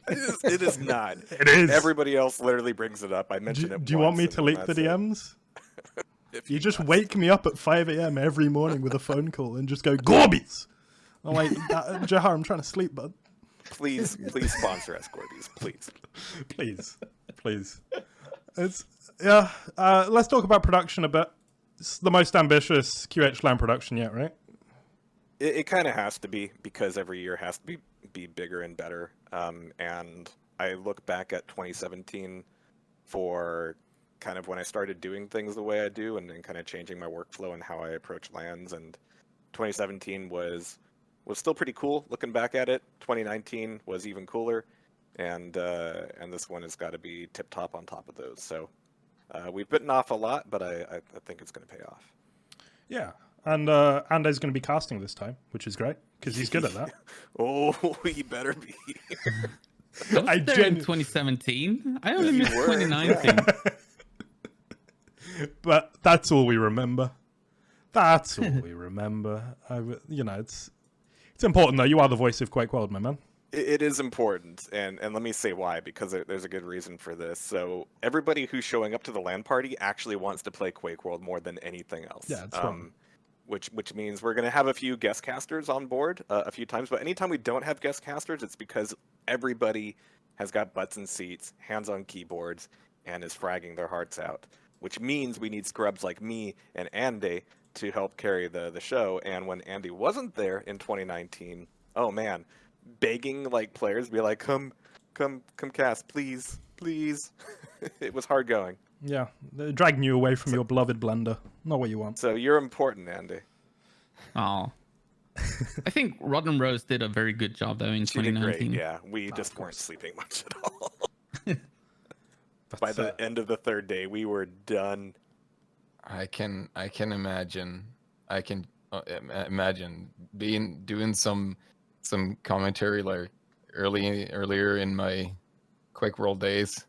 It is not. It is. Everybody else literally brings it up. I mentioned it. Do you want me once, to and leak the that's it. DMs? If You just must. wake me up at 5 a.m. every morning with a phone call and just go, Gorbies! I'm like, Jahar, I'm trying to sleep, bud. Please sponsor us, Gorbies, please. Please. It's, let's talk about production a bit. It's the most ambitious QHLAN production yet, right? It kind of has to be, because every year has to be bigger and better. And I look back at 2017 for kind of when I started doing things the way I do, and then kind of changing my workflow and how I approach LANs. And 2017 was still pretty cool looking back at it. 2019 was even cooler, and this one has got to be tip top on top of those. So we've bitten off a lot, but I think it's going to pay off. Yeah. And Ande's going to be casting this time, which is great, because he's good at that. Oh, he better be. I was there in 2017. I only missed were, 2019. But that's all we remember. That's all we remember. It's important, though. You are the voice of QuakeWorld, my man. It is important, and let me say why, because there's a good reason for this. So everybody who's showing up to the LAN party actually wants to play QuakeWorld more than anything else. Yeah, that's right. Which means we're going to have a few guest casters on board a few times, but anytime we don't have guest casters, it's because everybody has got butts in seats, hands on keyboards, and is fragging their hearts out, which means we need scrubs like me and Andy to help carry the show. And when Andy wasn't there in 2019, oh man, begging like players, be like, come cast, please. It was hard going. Yeah, they're dragging you away from your beloved blender. Not what you want. So you're important, Andy. Oh. I think Rotten Rose did a very good job, though, in She did 2019. great, yeah. We just weren't sleeping much at all. By the end of the third day, we were done. I can imagine. I can imagine doing some commentary like earlier in my QuakeWorld days.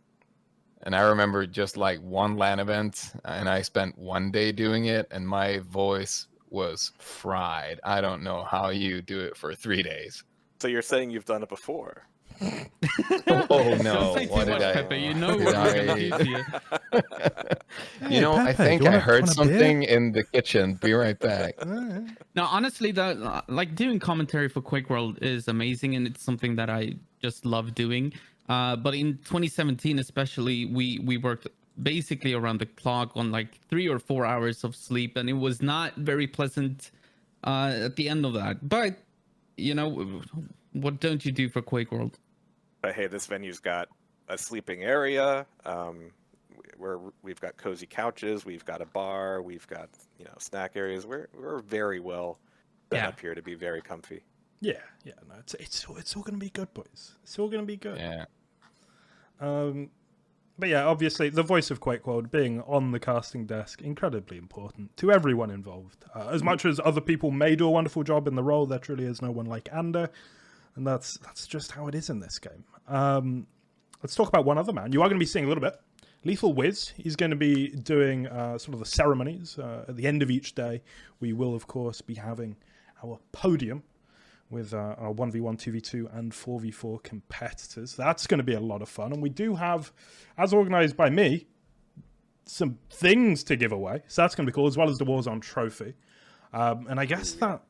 And I remember just like one LAN event, and I spent one day doing it, and my voice was fried. I don't know how you do it for 3 days. So you're saying you've done it before? Oh no! Don't say What too did much, I? Peppe. You know what we're gonna do to you. You know, I Peppe, think do you I wanna- heard want a something in the kitchen. Be right back. Now, honestly, though, like doing commentary for QuakeWorld is amazing, and it's something that I just love doing. But in 2017, especially, we worked basically around the clock on like 3 or 4 hours of sleep, and it was not very pleasant at the end of that. But you know, what don't you do for QuakeWorld? But hey, this venue's got a sleeping area. Where we've got cozy couches, we've got a bar, we've got snack areas. We're very well set up here to be very comfy. Yeah, no, it's all gonna be good, boys. It's all gonna be good. Yeah. But yeah, obviously, the voice of QuakeWorld being on the casting desk, incredibly important to everyone involved. As much as other people may do a wonderful job in the role, there truly is no one like Ander, and that's just how it is in this game. Let's talk about one other man. You are going to be seeing a little bit. LethalWiz, he's going to be doing sort of the ceremonies. At the end of each day, we will, of course, be having our podium with our 1v1, 2v2, and 4v4 competitors. That's going to be a lot of fun. And we do have, as organized by me, some things to give away. So that's going to be cool, as well as the Warzone trophy. And I guess that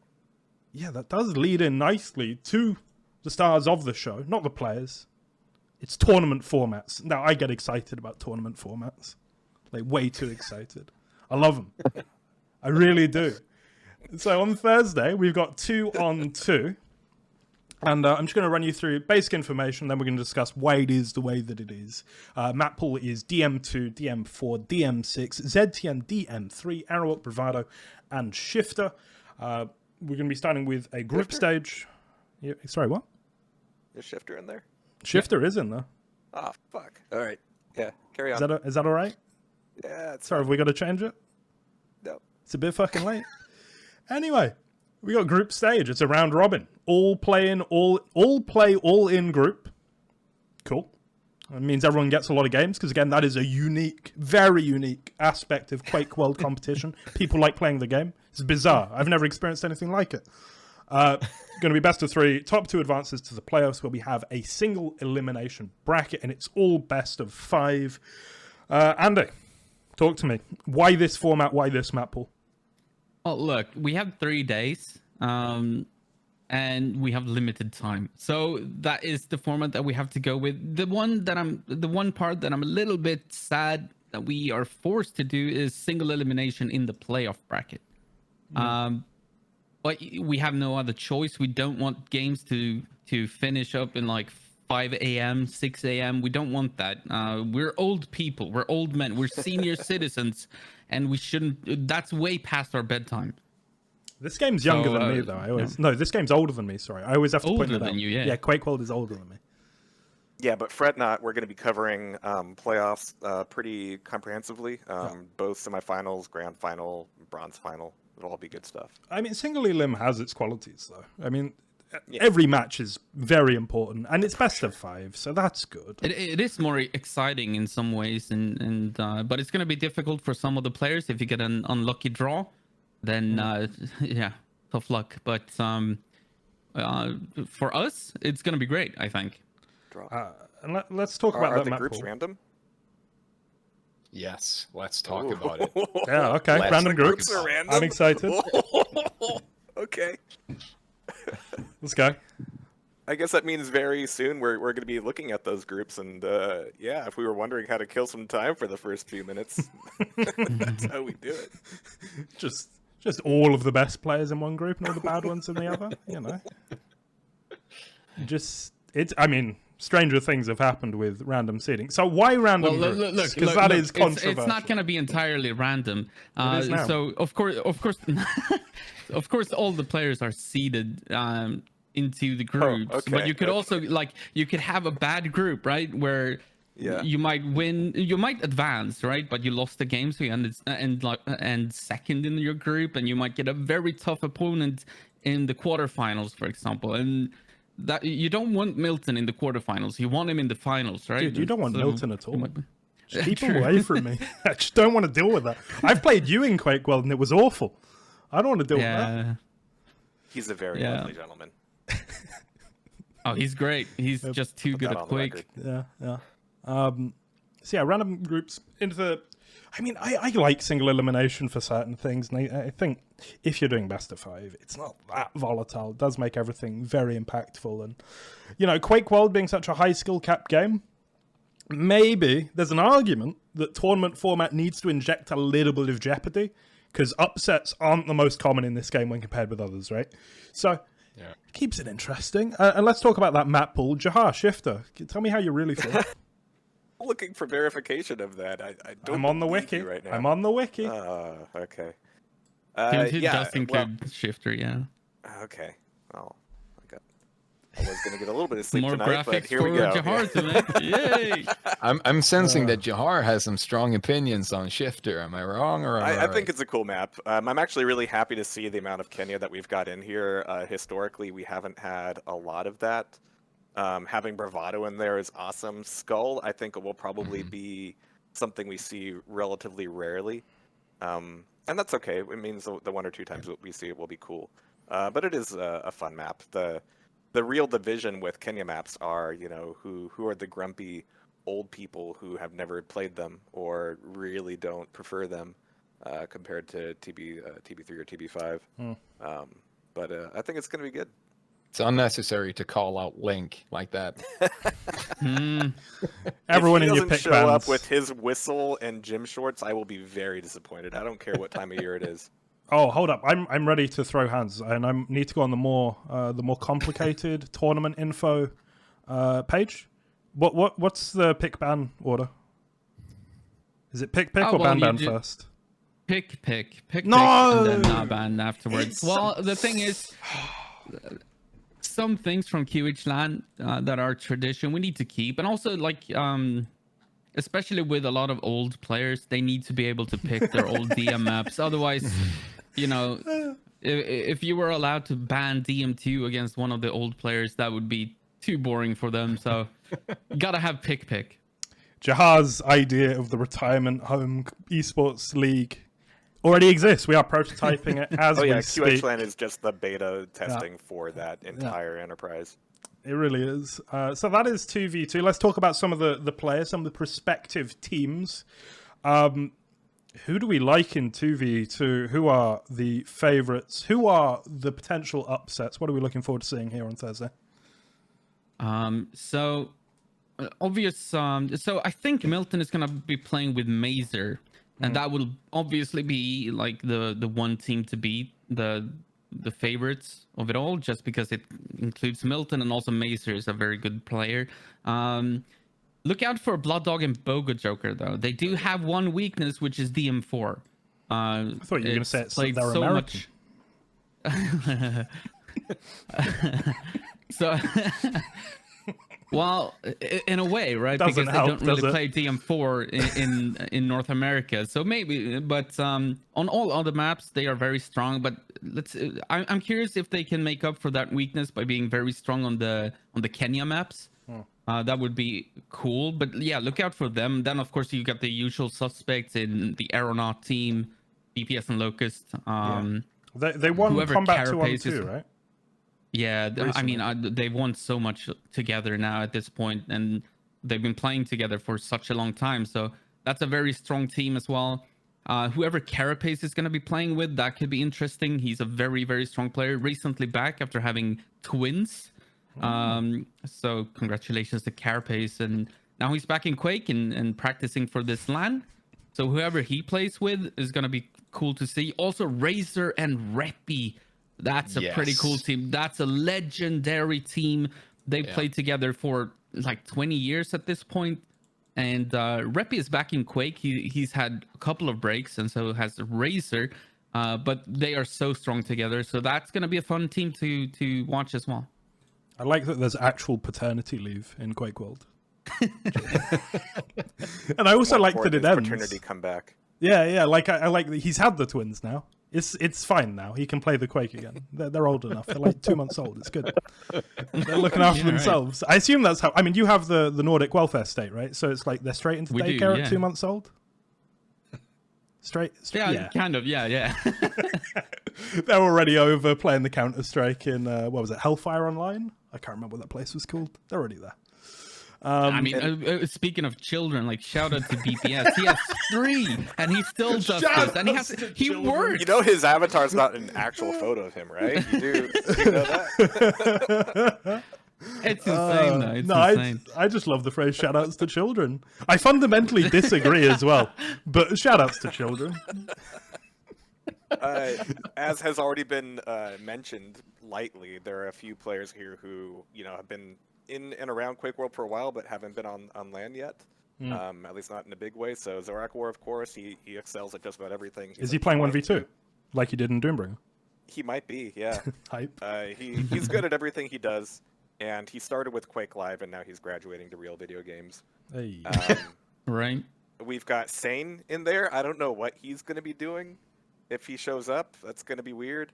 does lead in nicely to the stars of the show, not the players. It's tournament formats. Now, I get excited about tournament formats. Like, way too excited. I love them. I really do. So on Thursday, we've got 2-on-2. And I'm just going to run you through basic information, then we're going to discuss why it is the way that it is. Map pool is DM2, DM4, DM6, ZTM, DM3, AeronautS, Bravado, and Shifter. We're going to be starting with a group stage. Yeah, sorry, what? Is Shifter in there? Shifter is in there. Ah, fuck. All right. Yeah, carry on. Is that all right? Yeah, it's Sorry, have we got to change it? No. It's a bit fucking late. Anyway, we got group stage. It's a round robin. All play all in group. Cool. It means everyone gets a lot of games because, again, that is a unique, very unique aspect of QuakeWorld competition. People like playing the game. It's bizarre. I've never experienced anything like it. Going to be best of 3. Top 2 advances to the playoffs, where we have a single elimination bracket, and it's all best of 5. Andy, talk to me. Why this format? Why this map pool? Well, look, we have 3 days, and we have limited time, so that is the format that we have to go with. The one part that I'm a little bit sad that we are forced to do is single elimination in the playoff bracket. But we have no other choice. We don't want games to finish up in like 5 a.m., 6 a.m. We don't want that. We're old people. We're old men. We're senior citizens, and we shouldn't. That's way past our bedtime. This game's younger than me, though. No, this game's older than me. Sorry, I always have to point Older that out. than you, yeah. Yeah, QuakeWorld is older than me. Yeah, but fret not. We're going to be covering playoffs pretty comprehensively. Both semifinals, grand final, bronze final. It'll all be good stuff. I mean, single elim has its qualities, though. I mean, every match is very important, and it's best of 5, so that's good. It is more exciting in some ways, and but it's going to be difficult for some of the players. If you get an unlucky draw, then yeah, tough luck. But for us, it's going to be great, I think. And let's talk about Are that the map groups pool. random? Yes, let's talk about it. Yeah, okay. Let's Random talk groups. Are random? I'm excited. Okay. Let's go. I guess that means very soon we're going to be looking at those groups, and yeah, if we were wondering how to kill some time for the first few minutes, that's how we do it. Just all of the best players in one group and all the bad ones in the other, you know. I mean, stranger things have happened with random seeding. So why random groups? Look, Because that is controversial. it's not going to be entirely random. It is now. So of course, of course, all the players are seeded into the groups. okay, But you could also you could have a bad group, right? Where you might win, you might advance, right? But you lost the game, so you end second in your group, and you might get a very tough opponent in the quarterfinals, for example, and. That you don't want Milton in the quarterfinals. You want him in the finals, right? Dude, you don't want Milton at all. Just keep him True. away from me. I just don't want to deal with that. I've played you in QuakeWorld, and it was awful. I don't want to deal with that. He's a very lovely gentleman. Oh, he's great. He's just too good that at on the Quake. record. Yeah. So yeah, random groups into the. I mean, I like single elimination for certain things, and I think if you're doing best of 5, it's not that volatile. It does make everything very impactful, and you know, QuakeWorld being such a high skill cap game, maybe there's an argument that tournament format needs to inject a little bit of jeopardy, because upsets aren't the most common in this game when compared with others, right? So. Yeah. It keeps it interesting. And let's talk about that map pool. Jahar, Shifter, tell me how you really feel. Looking for verification of that. I don't. I'm on the believe wiki you right now. I'm on the wiki. Okay. It does include Shifter, yeah. Okay. Well, I was going to get a little bit of sleep More tonight, but graphics here for we go. Jahar tonight. Yay! I'm sensing that Jahar has some strong opinions on Shifter. Am I wrong, or am I I right? think it's a cool map. I'm actually really happy to see the amount of Kenya that we've got in here. Historically, we haven't had a lot of that. Having Bravado in there is awesome. Skull, I think it will probably be something we see relatively rarely. And that's okay. It means the 1 or 2 times we see it will be cool. But it is a fun map. The real division with Kenya maps are, you know, who are the grumpy old people who have never played them or really don't prefer them compared to TB3 or TB5. But I think it's going to be good. It's unnecessary to call out Link like that. Everyone if in he your doesn't pick show bands. up with his whistle and gym shorts, I will be very disappointed. I don't care what time of year it is. Oh, hold up! I'm ready to throw hands, and I need to go on the more complicated tournament info page. What's the pick ban order? Is it pick or ban first? Pick, No! and then ban afterwards. Well, the thing is, some things from QHLAN that are tradition we need to keep, and also especially with a lot of old players, they need to be able to pick their old DM maps. Otherwise, you know, if you were allowed to ban DM2 against one of the old players, that would be too boring for them. So you gotta have pick. Jahar's idea of the retirement home esports league already exists. We are prototyping it as Oh yeah, we speak. QHLAN is just the beta testing for that entire enterprise. It really is. So that is 2v2. Let's talk about some of the players, some of the prospective teams. Who do we like in 2v2? Who are the favourites? Who are the potential upsets? What are we looking forward to seeing here on Thursday? So obvious. So I think Milton is gonna be playing with Mazer, and that will obviously be like the one team to beat, the favorites of it all, just because it includes Milton, and also Mazer is a very good player. Look out for Blood Dog and Bogo Joker, though. They do have one weakness, which is DM4. I thought you were going to say it's played they're so American. much. So, well, in a way, right? Doesn't because help, they don't really does it? play DM4 in North America. So maybe, but on all other maps, they are very strong. But I'm curious if they can make up for that weakness by being very strong on the Kenya maps. That would be cool. But yeah, look out for them. Then, of course, you got the usual suspects in the AeronautS team, BPS and Locust. They won whoever Combat 2 on carapaces- 2, right? Yeah, I mean, they've won so much together now at this point, and they've been playing together for such a long time. So that's a very strong team as well. Whoever Carapace is going to be playing with, that could be interesting. He's a very, very strong player. Recently back after having twins. So congratulations to Carapace. And now he's back in Quake and practicing for this LAN. So whoever he plays with is going to be cool to see. Also, Razor and Reppy. That's a pretty cool team. That's a legendary team. They played together for like 20 years at this point. And Reppy is back in Quake. He's had a couple of breaks, and so has Razor. But they are so strong together. So that's going to be a fun team to watch as well. I like that there's actual paternity leave in QuakeWorld. And I also like that it ends. Paternity comeback. Yeah. Like I like that he's had the twins now. It's fine now. He can play the Quake again. They're old enough. They're like 2 months old. It's good. They're looking after themselves. Right. I assume that's how. I mean, you have the Nordic welfare state, right? So it's like they're straight into daycare at 2 months old. Straight. Yeah, kind of. Yeah. They're already over playing the Counter-Strike in what was it, Hellfire Online? I can't remember what that place was called. They're already there. I mean, speaking of children, like shout out to BPS. He has 3, and he still does this. And he works. You know his avatar's not an actual photo of him, right? You do know that? It's insane, though. It's insane. I just love the phrase "shout outs to children." I fundamentally disagree as well, but shout outs to children. As has already been mentioned lightly, there are a few players here who have been in and around QuakeWorld for a while, but haven't been on LAN yet. At least not in a big way. So Zorak War, of course, he excels at just about everything. Is he playing 1v2 like he did in Doombringer? He might be, yeah. Hype. He's good at everything he does, and he started with Quake Live, and now he's graduating to real video games. Hey. Right. We've got Sane in there. I don't know what he's going to be doing if he shows up. That's going to be weird.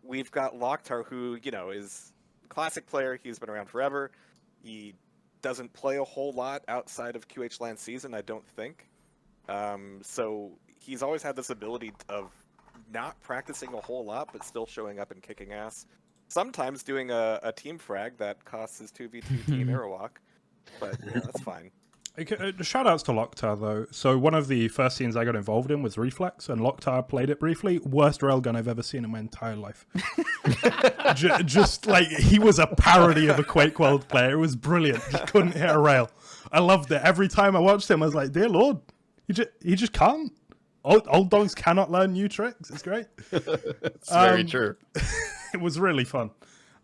We've got Locktar, who is classic player. He's been around forever. He doesn't play a whole lot outside of QHLAN season, I don't think. So he's always had this ability of not practicing a whole lot, but still showing up and kicking ass. Sometimes doing a team frag that costs his 2v2 team Aerowalk, but that's fine. Shout outs to Locktar, though. So one of the first scenes I got involved in was Reflex, and Locktar played it briefly. Worst railgun I've ever seen in my entire life. Just like, he was a parody of a QuakeWorld player. It was brilliant. Just couldn't hit a rail. I loved it. Every time I watched him, I was like, dear Lord, he just can't. Old dogs cannot learn new tricks. It's great. It's very true. It was really fun.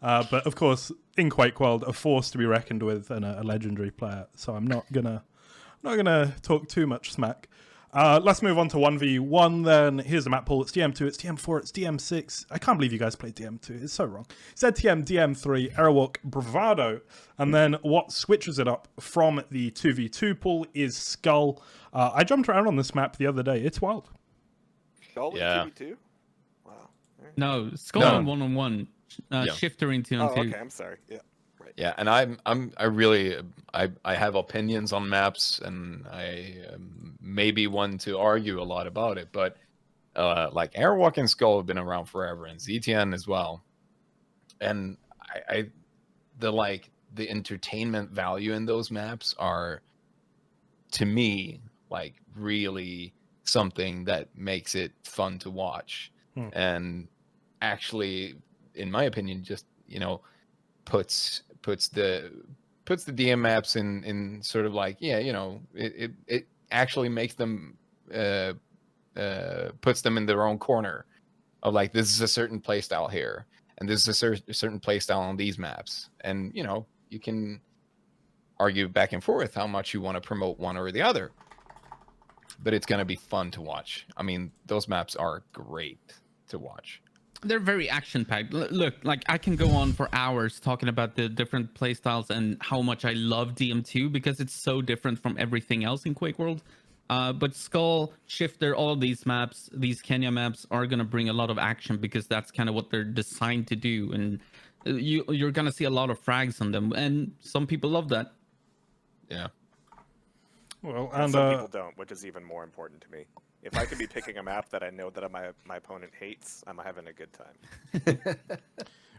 But of course, in QuakeWorld, a force to be reckoned with and a legendary player. So I'm not gonna talk too much smack. Let's move on to 1v1 then. Here's the map pool. It's DM2, it's DM4, it's DM6. I can't believe you guys played DM2. It's so wrong. ZTM, DM3, Aerowalk, Bravado. And then what switches it up from the 2v2 pool is Skull. I jumped around on this map the other day. It's wild. Skull with 2v2? Wow. No, Skull on 1-on-1. Shifter into Oh, 2. okay, I'm sorry. Yeah. Yeah, and I have opinions on maps, and I may be one to argue a lot about it, but like Airwalk and Skull have been around forever, and ZTN as well. And the entertainment value in those maps are, to me, like really something that makes it fun to watch. And actually, in my opinion, just, you know, puts the DM maps in sort of like, yeah, you know, it actually makes them puts them in their own corner of like, this is a certain playstyle here, and this is a certain playstyle on these maps, and you know, you can argue back and forth how much you want to promote one or the other, but it's going to be fun to watch. I mean, those maps are great to watch. They're very action-packed. Look, like I can go on for hours talking about the different playstyles and how much I love DM2 because it's so different from everything else in QuakeWorld. But Skull, Shifter, all of these maps, these Kenya maps, are gonna bring a lot of action because that's kind of what they're designed to do, and you're gonna see a lot of frags on them, and some people love that. Yeah. Well, and some people don't, which is even more important to me. If I could be picking a map that I know that my opponent hates, I'm having a good time.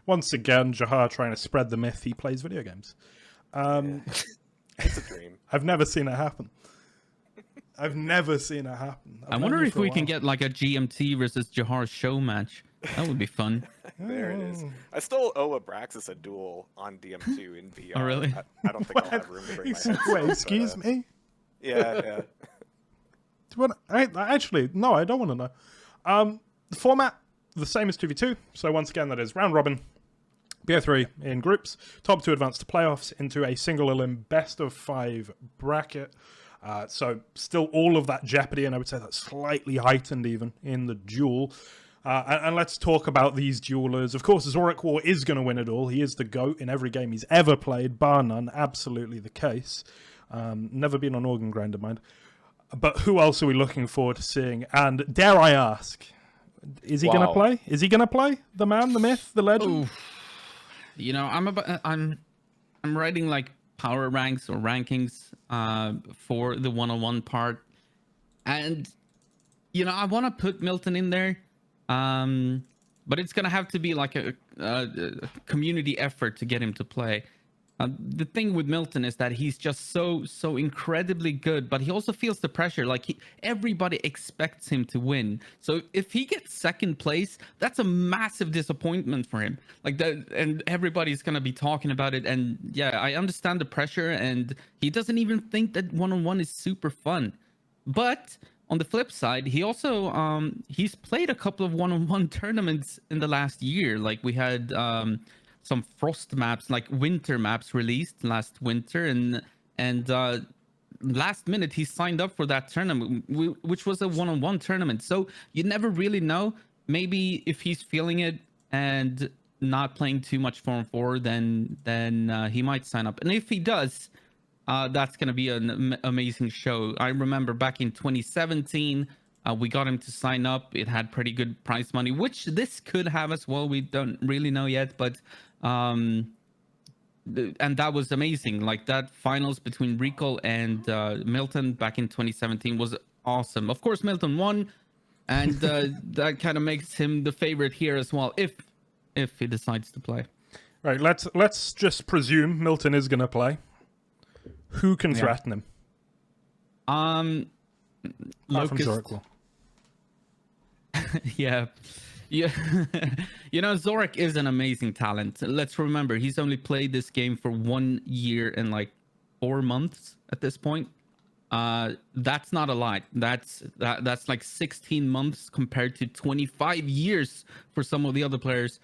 Once again, Jahar trying to spread the myth he plays video games. It's a dream. I've never seen it happen. I've never seen it happen. I wonder if we can get like a GMT versus Jahar show match. That would be fun. There it is. I still owe Abraxas a duel on DM2 in VR. Oh, really? I don't think I'll have room to bring my headset. Wait, excuse me? Yeah. Actually, no, I don't want to know. The format, the same as 2v2. So once again, that is round robin, BO3 in groups. Top 2 advance to playoffs into a single elim best of 5 bracket. So still all of that jeopardy, and I would say that's slightly heightened even in the duel. And let's talk about these duelers. Of course, Zorak War is going to win it all. He is the GOAT in every game he's ever played, bar none. Absolutely the case. Never been on organ grinder, mind. But who else are we looking forward to seeing? And dare I ask, is he going to play? Is he going to play? The man, the myth, the legend? Ooh. You know, I'm writing like power ranks or rankings for the one-on-one part, and you know, I want to put Milton in there, but it's gonna have to be like a community effort to get him to play. The thing with Milton is that he's just so incredibly good, but he also feels the pressure. Like everybody expects him to win. So if he gets second place, that's a massive disappointment for him. Like that, and everybody's gonna be talking about it. And yeah, I understand the pressure, and he doesn't even think that one-on-one is super fun. But on the flip side, he also he's played a couple of one-on-one tournaments in the last year. Like we had some frost maps, like winter maps, released last winter, and last minute he signed up for that tournament, which was a one-on-one tournament. So you never really know. Maybe if he's feeling it and not playing too much 4-on-4, then he might sign up. And if he does, that's going to be an amazing show. I remember back in 2017, we got him to sign up. It had pretty good prize money, which this could have as well. We don't really know yet, but and that was amazing. Like that finals between Recall and Milton back in 2017 was awesome. Of course, Milton won, and that kind of makes him the favorite here as well, if he decides to play. Right, let's just presume Milton is going to play. Who can threaten him? Locust. Yeah. You know, Zorak is an amazing talent. Let's remember, he's only played this game for 1 year and like 4 months at this point. That's not a lot. That's like 16 months compared to 25 years for some of the other players.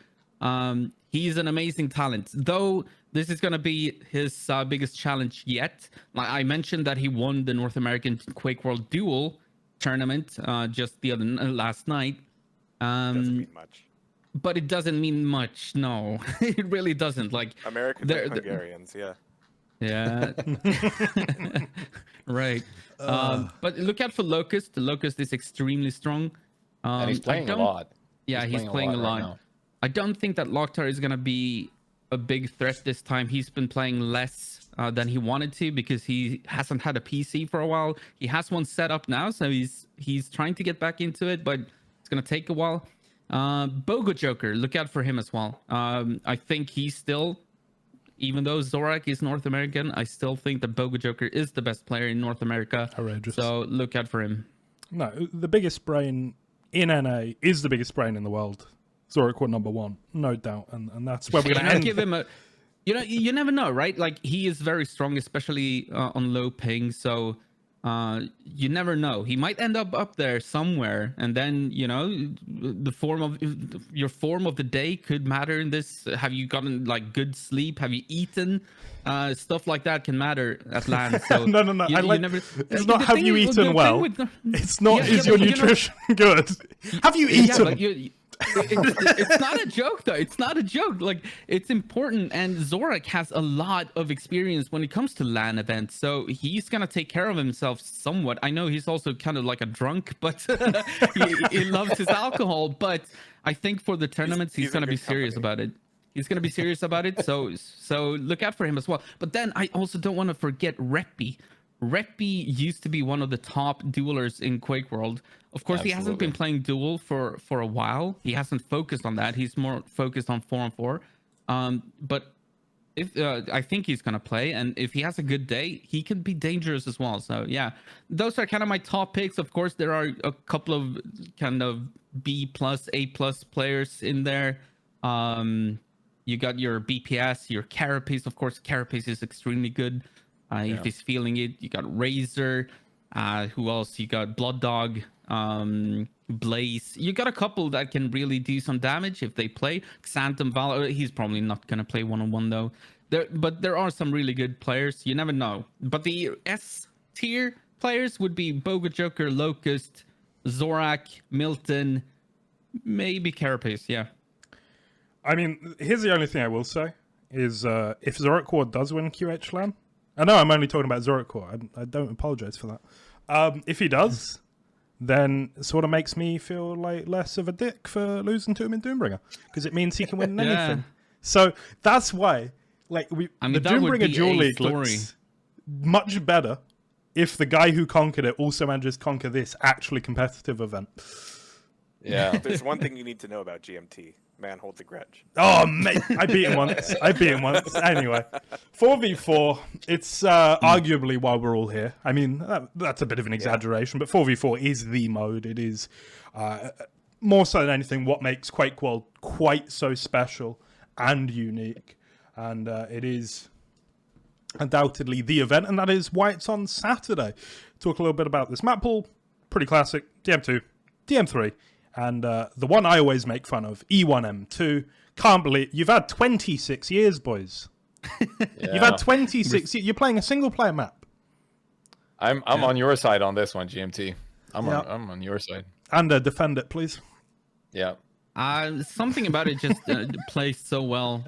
He's an amazing talent, though. This is going to be his biggest challenge yet. Like I mentioned that he won the North American QuakeWorld Duel tournament just the last night. Doesn't mean much. But it doesn't mean much. No, it really doesn't. Like Americans and Hungarians, yeah. Yeah. Right. But look out for Locust. The Locust is extremely strong. And he's playing a lot. Yeah, he's playing a lot. Right now. I don't think that Locktar is going to be a big threat this time. He's been playing less than he wanted to because he hasn't had a PC for a while. He has one set up now, so he's trying to get back into it, but it's gonna take a while. Bogo Joker, look out for him as well. I think he's still, even though Zorak is North American, I still think that Bogo Joker is the best player in North America. Outrageous. So look out for him. No, the biggest brain in NA is the biggest brain in the world. Zorak were number one, no doubt, and that's where we're going to end. Give him a, you never know, right? Like he is very strong, especially on low ping. So you never know. He might end up there somewhere, and then the form of your form of the day could matter in this. Have you gotten like good sleep? Have you eaten? Stuff like that can matter at LAN. So no. It's not have you eaten well. It's not is your nutrition good. Have you eaten? It's not a joke though. It's not a joke. Like it's important, and Zorak has a lot of experience when it comes to LAN events, so he's gonna take care of himself somewhat. I know he's also kind of like a drunk, but he loves his alcohol. But I think for the tournaments, he's gonna be serious about it. He's gonna be serious about it. So look out for him as well. But then I also don't want to forget Reppy. Reppy used to be one of the top duelers in QuakeWorld. Of course, He hasn't been playing duel for a while. He hasn't focused on that. He's more focused on 4-on-4. But if I think he's gonna play, and if he has a good day, he can be dangerous as well. So yeah, those are kind of my top picks. Of course, there are a couple of kind of B+, A+ players in there. You got your BPS, your Carapace. Of course, Carapace is extremely good. If he's feeling it, you got Razor. Who else? You got Blood Dog, Blaze. You got a couple that can really do some damage if they play. Xantum Valor. He's probably not gonna play 1-on-1 though. But there are some really good players. You never know. But the S tier players would be Bogo Joker, Locust, Zorak, Milton, maybe Carapace. Yeah. I mean, here's the only thing I will say is if Zorak does win QHLAN. I know I'm only talking about Zorak. I don't apologize for that. If he does, then it sort of makes me feel like less of a dick for losing to him in Doombringer, because it means he can win anything. So that's why, like, the Doombringer Duel League looks much better if the guy who conquered it also manages to conquer this actually competitive event. Yeah. There's one thing you need to know about GMT. Man holds a grudge. Oh, mate, I beat him once. Anyway, 4v4, it's arguably why we're all here. I mean, that's a bit of an exaggeration, but 4v4 is the mode. It is, more so than anything, what makes QuakeWorld quite so special and unique. And it is undoubtedly the event, and that is why it's on Saturday. Talk a little bit about this map pool. Pretty classic. DM2, DM3. And the one I always make fun of, E1M2. Can't believe you've had 26 years, boys. You've had 26 years. You're playing a single player map. I'm on your side on this one, GMT. I'm on your side. And defend it, please. Yeah. Something about it just plays so well.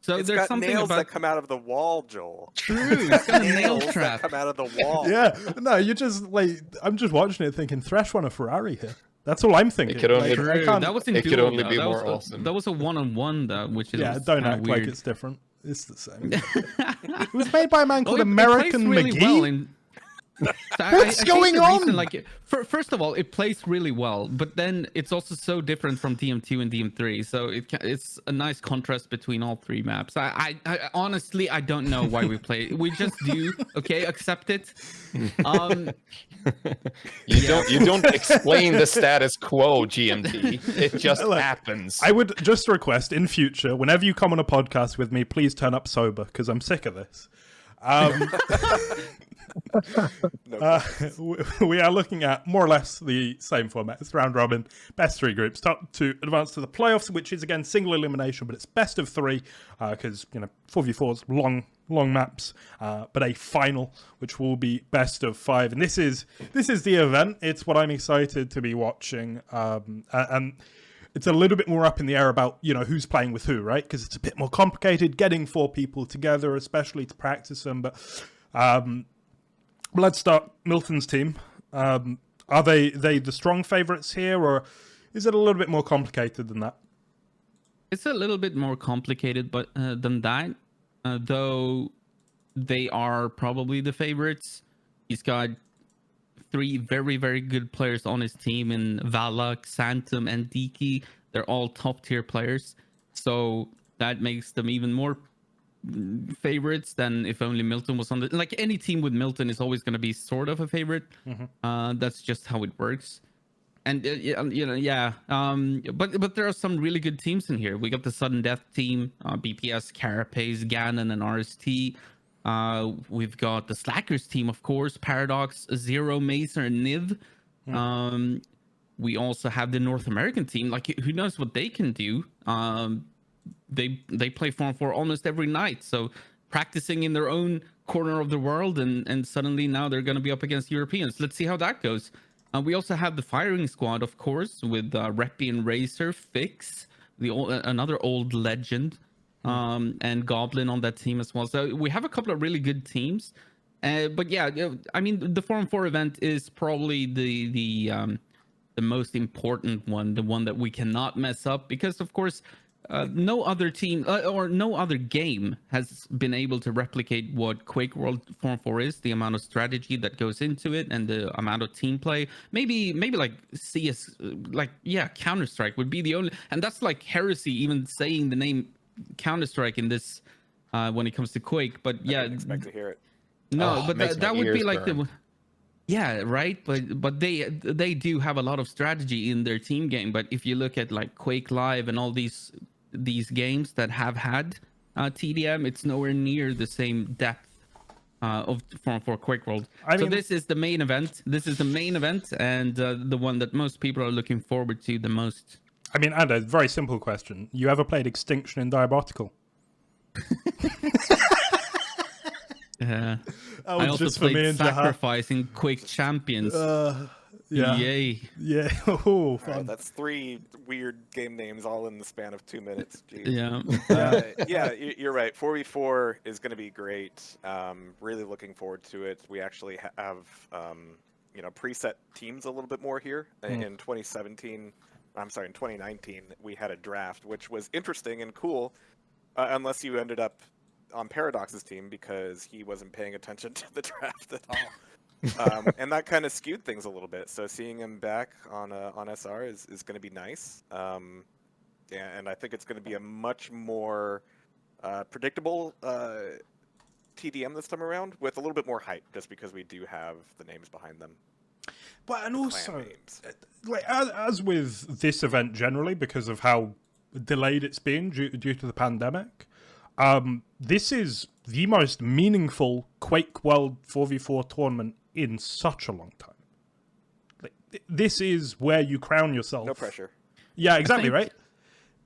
So it's there's got something nails about that come out of the wall, Joel. True. It's got a nail Nails trap. that come out of the wall. Yeah. No, you're just like, I'm just watching it thinking, Thresh won a Ferrari here. That's all I'm thinking. It could only, That was in it could duel, only be that more was awesome. That was a 1-on-1 though, which is don't act weird. like it's different. It's the same. It was made by a man called It American plays really McGee. well in- What's I think going the on? reason, like, first of all, it plays really well, but then it's also so different from DM2 and DM3. So it's a nice contrast between all three maps. I honestly, I don't know why we play. We just do. Okay, accept it. You don't explain the status quo, GMT. It just happens. I would just request in future, whenever you come on a podcast with me, please turn up sober, because I'm sick of this. We are looking at more or less the same format. It's round robin, best three groups, top to advance to the playoffs, which is again single elimination, but it's best of three because 4v4's long maps, but a final which will be best of five. And this is the event. It's what I'm excited to be watching, and it's a little bit more up in the air about who's playing with who, right? Because it's a bit more complicated getting four people together, especially to practice them. But let's start Milton's team. Are they the strong favourites here, or is it a little bit more complicated than that? It's a little bit more complicated, but than that, though they are probably the favorites. He's got 3 very, very good players on his team in Valak, Santum, and Diki. They're all top tier players. So that makes them even more favorites than if only Milton was on the... Like, any team with Milton is always going to be sort of a favorite. That's just how it works. And but there are some really good teams in here. We got the Sudden Death team, BPS, Carapace, Ganon, and RST. We've got the Slackers team, of course, Paradox, Zero, Mazer, and Niv. We also have the North American team. Like, who knows what they can do? They play Form 4 almost every night, so practicing in their own corner of the world, and suddenly now they're going to be up against Europeans. Let's see how that goes. We also have the Firing Squad, of course, with Reppy and Razor, Fix, another old legend, and Goblin on that team as well. So we have a couple of really good teams. But yeah, I mean, the Forum 4 event is probably the most important one, the one that we cannot mess up, because of course no other team or no other game has been able to replicate what QuakeWorld Forum 4 is, the amount of strategy that goes into it and the amount of team play. Maybe like CS, Counter-Strike would be the only, and that's like heresy even saying the name Counter-Strike in this when it comes to Quake. But yeah, I didn't expect to hear it. No, but that would be like burn. Yeah, right. But they do have a lot of strategy in their team game. But if you look at like Quake Live and all these games that have had TDM, it's nowhere near the same depth of for QuakeWorld. So this is the main event. This is the main event, and the one that most people are looking forward to the most. I mean, and a very simple question: you ever played Extinction in Diabotical? I also played Sacrifice in Quake Champions. Yeah. Yay. Yeah. Oh, fun. Right, that's 3 weird game names all in the span of 2 minutes. Jeez. Yeah. You're right. 4v4 is going to be great. Really looking forward to it. We actually have, preset teams a little bit more here. In 2019, we had a draft, which was interesting and cool, unless you ended up on Paradox's team because he wasn't paying attention to the draft at all. And that kind of skewed things a little bit. So seeing him back on SR is going to be nice. And I think it's going to be a much more predictable TDM this time around with a little bit more hype, just because we do have the names behind them. But and also, like as with this event generally, because of how delayed it's been due to the pandemic, this is the most meaningful QuakeWorld 4v4 tournament in such a long time. Like, this is where you crown yourself. No pressure. Yeah, exactly, right?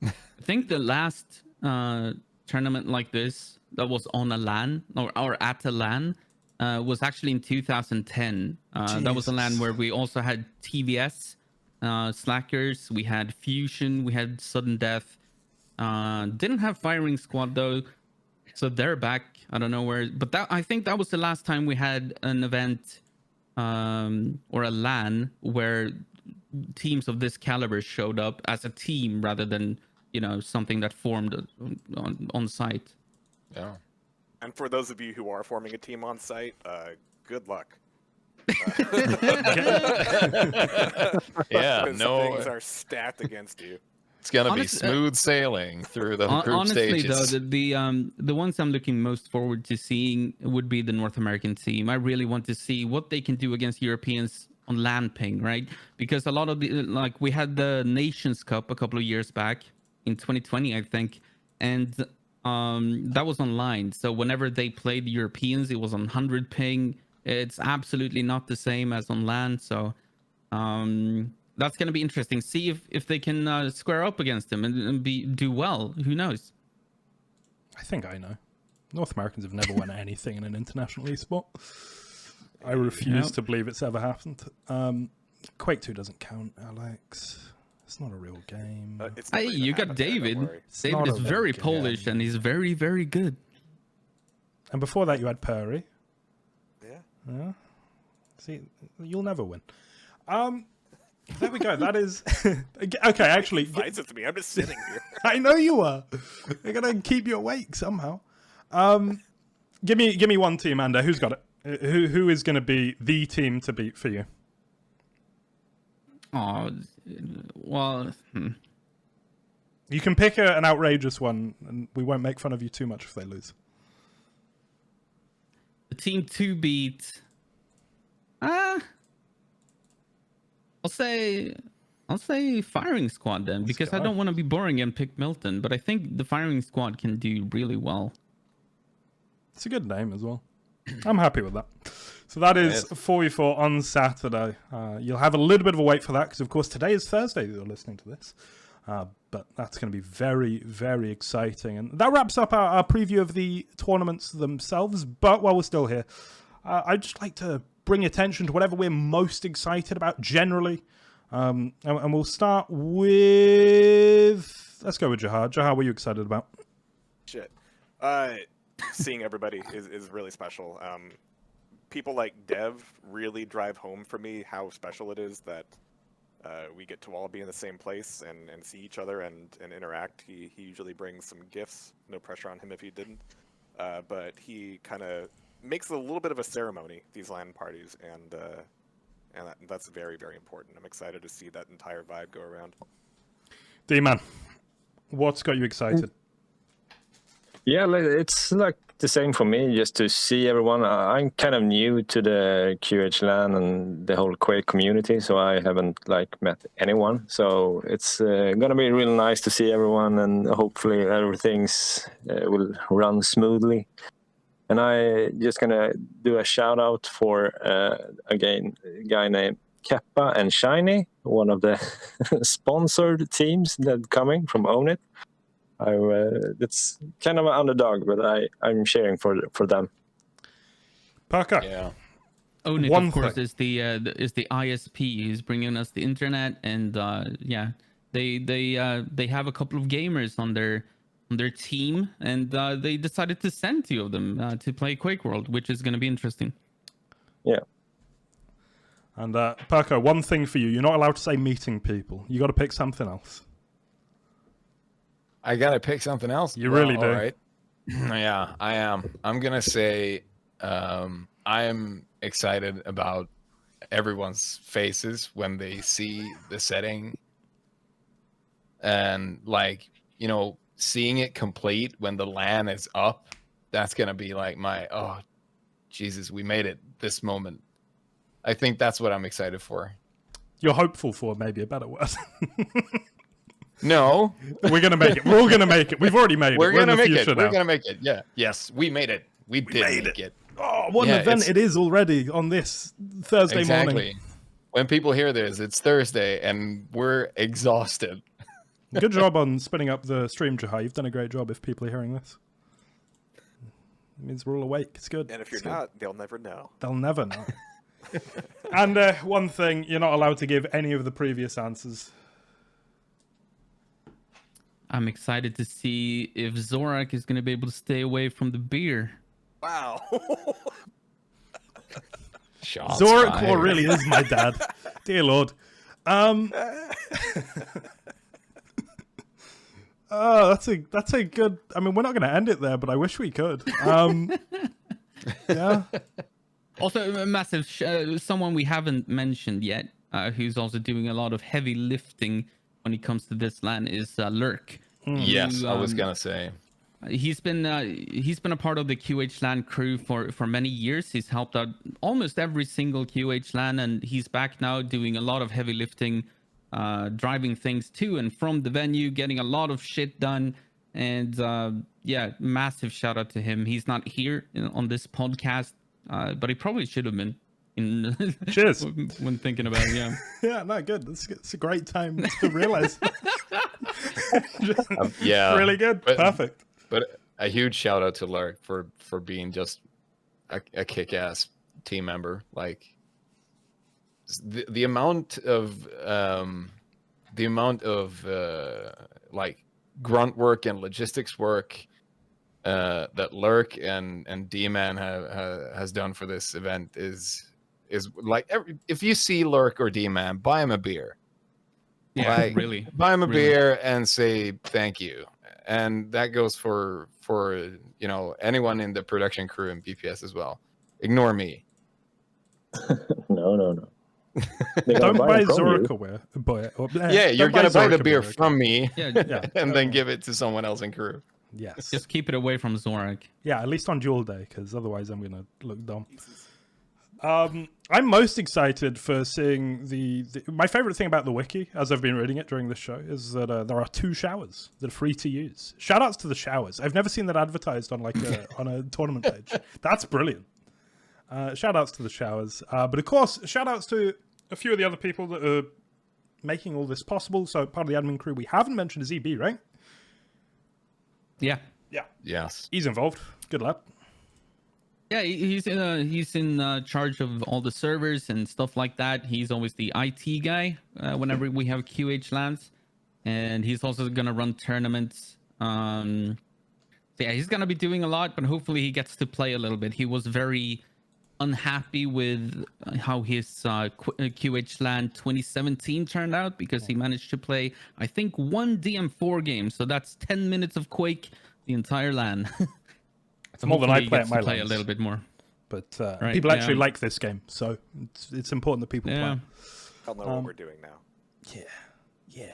I think the last tournament like this that was on a LAN or at a LAN was actually in 2010. That was a LAN where we also had TVS, Slackers, we had Fusion, we had Sudden Death. Didn't have Firing Squad though, so they're back. I don't know where, but I think that was the last time we had an event or a LAN where teams of this caliber showed up as a team rather than something that formed on site. Yeah. And for those of you who are forming a team on site, good luck. Yeah, things are stacked against you. It's gonna be smooth sailing through the group honestly, stages. Though, the ones I'm looking most forward to seeing would be the North American team. I really want to see what they can do against Europeans on LAN ping, right? Because a lot of we had the Nations Cup a couple of years back in 2020, I think, and that was online. So whenever they played the Europeans, it was on 100 ping. It's absolutely not the same as on LAN. So that's going to be interesting. See if they can square up against them and do well. Who knows? I think I know. North Americans have never won anything in an international esport. I refuse to believe it's ever happened. Quake 2 doesn't count, Alex. It's not a real game. Hey, you got David. David is very Polish and he's very, very good. And before that, you had Perry. Yeah. Yeah. See, you'll never win. There we go. That is okay. Actually, Fights with me. I'm just sitting here. I know you are. They're gonna keep you awake somehow. Give me one team, Ander. Who's got it? Who is going to be the team to beat for you? Oh, well, You can pick an outrageous one, and we won't make fun of you too much if they lose. the team to beat. I'll say Firing Squad then, because I don't want to be boring and pick Milton, but I think the Firing Squad can do really well. It's a good name as well. I'm happy with that. So that is 4v4 on Saturday. You'll have a little bit of a wait for that because, of course, today is Thursday that you're listening to this. But that's going to be very, very exciting. And that wraps up our preview of the tournaments themselves. But while we're still here, I'd just like to bring attention to whatever we're most excited about generally. And we'll start with... Let's go with Jahar. Jahar, what are you excited about? Shit. Seeing everybody is really special. People like Dev really drive home for me how special it is that we get to all be in the same place and see each other and interact. He usually brings some gifts. No pressure on him if he didn't. But he kind of makes a little bit of a ceremony, these LAN parties, and that's very, very important. I'm excited to see that entire vibe go around. D-Man, what's got you excited? Yeah, it's like the same for me, just to see everyone. I'm kind of new to the QHLAN and the whole Quake community, so I haven't met anyone. So it's gonna be really nice to see everyone, and hopefully everything's will run smoothly. And I just gonna do a shout out for again a guy named Peppe and Shiny, one of the sponsored teams that coming from Own It. It's kind of an underdog, but I'm cheering for them. Parker. Yeah. Own It, of course, is the ISP who's bringing us the internet, and they have a couple of gamers on their team, and they decided to send 2 of them to play QuakeWorld, which is going to be interesting. Yeah. And Parker, one thing for you: you're not allowed to say meeting people. You got to pick something else. I gotta pick something else. You really do. All right. Yeah, I am. I'm gonna say I'm excited about everyone's faces when they see the setting, and seeing it complete when the LAN is up. That's gonna be like my Jesus, we made it. This moment. I think that's what I'm excited for. You're hopeful for maybe a better word. No, we're gonna make it. We're all gonna make it. We've already made it. We're gonna make it. Now. We're gonna make it. Yeah. Yes, we made it. We did make it. Oh, what an event it is already on this Thursday morning. When people hear this, it's Thursday, and we're exhausted. Good job on spinning up the stream, Jahar. You've done a great job if people are hearing this. It means we're all awake. It's good. And if you're not, they'll never know. They'll never know. And one thing, you're not allowed to give any of the previous answers. I'm excited to see if Zorak is going to be able to stay away from the beer. Wow. Zorak Claw really is my dad. Dear Lord. That's a good. I mean, we're not going to end it there, but I wish we could. Yeah. Also, a massive someone we haven't mentioned yet, who's also doing a lot of heavy lifting when it comes to this LAN is lurq. Yes, I was gonna say. He's been a part of the QHLAN crew for many years. He's helped out almost every single QHLAN, and he's back now doing a lot of heavy lifting, driving things to and from the venue, getting a lot of shit done. And massive shout out to him. He's not here on this podcast, but he probably should have been. Cheers. When thinking about it, yeah. Yeah, no, good. It's a great time to realize. Yeah, really good. Perfect. But a huge shout out to lurq for being just a kick-ass team member. Like the amount of grunt work and logistics work that lurq and D-Man has done for this event is is like if you see Lurk or D-Man, buy him a beer. Yeah, Like, really. buy him a really. beer and say thank you. And that goes for anyone in the production crew and BPS as well. Ignore me. No. They're Don't gonna buy it from you. Zorak aware. Yeah, you're gonna buy the beer from from me Yeah, and then give it to someone else in crew. Yes. just keep it away from Zorak. Yeah, at least on duel day, because otherwise I'm gonna look dumb. I'm most excited for seeing my favorite thing about the wiki, as I've been reading it during this show, is that there are 2 showers that are free to use. Shout outs to the showers. I've never seen that advertised on on a tournament page. That's brilliant. Shout outs to the showers. But of course, shout outs to a few of the other people that are making all this possible. So part of the admin crew we haven't mentioned is EB, right? Yeah. Yeah. Yes. He's involved. Good lad. Yeah, he's in charge of all the servers and stuff like that. He's always the IT guy whenever we have QHLANs, and he's also gonna run tournaments. So yeah, he's gonna be doing a lot, but hopefully he gets to play a little bit. He was very unhappy with how his QHLAN 2017 turned out, because he managed to play, I think, 1 DM4 game. So that's 10 minutes of Quake, the entire LAN. It's more than I play at my play a LANs. little bit more. But Right, people actually yeah. like this game, so it's important that people Yeah. play. I'll know what we're doing now. Yeah.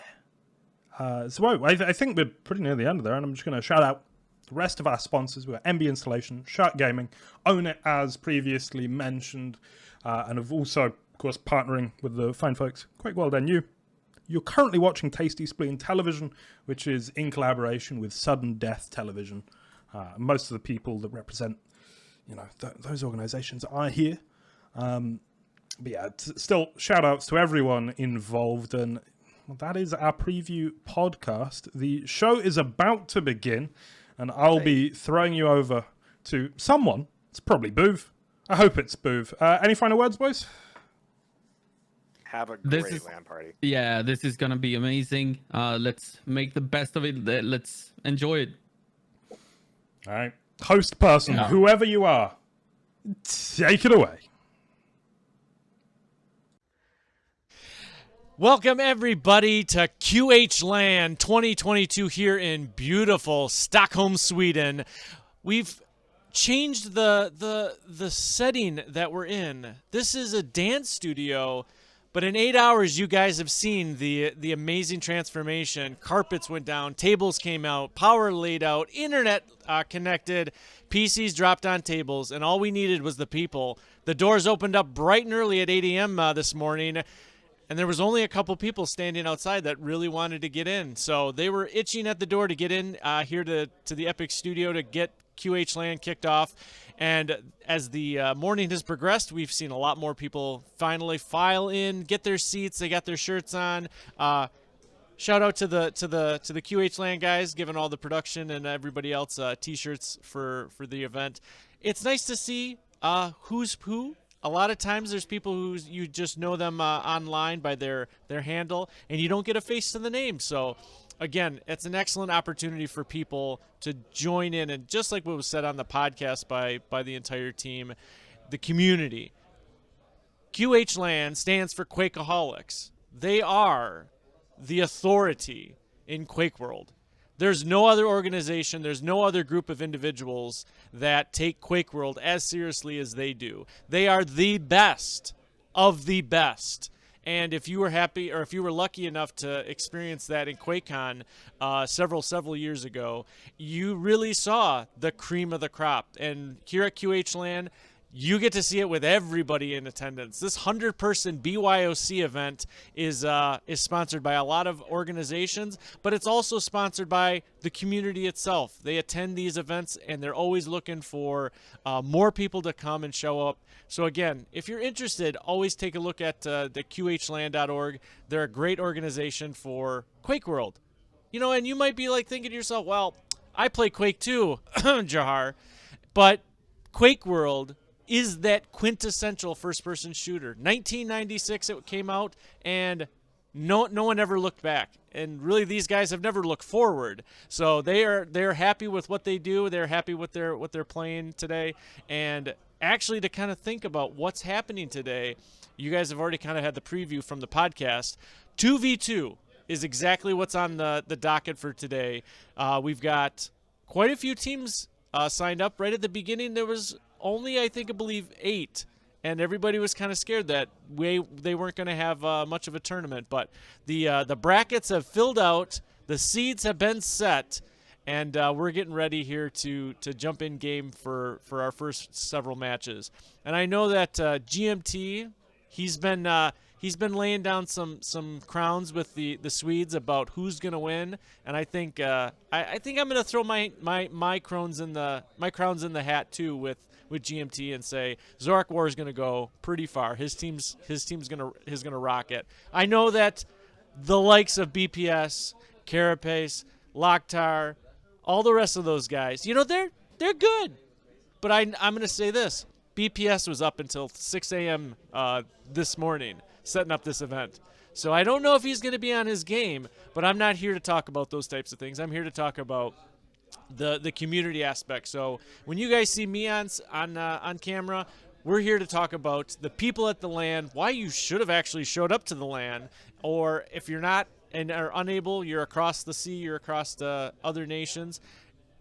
So I think we're pretty near the end of there, and I'm just going to shout out the rest of our sponsors. We've got MB Installation, Shark Gaming, Own It, as previously mentioned, and have also, of course, partnering with the fine folks, QuakeWorld NU. You're currently watching Tasty Spleen Television, which is in collaboration with Sudden Death Television. Most of the people that represent, those organizations are here. But yeah, still shout outs to everyone involved. And that is our preview podcast. The show is about to begin, and I'll be throwing you over to someone. It's probably Boov. I hope it's Boov. Any final words, boys? Have a This great is- LAN party. Yeah, this is gonna be amazing. Let's make the best of it. Let's enjoy it. All right. Host person, Yeah. whoever you are, take it away. Welcome everybody to QHLAN 2022 here in beautiful Stockholm, Sweden. We've changed the setting that we're in. This is a dance studio, but in 8 hours you guys have seen the amazing transformation. Carpets went down, tables came out, power laid out, internet connected, PCs dropped on tables, and all we needed was the people. The doors opened up bright and early at 8 a.m. This morning. And there was only a couple people standing outside that really wanted to get in. So they were itching at the door to get in here to the Epic Studio to get QHLAN kicked off. And as the morning has progressed, we've seen a lot more people finally file in, get their seats. They got their shirts on. Shout out to the QHLAN guys, giving all the production and everybody else t-shirts for the event. It's nice to see who's who. A lot of times there's people who you just know them online by their handle, and you don't get a face to the name. So, again, it's an excellent opportunity for people to join in. And just like what was said on the podcast by the entire team, the community. QHLAN stands for Quakeaholics. They are the authority in QuakeWorld. There's no other organization, there's no other group of individuals that take QuakeWorld as seriously as they do. They are the best of the best. And if you were happy, or if you were lucky enough to experience that in QuakeCon several years ago, you really saw the cream of the crop. And here at QHLAN, you get to see it with everybody in attendance. This 100-person BYOC event is sponsored by a lot of organizations, but it's also sponsored by the community itself. They attend these events, and they're always looking for more people to come and show up. So again, if you're interested, always take a look at the QHLAN.org. They're a great organization for QuakeWorld. And you might be like thinking to yourself, well, I play Quake too, Jahar, but QuakeWorld is that quintessential first-person shooter. 1996 it came out, and no one ever looked back. And really, these guys have never looked forward. So they're happy with what they do. They're happy with what they're playing today. And actually to kind of think about what's happening today. You guys have already kind of had the preview from the podcast. 2v2 is exactly what's on the docket for today. We've got quite a few teams signed up. Right at the beginning, there was only, I believe 8. And everybody was kind of scared that they weren't going to have much of a tournament. But the brackets have filled out. The seeds have been set. And we're getting ready here to jump in game for our first several matches. And I know that GMT, he's been laying down some crowns with the Swedes about who's going to win. And I think I'm going to throw my crowns in the hat too with GMT and say Zorak War is going to go pretty far. His team's going to rock it. I know that the likes of BPS, Carapace, Locktar, all the rest of those guys, they're good. But I'm going to say this. BPS was up until 6 a.m. This morning setting up this event. So I don't know if he's going to be on his game, but I'm not here to talk about those types of things. I'm here to talk about the community aspect. So when you guys see me on camera, we're here to talk about the people at the LAN, why you should have actually showed up to the LAN, or if you're not and are unable, you're across the sea, you're across the other nations.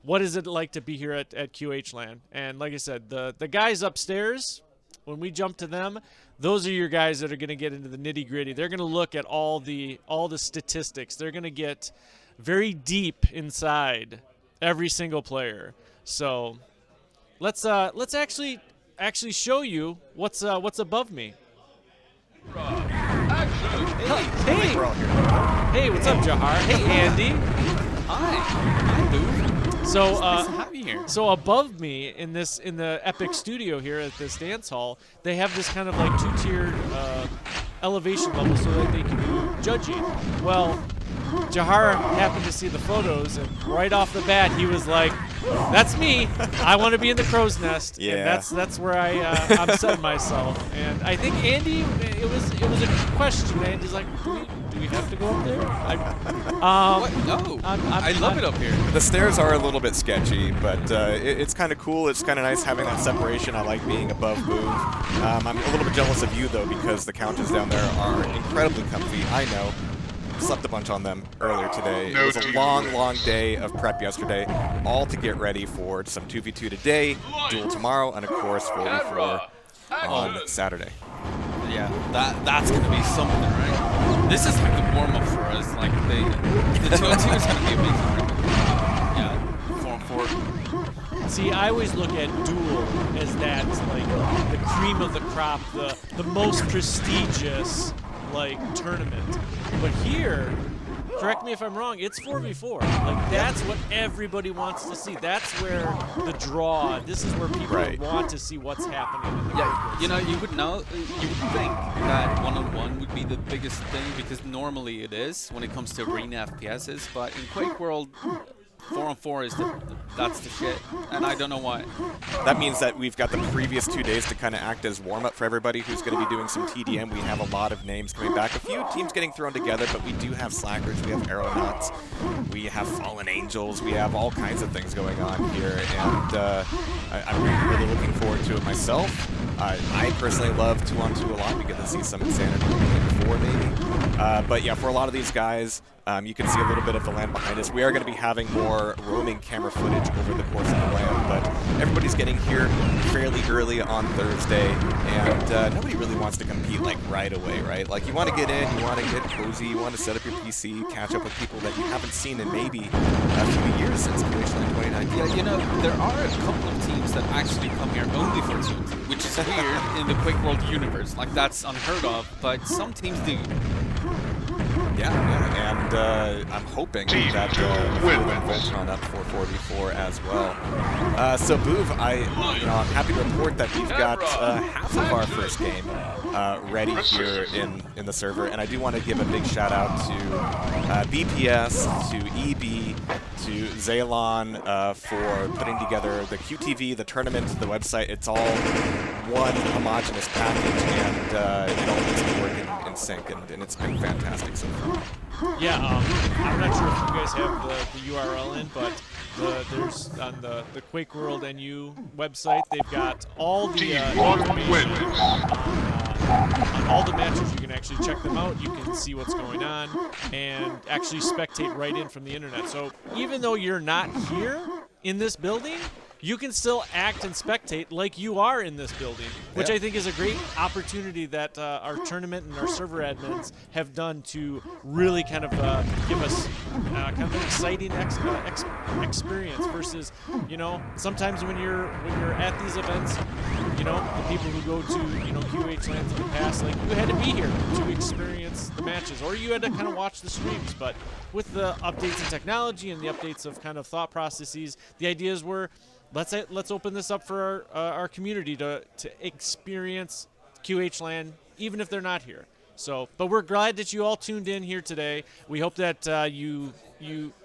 What is it like to be here at QHLAN? And like I said, the guys upstairs, when we jump to them, those are your guys that are going to get into the nitty-gritty. They're going to look at all the statistics. They're going to get very deep inside every single player. So let's actually show you what's above me. Hey, what's up, Jahar? Hey, Andy. Hi, Boo. So, nice to have you here. So above me in the Epic Studio here at this dance hall, they have this kind of like two-tiered elevation level so that they can do judging. Well, Jahar happened to see the photos, and right off the bat, he was like, "That's me. I want to be in the crow's nest." Yeah. And that's where I'm setting myself. And I think Andy, it was a question. Andy's like, "Do we have to go up there?" What? No. I love it up here. The stairs are a little bit sketchy, but it's kind of cool. It's kind of nice having that separation. I like being above Move. I'm a little bit jealous of you, though, because the couches down there are incredibly comfy. I know. Slept a bunch on them earlier today. It was a long day of prep yesterday, all to get ready for some 2v2 today, duel tomorrow, and of course 4v4 on Saturday. Yeah, that's gonna be something, right? This is like the warm up for us. Like the 2-on-2 is gonna be amazing. Yeah, 4-on-4. See, I always look at duel as that like the cream of the crop, the most prestigious tournament. But here, correct me if I'm wrong, it's 4v4. Like that's what everybody wants to see. That's where the draw. This is where people want to see what's happening. In the you would think that one-on-one would be the biggest thing because normally it is when it comes to arena FPSs. But in QuakeWorld, 4-on-4 is that's the shit, and I don't know why. That means that we've got the previous 2 days to kind of act as warm-up for everybody who's going to be doing some TDM. We have a lot of names coming back. A few teams getting thrown together, but we do have Slackers, we have AeronautS, we have Fallen Angels, we have all kinds of things going on here, and I'm really looking forward to it myself. I personally love 2-on-2 a lot. We get to see some insanity in 4 maybe. But yeah, for a lot of these guys, you can see a little bit of the land behind us. We are going to be having more roaming camera footage over the course of the land, but everybody's getting here fairly early on Thursday, and nobody really wants to compete right away, right? Like you want to get in, you want to get cozy, you want to set up your PC, catch up with people that you haven't seen in maybe a few years since QHLAN 2019. Yeah, there are a couple of teams that actually come here only for 2-on-2, which is weird in the QuakeWorld universe. Like that's unheard of, but some teams do. Yeah, and I'm hoping that we'll vote on up for 4v4 as well. So Boov, I'm happy to report that we've got half of our first game ready here in the server, and I do want to give a big shout out to BPS, to EB, to Zaylon for putting together the QTV, the tournament, the website. It's all one homogenous package, and it all needs to work in sync, and it's been fantastic so far. Yeah, I'm not sure if you guys have the URL in, but there's on the QuakeWorld NU website, they've got all the information on all the matches. You can actually check them out. You can see what's going on and actually spectate right in from the internet. So even though you're not here in this building, you can still act and spectate like you are in this building, which I think is a great opportunity that our tournament and our server admins have done to really kind of give us kind of an exciting experience versus, sometimes when you're at these events, the people who go to, QHLANs in the past, like, you had to be here to experience the matches, or you had to kind of watch the streams. But with the updates in technology and the updates of kind of thought processes, the ideas were, let's open this up for our community to experience QHLAN, even if they're not here. So, but we're glad that you all tuned in here today. We hope that you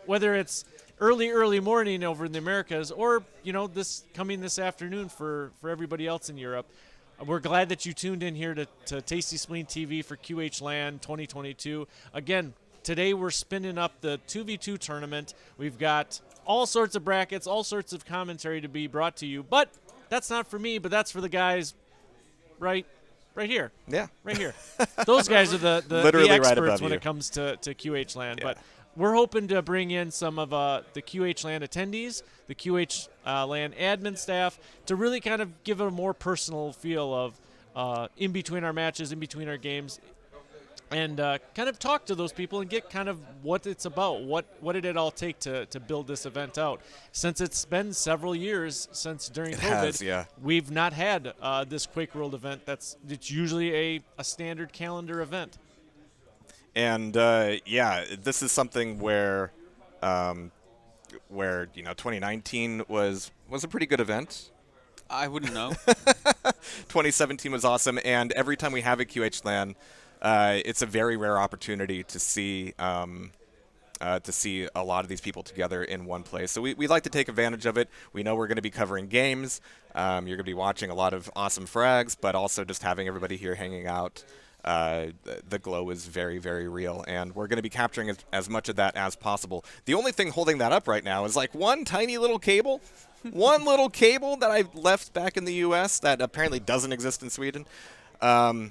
whether it's early morning over in the Americas, or this afternoon for everybody else in Europe, we're glad that you tuned in here to Tasty Spleen TV for QHLAN 2022. Again, today we're spinning up the 2v2 tournament. We've got all sorts of brackets, all sorts of commentary to be brought to you. But that's not for me, but that's for the guys right here. Yeah. Right here. Those guys are the Literally right experts above when you. it comes to QHLAN. Yeah. But we're hoping to bring in some of the QHLAN attendees, the QHLAN admin staff, to really kind of give a more personal feel of in between our matches, in between our games, and kind of talk to those people and get kind of what it's about. What did it all take to build this event out? Since it's been several years since during COVID, we've not had this QuakeWorld event. It's usually a standard calendar event. And this is something where 2019 was a pretty good event. I wouldn't know. 2017 was awesome, and every time we have a QHLAN, it's a very rare opportunity to see a lot of these people together in one place. So we like to take advantage of it. We know we're going to be covering games. You're going to be watching a lot of awesome frags, but also just having everybody here hanging out. The glow is very, very real, and we're going to be capturing as much of that as possible. The only thing holding that up right now is like one tiny little cable. One little cable that I left back in the US that apparently doesn't exist in Sweden. And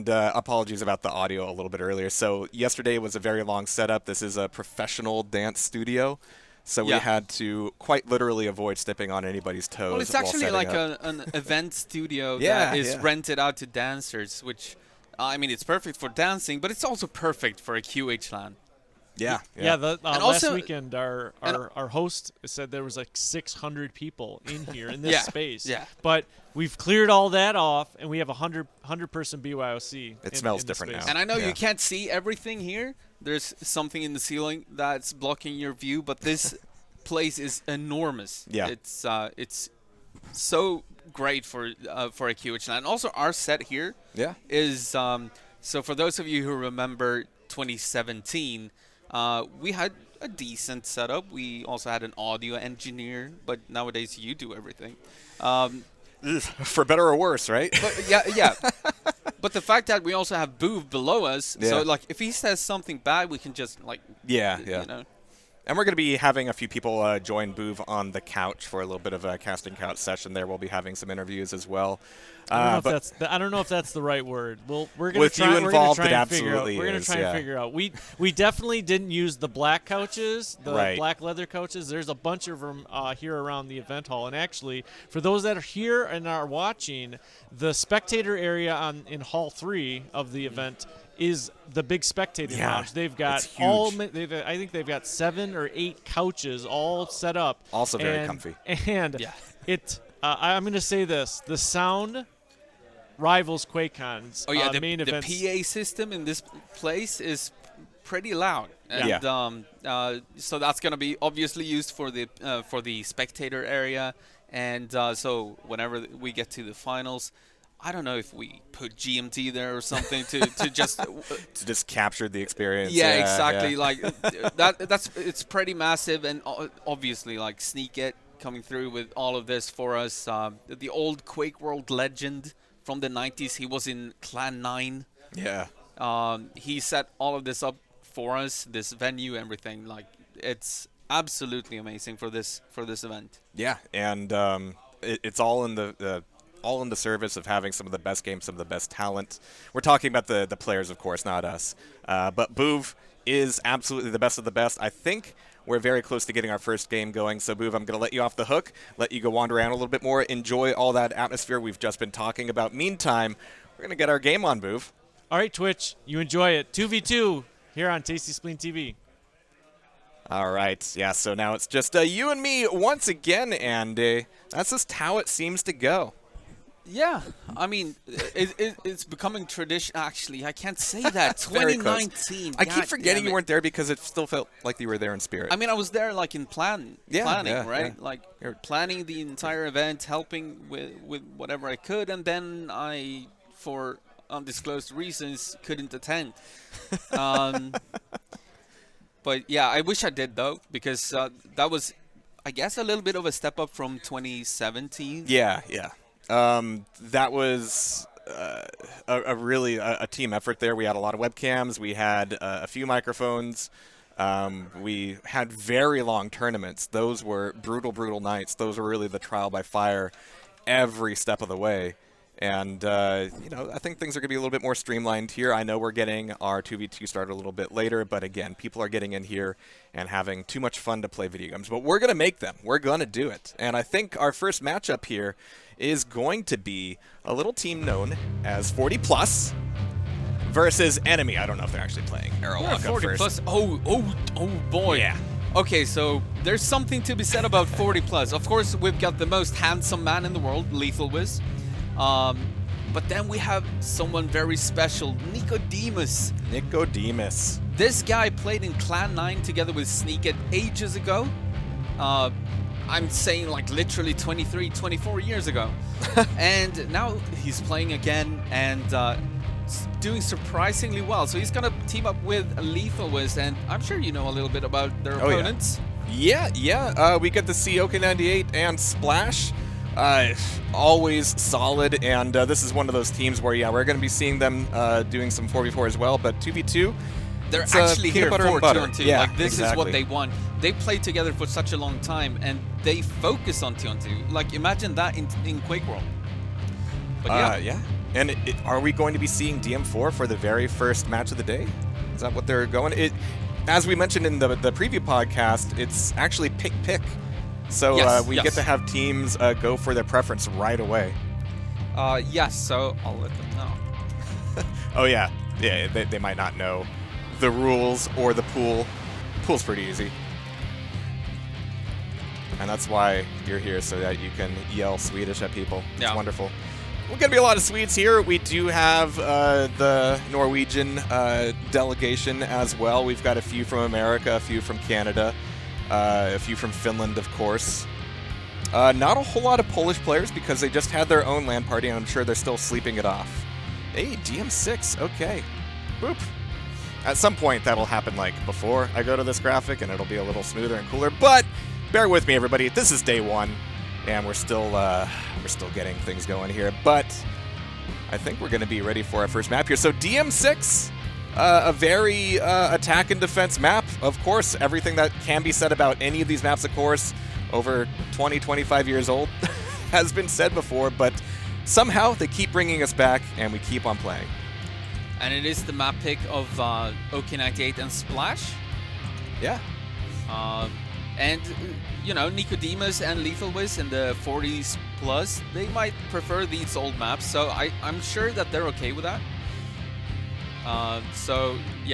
apologies about the audio a little bit earlier. So yesterday was a very long setup. This is a professional dance studio. So we had to quite literally avoid stepping on anybody's toes. Well, it's while actually setting like up. an event studio that is rented out to dancers, which, it's perfect for dancing, but it's also perfect for a QHLAN. Yeah. Last also, weekend, our host said there was like 600 people in here in this space. Yeah. But we've cleared all that off, and we have a 100-person BYOC. It smells different now. And I know you can't see everything here. There's something in the ceiling that's blocking your view, but this place is enormous. Yeah. It's so great for a QHLAN. And also, our set here is so for those of you who remember 2017. We had a decent setup. We also had an audio engineer, but nowadays you do everything. For better or worse, right? But yeah. But the fact that we also have Boov below us, so like if he says something bad, we can just And we're going to be having a few people join Boov on the couch for a little bit of a casting couch session there. We'll be having some interviews as well. I don't know if that's the right word. We're going to with try. you involved, we're it going to try absolutely and figure out. We definitely didn't use the black couches, the black leather couches. There's a bunch of them here around the event hall. And actually, for those that are here and are watching, the spectator area in Hall 3 of the event is the big spectator lounge. They've got I think they've got 7 or 8 couches all set up. Also very comfy. And I'm going to say this: the sound rivals QuakeCon's main events. The PA system in this place is pretty loud, and so that's going to be obviously used for the spectator area. And so whenever we get to the finals, I don't know if we put GMT there or something to just to just capture the experience. Yeah, exactly. Like it's pretty massive, and obviously like Sneak It coming through with all of this for us. The old QuakeWorld legend from the 90s. He was in Clan 9. Yeah. He set all of this up for us, this venue, everything. Like, it's absolutely amazing for this event. Yeah, and it's all in the service of having some of the best games, some of the best talent. We're talking about the players, of course, not us. But Boov is absolutely the best of the best. I think we're very close to getting our first game going. So, Boov, I'm going to let you off the hook, let you go wander around a little bit more, enjoy all that atmosphere we've just been talking about. Meantime, we're going to get our game on, Boov. All right, Twitch, you enjoy it. 2v2 here on Tasty Spleen TV. All right, yeah, so now it's just you and me once again, and that's just how it seems to go. Yeah, I mean, it's becoming tradition. Actually, I can't say that. Very close. 2019. I keep forgetting you weren't there because it still felt like you were there in spirit. I mean, I was there like in planning, right? Yeah. Like planning the entire event, helping with whatever I could, and then I, for undisclosed reasons, couldn't attend. But yeah, I wish I did though, because that was, I guess, a little bit of a step up from 2017. Yeah. That was a really a team effort there. We had a lot of webcams. We had a few microphones. We had very long tournaments. Those were brutal nights. Those were really the trial by fire every step of the way. And, I think things are going to be a little bit more streamlined here. I know we're getting our 2v2 started a little bit later, but again, people are getting in here and having too much fun to play video games. But we're going to make them. We're going to do it. And I think our first matchup here is going to be a little team known as 40 Plus versus Enemy. I don't know if they're actually playing Rio Locktar 40 first. plus. Oh boy. Yeah. Okay, so there's something to be said about 40 plus. Of course, we've got the most handsome man in the world, LethalWiz. But then we have someone very special, Nicodemus. This guy played in Clan 9 together with Sneaked ages ago. I'm saying like literally 23, 24 years ago. And now he's playing again and doing surprisingly well. So he's going to team up with LethalWiz, and I'm sure you know a little bit about their opponents. Yeah. We get to see OK98 and Splash. Always solid, and this is one of those teams where, we're going to be seeing them doing some 4v4 as well, but 2v2, they're actually here for 2-on-2. Yeah, like, this exactly. is what they want. They played together for such a long time, and they focus on 2-on-2. Like, imagine that in QuakeWorld. But yeah. And are we going to be seeing DM4 for the very first match of the day? Is that what they're going? As we mentioned in the preview podcast, it's actually pick. So we get to have teams go for their preference right away. Yes, so I'll let them know. Oh, yeah. Yeah, they might not know the rules or the pool. Pool's pretty easy. And that's why you're here, so that you can yell Swedish at people. It's wonderful. We're going to be a lot of Swedes here. We do have the Norwegian delegation as well. We've got a few from America, a few from Canada. A few from Finland, of course. Not a whole lot of Polish players because they just had their own LAN party, and I'm sure they're still sleeping it off. Hey, DM6, okay. Boop. At some point, that'll happen like before I go to this graphic, and it'll be a little smoother and cooler. But bear with me, everybody. This is day one, and we're still getting things going here. But I think we're going to be ready for our first map here. So DM6. A very attack and defense map. Of course, everything that can be said about any of these maps, of course, over 20, 25 years old, has been said before, but somehow they keep bringing us back, and we keep on playing. And it is the map pick of OK98 and Splash. Yeah. And, Nicodemus and LethalWiz in the 40s plus, they might prefer these old maps, so I'm sure that they're okay with that.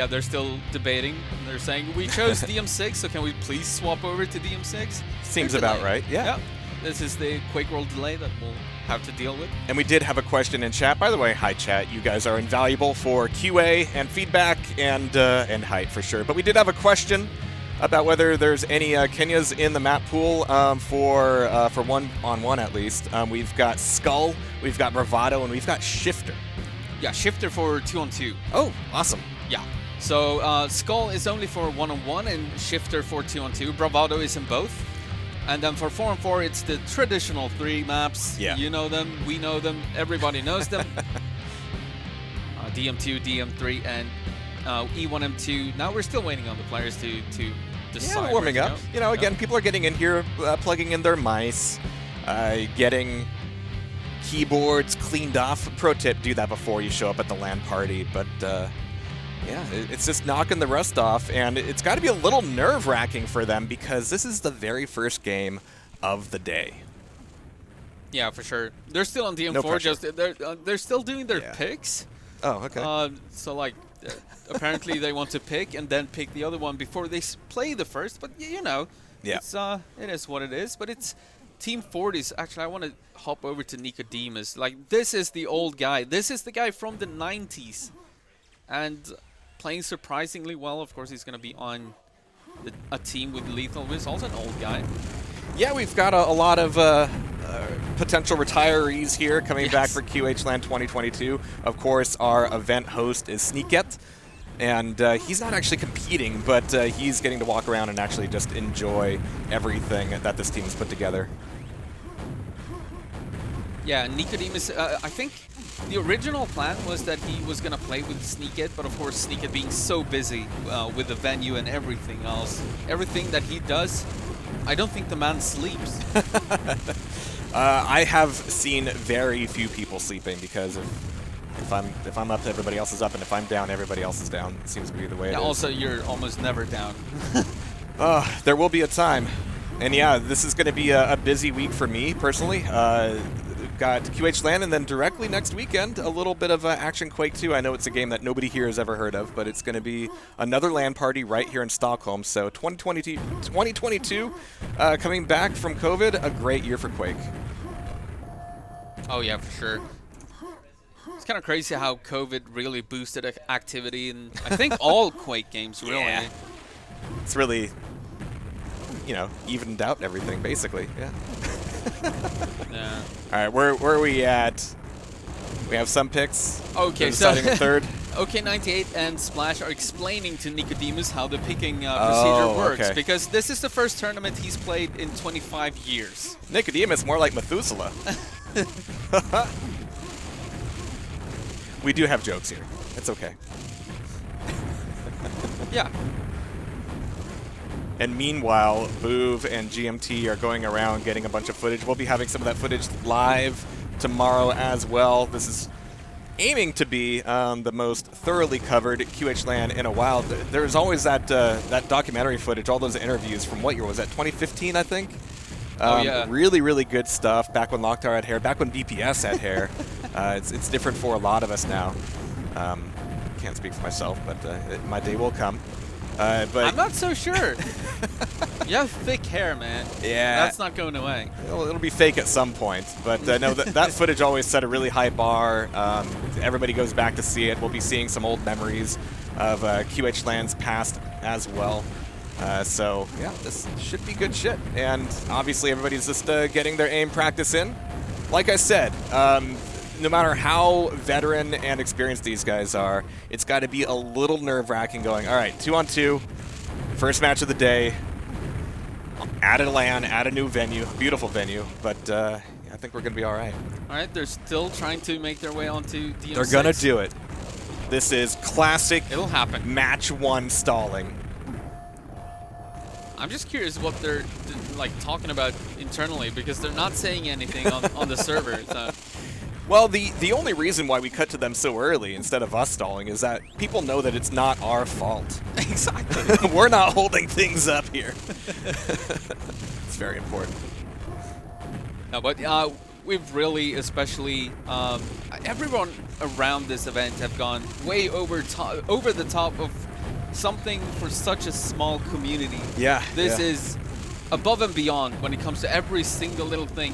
They're still debating. They're saying, we chose DM6, so can we please swap over to DM6? Seems about right, yeah. This is the QuakeWorld delay that we'll have to deal with. And we did have a question in chat. By the way, hi chat. You guys are invaluable for QA and feedback and height for sure. But we did have a question about whether there's any Kenyas in the map pool for 1-on-1 at least. We've got Skull, we've got Bravado, and we've got Shifter. Yeah, Shifter for 2-on-2. Oh, awesome. Yeah. So Skull is only for 1-on-1 and Shifter for 2-on-2. Bravado is in both. And then for 4-on-4, it's the traditional 3 maps. Yeah. You know them, we know them, everybody knows them. DM2, DM3, and E1, M2. Now we're still waiting on the players to decide. Yeah, warming where to up. go. You know, again, Yeah. people are getting in here, plugging in their mice, getting keyboards cleaned off. Pro tip, do that before you show up at the LAN party. But yeah, it's just knocking the rust off, and it's got to be a little nerve-wracking for them because this is the very first game of the day. Yeah, for sure. They're still on DM4. No pressure. Just they're still doing their Yeah. picks. Oh, okay. So like, apparently they want to pick and then pick the other one before they play the first. But you know, Yeah. it's it is what it is. But it's Team 40s. Actually, I want to hop over to Nicodemus. Like, this is the old guy. This is the guy from the 90s, and playing surprisingly well. Of course, he's going to be on a team with LethalWiz, also an old guy. Yeah, we've got a lot of potential retirees here coming back for QHLAN 2022. Of course, our event host is Sneaket, and he's not actually competing, but he's getting to walk around and actually just enjoy everything that this team has put together. Yeah, Nicodemus, I think the original plan was that he was going to play with Sneaket, but of course Sneaket being so busy with the venue and everything else, everything that he does, I don't think the man sleeps. I have seen very few people sleeping because if I'm up, everybody else is up, and if I'm down, everybody else is down. It seems to be the way it is. Also, you're almost never down. There will be a time. And yeah, this is going to be a busy week for me personally. Got QHLAN, and then directly next weekend, a little bit of Action Quake 2. I know it's a game that nobody here has ever heard of, but it's going to be another LAN party right here in Stockholm. So 2022, coming back from COVID, a great year for Quake. Oh yeah, for sure. It's kind of crazy how COVID really boosted activity in, I think, all Quake games, really. Yeah. It's really, you know, evened out everything, basically. Yeah. Yeah. All right, where are we at? We have some picks. Okay, They're so deciding a third. OK98 and Splash are explaining to Nicodemus how the picking procedure works, okay. because this is the first tournament he's played in 25 years. Nicodemus, more like Methuselah. We do have jokes here. It's okay. Yeah. And meanwhile, Boov and GMT are going around getting a bunch of footage. We'll be having some of that footage live tomorrow as well. This is aiming to be the most thoroughly covered QHLAN in a while. There's always that that documentary footage, all those interviews from what year was that? 2015, I think. Oh yeah. Really, really good stuff. Back when Locktar had hair. Back when BPS had hair. It's different for a lot of us now. Can't speak for myself, but my day will come. But I'm not so sure. You have thick hair, man. Yeah. That's not going away. It'll be fake at some point, but no, that footage always set a really high bar. Everybody goes back to see it. We'll be seeing some old memories of QHLAN's past as well. So yeah, this should be good shit. And obviously everybody's just getting their aim practice in. Like I said, no matter how veteran and experienced these guys are, it's got to be a little nerve-wracking going, all right, 2-on-2, first match of the day, at a LAN, at a new venue, beautiful venue, but I think we're going to be all right. All right, they're still trying to make their way onto DM6. They're going to do it. This is classic It'll happen. match one stalling. I'm just curious what they're like talking about internally, because they're not saying anything on the server. So. Well, the only reason why we cut to them so early instead of us stalling is that people know that it's not our fault. Exactly. We're not holding things up here. It's very important. No, but we've really, especially everyone around this event have gone way over the top of something for such a small community. Yeah. This is above and beyond when it comes to every single little thing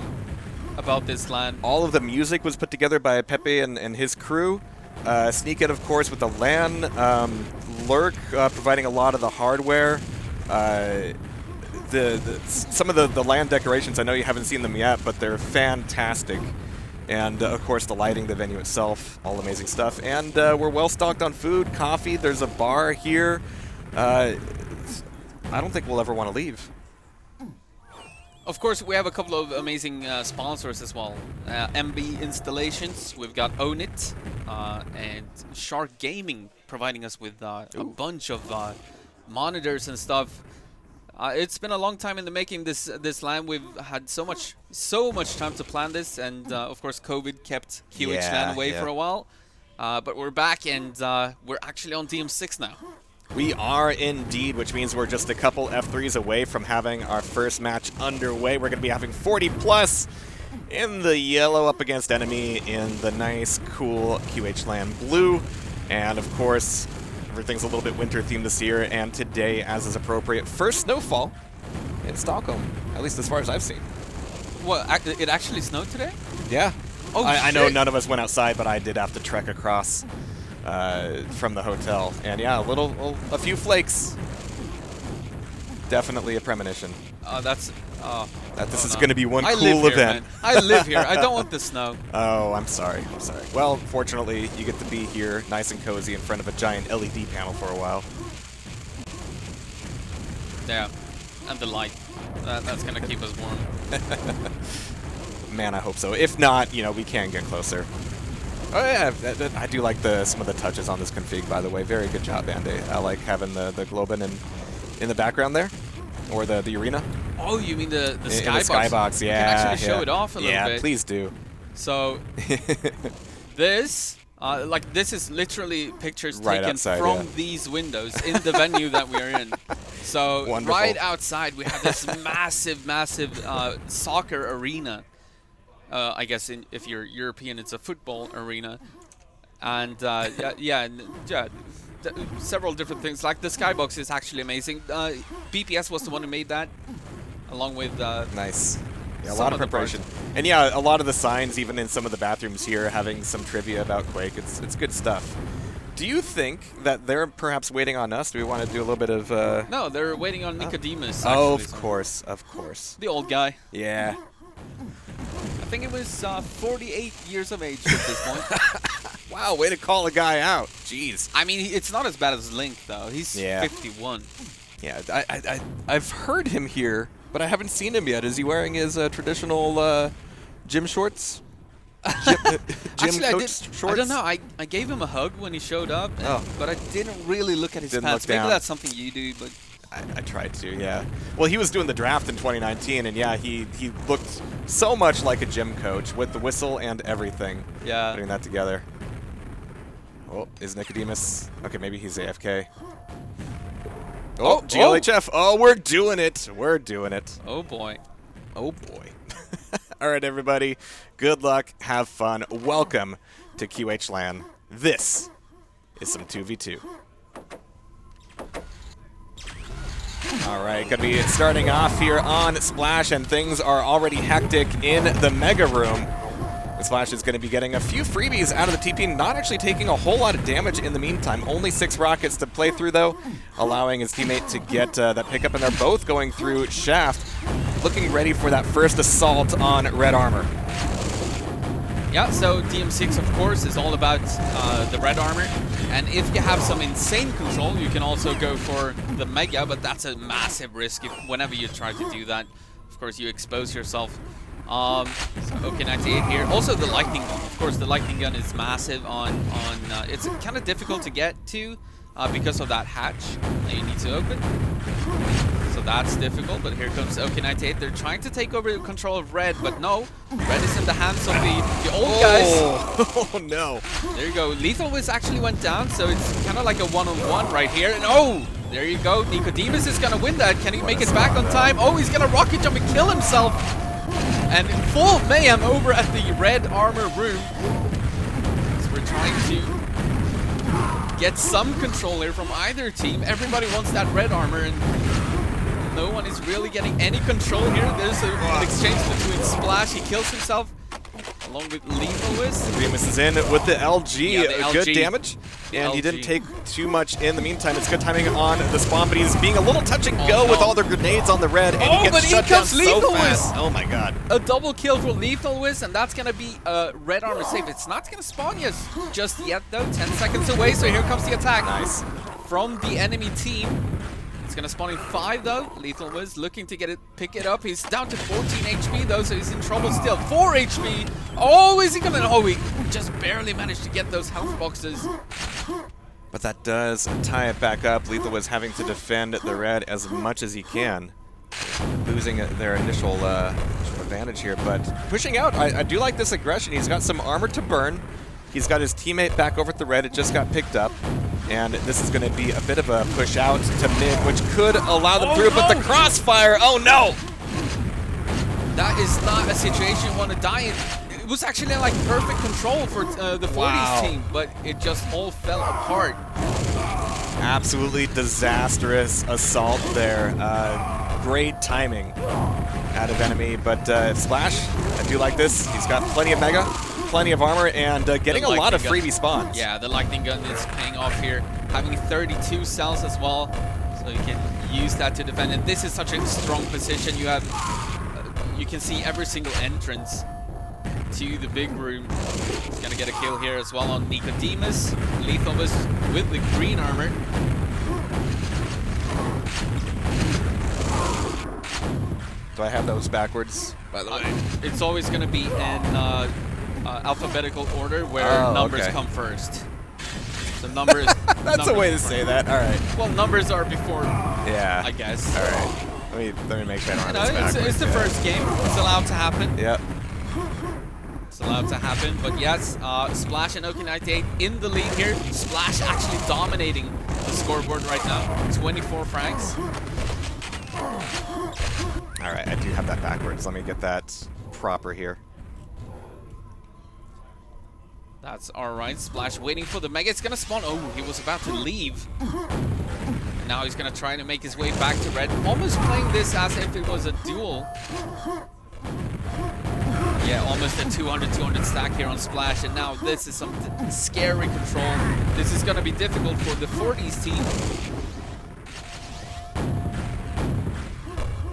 about this LAN. All of the music was put together by Peppe and his crew. Sneak It, of course, with the LAN. lurq providing a lot of the hardware. Some of the LAN decorations, I know you haven't seen them yet, but they're fantastic. And, of course, the lighting, the venue itself, all amazing stuff. And we're well stocked on food, coffee. There's a bar here. I don't think we'll ever want to leave. Of course, we have a couple of amazing sponsors as well. MB Installations, we've got Own It, and Shark Gaming providing us with a bunch of monitors and stuff. It's been a long time in the making, this LAN. We've had so much time to plan this, and of course COVID kept QHLAN away for a while. But we're back, and we're actually on DM6 now. We are indeed, which means we're just a couple F3s away from having our first match underway. We're going to be having 40+ in the yellow up against enemy in the nice, cool QHLAN blue. And of course, everything's a little bit winter themed this year, and today, as is appropriate, first snowfall in Stockholm, at least as far as I've seen. What, it actually snowed today? Yeah. Oh, I know none of us went outside, but I did have to trek across from the hotel, and yeah, a few flakes. Definitely a premonition. That this is going to be one I cool live here, event. Man. I live here. I don't want the snow. Oh, I'm sorry. I'm sorry. Well, fortunately, you get to be here, nice and cozy, in front of a giant LED panel for a while. Yeah, and the light. That's going to keep us warm. Man, I hope so. If not, you know, we can get closer. Oh yeah, I do like some of the touches on this config, by the way. Very good job, Band-Aid. I like having the Globen in the background there, or the arena. Oh, you mean the skybox? In the skybox, yeah. You can actually show it off a little bit. Yeah, please do. So this is literally pictures right taken outside, from these windows in the venue that we are in. So wonderful. Right outside we have this massive soccer arena. I guess if you're European, it's a football arena, and several different things. Like the skybox is actually amazing. BPS was the one who made that, along with nice. Yeah, a lot of preparation, and yeah, a lot of the signs, even in some of the bathrooms here, having some trivia about Quake. It's good stuff. Do you think that they're perhaps waiting on us? Do we want to do a little bit of? No, they're waiting on Nicodemus. Oh, actually, of course. The old guy. Yeah. I think it was 48 years of age at this point. Wow, way to call a guy out. Jeez. I mean, it's not as bad as Link, though. He's 51. Yeah, I've heard him here, but I haven't seen him yet. Is he wearing his traditional gym shorts? Gym coach shorts? I don't know. I gave him a hug when he showed up, but I didn't really look at his pants. Maybe that's something you do, but... I tried to, yeah. Well, he was doing the draft in 2019, and yeah, he looked so much like a gym coach with the whistle and everything. Yeah. Putting that together. Oh, is Nicodemus? Okay, maybe he's AFK. Oh, GLHF. Oh, we're doing it. We're doing it. Oh, boy. Oh, boy. All right, everybody. Good luck. Have fun. Welcome to QHLAN. This is some 2v2. All right, going to be starting off here on Splash, and things are already hectic in the Mega Room. Splash is going to be getting a few freebies out of the TP, not actually taking a whole lot of damage in the meantime. Only 6 rockets to play through, though, allowing his teammate to get that pickup, and they're both going through Shaft, looking ready for that first assault on Red Armor. Yeah, so DM6, of course, is all about the Red Armor. And if you have some insane control, you can also go for the Mega, but that's a massive risk whenever you try to do that. Of course, you expose yourself. So OK98 here. Also the Lightning Gun. Of course, the Lightning Gun is massive on it's kind of difficult to get to because of that hatch that you need to open. So that's difficult, but here comes OK98. They're trying to take over control of Red, but no. Red is in the hands of the old guys. Oh, no. There you go. LethalWiz actually went down, so it's kind of like a one-on-one right here. And oh, there you go. Nicodemus is going to win that. Can he make it back on time? Oh, he's going to rocket jump and kill himself. And full mayhem over at the Red Armor room. So we're trying to get some control here from either team. Everybody wants that Red Armor, and no one is really getting any control here. There's an exchange between Splash. He kills himself along with LethalWiz. Remus is in with the LG. Yeah, the Good LG. damage. And he LG. didn't take too much in the meantime. It's good timing on the spawn, but he's being a little touch and go with all the grenades on the Red. And he but gets in shut down comes so LethalWiz. fast. Oh my god. A double kill for LethalWiz, and that's going to be a Red Armor save. It's not going to spawn just yet, though. 10 seconds away, so here comes the attack. Nice. From the enemy team. It's gonna spawn in 5 though. LethalWiz looking to pick it up. He's down to 14 HP though, so he's in trouble still. 4 HP. Oh, is he coming? Oh, he just barely managed to get those health boxes. But that does tie it back up. LethalWiz having to defend the red as much as he can, losing their initial advantage here, but pushing out. I do like this aggression. He's got some armor to burn. He's got his teammate back over at the red. It just got picked up. And this is going to be a bit of a push out to mid, which could allow them through, but the crossfire, oh no! That is not a situation you want to die in. It was actually like perfect control for the 40s team, but it just all fell apart. Absolutely disastrous assault there. Great timing out of enemy, but Splash, I do like this. He's got plenty of mega, plenty of armor, and getting a lot of freebie spawns. Yeah, the lightning gun is paying off here. Having 32 cells as well, so you can use that to defend. And this is such a strong position. You have, you can see every single entrance to the big room. He's gonna get a kill here as well on Nicodemus. LethalWiz with the green armor. Do I have those backwards, by the way? It's always gonna be in alphabetical order where numbers come first. So numbers. That's a way to say that. All right. Well, numbers are before. Yeah. I guess. All right. Let me make sure I don't have this backwards. It's the first game. It's allowed to happen. Yep. It's allowed to happen. But yes, Splash and OK98 in the lead here. Splash actually dominating the scoreboard right now. 24 frags. All right. I do have that backwards. Let me get that proper here. That's alright. Splash waiting for the mega. It's gonna spawn. Oh, he was about to leave. And now he's gonna try to make his way back to red. Almost playing this as if it was a duel. Yeah, almost a 200-200 stack here on Splash. And now this is some scary control. This is gonna be difficult for the 40s team.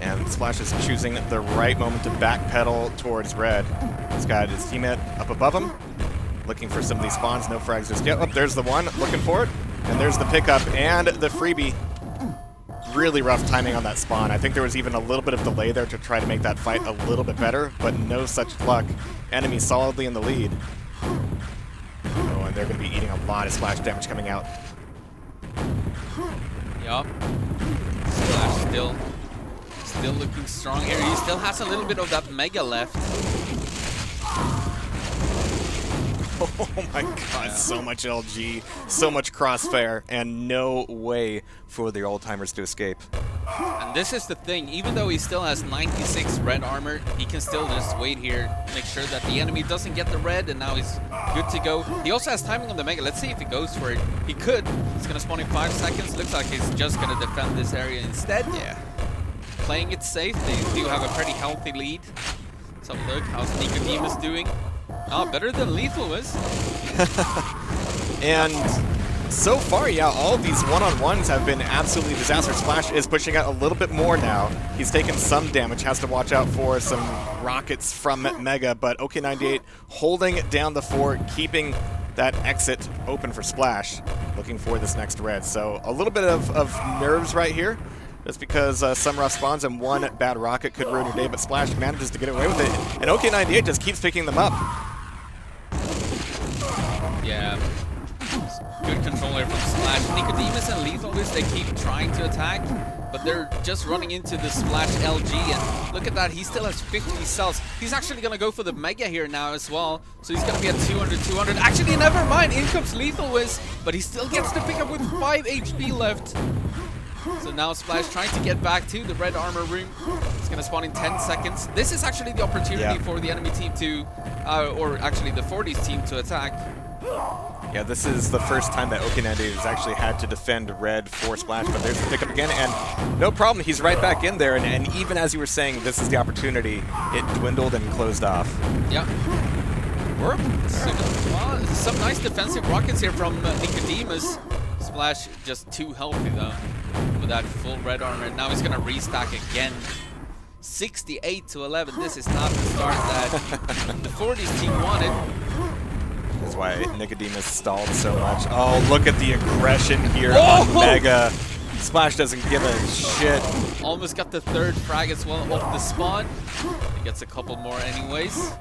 And Splash is choosing the right moment to backpedal towards red. He's got his teammate up above him, looking for some of these spawns. No frags just yet. Oh, there's the one, looking for it. And there's the pickup and the freebie. Really rough timing on that spawn. I think there was even a little bit of delay there to try to make that fight a little bit better, but no such luck. Enemy solidly in the lead. Oh, and they're going to be eating a lot of splash damage coming out. Yup. Splash still looking strong here. He still has a little bit of that mega left. Oh my god, so much LG, so much crossfire, and no way for the old-timers to escape. And this is the thing, even though he still has 96 red armor, he can still just wait here, make sure that the enemy doesn't get the red, and now he's good to go. He also has timing on the mega. Let's see if he goes for it. He could. He's gonna spawn in 5 seconds. Looks like he's just gonna defend this area instead. Yeah. Playing it safe. They do have a pretty healthy lead. Let's have a look. How's Nicodemus doing? Oh, better than LethalWiz. And so far, yeah, all of these one-on-ones have been absolutely disastrous. Splash is pushing out a little bit more now. He's taken some damage, has to watch out for some rockets from Mega, but OK98 holding down the fort, keeping that exit open for Splash, looking for this next red. So a little bit of nerves right here, just because some rough spawns and one bad rocket could ruin your day, but Splash manages to get away with it, and OK98 just keeps picking them up. Yeah, good control here from Splash. Nicodemus and LethalWiz, they keep trying to attack, but they're just running into the Splash LG, and look at that, he still has 50 cells. He's actually going to go for the Mega here now as well, so he's going to be at 200. Actually, never mind, in comes LethalWiz, but he still gets to pick up with 5 HP left. So now Splash trying to get back to the red armor room. It's going to spawn in 10 seconds. This is actually the opportunity for the enemy team to, or actually the 40s team to attack. Yeah, this is the first time that OK98 has actually had to defend red for Splash, but there's the pickup again, and no problem, he's right back in there, and even as you were saying, this is the opportunity, it dwindled and closed off. Yeah. Some nice defensive rockets here from Nicodemus. Splash just too healthy though, with that full red armor. Now he's gonna restack again. 68-11, this is not the start that the 40s team wanted. That's why Nicodemus stalled so much. Oh, look at the aggression here on Mega. Splash doesn't give a shit. Almost got the third frag as well off the spawn. He gets a couple more anyways.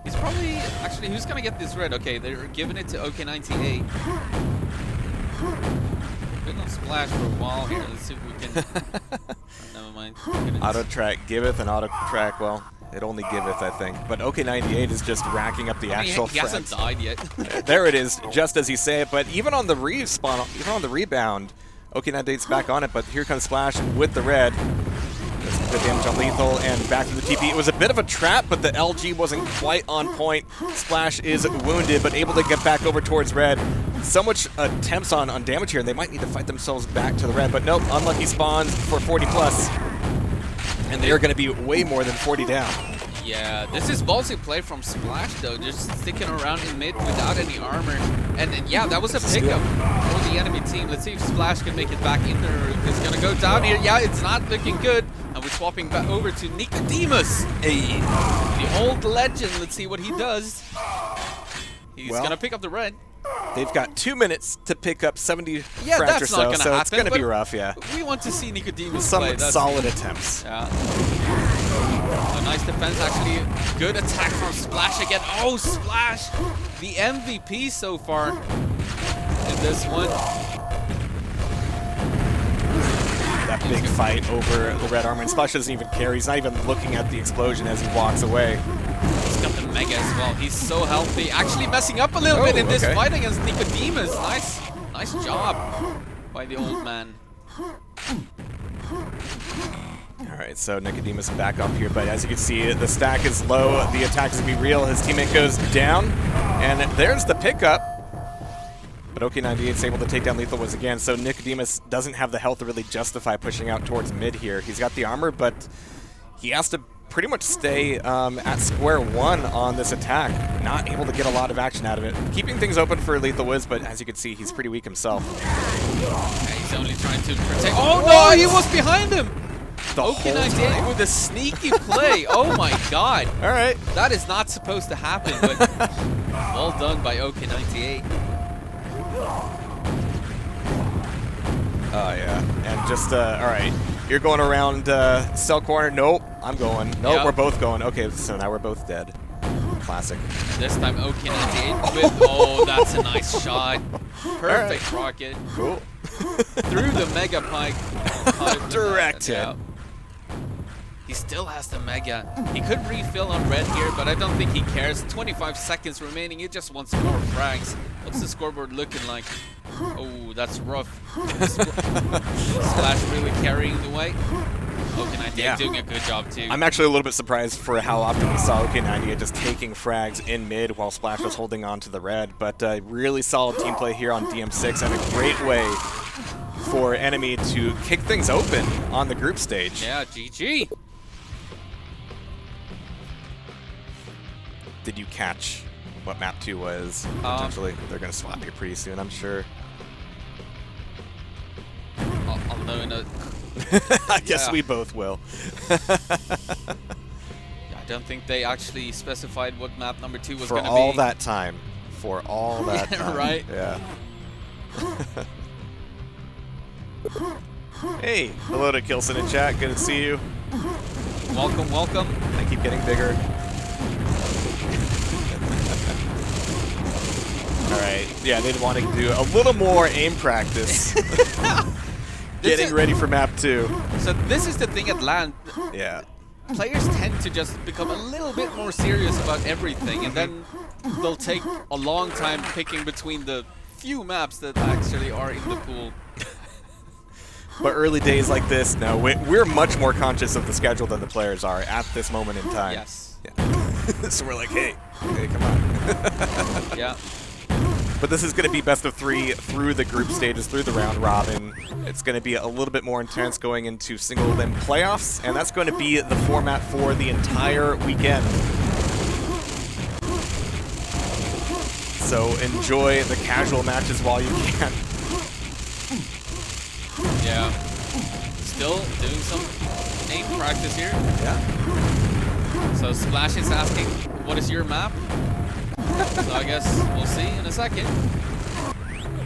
He's probably, actually, who's gonna get this red? Okay, they're giving it to OK98. Been on Splash for a while here. Let's see if we can. Never mind. Auto track giveth and auto track, well, it only giveth, I think. But OK98 is just racking up the actual he hasn't frags. died yet. There it is, just as you say it. But even on the respawn, even on the rebound, OK98's back on it. But here comes Splash with the red. The damage on Lethal and back to the TP. It was a bit of a trap, but the LG wasn't quite on point. Splash is wounded, but able to get back over towards red. So much attempts on damage here, and they might need to fight themselves back to the red. But nope, unlucky spawns for 40 plus. And they are going to be way more than 40 down. Yeah, this is ballsy play from Splash though, just sticking around in mid without any armor. And yeah, that was a pickup for the enemy team. Let's see if Splash can make it back in there. It's gonna go down here. Yeah, it's not looking good. And we're swapping back over to Nicodemus. Hey, the old legend. Let's see what he does. He's gonna pick up the red. They've got 2 minutes to pick up 70 Yeah, frags that's or so, not gonna so happen. it's gonna be rough, yeah. We want to see Nicodemus Some play. That's solid attempts. Yeah. A nice defense, actually. Good attack from Splash again. Oh, Splash, the MVP so far in this one. That big fight over the red armor, and Splash doesn't even care. He's not even looking at the explosion as he walks away. He's got the Mega as well. He's so healthy. Actually messing up a little bit in this fight against Nicodemus. Nice job by the old man. Alright, so Nicodemus back up here, but as you can see, the stack is low, the attack is going to be real. His teammate goes down, and there's the pickup. But OK98 is able to take down LethalWiz again, so Nicodemus doesn't have the health to really justify pushing out towards mid here. He's got the armor, but he has to pretty much stay at square one on this attack. Not able to get a lot of action out of it. Keeping things open for LethalWiz, but as you can see, he's pretty weak himself. Okay, he's only trying to protect. Oh no, he was behind him! OK98 with a sneaky play. Oh my god. Alright. That is not supposed to happen, but well done by OK98. Oh yeah, and just alright. You're going around cell corner. Nope, I'm going. Nope, Yep. we're both going. Okay, so now we're both dead. Classic. This time OK98 with, oh, that's a nice shot. Perfect rocket. Cool. Through the Mega Pike. Direct hit. Yeah. He still has the Mega. He could refill on red here, but I don't think he cares. 25 seconds remaining. He just wants more frags. What's the scoreboard looking like? Oh, that's rough. Splash really carrying the weight. OK98 doing a good job too. I'm actually a little bit surprised for how often we saw OK98 just taking frags in mid while Splash was holding on to the red. But really solid team play here on DM6 and a great way for enemy to kick things open on the group stage. Yeah, GG. Did you catch what map 2 was? Potentially, they're going to swap here pretty soon, I'm sure. I'll know in a... I guess we both will. I don't think they actually specified what map number 2 was For going to be. all that time. For all that time. Right? Yeah. Hey, hello to Kilson in chat. Good to see you. Welcome, welcome. I keep getting bigger. Alright, yeah, they'd want to do a little more aim practice. Getting ready for map 2. So this is the thing at LAN. Yeah. Players tend to just become a little bit more serious about everything, and then they'll take a long time picking between the few maps that actually are in the pool. But early days like this, no, we're much more conscious of the schedule than the players are at this moment in time. Yes. Yeah. So we're like, hey, come on. Yeah. But this is going to be best of 3 through the group stages, through the round robin. It's going to be a little bit more intense going into single limb playoffs, and that's going to be the format for the entire weekend. So enjoy the casual matches while you can. Yeah. Still doing some aim practice here. Yeah. So Splash is asking, what is your map? So I guess we'll see in a second.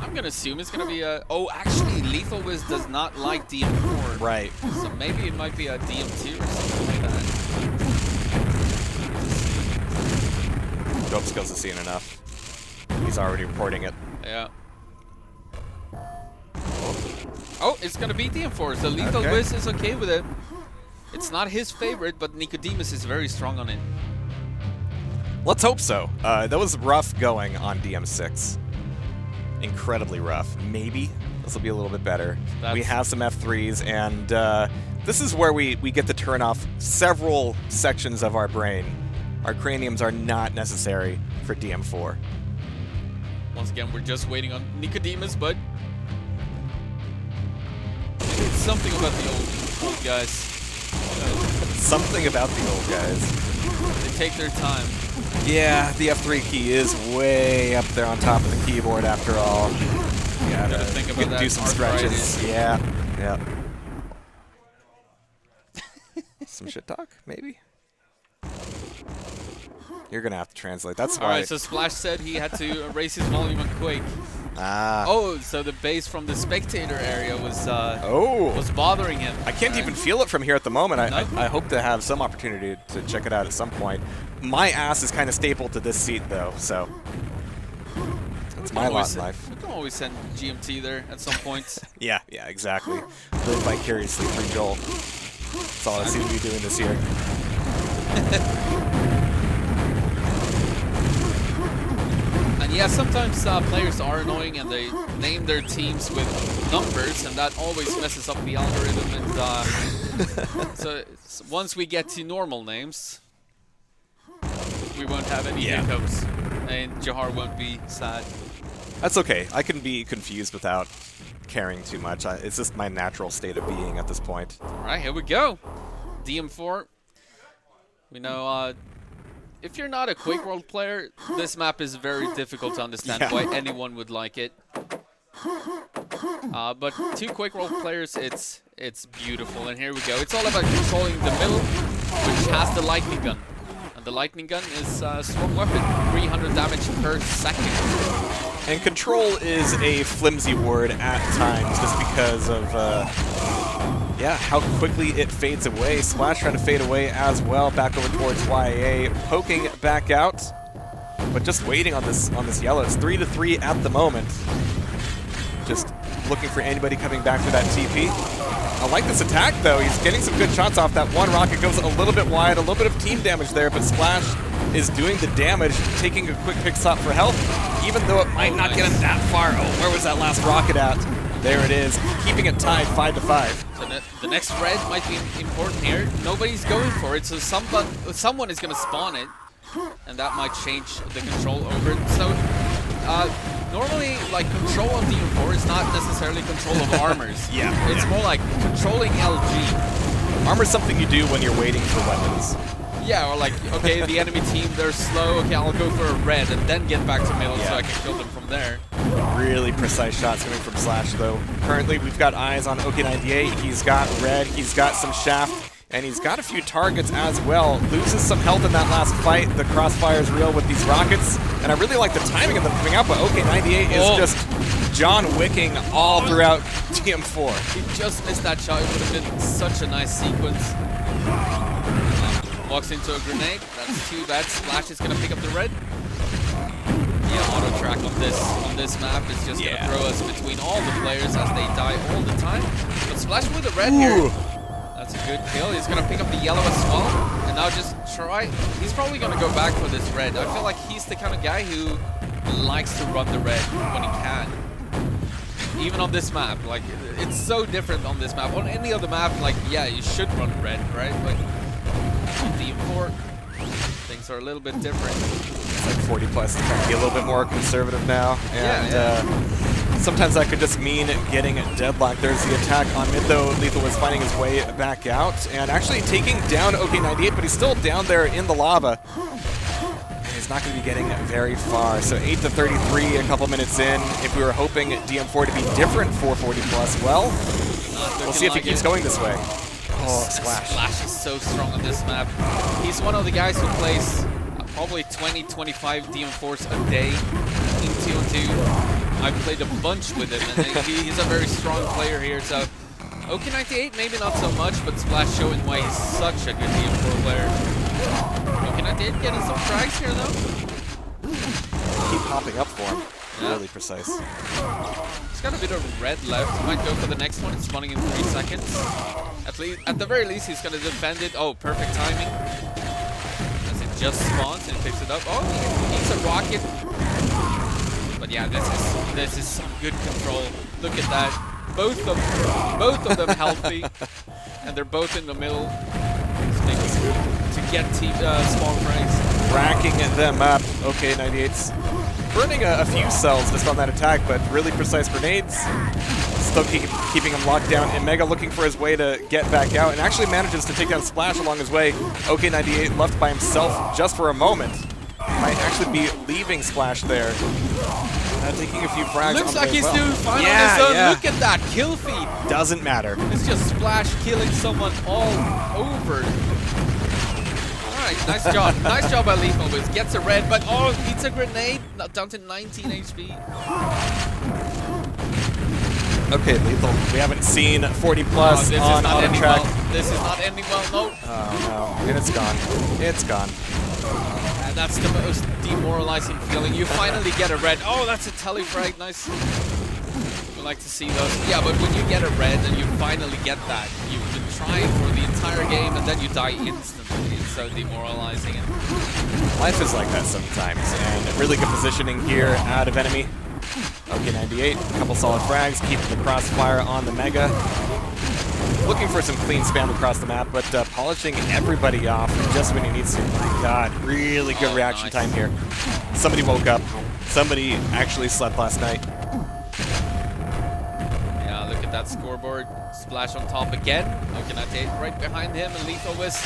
I'm I'm gonna assume it's gonna be a. Oh, actually, LethalWiz does not like DM4. Right. So maybe it might be a DM2 or something like that. Dope skills is seeing enough. He's already reporting it. Yeah. Oh, it's gonna be DM4. So LethalWiz is okay with it. It's not his favorite, but Nicodemus is very strong on it. Let's hope so. That was rough going on DM6. Incredibly rough. Maybe this will be a little bit better. We have some F3s, and this is where we get to turn off several sections of our brain. Our craniums are not necessary for DM4. Once again, we're just waiting on Nicodemus, but it's something about the old guys. Something about the old guys. They take their time. Yeah, the F3 key is way up there on top of the keyboard after all. Yeah, Gotta think about that do some stretches. Yeah, yeah. Some shit talk, maybe? You're gonna have to translate. That's why. Alright, so Splash said he had to raise his volume on Quake. Ah. Oh, so the bass from the spectator area was Oh. bothering him. I can't even feel it from here at the moment. No? I hope to have some opportunity to check it out at some point. My ass is kind of stapled to this seat, though, so it's my lot in life. We can always send GMT there at some point. Yeah, yeah, exactly. Live vicariously through Joel. That's all I seem to be doing this year. And yeah, sometimes players are annoying and they name their teams with numbers, and that always messes up the algorithm. And so once we get to normal names, we won't have any hiccups, and Jahar won't be sad. That's okay. I can be confused without caring too much. It's just my natural state of being at this point. All right, here we go. DM4. We know if you're not a QuakeWorld player, this map is very difficult to understand why anyone would like it. But to QuakeWorld players, it's beautiful. And here we go. It's all about controlling the middle, which has the lightning gun. And the lightning gun is a strong weapon, 300 damage per second. And control is a flimsy word at times, just because of yeah, how quickly it fades away. Splash trying to fade away as well, back over towards YA, poking back out, but just waiting on this yellow. It's 3-3 at the moment. Just looking for anybody coming back for that TP. I like this attack though. He's getting some good shots off. That one rocket goes a little bit wide, a little bit of team damage there, but Splash is doing the damage, taking a quick pick stop for health, even though it might not get him that far. Oh, where was that last rocket at? There it is, keeping it tied 5-5. So the next red might be important here. Nobody's going for it, so someone is going to spawn it, and that might change the control over it. So normally, like, control on DM4 is not necessarily control of armors. It's more like controlling LG. Armor's something you do when you're waiting for weapons. Yeah, or like, okay, the enemy team, they're slow, okay, I'll go for a red and then get back to middle so I can kill them from there. Really precise shots coming from Slash, though. Currently, we've got eyes on OK98. He's got red, he's got some shaft, and he's got a few targets as well. Loses some health in that last fight. The crossfire is real with these rockets, and I really like the timing of them coming out, but OK98 is just John Wicking all throughout TM4. He just missed that shot. It would have been such a nice sequence. Walks into a grenade. That's too bad. Splash is gonna pick up the red. Yeah, auto track on this map is just gonna throw us between all the players as they die all the time. But Splash with the red here. That's a good kill. He's gonna pick up the yellow as well. And now just try. He's probably gonna go back for this red. I feel like he's the kind of guy who likes to run the red when he can. Even on this map, like, it's so different on this map. On any other map, like, yeah, you should run red, right? But on DM4, things are a little bit different. It's like 40 plus, trying to be a little bit more conservative now. And sometimes that could just mean getting deadlocked. There's the attack on mid, though. Lethal was finding his way back out and actually taking down OK98, but he's still down there in the lava. He's not going to be getting very far. So 8-33, a couple minutes in. If we were hoping DM4 to be different for 40 plus, well, we'll see if he keeps going this way. Oh, Splash. Splash is so strong on this map. He's one of the guys who plays probably 20-25 DM4s a day in 2-on-2. I've played a bunch with him, and he's a very strong player here. So OK98 maybe not so much, but Splash showing why he's such a good DM4 player. OK98 getting some frags here though. Keep popping up for him. Yeah. Really precise. He's got a bit of red left. He might go for the next one. It's spawning in 3 seconds. At the very least, he's going to defend it. Oh, perfect timing. As it just spawns and picks it up. Oh, he needs a rocket. But yeah, this is some good control. Look at that. Both of them healthy, and they're both in the middle. To get spawn frags. Racking them up. OK98's burning a few cells just on that attack, but really precise grenades. Still keeping him locked down. And Mega looking for his way to get back out, and actually manages to take down Splash along his way. OK98 left by himself just for a moment. Might actually be leaving Splash there. Taking a few frags. Looks like he's doing fine on his own. Look at that kill feed. Doesn't matter. It's just Splash killing someone all over. Alright, nice job. Nice job by LethalWiz. Gets a red, but oh, needs a grenade. Down to 19 HP. Okay, Lethal. We haven't seen 40 plus on auto track. This is not ending well, no. Oh no, and it's gone. It's gone. And that's the most demoralizing feeling. You finally get a red. Oh, that's a telefrag. Nice. We like to see those. Yeah, but when you get a red and you finally get that, you've been trying for the entire game and then you die instantly. It's so demoralizing. Life is like that sometimes, and really good positioning here out of enemy. OK98, a couple solid frags, keeping the crossfire on the Mega. Looking for some clean spam across the map, but polishing everybody off just when he needs to. My God, really good reaction time here. Somebody woke up. Somebody actually slept last night. Yeah, look at that scoreboard. Splash on top again. OK98 right behind him, and LethalWiz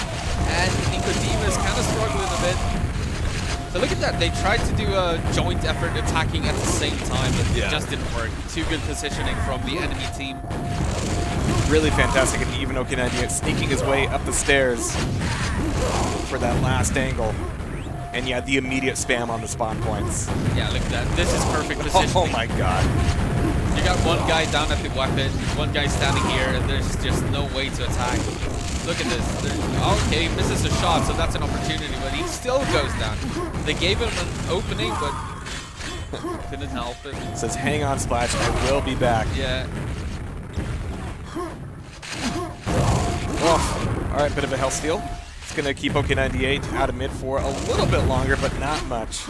and Nicodemus kind of struggling a bit. So look at that, they tried to do a joint effort attacking at the same time, but it just didn't work. Too good positioning from the enemy team. Really fantastic, and even OK98 sneaking his way up the stairs for that last angle. And yeah, the immediate spam on the spawn points. Yeah, look at that. This is perfect positioning. Oh my God. You got one guy down at the weapon, one guy standing here, and there's just no way to attack. Look at this. Okay, he misses a shot, so that's an opportunity, but he still goes down. They gave him an opening, but couldn't help it. Says, hang on, Splash, I will be back. Yeah. Oh, all right, bit of a health steal. It's going to keep OK98 out of mid for a little bit longer, but not much.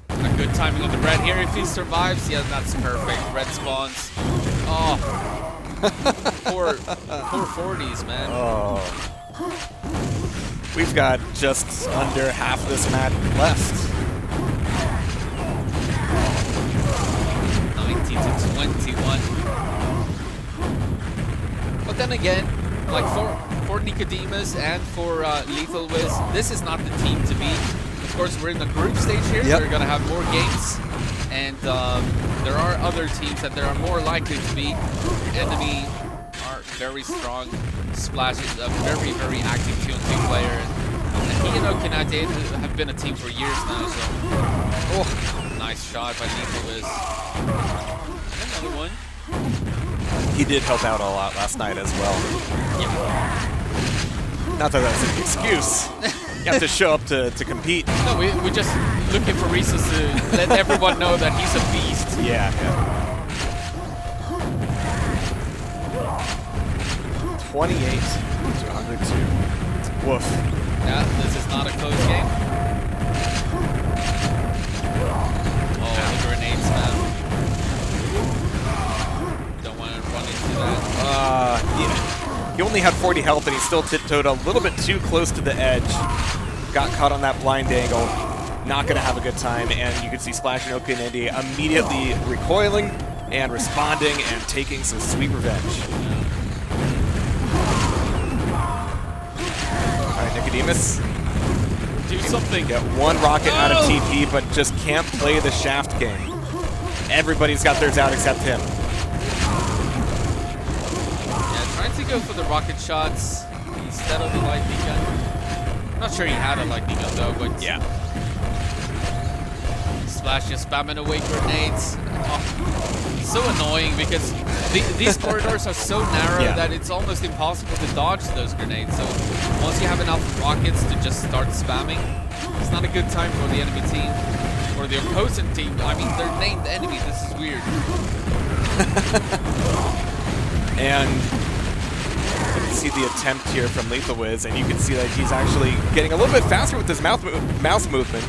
A good timing on the red here. If he survives, yeah, that's perfect. Red spawns. Oh. poor 40s, man. Oh. We've got just under half this map left. 19 to 21. But then again, like for Nicodemus and for LethalWiz, this is not the team to beat. Of course, we're in the group stage here, so we're going to have more games. And there are other teams that there are more likely to beat. Enemy are very strong. Splash is a very, very active 2-on-2 player. And he and OK98 have been a team for years now, so... Oh, nice shot by LethalWiz. Another one. He did help out a lot last night as well. Yeah. Not that that's an excuse. You have to show up to compete. No, we're just looking for reasons to let everyone know that he's a beast. Yeah, yeah. 28 to 102. Woof. Yeah, this is not a close game. Oh, the grenades, man. Don't want to run into that. Yeah. He only had 40 health, and he still tiptoed a little bit too close to the edge. Got caught on that blind angle. Not going to have a good time, and you can see Splash and OK98 immediately recoiling and responding and taking some sweet revenge. All right, Nicodemus. Do something. Get one rocket out of TP, but just can't play the shaft game. Everybody's got theirs out except him. To go for the rocket shots instead of the lightning gun. I'm not sure he had a lightning gun though, but yeah. Splash is spamming away grenades. Oh. so annoying because these corridors are so narrow Yeah. that it's almost impossible to dodge those grenades. So once you have enough rockets to just start spamming, it's not a good time for the enemy team or the opposing team. I mean, they're named enemy. This is weird. And you can see the attempt here from LethalWiz, and you can see that he's actually getting a little bit faster with his mouse movement,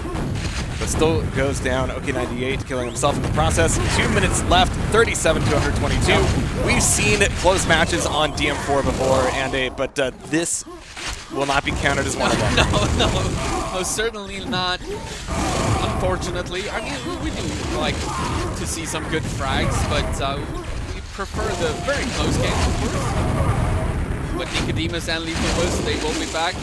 but still goes down. OK98 killing himself in the process. 2 minutes left, 37 to 122. We've seen close matches on DM4 before, but this will not be counted as one of them. No, certainly not. Unfortunately, I mean, we do like to see some good frags, but we prefer the very close games, of course. But Nicodemus and LethalWiz, they will be back.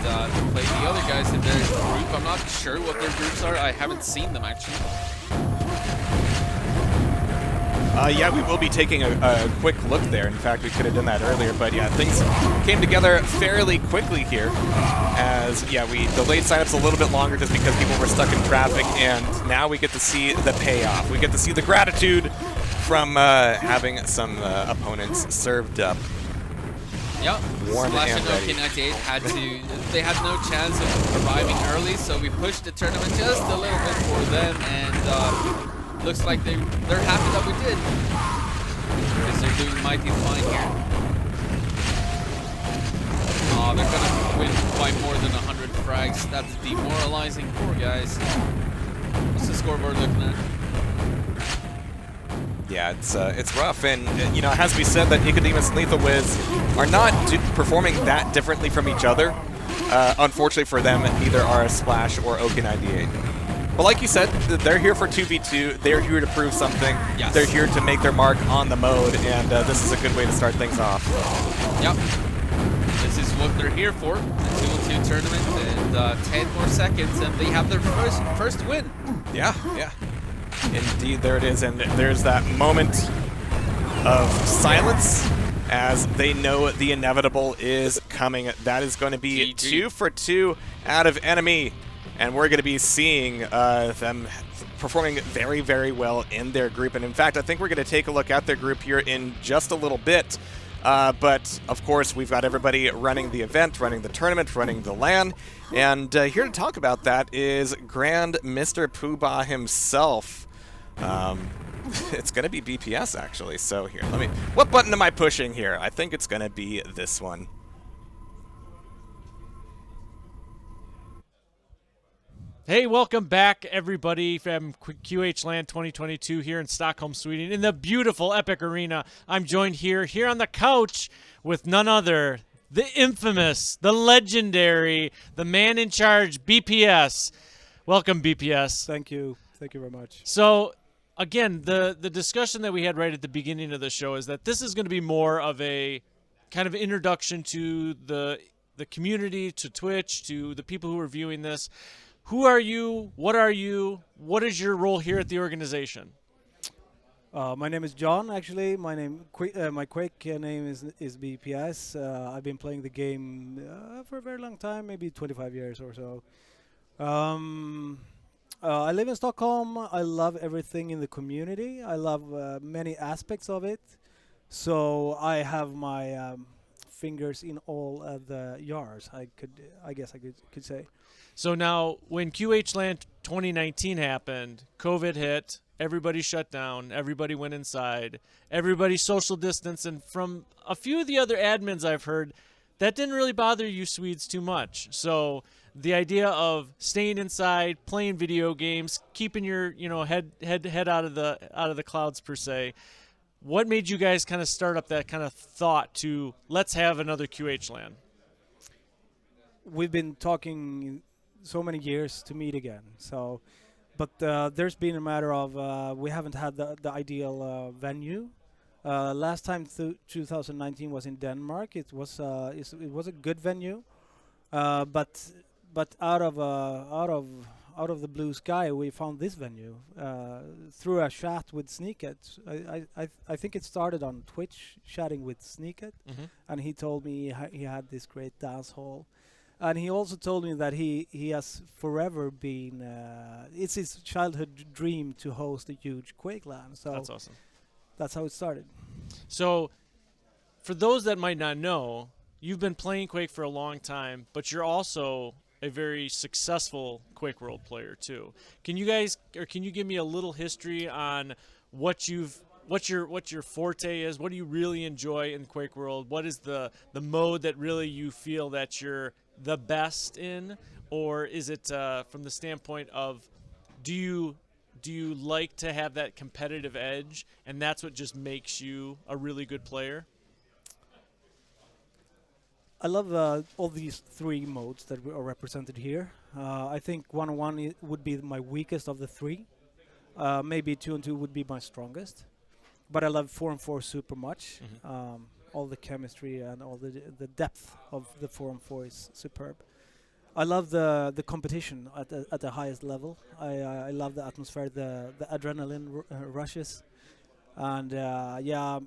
And play the other guys in their group. I'm not sure what their groups are. I haven't seen them, actually. Yeah, we will be taking a quick look there. In fact, we could have done that earlier, but yeah, things came together fairly quickly here. As, yeah, we delayed signups a little bit longer just because people were stuck in traffic, and now we get to see the payoff. We get to see the gratitude from having some opponents served up. Yep, Warm Splash and and ready. OK98 they had no chance of arriving early, so we pushed the tournament just a little bit for them, and looks like they're happy that we did, because they're doing mighty fine here. Oh, they're gonna win by more than 100 frags. That's demoralizing. Poor guys. What's the scoreboard looking at? Yeah, it's rough, and you know, it has to be said that Nicodemus and LethalWiz are not performing that differently from each other. Unfortunately for them, neither are Splash or OK98. But like you said, they're here for 2v2. They're here to prove something. Yes. They're here to make their mark on the mode, and this is a good way to start things off. Yep. This is what they're here for, the 2-on-2 tournament, and 10 more seconds, and they have their first win. Yeah, yeah. Indeed, there it is, and there's that moment of silence as they know the inevitable is coming. That is going to be GG. 2 for 2 out of enemy, and we're going to be seeing them performing very, very well in their group. And in fact, I think we're going to take a look at their group here in just a little bit. But of course, we've got everybody running the event, running the tournament, running the LAN, and here to talk about that is Grand Mr. Poobah himself. It's going to be BPS, actually. So here, what button am I pushing here? I think it's going to be this one. Hey, welcome back, everybody, from QHLAN 2022 here in Stockholm, Sweden, in the beautiful Epic Arena. I'm joined here on the couch with none other, the infamous, the legendary, the man in charge, BPS. Welcome, BPS. Thank you. Thank you very much. So, again, the discussion that we had right at the beginning of the show is that this is going to be more of a kind of introduction to the community, to Twitch, to the people who are viewing this. Who are you? What are you? What is your role here at the organization? My name is John. Actually, my Quake name is BPS. I've been playing the game for a very long time, maybe 25 years or so. I live in Stockholm. I love everything in the community. I love many aspects of it. So I have my fingers in all the jars. I guess I could say. So now, when QHLAN 2019 happened, COVID hit, everybody shut down, everybody went inside, everybody social distanced, and from a few of the other admins I've heard, that didn't really bother you Swedes too much. So the idea of staying inside, playing video games, keeping your head out of the clouds per se, what made you guys kind of start up that kind of thought to let's have another QHLAN? We've been talking so many years to meet again. So, but there's been a matter of we haven't had the ideal venue. Last time 2019 was in Denmark. It was a good venue, but out of the blue sky we found this venue through a chat with Sneakit. I think it started on Twitch, chatting with Sneakit, and he told me he had this great dance hall. And he also told me that he has forever been it's his childhood dream to host a huge QuakeLAN. So That's awesome. that's how it started. So, for those that might not know, you've been playing Quake for a long time, but you're also a very successful QuakeWorld player too. Can you guys, or can you give me a little history on what your forte is? What do you really enjoy in QuakeWorld? What is the mode that really you feel that you're the best in, or is it from the standpoint of do you like to have that competitive edge, and that's what just makes you a really good player? I love all these three modes that are represented here. I think 1-on-1 would be my weakest of the three. Maybe 2-on-2 would be my strongest. But I love 4-on-4 super much. All the chemistry and all the depth of the 4-on-4 is superb. I love the competition at the highest level. I love the atmosphere, the adrenaline rushes. And yeah,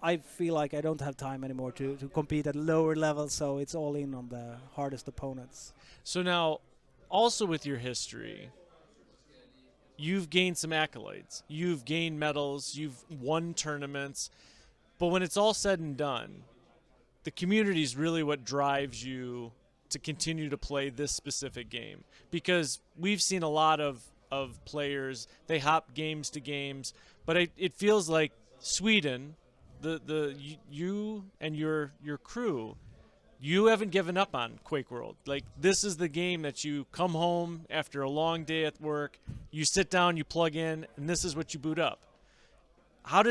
I feel like I don't have time anymore to compete at lower levels, so it's all in on the hardest opponents. So now, also with your history, you've gained some accolades. You've gained medals, you've won tournaments, but when it's all said and done, the community is really what drives you to continue to play this specific game. Because we've seen a lot of players, they hop games to games, but it feels like Sweden, you and your crew, you haven't given up on QuakeWorld. Like, this is the game that you come home after a long day at work, you sit down, you plug in, and this is what you boot up. How do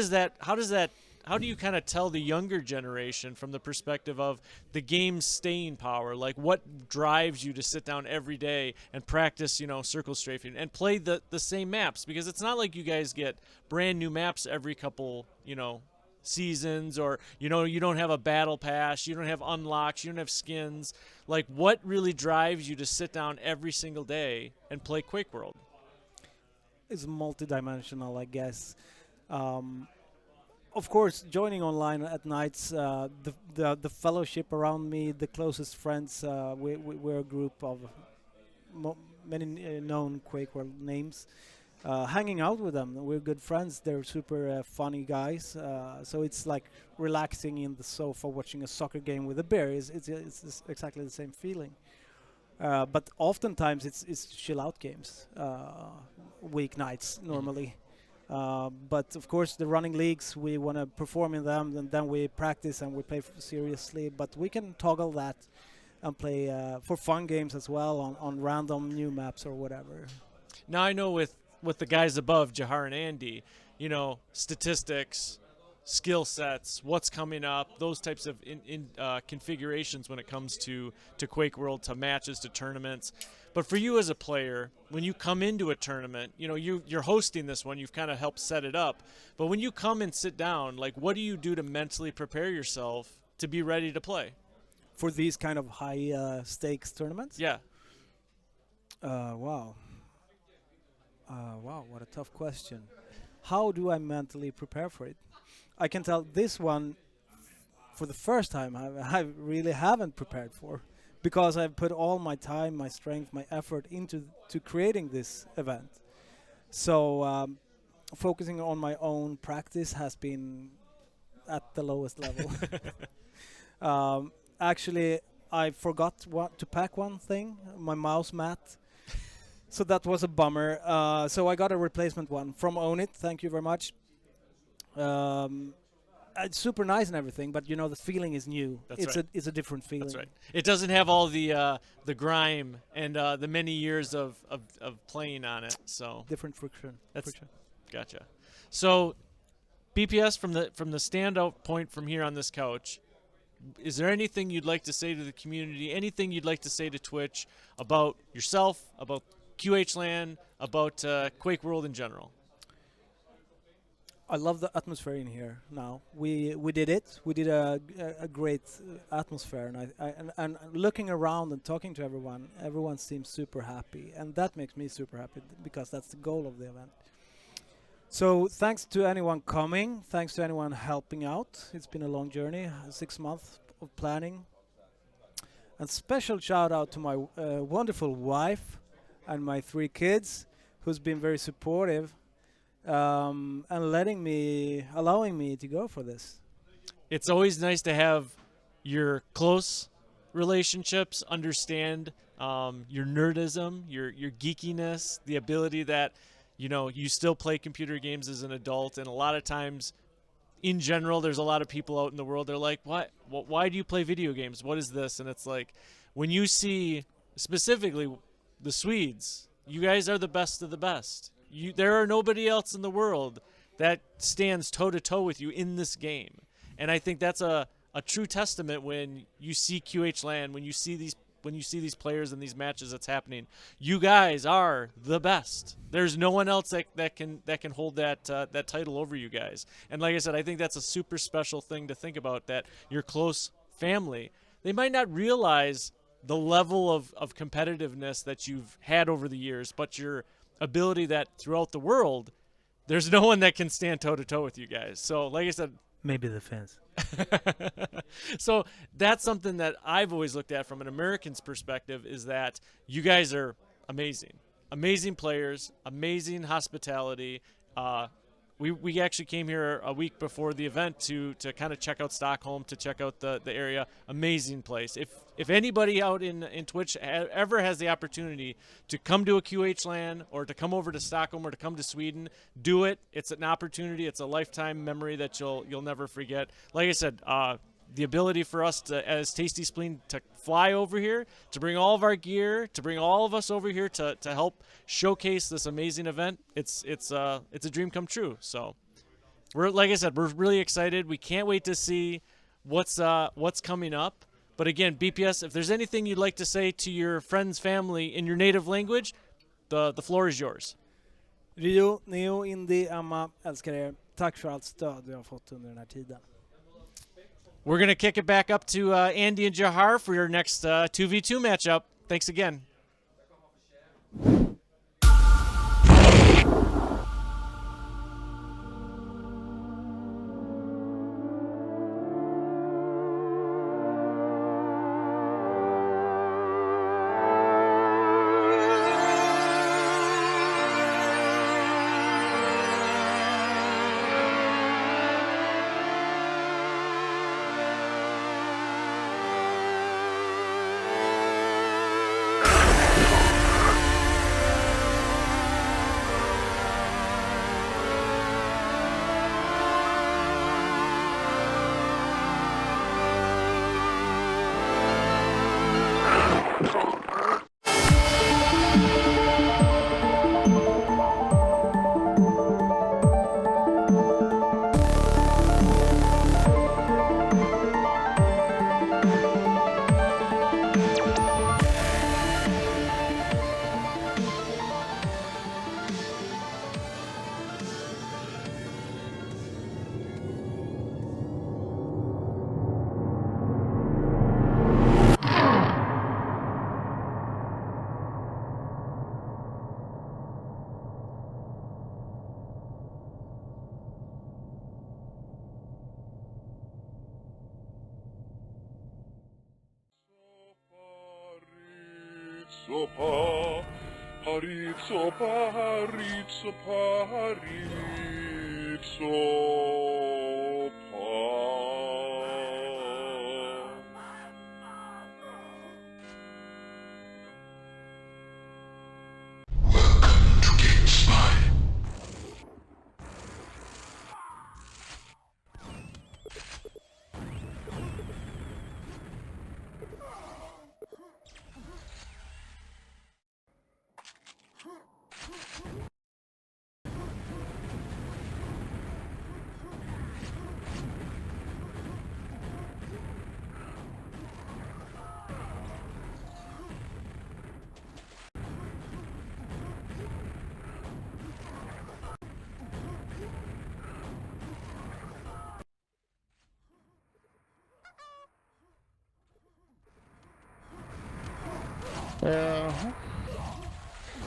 you kind of tell the younger generation from the perspective of the game's staying power? Like, what drives you to sit down every day and practice, circle strafing and play the same maps? Because it's not like you guys get brand new maps every couple, seasons, or you don't have a battle pass, you don't have unlocks, you don't have skins. Like, what really drives you to sit down every single day and play QuakeWorld? It's multidimensional, I guess. Of course, joining online at nights, the fellowship around me, the closest friends, we're a group of many known QuakeWorld names. Hanging out with them, we're good friends. They're super funny guys, so it's like relaxing in the sofa watching a soccer game with a beer. It's exactly the same feeling. But oftentimes it's chill out games, weeknights normally. But of course, the running leagues, we want to perform in them, and then we practice and we play seriously. But we can toggle that and play for fun games as well on random new maps or whatever. Now, I know with the guys above, Jahar and Andy, statistics, skill sets, what's coming up, those types of configurations when it comes to QuakeWorld, to matches, to tournaments. But for you as a player, when you come into a tournament, you're hosting this one, you've kind of helped set it up. But when you come and sit down, like, what do you do to mentally prepare yourself to be ready to play? For these kind of high stakes tournaments? Yeah. Wow. Wow, what a tough question. How do I mentally prepare for it? I can tell this one, for the first time, I really haven't prepared for, because I've put all my time, my strength, my effort into creating this event. So focusing on my own practice has been at the lowest level. Actually, I forgot to pack one thing, my mouse mat. So that was a bummer. So I got a replacement one from Own It. Thank you very much. It's super nice and everything, but the feeling is new. It's a different feeling. That's right. It doesn't have all the grime and the many years of playing on it. So different friction. Gotcha. So BPS, from the standout point from here on this couch, is there anything you'd like to say to the community? Anything you'd like to say to Twitch about yourself, about QHLAN, about QuakeWorld in general? I love the atmosphere in here now. We did it. We did a great atmosphere, and looking around and talking to everyone seems super happy, and that makes me super happy, because that's the goal of the event. So thanks to anyone coming, thanks to anyone helping out. It's been a long journey, 6 months of planning. And special shout out to my wonderful wife and my 3 kids, who's been very supportive and allowing me to go for this. It's always nice to have your close relationships understand your nerdism, your geekiness, the ability that, you know, you still play computer games as an adult. And a lot of times, in general, there's a lot of people out in the world, they're like, why do you play video games? What is this? And it's like, when you see specifically the Swedes, you guys are the best of the best. There are nobody else in the world that stands toe-to-toe with you in this game. And I think that's a true testament when you see QHLAN, when you see these players and these matches that's happening. You guys are the best. There's no one else that can hold that title over you guys. And like I said, I think that's a super special thing to think about, that your close family, they might not realize the level of competitiveness that you've had over the years, but your ability that throughout the world, there's no one that can stand toe-to-toe with you guys. So like I said, Maybe the fans. so that's something that I've always looked at from an American's perspective, is that you guys are amazing players, amazing hospitality. We actually came here a week before the event to kind of check out Stockholm, to check out the area. Amazing place. If anybody out in Twitch ever has the opportunity to come to a QHLAN or to come over to Stockholm or to come to Sweden, do it. It's an opportunity. It's a lifetime memory that you'll never forget. Like I said, the ability for us to, as Tasty Spleen, to fly over here, to bring all of our gear, to bring all of us over here to help showcase this amazing event, it's a dream come true. So like I said, we're really excited. We can't wait to see what's coming up. But again, BPS, if there's anything you'd like to say to your friends, family in your native language, the floor is yours. Rio, Neo, Indy, Emma, älskar er. Tack för allt stöd vi har fått under den här tiden. We're going to kick it back up to Andy and Jahar for your next 2v2 matchup. Thanks again.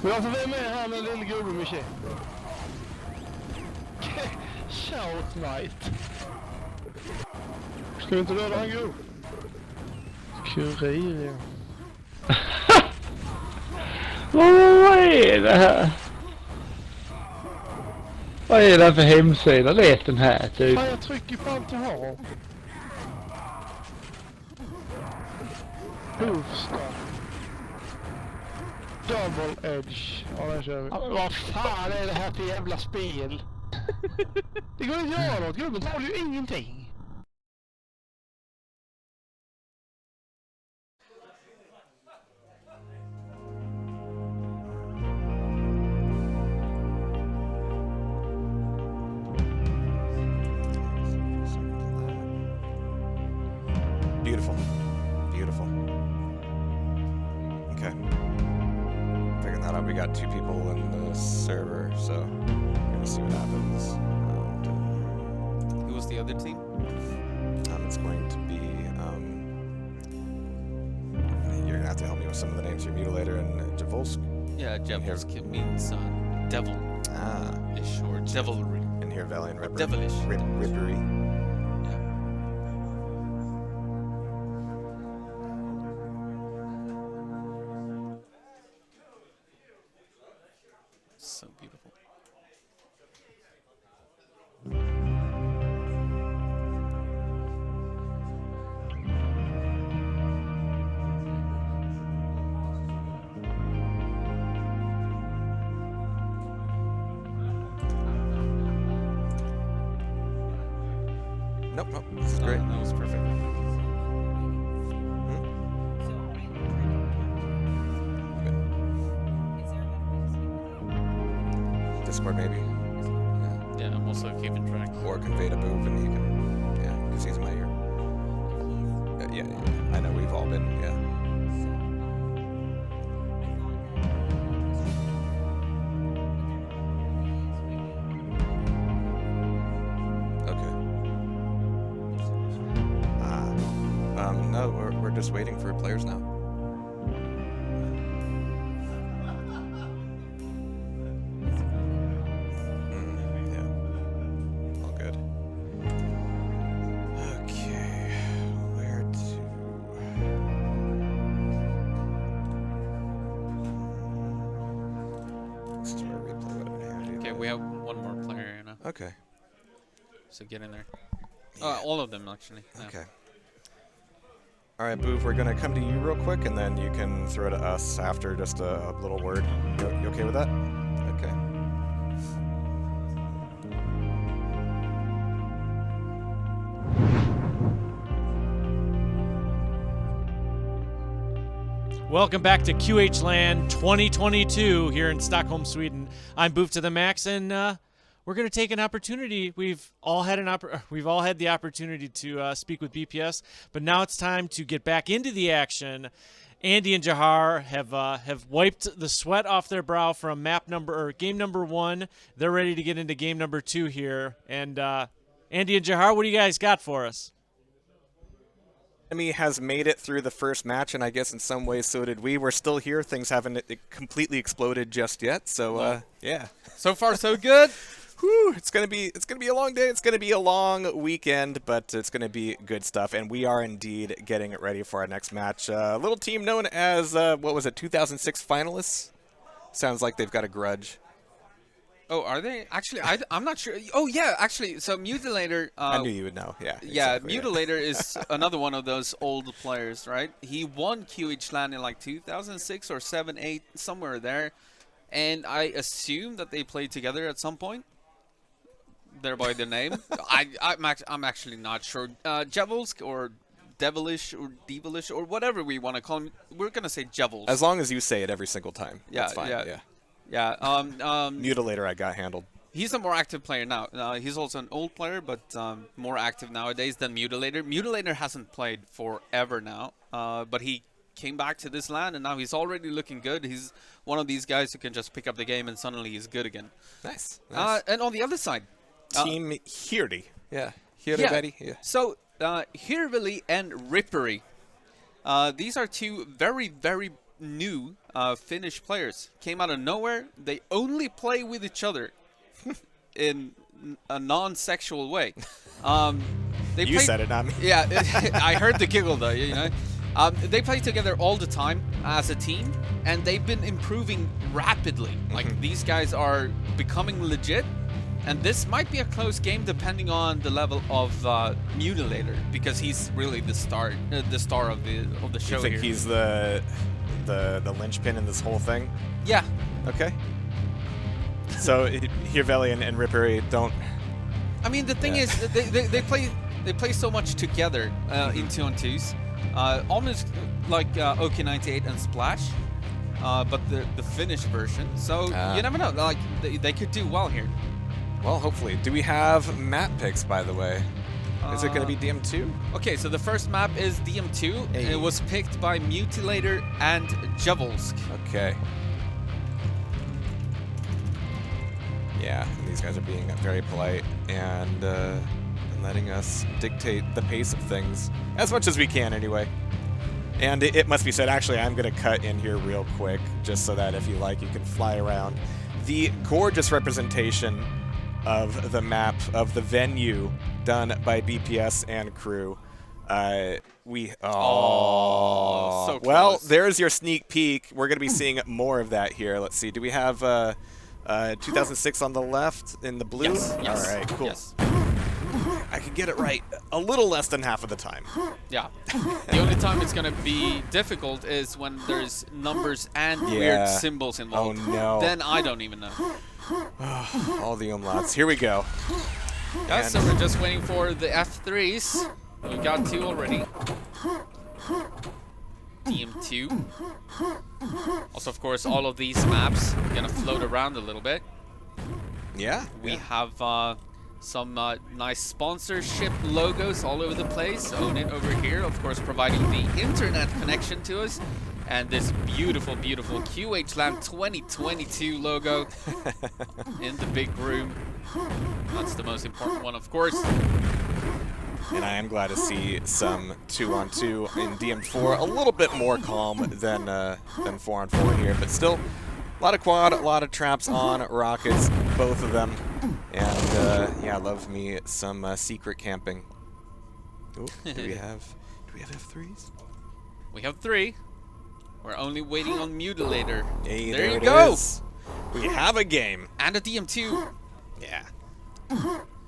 Jag får vara med här med en liten gubbe med tjej. Shout night. Ska vi inte döda han go? Kurir, ja. Vad är det här? Vad är det för hemsida? Det är den här typ. Fan, jag trycker på allt jag har. Boofstop. Double Edge. Ja, den kör vi. Ja, men vad fan är det här för jävla spel? Det går inte att göra något. Gubben har ju ingenting. Beautiful. Beautiful. Okay. Figuring that out. We got 2 people in the server, so we're gonna see what happens. Who was the other team? It's going to be you're gonna have to help me with some of the names here. Mutilator and Javolsk. Yeah, Javolsk means devil. Ish or devilry. And here Valiant Ripper. Devilish. Rippery. So beautiful. Nope, this is great. That was perfect. Discord maybe. Yeah, I'm also keeping track. Or convey to Boop and he can, yeah, because he's in my ear. Yeah, I know we've all been, yeah. No, we're just waiting for players now. Yeah. All good. Okay. Where to? This is where replay would have been handy. Okay, we have one more player here now. Okay. So get in there. Yeah. All of them actually. Yeah. Okay. All right, Boov, we're gonna come to you real quick, and then you can throw to us after just a little word. You okay with that? Okay. Welcome back to QHLAN 2022 here in Stockholm, Sweden. I'm Boov to the Max, and we're going to take an opportunity. We've all had the opportunity to speak with BPS, but now it's time to get back into the action. Andy and Jahar have wiped the sweat off their brow from game number 1. They're ready to get into game number 2 here. And Andy and Jahar, what do you guys got for us? Enemy has made it through the first match, and I guess in some ways so did we. We're still here. Things haven't completely exploded just yet. So yeah. So far, so good. Whew, it's gonna be a long day. It's gonna be a long weekend, but it's gonna be good stuff. And we are indeed getting it ready for our next match. A little team known as what was it, 2006 finalists? Sounds like they've got a grudge. Oh, are they? Actually, I'm not sure. Oh, yeah, actually, so Mutilator... I knew you would know, yeah. Yeah, Exactly, Mutilator is another one of those old players, right? He won QHLAN in like 2006 or 7, 8, somewhere there. And I assume that they played together at some point. Thereby their name. I'm actually not sure. Javolsk or Devilish or Devilish or whatever we want to call him. We're going to say Jevils. As long as you say it every single time. Yeah, that's fine, yeah. Yeah, Mutilator I got handled. He's a more active player now. He's also an old player, but more active nowadays than Mutilator. Mutilator hasn't played forever now, but he came back to this LAN, and now he's already looking good. He's one of these guys who can just pick up the game, and suddenly he's good again. Nice. And on the other side... Team HYRY. Yeah. HYRY. Yeah. So, HYRY and Rippery. These are two very, very new Finnish players. Came out of nowhere. They only play with each other in a non-sexual way. You said it, not me. Yeah, I heard the giggle though. You know, They play together all the time as a team, and they've been improving rapidly. Like, these guys are becoming legit, and this might be a close game depending on the level of Mutilator, because he's really the star of the show. You think here. he's the linchpin in this whole thing? Yeah. Okay. So Hirveli and Rippery don't. I mean, the thing is, they play so much together in 2-on-2s, almost like OK98 and Splash, but the Finnish version. So you never know. Like, they could do well here. Well, hopefully. Do we have map picks, by the way? Is it going to be DM2? Okay, so the first map is DM2. Hey. It was picked by Mutilator and Javolsk. Okay. Yeah, these guys are being very polite and letting us dictate the pace of things as much as we can, anyway. And it must be said, actually, I'm going to cut in here real quick, just so that if you like, you can fly around. The gorgeous representation of the map of the venue done by BPS and crew. So close. Well, there's your sneak peek. We're going to be seeing more of that here. Let's see. Do we have 2006 on the left in the blue? Yes. All right, cool. Yes. I can get it right a little less than half of the time. Yeah. The only time it's going to be difficult is when there's numbers and weird symbols involved. Oh, no. Then I don't even know. All the umlauts. Here we go. Yeah, so we're just waiting for the F3s. We've got 2 already. DM2. Also, of course, all of these maps are going to float around a little bit. Yeah. We have some nice sponsorship logos all over the place. Own It over here, of course, providing the internet connection to us. And this beautiful, beautiful QHLAN 2022 logo in the big room. That's the most important one, of course. And I am glad to see some 2-on-2 in DM4. A little bit more calm than 4-on-4 here, but still a lot of quad, a lot of traps on rockets, both of them. And yeah, love me some secret camping. Ooh, do we have F3s? We have 3. We're only waiting on Mutilator. Hey, there you it go. Is. We have a game. And a DM2. Yeah.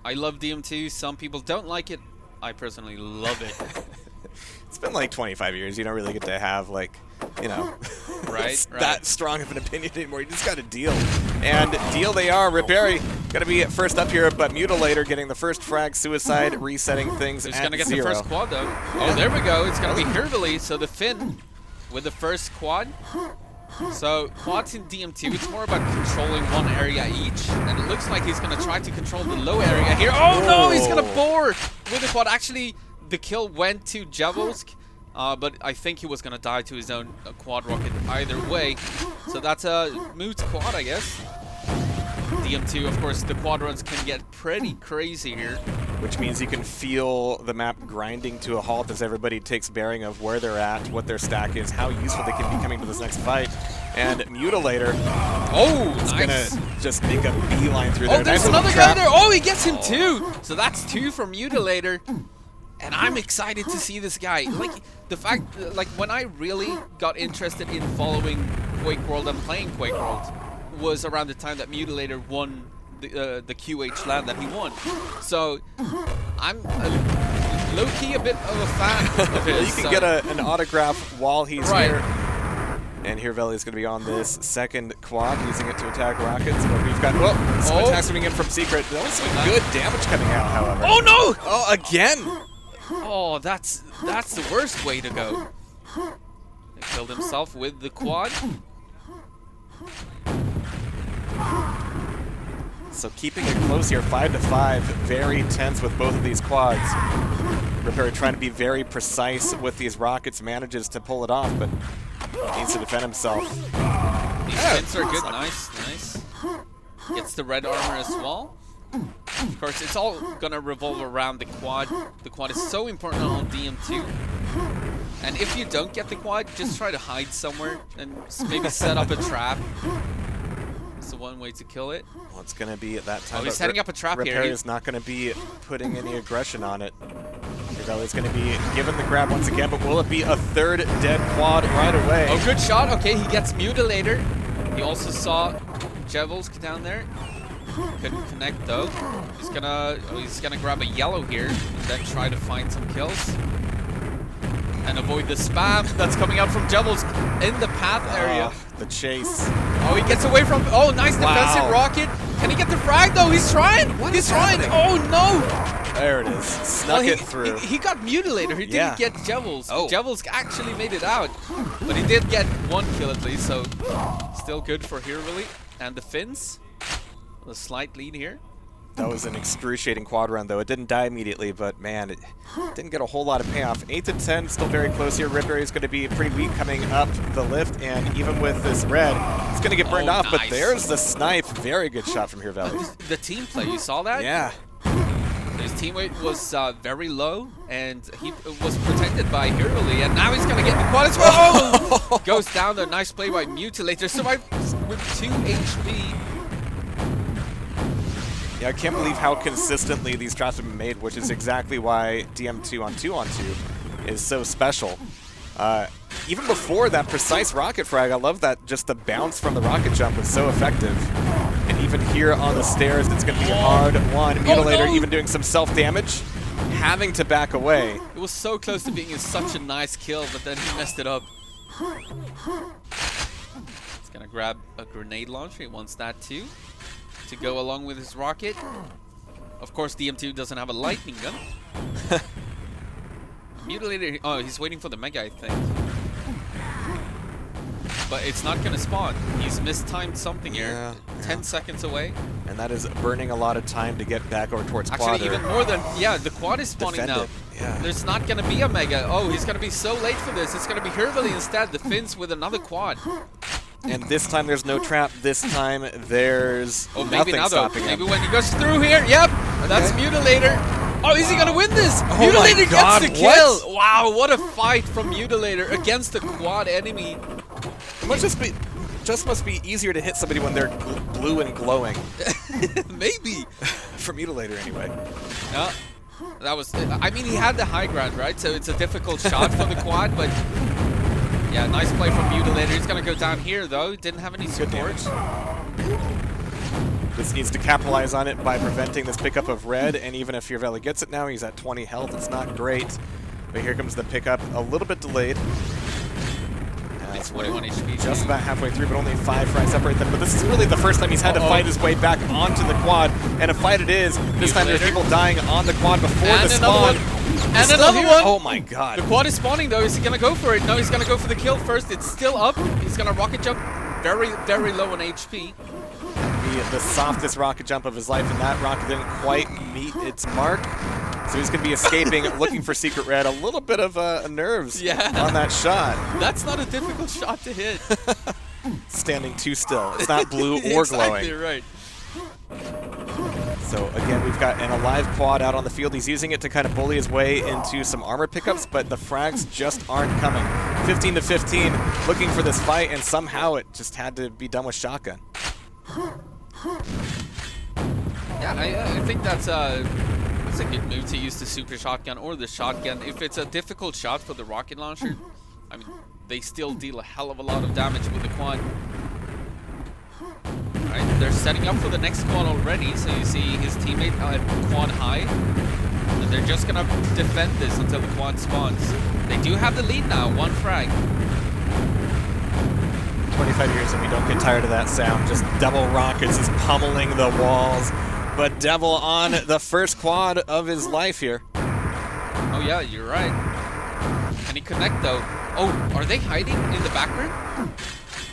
I love DM2. Some people don't like it. I personally love it. It's been like 25 years. You don't really get to have, like, you know, that strong of an opinion anymore. You just got to deal. And deal they are. Rippery going to be first up here, but Mutilator getting the first frag, suicide, resetting things. Who's going to get the first quad, though? Oh, there we go. It's going to be Hirveli, so the Finn with the first quad. So quads in DM2, it's more about controlling one area each, and it looks like he's going to try to control the low area here. Oh no, he's going to bore with the quad. Actually, the kill went to Javolsk, but I think he was going to die to his own quad rocket either way. So that's a moot quad, I guess. DM2, of course, the quad runs can get pretty crazy here. Which means you can feel the map grinding to a halt as everybody takes bearing of where they're at, what their stack is, how useful they can be coming to this next fight. And Mutilator is going to just make a beeline through there. Oh, there's another guy there. Oh, he gets him too. So that's 2 from Mutilator. And I'm excited to see this guy. Like, the fact, like, when I really got interested in following QuakeWorld and playing QuakeWorld was around the time that Mutilator won the QHLAN that he won. So I'm low-key a bit of a fan of his. You can get an autograph while he's here. And Hirveli is going to be on this second quad, using it to attack rockets. But we've got some attacks coming in from secret. That was some good damage coming out, however. Oh no! Oh, again! Oh, that's the worst way to go. He killed himself with the quad. So keeping it close here, 5-5, very tense with both of these quads. Rippery trying to be very precise with these rockets, manages to pull it off, but needs to defend himself. These spins are good, nice. Gets the red armor as well. Of course, it's all gonna revolve around the quad. The quad is so important on DM2. And if you don't get the quad, just try to hide somewhere and maybe set up a trap. It's the one way to kill it. Well, it's going to be at that time. Oh, he's setting up a trap here. Rippery is not going to be putting any aggression on it. Is going to be given the grab once again, but will it be a third dead quad right away? Oh, good shot. Okay, he gets Mutilator. He also saw Jevils down there. Couldn't connect though. He's gonna grab a yellow here and then try to find some kills. And avoid the spam that's coming out from Jevils in the path area. The chase. Oh, he gets away from... Oh, nice defensive rocket. Can he get the frag though? He's trying. He's trying. Oh no! There it is. Snuck it through. He got Mutilator. He didn't get Jevils. Jevils actually made it out. But he did get one kill at least, so still good for HYRY. And the Finns, a slight lead here. That was an excruciating quad run, though. It didn't die immediately, but man, it didn't get a whole lot of payoff. 8 to 10, still very close here. Ripper is going to be pretty weak coming up the lift, and even with this red, it's going to get burned off. But there's the snipe. Very good shot from HYRY. The team play, you saw that? Yeah. His teammate was very low, and he was protected by HYRY, and now he's going to get the quad as well. Oh! Goes down there. Nice play by Mutilator. Survived with 2 HP. Yeah, I can't believe how consistently these drops have been made, which is exactly why DM2 on 2-on-2 is so special. Even before that precise rocket frag, I love that just the bounce from the rocket jump was so effective. And even here on the stairs, it's going to be a hard one. Mutilator even doing some self-damage, having to back away. It was so close to being such a nice kill, but then he messed it up. He's going to grab a grenade launcher. He wants that too, to go along with his rocket. Of course, DM2 doesn't have a lightning gun. Mutilator, oh, he's waiting for the Mega, I think. But it's not going to spawn. He's mistimed something here. 10 seconds away. And that is burning a lot of time to get back over towards quad. Actually, even more than, yeah, the quad is spawning now. Yeah. There's not going to be a Mega. Oh, he's going to be so late for this. It's going to be HYRY instead. The Finns with another quad. And this time there's no trap. This time there's nothing stopping him. Maybe when he goes through here. Yep, that's Mutilator. Oh, is he gonna win this? Mutilator gets the kill. Wow, what a fight from Mutilator against the quad enemy. It must must be easier to hit somebody when they're blue and glowing. Maybe. For Mutilator anyway. Yeah, that was. I mean, he had the high ground, right? So it's a difficult shot for the quad, but. Yeah, nice play from Mutilator. He's going to go down here, though. Didn't have any support. This needs to capitalize on it by preventing this pickup of red, and even if HYRY gets it now, he's at 20 health. It's not great. But here comes the pickup, a little bit delayed. It's 21 HP. Just about halfway through, but only 5 fries separate them. But this is really the first time he's had to fight his way back onto the quad, and a fight it is. This time there's people dying on the quad before the spawn. And another one! Oh my god. The quad is spawning though. Is he gonna go for it? No, he's gonna go for the kill first. It's still up. He's gonna rocket jump very, very low on HP. The softest rocket jump of his life, and that rocket didn't quite meet its mark. So he's gonna be escaping, looking for secret red. A little bit of nerves on that shot. That's not a difficult shot to hit. Standing too still. It's not blue or glowing. Exactly right. So again, we've got an alive quad out on the field. He's using it to kind of bully his way into some armor pickups, but the frags just aren't coming. 15 to 15, looking for this fight, and somehow it just had to be done with shotgun. Yeah, I think that's a good move to use the super shotgun or the shotgun. If it's a difficult shot for the rocket launcher, I mean, they still deal a hell of a lot of damage with the quad. Right, they're setting up for the next quad already, so you see his teammate at quad high. And they're just gonna defend this until the quad spawns. They do have the lead now, 1 frag. 25 years and we don't get tired of that sound. Just double rockets is pummeling the walls. But Devil on the first quad of his life here. Oh yeah, you're right. Can he connect though? Oh, are they hiding in the background?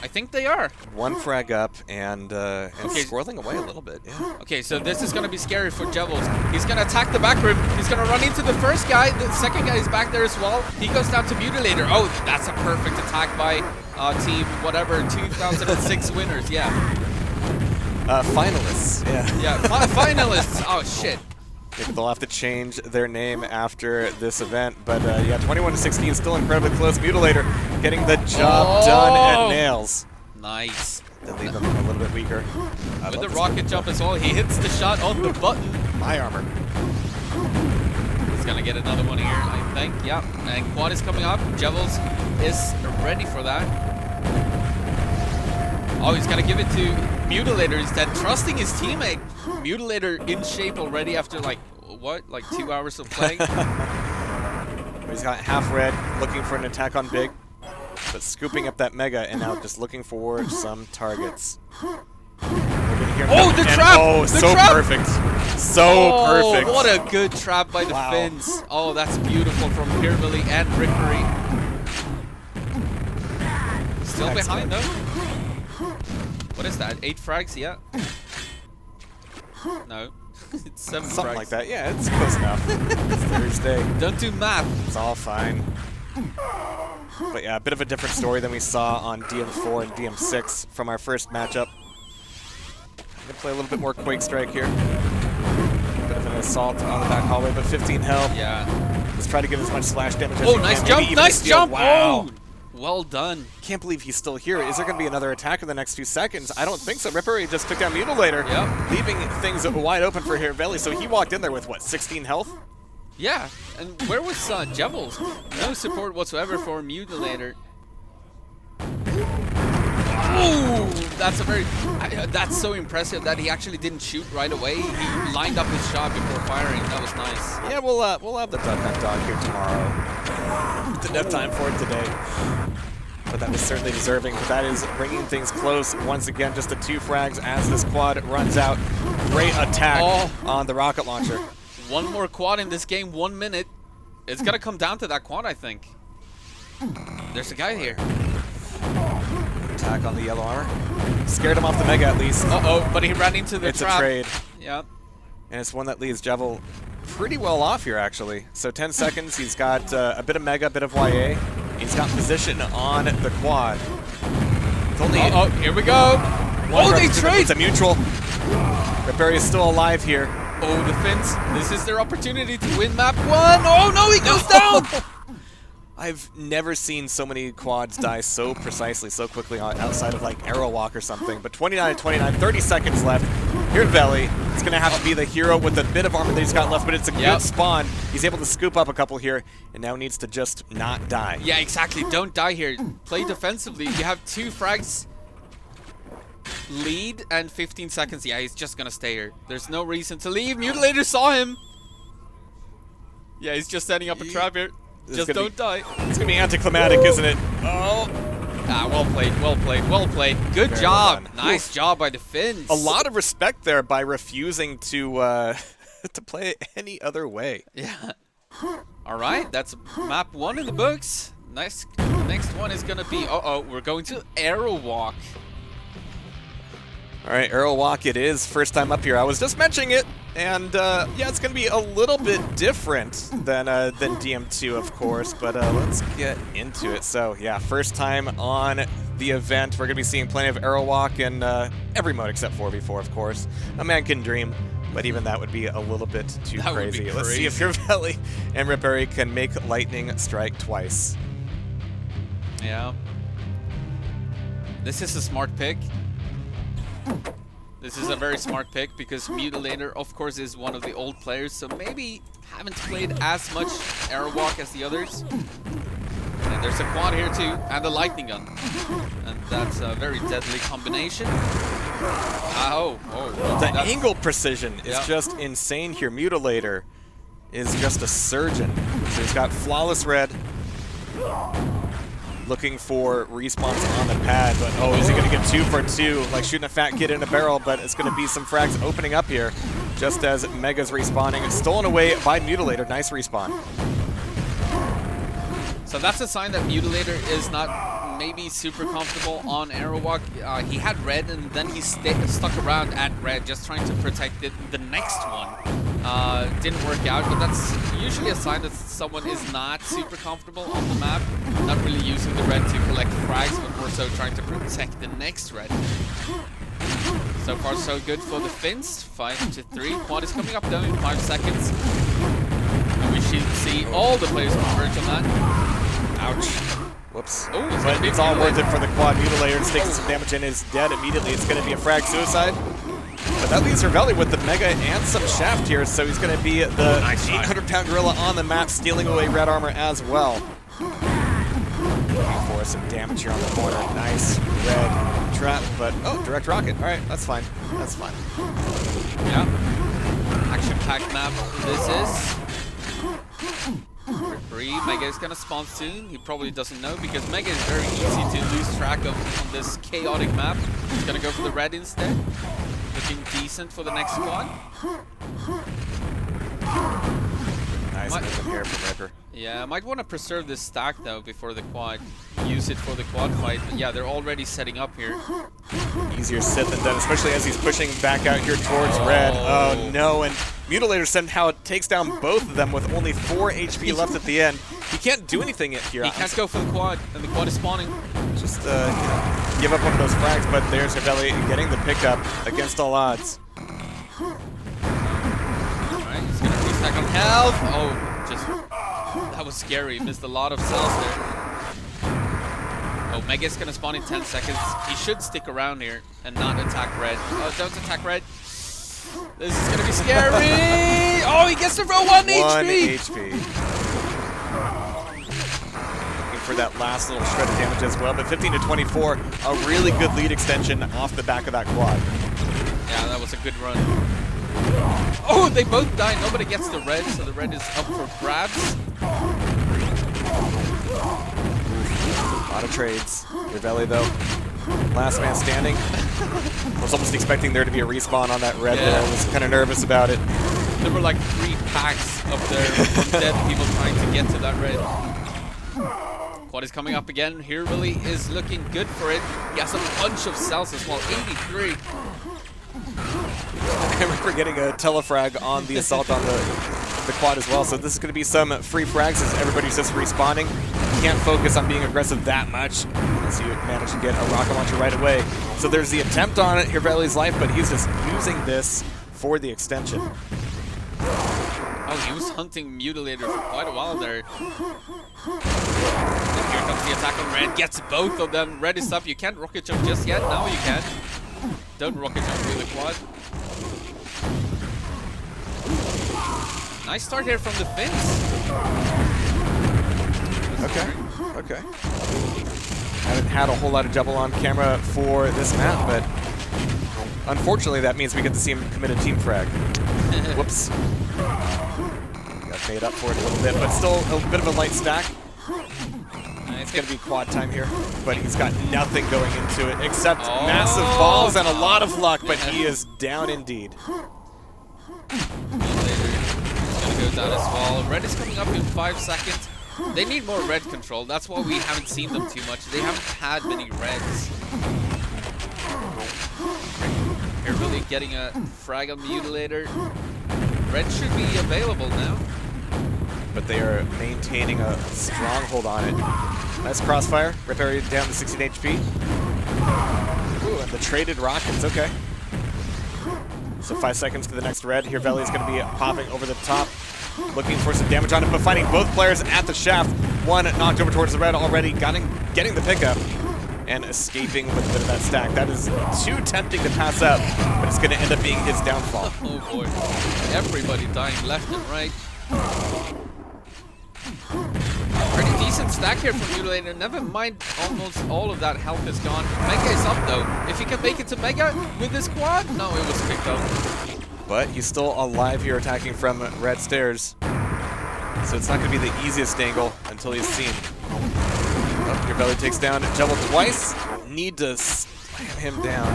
I think they are. 1 frag up and squirreling away a little bit. Yeah. Okay, so this is going to be scary for Jevils. He's going to attack the back room. He's going to run into the first guy. The second guy is back there as well. He goes down to Mutilator. Oh, that's a perfect attack by team whatever 2006 winners. Yeah. Finalists. Yeah. Yeah. Finalists. Oh shit. Maybe they'll have to change their name after this event. But yeah, 21 to 16, still incredibly close. Mutilator getting the job done at nails. Nice. They leave him a little bit weaker. With the rocket jump as well, he hits the shot on the button. My armor. He's gonna get another one here, I think. Yep. And quad is coming up. Jevels is ready for that. Oh, he's gonna give it to Mutilator instead, trusting his teammate. Mutilator in shape already after like what, like 2 hours of playing. He's got half red, looking for an attack on Big, but scooping up that Mega, and now just looking for some targets. Oh, the trap! Oh, the so trap! perfect. So perfect. What a good trap by the Finns. Oh, that's beautiful from Harvarligan and Rickery. Still behind though. What is that? 8 frags? Yeah. No. It's 7 Something frags. like that. Yeah, it's close enough. It's Thursday. Don't do math. It's all fine. But yeah, a bit of a different story than we saw on DM4 and DM6 from our first matchup. Gonna play a little bit more Quake Strike here. Bit of an assault on the back hallway, but 15 health. Yeah. Let's try to give as much splash damage as Oh, we nice can. jump! Maybe even Nice steal. jump! Wow. Oh, well done. Can't believe he's still here. Is there going to be another attack in the next few seconds? I don't think so. Ripper, he just took down Mutilator, leaving things wide open for Harvarligan. So he walked in there with, what, 16 health? Yeah, and where was Jevels? No support whatsoever for Mutilator. Ooh, that's a very, that's so impressive that he actually didn't shoot right away. He lined up his shot before firing. That was nice. Yeah, we'll have the Duck Dog here tomorrow. Didn't have time for it today. But that was certainly deserving. But that is bringing things close. Once again, just the 2 frags as this quad runs out. Great attack on the rocket launcher. One more quad in this game, 1 minute. It's gonna come down to that quad, I think. There's a guy here. Attack on the yellow armor. Scared him off the Mega at least. Uh-oh, but he ran into the trap. It's a trade. Yeah. And it's one that leaves Jevel pretty well off here, actually. So 10 seconds, he's got a bit of Mega, a bit of YA. He's got position on the quad. It's only here we go. Oh, they trade! It's a mutual. Ripper is still alive here. Oh, the Finns. This is their opportunity to win map 1. Oh, no, he goes down! I've never seen so many quads die so precisely, so quickly outside of like Aerowalk or something. But 29-29, 30 seconds left. Here Veli, it's going to have to be the hero with a bit of armor that he's got left, but it's a good spawn. He's able to scoop up a couple here, and now needs to just not die. Yeah, exactly. Don't die here. Play defensively. You have 2 frags lead and 15 seconds. Yeah, he's just going to stay here. There's no reason to leave. Mutilator saw him. Yeah, he's just setting up a trap here. Just don't die. It's going to be anticlimactic, isn't it? Oh. Ah, well played, well played, well played. Good job. Well nice job by the Finns. A lot of respect there by refusing to to play it any other way. Yeah. All right, that's map 1 in the books. Nice. Next one is going to be, we're going to Aerowalk. All right, Aerowalk it is. First time up here. I was just mentioning it. And, yeah, it's going to be a little bit different than DM2, of course, but let's get into it. So, yeah, first time on the event. We're going to be seeing plenty of Aerowalk in every mode except 4v4, of course. A man can dream, but even that would be a little bit too crazy. Let's see if Harvarligan and Ripper can make lightning strike twice. Yeah. This is a smart pick. This is a very smart pick because Mutilator, of course, is one of the old players, so maybe haven't played as much Aerowalk as the others. And there's a quad here too, and a lightning gun. And that's a very deadly combination. The angle precision is just insane here. Mutilator is just a surgeon. So he's got flawless red. Looking for respawns on the pad, but is he going to get 2 for 2? Like shooting a fat kid in a barrel, but it's going to be some frags opening up here just as Mega's respawning. It's stolen away by Mutilator. Nice respawn. So that's a sign that Mutilator is not maybe super comfortable on Aerowalk. He had red and then he stuck around at red just trying to protect the next one. Didn't work out, but that's usually a sign that someone is not super comfortable on the map. Not really using the red to collect frags, but more so trying to protect the next red. So far so good for the Finns. 5-3. Quad is coming up though in 5 seconds. And we should see all the players converge on that. Ouch. Whoops. Oh, but it's all worth it for the quad. Mutilator is taking some damage and is dead immediately. It's going to be a frag suicide. But that leaves Harvarligan with the Mega and some shaft here, so he's going to be the 800% Lockdown Gorilla on the map, stealing away red armor as well. For some damage here on the corner. Nice red trap, but oh, direct rocket. All right, that's fine. That's fine. Yeah. Action-packed map this is. Mega is gonna spawn soon. He probably doesn't know because Mega is very easy to lose track of on this chaotic map. He's gonna go for the red instead. Looking decent for the next squad. Nice movement here from Ripper. Yeah, I might want to preserve this stack though before the quad. Use it for the quad fight. But yeah, they're already setting up here. Easier said than done, especially as he's pushing back out here towards red. Oh no, and Mutilator somehow takes down both of them with only 4 HP left at the end. He can't do anything here. He can't go for the quad, and the quad is spawning. Just give up one of those frags, but there's Harvarligan getting the pickup against all odds. Alright, he's gonna restack on health. Oh, just that was scary. Missed a lot of cells there. Oh, Mega's gonna spawn in 10 seconds. He should stick around here and not attack red. Oh, don't attack red. This is gonna be scary. Oh, he gets to roll 1 HP. 1 HP. Looking for that last little shred of damage as well, but 15 to 24, a really good lead extension off the back of that quad. Yeah, that was a good run. Oh, they both die. Nobody gets the red, so the red is up for grabs. A lot of trades. Harvarligan though, last man standing. I was almost expecting there to be a respawn on that red there. I was kind of nervous about it. There were like 3 packs up there from dead people trying to get to that red. Quad is coming up again. Here really is looking good for it. He has a bunch of cells as well. 83. I remember getting a telefrag on the assault on the quad as well, so this is going to be some free frags as everybody's just respawning. You can't focus on being aggressive that much unless you manage to get a rocket launcher right away. So there's the attempt on it, Harvarligan's life, but he's just using this for the extension. Oh, he was hunting Mutilator for quite a while there. And here comes the attack on red. Gets both of them. Red is up. You can't rocket jump just yet. Now you can. Don't rocket jump through the quad. Nice start here from the Finns. Okay, okay. Haven't had a whole lot of double on camera for this map, but unfortunately that means we get to see him commit a team frag. Whoops. Got made up for it a little bit, but still a bit of a light stack. It's going to be quad time here, but he's got nothing going into it except massive balls and a lot of luck, but he is down indeed. Go down as well. Red is coming up in 5 seconds. They need more red control. That's why we haven't seen them too much. They haven't had many reds. You're really getting a frag on Mutilator. Red should be available now. But they are maintaining a stronghold on it. Nice crossfire. Rip area down to 16 HP. Ooh, and the traded rockets. Okay. So 5 seconds to the next red. Here Valley is going to be popping over the top, looking for some damage on it, but finding both players at the shaft. One knocked over towards the red already, getting the pickup, and escaping with a bit of that stack. That is too tempting to pass up, but it's going to end up being his downfall. Oh boy. Everybody dying left and right. Pretty decent stack here from Mutilator. Never mind, almost all of that health is gone. Mega is up though. If he can make it to Mega with this quad, no, it was picked up. But he's still alive here, attacking from red stairs. So it's not going to be the easiest angle until he's seen. Oh, your belly takes down Jebel twice. Need to slam him down.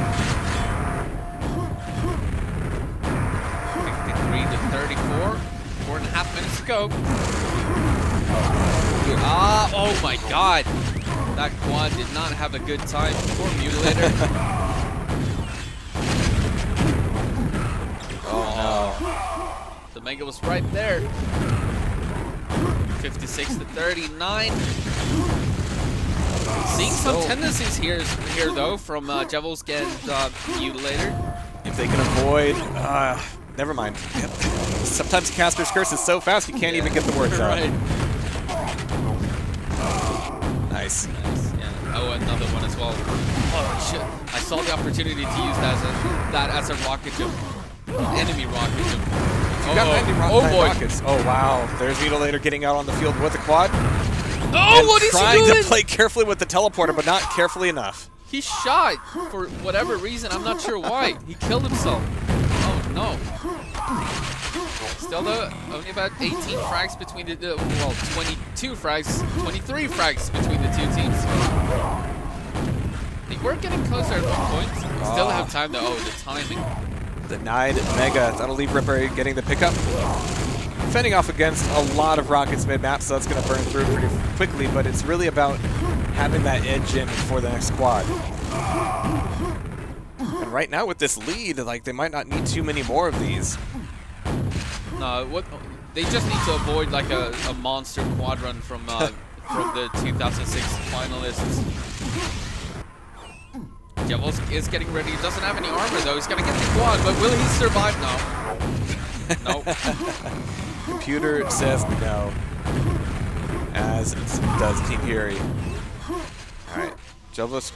53 to 34. 4.5 minutes to go. Ah, oh my god. That quad did not have a good time for Mutilator. Oh no. The Mega was right there. 56 to 39. Seeing some tendencies here though from Jevelsk and Mutilator. If they can avoid, never mind. Sometimes Caster's Curse is so fast you can't even get the words out. Right. Nice. Nice, yeah. Oh, another one as well. Oh shit! I saw the opportunity to use that as a rocket jump, enemy rocket jump. You've got 90 boy. rockets. Oh, wow. There's Mutilator getting out on the field with a quad. Oh, and what is he trying doing? to play carefully with the teleporter, but not carefully enough. He shot for whatever reason. I'm not sure why. He killed himself. Oh, no. Still, though, only about 18 frags between the... well, 22 frags, 23 frags between the two teams. They were getting closer at one point. Still have time, though. Oh, the timing. Denied Mega. That'll leave Ripper getting the pickup. Fending off against a lot of rockets mid-map, so that's going to burn through pretty quickly, but it's really about having that edge in for the next squad. And right now with this lead, like, they might not need too many more of these. No, what they just need to avoid like a monster quad run from the 2006 finalists. Devils is getting ready. He doesn't have any armor though. He's gonna get the quad, but will he survive? No. No. Computer says no, as does Team HYRY. Alright, Jovos.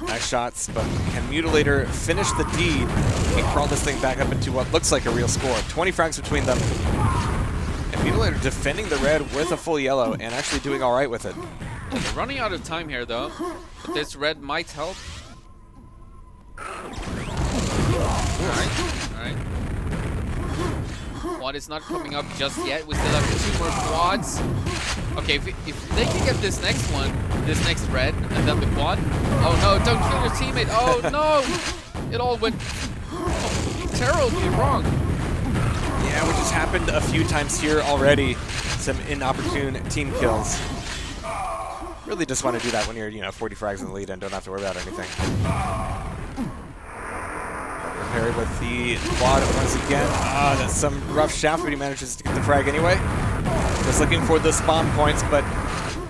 Nice shots, but can Mutilator finish the deed and crawl this thing back up into what looks like a real score? 20 frags between them. And Mutilator defending the red with a full yellow and actually doing alright with it. Yeah, they're running out of time here though, but this red might help. Alright. Quad is not coming up just yet. We still have 2 more quads. Okay, if they can get this next one, this next red, and then the quad. Oh no, don't kill your teammate. Oh no! It all went terribly wrong. Yeah, which has happened a few times here already. Some inopportune team kills. Really just want to do that when you're, 40 frags in the lead and don't have to worry about anything. Parry with the quad once again. That's some rough shaft, but he manages to get the frag anyway. Just looking for the spawn points, but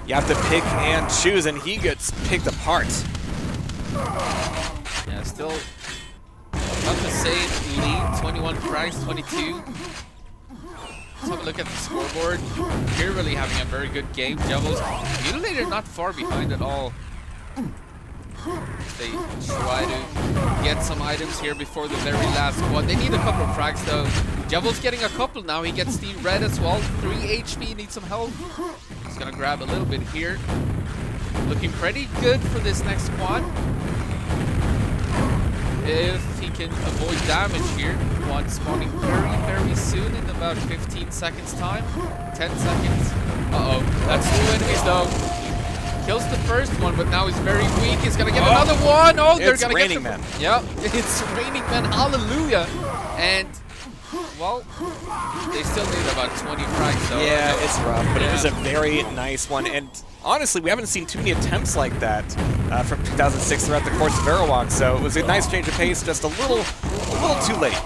you have to pick and choose, and he gets picked apart. Yeah, still not the same lead. 21 frags, 22. Let's have a look at the scoreboard. Here really having a very good game. Devils, Mutilator not far behind at all. They try to get some items here before the very last squad. They need a couple of frags though. Devil's getting a couple now. He gets the red as well. 3 HP, needs some help. He's gonna grab a little bit here. Looking pretty good for this next squad. If he can avoid damage here. Quad spawning very, very soon in about 15 seconds time. 10 seconds. Uh-oh, that's 2 enemies though. Kills the first one, but now he's very weak. He's gonna get another one. Oh, they're gonna get Raining Men. Yep, it's Raining Men. Hallelujah. And well, they still need about 20 frags. So yeah, it's rough, but it was a very nice one. And honestly, we haven't seen too many attempts like that from 2006 throughout the course of Aerowalk. So it was a nice change of pace, just a little too late.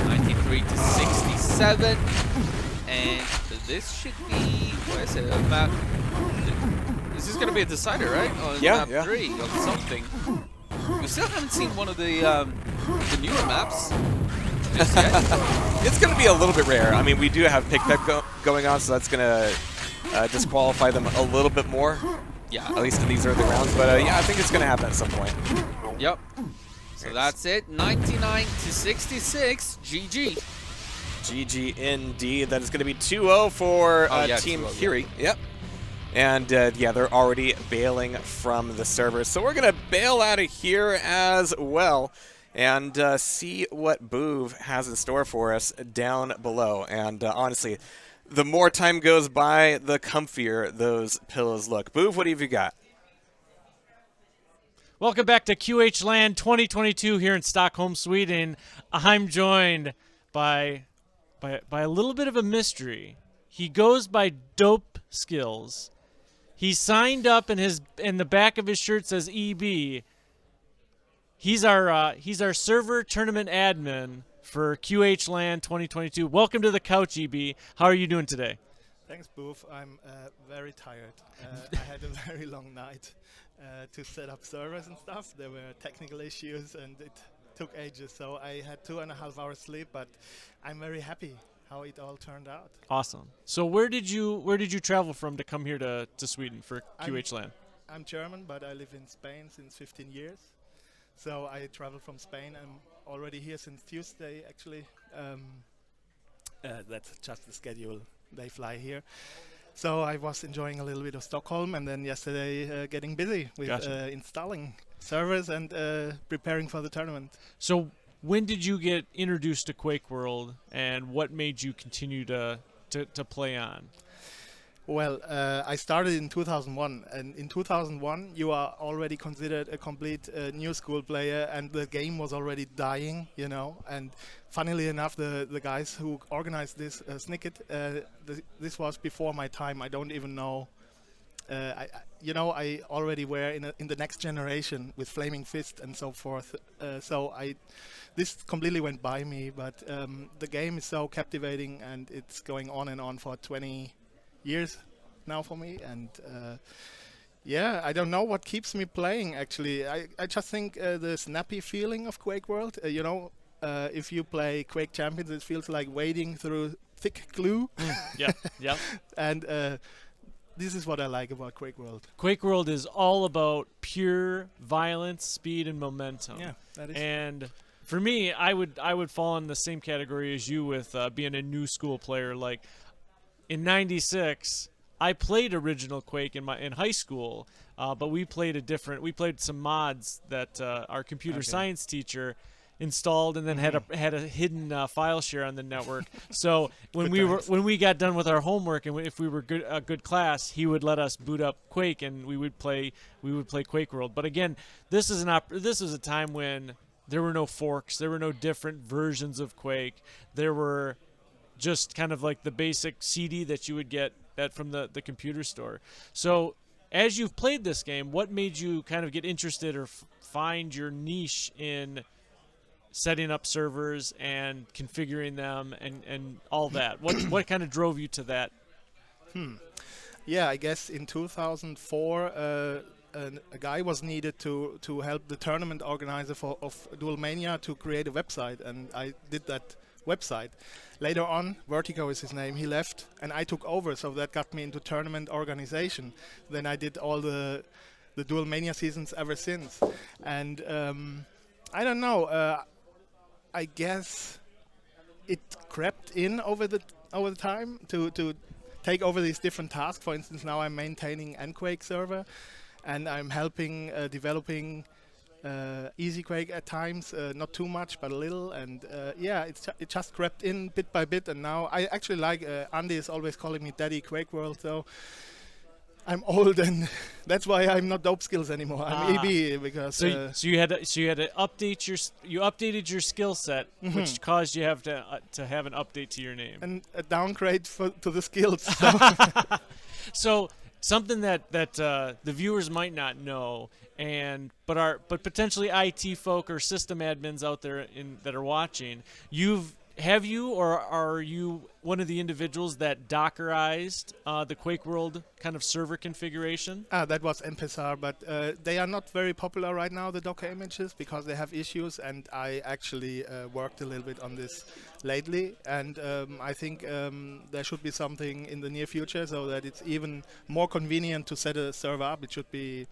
93 to 67. And this should be, what is it, map? This is going to be a decider, right? On yeah, map 3 or something. We still haven't seen one of the newer maps just yet. It's going to be a little bit rare. I mean, we do have pick going on, so that's going to disqualify them a little bit more. Yeah. At least in these early rounds. But yeah, I think it's going to happen at some point. Yep. So that's it. 99 to 66. GG. GG indeed. That is going to be 2-0 for Team HYRY. Yep. And yeah, they're already bailing from the server. So we're going to bail out of here as well and see what Boov has in store for us down below. And honestly, the more time goes by, the comfier those pillows look. Boov, what have you got? Welcome back to QHLAN 2022 here in Stockholm, Sweden. I'm joined by a little bit of a mystery. He goes by Dope Skills. He signed up in the back of his shirt says EB. He's our server tournament admin for QHLAN 2022. Welcome to the couch, EB. How are you doing today? Thanks, Boof. I'm very tired. I had a very long night to set up servers and stuff. There were technical issues and it took ages, so I had 2.5 hours sleep, but I'm very happy how it all turned out. Awesome. So where did you travel from to come here to Sweden for QHLAN? I'm German, but I live in Spain since 15 years. So I traveled from Spain. I'm already here since Tuesday, actually. That's just the schedule. They fly here. So I was enjoying a little bit of Stockholm, and then yesterday getting busy with installing servers and preparing for the tournament. So when did you get introduced to QuakeWorld, and what made you continue to play on? Well, I started in 2001, and in 2001 you are already considered a complete new school player, and the game was already dying, you know. And funnily enough, the guys who organized this snicket, this was before my time. I don't even know. I already were in the next generation with Flaming Fist and so forth. This completely went by me. But the game is so captivating, and it's going on and on for 20 years now for me. And I don't know what keeps me playing. Actually, I just think the snappy feeling of QuakeWorld. If you play Quake Champions, it feels like wading through thick glue. Yeah. And this is what I like about QuakeWorld. QuakeWorld is all about pure violence, speed, and momentum. Yeah, that is. And for me, I would fall in the same category as you with being a new school player. Like in '96, I played original Quake in high school, but we played some mods that our computer science teacher installed, and then had a hidden file share on the network. So when we got done with our homework, and if we were a good class, he would let us boot up Quake, and we would play QuakeWorld. But again, this is a time when there were no forks, there were no different versions of Quake. There were just kind of like the basic CD that you would get from the computer store. So as you've played this game, what made you kind of get interested or find your niche in setting up servers and configuring them and all that? What kind of drove you to that? Yeah, I guess in 2004 a guy was needed to help the tournament organizer of Duel Mania to create a website, and I did that website. Later on, Vertigo is his name, he left and I took over, so that got me into tournament organization. Then I did all the Duel Mania seasons ever since. And I don't know, I guess it crept in over the time to take over these different tasks. For instance, now I'm maintaining nQuake server, and I'm helping developing EasyQuake at times, not too much, but a little. And it just crept in bit by bit. And now I actually like Andy is always calling me Daddy QuakeWorld, so I'm old, and that's why I'm not Dope Skills anymore. I'm EB because. So you had to updated your skill set, which caused you to have an update to your name and a downgrade to the skills. So something that the viewers might not know, but potentially IT folk or system admins out there that are watching, have you or are you one of the individuals that Dockerized the QuakeWorld kind of server configuration? That was MPSR, but they are not very popular right now, the Docker images, because they have issues, and I actually worked a little bit on this lately, and I think there should be something in the near future so that it's even more convenient to set a server up. It should be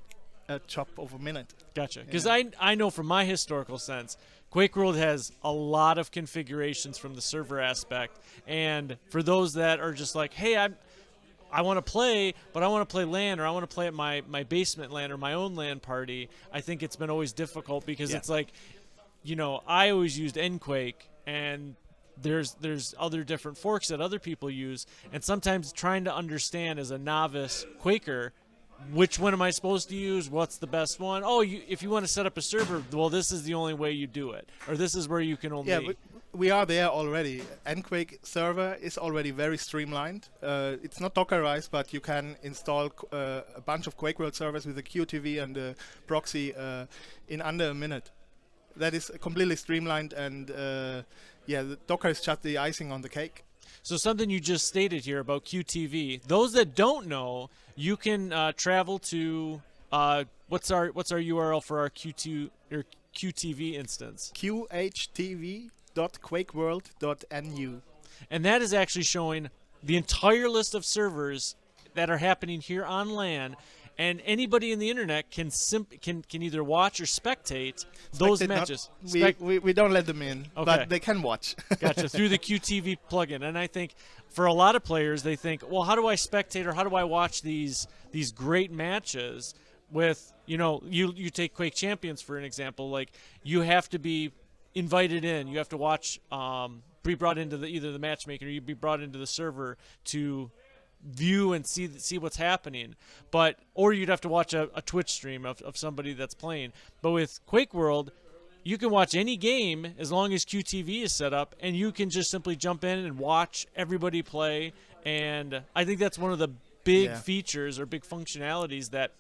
a chop of a minute. Gotcha. Because I know from my historical sense, QuakeWorld has a lot of configurations from the server aspect, and for those that are just like, hey, I want to play, but I want to play LAN, or I want to play at my basement LAN or my own LAN party, I think it's been always difficult because it's like, I always used nQuake, and there's other different forks that other people use, and sometimes trying to understand as a novice Quaker, which one am I supposed to use? What's the best one? Oh, if you want to set up a server, well, this is the only way you do it, or this is where you can only. Yeah, we are there already. nQuake server is already very streamlined. It's not Dockerized, but you can install a bunch of QuakeWorld servers with a QTV and a proxy in under a minute. That is completely streamlined, and the Docker is just the icing on the cake. So something you just stated here about QTV. Those that don't know, you can travel to what's our URL for our QTV instance? QHTV.quakeworld.nu. And that is actually showing the entire list of servers that are happening here on LAN. and anybody in the internet can can either watch or spectate those Spectate not- matches. We don't let them in, Okay. but they can watch. Gotcha, through the QTV plugin. And I think for a lot of players, they think, well, how do I spectate or how do I watch these great matches with, you take Quake Champions for an example, like you have to be invited in, you have to watch, be brought into either the matchmaking or you'd be brought into the server to view and see what's happening, or you'd have to watch a Twitch stream of somebody that's playing. But with QuakeWorld, you can watch any game as long as QTV is set up, and you can just simply jump in and watch everybody play. And I think that's one of the big features or big functionalities that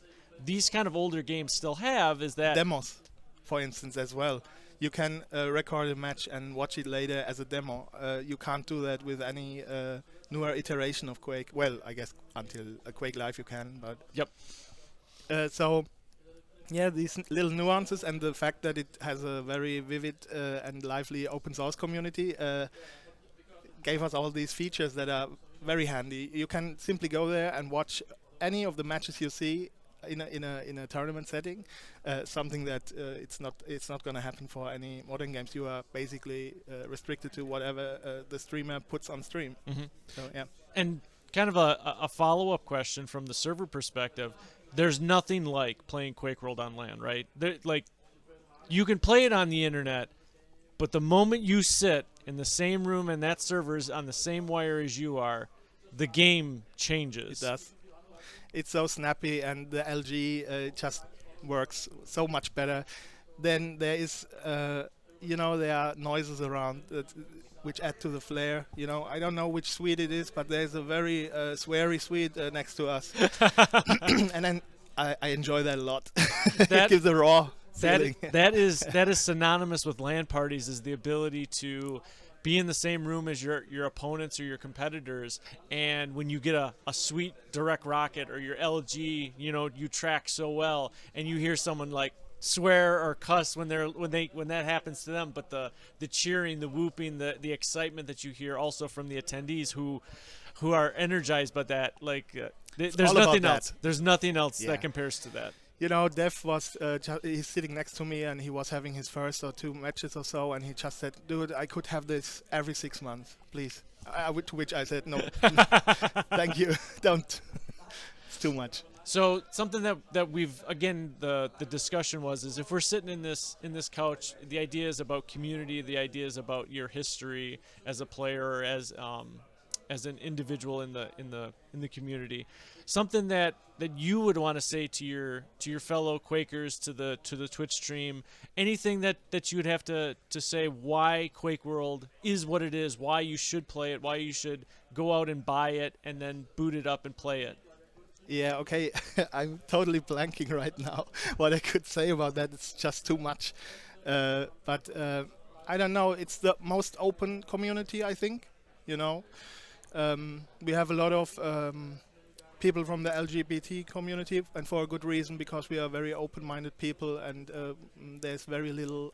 these kind of older games still have, is that Demos, for instance, as well. You can record a match and watch it later as a demo. You can't do that with any newer iteration of Quake. Well, I guess until a Quake Live you can, but so yeah, these little nuances and the fact that it has a very vivid and lively open source community gave us all these features that are very handy. You can simply go there and watch any of the matches you see in a tournament setting. Something that it's not going to happen for any modern games. You are basically restricted to whatever the streamer puts on stream. Mm-hmm. So yeah. And kind of a follow-up question from the server perspective, there's nothing like playing QuakeWorld on LAN, right? Like, you can play it on the internet, but the moment you sit in the same room and that server's on the same wire as you are, the game changes. It does. It's so snappy, and the LG just works so much better. Then there is, there are noises around which add to the flair. I don't know which suite it is, but there's a very sweary suite next to us, and then I enjoy that a lot. It gives a raw feeling. That is synonymous with LAN parties, is the ability to be in the same room as your opponents or your competitors, and when you get a sweet direct rocket or your LG, you track so well, and you hear someone like swear or cuss when that happens to them, but the cheering, the whooping, the excitement that you hear also from the attendees who are energized by that, there's nothing else. There's nothing else that compares to that. Dev was he's sitting next to me, and he was having his first or two matches or so, and he just said, "Dude, I could have this every 6 months, please." To which I said, "No, thank you, don't. It's too much." So something that we've, again, the discussion is if we're sitting in this couch, the idea is about community, the idea is about your history as a player or as an individual in the community. Something that you would want to say to your fellow Quakers, to the Twitch stream, anything that you would have to say why QuakeWorld is what it is, why you should play it, why you should go out and buy it and then boot it up and play it. Yeah, okay. I'm totally blanking right now what I could say about that. It's just too much. But I don't know. It's the most open community, I think. We have a lot of people from the LGBT community, and for a good reason, because we are very open-minded people, and there's very little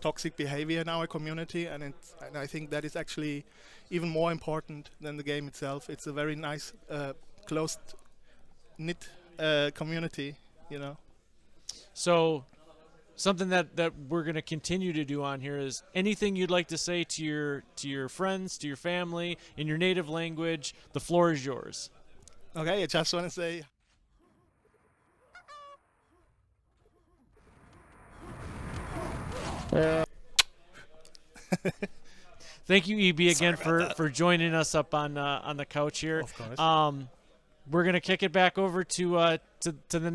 toxic behavior in our community, and I think that is actually even more important than the game itself. It's a very nice, close-knit community, So something that we're going to continue to do on here is anything you'd like to say to your friends, to your family, in your native language. The floor is yours. Okay, I just want to say thank you, EB, again for joining us up on the couch here. Of course. We're gonna kick it back over to the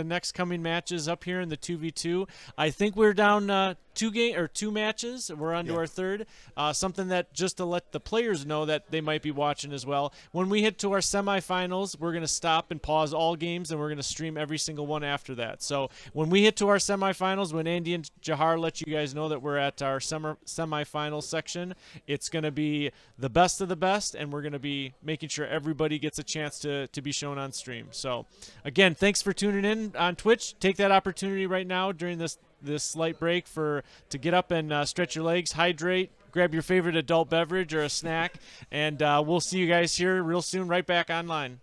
next coming matches up here in the 2v2. I think we're down two matches. We're on to our third. Something that, just to let the players know that they might be watching as well. When we hit to our semifinals, we're gonna stop and pause all games, and we're gonna stream every single one after that. So when we hit to our semifinals, when Andy and Jahar let you guys know that we're at our semifinal section, it's gonna be the best of the best, and we're gonna be making sure everybody gets a chance to be shown on stream. So again, thanks for tuning in on Twitch. Take that opportunity right now during this slight break to get up and stretch your legs, hydrate, grab your favorite adult beverage or a snack, and we'll see you guys here real soon, right back online.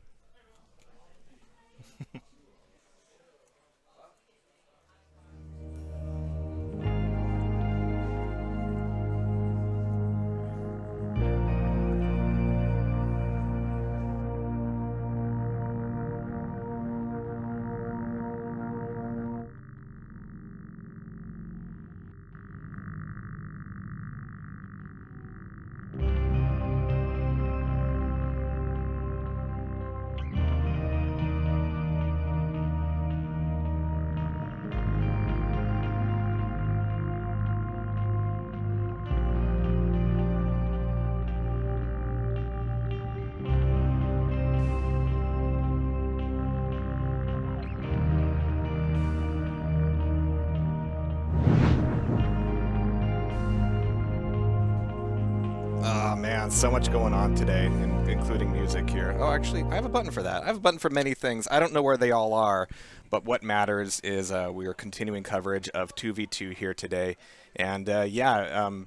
man, so much going on today, including music here. Oh, actually, I have a button for that. I have a button for many things. I don't know where they all are, but what matters is we are continuing coverage of 2v2 here today. And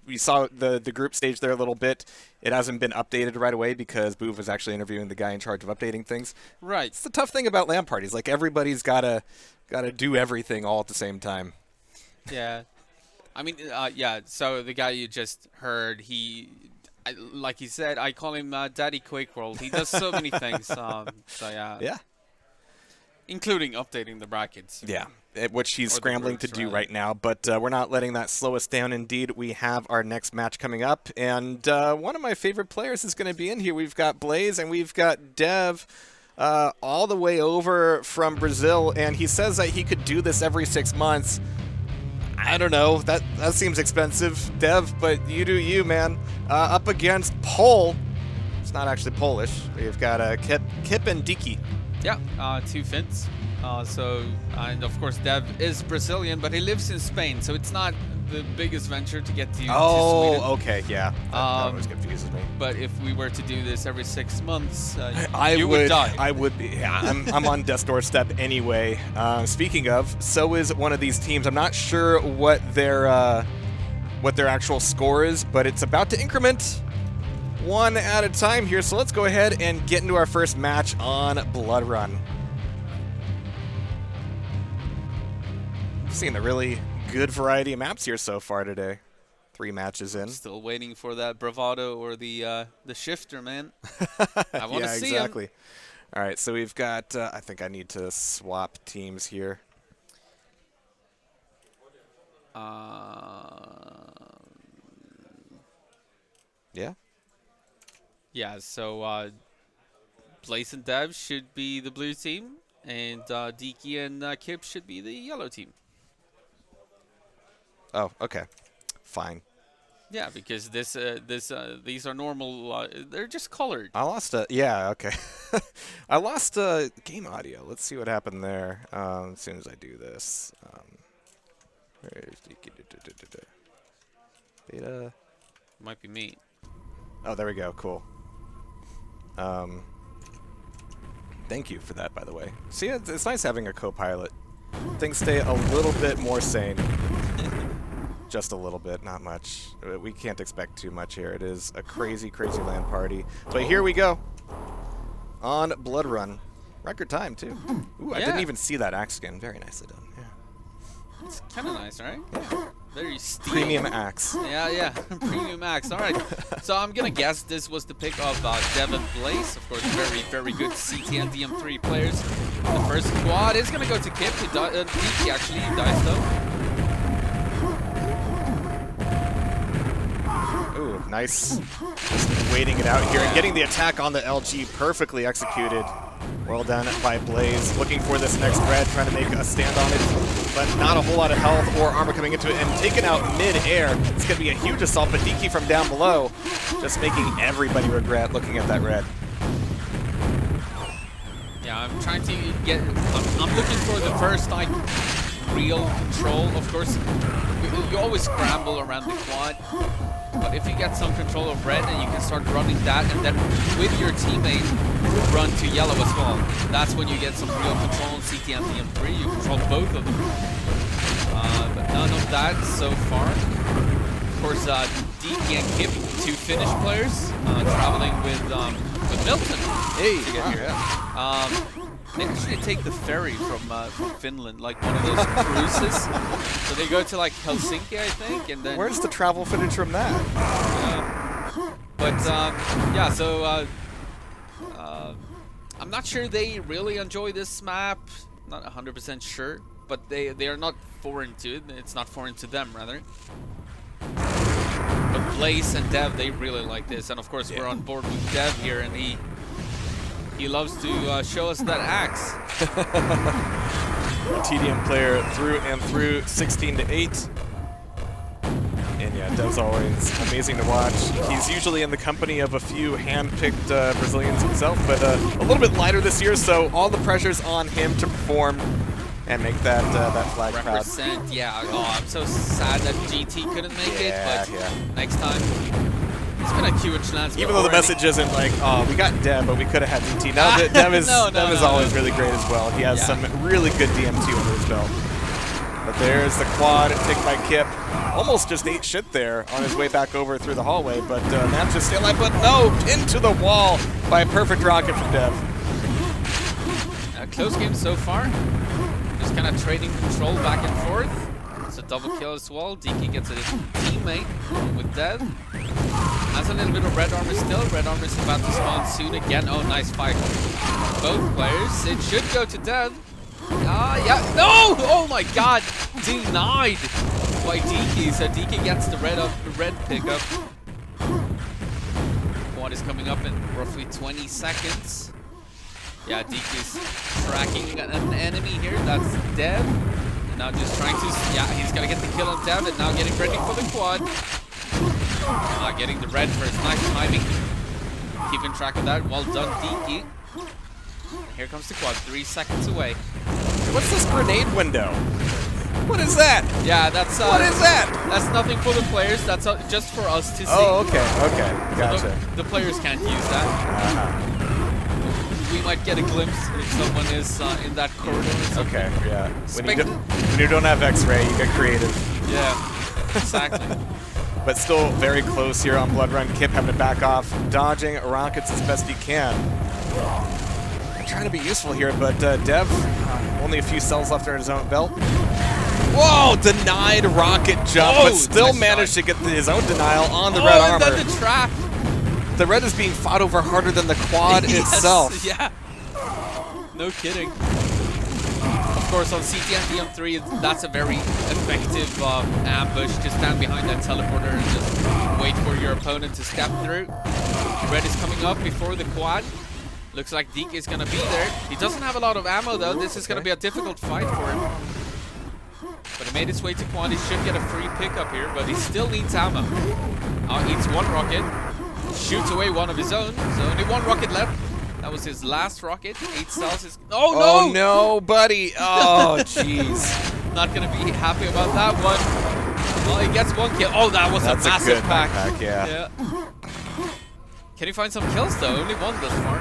we saw the group stage there a little bit. It hasn't been updated right away because Boov was actually interviewing the guy in charge of updating things. Right. It's the tough thing about LAN parties. Like, everybody's gotta do everything all at the same time. Yeah. I mean, yeah, so the guy you just heard, like he said, I call him Daddy QuakeWorld. He does so many things. So, yeah. Yeah. Including updating the brackets. Yeah, which he's scrambling to do right now, but we're not letting that slow us down. Indeed, we have our next match coming up, and one of my favorite players is going to be in here. We've got Blaze, and we've got Dev all the way over from Brazil, and he says that he could do this every 6 months. I don't know. That seems expensive, Dev, but you do you, man. Up against Pol. It's not actually Polish. We've got Kip and Diki. Yeah, 2 Finns. And of course, Dev is Brazilian, but he lives in Spain, so it's not the biggest venture to get to Sweden. Okay, yeah. That always confuses me. But if we were to do this every 6 months, you would die. I would be. Yeah, I'm on death's doorstep anyway. Speaking of, so is one of these teams. I'm not sure what their actual score is, but it's about to increment one at a time here. So let's go ahead and get into our first match on Blood Run. Seeing a really good variety of maps here so far today. 3 matches in. Still waiting for that bravado or the shifter, man. I want to see exactly. him. All right, so we've got. I think I need to swap teams here. Yeah. Yeah. So Blaze and Dev should be the blue team, and Diki and Kip should be the yellow team. Oh, okay, fine. Yeah, because these are normal. They're just colored. I lost yeah, okay. I lost game audio. Let's see what happened there. As soon as I do this, where's the beta? Might be me. Oh, there we go. Cool. Thank you for that, by the way. See, it's nice having a co-pilot. Things stay a little bit more sane. Just a little bit, not much. We can't expect too much here. It is a crazy, crazy LAN party. But here we go. On Blood Run. Record time, too. Ooh, I didn't even see that axe skin. Very nicely done. Yeah. It's kind of nice, right? Yeah. Very steel. Premium axe. Yeah. Premium axe. All right. So I'm going to guess this was the pick of Devin Blaze. Of course, very, very good CT and DM3 players. The first squad is going to go to Kip. He actually dies, though. Ooh, nice. Just waiting it out here and getting the attack on the LG perfectly executed. Well done by Blaze. Looking for this next red, trying to make a stand on it, but not a whole lot of health or armor coming into it, and taken out mid-air. It's going to be a huge assault, but Diki from down below just making everybody regret looking at that red. Yeah, I'm trying to get... I'm looking for the first, like, real control. Of course, you always scramble around the quad. But if you get some control of red and you can start running that, and then with your teammate run to yellow as well, that's when you get some real control on CT and DM3. You control both of them. But none of that so far. Of course, Diki and Kip, 2 Finnish players, traveling with Milton to get here. They actually take the ferry from Finland, like one of those cruises. So they go to like Helsinki, I think, and then. Where's the travel footage from that? Yeah, so I'm not sure they really enjoy this map. Not 100% sure, but they are not foreign to it. It's not foreign to them, rather. But Blaze and Dev, they really like this, and of course we're on board with Dev here, and he loves to show us that axe. A TDM player through and through, 16-8. And yeah, Dev's always amazing to watch. He's usually in the company of a few hand-picked Brazilians himself, but a little bit lighter this year, so all the pressure's on him to perform and make that flag proud. Yeah, oh, I'm so sad that GT couldn't make it, but next time. It's been a QHLAN. Even though the message isn't like, oh, we got Dev, but we could have had DT. Now, Dev is, always really great as well. He has some really good DMT under his belt. But there's the quad taken by Kip. Almost just ate shit there on his way back over through the hallway, but managed to stay alive. But no, into the wall by a perfect rocket from Dev. Close game so far. Just kind of trading control back and forth. It's a double kill as well. DK gets a teammate with Dev. Has a little bit of red armor still. Red armor is about to spawn soon again. Oh, nice fight. Both players. It should go to Dev. Ah, yeah. No! Oh my god! Denied by DK. So DK gets the red pickup. Quad is coming up in roughly 20 seconds. Yeah, DK's tracking an enemy here. That's Dev. Now just trying to, yeah, he's gonna get the kill on Dev, and now getting ready for the quad. Getting the red first, nice timing. Keeping track of that, well done DK. Here comes the quad, 3 seconds away. What's this grenade window? What is that? Yeah, that's what is that? That's nothing for the players, that's just for us to see. Oh, okay, gotcha. So the players can't use that. We might get a glimpse if someone is in that corridor. Okay, yeah. When you don't have X-ray, you get creative. Yeah, exactly. But still very close here on Blood Run. Kip having to back off, dodging rockets as best he can. Trying to be useful here, but Dev, only a few cells left in his own belt. Whoa, denied rocket jump, but still managed to get his own denial on the red armor. And then the trap. The red is being fought over harder than the quad itself. Yeah. No kidding. Of course, on CT and DM3, that's a very effective ambush. Just stand behind that teleporter and just wait for your opponent to step through. Red is coming up before the quad. Looks like DK is going to be there. He doesn't have a lot of ammo, though. This is going to be a difficult fight for him. But he made his way to quad. He should get a free pickup here, but he still needs ammo. Eats one rocket. Shoots away one of his own. So only one rocket left. That was his last rocket. 8 cells. Oh, no! Oh, no, buddy. Oh, jeez. Not going to be happy about that one. Well, he gets one kill. Oh, that was a massive good pack. Yeah. Can he find some kills, though? Only one thus far.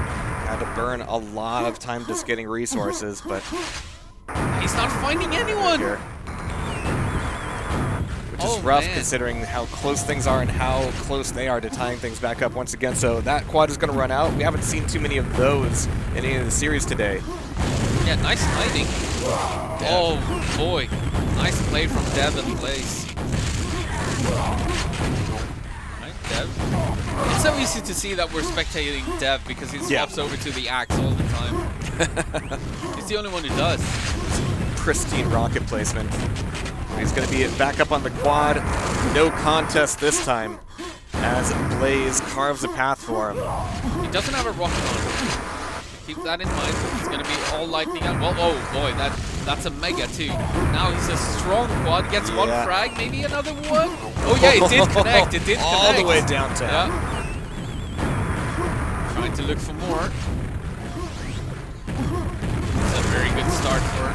Had to burn a lot of time just getting resources, but he's not finding anyone. Which is rough considering how close things are and how close they are to tying things back up once again. So that quad is going to run out. We haven't seen too many of those in any of the series today. Yeah, nice sliding. Oh boy, nice play from Dev in place. Dev. It's so easy to see that we're spectating Dev because he swaps over to the axe all the time. He's the only one who does. Pristine rocket placement. He's going to be back up on the quad. No contest this time as Blaze carves a path for him. He doesn't have a rocket on. Keep that in mind. It's going to be all lightning out. Well, oh boy, that's a mega too. Now he's a strong quad. Gets one frag, maybe another one. Oh yeah, it did connect. It did connect. All the way downtown. Yeah. Trying to look for more. It's a very good start for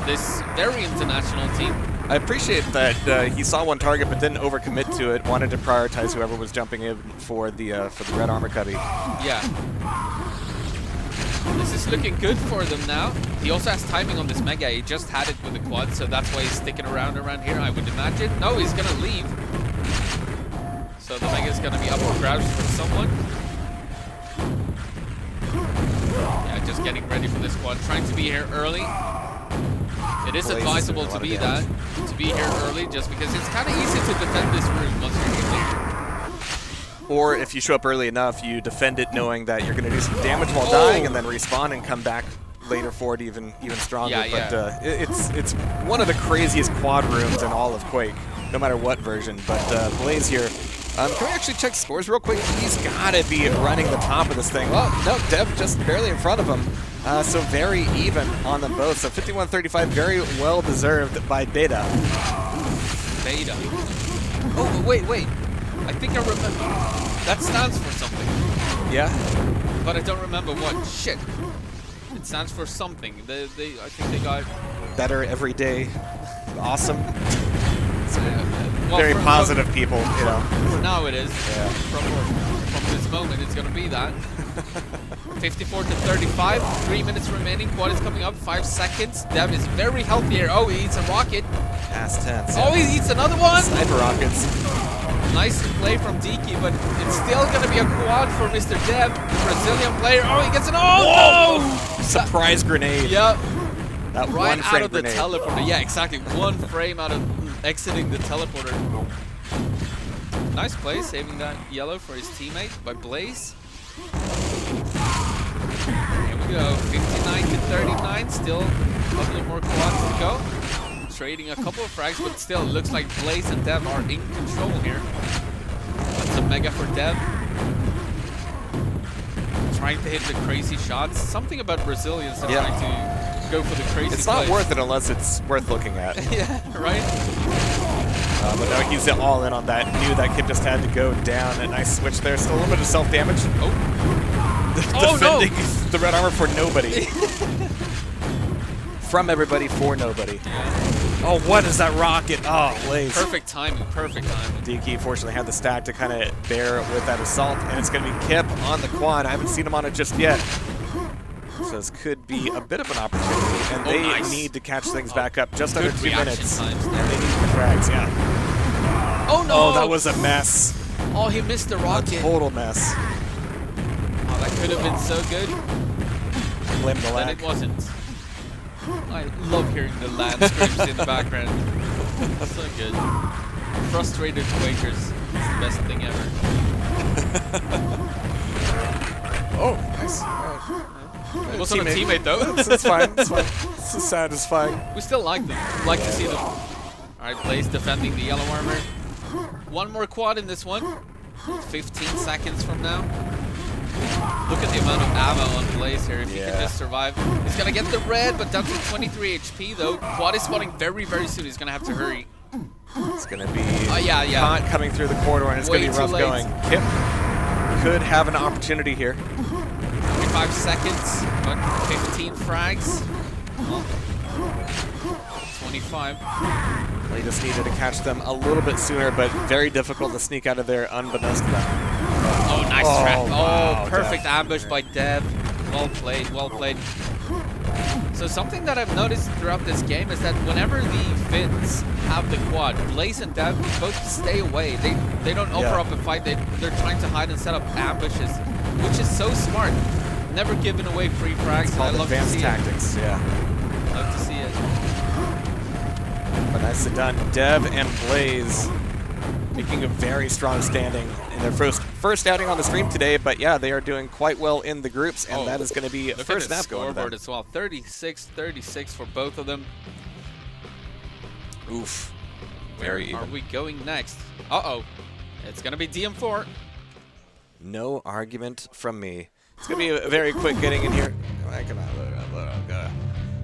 this very international team. I appreciate that he saw one target but didn't overcommit to it. Wanted to prioritize whoever was jumping in for the red armor cubby. Yeah. This is looking good for them now. He also has timing on this mega. He just had it with the quad, so that's why he's sticking around here, I would imagine. No, he's going to leave. So the mega is going to be up for grabs for someone. Yeah, just getting ready for this quad. Trying to be here early. It is advisable to be here early, just because it's kind of easy to defend this room once you're in there. Or if you show up early enough, you defend it knowing that you're going to do some damage while dying and then respawn and come back later for it even stronger. Yeah, but it's one of the craziest quad rooms in all of Quake, no matter what version. But Blaze here, can we actually check scores real quick? He's got to be running the top of this thing. Well, no, Dev just barely in front of him. So very even on them both. So 51-35, very well deserved by BEDA. BEDA. Oh, wait. I think I remember. That stands for something. Yeah? But I don't remember what. Shit. It stands for something. I think they got... Better every day. Awesome. Well, very for- positive people, you know. For now it is. Yeah. From this moment, it's gonna be that. 54 to 35. 3 minutes remaining. Quad is coming up. 5 seconds. Dev is very healthy here. Oh, he eats a rocket. Past tense. Oh, he eats another one. Sniper rockets. Nice play from Diki, but it's still gonna be a quad for Mr. Dev, the Brazilian player. Oh, he gets an no! Surprise grenade. Yep. That Right one out frame of the grenade. teleporter. Yeah, exactly. One frame out of exiting the teleporter. Nice play, saving that yellow for his teammate by Blaze. Here we go. 59 to 39. Still a couple more quads to go. Trading a couple of frags, but still, it looks like Blaze and Dev are in control here. That's a mega for Dev. Trying to hit the crazy shots. Something about Brazilians that trying to go for the crazy It's not plays. worth it unless it's worth looking at. Yeah, right? But no, he's all in on that. Knew that kid just had to go down. A nice switch there. Still a little bit of self-damage. Oh, Defending the red armor for nobody. From everybody for nobody. Oh, what is that rocket? Oh, Blaze. Perfect timing, perfect timing. Diki fortunately had the stack to kind of bear with that assault, and it's going to be Kip on the quad. I haven't seen him on it just yet. So this could be a bit of an opportunity, and they need to catch things back up just under 2 minutes. And they need the frags, yeah. Oh no! Oh, that was a mess. Oh, he missed the rocket. A total mess. Oh, that could have been so good. Blame the But lag. it wasn't. I love hearing the land screams in the background. So good. Frustrated Quakers. It's the best thing ever. Oh, nice. It wasn't a teammate though. It's fine. It's fine. It's satisfying. We still like them. Like to see them. Alright, Blaze defending the yellow armor. One more quad in this one. 15 seconds from now. Look at the amount of ammo on Blaze here. If he can just survive. He's gonna get the red, but down to 23 HP though. Quad is spawning very, very soon. He's gonna have to hurry. It's going to be yeah. coming through the corridor, and it's going to be rough going. Kip could have an opportunity here. 35 seconds, but 15 frags. Well, 25. They just needed to catch them a little bit sooner, but very difficult to sneak out of there unbeknownst to them. Oh, nice trap. Wow, Oh, perfect Dev. ambush by Dev. Well played, well played. So something that I've noticed throughout this game is that whenever the Finns have the quad, Blaze and Dev both stay away. They don't offer up a fight. They're trying to hide and set up ambushes, which is so smart. Never giving away free frags. I love to see tactics, Love to see it. But nicely done. Dev and Blaze making a very strong standing in their first outing on the stream today, but yeah, they are doing quite well in the groups, and that is going to be first snap going to them. As well. 36-36 for both of them. Oof. Where are we going next? Uh-oh. It's going to be DM4. No argument from me. It's going to be a very quick getting in here.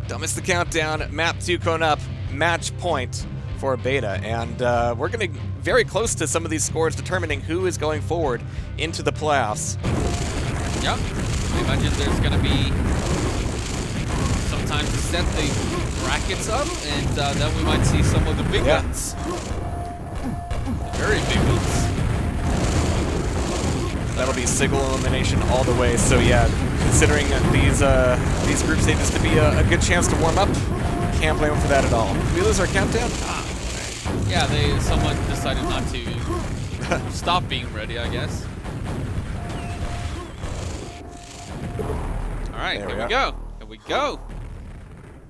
Don't miss the countdown. Map 2 going up. Match point for Beta. And we're going to very close to some of these scores determining who is going forward into the playoffs. Yep. I imagine there's going to be some time to set the brackets up, and then we might see some of the big guns. The very big ones. That'll be single elimination all the way. So yeah, considering these group stages to be a good chance to warm up, can't blame them for that at all. Did we lose our countdown? Yeah, someone decided not to stop being ready, I guess. All right, here we go. Here we go.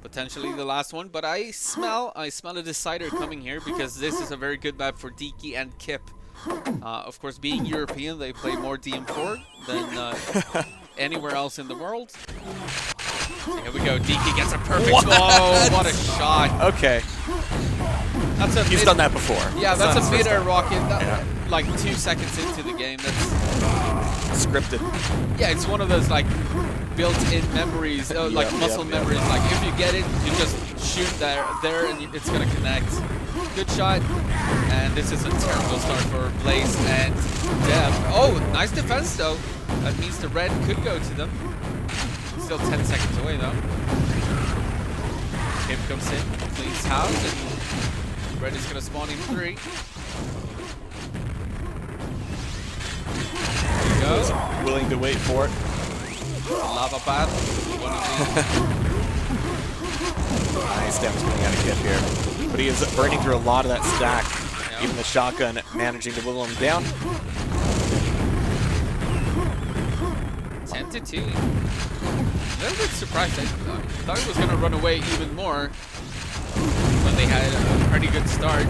Potentially the last one, but I smell a decider coming here because this is a very good map for Diki and Kip. Of course, being European, they play more DM4 than anywhere else in the world. Here we go. Diki gets a perfect. Oh, what a shot! Okay. He's done that before. Yeah, that's a mid-air rocket. Like 2 seconds into the game. That's scripted. Yeah, it's one of those like built-in memories, like muscle memories. Like if you get it, you just shoot there, and it's gonna connect. Good shot. And this is a terrible start for Blaze and Dev. Oh, nice defense though. That means the red could go to them. Still 10 seconds away though. Kip comes in, cleans house, and Red is gonna spawn in 3. There you go. Willing to wait for it. Lava bath. Nice damage coming out of Kip here. But he is burning through a lot of that stack. Yep. Even the shotgun managing to whittle him down. 10 to 2. A little bit surprised. I thought he was going to run away even more when they had a pretty good start.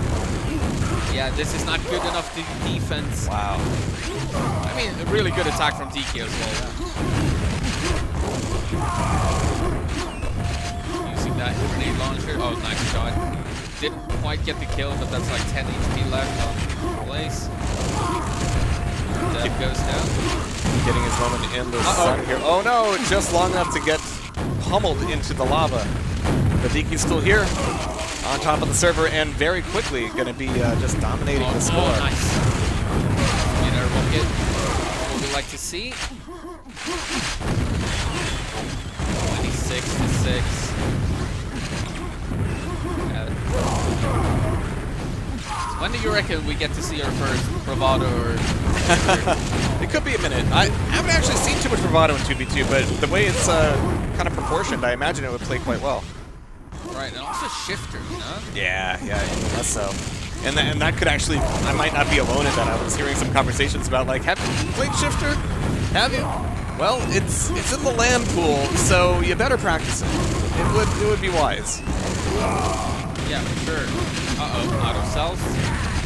Yeah, this is not good enough defense. Wow. I mean, a really good attack from DK as well. Using that grenade launcher. Oh, nice shot. Didn't quite get the kill, but that's like 10 HP left on Blaze. Dev goes down. Getting his moment in the sun here. Oh no, just long enough to get pummeled into the lava. The DK's still here on top of the server and very quickly going to be just dominating the score. Oh, nice. You know, we'll get what we like to see. 26 to 6. When do you reckon we get to see our first bravado? Or it could be a minute. I haven't actually seen too much bravado in 2v2, but the way it's kind of proportioned, I imagine it would play quite well. Right, and also shifter, you know? Yeah, guess so. And that could actually, I might not be alone in that. I was hearing some conversations about like, have you played shifter? Have you? Well, it's in the land pool, so you better practice it. It would be wise. Yeah, for sure. Uh-oh, auto cells.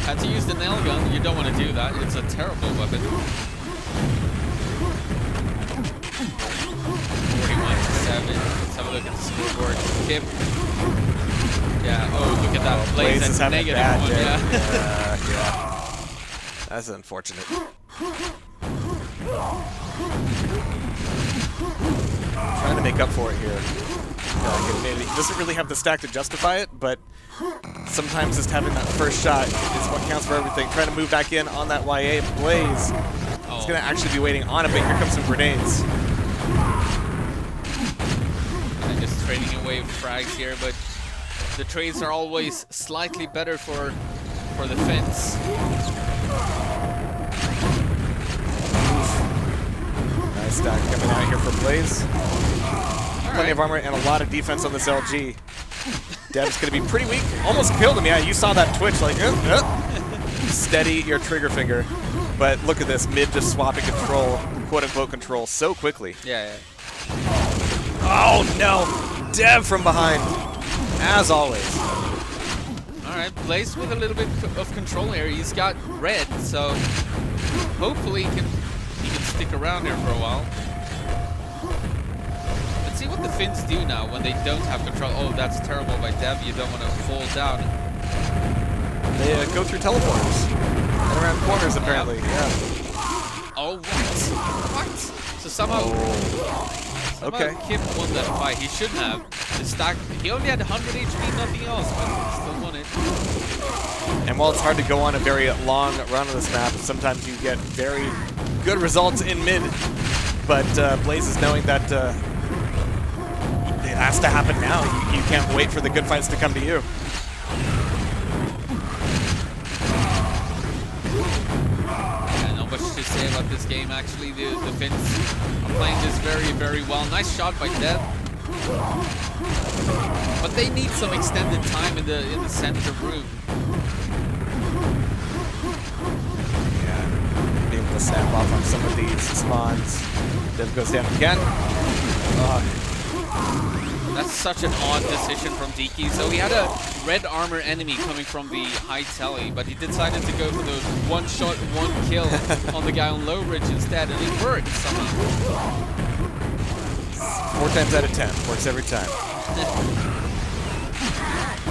Had to use the nail gun. You don't want to do that. It's a terrible weapon. 41 to 7. Let's have a look at the scoreboard. Kip. Yeah, oh, look at that. Blaze is having a bad day. Yeah. Yeah. That's unfortunate. Trying to make up for it here. He doesn't really have the stack to justify it, but sometimes just having that first shot is what counts for everything. Trying to move back in on that YA. Blaze is going to actually be waiting on it, but here comes some grenades. And just trading away frags here, but the trades are always slightly better for the fence. Nice stack coming out here for Blaze. Plenty of armor and a lot of defense on this LG. Dev's going to be pretty weak. Almost killed him. Yeah, you saw that twitch like, steady your trigger finger. But look at this, mid just swapping control, quote-unquote control, so quickly. Yeah. Oh, no. Dev from behind, as always. All right, Blaze with a little bit of control here. He's got red, so hopefully he can stick around here for a while. Let's see what the Finns do now when they don't have control. Oh, that's terrible by Dev. You don't want to fall down. They go through teleporters and around corners, apparently. Yeah. Oh, what? So somehow Okay. Kip won that fight. He shouldn't have. The stack. He only had 100 HP, nothing else, but he still won it. And while it's hard to go on a very long run of this map, sometimes you get very good results in mid. But Blaze is knowing that it has to happen now. You can't wait for the good fights to come to you. Yeah, not much to say about this game. Actually, the Finns are playing this very, very well. Nice shot by Dev. But they need some extended time in the center room. Yeah, be able to snap off on some of these spawns. Dev goes down again. That's such an odd decision from Diki. So he had a red armor enemy coming from the high telly, but he decided to go for the one shot, one kill on the guy on low ridge instead, and it worked somehow. 4 times out of 10. Works every time.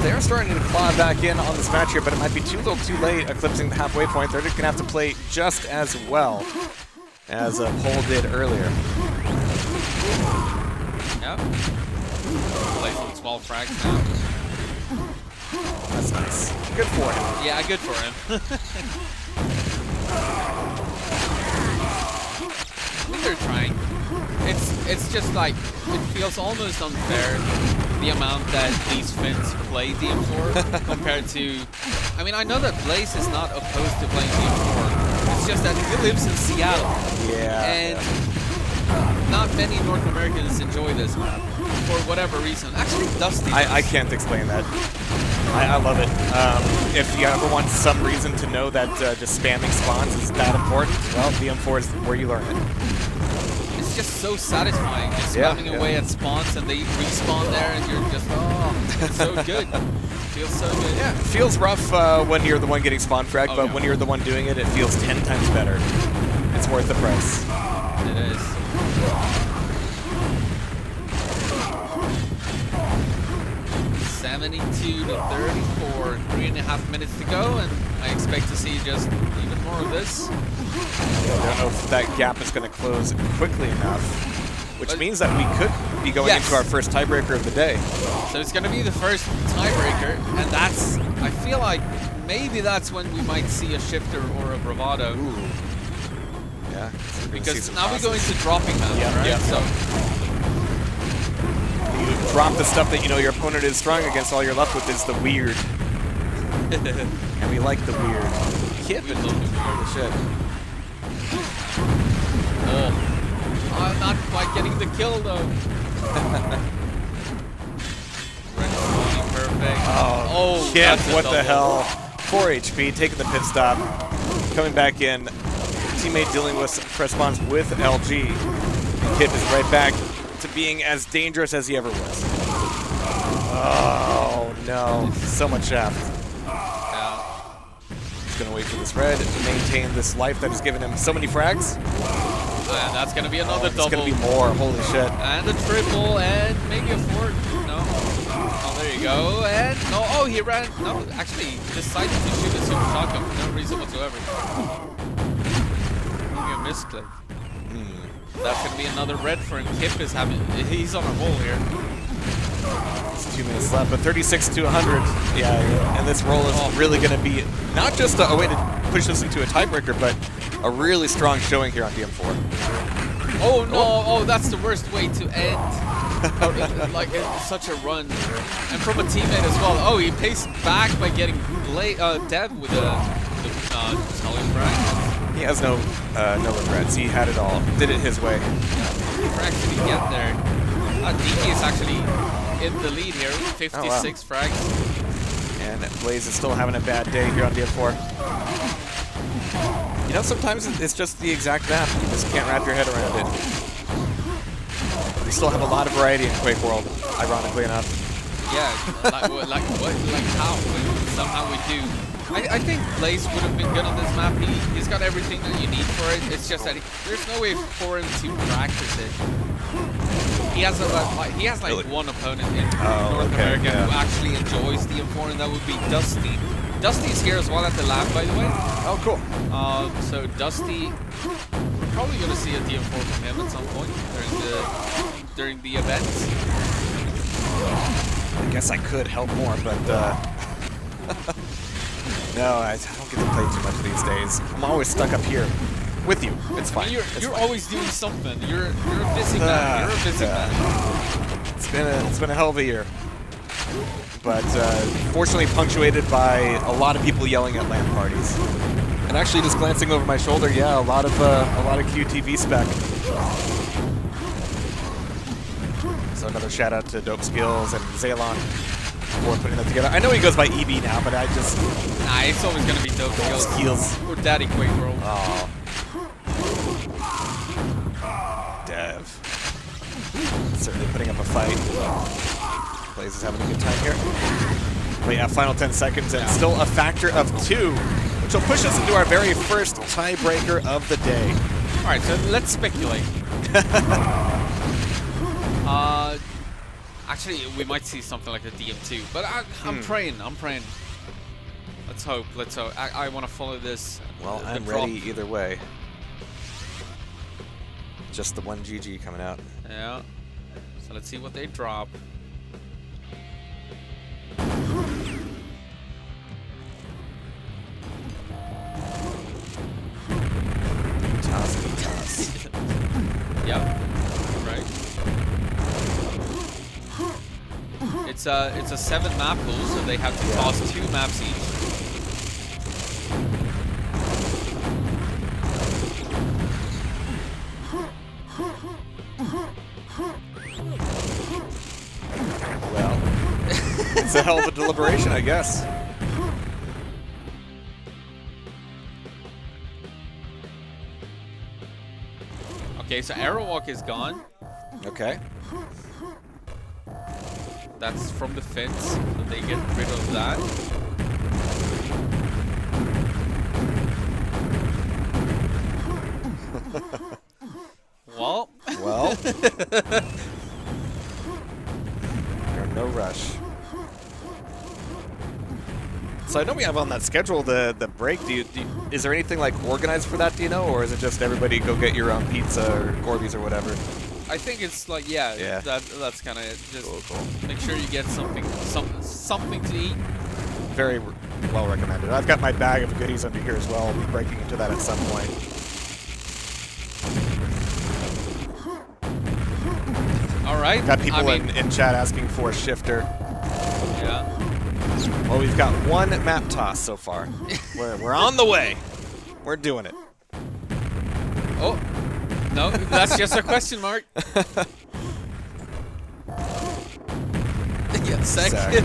They're starting to claw back in on this match here, but it might be too little too late eclipsing the halfway point. They're going to have to play just as well as Pole did earlier. Yep. Plays with small frags now. That's nice. Good for him. Yeah, good for him. I think they're trying. it's just like it feels almost unfair the amount that these Finns play DM4 compared to. I mean, I know that Blaze is not opposed to playing DM4. It's just that he lives in Seattle. Yeah. And not many North Americans enjoy this map for whatever reason. Actually, Dusty. I can't explain that. I love it. If you ever want some reason to know that just spamming spawns is that important, well, DM4 is where you learn it. It's just so satisfying, just spamming away at spawns and they respawn there and you're just, oh, it's so good. Feels so good. Yeah, it feels rough when you're the one getting spawn fragged, but when you're the one doing it, it feels 10 times better. It's worth the price. It is. 72 to 34, 3.5 minutes to go, and I expect to see just even more of this. I don't know if that gap is going to close quickly enough, which means that we could be going into our first tiebreaker of the day. So it's going to be the first tiebreaker, and that's, I feel like maybe that's when we might see a shifter or a bravado. Ooh. Yeah. Because now we go into dropping now, right? Yep. So you drop the stuff that you know your opponent is strong against, all you're left with is the weird. And we like the weird. Kip and holy shit. Oh, I'm not quite getting the kill though. Perfect. Oh, Kip, what the hell? 4 HP, taking the pit stop, coming back in. Teammate dealing with response with LG. And Kip is right back to being as dangerous as he ever was. Oh no, so much shaft. He's gonna wait for this red to maintain this life that has given him so many frags. And that's gonna be another double. It's gonna be more, holy shit. And a triple, and maybe a fourth. No. Oh, there you go. And no, oh, he ran. No, actually, decided to shoot a super shotgun for no reason whatsoever. Maybe a misclick. That's gonna be another red for him. Kip is having. He's on a roll here. It's 2 minutes left, but 36 to 100. Yeah, and this roll is really going to be not just a way to push us into a tiebreaker, but a really strong showing here on DM4. Oh no! Oh, that's the worst way to end like such a run, and from a teammate as well. Oh, he paced back by getting Dev with a solid frag. He has no regrets. He had it all. Did it his way. Frags did he get there? DK is actually in the lead here, 56 frags. And Blaze is still having a bad day here on DM4. You know, sometimes it's just the exact map. You just can't wrap your head around it. We still have a lot of variety in QuakeWorld, ironically enough. Yeah, like how? Somehow we do. I think Blaze would have been good on this map. He's got everything that you need for it. It's just that there's no way for him to practice it. He has like one opponent in North America who actually enjoys DM4, and that would be Dusty. Dusty's here as well at the lab, by the way. Oh, cool. So Dusty, we're probably going to see a DM4 from him at some point during the event. I guess I could help more, but no, I don't get to play too much these days. I'm always stuck up here with you. It's fine. You're always doing something. You're a busy man. You're a busy man. It's been a hell of a year, but fortunately punctuated by a lot of people yelling at LAN parties. And actually, just glancing over my shoulder, yeah, a lot of QTV spec. So another shout out to Dope Skills and Zaylon for putting that together. I know he goes by EB now, but I just... Nah, it's always going to be Dope Skills. Or Daddy QuakeWorld. Oh. Dev. Certainly putting up a fight. Blaze is having a good time here. But yeah, final 10 seconds and still a factor of 2, which will push us into our very first tiebreaker of the day. All right, so let's speculate. Actually, we might see something like a DM2, but I'm praying. Let's hope. I want to follow this. Well, I'm ready either way. Just the one GG coming out. Yeah. So let's see what they drop. Toss. Yep. it's a 7-map pool, so they have to toss 2 maps each. Well, it's a hell of a deliberation, I guess. Okay, so Aerowalk is gone. Okay. That's from the fence, so they get rid of that. Well. No rush. So I know we have on that schedule the break. Is there anything like organized for that? Do you know, or is it just everybody go get your own pizza or Corby's or whatever? I think it's like that's kind of it. Just cool. Make sure you get something to eat. Very well recommended. I've got my bag of goodies under here as well. I'll be breaking into that at some point. All right. Got people in chat asking for a shifter. Yeah. Well, we've got 1 map toss so far. We're on the way. We're doing it. Oh. No, that's just a question mark. Yeah, second.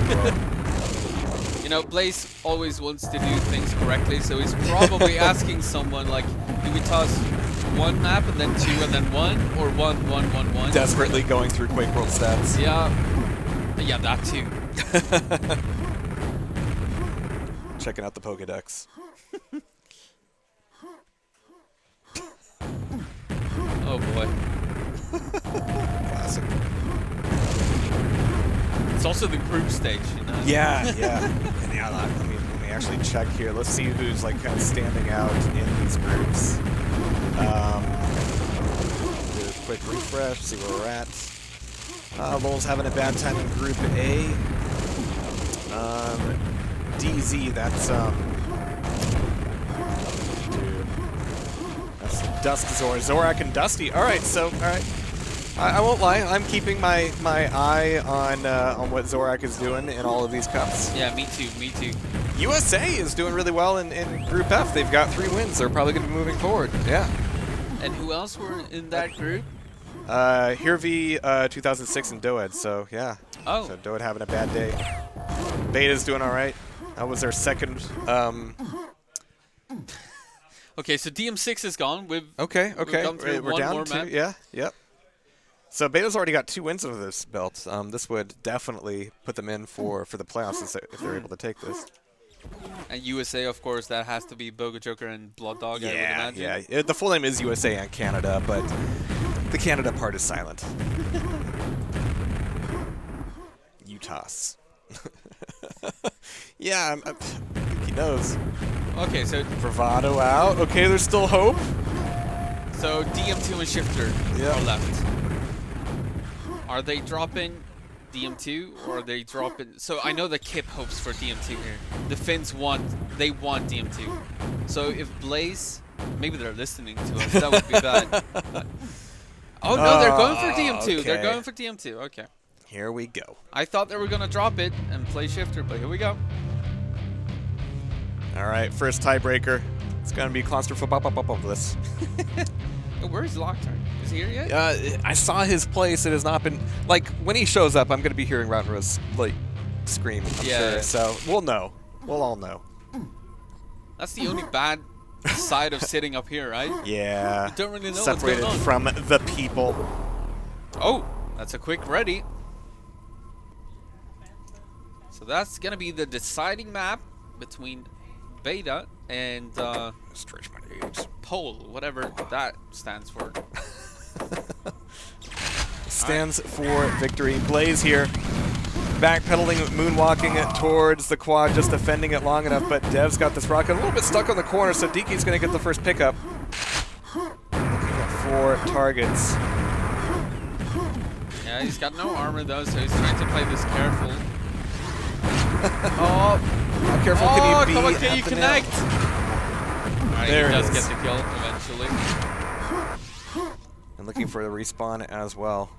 You know, Blaze always wants to do things correctly, so he's probably asking someone like, do we toss 1 map and then 2 and then 1, or 1, 1, 1, 1? Desperately going through QuakeWorld stats. Yeah. Yeah, that too. Checking out the Pokedex. Oh boy. Classic. It's also the group stage, you know? Yeah. And yeah, let me actually check here. Let's see who's like kind of standing out in these groups. Do a quick refresh, see where we're at. Lowell's having a bad time in Group A. DZ, that's Dusk Zorak and Dusty. All right. I won't lie. I'm keeping my eye on what Zorak is doing in all of these cups. Yeah, me too. USA is doing really well in Group F. They've got 3 wins. They're probably going to be moving forward. Yeah. And who else were in that group? HYRY, 2006, and Doed. So yeah. Oh. So Doed having a bad day. Beta's doing all right. That was their second. Okay, so DM6 is gone. Okay. We're down 2. Yeah. Yep. So Beta's already got 2 wins under this belt. This would definitely put them in for the playoffs if they're able to take this. And USA, of course, that has to be Bogo Joker and Blood Dog, I would imagine. Yeah. The full name is USA and Canada, but the Canada part is silent. Utahs. Yeah, I think he knows. Okay, so Bravado out. Okay, there's still hope. So DM2 and Shifter are left. Are they dropping DM2 or are they dropping? So I know the Kip hopes for DM2 here. The Finns want DM2. So if Blaze, maybe they're listening to us, that would be bad. Oh no, they're going for DM2. Okay. They're going for DM2. Okay. Here we go. I thought they were gonna drop it and play Shifter, but here we go. All right, first tiebreaker. It's gonna be Claustrophobopopopolis. Where's Locktar? Is he here yet? I saw his place. It has not been like when he shows up. I'm gonna be hearing Rose like scream. I'm sure. So we'll know. We'll all know. That's the only bad side of sitting up here, right? Yeah. You don't really know separated what's going on. from the people. Oh, that's a quick ready. So that's gonna be the deciding map between BEDA and stretch my legs. Pole, whatever that stands for. Stands for victory. Blaze here, backpedaling, moonwalking it towards the quad, just defending it long enough. But Dev's got this rocket a little bit stuck on the corner, so Diki's going to get the first pickup. Looking at 4 targets. Yeah, he's got no armor though, so he's trying to play this careful. Oh, how careful can you be? Come on, can you connect? Alright, there he does it get is. the kill eventually. And looking for the respawn as well.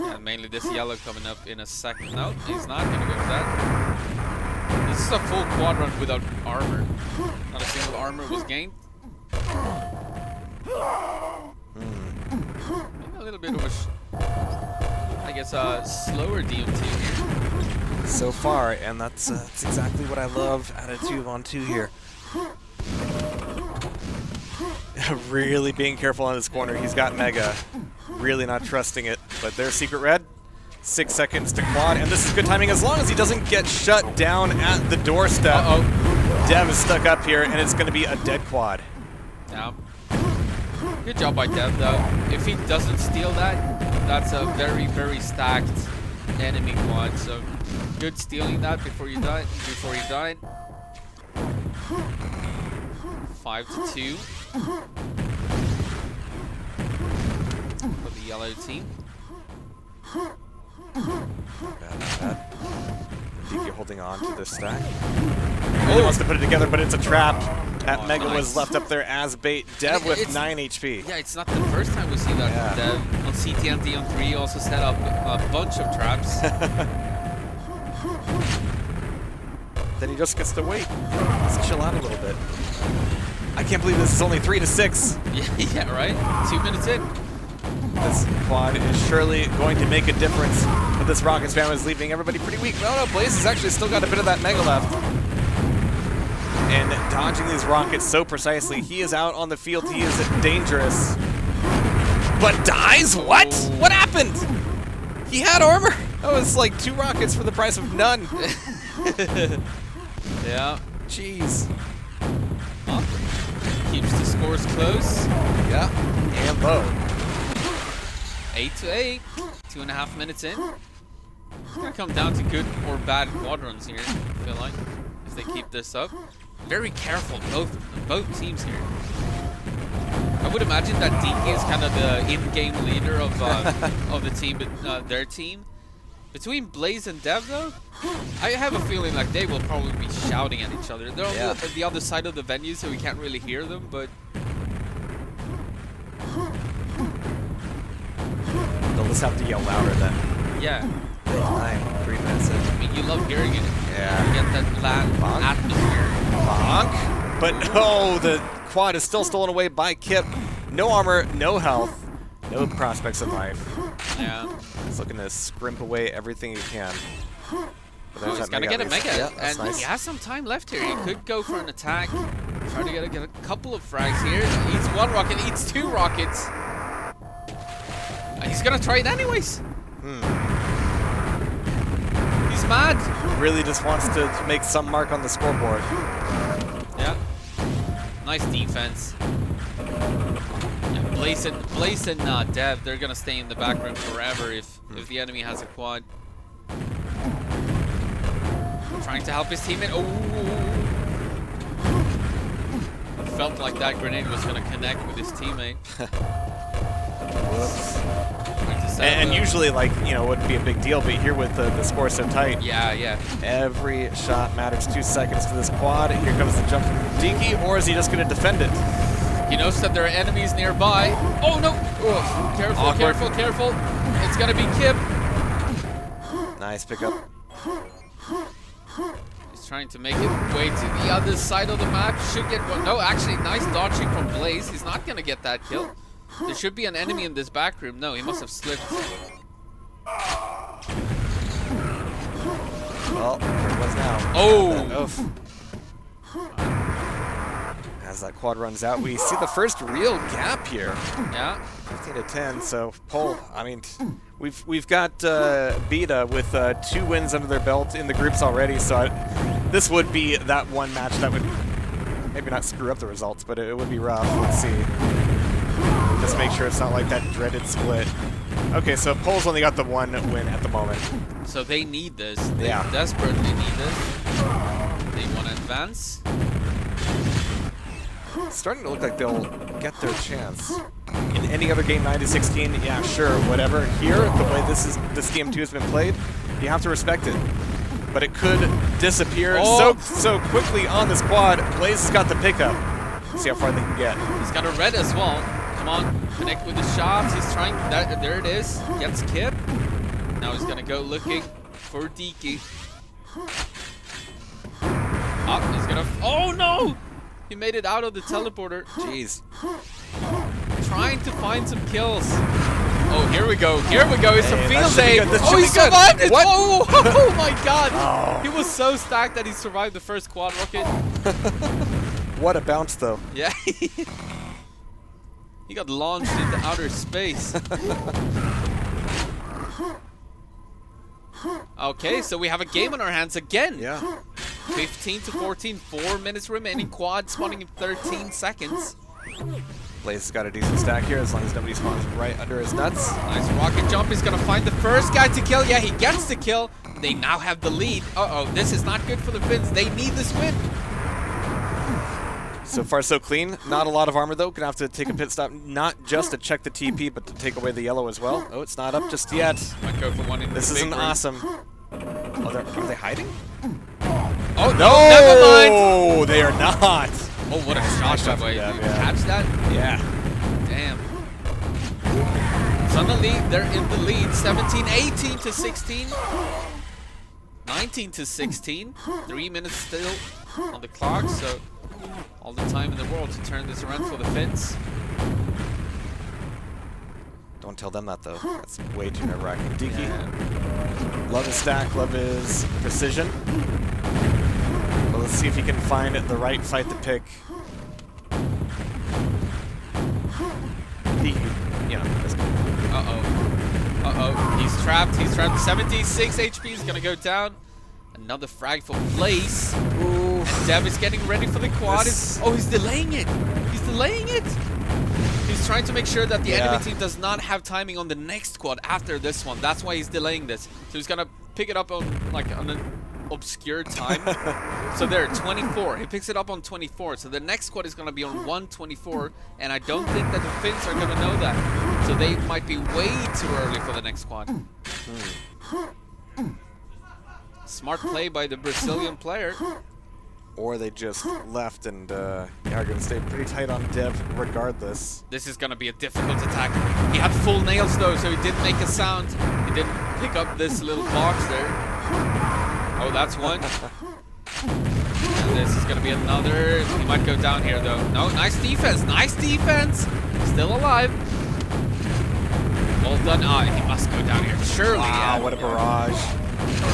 Yeah, mainly this yellow coming up in a second. No, he's not gonna go for that. This is a full quadrant without armor. Not a single armor was gained. A little bit of I guess a slower DMT here. So far, and that's exactly what I love out of 2-on-2 here. Really being careful on this corner. He's got Mega. Really not trusting it. But there's Secret Red. 6 seconds to quad, and this is good timing as long as he doesn't get shut down at the doorstep. Dev is stuck up here, and it's going to be a dead quad. Yeah. Good job by Dev, though. If he doesn't steal that, that's a very, very stacked enemy quad. So good stealing that before you died. 5-2 for the yellow team. Bad. Diki holding on to this stack. Really wants to put it together, but it's a trap. That Mega was left up there as bait. Dev with 9 HP. Yeah, it's not the first time we see that. Dev on CT and D3 also set up a bunch of traps. Then he just gets to wait. Let's chill out a little bit. I can't believe this is only 3-6. Yeah, right? 2 minutes in. This quad is surely going to make a difference, but this Rocket spam is leaving everybody pretty weak. No, Blaze has actually still got a bit of that Mega left. And dodging these rockets so precisely, he is out on the field. He is dangerous. But dies? What? What happened? He had armor. That was like 2 rockets for the price of none. Yeah. Jeez. Well, keeps the scores close. Yeah. And low. 8-8. 2.5 minutes in. It's gonna come down to good or bad quadrants here, I feel like, if they keep this up. Very careful, both teams here. I would imagine that DK is kind of the in-game leader of the team, their team. Between Blaze and Dev, though, I have a feeling like they will probably be shouting at each other. They're on the other side of the venue, so we can't really hear them, but they'll just have to yell louder then. yeah. 3 minutes in. I mean, you love hearing it. Yeah. You get that loud atmosphere. Bonk. But no, the quad is still stolen away by Kip. No armor, no health, no prospects of life. Yeah. He's looking to scrimp away everything he can. Oh, he's gonna get a Mega, yeah, and nice. he has some time left here. He could go for an attack, try to get a couple of frags here. Eats 1 rocket, eats 2 rockets. And he's gonna try it anyways. He's mad. Really just wants to make some mark on the scoreboard. Yeah. Nice defense. Yeah, Blaze and Dev, they're gonna stay in the back room forever if the enemy has a quad. Trying to help his teammate. Oh! Felt like that grenade was gonna connect with his teammate. Whoops. And usually, like, you know, it wouldn't be a big deal, but here with the score so tight. Yeah. Every shot matters. 2 seconds for this quad. Here comes the jump from Diki, or is he just going to defend it? He knows that there are enemies nearby. Oh, no! Oh, careful, awkward. careful. It's going to be Kip. Nice pickup. He's trying to make it way to the other side of the map. Should get one. No, actually, nice dodging from Blaze. He's not going to get that kill. There should be an enemy in this back room. No, he must have slipped. Well, there it was now. Oh! As that quad runs out, we see the first real gap here. Yeah. 15-10. So, Pole, I mean, we've got BEDA with 2 wins under their belt in the groups already. So this would be that one match that would maybe not screw up the results, but it would be rough. Let's see. Just make sure it's not like that dreaded split. Okay, so Pole's only got the 1 win at the moment. So they need this. They desperately need this. They want to advance. It's starting to look like they'll get their chance. In any other game, 9-16, yeah, sure, whatever. Here, the way this game 2 has been played, you have to respect it. But it could disappear so quickly on this quad. Blaze has got the pickup. See how far they can get. He's got a red as well. Come on, connect with the shots. He's trying. There it is. Gets Kip. Now he's gonna go looking for Diki. Oh, he's gonna. Oh no! He made it out of the teleporter. Jeez. Trying to find some kills. Oh, here we go. Here we go. It's some field day. This Oh, should he be good. survived it. What? Oh, oh my god. Oh. He was so stacked that he survived the first quad rocket. What a bounce, though. Yeah. He got launched into outer space. Okay, so we have a game on our hands again. Yeah. 15 to 14, 4 minutes remaining. Quad spawning in 13 seconds. Blaze has got a decent stack here as long as nobody spawns right under his nuts. Nice rocket jump. He's gonna find the first guy to kill. Yeah, he gets the kill. They now have the lead. Uh-oh, this is not good for the Finns. They need this win. So far, so clean. Not a lot of armor, though. Gonna have to take a pit stop, not just to check the TP, but to take away the yellow as well. Oh, it's not up just yet. Might go for one in This the isn't big room. awesome. Oh, are they hiding? Oh, no, never mind. No, they are not. Oh, what a shot, by the way. Yeah, Did you yeah. catch that? Yeah. Damn. Suddenly, they're in the lead. 17, 18 to 16. 19 to 16. 3 minutes still on the clock, so all the time in the world to turn this around for the Finns. Don't tell them that, though. That's way too nerve-wracking. Diki. Love his stack, love his precision. Well, let's see if he can find the right fight to pick. Diki, you know, Uh-oh. Uh-oh. He's trapped. He's trapped. 76 HP is going to go down. Another frag for Blaze. Ooh. And Dev is getting ready for the quad. This- Oh, he's delaying it. He's delaying it. He's trying to make sure that the enemy team does not have timing on the next quad after this one. That's why he's delaying this. So he's going to pick it up on on an obscure time. So there, 24. He picks it up on 24. So the next quad is going to be on 124. And I don't think that the Finns are going to know that. So they might be way too early for the next quad. Smart play by the Brazilian player. Or they just left and are going to stay pretty tight on Dev regardless. This is going to be a difficult attack. He had full nails though, so he didn't make a sound. He didn't pick up this little box there. Oh, that's one. And this is going to be another. He might go down here though. No, nice defense. Nice defense. Still alive. Well done. Ah, he must go down here. Surely. Wow, yeah. what a barrage.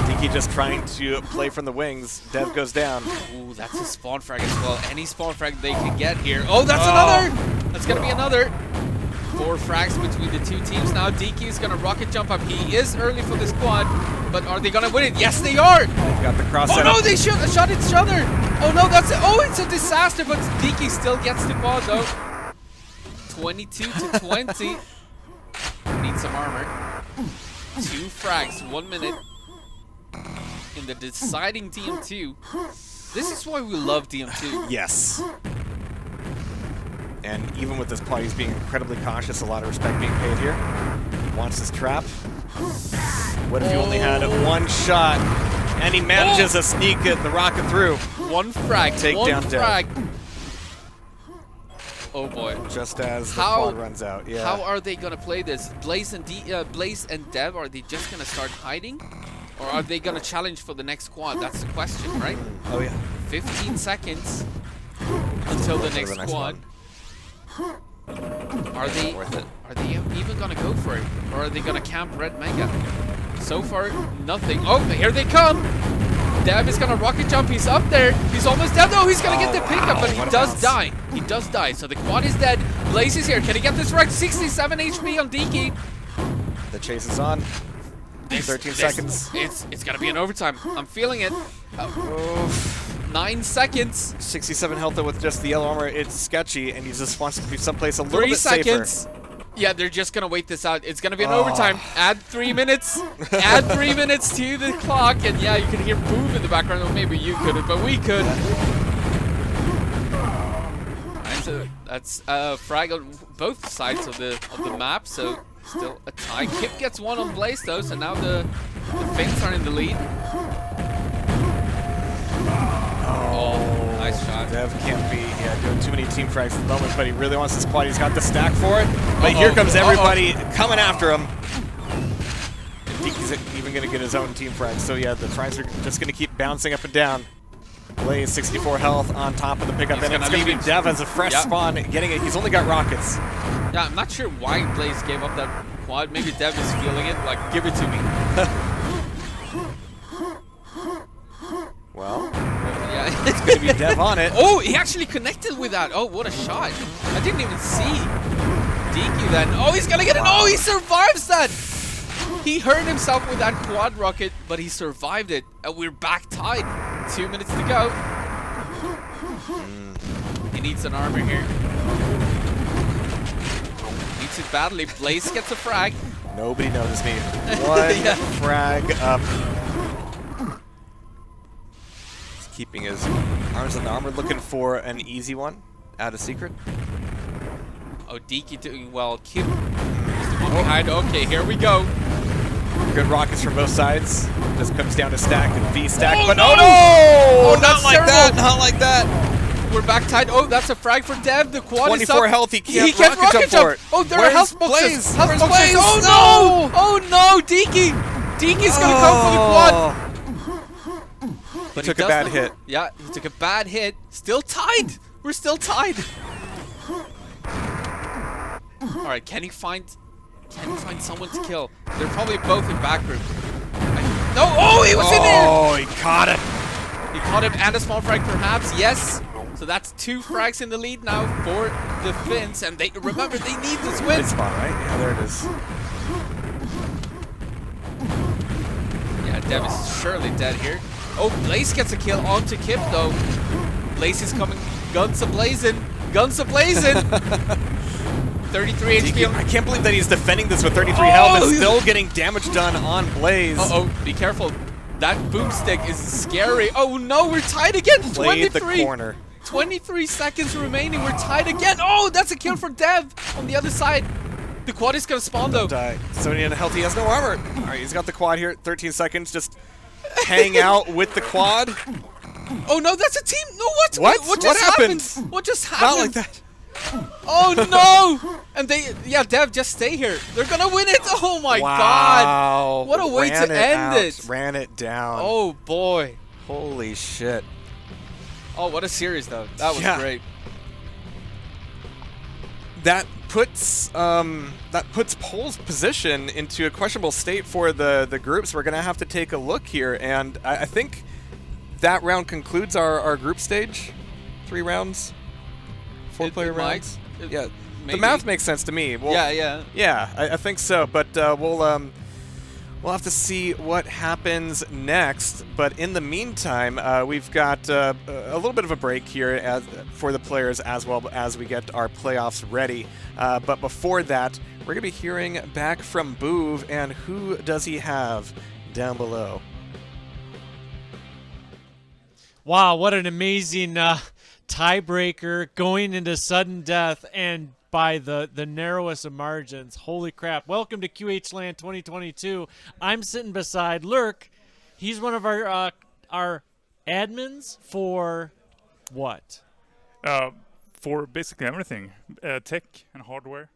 Diki just trying to play from the wings. Dev goes down. Ooh, that's a spawn frag as well. Any spawn frag they can get here. Oh, that's another! That's gonna be another. 4 frags between the two teams now. Diki is gonna rocket jump up. He is early for the squad, but are they gonna win it? Yes, they are! They've got the cross Oh set no, up. they shot each other! Oh no, that's it. Oh, it's a disaster, but Diki still gets the quad though. 22 to 20. Need some armor. 2 frags, 1 minute. In the deciding DM2. This is why we love DM2. Yes. And even with this play, he's being incredibly cautious. A lot of respect being paid here. Wants his trap. What if he only had 1 shot? And he manages to sneak it, the rocket through. 1 frag. Take one down Dev. frag. Oh boy. Just as the quad runs out. Yeah. How are they gonna play this? Blaze and Dev, are they just gonna start hiding? Or are they gonna challenge for the next quad? That's the question, right? Oh yeah. 15 seconds until the next quad. Are they Worth it. Are they even gonna go for it? Or are they gonna camp Red Mega? So far, nothing. Oh, here they come! Dev is gonna rocket jump. He's up there. He's almost dead. No, he's gonna get the pickup, but he does die. He does die. So the quad is dead. Blaze is here. Can he get this right? 67 HP on Diki. The chase is on. 13 seconds. It's gonna be an overtime. I'm feeling it. 9 seconds. 67 health though with just the yellow armor. It's sketchy, and he just wants to be someplace a little 3 bit seconds. safer. Yeah, they're just gonna wait this out. It's gonna be an overtime. Add 3 minutes. Add 3 minutes to the clock, and yeah, you can hear boom in the background. Well, maybe you couldn't, but we could. And so that's frag on both sides of the map. So still a tie. Kip gets 1 on Blaze though, so now the Finns are in the lead. Oh, nice shot. Dev can't be doing too many team frags at the moment, but he really wants this quad. He's got the stack for it. But here comes everybody coming after him. Deaky's even going to get his own team frag. So yeah, the frags are just going to keep bouncing up and down. Blaze, 64 health on top of the pickup, and it's going to be Dev as a fresh spawn getting it. He's only got rockets. Yeah, I'm not sure why Blaze gave up that quad. Maybe Dev is feeling it. Like, give it to me. Well, yeah, it's going to be Dev on it. Oh, he actually connected with that. Oh, what a shot. I didn't even see Deaky then. Oh, he's going to get it. Oh, he survives that. He hurt himself with that quad rocket, but he survived it. And we're back tied. 2 minutes to go. He needs an armor here. Needs it badly. Blaze gets a frag. Nobody noticed me. One frag up. He's keeping his arms in the armor, looking for an easy one. Out of secret. Oh, Deaky doing well. Keep behind. Okay, here we go. Good rockets from both sides. Just comes down to stack and V stack, Oh, but no! oh no! Oh, Not that's like terrible. that! Not like that! We're back tied. Oh, that's a frag for Dev. The quad is 24 up. health. He can't rocket jump for it. Oh, there Where's are health boxes. Blaze? Health Where's boxes. Blaze? Oh no! Oh no! Deaky! Deaky's gonna come for the quad. But He took a bad look- hit. Yeah, he took a bad hit. Still tied. We're still tied. All right, can he find someone to kill? They're probably both in back room. No! Oh, he was in there. Oh, he caught it. He caught him and a small frag perhaps, yes. So that's 2 frags in the lead now for the Finns, and they remember they need this win. Good spot, right? Yeah, there it is. Yeah, Dev is surely dead here. Oh, Blaze gets a kill onto Kip though. Blaze is coming, guns a-blazing, guns a-blazing. 33 HP. I can't believe that he's defending this with 33 health and still getting damage done on Blaze. Uh-oh, be careful. That boomstick is scary. Oh no, we're tied again. Played 23. the corner. 23 seconds remaining. We're tied again. Oh, that's a kill for Dev on the other side. The quad is gonna spawn though. Die. 70 health. He has no armor. All right, he's got the quad here. 13 seconds. Just hang out with the quad. Oh no, that's a team. No, what? What? What just What happened? happened? What just happened? Not like that. Oh no! And Dev, just stay here. They're gonna win it. Oh my god! Wow. What a way Ran to it end out. it. Ran it down. Oh boy. Holy shit. Oh, what a series though. That was great. That puts Pole's position into a questionable state for the groups. We're gonna have to take a look here, and I think that round concludes our group stage. 3 rounds, 4-player rounds. Yeah, the math makes sense to me. Well, yeah, I think so. But we'll have to see what happens next. But in the meantime, we've got a little bit of a break here for the players as well as we get our playoffs ready. But before that, we're going to be hearing back from Boov, and who does he have down below? Wow, what an amazing tiebreaker going into sudden death and by the narrowest of margins. Holy crap. Welcome to QHLAN 2022. I'm sitting beside lurq. He's one of our admins for what? For basically everything. Tech and hardware.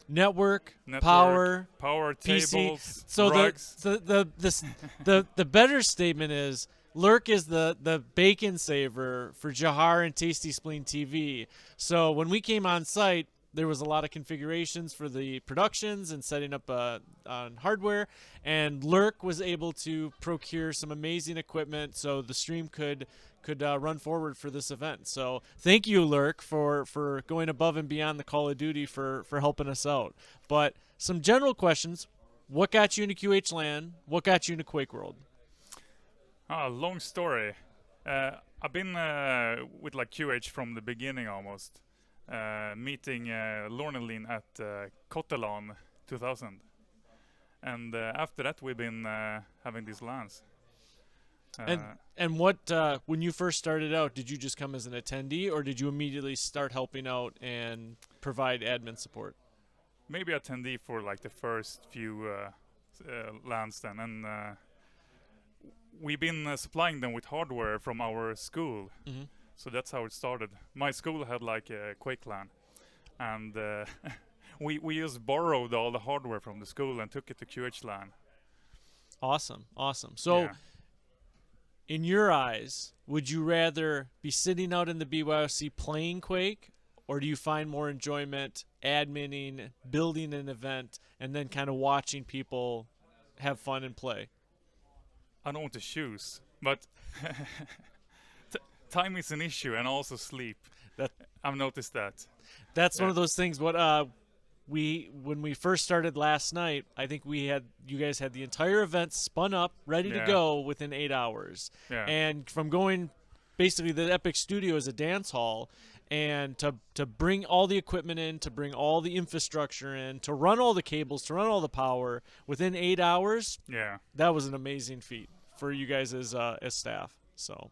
Network, power, PC. tables, so rugs. the better statement is lurq is the bacon saver for Jahar and Tasty Spleen TV. So when we came on site, there was a lot of configurations for the productions and setting up on hardware, and lurq was able to procure some amazing equipment so the stream could run forward for this event. So thank you, lurq, for going above and beyond the Call of Duty for helping us out. But some general questions: what got you into QHLAN? What got you into QuakeWorld? Long story. I've been with like QH from the beginning almost. Meeting Lornelin at QHLAN 2000. And after that we've been having these LANs. And what when you first started out, did you just come as an attendee, or did you immediately start helping out and provide admin support? Maybe attendee for like the first few LANs then, and we've been supplying them with hardware from our school. Mm-hmm. So that's how it started. My school had like a QuakeLAN, and we just borrowed all the hardware from the school and took it to QHLAN. Awesome, awesome. So, Yeah. in your eyes, would you rather be sitting out in the BYOC playing Quake, or do you find more enjoyment adminning, building an event, and then kind of watching people have fun and play? I don't want to choose, but time is an issue, and also sleep. I've noticed that. That's one of those things. When we first started last night, I think you guys had the entire event spun up, ready to go within 8 hours. Yeah. And from going, basically the Epic Studio is a dance hall, and to bring all the equipment in, to bring all the infrastructure in, to run all the cables, to run all the power within 8 hours. Yeah. That was an amazing feat for you guys as staff. So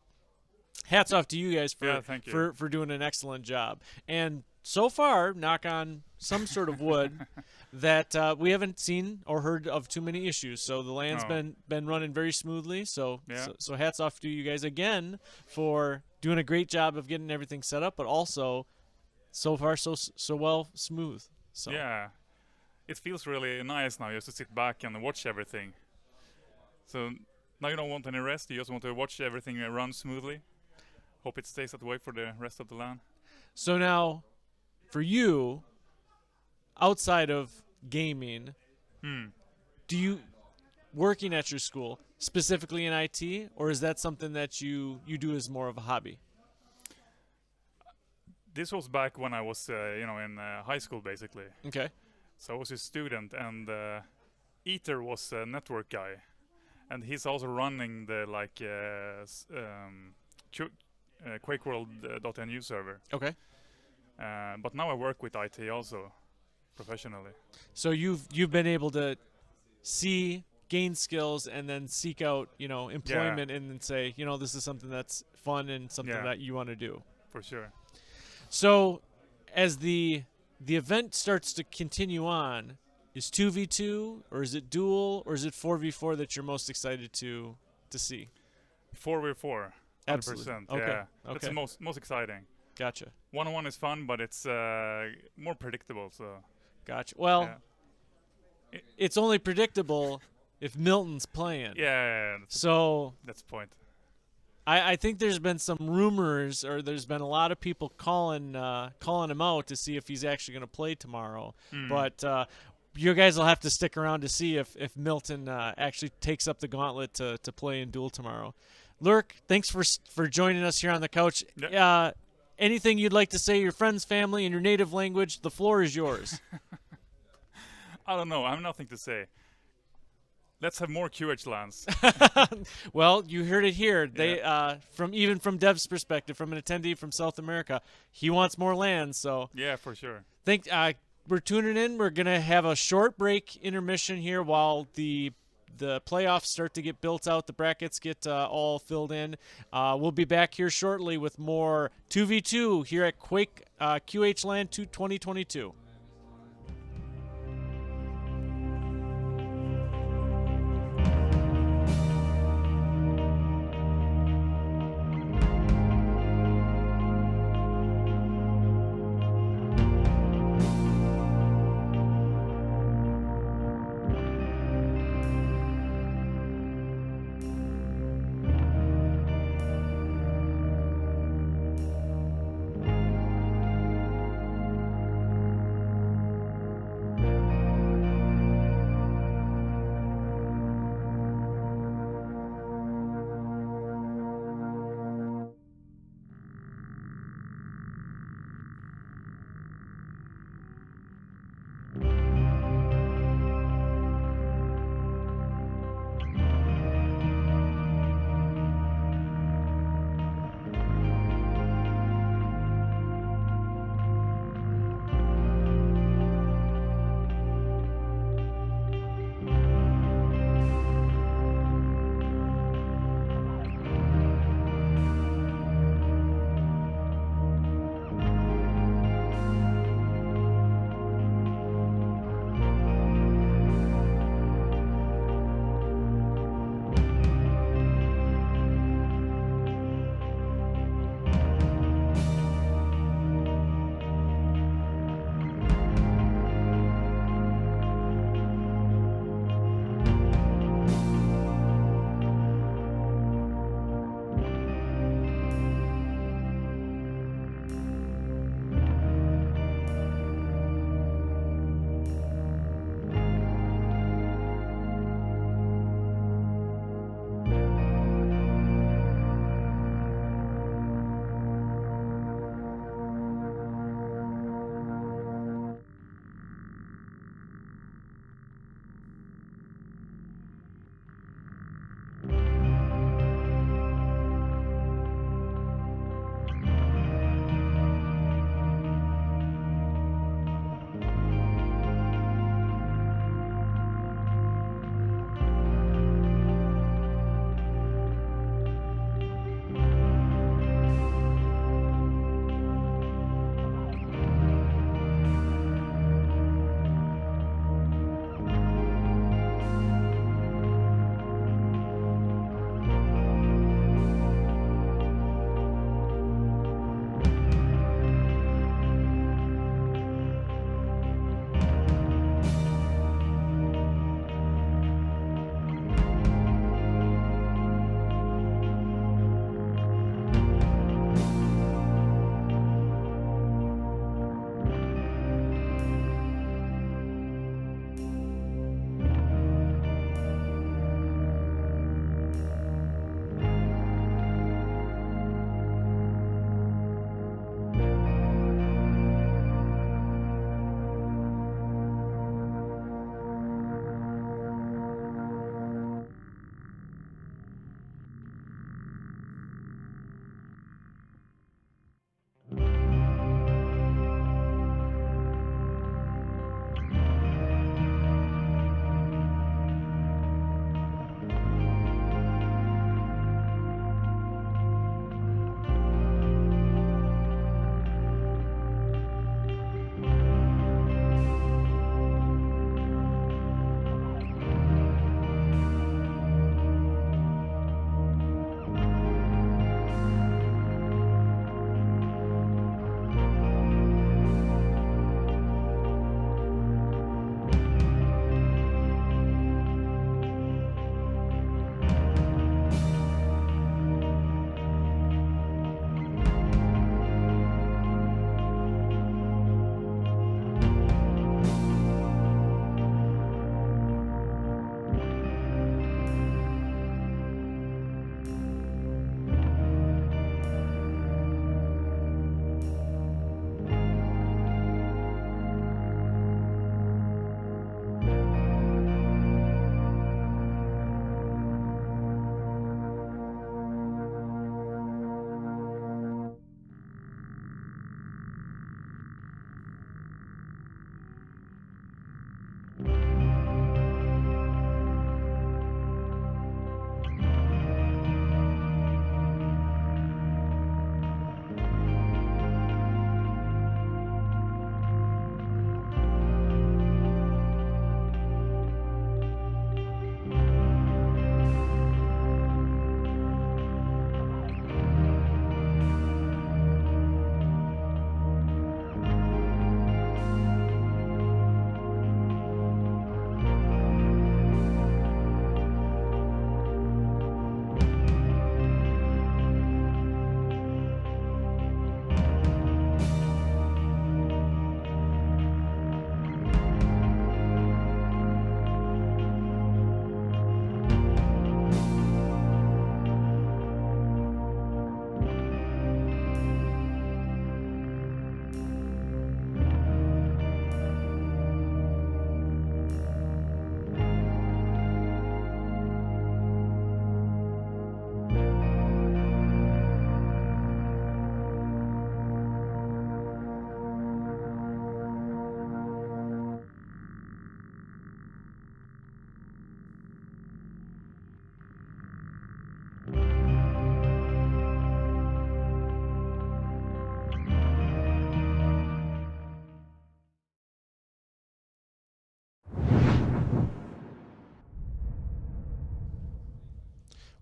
hats off to you guys thank you. for doing an excellent job. And so far, knock on some sort of wood, that we haven't seen or heard of too many issues. So the LAN's been running very smoothly. So hats off to you guys again for doing a great job of getting everything set up, but also so far so well smooth. So yeah, it feels really nice now just to sit back and watch everything. So now you don't want any rest. You just want to watch everything run smoothly. Hope it stays that way for the rest of the LAN. So now, for you, outside of gaming, do you, working at your school, specifically in IT, or is that something that you do as more of a hobby? This was back when I was, in high school, basically. Okay. So I was a student, and Ether was a network guy, and he's also running the QuakeWorld.nu server. Okay. But now I work with IT also, professionally. So you've been able to gain skills, and then seek out employment, and then say this is something that's fun and something that you want to do. For sure. So as the event starts to continue on, is 2v2 or is it duel or is it 4v4 that you're most excited to see? 4v4. 100%. Absolutely. Okay. Yeah. Okay. That's the most exciting. Gotcha. 1-on-1 is fun, but it's more predictable. So. Gotcha. Well, it's only predictable if Milton's playing. Yeah. That's the point. I think there's been some rumors, or there's been a lot of people calling him out to see if he's actually going to play tomorrow. But you guys will have to stick around to see if Milton actually takes up the gauntlet to play in duel tomorrow. lurq, thanks for joining us here on the couch. Yep. Anything you'd like to say, your friends, family, in your native language? The floor is yours. I don't know. I have nothing to say. Let's have more QHLANs. Well, you heard it here. They from Dev's perspective, from an attendee from South America, he wants more LANs. So yeah, for sure. We're tuning in. We're gonna have a short break intermission here while the playoffs start to get built out, the brackets get all filled in. We'll be back here shortly with more 2v2 here at Quake QHLAN 2022.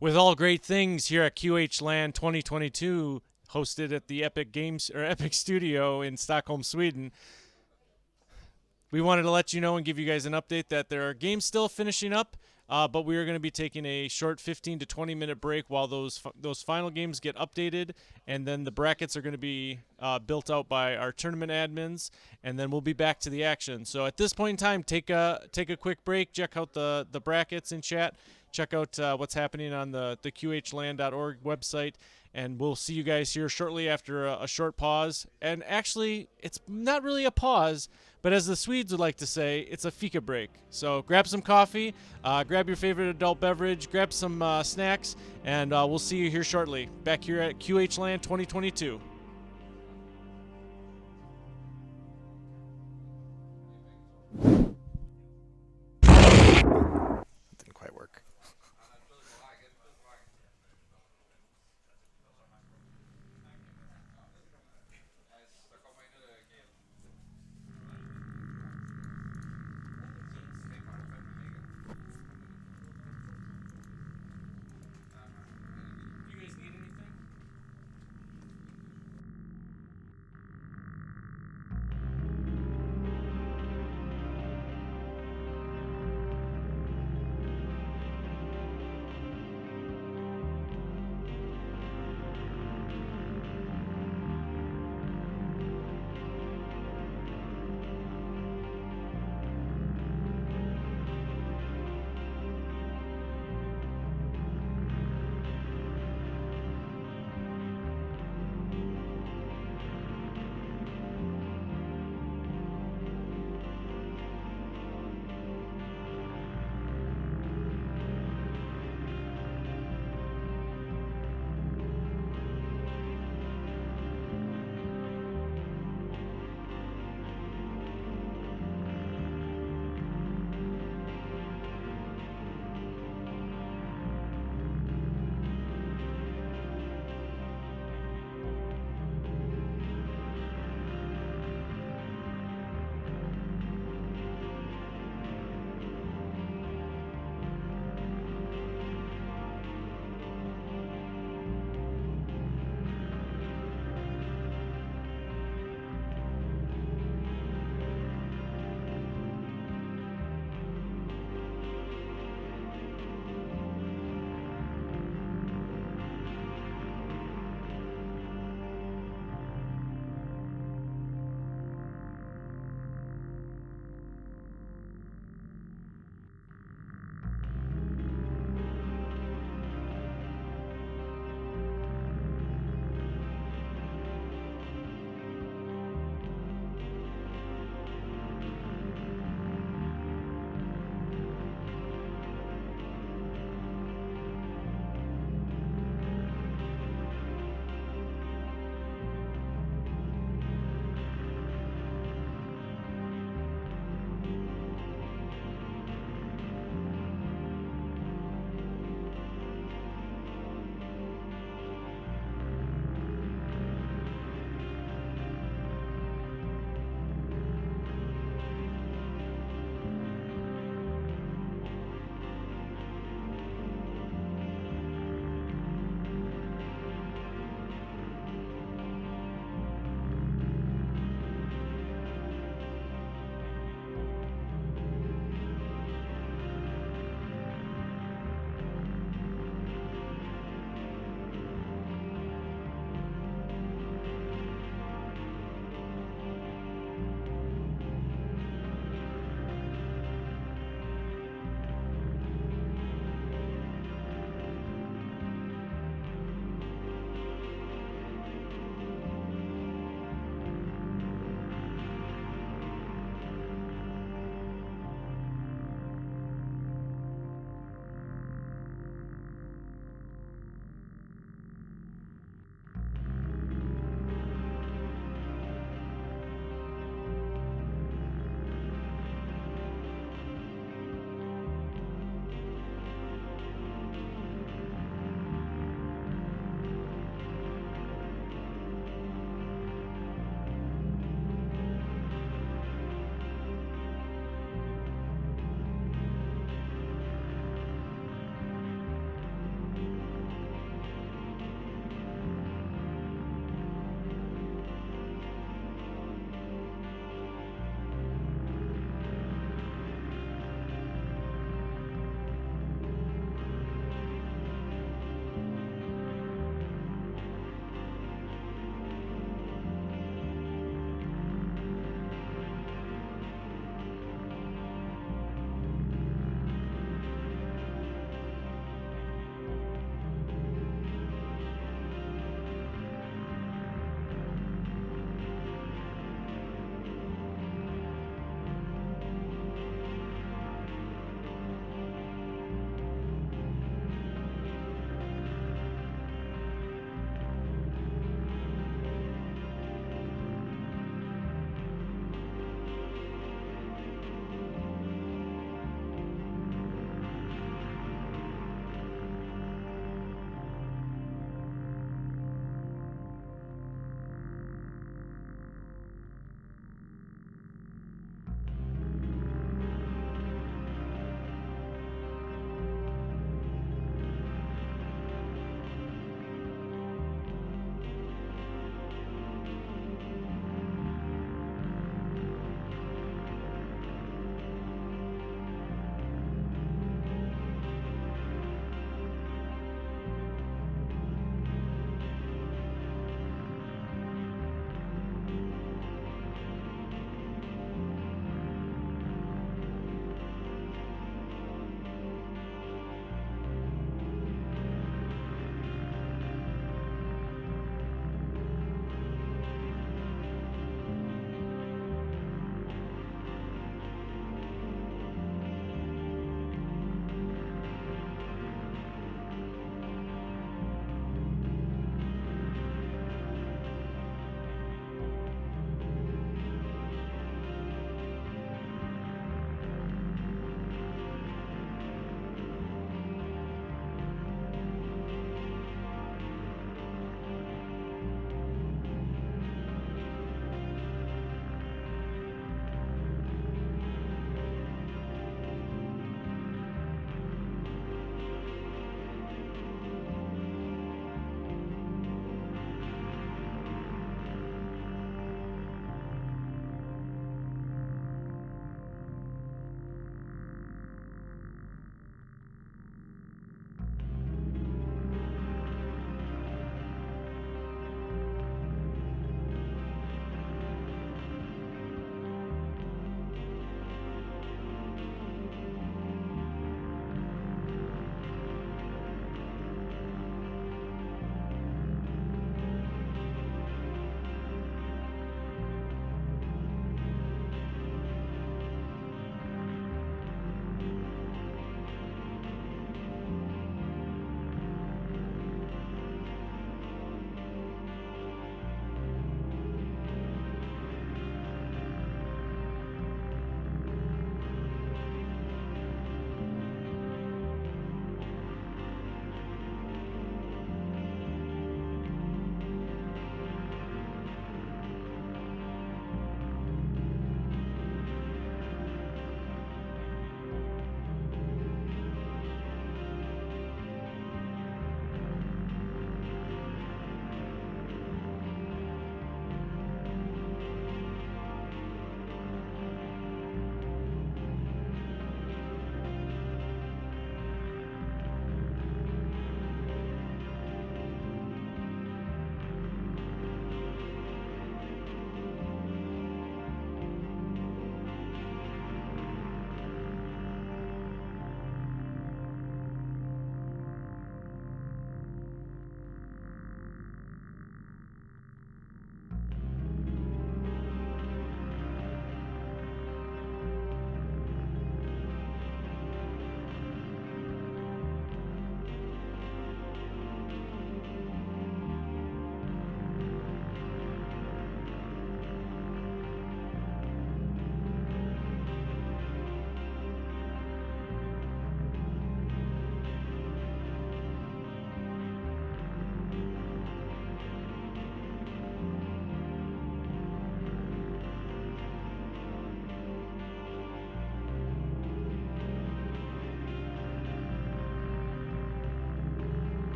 with all great things here at QHLAN 2022, hosted at the Epic Games or Epic Studio in Stockholm, Sweden. We wanted to let you know and give you guys an update that there are games still finishing up, but we are going to be taking a short 15 to 20 minute break while those final games get updated, and then the brackets are going to be built out by our tournament admins, and then we'll be back to the action. So at this point in time, take a quick break, check out the brackets in chat, check out what's happening on the QHLAN.org website, and we'll see you guys here shortly after a short pause. And actually, it's not really a pause, but as the Swedes would like to say, it's a fika break. So grab some coffee, grab your favorite adult beverage, grab some snacks, and we'll see you here shortly. Back here at QHLAN 2022. Didn't quite work.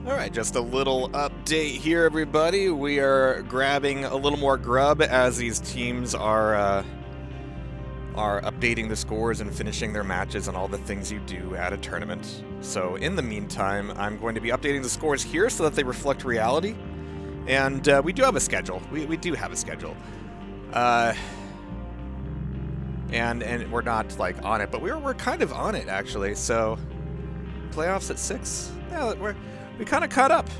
All right, just a little update here, everybody. We are grabbing a little more grub as these teams are updating the scores and finishing their matches and all the things you do at a tournament. So in the meantime, I'm going to be updating the scores here so that they reflect reality. And we do have a schedule. We do have a schedule. And we're not like on it, but we're kind of on it actually. So playoffs at 6. Yeah, we kind of caught up.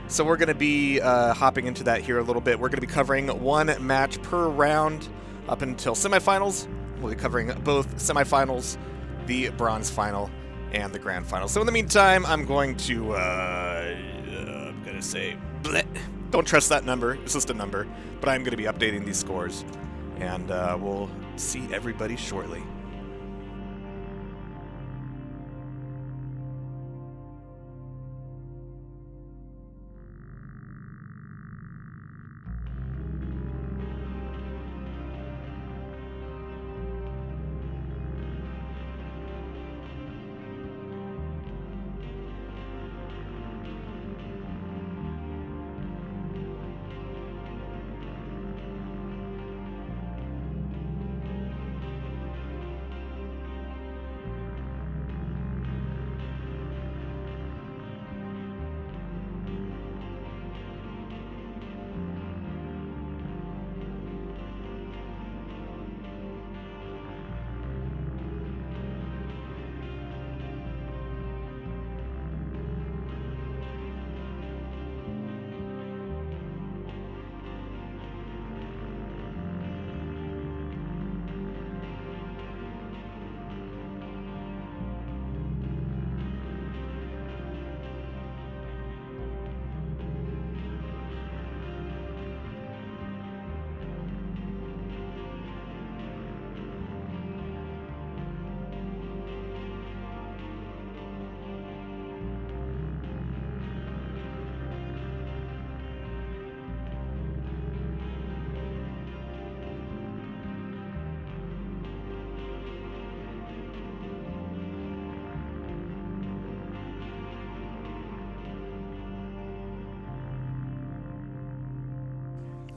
So we're going to be hopping into that here a little bit. We're going to be covering one match per round up until semifinals. We'll be covering both semifinals, the bronze final, and the grand final. So in the meantime, I'm going to say, bleh. Don't trust that number. It's just a number. But I'm going to be updating these scores, and we'll see everybody shortly.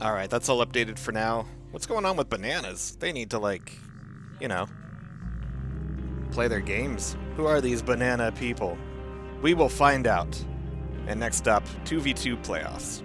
Alright, that's all updated for now. What's going on with bananas? They need to, like, you know, play their games. Who are these banana people? We will find out. And next up, 2v2 playoffs.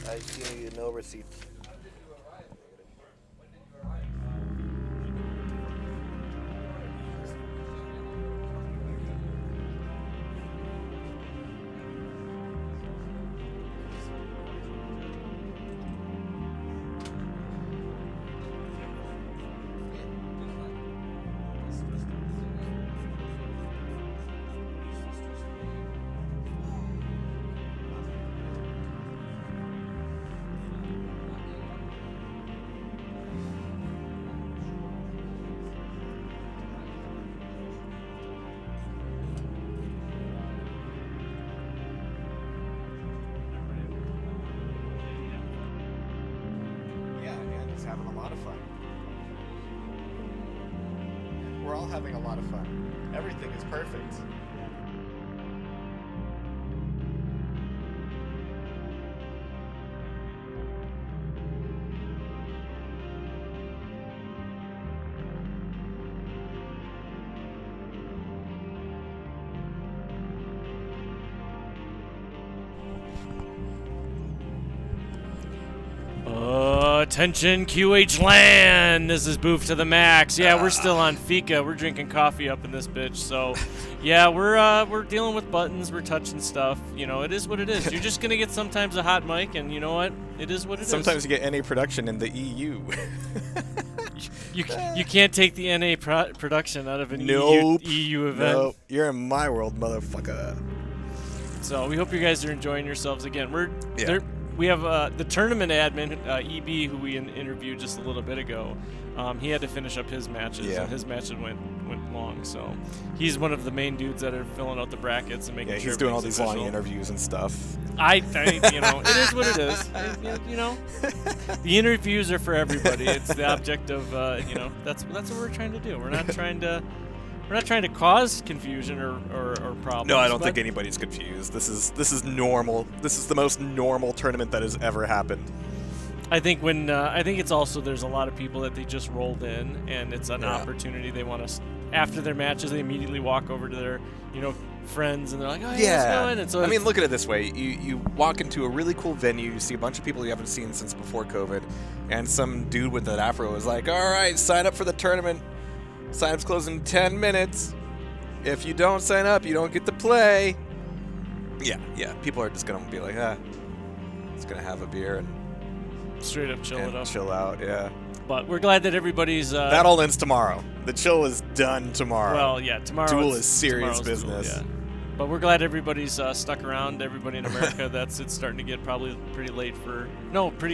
I see no receipts. Having a lot of fun. We're all having a lot of fun. Everything is perfect. Attention QHLAN! This is Boof to the Max. Yeah, we're still on Fika. We're drinking coffee up in this bitch. So, yeah, we're dealing with buttons. We're touching stuff. You know, it is what it is. You're just gonna get sometimes a hot mic, and you know what? It is what it is. Sometimes you get NA production in the EU. you can't take the NA production out of an EU event. Nope. You're in my world, motherfucker. So we hope you guys are enjoying yourselves again. We have the tournament admin, EB, who we interviewed just a little bit ago. He had to finish up his matches, and his matches went long. So he's one of the main dudes that are filling out the brackets and making sure. Yeah, he's doing all these long interviews and stuff. I think, you know, it is what it is. You know, the interviews are for everybody. It's the object of, you know, that's what we're trying to do. We're not trying to cause confusion or problems. No, I don't think anybody's confused. This is normal. This is the most normal tournament that has ever happened. I think I think it's also there's a lot of people that they just rolled in, and it's an opportunity they want to. After their matches, they immediately walk over to their friends, and they're like, oh yeah, how's it going? And so I mean, look at it this way: you walk into a really cool venue, you see a bunch of people you haven't seen since before COVID, and some dude with an afro is like, all right, sign up for the tournament. Sign-up's closing in 10 minutes. If you don't sign up, you don't get to play. Yeah. People are just gonna be like, just gonna have a beer and straight up chill out. Yeah. But we're glad that everybody's. That all ends tomorrow. The chill is done tomorrow. Well, yeah, tomorrow. Duel is serious business. Duel, yeah. But we're glad everybody's stuck around. Everybody in America, it's starting to get probably pretty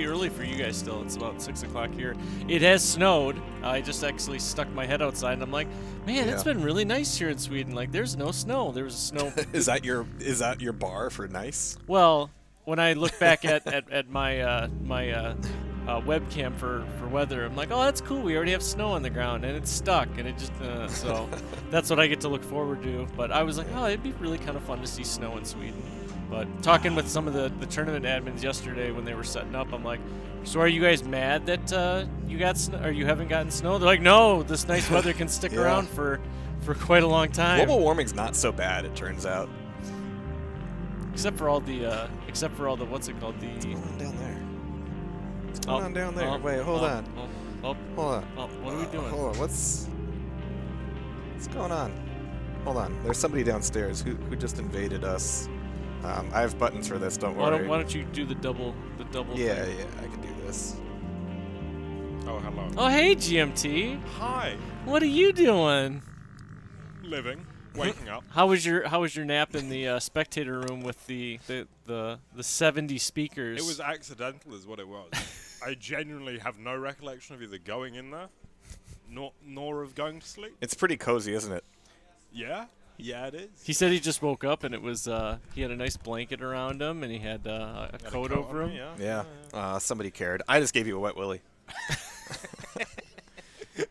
early for you guys still. It's about 6 o'clock here. It has snowed. I just actually stuck my head outside, and I'm like, man, it's been really nice here in Sweden. Like, there's no snow. There was snow. Is that your bar for nice? Well, when I look back at my webcam for weather, I'm like, oh, that's cool. We already have snow on the ground, and it's stuck, and it just so that's what I get to look forward to. But I was like, oh, it'd be really kind of fun to see snow in Sweden. But talking with some of the tournament admins yesterday when they were setting up, I'm like, so are you guys mad that you got snow, or you haven't gotten snow? They're like, no, this nice weather can stick around for quite a long time. Global warming's not so bad, it turns out. Except for all the what's it called? What's going on down there? What's going on down there? Wait, hold on. Hold on. What are we doing? Hold on. What's going on? Hold on. There's somebody downstairs who just invaded us. I have buttons for this. Don't worry. Why don't you do the double? Yeah, I can do this. Oh, hello. Oh, hey, GMT. Hi. What are you doing? Living. Waking up. How was your nap in the spectator room with the 70 speakers? It was accidental, is what it was. I genuinely have no recollection of either going in there, nor of going to sleep. It's pretty cozy, isn't it? Yeah, it is. He said he just woke up and it was he had a nice blanket around him and he had a coat over him. Yeah. Somebody cared. I just gave you a wet willy.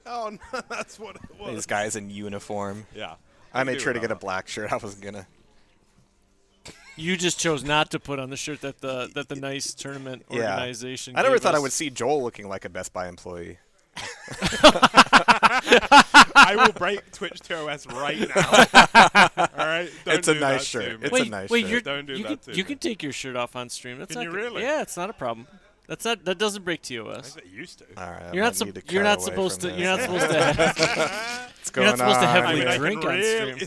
Oh no, that's what it was. These guys in uniform. Yeah. I made sure to get a black shirt. I wasn't gonna. You just chose not to put on the shirt that the nice tournament organization. I never thought I would see Joel looking like a Best Buy employee. I will break Twitch TOS right now. All right, don't It's a do nice that shirt. to me. It's a nice shirt. Don't do that to me. You can take your shirt off on stream. That's Can not you really? Yeah, it's not a problem. That doesn't break TOS. I bet you used to. All right, You're not supposed to. You're not supposed to. You're not supposed to heavily drink on stream.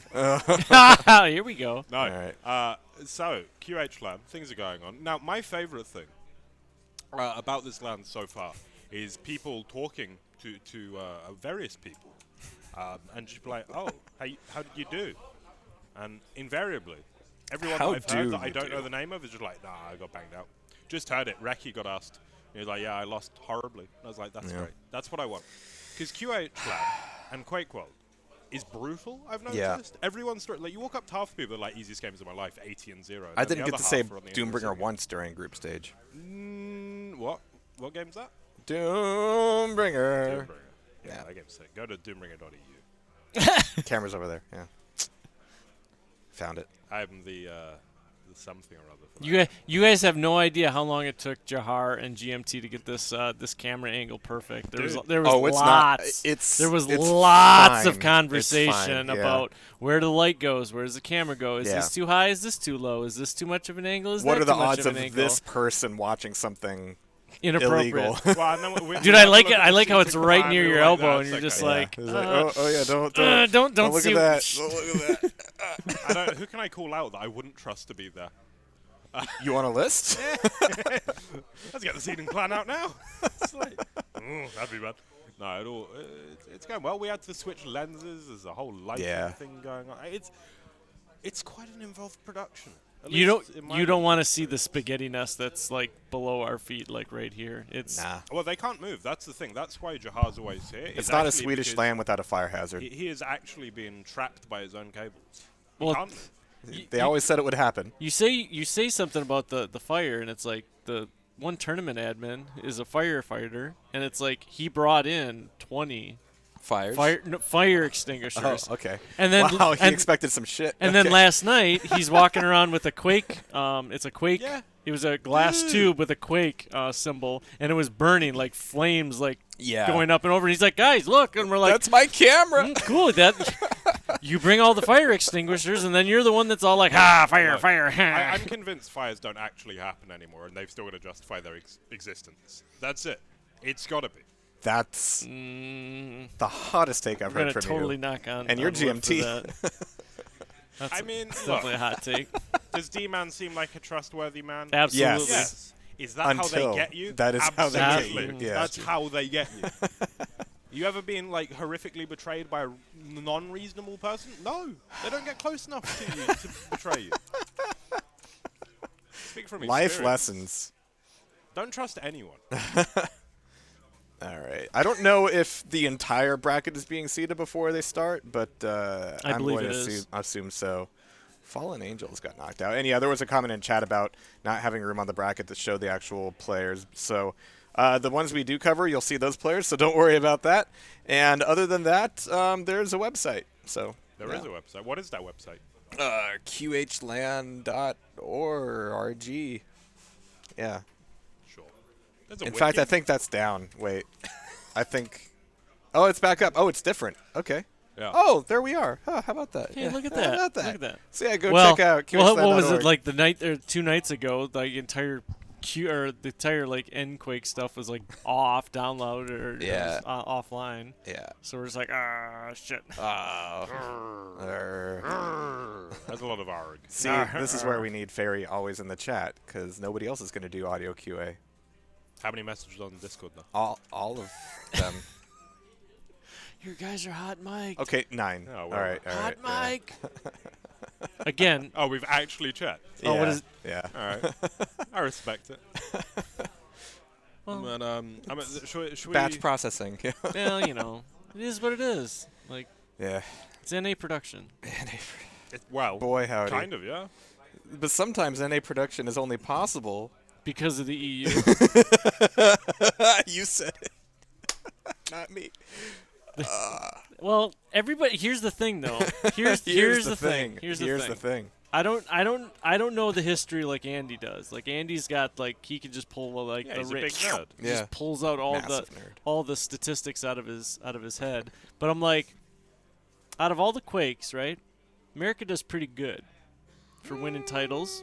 Here we go. No. All right. So QHLAN, things are going on now. My favorite thing about this LAN so far is people talking to various people, and just be like, "Oh, how did you do?" And invariably, everyone How that I've heard do that I you don't do? know the name of is just like, "Nah, I got banged out." Just heard it. Reki got asked. He was like, "Yeah, I lost horribly." And I was like, "That's great. That's what I want." Because QHLAN and QuakeWorld is brutal. I've noticed. Yeah. Everyone's like, you walk up to half the people that are like easiest games of my life, 80 and 0. I and didn't the get to other say half are on the Doombringer end once during group stage. What? What game's that? Doombringer. Yeah, that game's sick. Go to doombringer.eu. Camera's over there. Yeah. Found it. I'm the something or other. For that. You guys have no idea how long it took Jahar and GMT to get this this camera angle perfect. There was lots. There was lots of conversation about where the light goes, where does the camera go? Is this too high? Is this too low? Is this too much of an angle? Is what that are the too much odds of of an this person watching something inappropriate? illegal? Dude, I like it. I like how it's right near your elbow, and you're just like, oh yeah, don't look see at that. Don't look at that. Who can I call out that I wouldn't trust to be there? You want a list? Let's get the seeding plan out now. It's like, that'd be bad. No, at all. It's going well. We had to switch lenses. There's a whole lighting thing going on. It's quite an involved production. You don't want to see the spaghetti nest that's like below our feet, like right here. It's Well, they can't move. That's the thing. That's why Jahar's always here. It's not a Swedish land without a fire hazard. He is actually being trapped by his own cables. Well, they always said it would happen. You say something about the fire, and it's like the one tournament admin is a firefighter, and it's like he brought in 20 fire extinguishers. Oh, okay. And then he expected some shit. And then last night he's walking around with a Quake. It's a Quake. Yeah. It was a glass tube with a Quake symbol, and it was burning like flames, like going up and over. And he's like, "Guys, look!" And we're like, "That's my camera." Cool. That you bring all the fire extinguishers, and then you're the one that's all like, fire, fire. I'm convinced fires don't actually happen anymore, and they've still got to justify their existence. That's it. It's got to be. That's the hottest take I've heard from you. Totally knock on. And you're GMT. That's definitely a hot take. Does D-Man seem like a trustworthy man? Absolutely. Yes. Is that how they get you? That is Absolutely. how they get you. Yeah. That's how they get you. You ever been like horrifically betrayed by a non-reasonable person? No, they don't get close enough to you to betray you. Speak from experience. Life lessons. Don't trust anyone. All right. I don't know if the entire bracket is being seeded before they start, but I'm believe going it to is. assume so. Fallen Angels got knocked out. And yeah, there was a comment in chat about not having room on the bracket to show the actual players. So the ones we do cover, you'll see those players, so don't worry about that. And other than that, there's a website. So There is a website. What is that website? QHLAN.org. Yeah. Sure. In fact, I think that's down. Wait. I think... Oh, it's back up. Oh, it's different. Okay. Yeah. Oh, there we are. Huh, how about that? Hey, look at How that. about Look at that. So yeah, go well, check out what was QHLAN.org. it like the night or 2 nights ago? The entire the entire like Quake stuff was like off, download or offline. Yeah. So we're just like, shit. That's a lot of arg. See, this is where we need Fairy always in the chat because nobody else is going to do audio QA. How many messages on Discord though? All of them. You guys are hot mic. Okay, 9. Oh, well. All right. Hot mic. Again. Oh, we've actually chat. Yeah, what is it? Yeah. All right. I respect it. Well, but should we? Batch processing. Well, you know, it is what it is. Like, yeah. It's NA production. Well, boy, howdy. Kind of, yeah. But sometimes NA production is only possible because of the EU. You said it. Not me. Well, everybody. Here's the thing, though. Here's the thing. Here's the thing. I don't know the history like Andy does. Like Andy's got like he can just pull like Yeah, the he's a big nerd. He just pulls out all the statistics out of his head. But I'm like, out of all the Quakes, right? America does pretty good for winning titles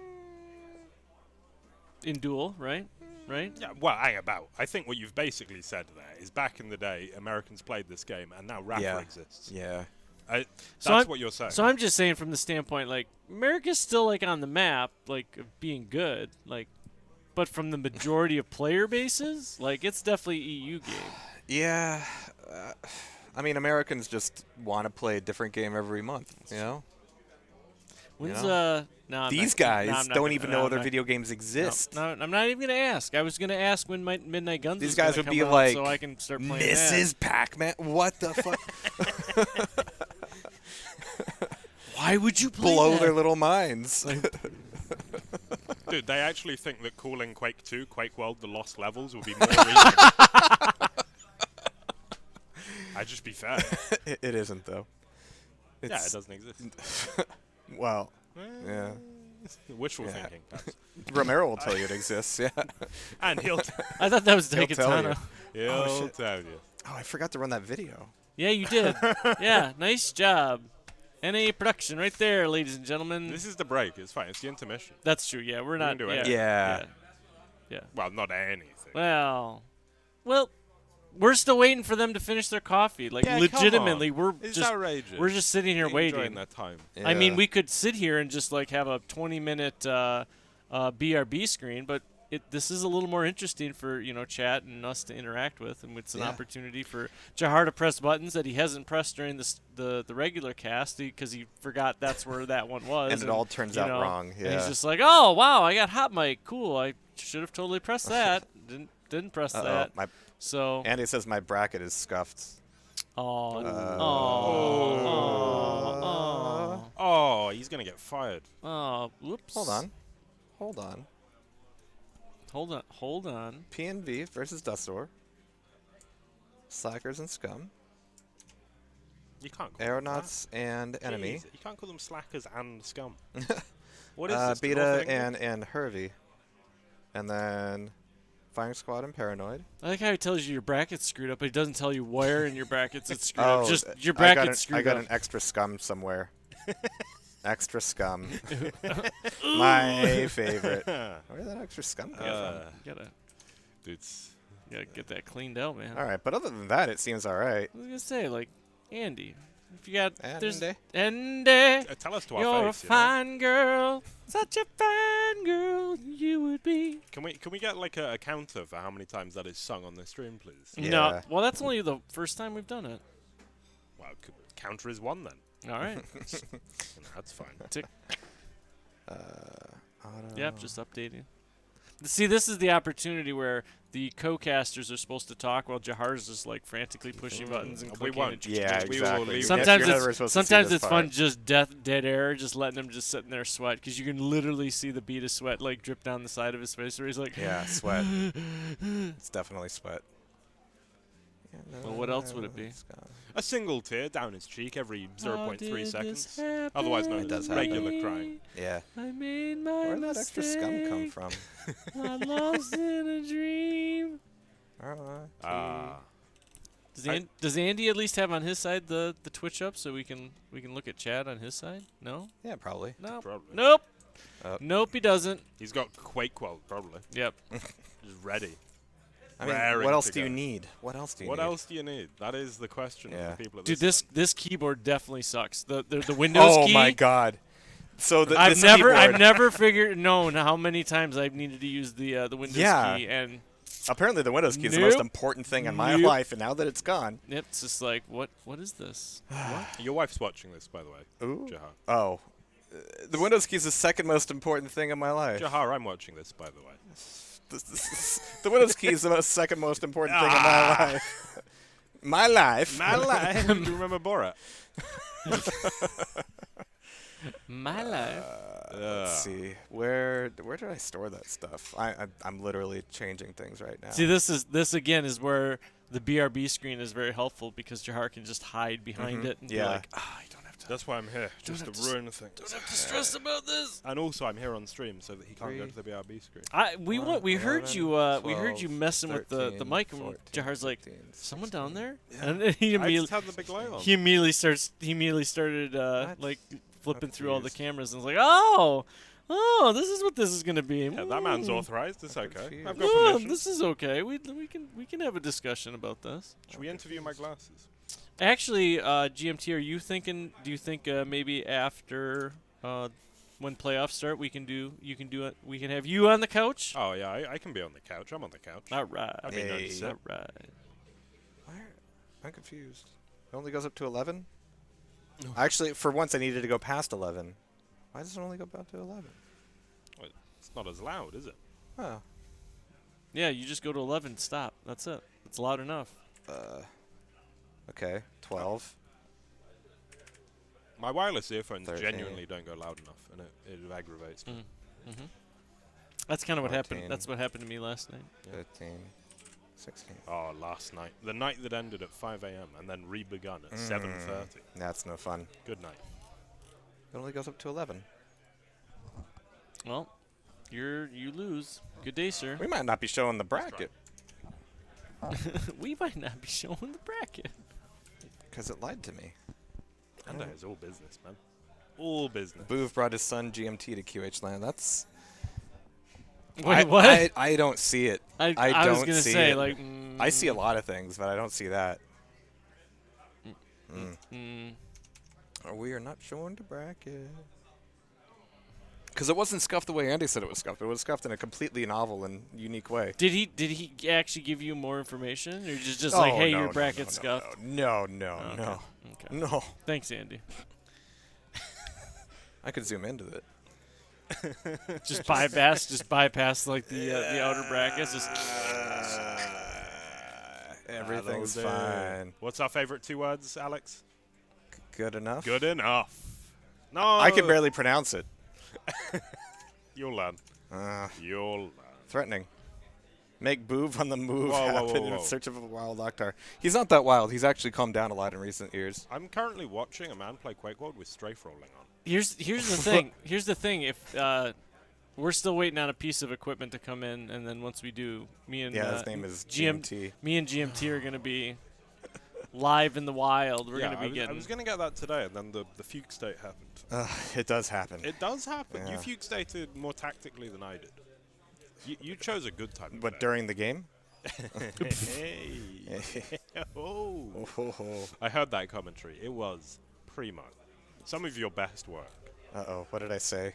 in duel, right? Right? Yeah, well, hang about. I think what you've basically said there is back in the day, Americans played this game, and now Rafa exists. Yeah. That's what you're saying. So I'm just saying from the standpoint, like, America's still, like, on the map, like, of being good, like, but from the majority of player bases, like, it's definitely EU game. Yeah. I mean, Americans just want to play a different game every month, you know? When's, no, these guys don't even know other video games exist. No, I'm not even going to ask. I was going to ask when Midnight Guns These was guys gonna would be come out like, so I can start playing Mrs. Pac-Man? What the fuck? Why would you play blow that? their little minds? Dude, they actually think that calling Quake 2 QuakeWorld the Lost Levels would be more reasonable. I'd just be fair. It isn't, though. Yeah, it doesn't exist. Well, yeah. Wishful thinking. Romero will tell you it exists, yeah. And he'll I thought that was He'll tell you. He'll tell you. Oh, I forgot to run that video. Yeah, you did. Yeah, nice job. NA production right there, ladies and gentlemen. This is the break. It's fine. It's the intermission. That's true. Yeah, we're We not. can do Yeah, anything. yeah. Well, not anything. Well, we're still waiting for them to finish their coffee. Like Yeah, legitimately, come on. we're It's just outrageous. we're just sitting here Enjoying waiting. that time. I mean, we could sit here and just like have a 20-minute BRB screen, but this is a little more interesting for chat and us to interact with, and it's an opportunity for Jahar to press buttons that he hasn't pressed during the regular cast because he forgot that's where that one was. And it all turns out wrong. And Yeah. he's just like, oh wow, I got hot mic, cool. I should have totally pressed that. Didn't press that. So Andy says my bracket is scuffed. Oh, he's gonna get fired. Oh, whoops. Hold on. PNV versus Dustor. Slackers and Scum. You can't call them AeronautS and Enemy. Jeez, you can't call them slackers and scum. What is this? BEDA and HYRY. And then Firing Squad and Paranoid. I like how he tells you your bracket's screwed up, but he doesn't tell you where in your brackets it's screwed up. Just your bracket's screwed up. I got an extra Scum somewhere. Extra Scum. My favorite. Where did that extra Scum come from? You gotta get that cleaned out, man. All right, but other than that, it seems all right. I was gonna say, like, Andy, if you got Andy. Tell us to our you're face. a fine girl, such a fine girl you would be. Can we get like a counter for how many times that is sung on the stream, please? Yeah. No, well, that's only the first time we've done it. Well, counter is 1 then. All right. That's fine. Tick. Yep, just updating. See, this is the opportunity where the co-casters are supposed to talk while Jahar's just like frantically pushing buttons and We clicking. won't. Yeah, exactly. Sometimes it's fun just dead air, just letting him just sit in there sweat because you can literally see the bead of sweat like drip down the side of his face where he's like, yeah, sweat. It's definitely sweat. Well, what else would it be? A single tear down his cheek every How 0.3 did seconds. this happen Otherwise known does as regular crying. Yeah. I made my Where did that extra Scum come from? I'm lost in a dream. Does Andy at least have on his side the Twitch up so we can look at chat on his side? No? Yeah, probably. No. Probably. Nope. Nope, he doesn't. He's got QuakeWorld, probably. Yep. Just ready. I mean, Raring what else to do you go. need? What else do you What need? else do you need? That is the question Yeah. for people at Dude, this this keyboard definitely sucks. The Windows key. Oh my god. So I've this never keyboard- known how many times I've needed to use the Windows key, and apparently the Windows key is the most important thing in my life, and now that it's gone, it's just like, what is this? What? Your wife's watching this, by the way. Ooh. Jahar. Oh. The Windows key is the second most important thing in my life. Jahar, I'm watching this, by the way. The Windows key is the second most important thing in my life. My life. My life. Do you remember Borat? My life. Let's see. Where did I store that stuff? I'm literally changing things right now. See, this again is where the BRB screen is very helpful because Jahar can just hide behind it and be like, I don't have That's why I'm here, just to ruin things. Don't have to stress about this. And also, I'm here on stream so that he can't go to the BRB screen. We heard you messing with the mic, and Jahar's like, someone down there, and then he I just had the big light on. He immediately started like flipping through all the cameras and was like, oh, this is what this is gonna be. Yeah, that man's authorized. It's okay. I've got No, permission. this is okay. We can have a discussion about this. Should we interview my glasses? Actually, GMT, are you thinking? Do you think maybe after when playoffs start, we can do it? We can have you on the couch. Oh yeah, I can be on the couch. I'm on the couch. All right. I'd be known to sit. All right. I'm confused. It only goes up to 11? Actually, for once, I needed to go past 11. Why does it only go up to 11? Well, it's not as loud, is it? Oh. Yeah, you just go to 11. Stop. That's it. It's loud enough. Okay. 12. My wireless earphones 13. genuinely don't go loud enough, and it aggravates me. Mm-hmm. That's kind of what 14. happened. That's what happened to me last night. 15. 16. Oh, last night. The night that ended at 5 a.m. and then re-begun at 7:30. That's no fun. Good night. It only goes up to 11. Well, you lose. Good day, sir. We might not be showing the bracket. We might not be showing the bracket. Because it lied to me. Anda is all business, man. All business. Boov brought his son GMT to QHLAN. That's... Wait, what? I don't see it. I don't was gonna see say, it. like... I see a lot of things, but I don't see that. We are not showing the bracket. Because it wasn't scuffed the way Andy said it was scuffed. It was scuffed in a completely novel and unique way. Did he actually give you more information, or just like, hey, your bracket's scuffed? No. Okay. Thanks, Andy. I could zoom into it. just bypass like the outer brackets. Just everything's fine. What's our favorite 2 words, Alex? Good enough. Good enough. No. I can barely pronounce it. You'll learn. You'll learn. Threatening. Make Boov on the move Whoa, happen in search of a wild Locktar. He's not that wild. He's actually calmed down a lot in recent years. I'm currently watching a man play QuakeWorld with strafe rolling on. Here's the thing. Here's the thing. If we're still waiting on a piece of equipment to come in, and then once we do, me and his name is GMT. Me and GMT are gonna be live in the wild. We're gonna be I getting. was gonna get that today, and then the fugue state happened. It does happen. It does happen. Yeah. You fugue stated more tactically than I did. You chose a good time. But during the game? Hey. I heard that commentary. It was primo. Some of your best work. Uh-oh, what did I say?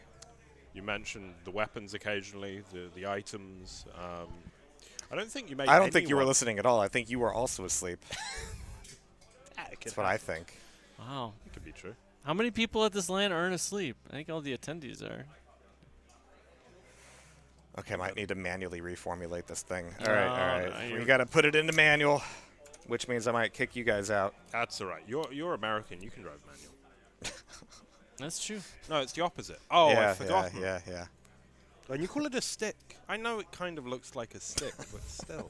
You mentioned the weapons occasionally, the items. I don't think you made. I don't think you were listening at all. I think you were also asleep. That's what I think. Wow. It could be true. How many people at this LAN aren't asleep? I think all the attendees are. Okay, I might need to manually reformulate this thing. All No, right. no, We got to put it into manual, which means I might kick you guys out. That's all right. You're American. You can drive manual. That's true. No, it's the opposite. Oh, yeah, I forgot. Yeah. And you call it a stick. I know it kind of looks like a stick, but still.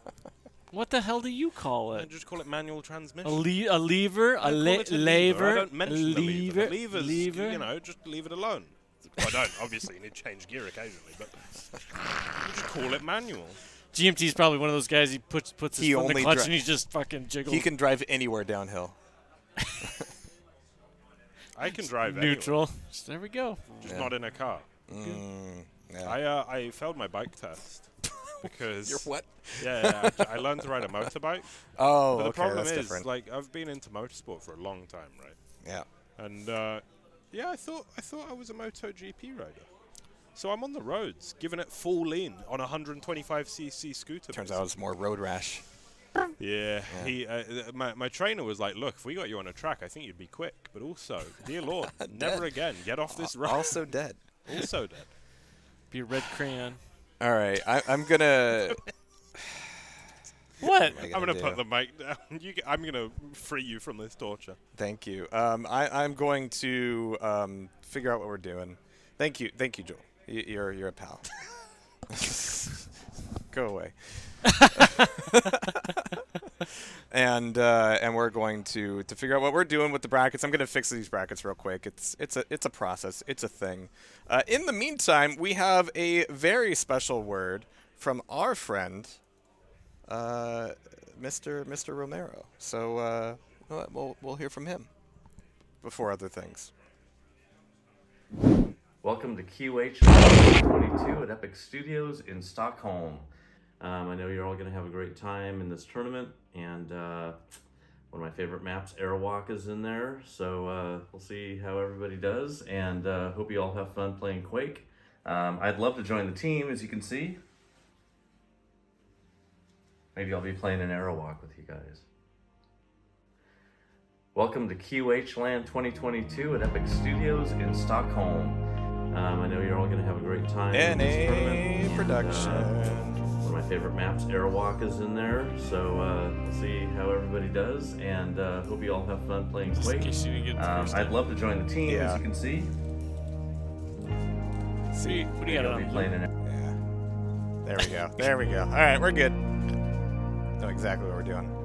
What the hell do you call I it? just call it manual transmission. A lever? A lever? I don't mention the lever. The levers, lever? you know, just leave it alone. Well, I don't. Obviously, you need to change gear occasionally, but you just call it manual. GMT's probably one of those guys. He puts his foot in the clutch and he's just fucking jiggling. He can drive anywhere downhill. I can drive neutral. anywhere. There we go. Just not in a car. Yeah. I failed my bike test because You're what? Yeah, I learned to ride a motorbike. Oh, but the okay, problem that's is, different. like, I've been into motorsport for a long time, right? Yeah. And yeah, I thought I was a MotoGP rider. So I'm on the roads, giving it full lean on a 125cc scooter. Turns out it's more road rash. Yeah, he, my trainer was like, "Look, if we got you on a track, I think you'd be quick. But also, dear Lord, never again. Get off this road." Also dead. Also dead. Be a red crayon. All right, I'm gonna. What? I'm gonna put the mic down. I'm gonna free you from this torture. Thank you. I'm going to figure out what we're doing. Thank you, Joel. You're a pal. Go away. and we're going to figure out what we're doing with the brackets. I'm going to fix these brackets real quick. It's a process. It's a thing. In the meantime, we have a very special word from our friend, Mr. Romero. So we'll hear from him before other things. Welcome to QHLAN 2022 at Epic Studios in Stockholm. I know you're all going to have a great time in this tournament, and one of my favorite maps, AeronautS, is in there. So we'll see how everybody does, and hope you all have fun playing Quake. I'd love to join the team, as you can see. Maybe I'll be playing an AeronautS with you guys. Welcome to QHLAN 2022 at Epic Studios in Stockholm. I know you're all going to have a great time in this tournament. Production. One of my favorite maps, AeronautS, is in there. So we'll see how everybody does, and hope you all have fun playing Quake. I'd love to join the team, as you can see. See, what do you got I'll be playing an There we go. There we go. All right, we're good. Know exactly what we're doing.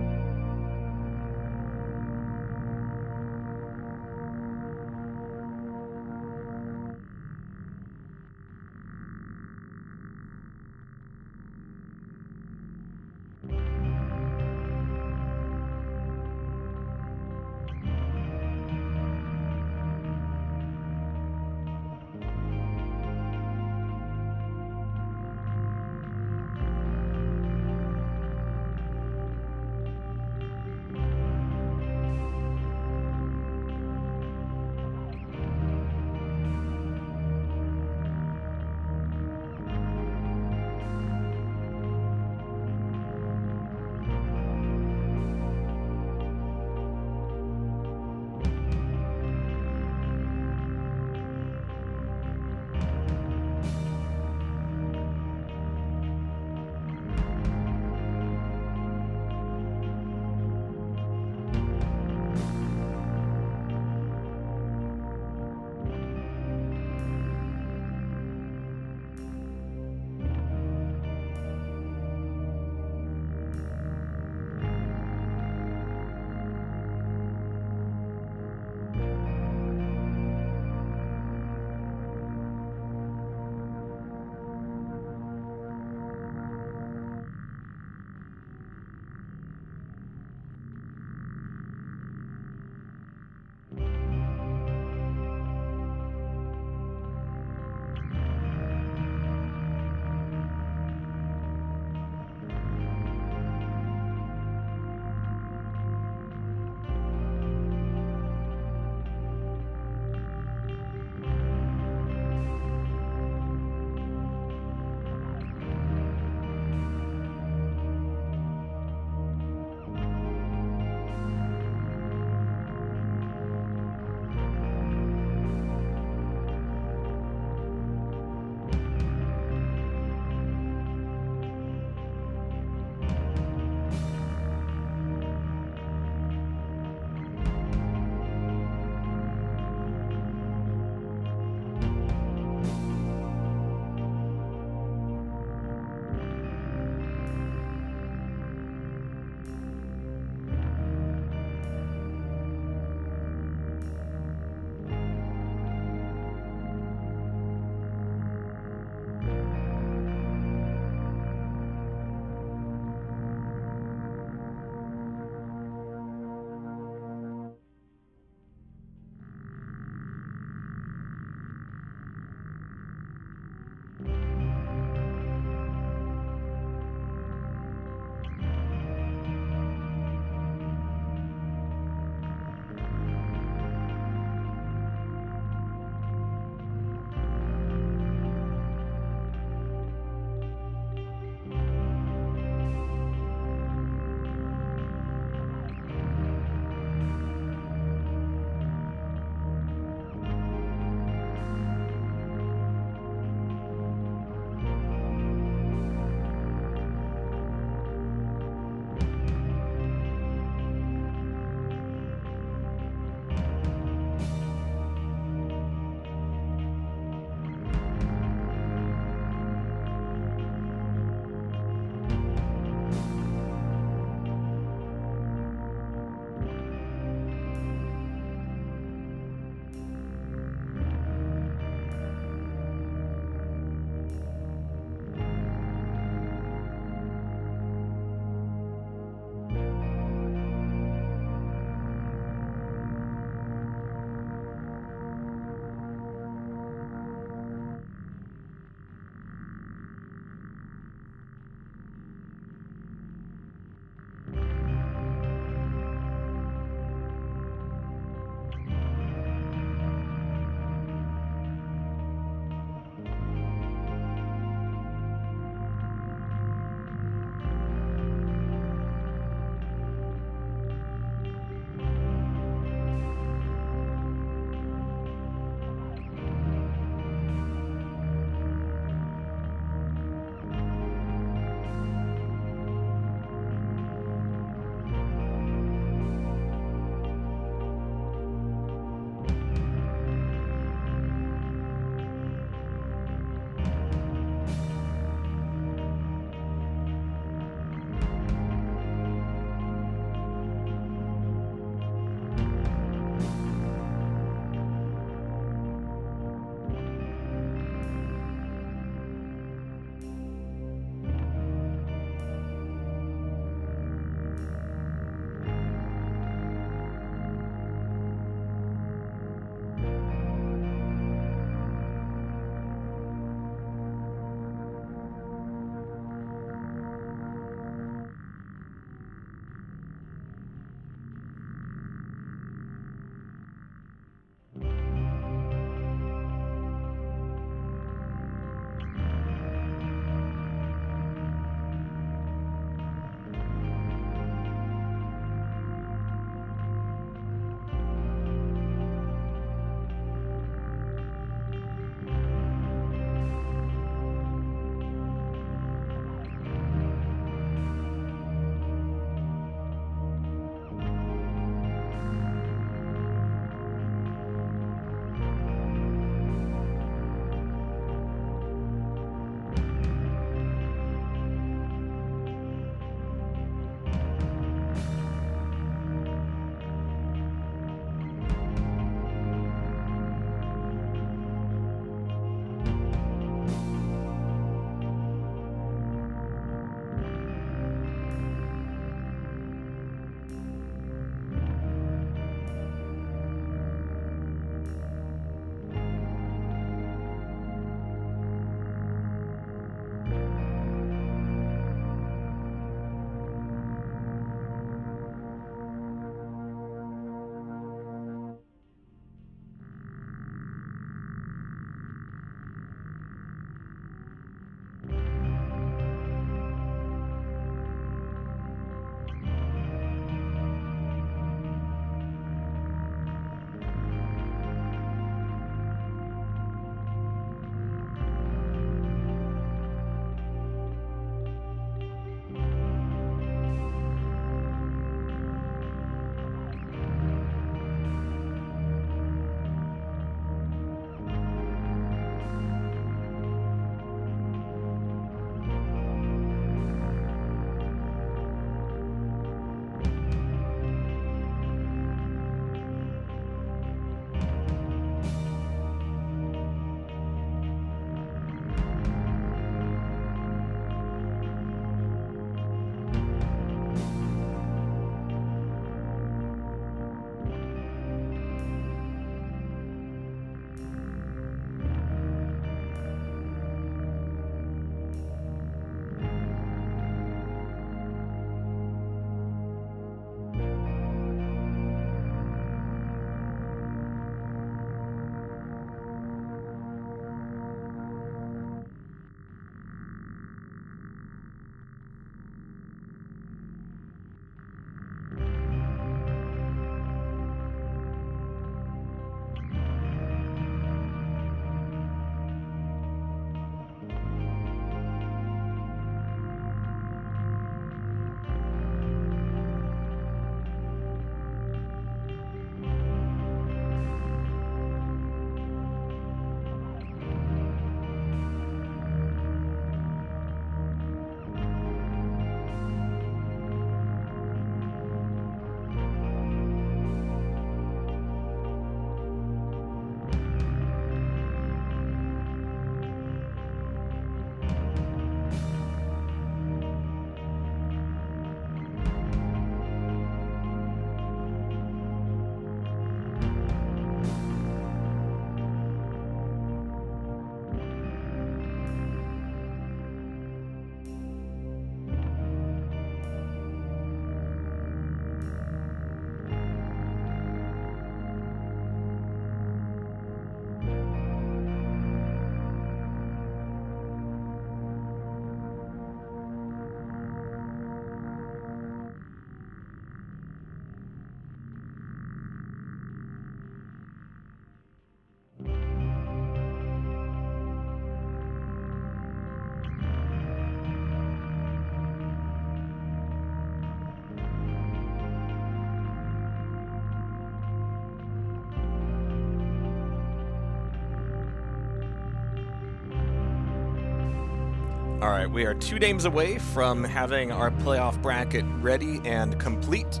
All right, we are 2 games away from having our playoff bracket ready and complete.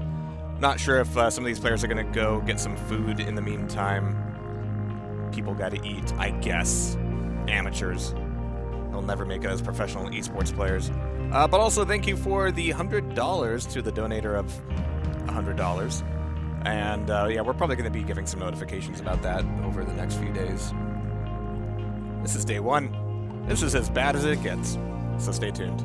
Not sure if some of these players are going to go get some food in the meantime. People got to eat, I guess. Amateurs. They'll never make it as professional esports players. But also thank you for the $100 to the donator of $100. And yeah, we're probably going to be giving some notifications about that over the next few days. This is day 1. This is as bad as it gets. So stay tuned.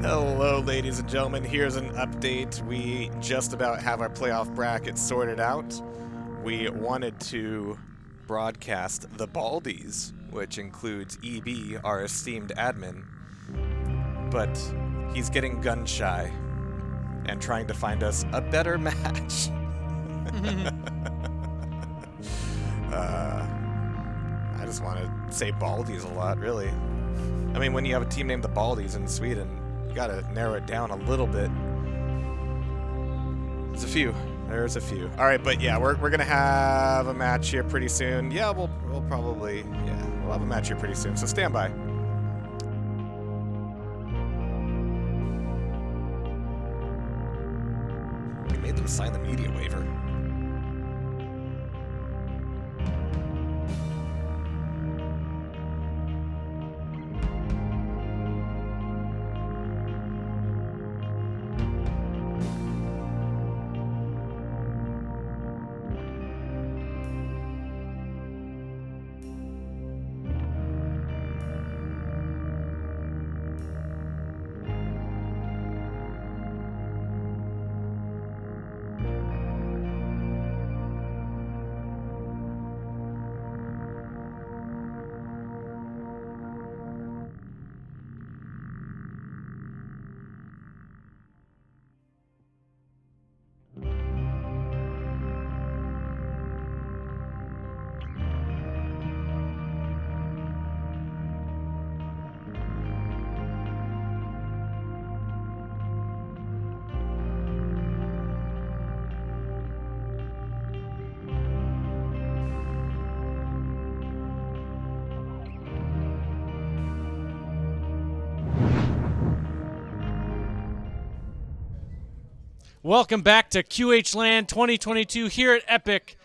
Hello, ladies and gentlemen. Here's an update. We just about have our playoff bracket sorted out. We wanted to broadcast the Baldies, which includes EB, our esteemed admin, but he's getting gun shy and trying to find us a better match. I just want to say Baldies a lot, really. I mean, when you have a team named the Baldies in Sweden, you gotta narrow it down a little bit. There's a few. There's a few. All right, but yeah, we're gonna have a match here pretty soon. Yeah, we'll probably we'll have a match here pretty soon. So stand by. We made them sign the media waiver. Welcome back to QHLAN 2022 here at Epic.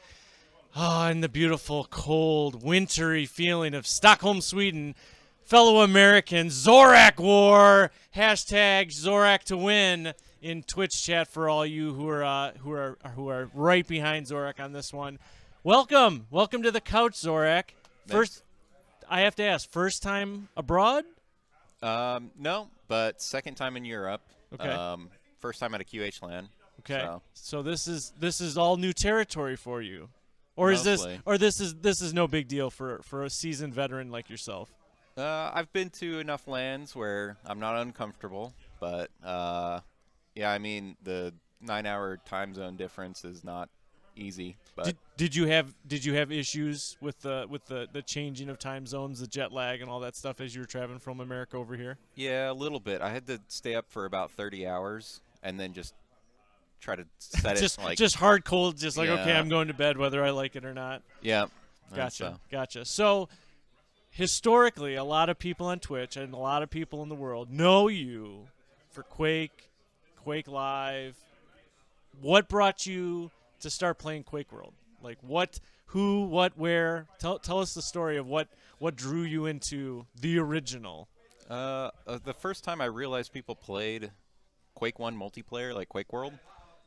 In the beautiful, cold, wintry feeling of Stockholm, Sweden. Fellow Americans, Zorak War, hashtag Zorak to win in Twitch chat for all you who are right behind Zorak on this one. Welcome to the couch, Zorak. First, I have to ask, first time abroad? No, but second time in Europe. Okay. First time at a QHLAN. Okay. So this is all new territory for you, or Mostly. this is no big deal for a seasoned veteran like yourself. I've been to enough lands where I'm not uncomfortable, but yeah, I mean the 9-hour time zone difference is not easy. But Did you have issues with the changing of time zones, the jet lag, and all that stuff as you were traveling from America over here? yeah, a little bit. I had to stay up for about 30 hours and then just try to set just it like just hard cold, just like okay, Yeah. I'm going to bed whether I like it or not. Yeah. Gotcha. So historically, a lot of people on Twitch and a lot of people in the world know you for Quake Live. What brought you to start playing QuakeWorld? Like what, who, what, where? Tell us the story of what drew you into the original. The first time I realized people played Quake 1 multiplayer, like QuakeWorld,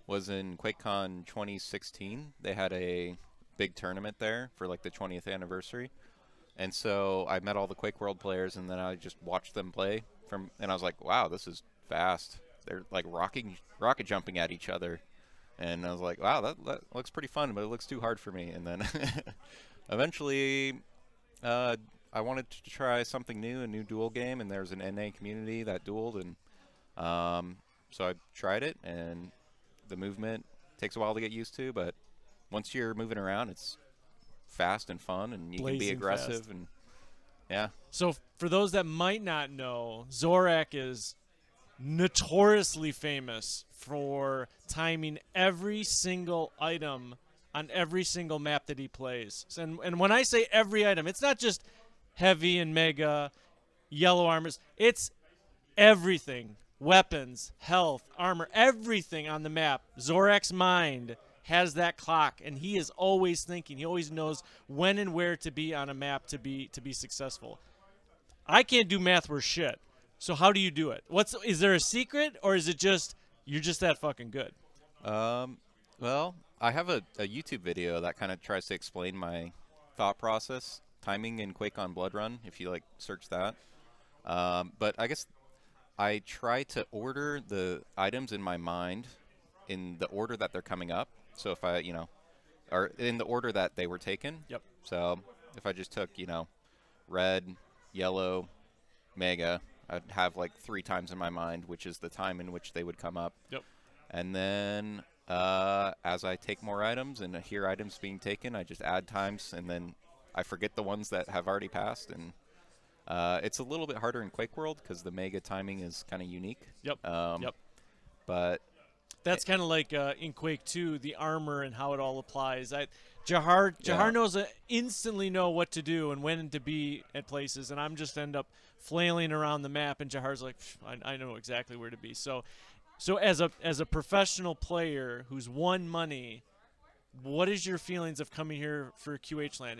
was in QuakeCon 2016. They had a big tournament there for like the 20th anniversary. And so I met all the QuakeWorld players, and then I just watched them play and I was like, wow, this is fast. They're like rocket jumping at each other. And I was like, wow, that looks pretty fun, but it looks too hard for me. And then eventually I wanted to try something new, a new duel game, and there's an NA community that dueled, and so I tried it, and the movement takes a while to get used to, but once you're moving around, it's fast and fun, and you can be aggressive, fast. and yeah. So for those that might not know, Zorak is notoriously famous for timing every single item on every single map that he plays. And when I say every item, it's not just heavy and mega, yellow armors. It's everything. Weapons, health, armor, everything on the map. Zorak's mind has that clock, and he is always thinking. He always knows when and where to be on a map to be successful. I can't do math worth shit. So how do you do it? Is there a secret, or is it just you're just that fucking good? Well, I have a YouTube video that kind of tries to explain my thought process, timing in Quake on Blood Run, if you like search that. But I guess I try to order the items in my mind in the order that they're coming up. So if I, or in the order that they were taken. Yep. So if I just took, red, yellow, mega, I'd have like 3 times in my mind, which is the time in which they would come up. Yep. And then as I take more items and I hear items being taken, I just add times, and then I forget the ones that have already passed. And it's a little bit harder in QuakeWorld because the mega timing is kind of unique. Yep. Yep. But that's kind of like in Quake 2, the armor and how it all applies. Jahar knows instantly know what to do and when to be at places, and I'm just end up flailing around the map, and Jahar's like, I know exactly where to be. So as a professional player who's won money, what is your feelings of coming here for QHLAN?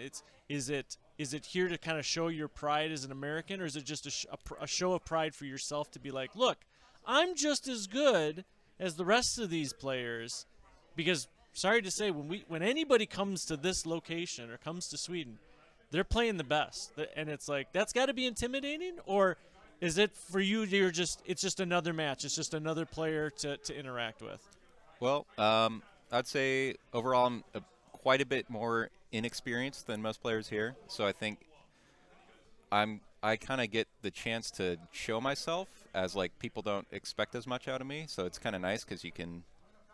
Is it here to kind of show your pride as an American, or is it just a show of pride for yourself to be like, look, I'm just as good as the rest of these players? Because sorry to say, when anybody comes to this location or comes to Sweden, they're playing the best, and it's like that's got to be intimidating. Or is it for you? It's just another match. It's just another player to interact with. Well, I'd say overall I'm quite a bit more inexperienced than most players here, so I think I kind of get the chance to show myself as like people don't expect as much out of me, so it's kind of nice because you can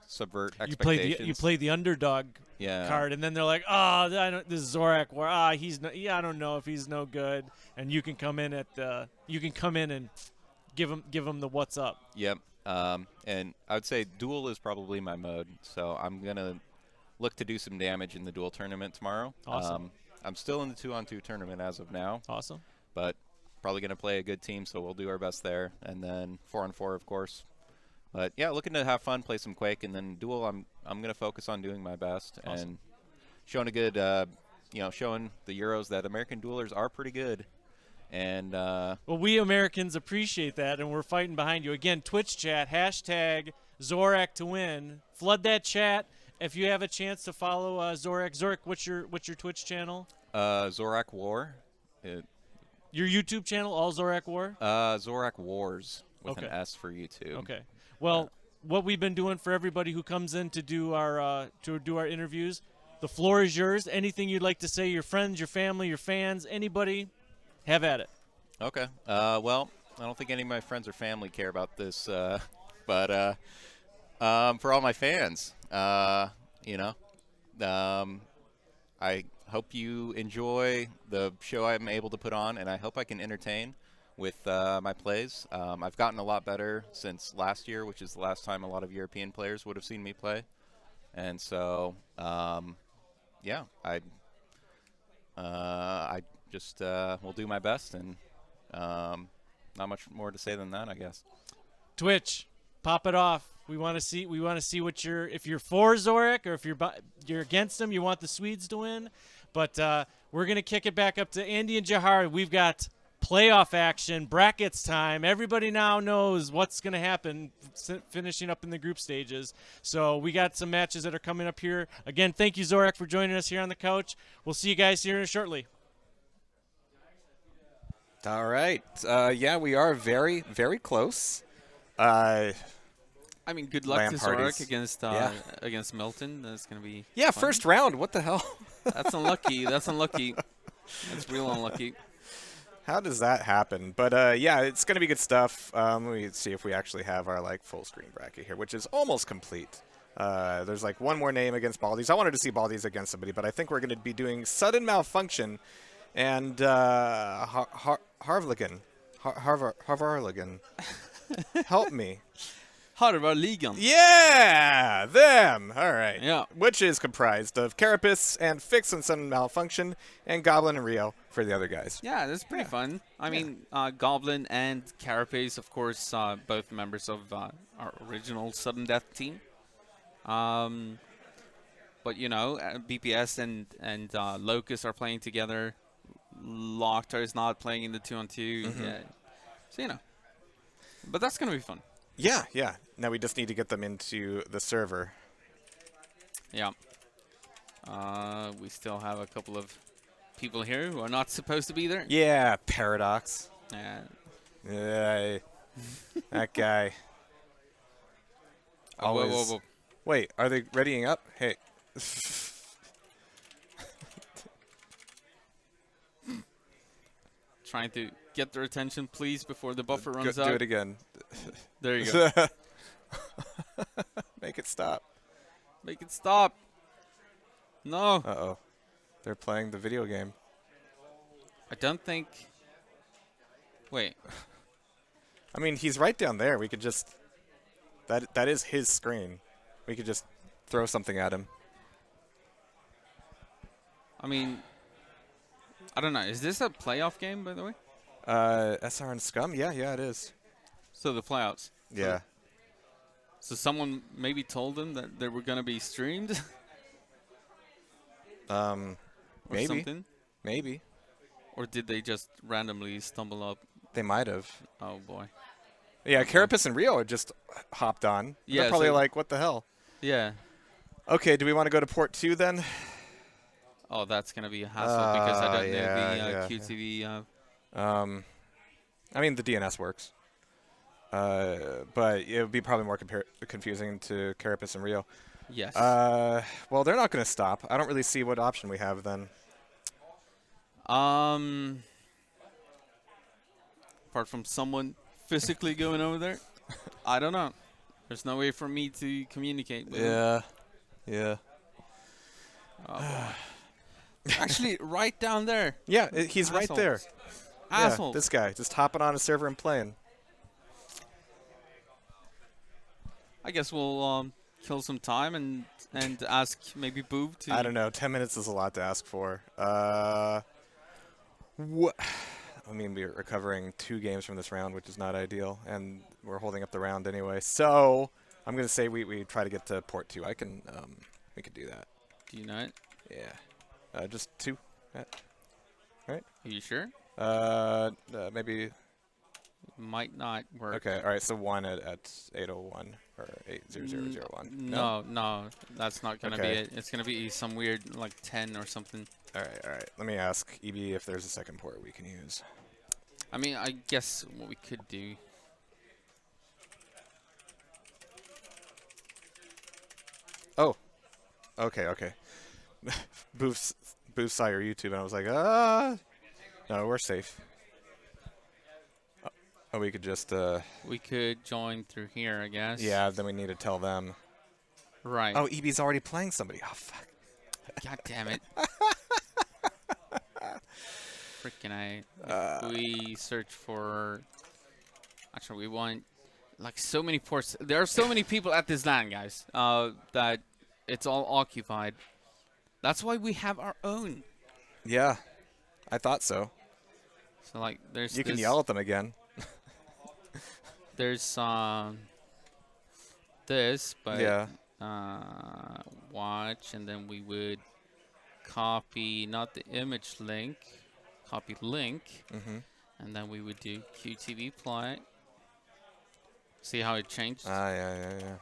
subvert expectations. You play the underdog card, and then they're like, oh, this is Zorak. Where I don't know if he's no good, and you can come in and give him the what's up. Yep. And I would say duel is probably my mode, so I'm gonna look to do some damage in the duel tournament tomorrow. Awesome. I'm still in the 2-on-2 tournament as of now. Awesome. But probably gonna play a good team, so we'll do our best there, and then 4-on-4, of course. But yeah, looking to have fun, play some Quake, and then duel. I'm gonna focus on doing my best and showing a good, showing the Euros that American duelers are pretty good. And well, we Americans appreciate that, and we're fighting behind you. Again, Twitch chat, hashtag Zorak to win. Flood that chat if you have a chance to follow Zorak. Zorak, what's your Twitch channel? Zorak War. Your YouTube channel, all Zorak War? Zorak Wars with an S for YouTube. Okay. Well, what we've been doing for everybody who comes in to do our interviews, the floor is yours. Anything you'd like to say, your friends, your family, your fans, anybody, have at it. Okay. Well, I don't think any of my friends or family care about this, but for all my fans, I hope you enjoy the show I'm able to put on, and I hope I can entertain with my plays. I've gotten a lot better since last year, which is the last time a lot of European players would have seen me play. And so, yeah, I just will do my best, and not much more to say than that, I guess. Twitch, pop it off. We want to see what if you're for Zorak, or if you're against him, you want the Swedes to win. But we're gonna kick it back up to Andy and Jahar. We've got playoff action, brackets time. Everybody now knows what's going to happen finishing up in the group stages. So we got some matches that are coming up here. Again, thank you, Zorak, for joining us here on the couch. We'll see you guys here shortly. All right. Yeah, we are very, very close. I mean, good luck LAN to parties. Zorak against Milton. That's going to be fun. First round. What the hell? That's unlucky. That's unlucky. That's real unlucky. How does that happen? But yeah, it's going to be good stuff. Let me see if we actually have our full screen bracket here, which is almost complete. There's one more name against Baldies. I wanted to see Baldies against somebody, but I think we're going to be doing Sudden MalFunction and Harvarligan. Harvarligan. Help me. Harvarligan. Yeah, them. All right. Yeah. Which is comprised of Carapace and Fix and Sudden MalFunction, and Goblin and Rio for the other guys. Yeah, that's pretty fun. I mean, Goblin and Carapace, of course, both members of our original Sudden Death team. But BPS and Locust are playing together. Locktar is not playing in the 2-on-2. Mm-hmm. Yeah. So but that's gonna be fun. Yeah, yeah. Now we just need to get them into the server. Yeah. We still have a couple of people here who are not supposed to be there. Yeah, Paradox. Yeah. That guy. Oh, whoa, Always. whoa, whoa. Wait, are they readying up? Hey. Trying to get their attention, please, before the buffer runs Do out. it again. There you go. Make it stop. Make it stop. No. Uh-oh. They're playing the video game. I don't think... Wait. I mean, he's right down there. We could just... That is his screen. We could just throw something at him. I mean... I don't know. Is this a playoff game, by the way? SR and Scum? Yeah, it is. So the playoffs. Yeah. So someone maybe told them that they were going to be streamed? Or Maybe. something? Maybe. Or did they just randomly stumble up? They might have. Oh, boy. Yeah, Carapace and Rio just hopped on. Yeah, They're probably so- like, what the hell? Yeah. Okay, do we want to go to port 2 then? Oh, that's going to be a hassle because I don't know the yeah. QTV. I mean, the DNS works. But it would be probably more confusing to Carapace and Rio. Yes. Well, they're not going to stop. I don't really see what option we have then. Apart from someone physically going over there, I don't know. There's no way for me to communicate with them. Yeah. Oh, boy. Actually, right down there. Yeah, he's right there. Assholes. Yeah, this guy just hopping on a server and playing. I guess we'll kill some time and ask maybe Boob to... I don't know. 10 minutes is a lot to ask for. What? I mean, we're recovering 2 games from this round, which is not ideal, and we're holding up the round anyway. So I'm going to say we try to get to port 2. We can do that. Do you know it? Yeah. Just 2. Right? Are you sure? Maybe. Might not work. Okay. All right. So 1 at 801 or 80001. No, that's not gonna be it. It's gonna be some weird like 10 or something. All right. Let me ask EB if there's a second port we can use. I mean, I guess what we could do. Oh. Okay. Booth saw your YouTube, and I was like, no, we're safe. Oh, we could just, We could join through here, I guess. Yeah, then we need to tell them. Right. Oh, EB's already playing somebody. Oh, fuck. God damn it. Freaking if we search for... Actually, we want, like, so many ports. There are so many people at this LAN, guys, that it's all occupied. That's why we have our own. Yeah, I thought so. So, like, there's You can yell at them again. There's this, but yeah. Watch, and then we would copy not the image link, copy link, and then we would do QTV play. See how it changed? Yeah.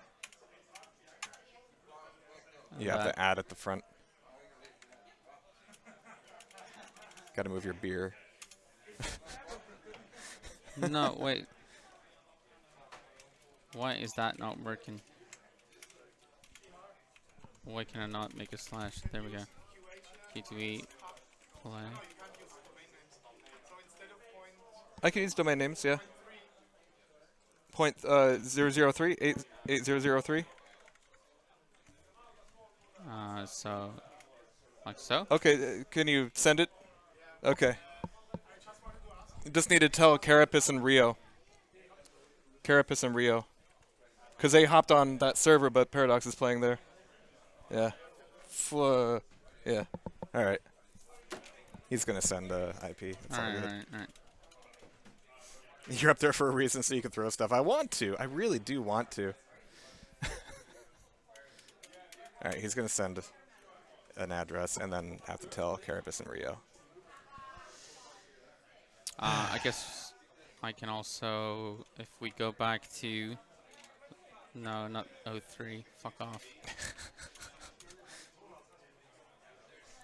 You have to add at the front. Got to move your beer. No, wait. Why is that not working? Why can I not make a slash? There we go. QTV play. I can use domain names, yeah. Point 003 8003. So like so. Okay, can you send it? Okay. You just need to tell Carapace and Rio. Because they hopped on that server, but Paradox is playing there. Yeah. Yeah. All right. He's going to send IP. It's all good. All right. You're up there for a reason so you can throw stuff. I want to. I really do want to. All right, he's going to send an address and then have to tell Carapace and Rio. I guess I can also, if we go back to, no, not 03, fuck off.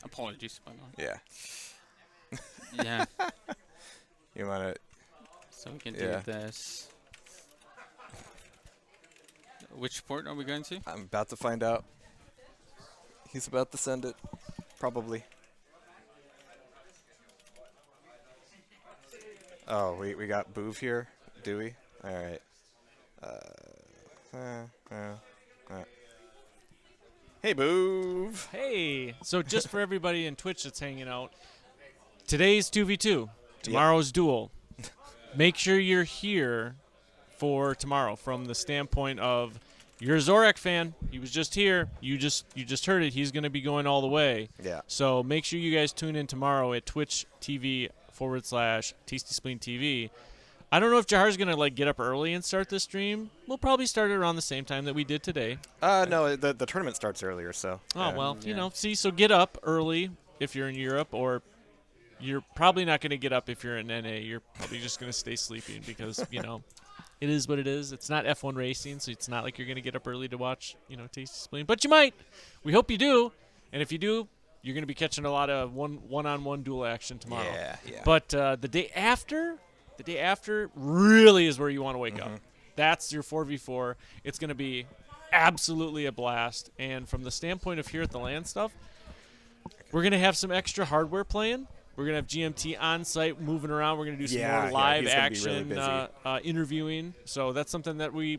Apologies, by the way. Yeah. Yeah. You want to... So we can do this. Which port are we going to? I'm about to find out. He's about to send it, probably. Oh, we got Boov here, do we? All right. Hey, Boov. Hey. So just for everybody in Twitch that's hanging out, today's 2v2. Tomorrow's duel. Make sure you're here for tomorrow from the standpoint of you're a Zorak fan. He was just here. You just heard it. He's going to be going all the way. Yeah. So make sure you guys tune in tomorrow at Twitch TV/Tasty Spleen TV. I don't know if Jahar's going to like get up early and start the stream. We'll probably start it around the same time that we did today. No, the tournament starts earlier, so. Oh, well, you know, so get up early if you're in Europe, or you're probably not going to get up if you're in NA. You're probably just going to stay sleeping because, you know, it is what it is. It's not F1 racing, so it's not like you're going to get up early to watch, you know, Tasty Spleen. But you might. We hope you do. And if you do, you're going to be catching a lot of one-on-one duel action tomorrow. Yeah. But the day after really is where you want to wake up. That's your 4v4. It's going to be absolutely a blast. And from the standpoint of here at the LAN stuff, we're going to have some extra hardware playing. We're going to have GMT on site moving around. We're going to do some more live action interviewing. So that's something that we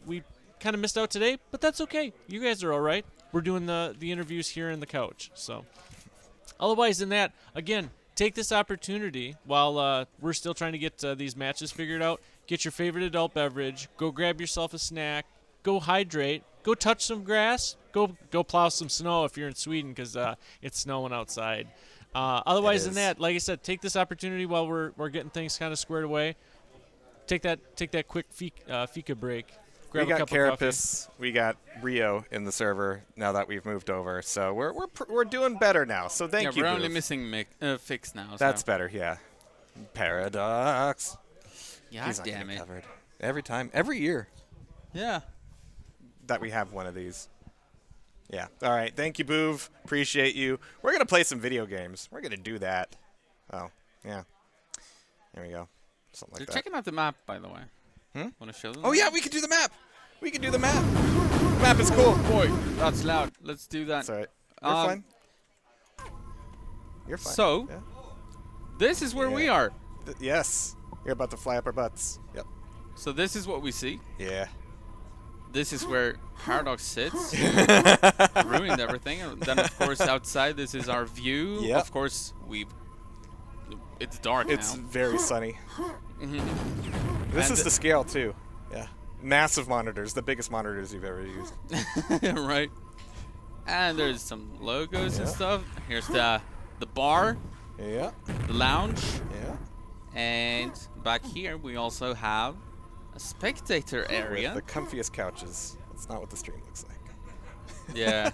kind of missed out today, but that's okay. You guys are all right. We're doing the interviews here in the couch. So otherwise than that, again, take this opportunity while we're still trying to get these matches figured out. Get your favorite adult beverage. Go grab yourself a snack. Go hydrate. Go touch some grass. Go plow some snow if you're in Sweden because it's snowing outside. Otherwise than that, like I said, take this opportunity while we're getting things kind of squared away. Take that quick fika break. Grab we got a cup of Carapace, we got Rio in the server now that we've moved over, so we're doing better now. So thank you. We're only Boov. missing Fix now. That's so. better, yeah. Paradox. Yeah, He's not damn getting it. covered. Every time, every year. Yeah. That we have one of these. Yeah. All right. Thank you, Boov. Appreciate you. We're going to play some video games. We're going to do that. Oh, yeah. There we go. Something like They're that. checking out the map, by the way. Want to show them? Oh, yeah. We can do the map. We can do the map. The map is cool. Boy, that's loud. Let's do that. That's all right. You're fine. You're fine. So, this is where we are. Yes. You're about to fly up our butts. Yep. So this is what we see. Yeah. This is where Paradox sits. Ruined everything. And then, of course, outside, this is our view. Yep. Of course, it's dark It's now. very sunny. This is the scale, too. Yeah. Massive monitors. The biggest monitors you've ever used. Right. And there's some logos and stuff. Here's the bar. Yeah. The lounge. Yeah. And back here, we also have a spectator area. With the comfiest couches. That's not what the stream looks like. Yeah.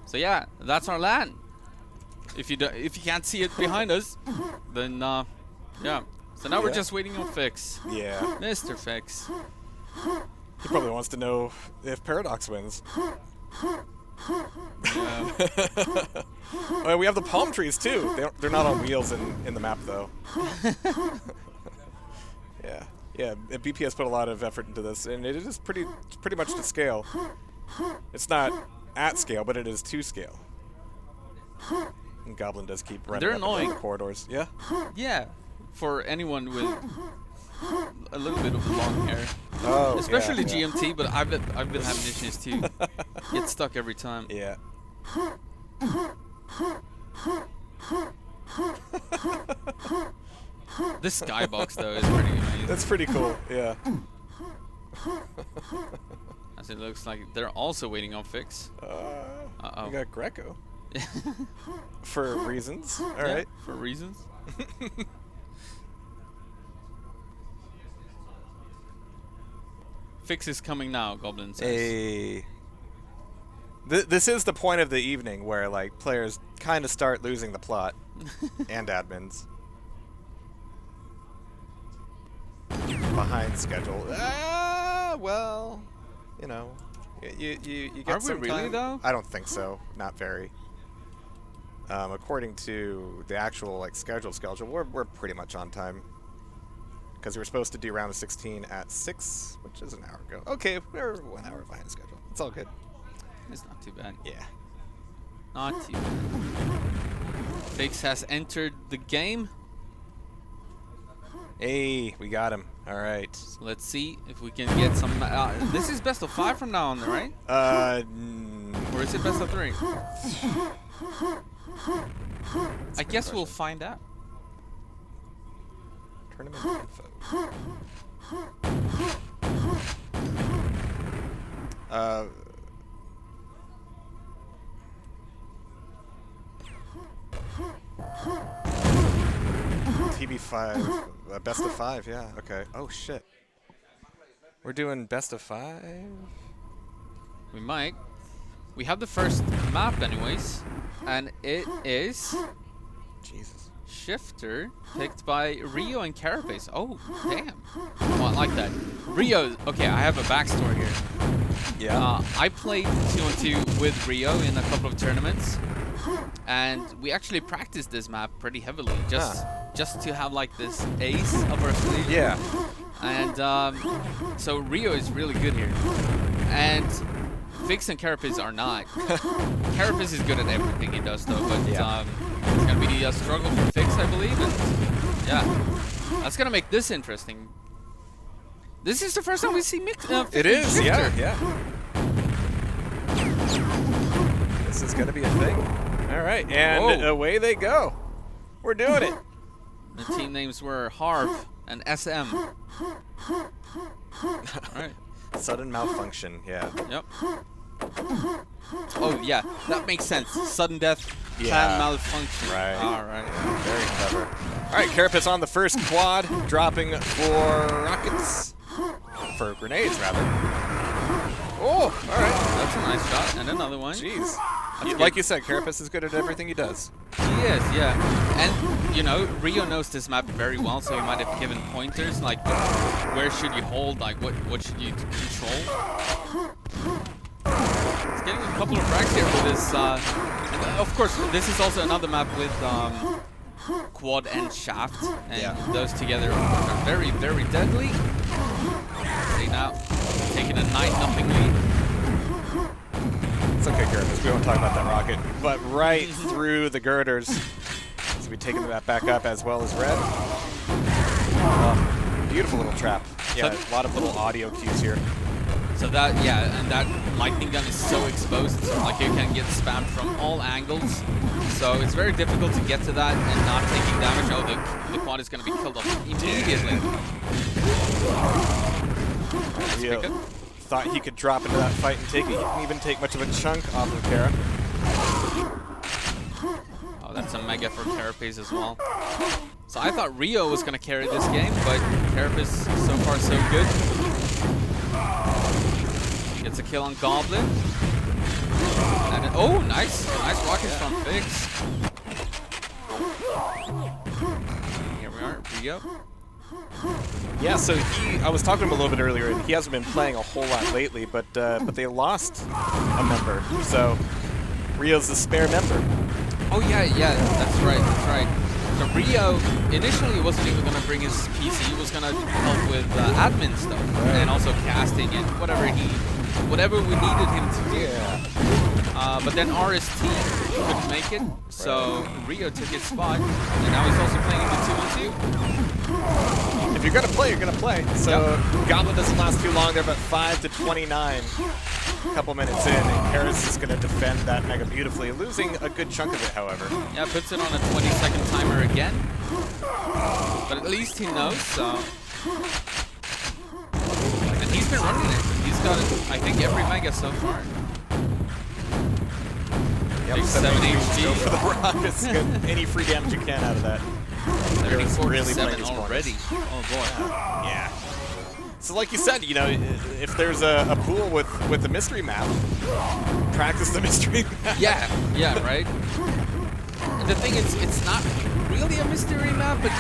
So yeah, that's our LAN. If you can't see it behind us, then yeah. So now we're just waiting on Fix. Yeah. Mr. Fix. He probably wants to know if Paradox wins. Oh, we have the palm trees too. They're not on wheels in the map though. Yeah. BPS put a lot of effort into this, and it is pretty much to scale. It's not at scale, but it is to scale. And Goblin does keep running They're up and down annoying. the corridors. Yeah. Yeah. For anyone with a little bit of long hair. Oh, especially yeah. GMT, but I've been having issues too. Get stuck every time. Yeah. This skybox though is pretty amazing. That's pretty cool. Yeah. As it looks like they're also waiting on Fix. Uh-oh. We got Greco. For reasons. All right. For reasons. Fix is coming now, Goblin says. Hey. This is the point of the evening where like players kind of start losing the plot, and admins. Behind schedule. Well, you know, you get Are we some really time. though? I don't think so. Not very. According to the actual like schedule, we're pretty much on time. because we were supposed to do round of 16 at 6, which is an hour ago. Okay, we're 1 hour behind schedule. It's all good. It's not too bad. Yeah. Not too bad. Fix has entered the game. Hey, we got him. All right. So let's see if we can get some. This is best of 5 from now on, right? Or is it best of 3? I guess we'll find out. Tournament info. TB5, best of 5, yeah, okay. Oh shit. We're doing best of 5? We might. We have the first map anyways, and it is Jesus. Shifter, picked by Rio and Carapace. Oh, damn. Oh, I like that. Rio, okay, I have a backstory here. Yeah. I played 2-on-2 with Rio in a couple of tournaments, and we actually practiced this map pretty heavily, just to have like this ace up our sleeve. Yeah. And so Rio is really good here, and Fix and Carapace are not. Carapace is good at everything he does though, but it's gonna be a struggle for Fix, I believe, and yeah, that's gonna make this interesting. This is the first time we see Fix. It is, Shifter. yeah. This is gonna be a thing. All right, and away they go. We're doing it. The team names were Harv and SM. All right. Sudden malfunction, yeah. Yep. Oh yeah, that makes sense. Sudden death, plan malfunction. Right. All right. Yeah, very clever. All right, Carapace on the first quad, dropping for rockets, for grenades rather. Oh, all right. That's a nice shot, and another one. Jeez. Like you said, Carapace is good at everything he does. He is, yeah. And, you know, Rio knows this map very well, so he might have given pointers, like, where should you hold, like, what should you control. He's getting a couple of frags here with this, and of course, this is also another map with quad and shaft, and those together are very, very deadly. See now, taking a 9-0 lead. It's okay, Carapace, we won't talk about that rocket. But right through the girders. So we taking that back up as well as red. Beautiful little trap. Yeah, a lot of little audio cues here. So that, yeah, and that lightning gun is so exposed, like you can get spammed from all angles. So it's very difficult to get to that and not taking damage. Oh, the quad is going to be killed off immediately. Rio thought he could drop into that fight and take it. He didn't even take much of a chunk off of Cara. Oh, that's a mega for Carapace as well. So I thought Rio was going to carry this game, but Carapace so far so good. Gets a kill on Goblin. And oh, nice rockets from Fix. Here we are, Rio. Yeah, so I was talking to him a little bit earlier, and he hasn't been playing a whole lot lately, but they lost a member, so Rio's the spare member. Oh yeah, that's right. So Rio initially wasn't even going to bring his PC; he was going to help with admin stuff and also casting and whatever we needed him to do. But then RST couldn't make it, so Rio took his spot, and now he's also playing the 2-on-2. If you're going to play, you're going to play. So Goblin doesn't last too long. They're about 5 to 29. A couple minutes in, and Harris is going to defend that mega beautifully, losing a good chunk of it, however. Yeah, puts it on a 20-second timer again. But at least he knows, so... And he's been running it. He's got, I think, every mega so far. Yep, 7 HP. Go for the rockets. Get any free damage you can out of that. 34-7 already. Oh boy. Yeah. So like you said, you know, if there's a pool with the mystery map, practice the mystery map. Yeah, right? And the thing is, it's not really a mystery map, but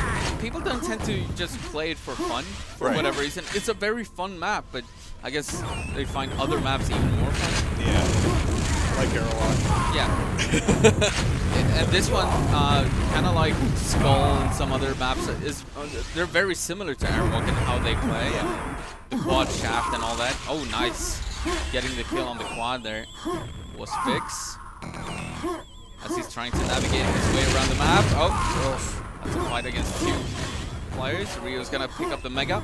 people don't tend to just play it for fun, for whatever reason. It's a very fun map, but I guess they find other maps even more fun. Yeah. Like Aerowalk. Yeah. And this one, kind of like Skull and some other maps, they're very similar to Aerowalk in how they play. The quad shaft and all that. Oh, nice. Getting the kill on the quad there was Fix. As he's trying to navigate his way around the map. Oh, that's a fight against 2 players. Rio's gonna pick up the Mega.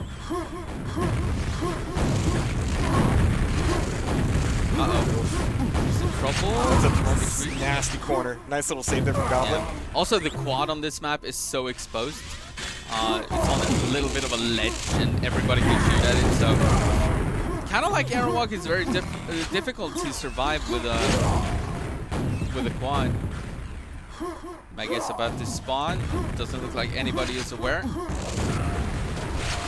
He's in trouble. That's a nasty corner. Nice little save there from Goblin. Yeah. Also, the quad on this map is so exposed. It's on a little bit of a ledge, and everybody can shoot at it. So, kind of like Aerowalk, is very difficult to survive with a quad. Mega's about to spawn. Doesn't look like anybody is aware.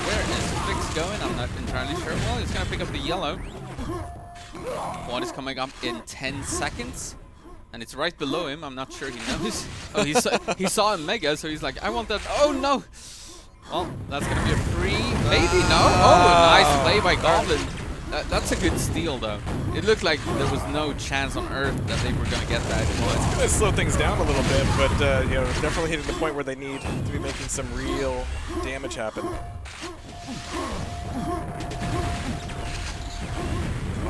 Where is Fix going? I'm not entirely sure. Well, he's gonna pick up the yellow. Quad is coming up in 10 seconds. And it's right below him. I'm not sure he knows. Oh, he saw a Mega, so he's like, I want that. Oh, no. Well, that's going to be a free. Maybe, no. Oh, nice play by Goblin. That's a good steal, though. It looked like there was no chance on Earth that they were going to get that. Well, it's going to slow things down a little bit, but you know, definitely hitting the point where they need to be making some real damage happen.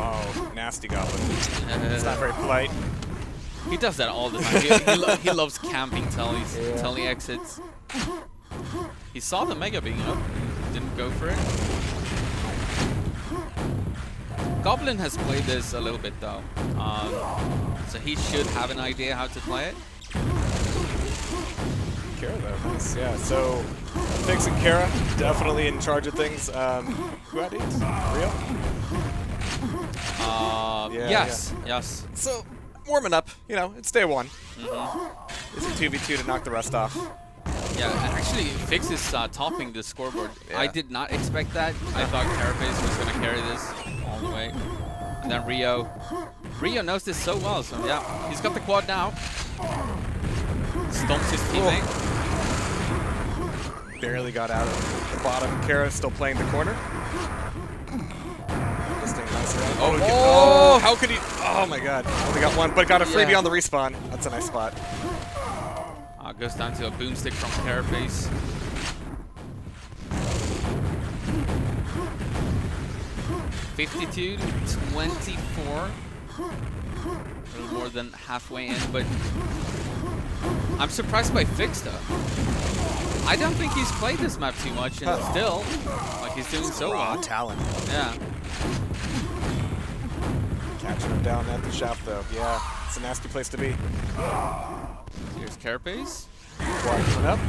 Oh, nasty Goblin. It's not very polite. He does that all the time. He loves camping till he exits. He saw the Mega being up, didn't go for it. Goblin has played this a little bit though, so he should have an idea how to play it. Kara though, nice, yeah. So Fix and Kara definitely in charge of things. Who had it? Rio? Yes. So warming up, you know, it's day 1. It's a 2v2 to knock the rest off. Yeah, actually, Fix is topping the scoreboard. Yeah. I did not expect that. I thought Carapace was going to carry this all the way. And then Rio knows this so well, so yeah, he's got the quad now. Stomps his teammate. Barely got out of the bottom. Kara still playing the corner. Oh, how could he? Oh my god. Only got one, but got a freebie on the respawn. That's a nice spot. Goes down to a boomstick from Carapace. (52-24). A little more than halfway in, but I'm surprised by Fix though. I don't think he's played this map too much, and still, like, he's doing so well. Talent. Yeah. Catching him down at the shaft though. Yeah, it's a nasty place to be. Here's Carapace. Quad coming up.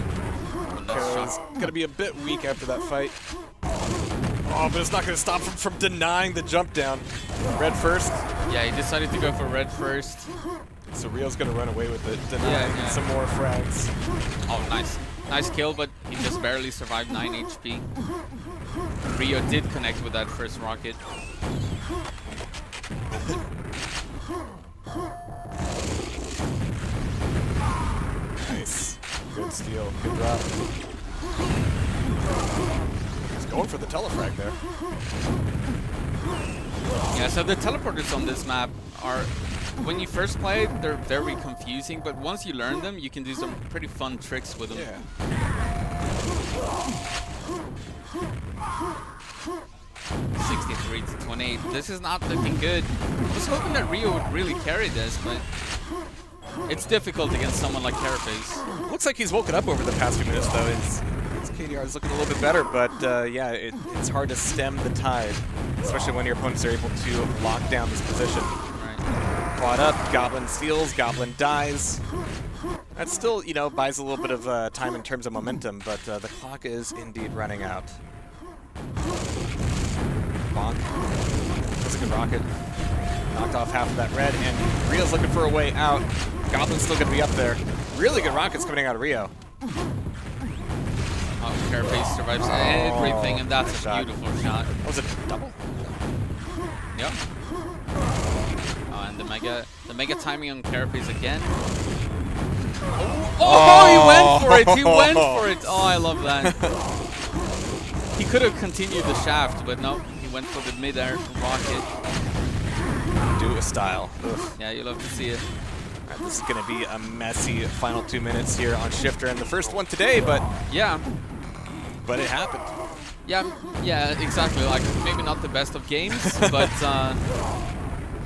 Kara's gonna be a bit weak after that fight. Oh, but it's not gonna stop him from denying the jump down. Red first. Yeah, he decided to go for red first. So Rio's gonna run away with it, denying some more frags. Oh, nice. Nice kill, but he just barely survived 9 HP. Rio did connect with that first rocket. Nice. Good steal. Good drop. He's going for the telefrag there. Yeah, so the teleporters on this map are, when you first play it, they're very confusing, but once you learn them, you can do some pretty fun tricks with them. Yeah. 63-28. This is not looking good. I was hoping that Rio would really carry this, but it's difficult against someone like Carapace. Looks like he's woken up over the past few minutes, though. His KDR is looking a little bit better, but yeah, it's hard to stem the tide, especially when your opponents are able to lock down this position. Right. Quad up, Goblin steals, Goblin dies. That still, you know, buys a little bit of time in terms of momentum, but the clock is indeed running out. Bonk. That's a good rocket. Knocked off half of that red, and Rio's looking for a way out. Goblin's still going to be up there. Really good rockets coming out of Rio. Oh, Carapace survives everything, and that's a beautiful shot. Was it double? Yep. Oh, and the mega timing on Carapace again. Oh, he went for it! He went for it! Oh, I love that. He could have continued the shaft, but no, he went for the mid-air rocket. do style. Ugh. Yeah, you love to see it. All right, this is going to be a messy final 2 minutes here on Shifter, and the first one today, but it happened. Yeah, exactly. Like maybe not the best of games, but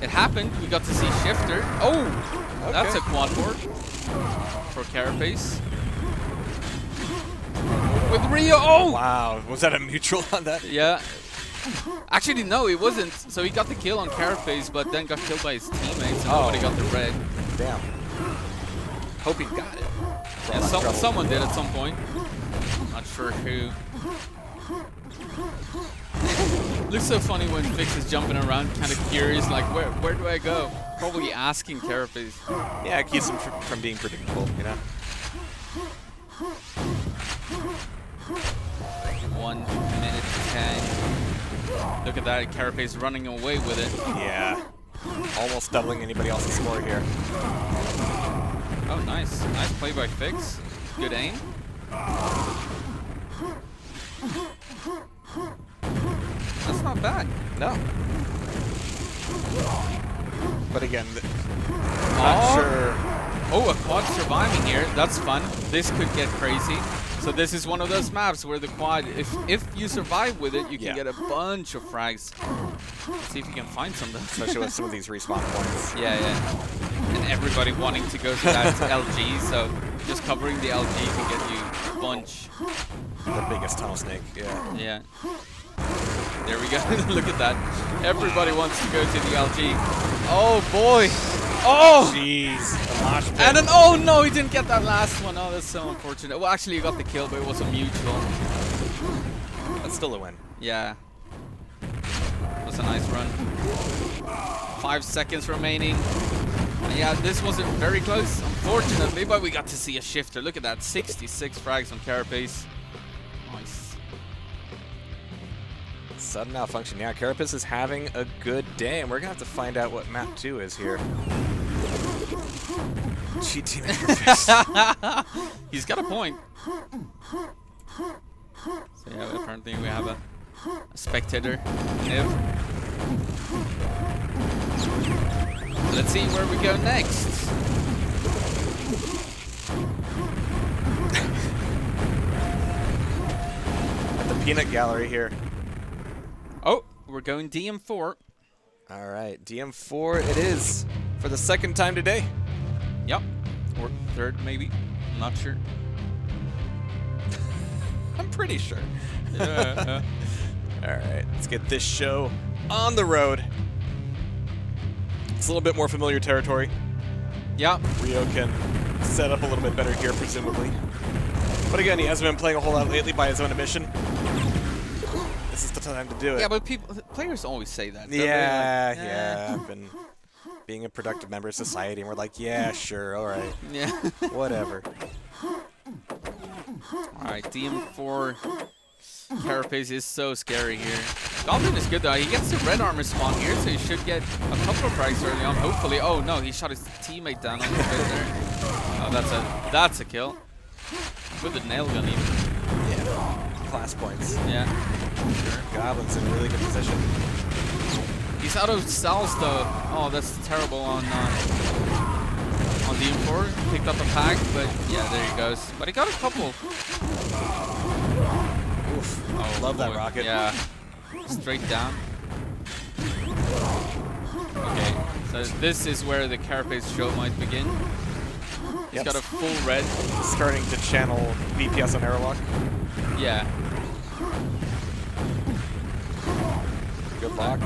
it happened. We got to see Shifter. Oh, that's a quad board for Carapace. With Rio. Oh! Wow, was that a mutual on that? Yeah. Actually, no, it wasn't. So he got the kill on Carapace, but then got killed by his teammates, and nobody got the red. Damn. Hope he got it. Yeah, someone did at some point. Not sure who. Looks so funny when Fix is jumping around, kind of curious, like, where do I go? Probably asking Carapace. Yeah, it keeps him from being predictable, you know? 1 minute 10. Look at that, Carapace running away with it. Yeah. Almost doubling anybody else's score here. Oh, nice. Nice play by Fix. Good aim. That's not bad. No. But again, not sure. Oh, a quad surviving here. That's fun. This could get crazy. So this is one of those maps where the quad, if you survive with it, you can get a bunch of frags. Let's see if you can find some of them. Especially with some of these respawn points. Yeah. And everybody wanting to go to that LG, so just covering the LG can get you a bunch. The biggest tunnel snake, Yeah. There we go. Look at that. Everybody wants to go to the LG. Oh boy. Oh! Jeez. And then, oh no, he didn't get that last one. Oh, that's so unfortunate. Well, actually, he got the kill, but it was a mutual. That's still a win. Yeah. That's a nice run. 5 seconds remaining. Yeah, this wasn't very close, unfortunately, but we got to see a Shifter. Look at that, 66 frags on Carapace. Nice. Sudden malfunction. Yeah, Carapace is having a good day, and we're going to have to find out what map 2 is here. Cheat team interface. He's got a point. So yeah, apparently we have a spectator. Let's see where we go next. At the peanut gallery here. Oh, we're going DM4. All right, DM4 it is for the second time today. Yep, or third maybe. I'm not sure. I'm pretty sure. Yeah. All right, let's get this show on the road. It's a little bit more familiar territory. Yeah. Rio can set up a little bit better here, presumably. But again, he hasn't been playing a whole lot lately by his own admission. This is the time to do it. Yeah, but players always say that. Yeah. I've been being a productive member of society, and we're like, yeah, sure, all right. Yeah. Whatever. All right, DM4. Carapace is so scary here. Goblin is good though. He gets the red armor spawn here, so he should get a couple of frags early on, hopefully. Oh no, he shot his teammate down on the bit there. Oh, that's a kill. With the nail gun even. Yeah. Class points. Yeah. Goblin's in a really good position. He's out of cells though. Oh, that's terrible on DM4. Picked up a pack, but yeah, there he goes. But he got a couple. Oof. Oh, love that boy. rocket. Yeah. Straight down. Okay, so this is where the Carapace show might begin. He's got a full red. Starting to channel VPS on Airlock. Yeah. Good block.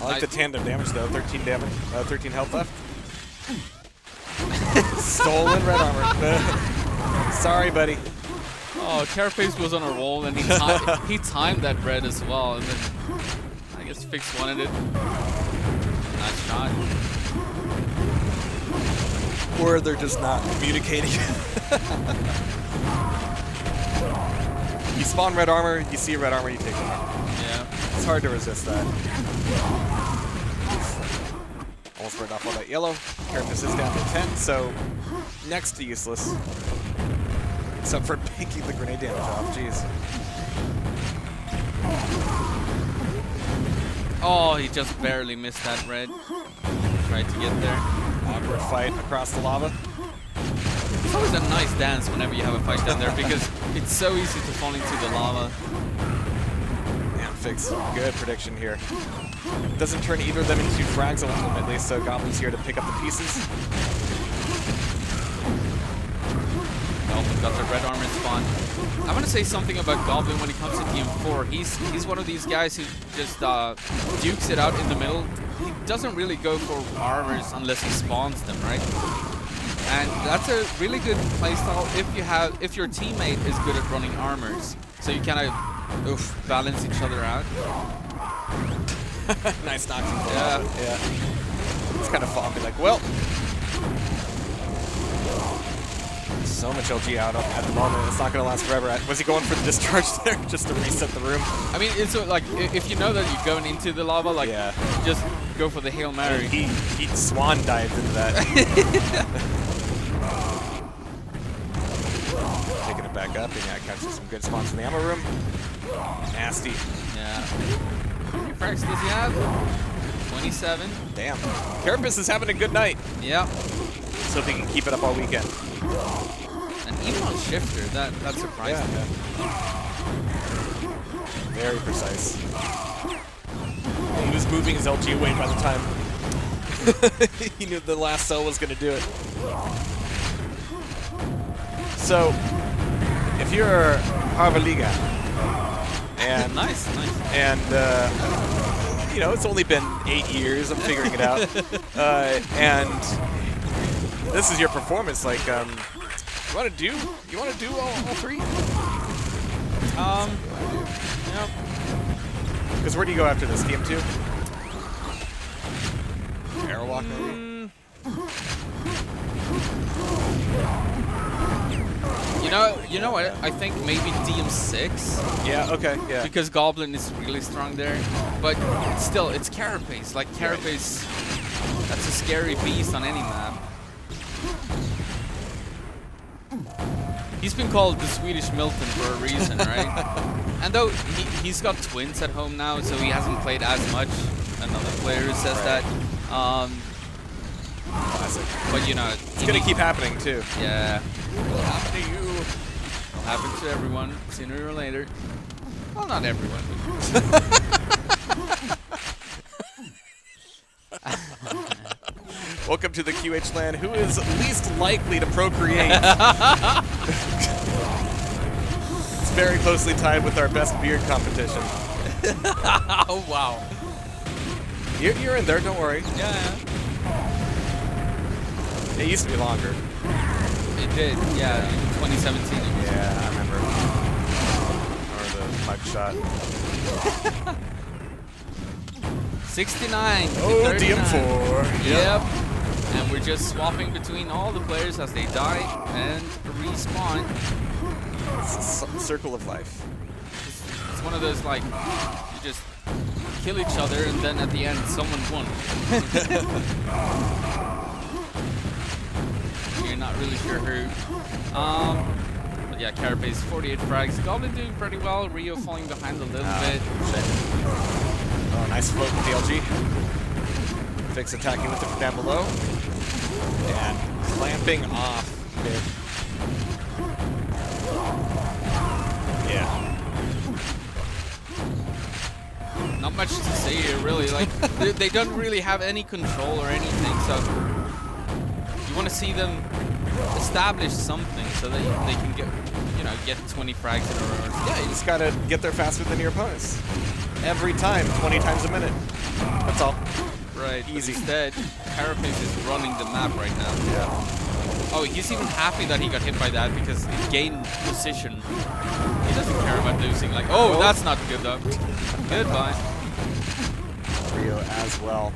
I like the tandem damage though. 13 damage. 13 health left. Stolen red armor. Sorry, buddy. Oh, Carapace was on a roll, and he timed that red as well, and then I guess Fix wanted it. Nice shot. Or they're just not communicating. You spawn red armor, you see red armor, you take it. Yeah. It's hard to resist that. Almost burned off all that yellow. Carapace is down to 10, so next to useless. Except for making the grenade damage off, jeez. Oh, he just barely missed that red. Tried to get there. Awkward fight across the lava. It's always a nice dance whenever you have a fight down there because it's so easy to fall into the lava. And Fix, good prediction here. Doesn't turn either of them into frags ultimately, so Goblin's here to pick up the pieces. Goblin got the red armor spawn. I want to say something about Goblin when it comes to TM4. He's one of these guys who just dukes it out in the middle. He doesn't really go for armors unless he spawns them, right? And that's a really good playstyle if your teammate is good at running armors. So you kind of balance each other out. Nice knocking. Yeah. It's kind of fun. Be like, well. So much LG out at the moment. It's not going to last forever. Was he going for the discharge there just to reset the room? I mean, it's like if you know that you're going into the lava, like just go for the Hail Mary. He swan dives into that. Taking it back up, and yeah, catches some good spawns in the ammo room. Nasty. Yeah. How many frags does he have? 27. Damn. Carapace is having a good night. Yeah. So if he can keep it up all weekend. And even on Shifter, that surprised me. Very precise. He was moving his LG away by the time he knew the last cell was going to do it. So, if you're Harvarligan, and nice. And you know, it's only been 8 years. I'm figuring it out, and this is your performance. Like, you want to do all three? Yep. Because where do you go after this? TM2? Airwalk maybe? You know what? I think maybe DM6. Yeah, okay, yeah. Because Goblin is really strong there. But still, it's Carapace. Like, Carapace, that's a scary beast on any map. He's been called the Swedish Milton for a reason, right? And though he's got twins at home now, so he hasn't played as much. Another player says that. Classic. But you know, it's gonna keep happening too. Yeah. It'll happen to you. It'll happen to everyone sooner or later. Well, not everyone. Welcome to the QHLAN. Who is least likely to procreate? It's very closely tied with our best beard competition. Oh wow. You're in there, don't worry. Yeah. It used to be longer. It did, yeah. In 2017. Yeah, I remember. Or the mug shot. 69. Oh, 39. DM4. Yep. And we're just swapping between all the players as they die and respawn. It's a circle of life. It's one of those, like, you just kill each other and then at the end someone won. You're not really sure who. But yeah, Carapace 48 frags. Goblin doing pretty well. Rio falling behind a little bit. Oh, nice float with the LG. Fix attacking with it from down below. And clamping off mid. Yeah. Not much to say here, really. Like, they don't really have any control or anything, so you want to see them establish something so that they can get 20 frags in a row. Yeah, you just gotta get there faster than your opponents. Every time, 20 times a minute. That's all. Right. Easy. Instead, Carapace is running the map right now. Yeah. Oh, he's even happy that he got hit by that because it gained position. He doesn't care about losing. Like, oh, that's not good though. Goodbye. Rio as well.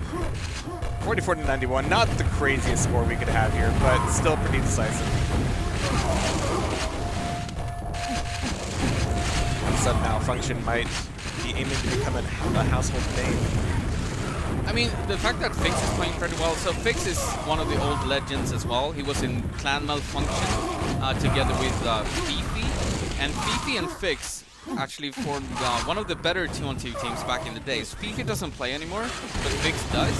44 to 91. Not the craziest score we could have here, but still pretty decisive. Some MalFunction might be aiming to become a household name. I mean, the fact that Fix is playing pretty well. So Fix is one of the old legends as well. He was in Clan MalFunction together with Fifi. And Fifi and Fix actually formed one of the better 2-on-2 teams back in the days. FIFA doesn't play anymore, but Vix does.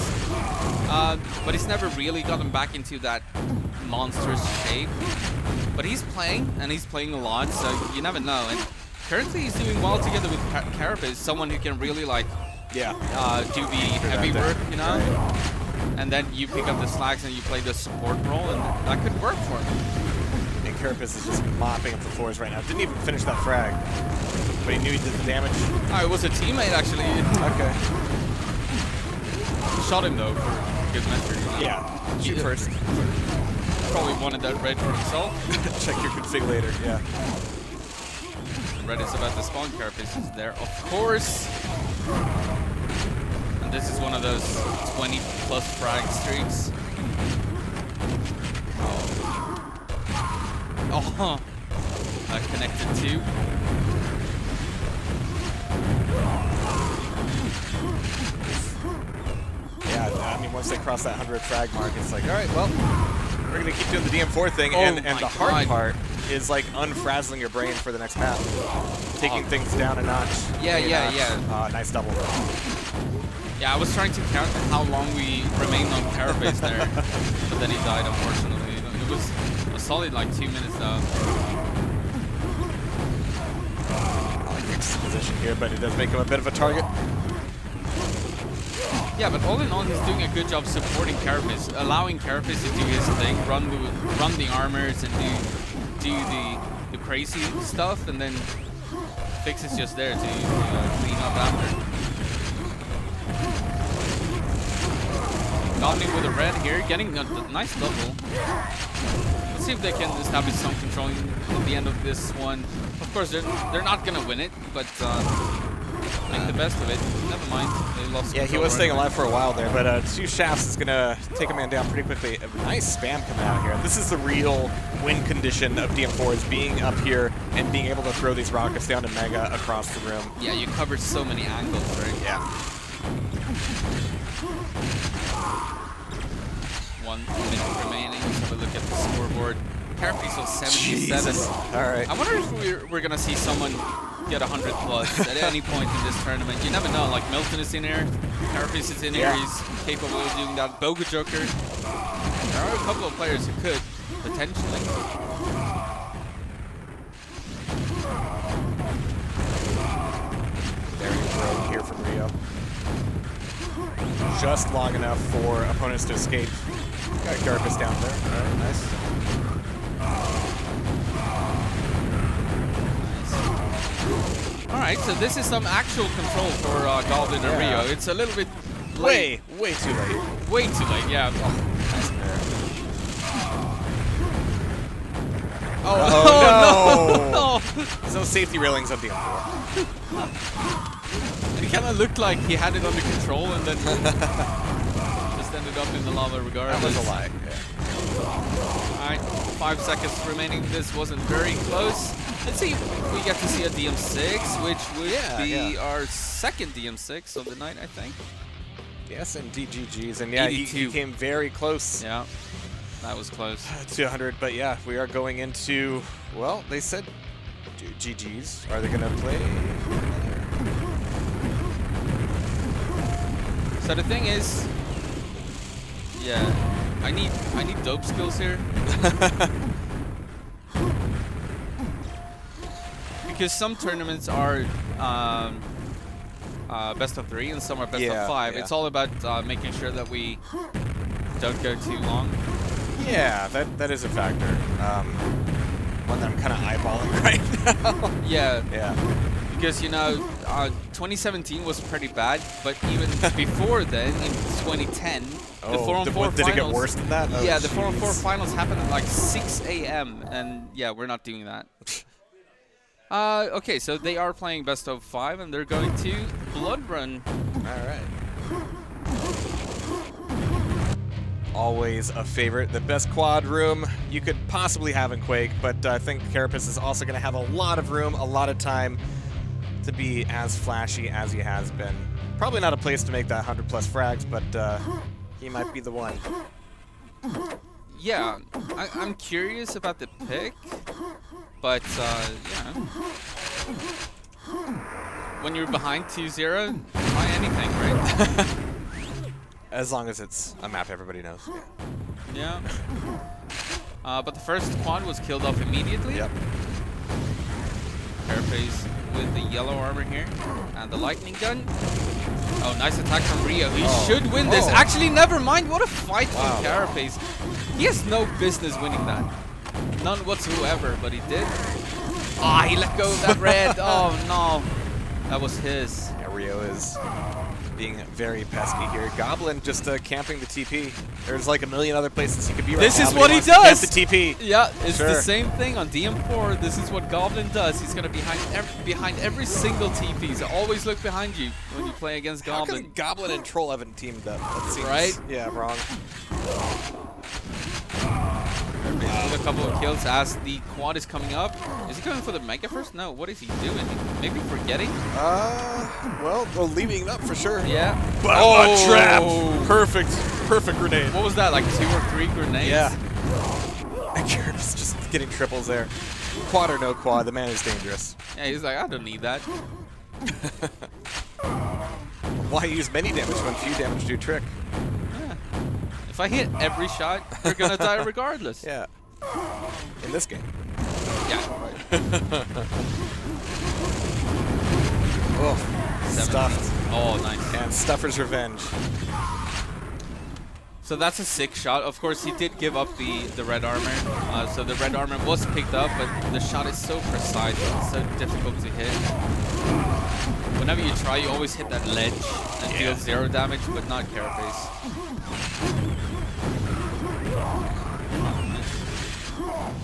But he's never really gotten back into that monstrous shape. But he's playing, and he's playing a lot, so you never know. And currently he's doing well together with Carapace, someone who can really like do the heavy work, you know? Right. And then you pick up the slacks and you play the support role, and that could work for him. And Carapace is just mopping up the floors right now. Didn't even finish that frag, but he knew he did the damage. Oh, it was a teammate actually. Okay. Shot him though for good measure. You know? Yeah, shoot first. Probably wanted that red for himself. Check your config later, yeah. Red is about to spawn. Carapace is there, of course. And this is one of those 20+ frag streaks. Oh, connected too. Yeah, I mean, once they cross that 100 frag mark, it's like, all right, well, we're going to keep doing the DM4 thing, and the hard part is like unfrazzling your brain for the next map. Taking things down a notch. Yeah. Nice double roll. Yeah, I was trying to count how long we remained on Carapace there, but then he died, unfortunately. It was a solid like 2 minutes though. I like Vix's position here, but it does make him a bit of a target. Yeah, but all in all, he's doing a good job supporting Carapace, allowing Carapace to do his thing, run the armors and do the crazy stuff, and then Vix is just there to clean up after. Goblin with a red here, getting a nice double. Let's see if they can establish some control at the end of this one. Of course, they're not gonna win it, but make the best of it. Never mind, they lost. Yeah, he was staying alive for a while there, but 2 shafts is gonna take a man down pretty quickly. A nice spam coming out here. This is the real win condition of DM4, is being up here and being able to throw these rockets down to Mega across the room. Yeah, you covered so many angles, right? Yeah. 1 minute remaining. Let's have a look at the scoreboard. Carapace was 77. Jesus. All right. I wonder if we're gonna see someone get 100+ at any point in this tournament. You never know. Like Milton is in here, Carapace is in here. He's capable of doing that. Boga Joker. There are a couple of players who could potentially. There you go here from Rio. Just long enough for opponents to escape. Got Carapace down there. All right, nice. Alright, so this is some actual control for Goblin and Rio. It's a little bit late. Way too late. Way too late, yeah. Oh, no! There's no safety railings on DM4. It kind of looked like he had it under control and then just ended up in the lava regardless. That was a lie. Alright, 5 seconds remaining. This wasn't very close. Let's see if we get to see a DM6, which would be our second DM6 of the night, I think. Yes, and GG's. And yeah, he came very close. Yeah, that was close. To 100, but yeah, we are going into, well, they said GG's. Are they going to play? So the thing is, yeah, I need dope skills here. Because some tournaments are best of 3 and some are best of 5. It's all about making sure that we don't go too long. Yeah, that is a factor. One that I'm kind of eyeballing right now. Yeah. Because, you know, 2017 was pretty bad, but even before then, in 2010, the 4-on-4 finals... Did it get worse than that? Yeah, the 4-on-4 finals happened at like 6 a.m. and yeah, we're not doing that. Okay, so they are playing best of 5 and they're going to Blood Run. All right. Always a favorite. The best quad room you could possibly have in Quake, but I think Carapace is also going to have a lot of room, a lot of time to be as flashy as he has been. Probably not a place to make that 100+ frags, but he might be the one. Yeah, I'm curious about the pick, but yeah. When you're behind 2-0, try anything, right? As long as it's a map everybody knows. Yeah. But the first quad was killed off immediately. Yep. Carapace with the yellow armor here. And the lightning gun. Oh, nice attack from Rio. He should win this. Actually, never mind. What a fight from Carapace. He has no business winning that. None whatsoever, but he did. Ah, he let go of that red. Oh, no. That was his. Yeah, Rio is being very pesky here. Goblin just camping the TP. There's like a million other places he could be right This now, is but what he wants to does. get the TP. Yeah, it's Sure. the same thing on DM4. This is what Goblin does. He's gonna behind every single TP. So always look behind you when you play against How Goblin. come Goblin and Troll haven't teamed up? That seems, Right? Yeah, wrong. With a couple of kills as the quad is coming up. Is he going for the mega first? No, what is he doing? Maybe forgetting? Well, leaving it up for sure. Yeah. A trap! Perfect grenade. What was that, like 2 or 3 grenades? Yeah. And Carapace just getting triples there. Quad or no quad, the man is dangerous. Yeah, he's like, I don't need that. Why use many damage when few damage do trick? Yeah. If I hit every shot, you're gonna die regardless. Yeah. In this game. Yeah. Oh, stuffed. Oh, nice. And Stuffer's Revenge. So that's a sick shot. Of course, he did give up the red armor. So the red armor was picked up, but the shot is so precise. It's so difficult to hit. Whenever you try, you always hit that ledge and deal 0 damage, but not Carapace.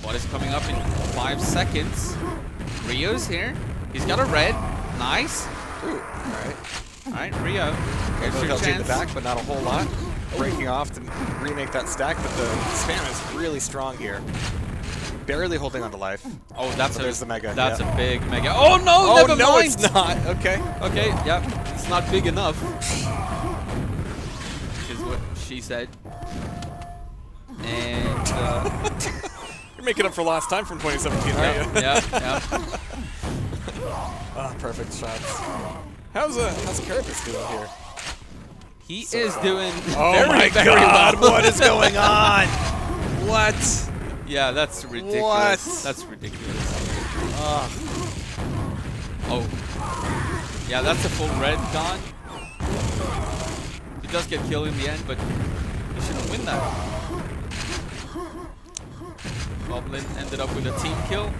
What is coming up in 5 seconds? Rio's here. He's got a red. Nice. Ooh, alright. Alright, Rio. Here's your He'll take chance. the back, but not a whole lot. Breaking off to remake that stack, but the spam is really strong here. Barely holding on to life. Oh, there's the mega. That's yeah. a big mega. Oh no! Oh Never no, mind. it's not. Okay. Okay. Yeah, it's not big enough. Is what she said. And you're making up for lost time from 2017, aren't you? Yeah. Oh, perfect shots. How's Carapace doing here? He is doing very well. What is going on? What? Yeah, that's ridiculous. What? That's ridiculous. Oh. Yeah, that's a full red gone. He does get killed in the end, but he shouldn't win that. Goblin ended up with a team kill.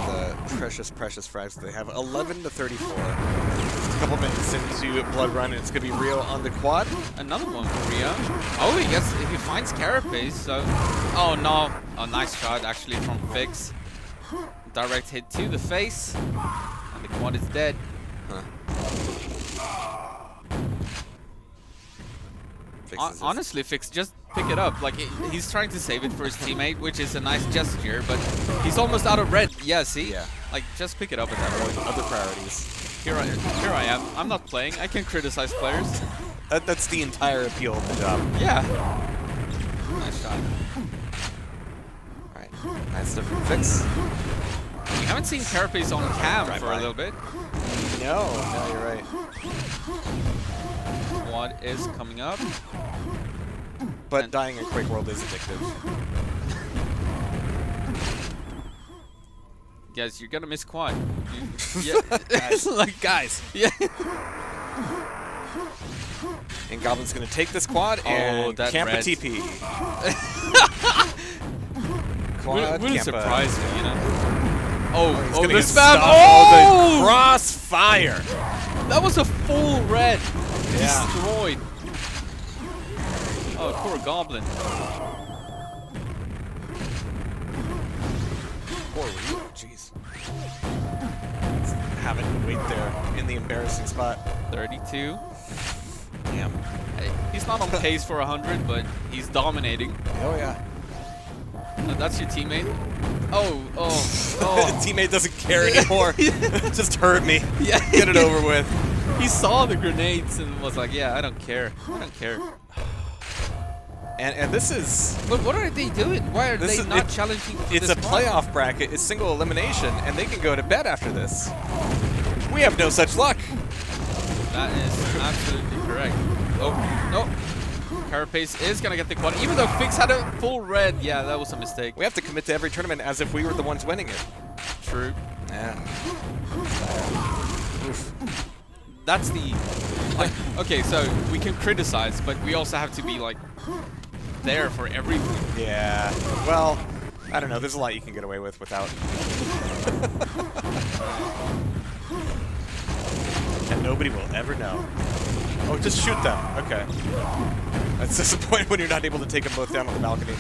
The precious frags they have. 11 to 34. Just a couple minutes into Blood Run, and it's going to be Rio on the quad. Another one for Rio. Oh, he finds Carapace, so... Oh, no. Oh, nice shot, actually, from Fix. Direct hit to the face. And the quad is dead. Huh. Honestly, Fix, just pick it up. Like, he's trying to save it for his teammate, which is a nice gesture, but he's almost out of red. Yeah, see? Yeah. Like, just pick it up at that point. Other priorities. Here I am. I'm not playing. I can criticize players. That's the entire appeal of the job. Yeah. Nice shot. Alright. Nice stuff from Fix. We haven't seen Carapace on cam for a little bit. No, you're right. Quad is coming up. But dying in QuakeWorld is addictive. Guys, you're gonna miss quad. Guys. Yeah. And Goblin's gonna take this quad and camp a TP. Quad Wouldn't camp surprise me, you know. Oh, the the spam! Oh, the crossfire! That was a full red. Yeah. Destroyed. Oh, poor Goblin. Poor Rio, jeez. Having to wait there in the embarrassing spot. 32. Damn. Hey, he's not on pace for 100, but he's dominating. Oh, yeah. That's your teammate. Oh. Teammate doesn't care anymore. Just hurt me. Yeah. Get it over with. He saw the grenades and was like, yeah, I don't care. I don't care. And this is... But what are they doing? Why are they not challenging for It's this a spot? playoff bracket. It's single elimination, and they can go to bed after this. We have no such luck. That is absolutely correct. Oh, no. Carapace is going to get the quad, even though Fix had a full red. Yeah, that was a mistake. We have to commit to every tournament as if we were the ones winning it. True. Yeah. Oof. That's the... Like, okay, so we can criticize, but we also have to be, like, there for everything. Yeah. Well, I don't know. There's a lot you can get away with without... And nobody will ever know. Oh, just shoot them. Okay. That's disappointing when you're not able to take them both down on the balcony.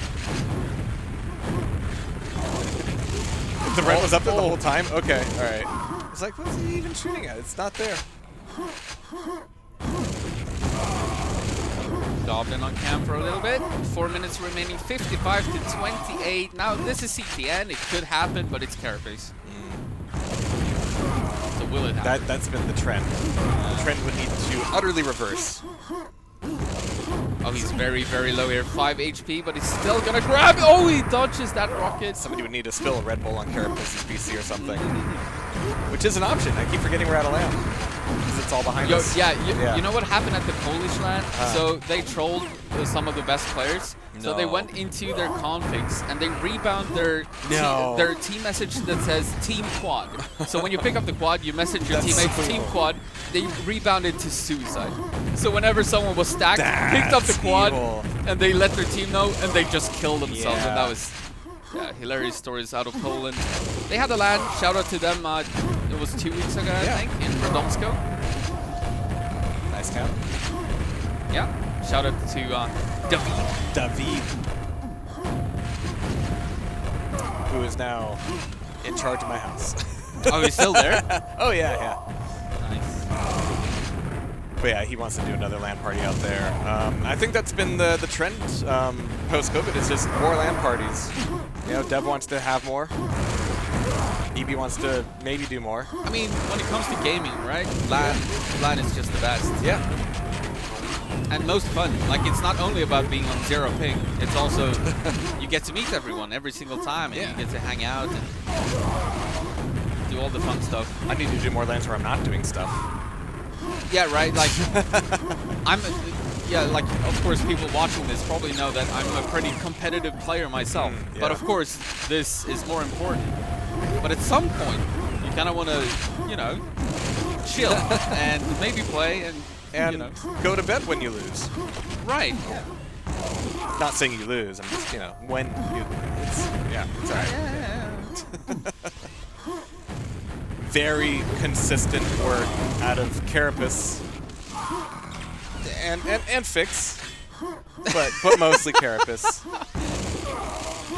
If the red was up there the whole time? Okay, alright. It's like, what's he even shooting at? It's not there. Goblin on cam for a little bit. 4 minutes remaining, 55 to 28. Now, this is CTN. It could happen, but it's Carapace. So will it happen? That's been the trend. The trend would need to utterly reverse. Oh, he's very, very low here. 5 HP, but he's still gonna grab. Oh, he dodges that rocket. Somebody would need to spill a Red Bull on Carapace's PC or something. Which is an option. I keep forgetting we're out of land. Because it's all behind us. Yeah, you know what happened at the Polish LAN? So they trolled some of the best players. So they went into their configs and they rebound their team message that says Team Quad. So when you pick up the quad, you message your teammates Team Quad. They rebounded to suicide. So whenever someone was stacked, picked up the quad, and they let their team know, and they just killed themselves. And that was hilarious stories out of Poland. They had a LAN. Shout out to them. It was 2 weeks ago, I think, in Radomsko. Nice count. Yeah. Shout out to David. Who is now in charge of my house. Oh, he's still there? Oh, yeah. Nice. But yeah, he wants to do another LAN party out there. I think that's been the trend post-COVID. It's just more LAN parties. You know, Dev wants to have more. EB wants to maybe do more. I mean, when it comes to gaming, right? LAN is just the best. Yeah. And most fun. Like, it's not only about being on 0 ping. It's also, you get to meet everyone every single time, and you get to hang out and do all the fun stuff. I need to do more LANs where I'm not doing stuff. Yeah, right. Like, like, of course, people watching this probably know that I'm a pretty competitive player myself. But of course, this is more important. But at some point, you kind of want to, you know, chill and maybe play and you know, go to bed when you lose. Right. Not saying you lose. I'm just, you know, when you. It's alright. Very consistent work out of Carapace and Fix, but mostly Carapace.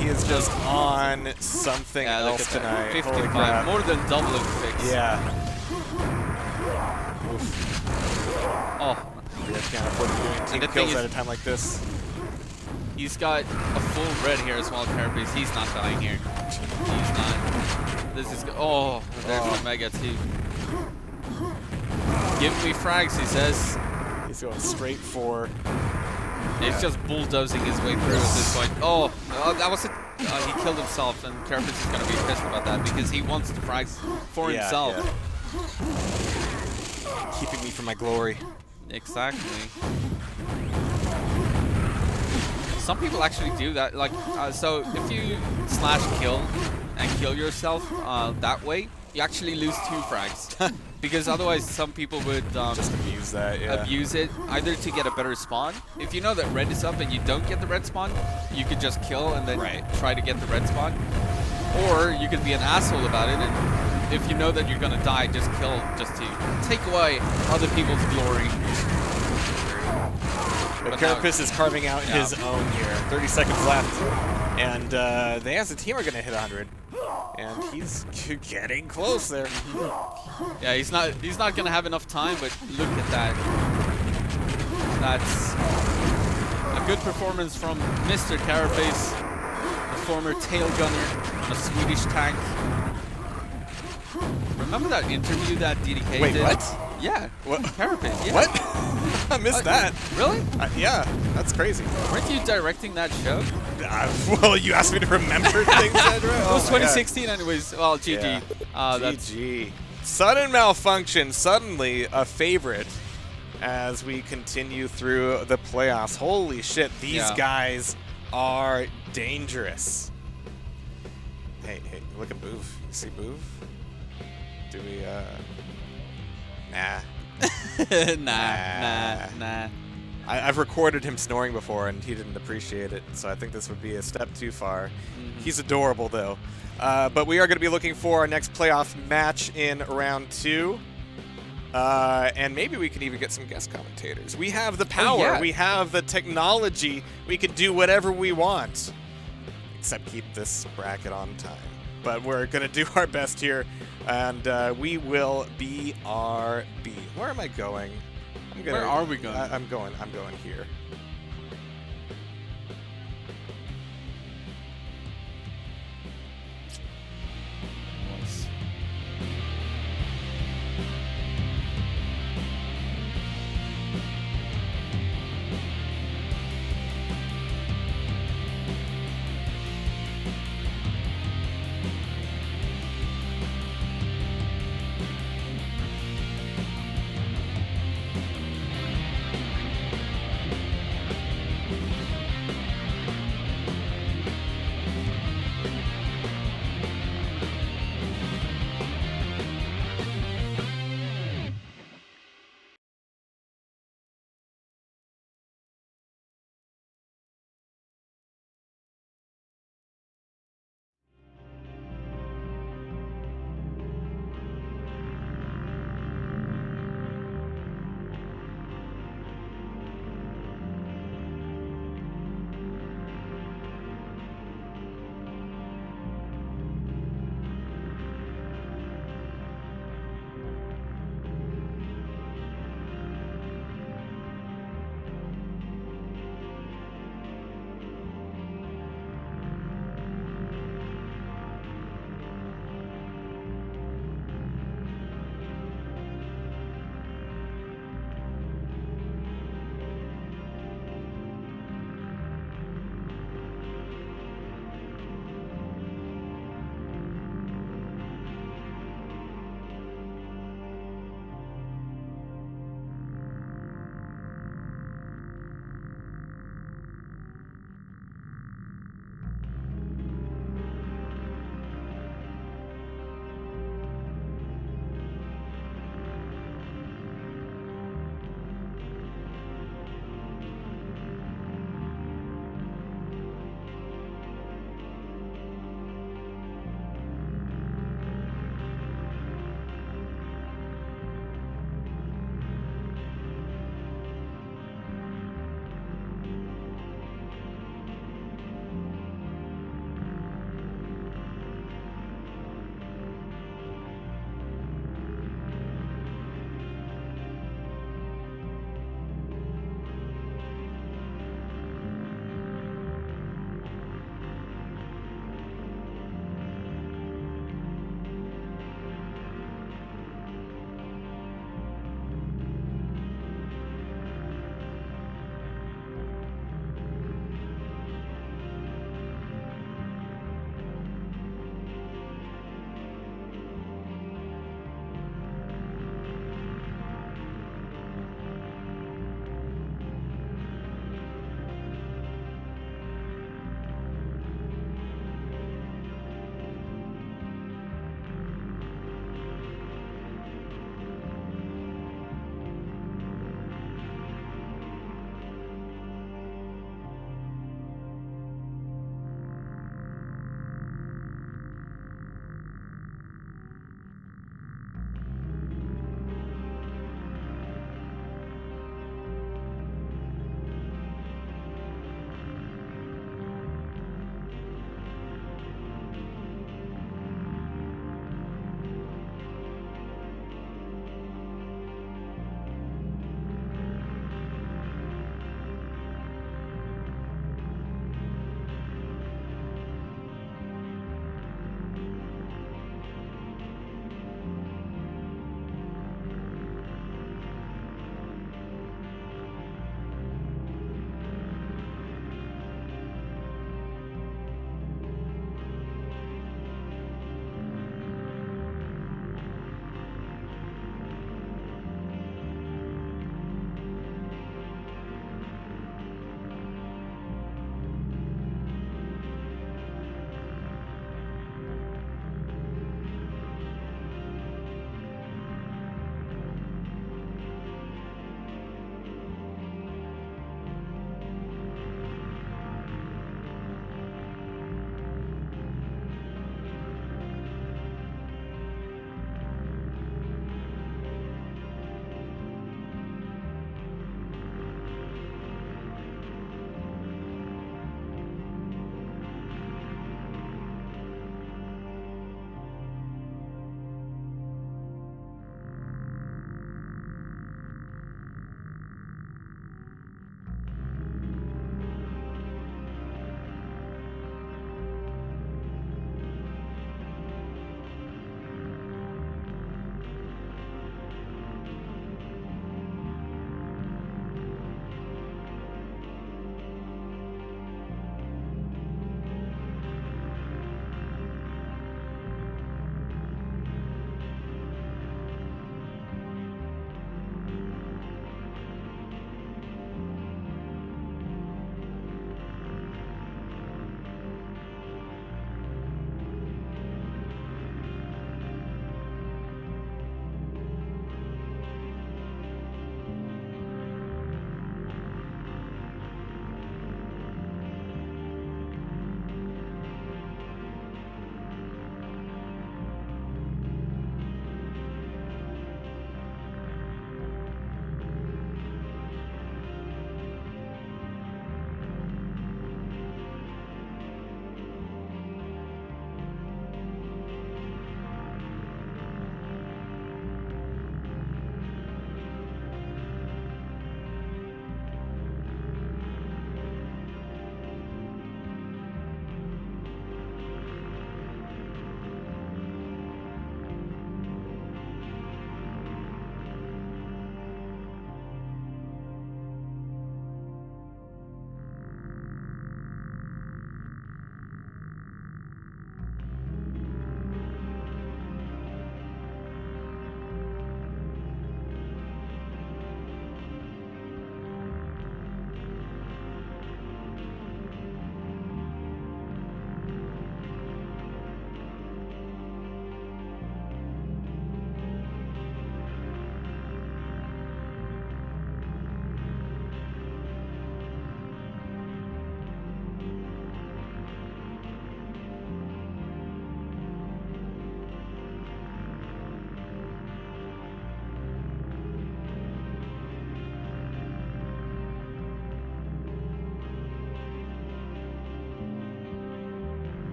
He is just on something else tonight. 55, more than doubling Fix. Yeah. Oh, we can't afford to be doing 2 kills at a time like this. He's got a full red here as well, Carapace. He's not dying here. He's not. This is there's an Omega too. Give me frags, he says. He's going straight for. He's just bulldozing his way through at this point. Oh, that was it. He killed himself, and Carapace is going to be pissed about that because he wants the frags for himself. Yeah. Keeping me from my glory. Exactly. Some people actually do that. Like, so if you /kill and kill yourself that way, you actually lose 2 frags. Because otherwise, some people would just abuse that. Yeah. Abuse it either to get a better spawn. If you know that red is up and you don't get the red spawn, you could just kill and then try to get the red spawn. Or you could be an asshole about it, and if you know that you're gonna die, just kill just to take away other people's glory. But Carapace is carving out his own here. 30 seconds left. And they as a team are going to hit 100. And he's getting close there. Yeah, he's not going to have enough time, but look at that. That's a good performance from Mr. Carapace, a former tail gunner, a Swedish tank. Remember that interview that DDK did? Wait, what? Yeah. What? Terrapin. Yeah. What? I missed that. Really? Yeah, that's crazy. Weren't you directing that show? Well, you asked me to remember things, Andrew. It was 2016, anyways. Well, GG. Yeah. That's GG. Sudden Malfunction, suddenly a favorite as we continue through the playoffs. Holy shit, these guys are dangerous. Hey, look at Boov. You see Boov? Do we, nah. nah. I've recorded him snoring before, and he didn't appreciate it, so I think this would be a step too far. He's adorable, though. But we are going to be looking for our next playoff match in round 2. And maybe we can even get some guest commentators. We have the power. We have the technology. We can do whatever we want, except keep this bracket on time. But we're going to do our best here, and we will BRB. Where am I going? Where are we going? I'm going here.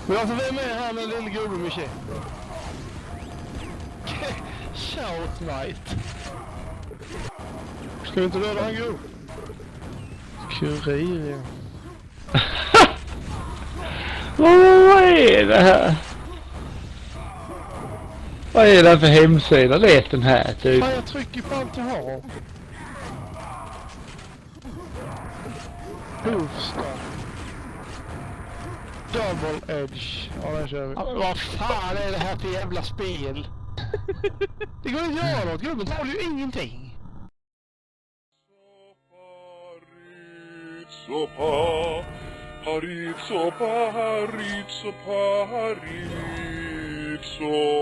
Men alltså vem är han den lille gubben med käpp? Shout Knight. Ska du inte döda han go? Kurir. Vad är det här? Vad är det för hemsida? Det är den här typ. Fan, jag trycker på allt jag har. Boostad. Double Edge. Ja, den kör vi. Ja, vad fan är det här för jävla spel? Det går inte att göra något. Gubben har ju ingenting. Sopa, harit sopa, harit sopa, harit sopa.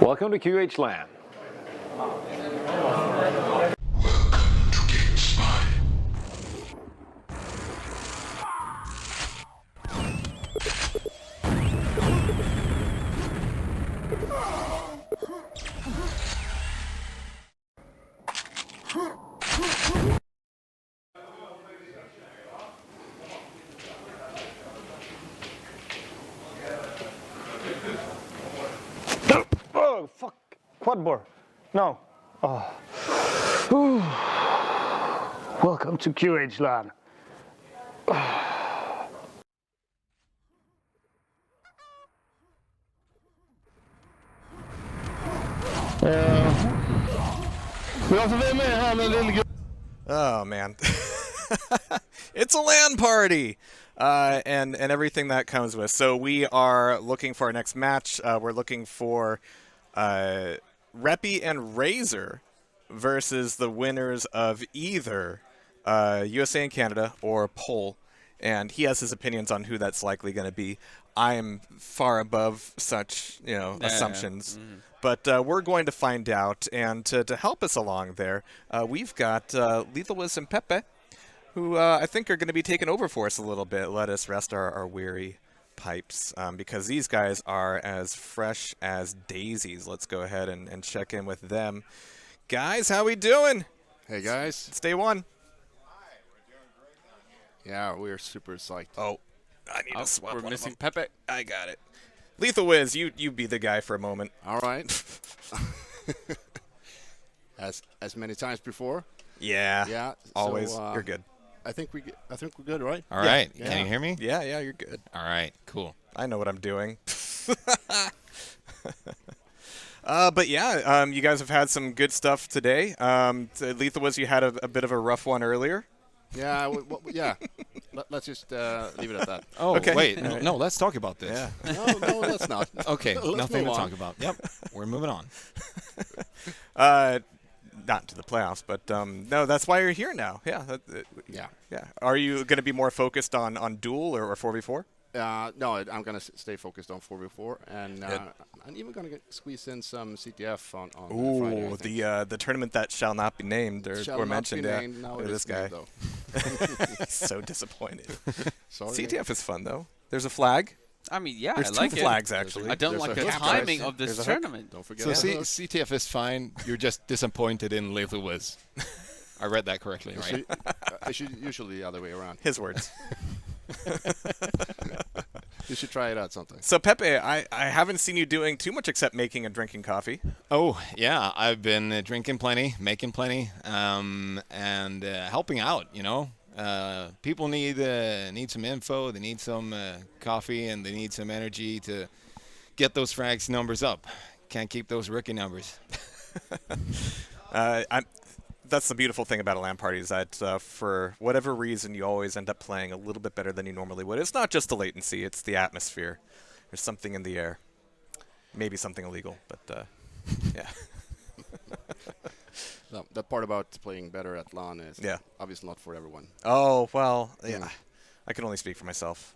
Welcome to QHLAN. Oh, fuck. Quad bore. No. Oh. Whew. Welcome to QHLAN. Oh man, it's a LAN party, and everything that comes with. So we are looking for our next match. We're looking for Reppy and Razor versus the winners of either USA and Canada or Pole. And he has his opinions on who that's likely going to be. I'm far above such, assumptions. Yeah. But we're going to find out. And to help us along there, we've got LethalWiz and Peppe, who I think are going to be taking over for us a little bit. Let us rest our weary pipes, because these guys are as fresh as daisies. Let's go ahead and check in with them. Guys, how we doing? Hey, guys. It's day one. Yeah, we're super psyched. Oh, I need to swap. We're missing Peppe. I got it. LethalWiz, you be the guy for a moment. All right. as many times before. Yeah. Yeah. Always. So, you're good. I think we're good, right? All right. Can you hear me? Yeah, you're good. All right. Cool. I know what I'm doing. But yeah, you guys have had some good stuff today. LethalWiz, you had a bit of a rough one earlier. Yeah, yeah. let's just leave it at that. Oh, Okay. wait. No, let's talk about this. Yeah. No, let's not. Okay, Let's nothing to move talk on. about. Yep, we're moving on. Not to the playoffs, but no, that's why you're here now. Yeah. Yeah. Are you going to be more focused on duel or 4v4? No, I'm gonna stay focused on 4v4, and I'm even gonna squeeze in some CTF on Friday. I think. The tournament that shall not be named or mentioned. Be named. Now Look at it this is guy. named, though. So disappointed. Sorry. CTF is fun though. There's a flag. I mean, yeah, There's I like two flags actually. I don't like the timing of this tournament. Don't forget. So CTF is fine. You're just disappointed in LethalWiz. I read that correctly, right? It should usually the other way around. His words. You should try it out sometime. So Peppe, I haven't seen you doing too much except making and drinking coffee. Oh yeah, I've been drinking plenty, making plenty, and helping out. You know, people need some info. They need some coffee, and they need some energy to get those frags numbers up. Can't keep those rookie numbers. That's the beautiful thing about a LAN party is that for whatever reason you always end up playing a little bit better than you normally would. It's not just the latency, it's the atmosphere. There's something in the air. Maybe something illegal, but yeah. No, that part about playing better at LAN is obviously not for everyone. Oh, well, yeah. I can only speak for myself.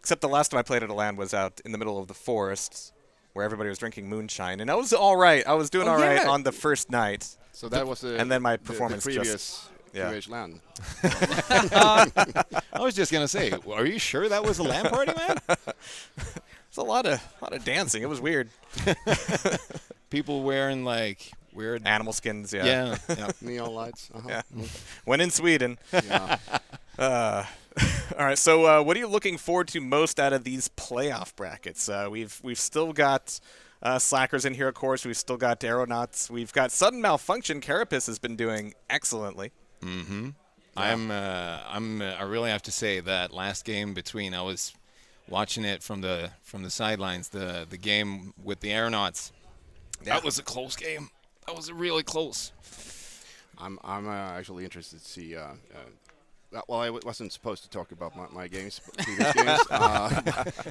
Except the last time I played at a LAN was out in the middle of the forest where everybody was drinking moonshine, and I was all right. I was doing all right on the first night. So that was and then my performance the previous just QHLAN. I was just gonna say, are you sure that was a LAN party, man? It's a lot of dancing. It was weird. People wearing like weird animal skins. Yeah. Neon lights. Yeah. When in Sweden. Yeah. All right. So, what are you looking forward to most out of these playoff brackets? We've still got Slackers in here, of course. We've still got AeronautS. We've got Sudden Malfunction. Carapace has been doing excellently. Mm-hmm. Yeah. I really have to say that last game between, I was watching it from the sidelines, the game with the AeronautS. That was a close game. That was really close. I'm actually interested to see. Well, I wasn't supposed to talk about my games, previous games,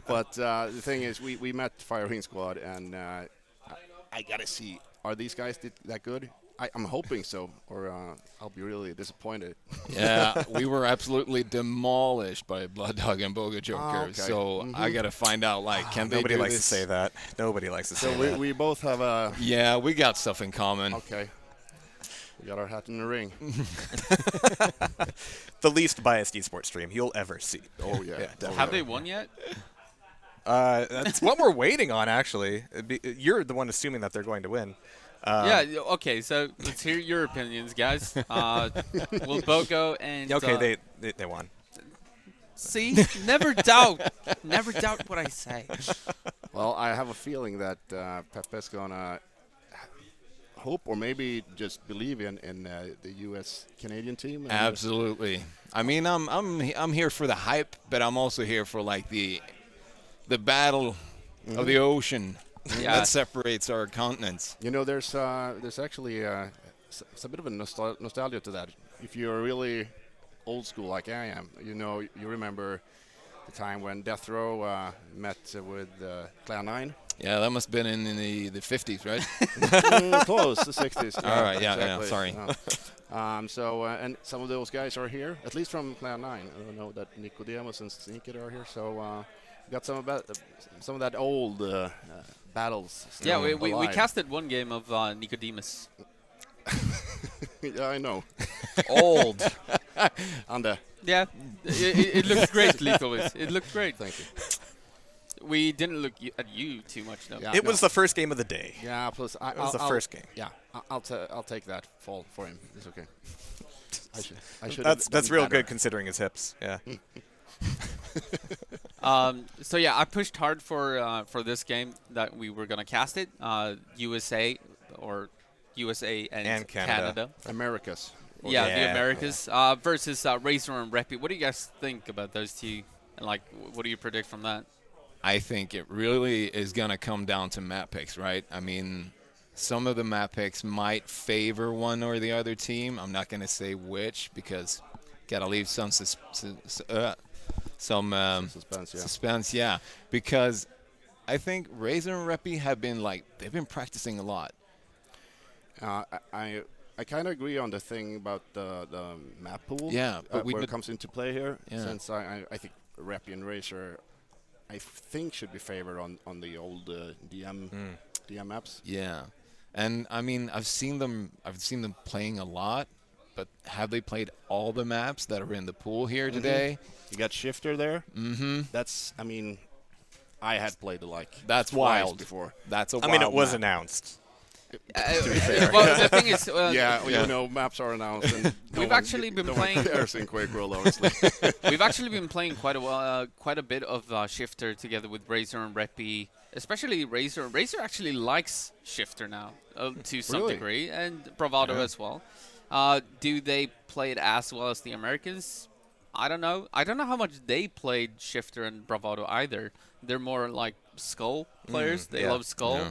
but the thing is, we met Firing Squad, and I gotta see, are these guys that good? I'm hoping so, or I'll be really disappointed. Yeah, we were absolutely demolished by Blood Dog and Boga Joker. Okay. So I gotta find out, like, can they Nobody do likes this? to say that. Nobody likes to say So that. we both have a. Yeah, we got stuff in common. Okay. We got our hat in the ring. The least biased esports stream you'll ever see. Oh yeah. Have they won yet? That's what we're waiting on, actually. You're the one assuming that they're going to win. Yeah. Okay. So let's hear your opinions, guys. Will Bogo and okay, they won. See, never doubt what I say. Well, I have a feeling that Peppe's gonna hope, or maybe just believe in the US-Canadian team. Absolutely. I mean, I'm here for the hype, but I'm also here for like the battle of the ocean that separates our continents. You know, there's actually it's a bit of a nostalgia to that. If you're really old school like I am, you know, you remember the time when Death Row met with Clan 9. Yeah, that must have been in the 50s, right? Close, the 60s. All right, yeah, exactly. sorry. So, and some of those guys are here, at least from Clan 9. I don't know that Nicodemus and Sneaker are here, so we got some of that old battles. Yeah, we casted one game of Nicodemus. Yeah, I know. Old. Yeah, it looked great, LethalWiz. It looked great. Thank you. We didn't look at you too much, though. Yeah, it was the first game of the day. Yeah, plus it was the first game. Yeah, I'll take that fall for him. It's okay. I should. That's real good considering his hips. Yeah. So yeah, I pushed hard for this game that we were gonna cast it. USA and Canada. Americas. Yeah, the Americas versus Razor and Reppy. What do you guys think about those two? And like, what do you predict from that? I think it really is going to come down to map picks, right? I mean, some of the map picks might favor one or the other team. I'm not going to say which because gotta leave some suspense, yeah, because I think Razor and Reppy have been they've been practicing a lot. I kind of agree on the thing about the map pool. Yeah, but where it comes into play here. Yeah. Since I think Reppy and Razor, I think should be favored on the old DM maps. Yeah, and I mean I've seen them playing a lot, but have they played all the maps that are in the pool here today? You got Shifter there. Mm-hmm. That's I had played that's twice wild before. That's a wild I mean, it was map. announced. To be fair. Well, the thing is, you know, maps are announced. And we've actually been playing. There's in QuakeWorld, obviously. We've actually been playing quite a bit of Shifter together with Razor and Reppy. Especially Razor. Razor actually likes Shifter now to some degree, and Bravado as well. Do they play it as well as the Americans? I don't know. I don't know how much they played Shifter and Bravado either. They're more like Skull players. They love Skull. Yeah.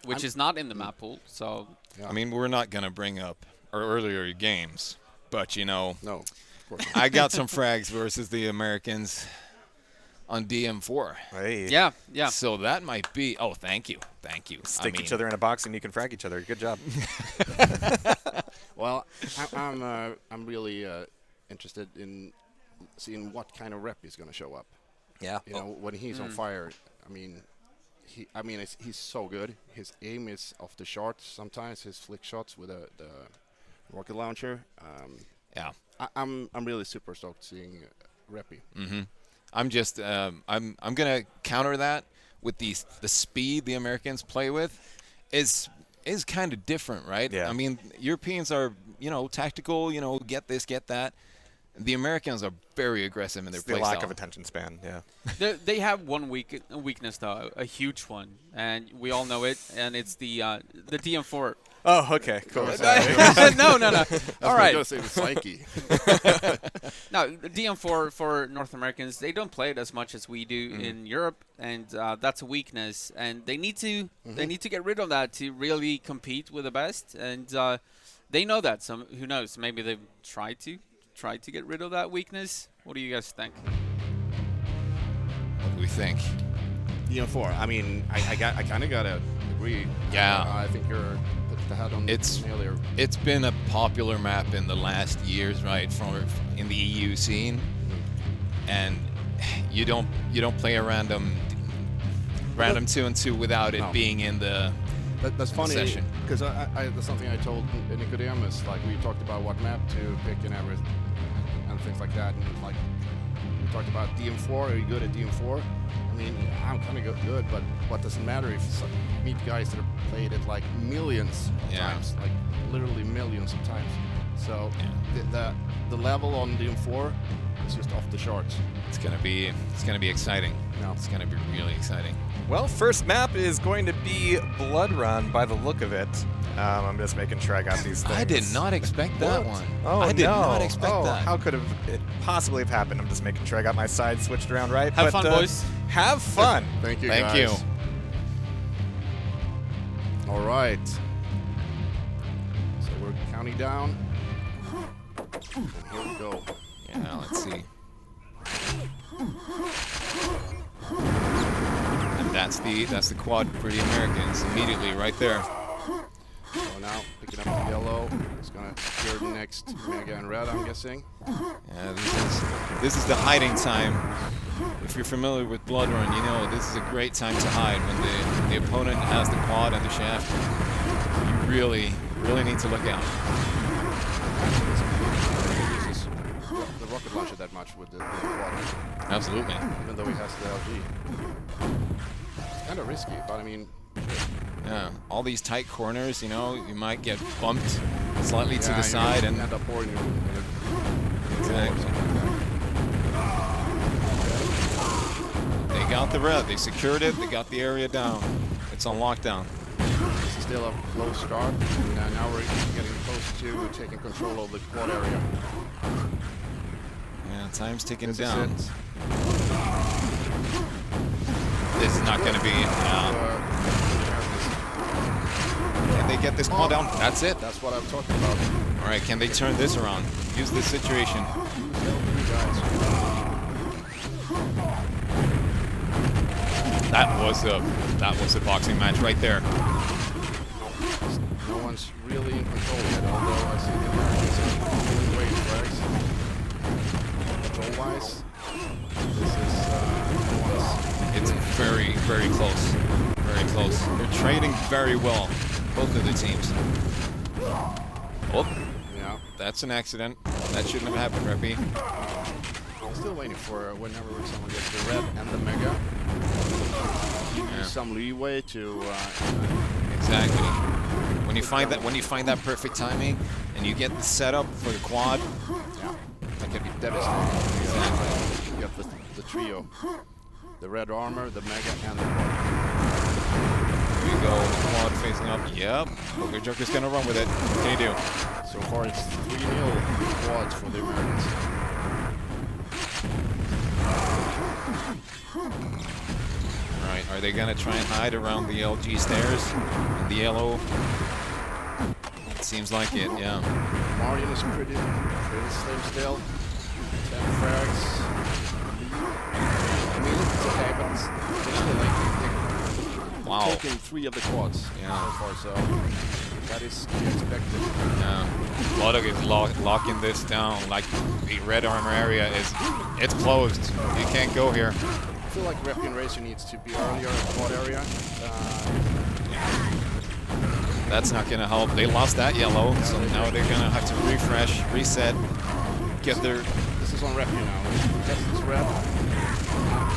Which is not in the map pool, so... Yeah. I mean, we're not going to bring up our earlier games, but, you know... No, of course not. I got some frags versus the Americans on DM4. Hey. Yeah, yeah. So that might be... Oh, thank you. Thank you. Stick each other in a box and you can frag each other. Good job. Well, I'm really interested in seeing what kind of rep is going to show up. Yeah. You know, when he's on fire, I mean... he's so good. His aim is off the charts. Sometimes his flick shots with the rocket launcher. I'm really super stoked seeing Reppy. Mm-hmm. I'm just I'm gonna counter that with the speed the Americans play with is kind of different, right? Yeah. I mean, Europeans are tactical. Get this, get that. The Americans are very aggressive in their play the lack style. of attention span, yeah. They have one weakness, though, a huge one, and we all know it, and it's the DM4. Oh, okay, cool. No. All right. I was going to say the psyche. No, DM4 for North Americans, they don't play it as much as we do in Europe, and that's a weakness, and they need to get rid of that to really compete with the best, and they know that. So who knows? Maybe they've tried to get rid of that weakness. What do you guys think? What do we think? DM4. I mean, I kind of gotta agree. Yeah. I think you're put the head on the nail there. It's been a popular map in the last years, right? In the EU scene, and you don't play a random 2-2 without it being in the. That's funny because that's something I told Nicodemus. Like we talked about what map to pick and everything and things like that, and like we talked about DM4. Are you good at DM4? I mean, I'm kind of good, but what doesn't matter if you meet guys that have played it like millions of times, like literally millions of times. So the level on DM4 is just off the charts. It's gonna be exciting. No. It's gonna be really exciting. Well, first map is going to be Blood Run by the look of it. I'm just making sure I got these things. I did not expect that one. Oh, I did not expect that. How could it possibly have happened? I'm just making sure I got my side switched around right. Have fun, boys. Have fun. Thank you, Thank guys. you. All right. So we're counting down. And here we go. Yeah, let's see. And that's the quad for the Americans immediately right there. So now picking up the yellow. It's gonna secure the next mega and red, I'm guessing. Yeah, this is the hiding time. If you're familiar with Blood Run, you know this is a great time to hide when the opponent has the quad and the shaft. You really need to look out. The rocket launcher that much with the quad. Absolutely. Even though he has the LG. It's kind of risky, but I mean... Yeah, all these tight corners, you might get bumped slightly to the side and end up pouring you. Exactly. They got the red, they secured it, they got the area down. It's on lockdown. This is still a low start, and now we're getting close to taking control of the quad area. Yeah, time's ticking down. This is not going to be. Can they get this quad down? That's it. That's what I'm talking about. All right, can they turn this around? Use this situation. That was a boxing match right there. No one's really in control yet, although I see the Americans are pulling away frags. Control-wise, this is it's very, very close. Very close. They're trading very well, both of the teams. Oh, yeah, that's an accident. That shouldn't have happened, Peppe. I'm still waiting for whenever someone gets the red and the mega. Use some leeway to exactly. When you find that perfect timing and you get the setup for the quad, yeah, that can be devastating. Exactly. You got the trio, the red armor, the mega, and the quad. Here we go, the quad facing up. Yep, Booger Joker's gonna run with it. What can you do? So far, it's 3-0 quads for the Americans. Right, are they gonna try and hide around the LG stairs? In the yellow? It seems like it, yeah. Martin is pretty slim still. 10 frags. I mean, it's okay, but it's still like wow. Taking 3 of the quads so far, so that is expected. Yeah, Lodog is locking this down. Like the red armor area it's closed. You can't go here. I feel like Reppy and Razor needs to be earlier in the quad area. That's not gonna help. They lost that yellow, so now they're gonna have to refresh, reset, get their. This is on Reppy now. Test this red.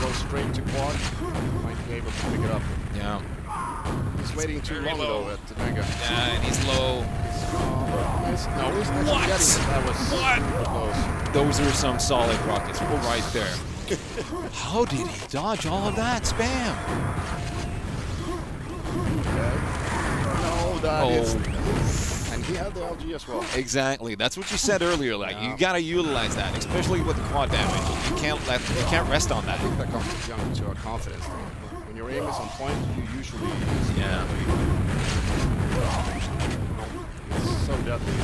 Go straight to quad. Might be able to pick it up. Yeah. He's waiting too long though at the mega. Yeah, and he's low. No, he's actually getting it. That was super close. Those are some solid rockets right there. How did he dodge all of that spam? Okay. No, that is. And he had the LG as well. Exactly. That's what you said earlier. Like you gotta utilize that, especially with the quad damage. You can't rest on that. I think that comes down to our confidence thing. When your aim is on point, you usually it's so deadly.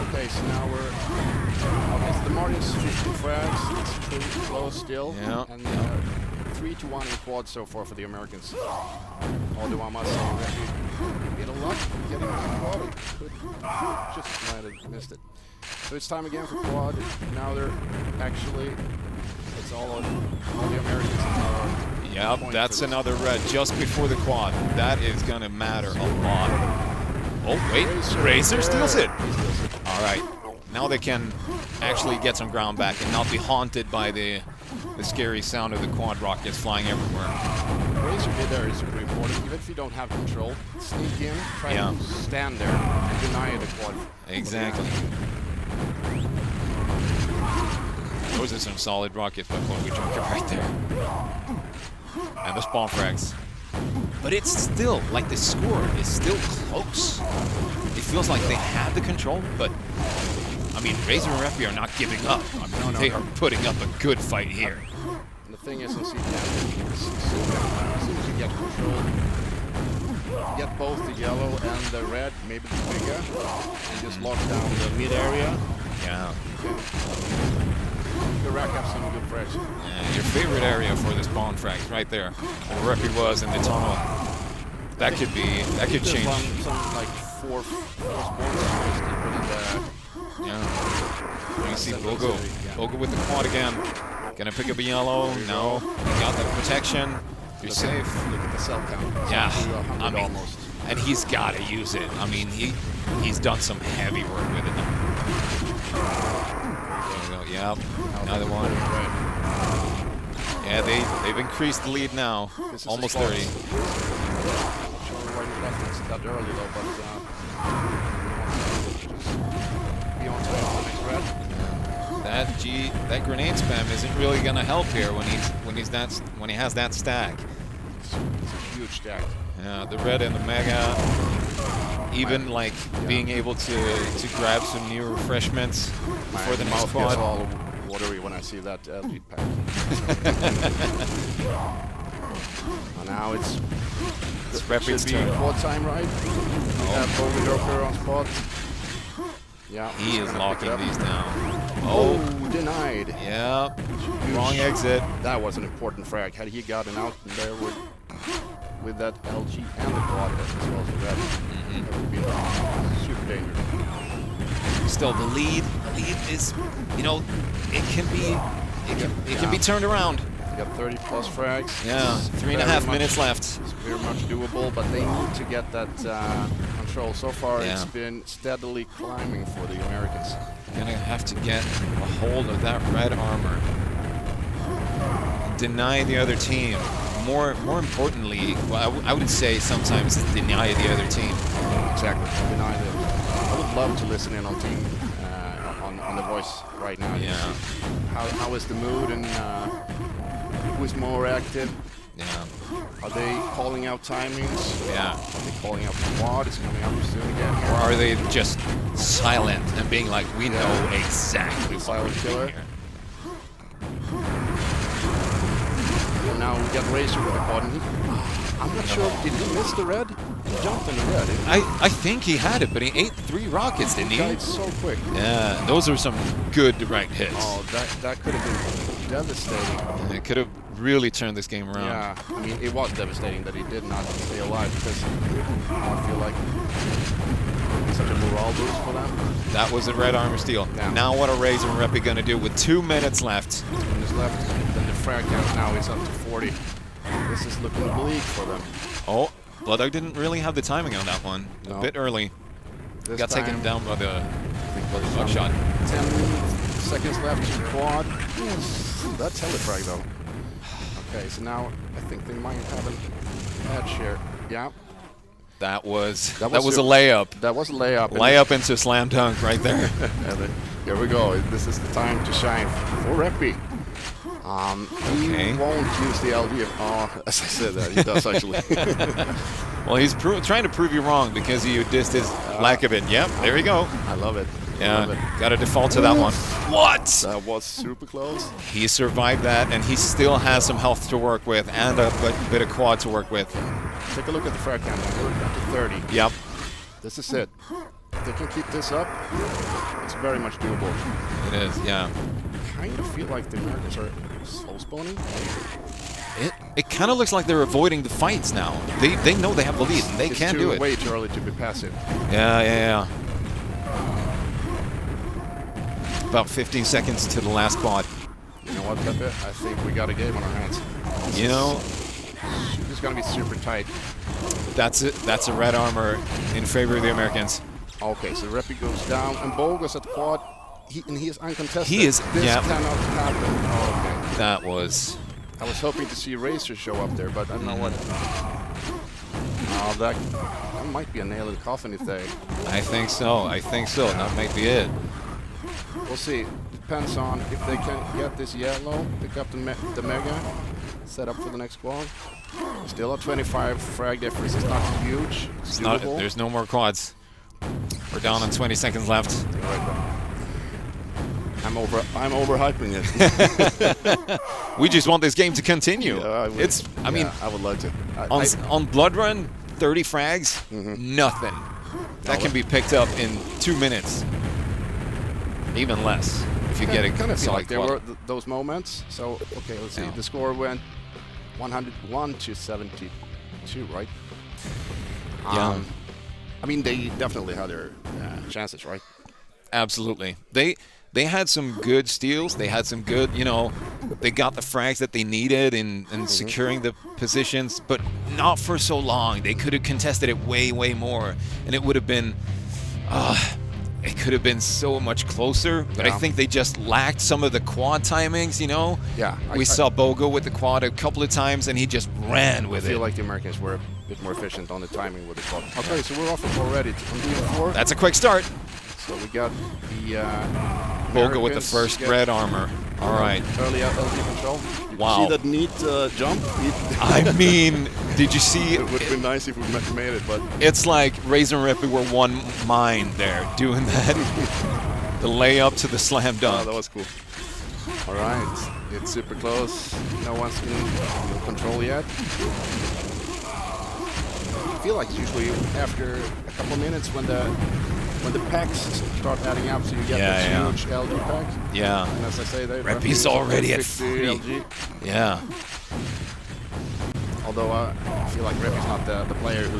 Okay, so now we're the Martin's 50 frags. It's pretty close still. Yeah. And 3-1 in quad so far for the Americans. Although I must say that a bit of luck getting to quad. Could just might have missed it. So it's time again for quad. Now they're actually all the Americans. Yep, that's another red just before the quad. That is gonna matter a lot. Oh wait, Razor steals it. All right, now they can actually get some ground back and not be haunted by the scary sound of the quad rockets flying everywhere. Razor did there is super important. Even if you don't have control, sneak in, try to stand there and deny the quad. Exactly. Those are some solid rockets by Booger Joker right there. And the spawn frags. But it's still, like the score is still close. It feels like they have the control, but I mean, Razor and Reppy are not giving up. I mean, they are putting up a good fight here. And the thing is, as soon as you get control, you get both the yellow and the red, maybe the bigger, and just lock down the mid area. Yeah. The rack have some good frags. Yeah, your favorite area for the spawn frags, right there. Where Reppy was in the tunnel. That could change. Some like four spawns deeper in the. Yeah. You see Bogo. Bogo with the quad again. Gonna pick up a yellow. No. He got that protection. You're safe. Look at the cell count. Yeah. I mean, almost. And he's got to use it. I mean, he's done some heavy work with it. Yep. Another one. Yeah, they've increased the lead now. Almost 30. Not sure why you left it that early though, but be on time for the next red. That grenade spam isn't really gonna help here when he has that stack. It's a huge stack. Yeah, the red and the mega. Even like being able to grab some new refreshments before the next quad. Gets all watery when I see that lead pack. And now it's Reppy's should be quad time, right? We have Booger Joker on spot. Yeah. He is locking these down. Oh, denied. Yeah. Wrong exit. That was an important frag. Had he gotten out there with that LG and the quad as well as the red, that would be super dangerous. Still, the lead is, you know, it can be turned around. They got 30 plus frags. Yeah, 3.5 minutes left. It's very much doable, but they need to get that control. So far, it's been steadily climbing for the Americans. Gonna have to get a hold of that red armor. Deny the other team. More importantly, well, I would say sometimes deny the other team. Exactly. Deny them. I would love to listen in on team on the voice right now. Yeah. How is the mood and who is more active? Yeah. Are they calling out timings? Yeah. Are they calling out the quad? Is coming up soon again? Or are they just silent and being like, we know exactly silent killer? And now we got Razor with the quad. I'm not sure. Did he miss the red? He jumped in the red. I think he had it, but he ate 3 rockets, didn't he? He died so quick. Yeah, those are some good direct hits. Oh, that could have been devastating. It could have really turned this game around. Yeah, I mean, it was devastating that he did not stay alive because I feel like it's such a morale boost for them. That was a red armor steal. Yeah. Now what are Razor and Reppy going to do with 2 minutes left? 2 minutes left, then the frag count now is up to 40. This is looking bleak for them. Oh, Bloodog didn't really have the timing on that one. No. A bit early. This Got taken time, down by the buckshot. 10 seconds left to quad. That's hella frag though. Okay, so now I think they might have an edge here. Yeah. That was a super- layup. That was a layup. Layup into a slam dunk right there. And then, here we go. This is the time to shine for Reppy. He won't use the LG. Oh, as I said that, he does actually. Well, he's trying to prove you wrong because you dissed his lack of it. Yep, there you go. I love it. Yeah, got to default to that one. What? That was super close. He survived that, and he still has some health to work with and a bit of quad to work with. Take a look at the frag count. We're up to 30. Yep. This is it. If they can keep this up, it's very much doable. It is, yeah. I kind of feel like the Americans are slow spawning. It kind of looks like they're avoiding the fights now. They know they have the lead, and they can do it. It's way too early to be passive. Yeah. About 15 seconds to the last quad. You know what, Peppe? I think we got a game on our hands. You know, it's going to be super tight. That's it. That's a red armor in favor of the Americans. Okay, so Reppy goes down, and Bogus at the quad. He is uncontested. He is. This Yeah. cannot happen. Okay. That was. I was hoping to see Razor show up there, but I don't know what. Oh, that might be a nail in the coffin if they. I think so. That might be it. We'll see. Depends on if they can get this yellow, pick up the mega, set up for the next squad. Still a 25 frag difference. It's not huge. It's doable. There's no more quads. We're down on 20 seconds left. I'm overhyping it. We just want this game to continue. Yeah, I mean, I would love to. On Blood Run, 30 frags, nothing. That can be picked up in 2 minutes. Even less if you get it. Kind of feel like there were those moments. So okay, let's see. The score went 101 to 72, right? Yeah. I mean, they definitely had their chances, right? Absolutely. They had some good steals. They had some good, they got the frags that they needed in securing the positions, but not for so long. They could have contested it way, way more, and it would have been, it could have been so much closer. But I think they just lacked some of the quad timings, Yeah. We saw Bogo with the quad a couple of times, and he just ran with it. I feel like the Americans were a bit more efficient on the timing with the quad. Okay, so we're off already. On That's a quick start. So we got the Bogo with the first red armor. All right. Early LG control. Wow. See that neat jump? I mean, did you see? It would have been nice if we made it, but it's like Razor and Rippy were one mind there doing that. The layup to the slam dunk. Oh, that was cool. All right, it's super close. No one's in control yet. I feel like usually after a couple minutes when the when the packs start adding up, so you get the huge LG packs. Yeah. And as I say, Reppy's already at 50 40. LG. Yeah. Although I feel like Reppy's not the player who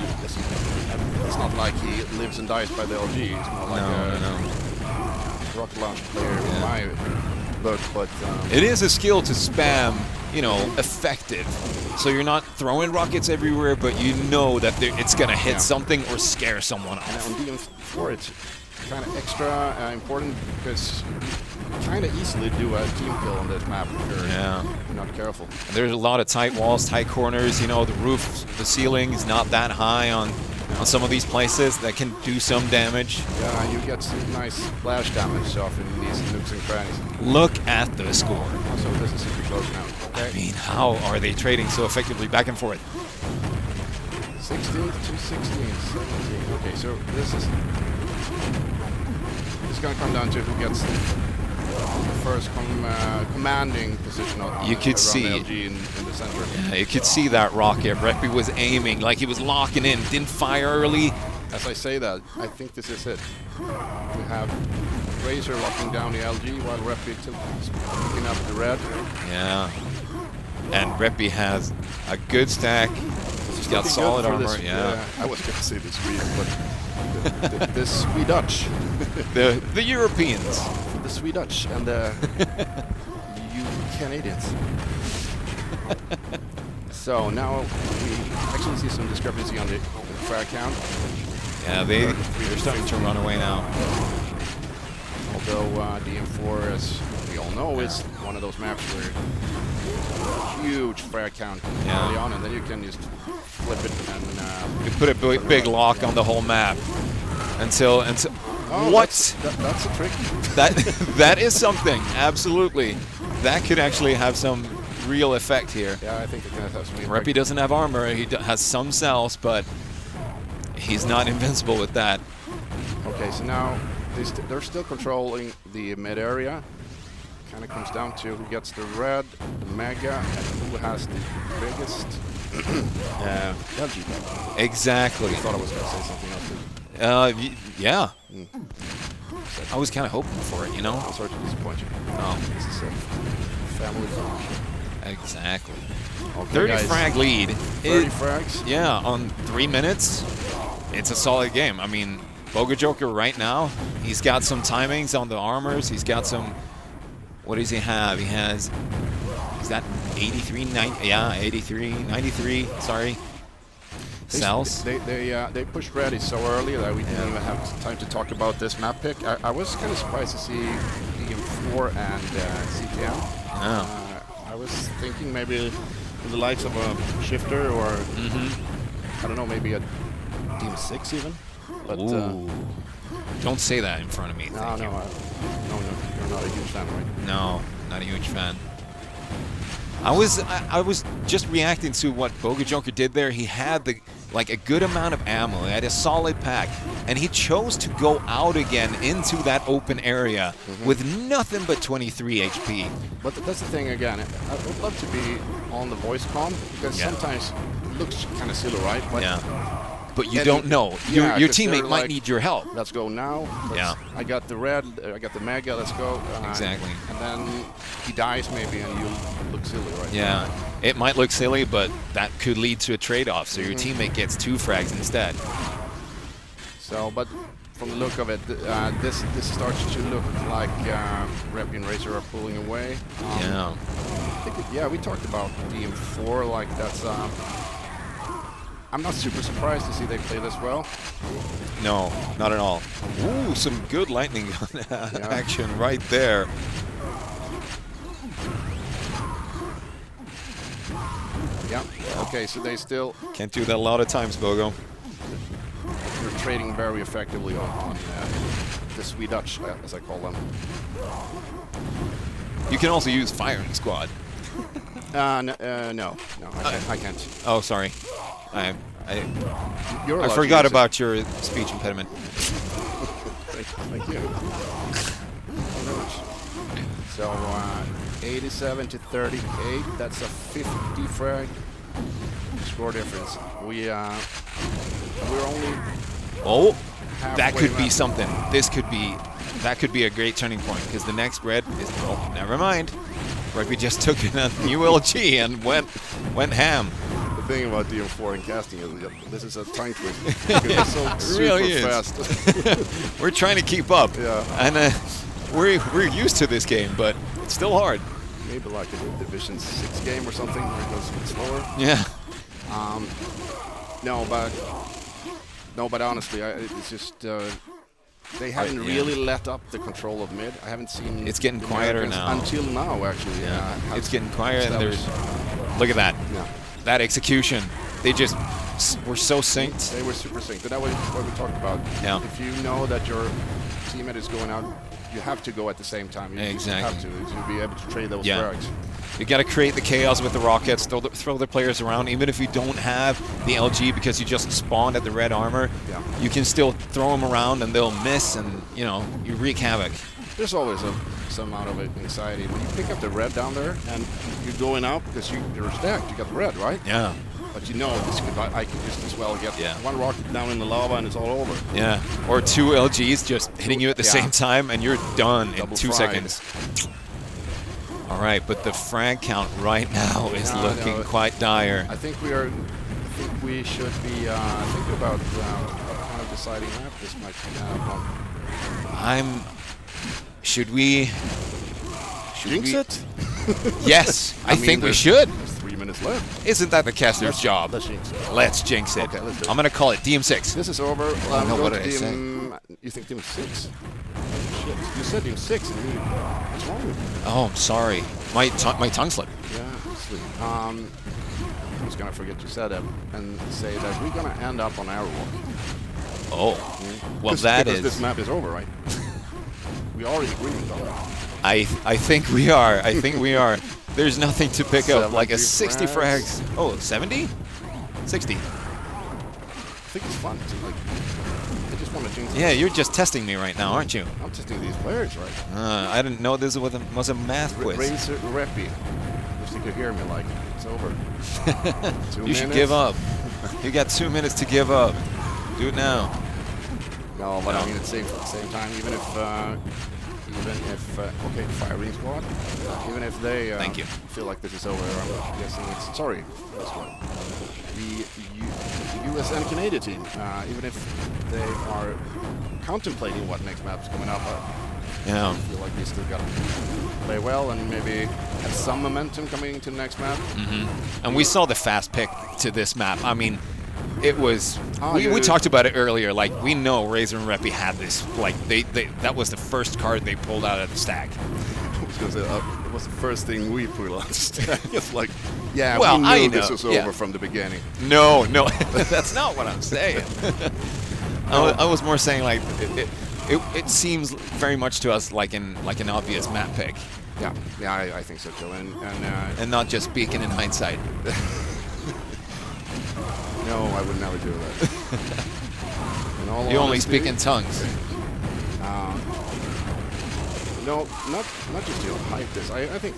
it's not like he lives and dies by the LG. He's more like a rocket launch player in my book. But it is a skill to spam, you know, effective. So you're not throwing rockets everywhere, but you know that it's gonna hit something or scare someone off. And on DM4, it's kind of extra important because you kind of easily do a team kill on this map if you're not careful. And there's a lot of tight walls, tight corners. You know, the roof, the ceiling is not that high on some of these places that can do some damage. Yeah, you get some nice splash damage off in these nooks and crannies. Look at the score. So this is super close now. Okay. I mean, how are they trading so effectively back and forth? 16 to 16, 17. Okay, so this is going to come down to who gets the first commanding position on you could see LG in the center. Yeah, you could see that rocket. Reppy was aiming like he was locking in, didn't fire early. As I say that, I think this is it. We have Razor locking down the LG while Reppy picking up the red. Yeah. And Reppy has a good stack. He's got solid armor. I was going to say the Swede, but the Swedish. the Europeans. The Swedish and the you Canadians. So now we actually see some discrepancy on the frag count. Yeah, they're starting to run away now. Although DM4, as we all know, is one of those maps where huge frag count early on, and then you can just flip it and you put a big lock on the whole map until what? That's a trick. That is something. Absolutely, that could actually have some real effect here. Yeah, I think it can have some effect. Reppy doesn't have armor. He has some cells, but he's not invincible with that. Okay, so now they're still controlling the mid area. Kind of comes down to who gets the red, the mega, and who has the biggest LG. Exactly. I thought I was going to say something else. Yeah. I was kind of hoping for it, you know? I'm sorry to disappoint you. Oh. This is a family function. Exactly. Okay, 30 guys. frag lead. 30 frags? Yeah, on 3 minutes. It's a solid game. I mean, Boga Joker right now, he's got some timings on the armors. He's got some... What does he have? He has... Is that 83, 90? Yeah, 83, 93, sorry. Cells. They pushed ready so early that we didn't even have time to talk about this map pick. I was kind of surprised to see DM4 and CTM. I was thinking maybe in the likes of a Shifter or I don't know, maybe a Team 6 even. But don't say that in front of me. No, you're not a huge fan, right? No, not a huge fan. I was just reacting to what Boga Joker did there. He had a good amount of ammo. He had a solid pack, and he chose to go out again into that open area with nothing but 23 HP. But that's the thing again. I would love to be on the voice comm because sometimes it looks kind of silly, right? But you don't know. Your teammate might need your help. Let's go now. I got the red. I got the mega. Let's go. Exactly. And then he dies maybe, and you look silly, right? Yeah. It might look silly, but that could lead to a trade-off. So your teammate gets 2 frags instead. So, but from the look of it, this starts to look like Reppy and Razor are pulling away. Yeah. I think we talked about DM4. Like that's. I'm not super surprised to see they play this well. No, not at all. Ooh, some good lightning gun action right there. Yeah. Okay, so they still can't do that a lot of times, Bogo. They're trading very effectively on the Swedish, as I call them. You can also use firing squad. No, I can't. Oh, sorry. I You're forgot about your speech impediment. Thank you. Very much. So 87 to 38. That's a 50 frag score difference. We're only Oh, that halfway could be map. something. That could be a great turning point because the next red is, oh, never mind. Rugby just took in a new LG and went ham. The thing about DM4 and casting is that this is a tongue twist. It's so It super really is. fast. We're trying to keep up. Yeah. And we're used to this game, but it's still hard. Maybe like a Division 6 game or something where it goes a bit slower. Yeah. No, but honestly, it's just they haven't really let up the control of mid. I haven't seen. It's getting the quieter Americans now. until now, actually. Yeah. Have It's getting quieter, and there's. established- Look at that. Yeah. That execution. They just were so synced. They were super synced. That was what we talked about. Yeah. If you know that your teammate is going out, you have to go at the same time. You just have to be able to trade those frags. You got to create the chaos with the rockets, throw the players around. Even if you don't have the LG because you just spawned at the red armor, you can still throw them around and they'll miss, and you wreak havoc. There's always some amount of anxiety when you pick up the red down there and you're going out because you're stacked. You got the red, right? Yeah. But I could just as well get one rocket down in the lava and it's all over. Yeah. Or two LGs just hitting you at the Yeah. same time and you're done Double in 2 fried. seconds. All right, but the frag count right now is looking quite dire. I think we should be thinking about what kind of deciding map this might be on. Should we Jinx it? Yes, I mean, think we there's- should. There's 3 minutes left. Isn't that the caster's job? Let's jinx it. Let's jinx it. Okay, let's do it. I'm going to call it DM6. This is over. Oh, no, go what to did I say? You think DM 6? Shit. You said DM 6. What's wrong with you? Oh, I'm sorry. My tongue slipped. Yeah, obviously. I'm just gonna forget you said that and say that we're gonna end up on Airwalk. Oh, well, because this map is over, right? We already agreed on that. I think we are. I think we are. There's nothing to pick up. Like a 60 frags. frags. Oh, 70? 60. I think it's fun. I just want to jinx. Yeah, you're just testing me right now, aren't you? I'm testing these players, right? I didn't know this was a math quiz. Razor Reppy. Wish you could hear me like it's over. You should give up. You got 2 minutes to give up. Do it now. No, but I mean at the same time, even if okay, firing squad, even if they Thank you. feel like this is over, I'm guessing it's sorry. That's what the US and Canadian team, even if they are contemplating what next map's coming up, Yeah. I feel like they still got to play well and maybe have some momentum coming into the next map. And we saw the fast pick to this map. I mean, it was. Oh, we yeah. talked about it earlier. Like, we know Razor and Reppy had this. Like, that was the first card they pulled out of the stack. Because it was the first thing we pulled out of the stack. It's like, yeah, Well, we knew I this know, was yeah. over from the beginning. No, that's not what I'm saying. I was more saying like it seems very much to us like an obvious map pick. Yeah, I think so too, and not just speaking in hindsight. No, I would never do that. In all You only honesty, speak in tongues. No, not just to hype this. I think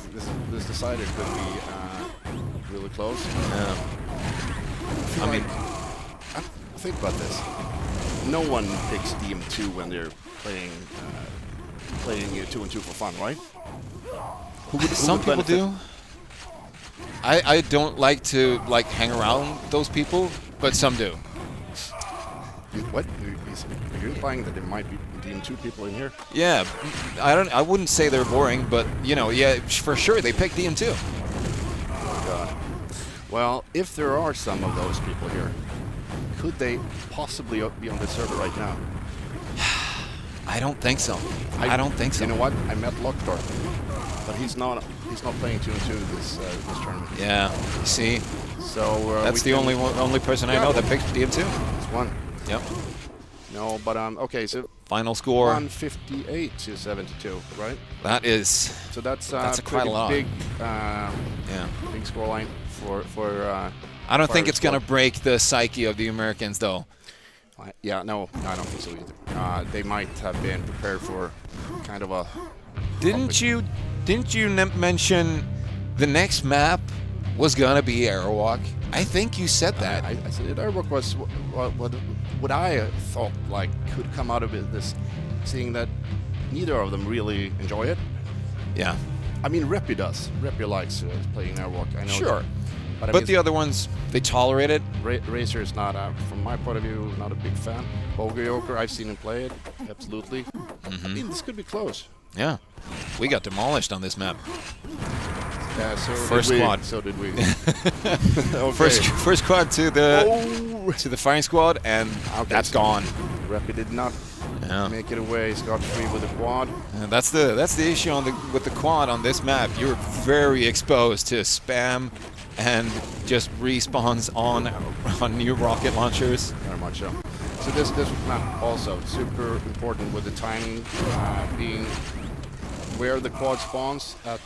this decider could be really close. Yeah. I mean, think about this. No one picks DM2 when they're playing 2-on-2 for fun, right? Some people do. I don't like to hang around those people, but some do. What? You're implying that there might be DM2 people in here? Yeah, I wouldn't say they're boring, but yeah, for sure they pick DM2. Oh God. Well, if there are some of those people here, could they possibly be on the server right now? I don't think so. I don't think so. You know what? I met Locktar, but he's not playing 2-on-2 this tournament. Yeah. See. So that's the only person I know that picked DM2. It's one. Yep. No, but okay. So final score 158 to 72, right? That is. So that's quite a lot. Big, yeah. Big scoreline for. I don't think it's gonna break the psyche of the Americans, though. Yeah, no, I don't think so either. They might have been prepared for kind of a. Didn't you mention the next map was gonna be Aerowalk. I think you said that. I said Aerowalk was what I thought like could come out of it. This, seeing that neither of them really enjoy it. Yeah. I mean, Reppy does. Reppy likes playing Aerowalk. I know. Sure. But, But the other ones, they tolerate it. Racer is not, from my point of view, not a big fan. Bogojoker, I've seen him play it, absolutely. I mean, this could be close. Yeah. We got demolished on this map. Yeah, so First did we. squad. So did we. Okay. First squad to the firing squad, and that's gone. Reppy did not make it away scot-free with the quad. And that's the issue with the quad on this map. You're very exposed to spam and just respawns on new rocket launchers. Very much so. So this map also super important with the timing, being where the quad spawns at.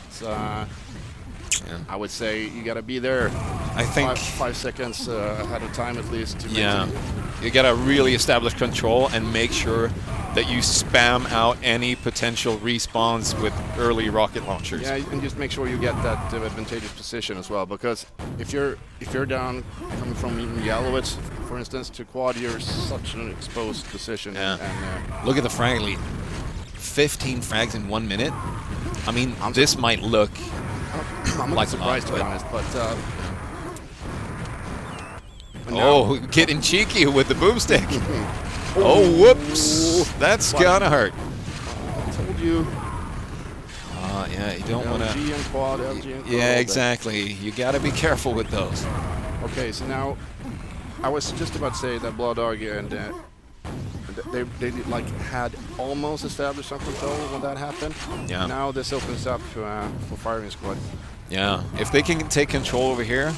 I would say you gotta be there. I think 5 seconds ahead of time at least. To you gotta really establish control and make sure that you spam out any potential respawns with early rocket launchers. Yeah, and just make sure you get that advantageous position as well, because if you're down coming from LethalWiz, for instance, to quad, you're such an exposed position. Yeah. And look at the frag lead. 15 frags in 1 minute. I mean, this might look I'm like not surprised to be honest, but getting cheeky with the boomstick. Oh, whoops! That's gonna hurt. I told you. Yeah, you don't want to. LG and quad, LG and quad. Yeah, exactly. You got to be careful with those. Okay, so now I was just about to say that Blood Dog and they like had almost established some control when that happened. Yeah. Now this opens up for firing squad. Yeah, if they can take control over here,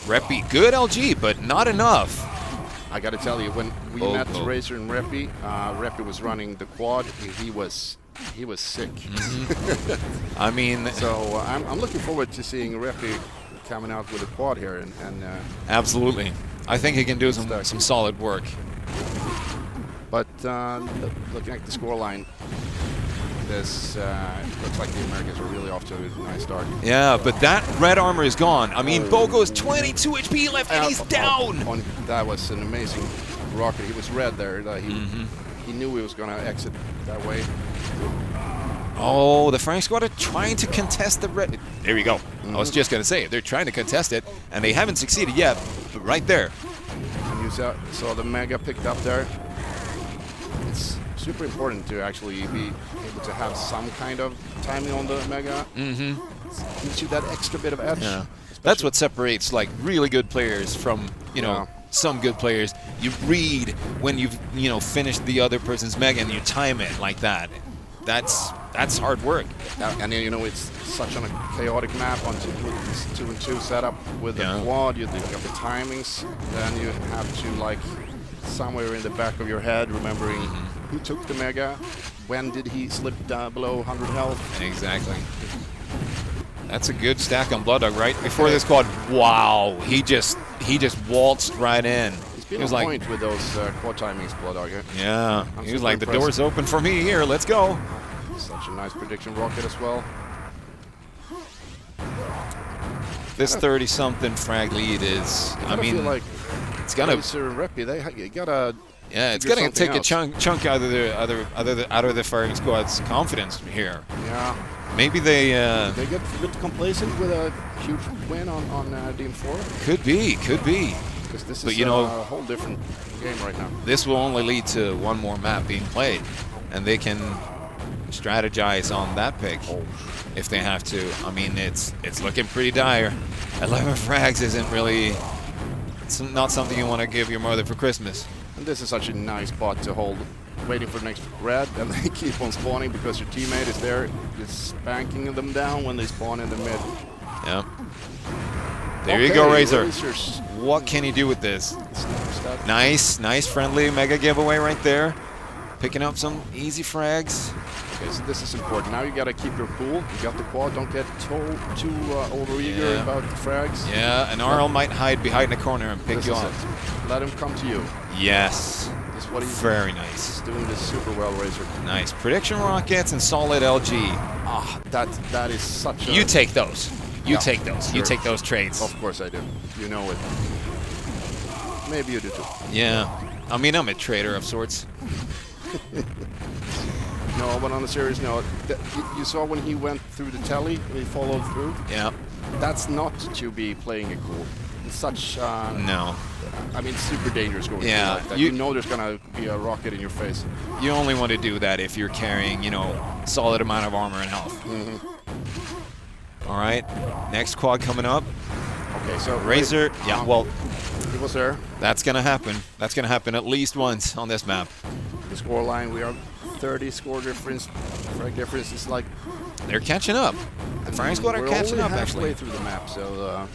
Reppy, good LG, but not enough. I got to tell you, when we met Racer and Reppy, Reppy was running the quad. He was sick. I mean, so I'm looking forward to seeing Reppy coming out with a quad here and absolutely. I think he can do some solid work. But looking at the scoreline, this looks like the Americans are really off to a nice start. Yeah, but that red armor is gone. I mean, Bogo is 22 HP left, and he's down. That was an amazing rocket. He was red there. He knew he was going to exit that way. Oh, the Frank squad are trying to contest the red. There you go. I was just going to say, they're trying to contest it, and they haven't succeeded yet, but right there. And you saw the Mega picked up there. It's super important to actually be able to have some kind of timing on the Mega. Gives you that extra bit of edge. Yeah. That's what separates like really good players from, you know, some good players. You read when you've, finished the other person's Mega and you time it like that. That's hard work. And it's such a chaotic map on 2-and-2 setup with the quad. You got the timings, then you have to like somewhere in the back of your head remembering who took the Mega, when did he slip down below 100 health. Exactly. That's a good stack on Blood Dog, right? Before this quad, wow, he just waltzed right in. He was on point with those quad timings, Blood Dog. Yeah, I'm he was super like, impressed. the door's open for me here, let's go. Such a nice prediction rocket as well. This 30-something frag lead is, I mean, feel like it's gonna. Racer and Reppy, they gotta. Yeah, it's gonna take a chunk out of the firing squad's confidence here. Yeah. Maybe they get a bit complacent with a huge win on DM4. Could be. Because this but is you know, a whole different game right now. This will only lead to one more map being played, and they can strategize on that pick if they have to. I mean, it's looking pretty dire. 11 frags isn't really. It's not something you want to give your mother for Christmas. And this is such a nice spot to hold, waiting for the next red, and they keep on spawning because your teammate is there, just spanking them down when they spawn in the mid. Yeah. There you go, Razor. Razors. What can you do with this? Nice friendly Mega giveaway right there. Picking up some easy frags. Okay, so this is important. Now you gotta keep your cool. You got the quad. Don't get too over-eager about the frags. Yeah, an Arl might hide behind the corner and pick you up. Let him come to you. Yes. This is what he's very nice. He's doing this super well, Razor. Nice prediction rockets and solid LG. Ah, that is such a. You take those. You take those. You take those trades. Of course I do. You know it. Maybe you do too. Yeah. I mean, I'm a trader of sorts. No, but on a serious note, you saw when he went through the telly, he followed through? Yeah. That's not to be playing it cool. It's such... no. I mean, super dangerous going through like that. You know there's going to be a rocket in your face. You only want to do that if you're carrying, you know, solid amount of armor and health. All right. Next quad coming up. Okay, so... Razor. Yeah, well... He was there. That's going to happen. That's going to happen at least once on this map. The score line, we are 30 score difference. Frag difference is like... They're catching up. The firing squad are catching up, actually. We're only halfway through the map, so...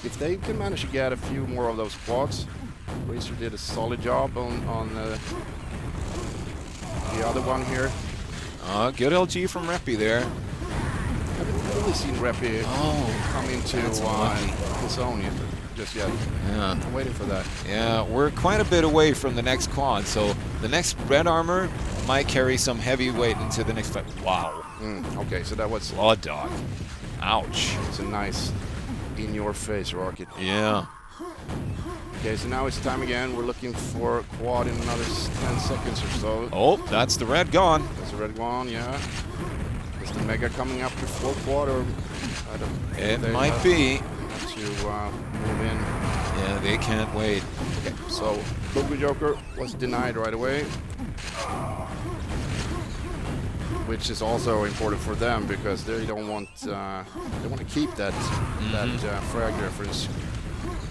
if they can manage to get a few more of those quads, Razor did a solid job on the other one here. Good LG from Reppy there. I haven't really seen Reppy come into his own just yet. Yeah. I'm waiting for that. Yeah, we're quite a bit away from the next quad, so the next red armor might carry some heavy weight into the next fight. Wow. Okay, so that was... Blood Dog. Ouch. It's a nice in-your-face rocket. Yeah. Okay, so now it's time again. We're looking for a quad in another 10 seconds or so. Oh, that's the red gone. That's the red gone, yeah. Is the Mega coming up before quad, or... I don't... It might be. To move in. Yeah, they can't wait. Okay, so Boogie Joker was denied right away. Which is also important for them because they don't want to keep that frag difference,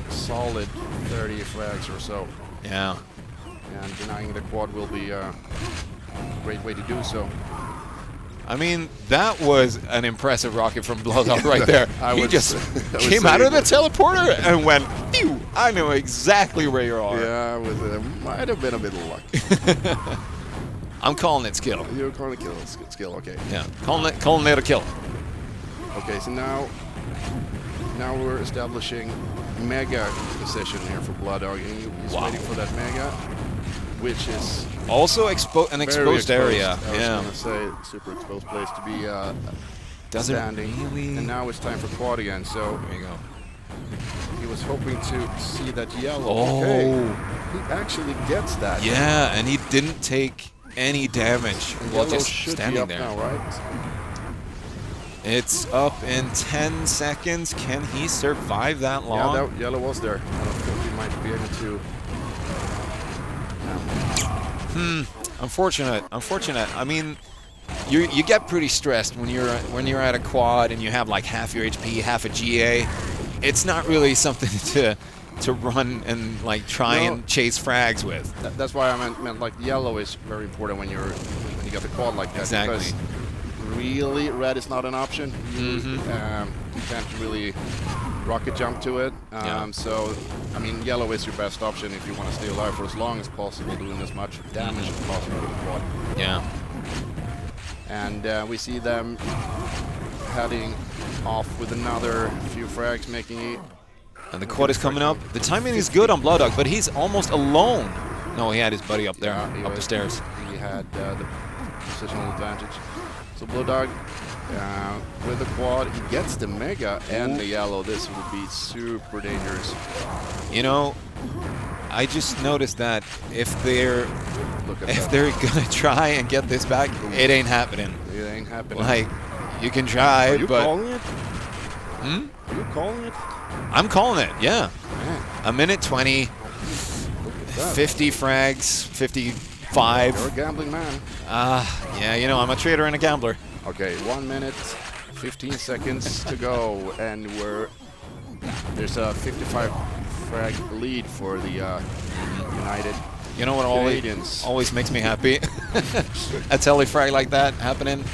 solid 30 frags or so. Yeah. And denying the quad will be a great way to do so. I mean, that was an impressive rocket from Blood Dog right there. He just came out of the teleporter and went, phew, I know exactly where you are. Yeah, might have been a bit of luck. I'm calling it skill. You're calling it skill, okay. Yeah, calling it a kill. Okay, so now we're establishing Mega position here for Blood Dog. He's waiting for that Mega, which is also an exposed area. I was gonna say super exposed place to be standing. Really... And now it's time for quad again. So there you go. He was hoping to see that yellow. Oh. Okay, he actually gets that. Yeah, and he didn't take any damage while just standing there. Now, right? It's up in 10 seconds. Can he survive that long? Yeah, that yellow was there. I don't think he might be able to. Unfortunate. I mean, you get pretty stressed when you're at a quad and you have like half your HP, half a GA. It's not really something to run and like try and chase frags with. That's why I meant like yellow is very important when you get the quad like that. Exactly. Because really, red is not an option. You can't really rocket jump to it. So, I mean, yellow is your best option if you want to stay alive for as long as possible, doing as much damage as possible with the quad. Yeah. And we see them heading off with another few frags, making it. And the quad is coming up. The timing is good on Blood Dog, but he's almost alone. No, he had his buddy up there, up the stairs. He had the positional advantage. So Blood Dog, with the quad, he gets the Mega and the yellow. This would be super dangerous. You know, I just noticed that if they're gonna try and get this back, it ain't happening. It ain't happening. Like, you can try, Are you but calling it? Are you calling it? I'm calling it. Yeah. A minute 20, 50 frags, 55. You're a gambling man. Yeah, you know, I'm a trader and a gambler. Okay, 1 minute, 15 seconds to go, and there's a 55 frag lead for the United. You know what Canadians. always makes me happy? A telefrag like that happening.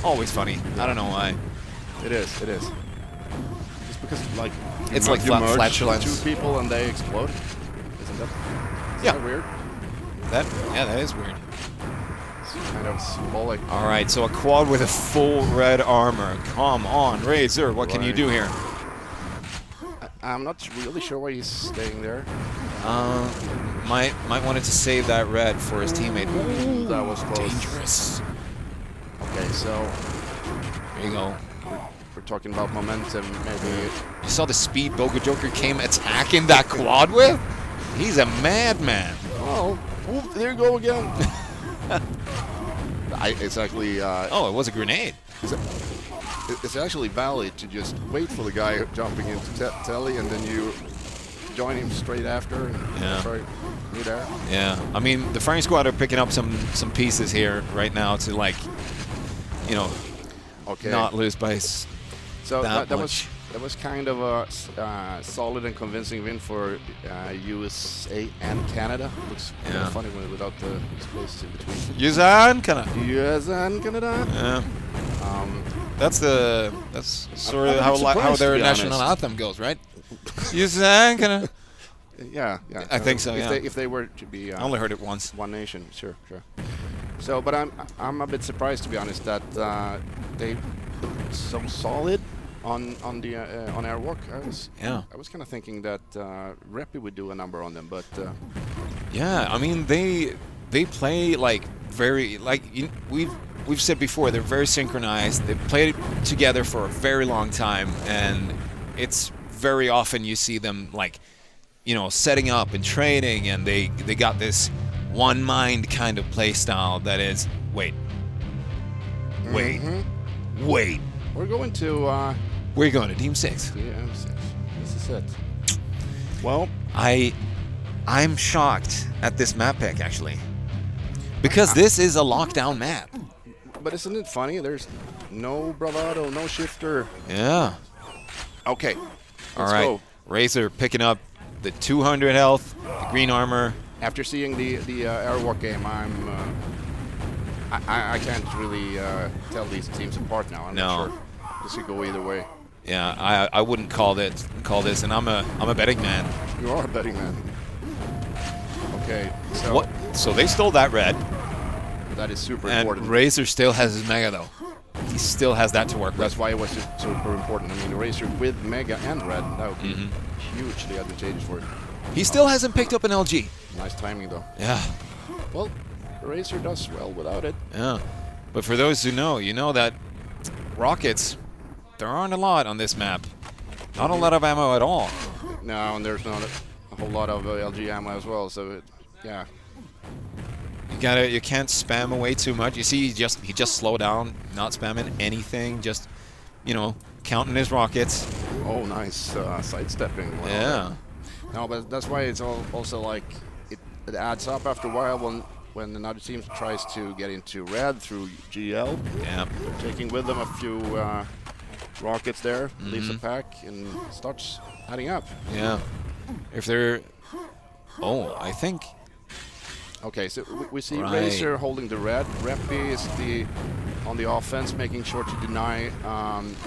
Always funny. I don't know why. It is. It's because like it's like flatulence. Two people and they explode. Isn't that? Is that weird? That is weird. It's kind of symbolic. All right, so a quad with a full red armor. Come on, Razor. What can you do here? I'm not really sure why he's staying there. Might wanted to save that red for his teammate. Ooh, that was close. Dangerous. Okay, so there you go. We're talking about momentum, maybe. You saw the speed Boga Joker came attacking that quad with? He's a madman. Oh, there you go again. It's actually. Oh, it was a grenade. It's actually valid to just wait for the guy jumping into telly and then you join him straight after. Yeah. Try mid-air. Yeah. I mean, the firing squad are picking up some pieces here right now to, like, you know, not lose by so that was kind of a solid and convincing win for USA and Canada. Looks kind of funny without the space in between. USA and Canada. USA and Canada. Yeah. That's sort of how their national anthem goes, right? USA and Canada. Yeah. I think so. Yeah. If they were to be. I only heard it once. One nation. Sure. So, but I'm a bit surprised, to be honest, that they looked so solid on Airwalk. I was kind of thinking that Reppy would do a number on them, but yeah, I mean they play like very we've said before, they're very synchronized. They've played together for a very long time, and it's very often you see them, like, you know, setting up and training, and they got this one mind kind of play style that is wait. We're going to Team 6. Yeah, 6. This is it. Well, I'm shocked at this map pick, actually, because this is a lockdown map. But isn't it funny? There's no bravado, no shifter. Yeah. Okay. All right. Go. Razor picking up the 200 health, the green armor. After seeing the Airwalk game, I can't really tell these teams apart now. I'm not sure. This could go either way. Yeah, I wouldn't call this, and I'm a betting man. You are a betting man. Okay. So what? So they stole that red. That is super and important. Razor still has his Mega, though. He still has that to work with. That's why it was super important. I mean, Razor with Mega and red, that would be hugely advantageous for him. He still hasn't picked up an LG. Nice timing, though. Yeah. Well, Razor does well without it. Yeah. But for those who know, you know that rockets, there aren't a lot on this map. Not a lot of ammo at all. No, and there's not a whole lot of LG ammo as well, so yeah. You can't spam away too much. You see, he just slowed down, not spamming anything, just, you know, counting his rockets. Oh, nice sidestepping. Wow. Yeah. No, but that's why it's also like it adds up after a while when another team tries to get into red through GL. Yeah. They're taking with them a few rockets there, leaves a pack, and starts adding up. Yeah. If they're... Oh, I think... Okay, so we see Razor holding the red. Reppy is on the offense, making sure to deny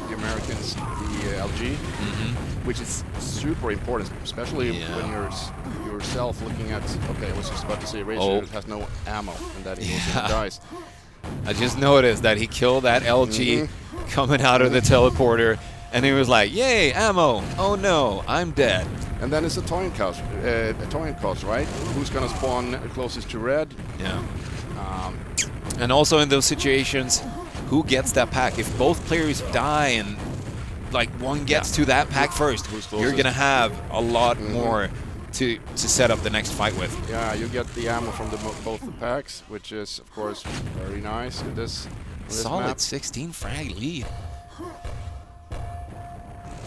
the Americans the LG, which is super important, especially when you're yourself looking at. Okay, I was just about to say Razor has no ammo, and that he also dies. I just noticed that he killed that LG coming out of the teleporter, and he was like, "Yay, ammo! Oh no, I'm dead." And then it's a coin cost, right? Who's gonna spawn closest to red? Yeah. And also in those situations, who gets that pack? If both players die and like one gets to that pack first, you're gonna have a lot more to set up the next fight with. Yeah, you get the ammo from both the packs, which is of course very nice in this solid map. 16 frag lead.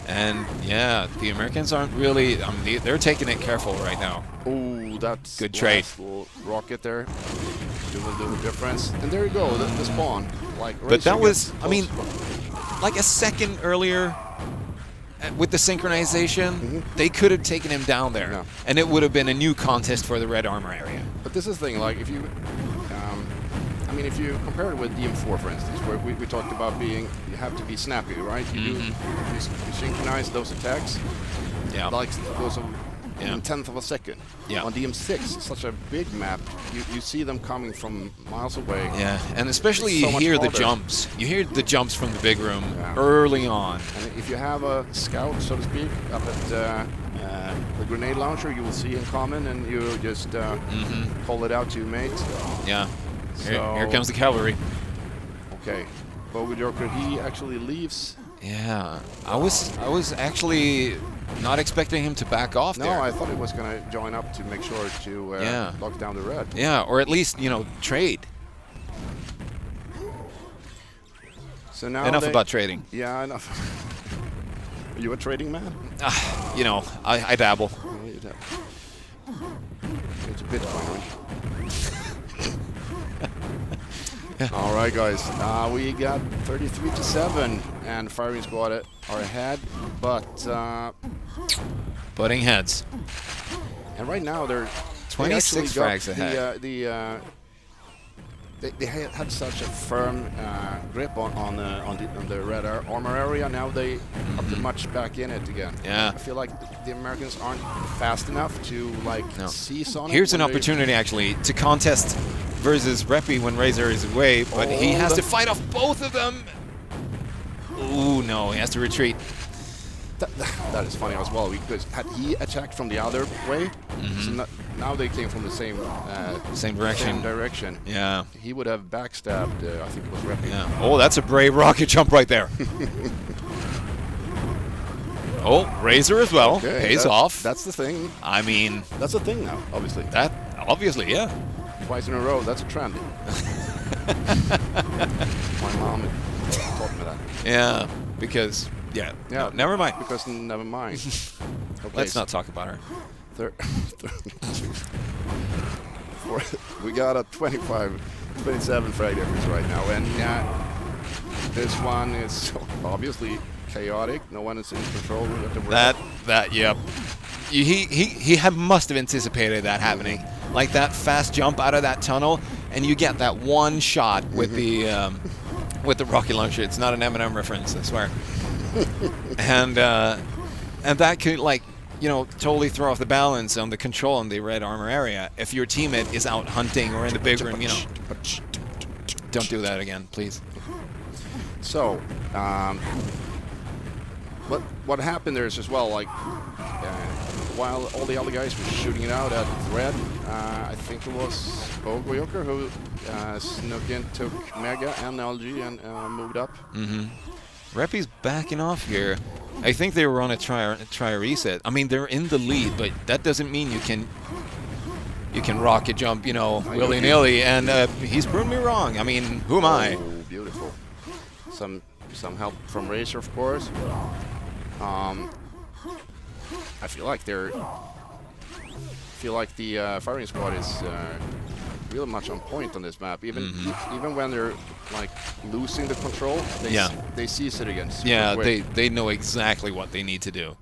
And yeah, the Americans aren't really. They're taking it careful right now. Oh, that's good trade. Little rocket there, doing a little difference. And there you go, the spawn. Like, but that was, I mean, like a second earlier with the synchronization, they could have taken him down there, and it would have been a new contest for the red armor area. But this is the thing, like if you. I mean, if you compare it with DM4, for instance, where we talked about you have to be snappy, right? You synchronize those attacks, like those in a tenth of a second. Yeah. On DM6, it's such a big map. You see them coming from miles away. Yeah, and especially you hear the jumps. You hear the jumps from the big room early on. And if you have a scout, so to speak, up at the grenade launcher, you will see in common, and you just call it out to your mate. Yeah. Here comes the cavalry. Okay. Boga Joker, he actually leaves Yeah, I was actually not expecting him to back off No, there. I thought he was going to join up to make sure to lock down the red. Yeah, or at least, you know, trade. So now Enough about trading. Yeah, enough. Are you a trading man? You know, I dabble. Oh, you dabble. It's a Bitcoin, right? All right, guys. We got 33-7, and Firing Squad are ahead, but butting heads. And right now they're 26 frags ahead. They had such a firm grip on the red armor area. Now they are pretty much back in it again. Yeah. I feel like the Americans aren't fast enough to seize on it. Here's an opportunity actually to contest versus Reppy when Razor is away, but he has to fight off both of them. Ooh, no, he has to retreat. That is funny as well, because had he attacked from the other way, so now they came from the same direction. Yeah. He would have backstabbed, I think it was Reppy. Yeah. Oh, that's a brave rocket jump right there. Oh, Razor as well. Okay, pays off. That's the thing. I mean, that's the thing now, obviously. That obviously, yeah. Twice in a row, that's a trend. My mom taught me that. Yeah, because no, never mind. Because never mind. Okay, Let's not talk about her. We got a 27 frag difference right now, and this one is obviously chaotic. No one is in control of the red. Yep. He must have anticipated that happening, like that fast jump out of that tunnel, and you get that one shot with the rocket launcher. It's not an M&M reference, I swear. and that could, like, you know, totally throw off the balance on the control in the red armor area. If your teammate is out hunting or in the big room, you know, don't do that again, please. So, what happened there is as well, like, while all the other guys were shooting it out at red, I think it was Bogoyoker who snuck in, took Mega and LG and moved up. Reppy's backing off here. I think they were on a try reset. I mean, they're in the lead, but that doesn't mean you can rocket jump, you know, willy-nilly. And he's proven me wrong. I mean, who am I? Beautiful. Some help from Razor, of course. I feel like the Firing Squad is really much on point on this map. Even when they're like losing the control, they seize it again. Yeah, they know exactly what they need to do.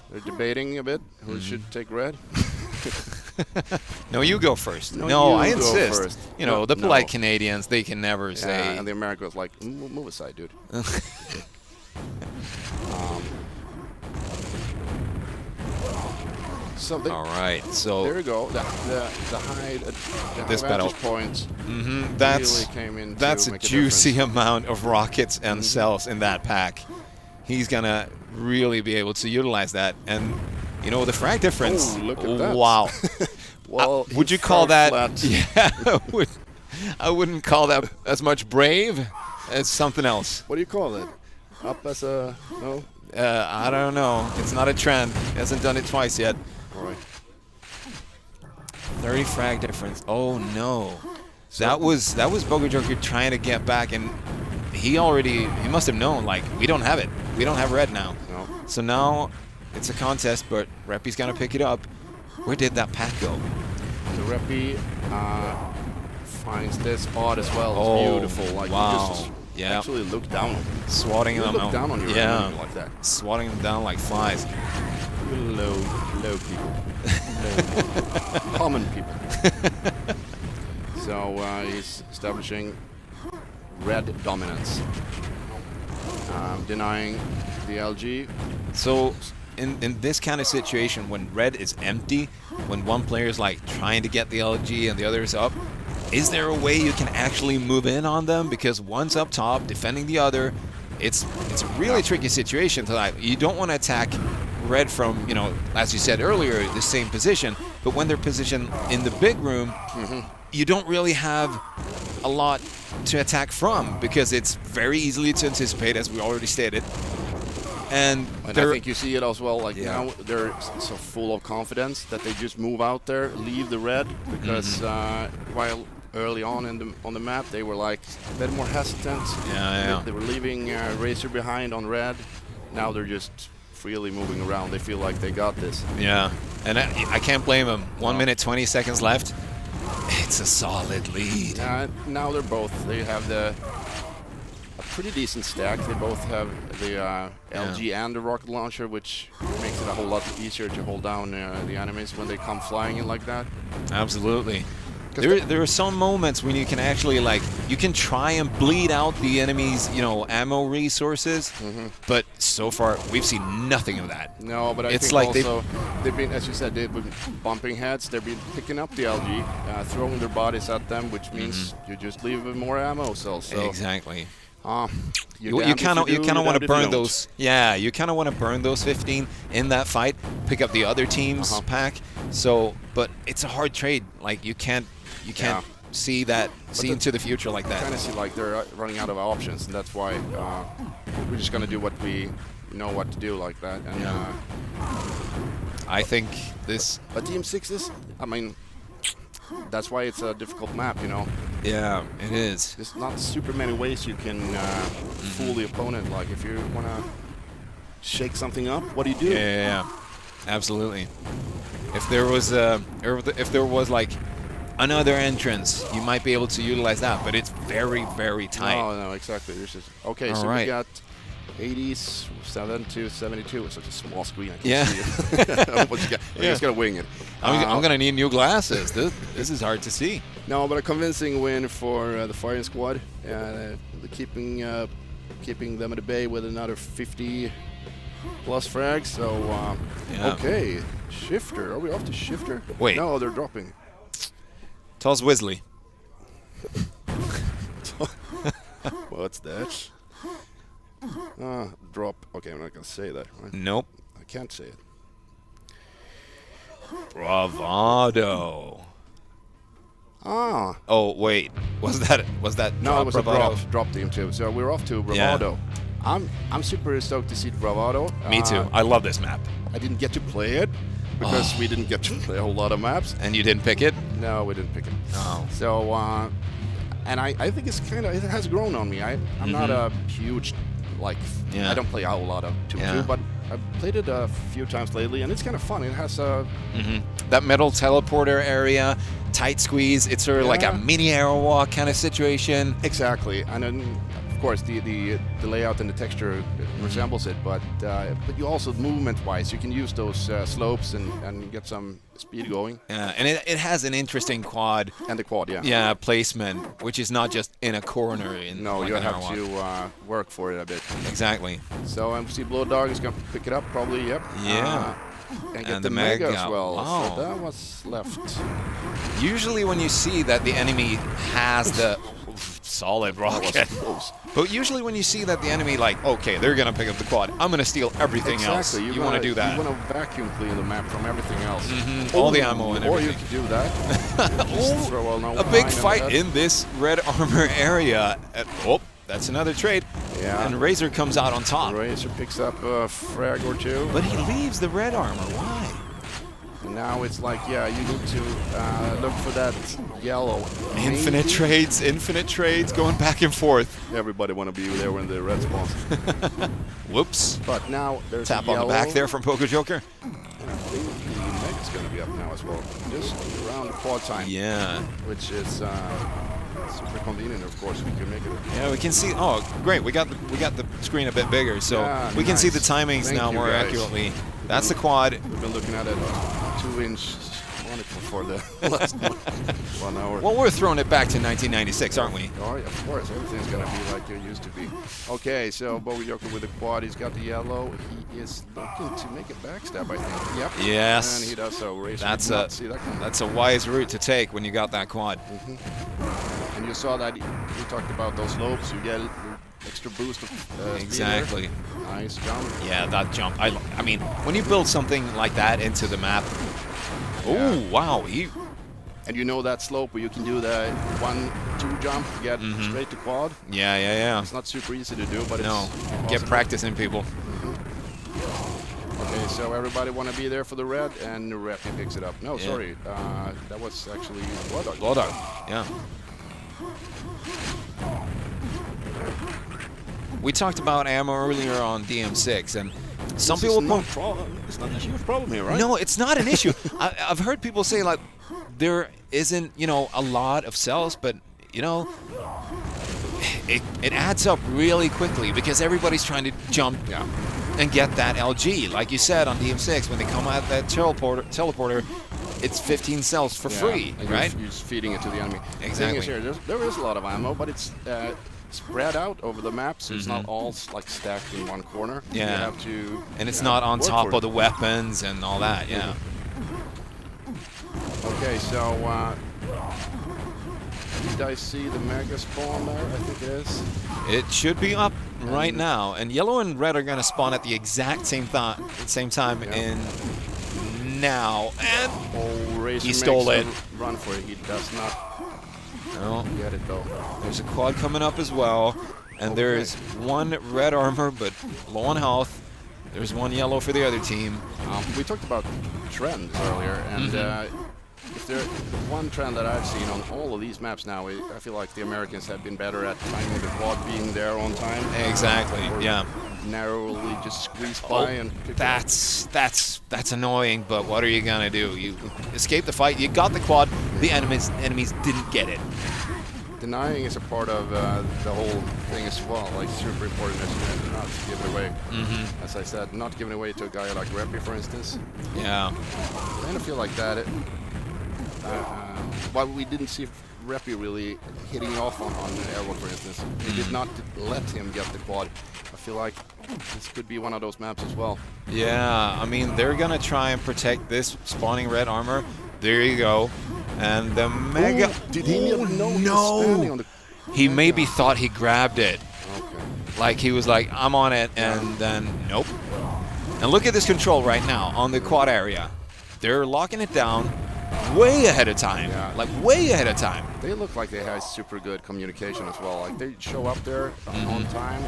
They're debating a bit who should take red. No, you go first. No, I you go insist. first. You know, the polite Canadians, they can never say. And the Americans like, move aside, dude. So all right, so there you go. The hide this battle point. That's really came in. That's a juicy amount of rockets and cells in that pack. He's gonna really be able to utilize that, and you know the frag difference. Oh, look at that. Wow. Well, would you call that? Flat. Yeah, I wouldn't call that as much brave as something else. What do you call it? Up as a no? I don't know. It's not a trend. He hasn't done it twice yet. All right. 30 frag difference. Oh no. That was Bogojoker trying to get back, and he must have known, like, we don't have it. We don't have red now. No. So now it's a contest, but Reppy's gonna pick it up. Where did that pack go? So Reppy finds this spot as well. It's beautiful. Like, wow. you just actually look down. Swatting them look out. down on your enemy like that. Swatting them down like flies. Low people. Common people. So he's establishing red dominance. Denying the LG. So in this kind of situation, when red is empty, when one player is like trying to get the LG and the other is up, is there a way you can actually move in on them? Because one's up top defending the other. It's a really tricky situation tonight. You don't want to attack red from, you know, as you said earlier, the same position, but when they're positioned in the big room, you don't really have a lot to attack from, because it's very easily to anticipate, as we already stated. And I think you see it as well. Like now, they're so full of confidence that they just move out there, leave the red, because while early on on the map they were like a bit more hesitant. They were leaving Razor behind on red. Now they're just freely moving around. They feel like they got this. Yeah, and I can't blame them. 1 minute 20 seconds left. It's a solid lead. Now they have a pretty decent stack. They both have the LG and the rocket launcher, which makes it a whole lot easier to hold down the enemies when they come flying in like that. Absolutely. There are some moments when you can actually, like, you can try and bleed out the enemy's, ammo resources, but so far we've seen nothing of that. No, but I think like also they've been, as you said, they've been bumping heads. They've been picking up the LG, throwing their bodies at them, which means you just leave more ammo cells. So, exactly. You kind of want to burn those. Yeah, you kind of want to burn those 15 in that fight. Pick up the other team's pack. So, but it's a hard trade. Like you can't see into the future like that. Kind of see like they're running out of options, and that's why we're just gonna do what we know what to do like that. And I think this. But Team 6 is. I mean. That's why it's a difficult map, Yeah, it is. There's not super many ways you can fool the opponent. Like if you want to shake something up, what do you do? Yeah, absolutely. If there was like another entrance, you might be able to utilize that, but it's very, very tight. No, exactly. There's just we got 87 to 72. It's such a small screen. I can't see it. I'm just gonna wing it. I'm gonna need new glasses. This is hard to see. No, but a convincing win for the firing squad. Keeping them at the bay with another 50 plus frags. So okay, Shifter. Are we off to Shifter? Wait. No, they're dropping. Toss Wisley. What's that? Drop. Okay, I'm not gonna say that. Right? Nope. I can't say it. Bravado. Oh wait. Was that? No, it was Bravado? a drop team too. So we're off to Bravado. Yeah. I'm super stoked to see Bravado. Me too. I love this map. I didn't get to play it because we didn't get to play a whole lot of maps. And you didn't pick it? No, we didn't pick it. Oh. So and I think it's it has grown on me. I'm not a huge I don't play a whole lot of 2-2, but I've played it a few times lately, and it's kind of fun. It has a that metal teleporter area, tight squeeze. It's sort of like a mini Aerowalk kind of situation. Exactly, and then of course the layout and the texture resembles it, but you also movement-wise, you can use those slopes and get some speed going. Yeah, and it has an interesting quad. And the quad, yeah, placement, which is not just in a corner. No, you have to work for it a bit. Exactly. So MC Blow Dog is going to pick it up, probably. Yep. Yeah. And get the Mega as well. Wow. So that was left. Usually when you see that the enemy has the solid rocket. But usually when you see that the enemy, okay, they're going to pick up the quad, I'm going to steal everything else. You want to do that. You want to vacuum clean the map from everything else. All the ammo and everything. Or you could do that. A big fight in this red armor area. That's another trade. Yeah. And Razor comes out on top. Razor picks up a frag or two. But he leaves the red armor. Why? And now it's like, you need to look for that yellow. Infinite trades going back and forth. Everybody want to be there when the red spawns. Whoops. But now there's tap a on the back there from Poker Joker. And I think the Mega's going to be up now as well. Just around the quad time. Yeah. Which is super convenient, of course. We can make it. Yeah, we can see. Oh, great! We got the screen a bit bigger, so we can see the timings now more accurately. That's the quad. We've been looking at it 2-inch monitor for the last 1 hour. Well, we're throwing it back to 1996, aren't we? Oh, yeah, of course. Everything's going to be like it used to be. Okay, so Poker Joker with the quad. He's got the yellow. He is looking to make a backstab, I think. Yep. Yes. And he does so. Razor that's a wise route to take when you got that quad. And you saw that we talked about those slopes. You get extra boost of exactly. Nice jump. Yeah, that jump. I mean, when you build something like that into the map. Oh, wow. And you know that slope where you can do the 1 R2 jump, get straight to quad. Yeah. It's not super easy to do, but it's Get possible. practicing, people. Okay, so everybody want to be there for the red, and Reppy picks it up. No, sorry, that was actually Blood Dog, yeah. We talked about ammo earlier on DM6, and some people it's not a huge problem here, right? No, it's not an issue. I've heard people say like there isn't, a lot of cells, but it adds up really quickly because everybody's trying to jump and get that LG. Like you said on DM6, when they come out that teleporter, it's 15 cells for free, right? You're just feeding it to the enemy. Exactly. The thing is here, there is a lot of ammo, but it's spread out over the map, so it's not all like stacked in one corner. Yeah. You have to, and it's not on top of the weapons and all that. Yeah. Okay, so did I see the mega spawn there? I think it is. It should be up right now, and yellow and red are going to spawn at the exact same time in now. And Razor he stole it. Run for it. He does not. No. Get it though. There's a quad coming up as well, and there's one red armor but low on health. There's one yellow for the other team. We talked about trends earlier, and if there one trend that I've seen on all of these maps now, I feel like the Americans have been better at timing the quad being there on time. Exactly. Yeah. Narrowly just squeeze by and pick that's annoying, but what are you gonna do? You escape the fight. You got the quad. The enemies didn't get it. Denying is a part of the whole thing as well. Like super important is not to give it away. As I said, not giving away to a guy like Reppy, for instance. Yeah. I kind of feel like that. While we didn't see Reppy really hitting off on Airwalk, for instance, we did not let him get the quad. I feel like this could be one of those maps as well. Yeah, I mean, they're gonna try and protect this spawning red armor. There you go. And the mega... Ooh, did he know he was standing on the... He maybe thought he grabbed it. Okay. Like he was like, I'm on it, and then nope. And look at this control right now on the quad area. They're locking it down way ahead of time. Like way ahead of time. They look like they have super good communication as well. Like they show up there on time.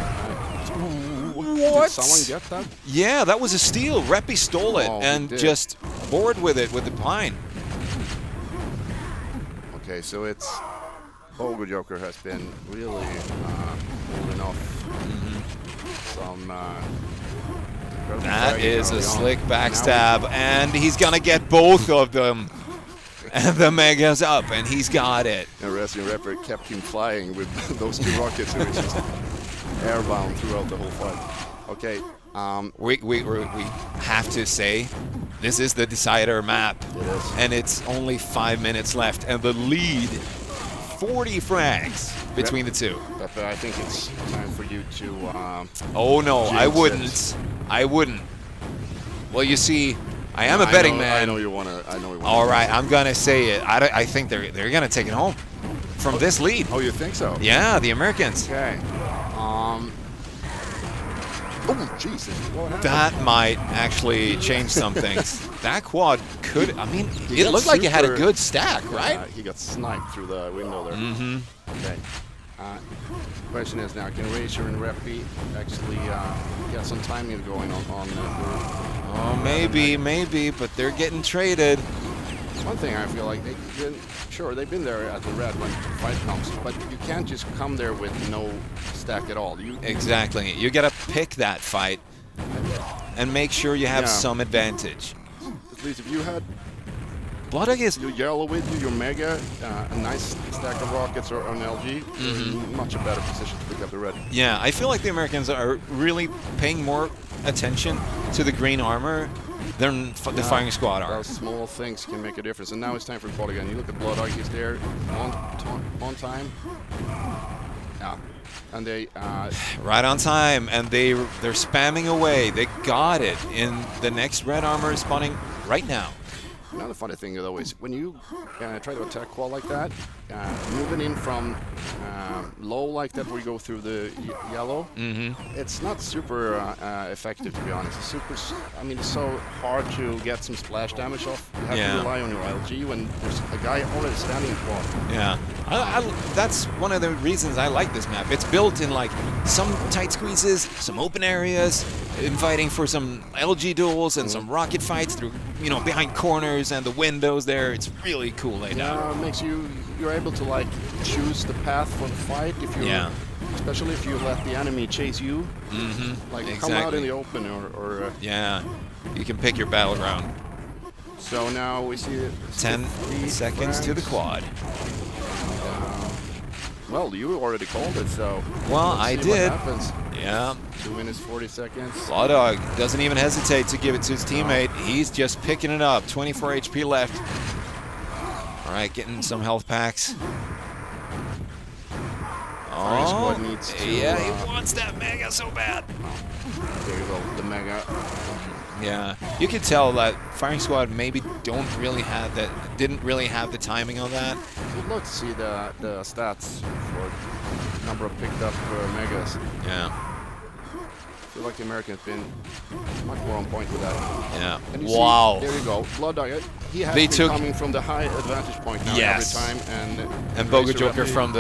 What? Did someone get that? Yeah, that was a steal. Reppy stole it and just bored with it with the pine. Okay, so it's Bogo Joker has been really holding off some. That is a slick backstab, and he's gonna get both of them. And the mega's up, and he's got it. And Resident Rapper kept him flying with those two rockets, which is airbound throughout the whole fight. Okay. We have to say, this is the decider map. It is. And it's only 5 minutes left, and the lead, 40 frags between the two. But I think it's time for you to. Oh no, I wouldn't. I wouldn't. Well, you see, I am a betting man. I know you want to. All right, I'm gonna say it. I think they're gonna take it home from this lead. Oh, you think so? Yeah, the Americans. Okay. Oh, Jesus. That might actually change some things. That quad could, I mean, it looked like it had a good stack, right? He got sniped through the window there. Okay. Question is now, can Razor and Reppy actually get some timing going on Oh, maybe, but they're getting traded. One thing I feel like they've been there at the red when the fight comes, but you can't just come there with no stack at all. Exactly. You gotta pick that fight and make sure you have some advantage. At least if you had Bloodog is your yellow with you, your mega, a nice stack of rockets or an LG, you're in much a better position to pick up the red. Yeah, I feel like the Americans are really paying more attention to the green armor than the firing squad are. Those small things can make a difference. And now it's time for the again. You look at Bloodog, he's there on time. Yeah. And they right on time, and they're spamming away. They got it in the next red armor spawning right now. Another funny thing though is when you try to attack quad like that, moving in from low like that, where you go through the yellow, it's not super effective, to be honest. It's I mean, it's so hard to get some splash damage off. You have to rely on your LG when there's a guy already standing in quad. Yeah, that's one of the reasons I like this map. It's built in like some tight squeezes, some open areas, inviting for some LG duels and some rocket fights through, behind corners and the windows there. It's really cool laid out. It makes you're able to like choose the path for the fight if you, especially if you let the enemy chase you. Like come out in the open or yeah, you can pick your battleground. So now we see 10 seconds to the quad. Well, you already called it, so well, I did. What happens. Yeah. 2 minutes 40 seconds. Lawdog doesn't even hesitate to give it to his teammate. He's just picking it up. 24 HP left. All right, getting some health packs. Squad needs to, he wants that mega so bad. There you go, the mega. Yeah, you could tell that Firing Squad maybe didn't really have the timing on that. We'd love to see the stats for number of picked up megas. Yeah. I feel like the Americans been much more on point with that. Yeah. And you wow. See, there you go. Blood Dog. He has been coming from the high advantage point now every time, and Boga Joker from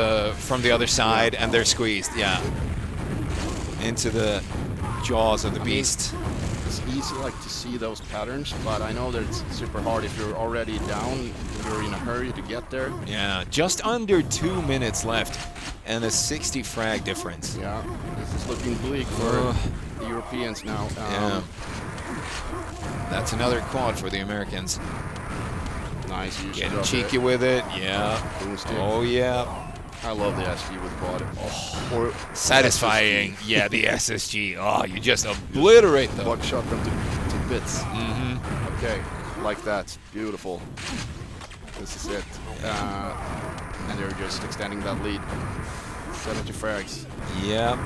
the other side, and they're squeezed. Yeah. Into the jaws of the beast. It's easy to see those patterns, but I know that it's super hard if you're already down. You're in a hurry to get there. Yeah, just under 2 minutes left, and a 60 frag difference. Yeah, this is looking bleak for the Europeans now. Yeah. That's another quad for the Americans. Nice. Getting cheeky with it. Yeah. Oh yeah. I love the SG with quad. Or satisfying. Yeah, the SSG. Oh, you just obliterate them. Buckshot them to bits. Okay, like that. Beautiful. This is it. And they're just extending that lead. 70 frags. Yeah.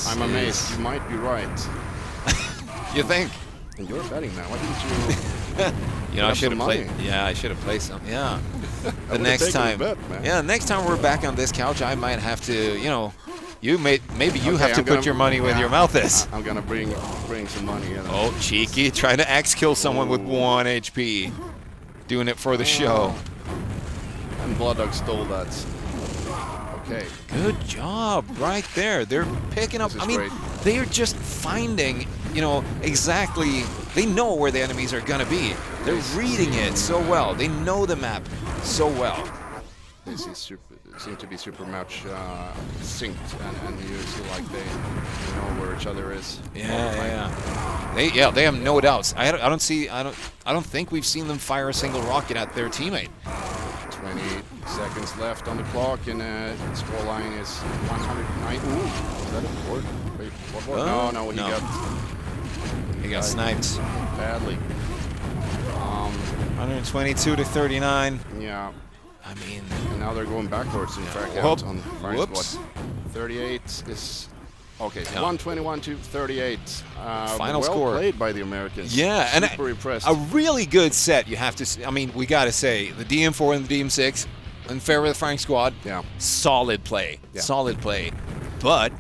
I'm amazed. You might be right. You think? And you're betting now. Why didn't you? I should have played. Yeah, I should have played some. Yeah. The next time. Next time we're back on this couch, I might have to. Maybe you have to put your money where your mouth is. I'm gonna bring some money. Oh, cheeky! Trying to X kill someone with 1 HP. Doing it for the show. And Blood Dog stole that. Okay. Good job, right there. They're picking up. I mean, they're just finding, exactly. They know where the enemies are gonna be. They're reading it so well. They know the map so well. This is seem to be super much synced, and you feel like they know where each other is. Yeah. They have no doubts. I don't think we've seen them fire a single rocket at their teammate. 20 seconds left on the clock, and scoreline is 109. Ooh, is that a board? Wait, what board? No. He got sniped badly. 122 to 39. Yeah. I mean, and now they're going backwards in frag out on Firing Squad. 38 is okay. 121 to 38. Final score. Well played by the Americans. Yeah, super impressed. A really good set. You have to. I mean, we got to say the DM4 and the DM6, in favor of the Firing Squad. Yeah. Solid play. Yeah. Solid play. But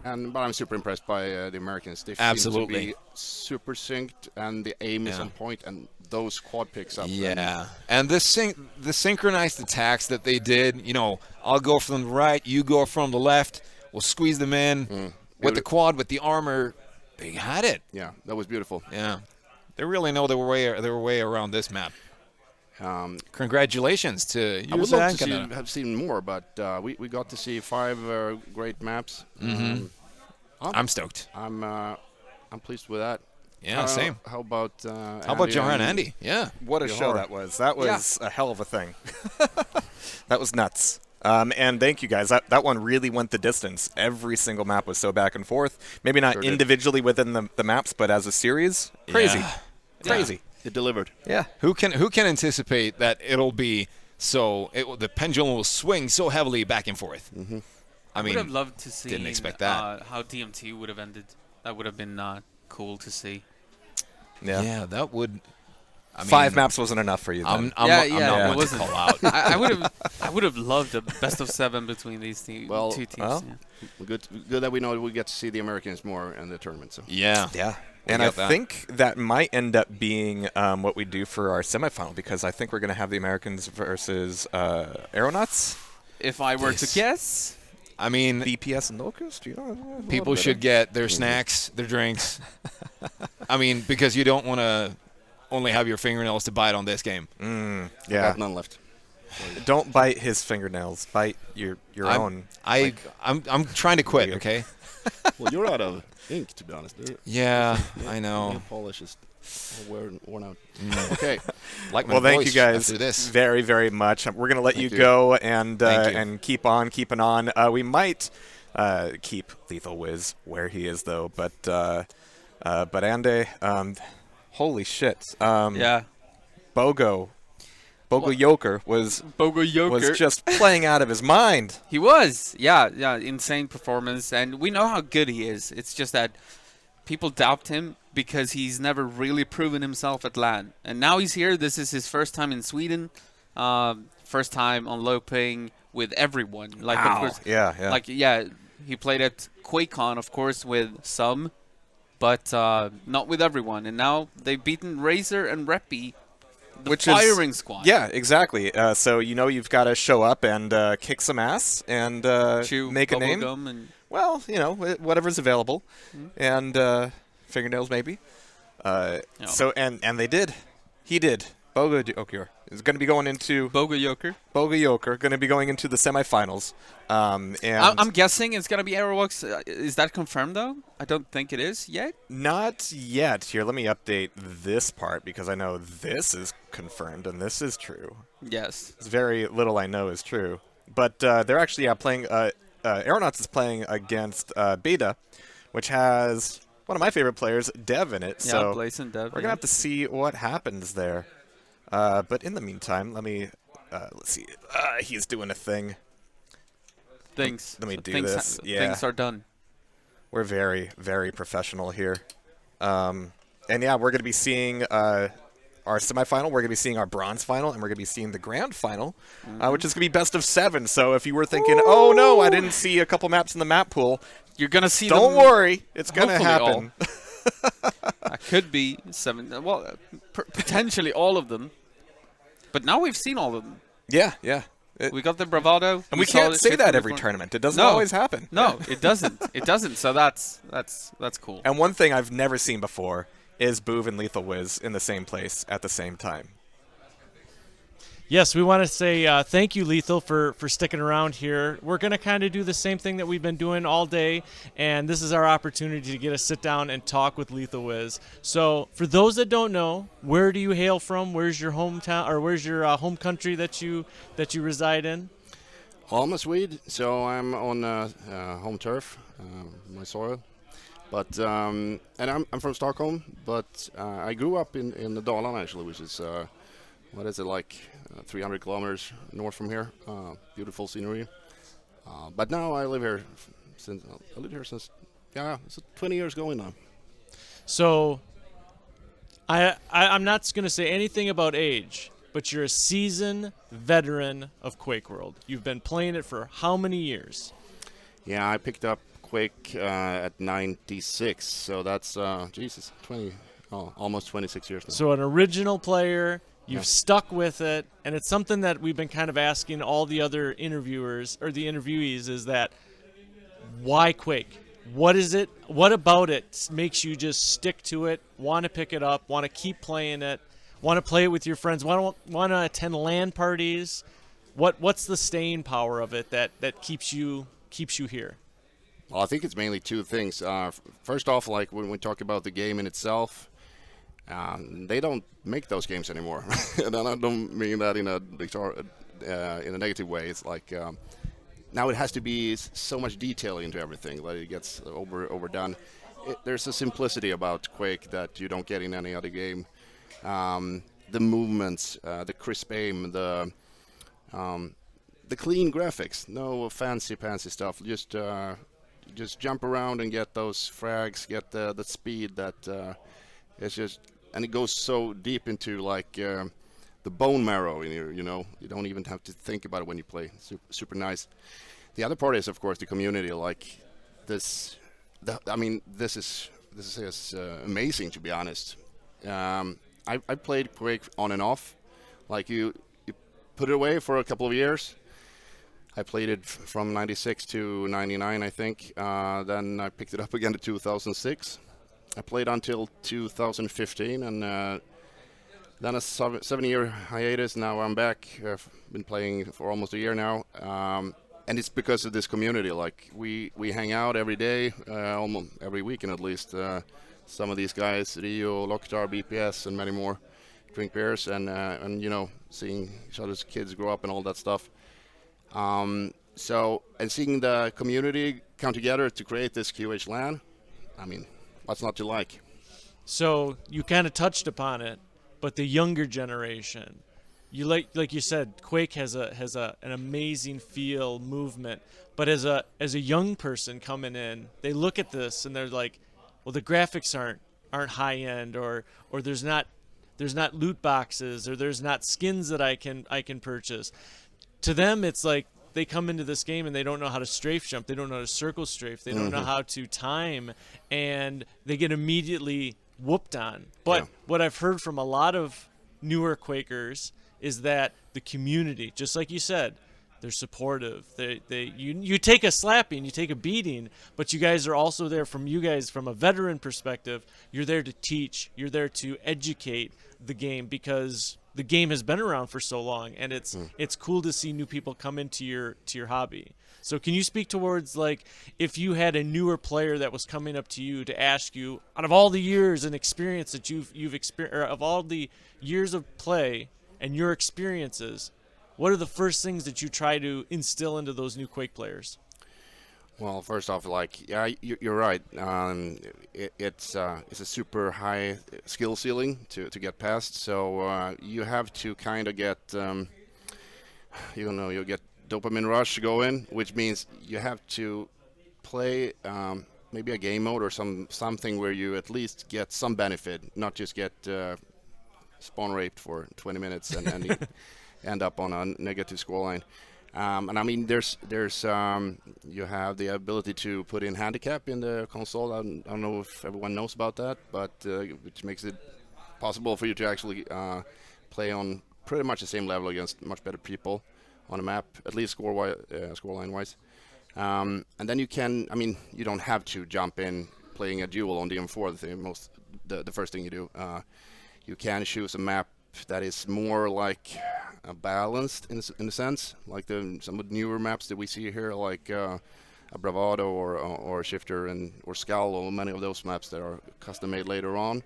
but I'm super impressed by the Americans. They seem to be super synced, and the aim is on point, and those quad picks up. Yeah, and the synchronized attacks that they did. I'll go from the right, you go from the left. We'll squeeze them in with the quad, with the armor. They had it. Yeah, that was beautiful. Yeah, they really know their way around this map. Congratulations to you. I would love to have seen more, but we got to see 5 great maps. I'm stoked. I'm pleased with that. Yeah, same. How about Johan and Andy? Yeah. What a show that was. That was a hell of a thing. That was nuts. And thank you guys. That one really went the distance. Every single map was so back and forth. Maybe not individually within the maps, but as a series, crazy. Yeah. Crazy. It delivered. Yeah. Who can anticipate that it'll be so? The pendulum will swing so heavily back and forth. I mean, would have loved to see. Didn't expect that. How DMT would have ended. That would have been cool to see. Yeah. that would. I mean, 5 maps wasn't enough for you. Then. I'm not one to call out. I would have loved a best of 7 between these two teams. Well, good that we know we get to see the Americans more in the tournament. So. Yeah. And I think that might end up being what we do for our semifinal, because I think we're going to have the Americans versus AeronautS. If I were to guess, I mean, BPS and Locust. People should get their snacks, their drinks. I mean, because you don't want to only have your fingernails to bite on this game. Yeah, got none left. Don't bite his fingernails. Bite your own. I'm trying to quit. Okay. Well, you're out of ink, to be honest. Yeah, I know. Nail polish is all worn out. Okay. Well, thank you guys very, very much. We're going to let you go and keep on keeping on. We might keep LethalWiz where he is, though. But Andy, holy shit. Bogo Joker was just playing out of his mind. He was, yeah, insane performance, and we know how good he is. It's just that people doubt him because he's never really proven himself at LAN, and now he's here. This is his first time in Sweden, first time on low ping with everyone. Like, of course, he played at QuakeCon, of course, with some, but not with everyone. And now they've beaten Razor and Reppy. Which firing squad. Yeah, exactly. So you've got to show up and kick some ass and make a name. And well, whatever's available, and fingernails maybe. So and they did. He did. Bogo Joker is going to be going into Bogo Joker going to be going into the semifinals. And I'm guessing it's going to be AeronautS. Is that confirmed though? I don't think it is yet. Not yet. Here, let me update this part because I know this is confirmed and this is true. Yes. It's very little I know is true. But they're actually playing. AeronautS is playing against BEDA, which has one of my favorite players, Dev, in it. Yeah, so Blaze and Dev. We're gonna have to see what happens there. But in the meantime, let's see. He's doing a thing. Things. Let me do this. Things are done. We're very, very professional here. And yeah, we're going to be seeing our semifinal. We're going to be seeing our bronze final, and we're going to be seeing the grand final, which is going to be best of 7. So if you were thinking, oh no, I didn't see a couple maps in the map pool, you're going to see Don't worry, it's going to happen. Could be 7. Well, potentially all of them. But now we've seen all of them. Yeah. We got the bravado. And we can't say that every tournament. It doesn't always happen. No, it doesn't. It doesn't. So that's cool. And one thing I've never seen before is Boov and LethalWiz in the same place at the same time. Yes, we want to say thank you, Lethal, for sticking around here. We're going to kind of do the same thing that we've been doing all day, and this is our opportunity to get to sit down and talk with LethalWiz. So for those that don't know, where do you hail from? Where's your hometown, or where's your home country that you reside in? Well, I'm a Swede, so I'm on home turf, my soil. But and I'm from Stockholm, but I grew up in the Dalarna actually, which is what is it like 300 kilometers north from here. Beautiful scenery. But now I live here since it's 20 years going now. So I'm not going to say anything about age, but you're a seasoned veteran of QuakeWorld. You've been playing it for how many years? Yeah, I picked up Quake at 96, so that's almost 26 years now. So an original player, you've stuck with it, and it's something that we've been kind of asking all the other interviewers or the interviewees is that why Quake? What is it? What about it makes you just stick to it, want to pick it up, want to keep playing it, want to play it with your friends, want to attend LAN parties? What's the staying power of it that keeps you here? Well, I think it's mainly two things. First off, like when we talk about the game in itself, they don't make those games anymore. And I don't mean that in a negative way. It's like now it has to be so much detail into everything that it gets overdone. There's a simplicity about Quake that you don't get in any other game. The movements, the crisp aim, the clean graphics, no fancy stuff. Just jump around and get those frags, get the speed that it's just and it goes so deep into like the bone marrow in you. You know, you don't even have to think about it when you play. Super nice. The other part is, of course, the community. Like this, I mean, this is amazing, to be honest. I played Quake on and off. Like you put it away for a couple of years. I played it from 96 to 99, I think. Then I picked it up again to 2006. I played until 2015, and then a 7-year hiatus. Now I'm back. I've been playing for almost a year now. And it's because of this community. Like we hang out every day, almost every weekend at least. Some of these guys, Rio, Locktar, BPS, and many more, drink beers and you know, seeing each other's kids grow up and all that stuff. So, and seeing the community come together to create this QHLAN, I mean, what's not to like? So you kind of touched upon it, but the younger generation, you like you said, Quake has an amazing feel, movement. But as a young person coming in, they look at this and they're like, well, the graphics aren't high end, or there's not loot boxes, or there's not skins that I can purchase. To them, it's like they come into this game and they don't know how to strafe jump, they don't know how to circle strafe, they don't know how to time, and they get immediately whooped on. But what I've heard from a lot of newer Quakers is that the community, just like you said, they're supportive. You take a slapping, you take a beating, but you guys are also there from a veteran perspective. You're there to teach, you're there to educate the game, because the game has been around for so long, and it's cool to see new people come into your hobby. So can you speak towards, like, if you had a newer player that was coming up to you to ask you, out of all the years and experience that you've experienced, or of all the years of play and your experiences, what are the first things that you try to instill into those new Quake players? Well, first off, like, yeah, you're right. It's a super high skill ceiling to get past. So you have to kind of get, you get dopamine rush going, which means you have to play maybe a game mode or something where you at least get some benefit, not just get spawn raped for 20 minutes and end up on a negative scoreline. And I mean, there's you have the ability to put in handicap in the console. I don't know if everyone knows about that, but which makes it possible for you to actually play on pretty much the same level against much better people on a map, at least scoreline wise. And then you can, I mean, you don't have to jump in playing a duel on DM4. The first thing you do, you can choose a map that is more like balanced in a sense, like some of the newer maps that we see here, like a Bravado or Shifter or Skull, or many of those maps that are custom made later on.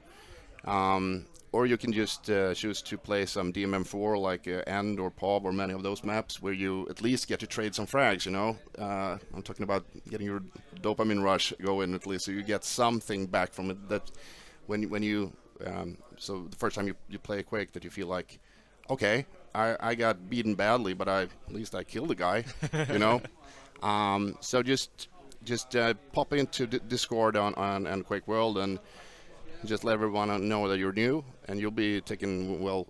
Or you can just choose to play some DMM4 like End or POV or many of those maps where you at least get to trade some frags, you know. I'm talking about getting your dopamine rush going at least, so you get something back from it, that when you so the first time you play a Quake, that you feel like, okay, I got beaten badly, but at least I killed a guy, you know. So just pop into Discord on QuakeWorld and just let everyone know that you're new, and you'll be taken well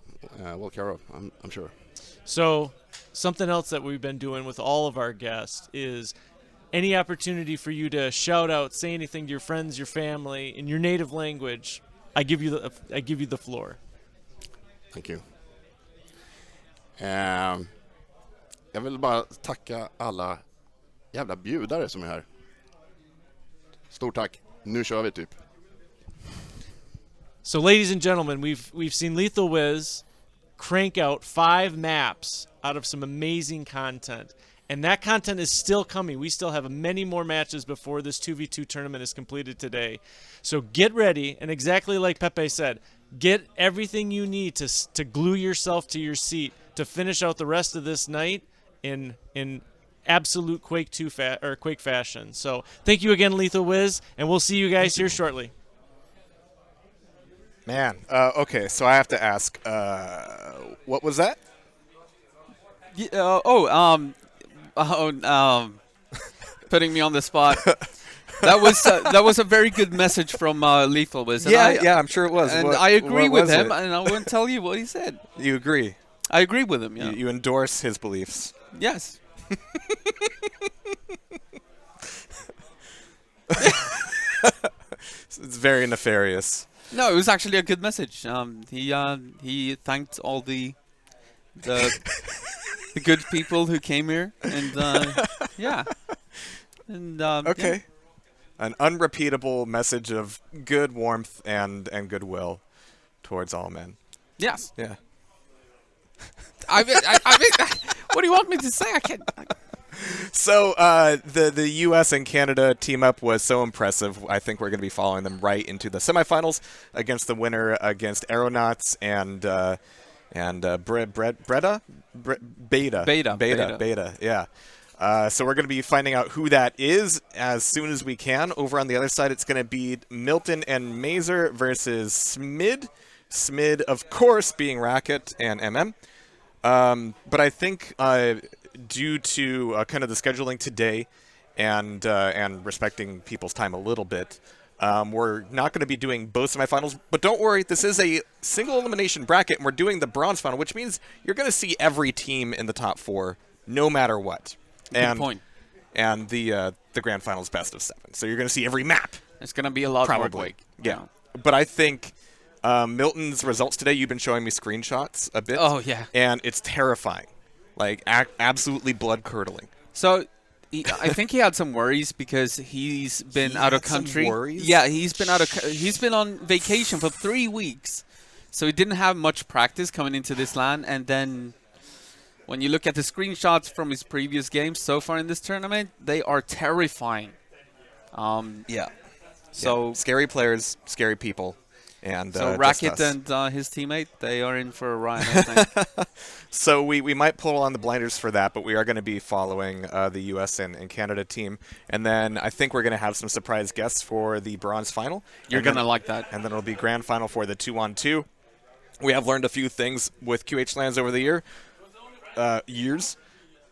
care of, I'm sure. So something else that we've been doing with all of our guests is any opportunity for you to shout out, say anything to your friends, your family in your native language. I give you the floor. Thank you. Jag vill bara tacka alla jävla bjudare som är här. Stort tack. Nu kör vi typ. So, ladies and gentlemen, we've seen LethalWiz crank out 5 maps out of some amazing content. And that content is still coming. We still have many more matches before this 2v2 tournament is completed today. So get ready, and exactly like Peppe said, get everything you need to glue yourself to your seat to finish out the rest of this night in absolute Quake Quake fashion. So thank you again, LethalWiz, and we'll see you guys here shortly. Man, okay, so I have to ask, what was that? Putting me on the spot. That was a very good message from LethalWiz. Yeah, I'm sure it was. And What- I agree what with was him, it? and I won't tell you what he said. You agree? I agree with him. Yeah. You endorse his beliefs. Yes. It's very nefarious. No, it was actually a good message. He thanked all the good people who came here, and yeah. And Okay. yeah. An unrepeatable message of good warmth and goodwill towards all men. Yes. Yeah. I mean, what do you want me to say? I can't. So the U.S. and Canada team up was so impressive. I think we're going to be following them right into the semifinals against the winner against AeronautS and BEDA. Yeah. So we're going to be finding out who that is as soon as we can. Over on the other side, it's going to be Milton and Mazer versus SMID. SMID, of course, being Racket and MM. But I think due to kind of the scheduling today and respecting people's time a little bit, we're not going to be doing both semifinals. But don't worry, this is a single elimination bracket, and we're doing the bronze final, which means you're going to see every team in the top 4, no matter what. Good point. And the grand final's best of 7, so you're going to see every map. It's going to be a lot more probably. Quake. Yeah, but I think Milton's results today. You've been showing me screenshots a bit. Oh yeah, and it's terrifying, like absolutely blood curdling. So I think he had some worries because he's been out of country. Some worries? Yeah, he's been on vacation for 3 weeks, so he didn't have much practice coming into this LAN, and then. When you look at the screenshots from his previous games so far in this tournament, they are terrifying. Yeah. So scary players, scary people, and so Racket and his teammate, they are in for a ride, I think. So we might pull on the blinders for that, but we are going to be following the U.S. and Canada team, and then I think we're going to have some surprise guests for the bronze final. You're going to like that. And then it'll be grand final for the 2-on-2. We have learned a few things with QHLANs over the years.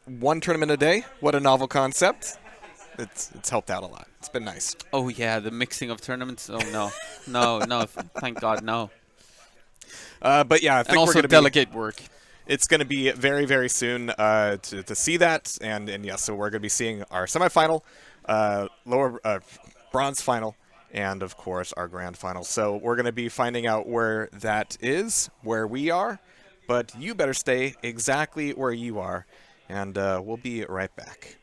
One tournament a day. What a novel concept. It's helped out a lot. It's been nice. Oh yeah, the mixing of tournaments. Oh no, thank God, no. But yeah, I think and also we're gonna delegate work. It's going to be very, very soon to see that, and yeah, so we're going to be seeing our semifinal, bronze final, and of course our grand final. So we're going to be finding out where that is, where we are. But you better stay exactly where you are, and we'll be right back.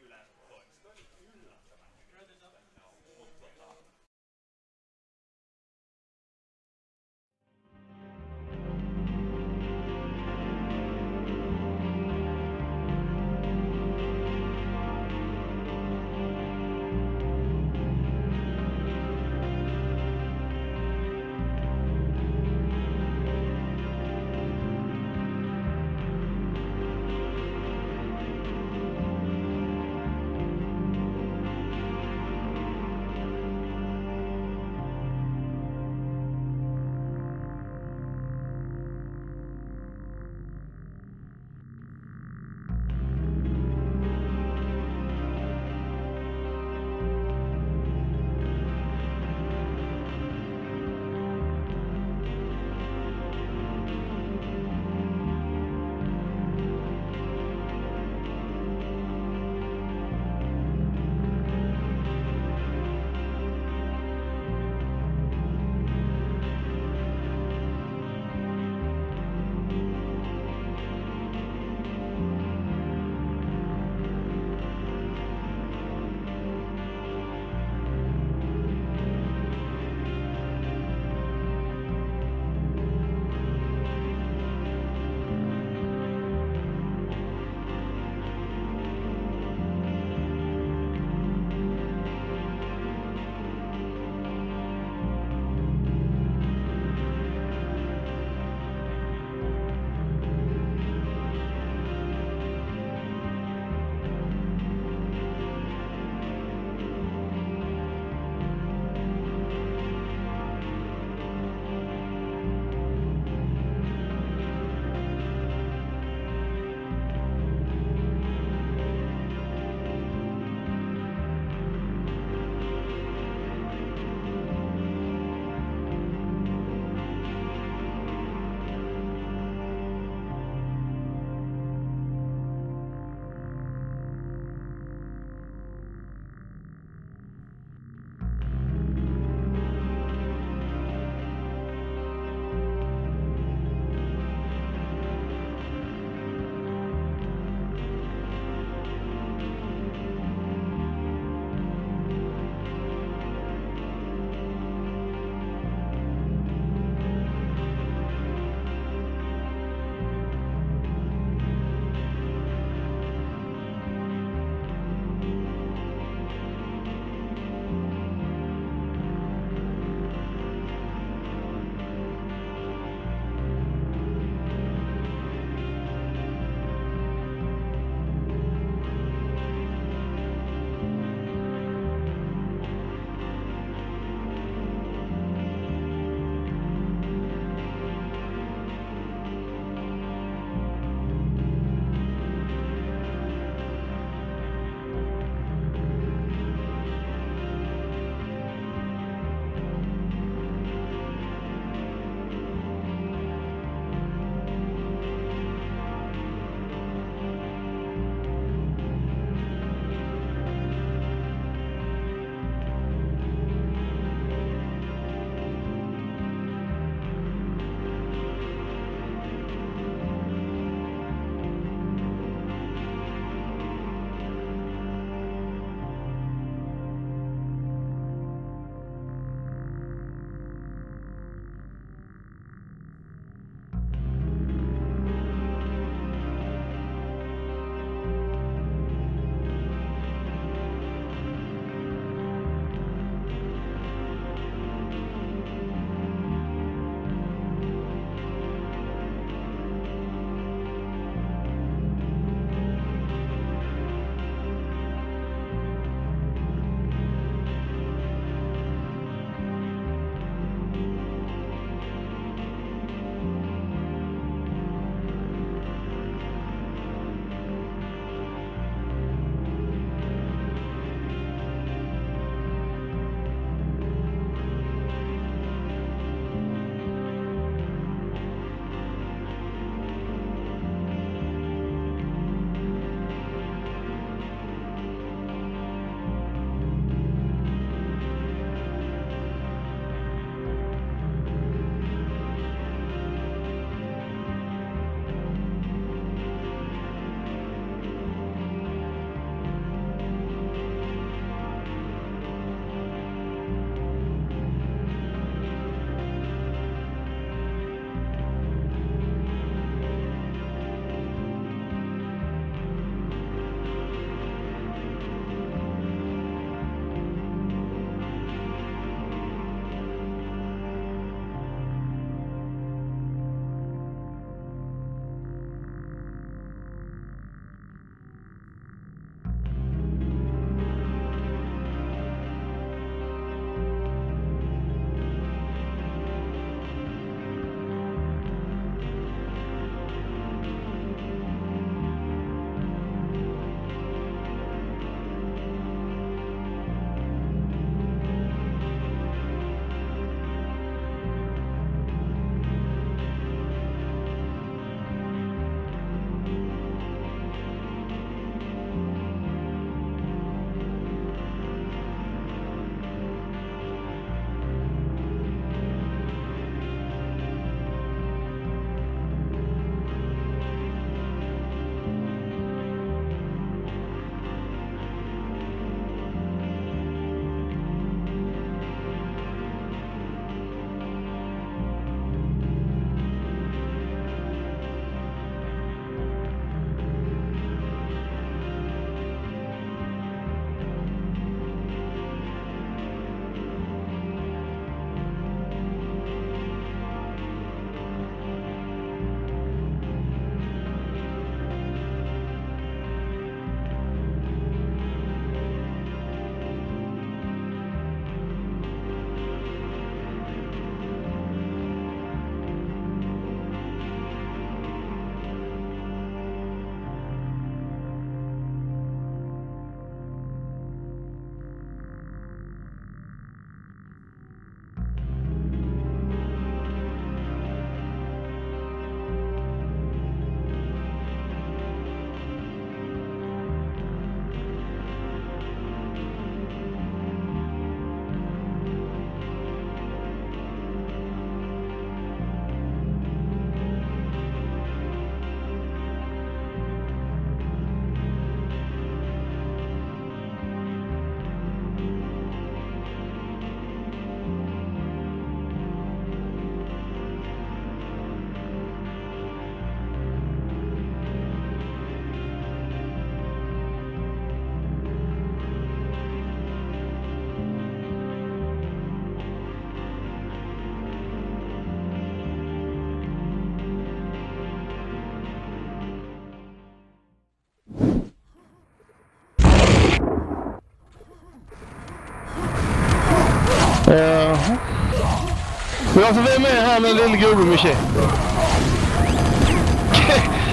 Men alltså vem är han den lille gubben med käpp?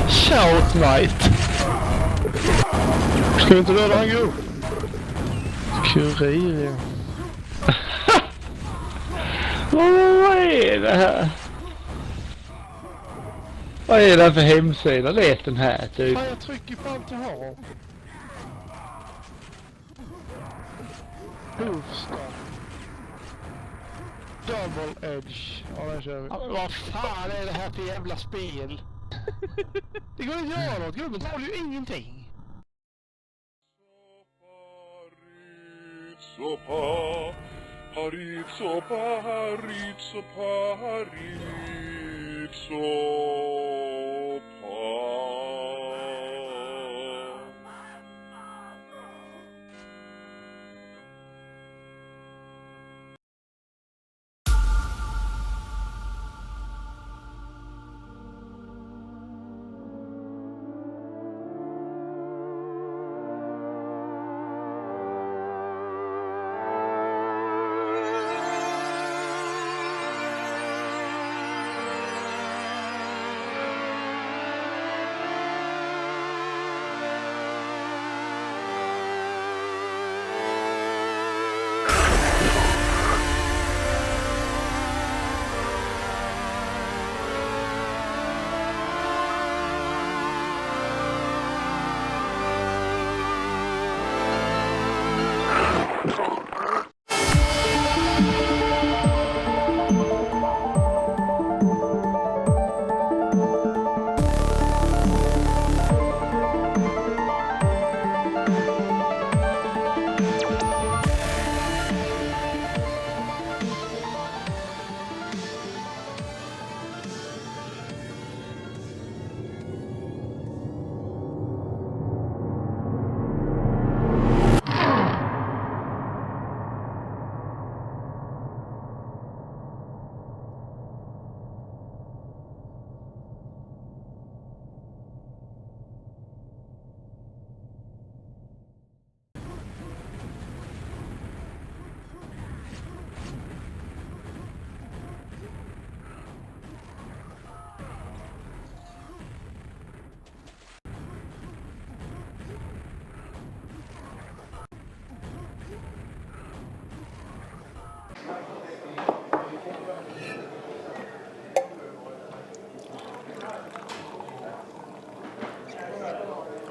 Shout night. Ska vi inte döda han gubben? Kurir. Vad är det här? Vad är det för hemsida? Lät den här typ. Jag trycker på allt jag har. Boofstop. Double edge. Ja, den kör vi. Vad fan är det här för jävla spel? Det går inte att göra något. Gubben tar ju ingenting. Sopa, harit sopa, harit sopa, harit sopa.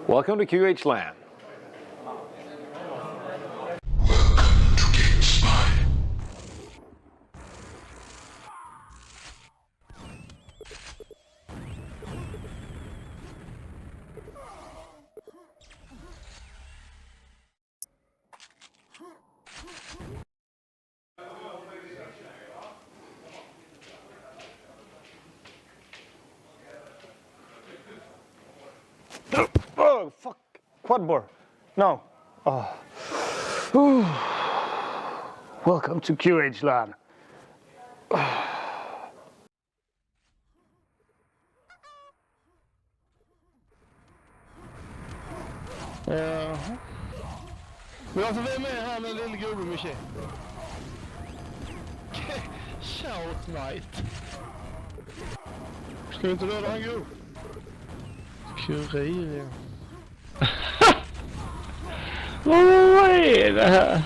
Welcome to QHLAN. Oh, fuck. Quad bore. No. Oh. Ooh. Welcome to QHLAN. Jaha. Men alltså vem är han den lille gubben med käpp? Shout night. Ska vi inte döda han gubben? Kurir, ja. Vad är det här?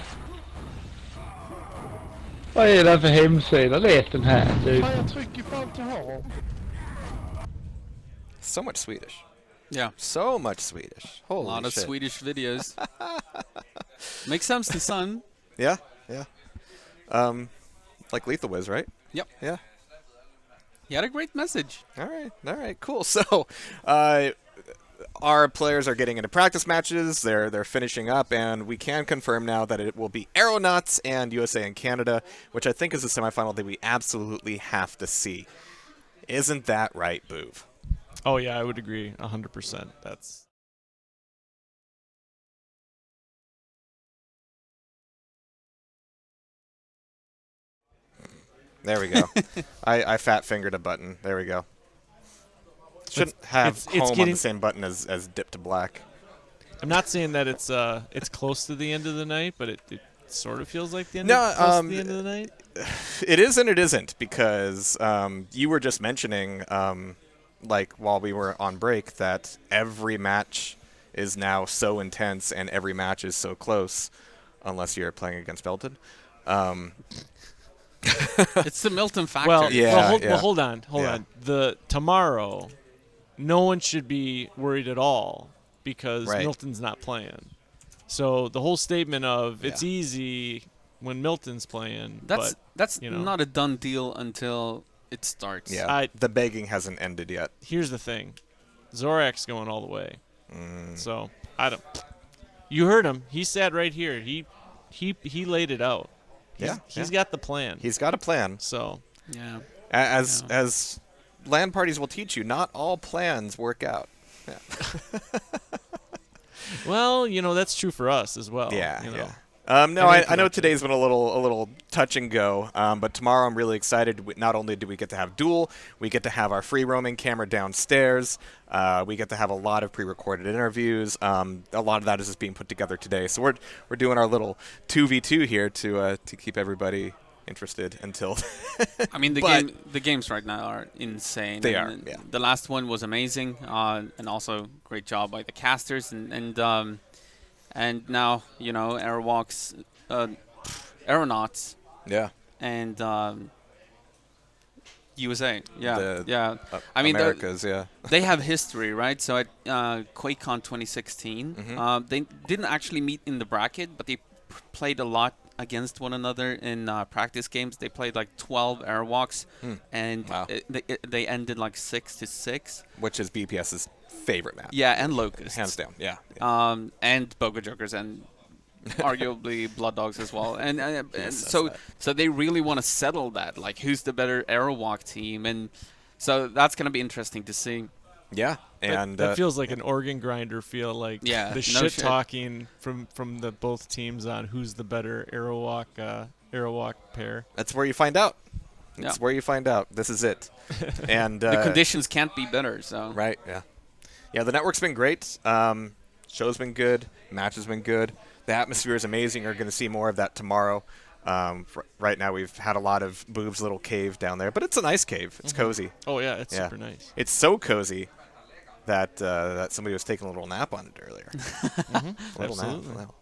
Vad är det för hemsida? Lät den här typ. Jag trycker på allt jag har. So much Swedish. Yeah. So much Swedish. Holy A lot of shit. Swedish videos. Makes sense to some. Yeah, yeah. Like LethalWiz, right? Yep. Yeah. He had a great message. All right, cool. So, our players are getting into practice matches. They're finishing up, and we can confirm now that it will be AeronautS and USA and Canada, which I think is a semifinal that we absolutely have to see. Isn't that right, Boov? Oh yeah, I would agree 100%. That's There we go. I fat fingered a button. There we go. Shouldn't have it's home on getting- the same button as dip to black. I'm not saying that it's close to the end of the night, but it sort of feels like the end, No, of, the end of the night. It is and it isn't, because you were just mentioning, like while we were on break, that every match is now so intense and every match is so close, unless you're playing against Milton. It's the Milton factor. Well, yeah, well, hold on. Tomorrow, no one should be worried at all because Milton's not playing. So the whole statement of it's easy when Milton's playing. That's not a done deal until it starts. Yeah, the begging hasn't ended yet. Here's the thing, Zorak's going all the way. So I don't. You heard him. He sat right here. He laid it out. He's got the plan. He's got a plan. So yeah, as LAN parties will teach you, not all plans work out. Yeah. Well, that's true for us as well. Yeah, you know. No, I know today's been a little touch and go, but tomorrow I'm really excited. Not only do we get to have duel, we get to have our free roaming camera downstairs. We get to have a lot of pre-recorded interviews. A lot of that is just being put together today. So we're doing our little 2v2 here to keep everybody interested until. I mean, the games right now are insane. They are. Yeah. The last one was amazing, and also great job by the casters and now AeronautS. Yeah. And USA. Yeah. I mean, Americas. Yeah. They have history, right? So at QuakeCon 2016, they didn't actually meet in the bracket, but they played a lot against one another in practice games. They played like 12 airwalks, and they ended like 6-6, which is BPS's favorite map. Yeah, and Locusts, hands down. Yeah. And Boga Jokers, and arguably Blood Dogs as well. And so they really want to settle that, like who's the better airwalk team, and so that's going to be interesting to see. Yeah, and that feels like an organ grinder feel, like the shit talking from the both teams on who's the better airwalk pair. That's where you find out. That's where you find out. This is it. And the conditions can't be better. So right, yeah. The network's been great. Show's been good. Match has been good. The atmosphere is amazing. You're going to see more of that tomorrow. Right now we've had a lot of Boob's little cave down there, but it's a nice cave. It's cozy. Oh yeah, it's super nice. It's so cozy that somebody was taking a little nap on it earlier. Absolutely. Nap.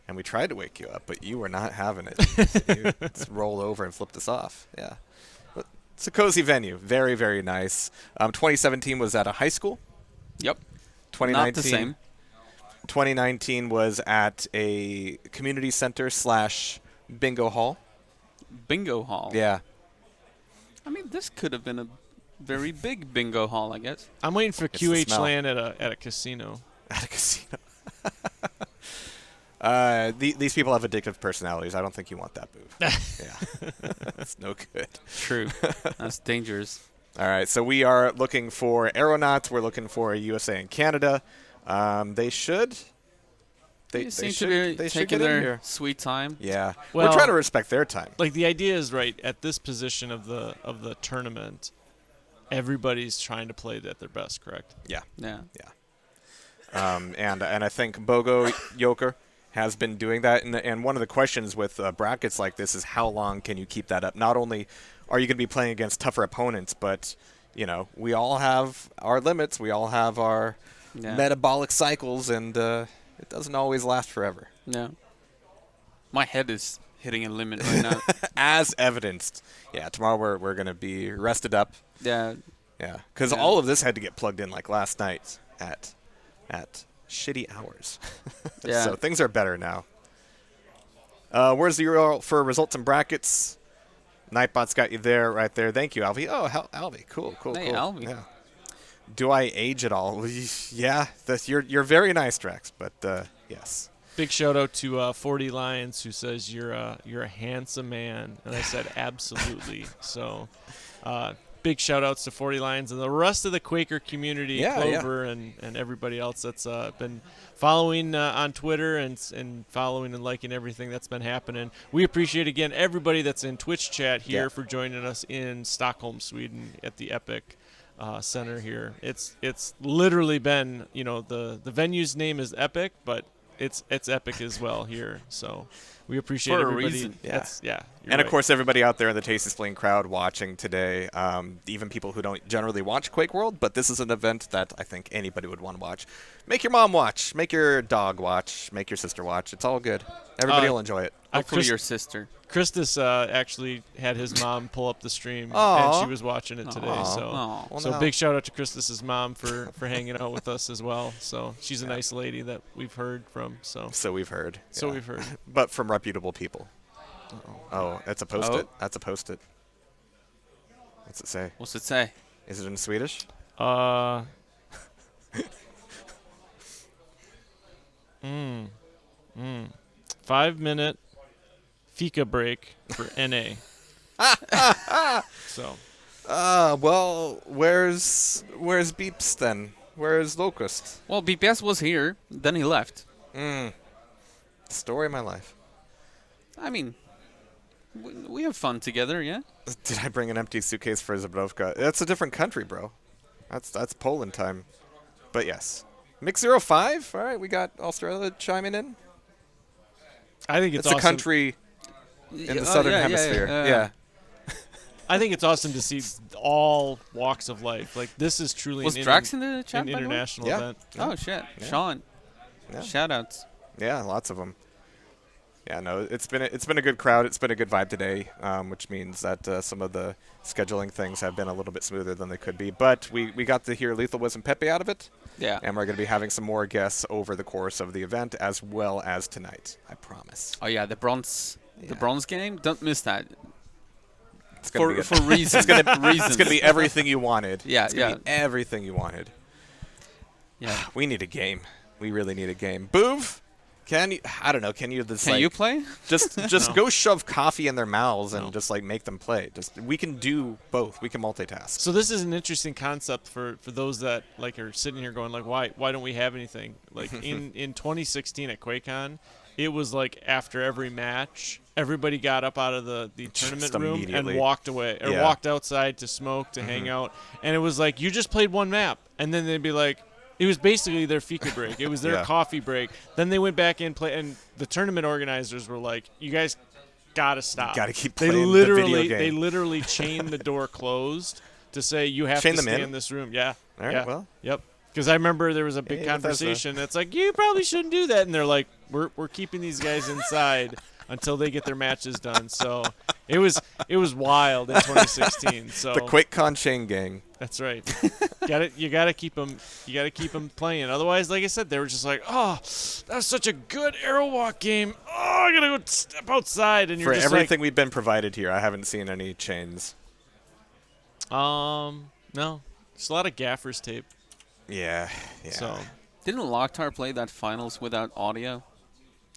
And we tried to wake you up, but you were not having it. You just rolled over and flipped us off. Yeah. But it's a cozy venue. Very, very nice. 2017 was at a high school. Yep. 2019. Not the same. 2019 was at a community center / bingo hall. Bingo hall? Yeah. I mean, this could have been a very big bingo hall, I guess. I'm waiting for QHLAN at a casino. At a casino. These people have addictive personalities. I don't think you want that move. Yeah. That's no good. True. That's dangerous. All right, so we are looking for AeronautS. We're looking for USA and Canada. They should. They should get their in here. Sweet time. Yeah, well, we're trying to respect their time. Like the idea is right at this position of the tournament, everybody's trying to play at their best. Correct? Yeah. Yeah. And I think Bogo Joker has been doing that. And one of the questions with brackets like this is how long can you keep that up? Not only are you going to be playing against tougher opponents, but we all have our limits. We all have our metabolic cycles, and it doesn't always last forever. Yeah. My head is hitting a limit right now. As evidenced. Yeah, tomorrow we're going to be rested up. Yeah. Yeah, because all of this had to get plugged in like last night at shitty hours. Yeah. So things are better now. Where's the URL for results and brackets? Nightbot's got you there, right there. Thank you, Alvy. Oh, Alvy. Cool. Hey, Alvy. Yeah. Do I age at all? Yeah, you're very nice, Drex, but yes. Big shout out to 40 Lions, who says you're a handsome man, and I said absolutely. So, big shout outs to 40 Lions and the rest of the Quaker community, Clover and everybody else that's been following on Twitter and following and liking everything that's been happening. We appreciate again everybody that's in Twitch chat here for joining us in Stockholm, Sweden, at the Epic Center here. It's literally been, the venue's name is Epic, but it's epic as well here. So we appreciate For a everybody. reason. Yeah. Yeah. And of course, everybody out there in the Tasty Spleen crowd watching today, even people who don't generally watch QuakeWorld, but this is an event that I think anybody would want to watch. Make your mom watch. Make your dog watch. Make your sister watch. It's all good. Everybody will enjoy it. Hopefully your sister. Christus actually had his mom pull up the stream, Aw. and she was watching it today. Aw. So, Aw. Well, so no. big shout out to Christus's mom for hanging out with us as well. So she's a nice lady that we've heard from. So we've heard. So yeah. we've heard. But from reputable people. Oh, that's a post-it. Oh. That's a post-it. What's it say? What's it say? Is it in Swedish? 5-minute fika break for NA. So. Well, where's Beeps then? Where's Locust? Well, BPS was here, then he left. Story of my life. I mean, we have fun together, yeah? Did I bring an empty suitcase for Zabrovka? That's a different country, bro. That's Poland time. But yes. Mix 05? All right, we got Australia chiming in. I think it's a awesome. country in the southern hemisphere. Yeah. I think it's awesome to see all walks of life. Like, this is truly Was an Drax in the chat, an by the way? international Yeah. event. Oh, shit. Yeah. Sean. Yeah. Shout-outs. Yeah, lots of them. Yeah, no, it's been a good crowd. It's been a good vibe today, which means that some of the scheduling things have been a little bit smoother than they could be. But we got to hear LethalWiz and Peppe out of it. Yeah. And we're going to be having some more guests over the course of the event, as well as tonight. I promise. Oh, yeah, the bronze game. Don't miss that. It's gonna be For reasons. It's going to be everything you wanted. Yeah, it's gonna be everything you wanted. Yeah. We need a game. We really need a game. Boov, can you? I don't know. Can you? Can you play? Just No. go shove coffee in their mouths and just like make them play. We can do both. We can multitask. So this is an interesting concept for those that like are sitting here going like, why don't we have anything? Like in 2016 at QuakeCon, it was like after every match, everybody got up out of the tournament room and immediately. walked away or Yeah. walked outside to smoke, to hang out. And it was like, you just played one map. And then they'd be like, it was basically their fika break. It was their Yeah. coffee break. Then they went back in, play, and the tournament organizers were like, you guys gotta stop. Gotta keep They playing the video game. They literally chained the door closed to say you have Chain to them stay in? in this room. Yeah. All right, yeah. well. Yep. Because I remember there was a big Hey, Bethesda. conversation that's like, you probably shouldn't do that. And they're like, we're keeping these guys inside until they get their matches done. So it was wild in 2016. So The QuakeCon chain gang. that's right. You gotta keep them playing. Otherwise, like I said, they were just like, oh, that's such a good Aerowalk game. Oh, I gotta go step outside. And you're For just everything we've been provided here, I haven't seen any chains. like, no, just a lot of gaffers tape. Yeah. So Didn't Locktar play that finals without audio?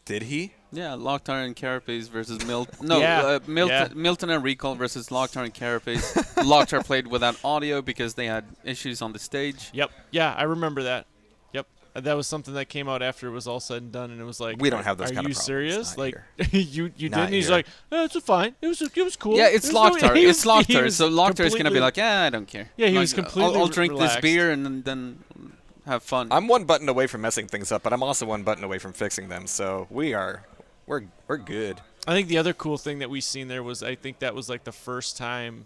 Did he? Yeah, Locktar and Carapace versus Milton. No, Yeah, Milton and Recall versus Locktar and Carapace. Locktar played without audio because they had issues on the stage. Yep. Yeah, I remember that. Yep. That was something that came out after it was all said and done, and it was like, We don't have those Are kind of you problems. serious? Not Like here. you Not didn't? He's here. like, it's fine. It was cool. Yeah, it's There's no-" Locktar. he It's was- he Locktar. was So Locktar is gonna be completely- like, I don't care. Yeah, he Like, was completely I'll drink relaxed. this beer and then have fun. I'm one button away from messing things up, but I'm also one button away from fixing them. So we're good. I think the other cool thing that we seen there was, I think that was like the first time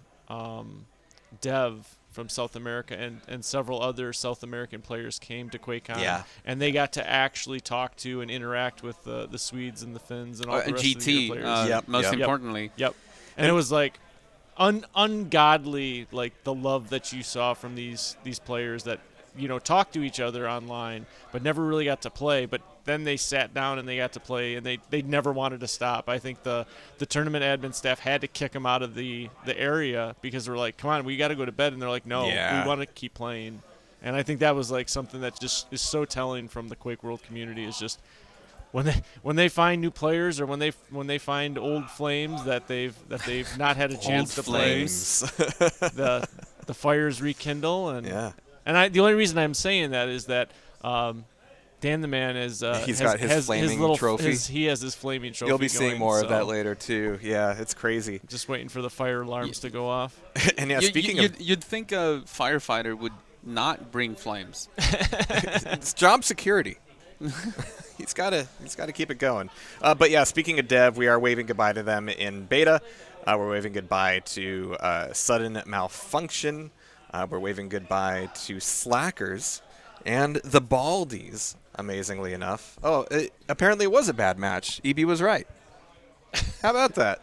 Dev from South America and several other South American players came to QuakeCon. Yeah. And they got to actually talk to and interact with the Swedes and the Finns and all the and rest of the GT, players. most importantly. Yep. And it was like ungodly, like the love that you saw from these players that, talk to each other online, but never really got to play. But then they sat down and they got to play, and they never wanted to stop. I think the tournament admin staff had to kick them out of the area because they were like, come on, we got to go to bed. And they're like, no, Yeah. we want to keep playing. And I think that was like something that just is so telling from the QuakeWorld community, is just when they find new players, or when they find old flames that they've not had a chance to play, the fires rekindle. And Yeah. And the only reason I'm saying that is that Dan the Man is He's got his flaming little trophy. He has his flaming trophy. You'll be seeing going, more of so that later too. Yeah, it's crazy. Just waiting for the fire alarms to go off. And yeah, speaking of, you'd think a firefighter would not bring flames. it's job security. he's got to keep it going. But yeah, speaking of dev, we are waving goodbye to them in beta. We're waving goodbye to Sudden MalFunction. We're waving goodbye to Slackers and the Baldies, amazingly enough. Oh, apparently it was a bad match. EB was right. How about that?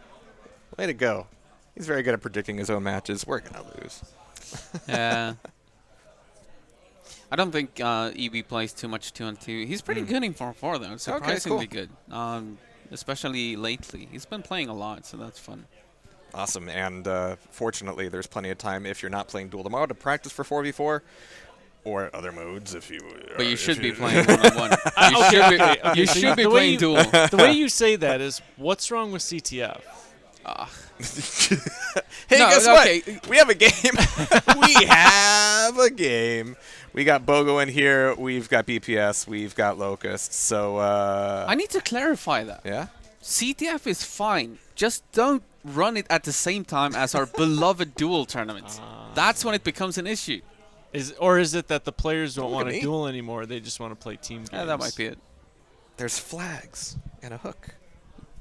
Way to go. He's very good at predicting his own matches. We're going to lose. Yeah. I don't think EB plays too much 2-on-2. He's pretty good in 4-4, though. Surprisingly good. Especially lately. He's been playing a lot, so that's fun. Awesome. And fortunately, there's plenty of time if you're not playing Duel tomorrow to practice for 4v4 or other modes if you... But you should be playing 1-on-1. You should be playing Duel. The way you say that is, what's wrong with CTF? Hey, guess what? We have a game. We have a game. We got Bogo in here. We've got BPS. We've got Locust. So I need to clarify that. Yeah? CTF is fine. Just don't run it at the same time as our beloved Duel tournaments. That's when it becomes an issue. Or is it that the players don't want to duel anymore? They just want to play team games? Yeah, that might be it. There's flags and a hook.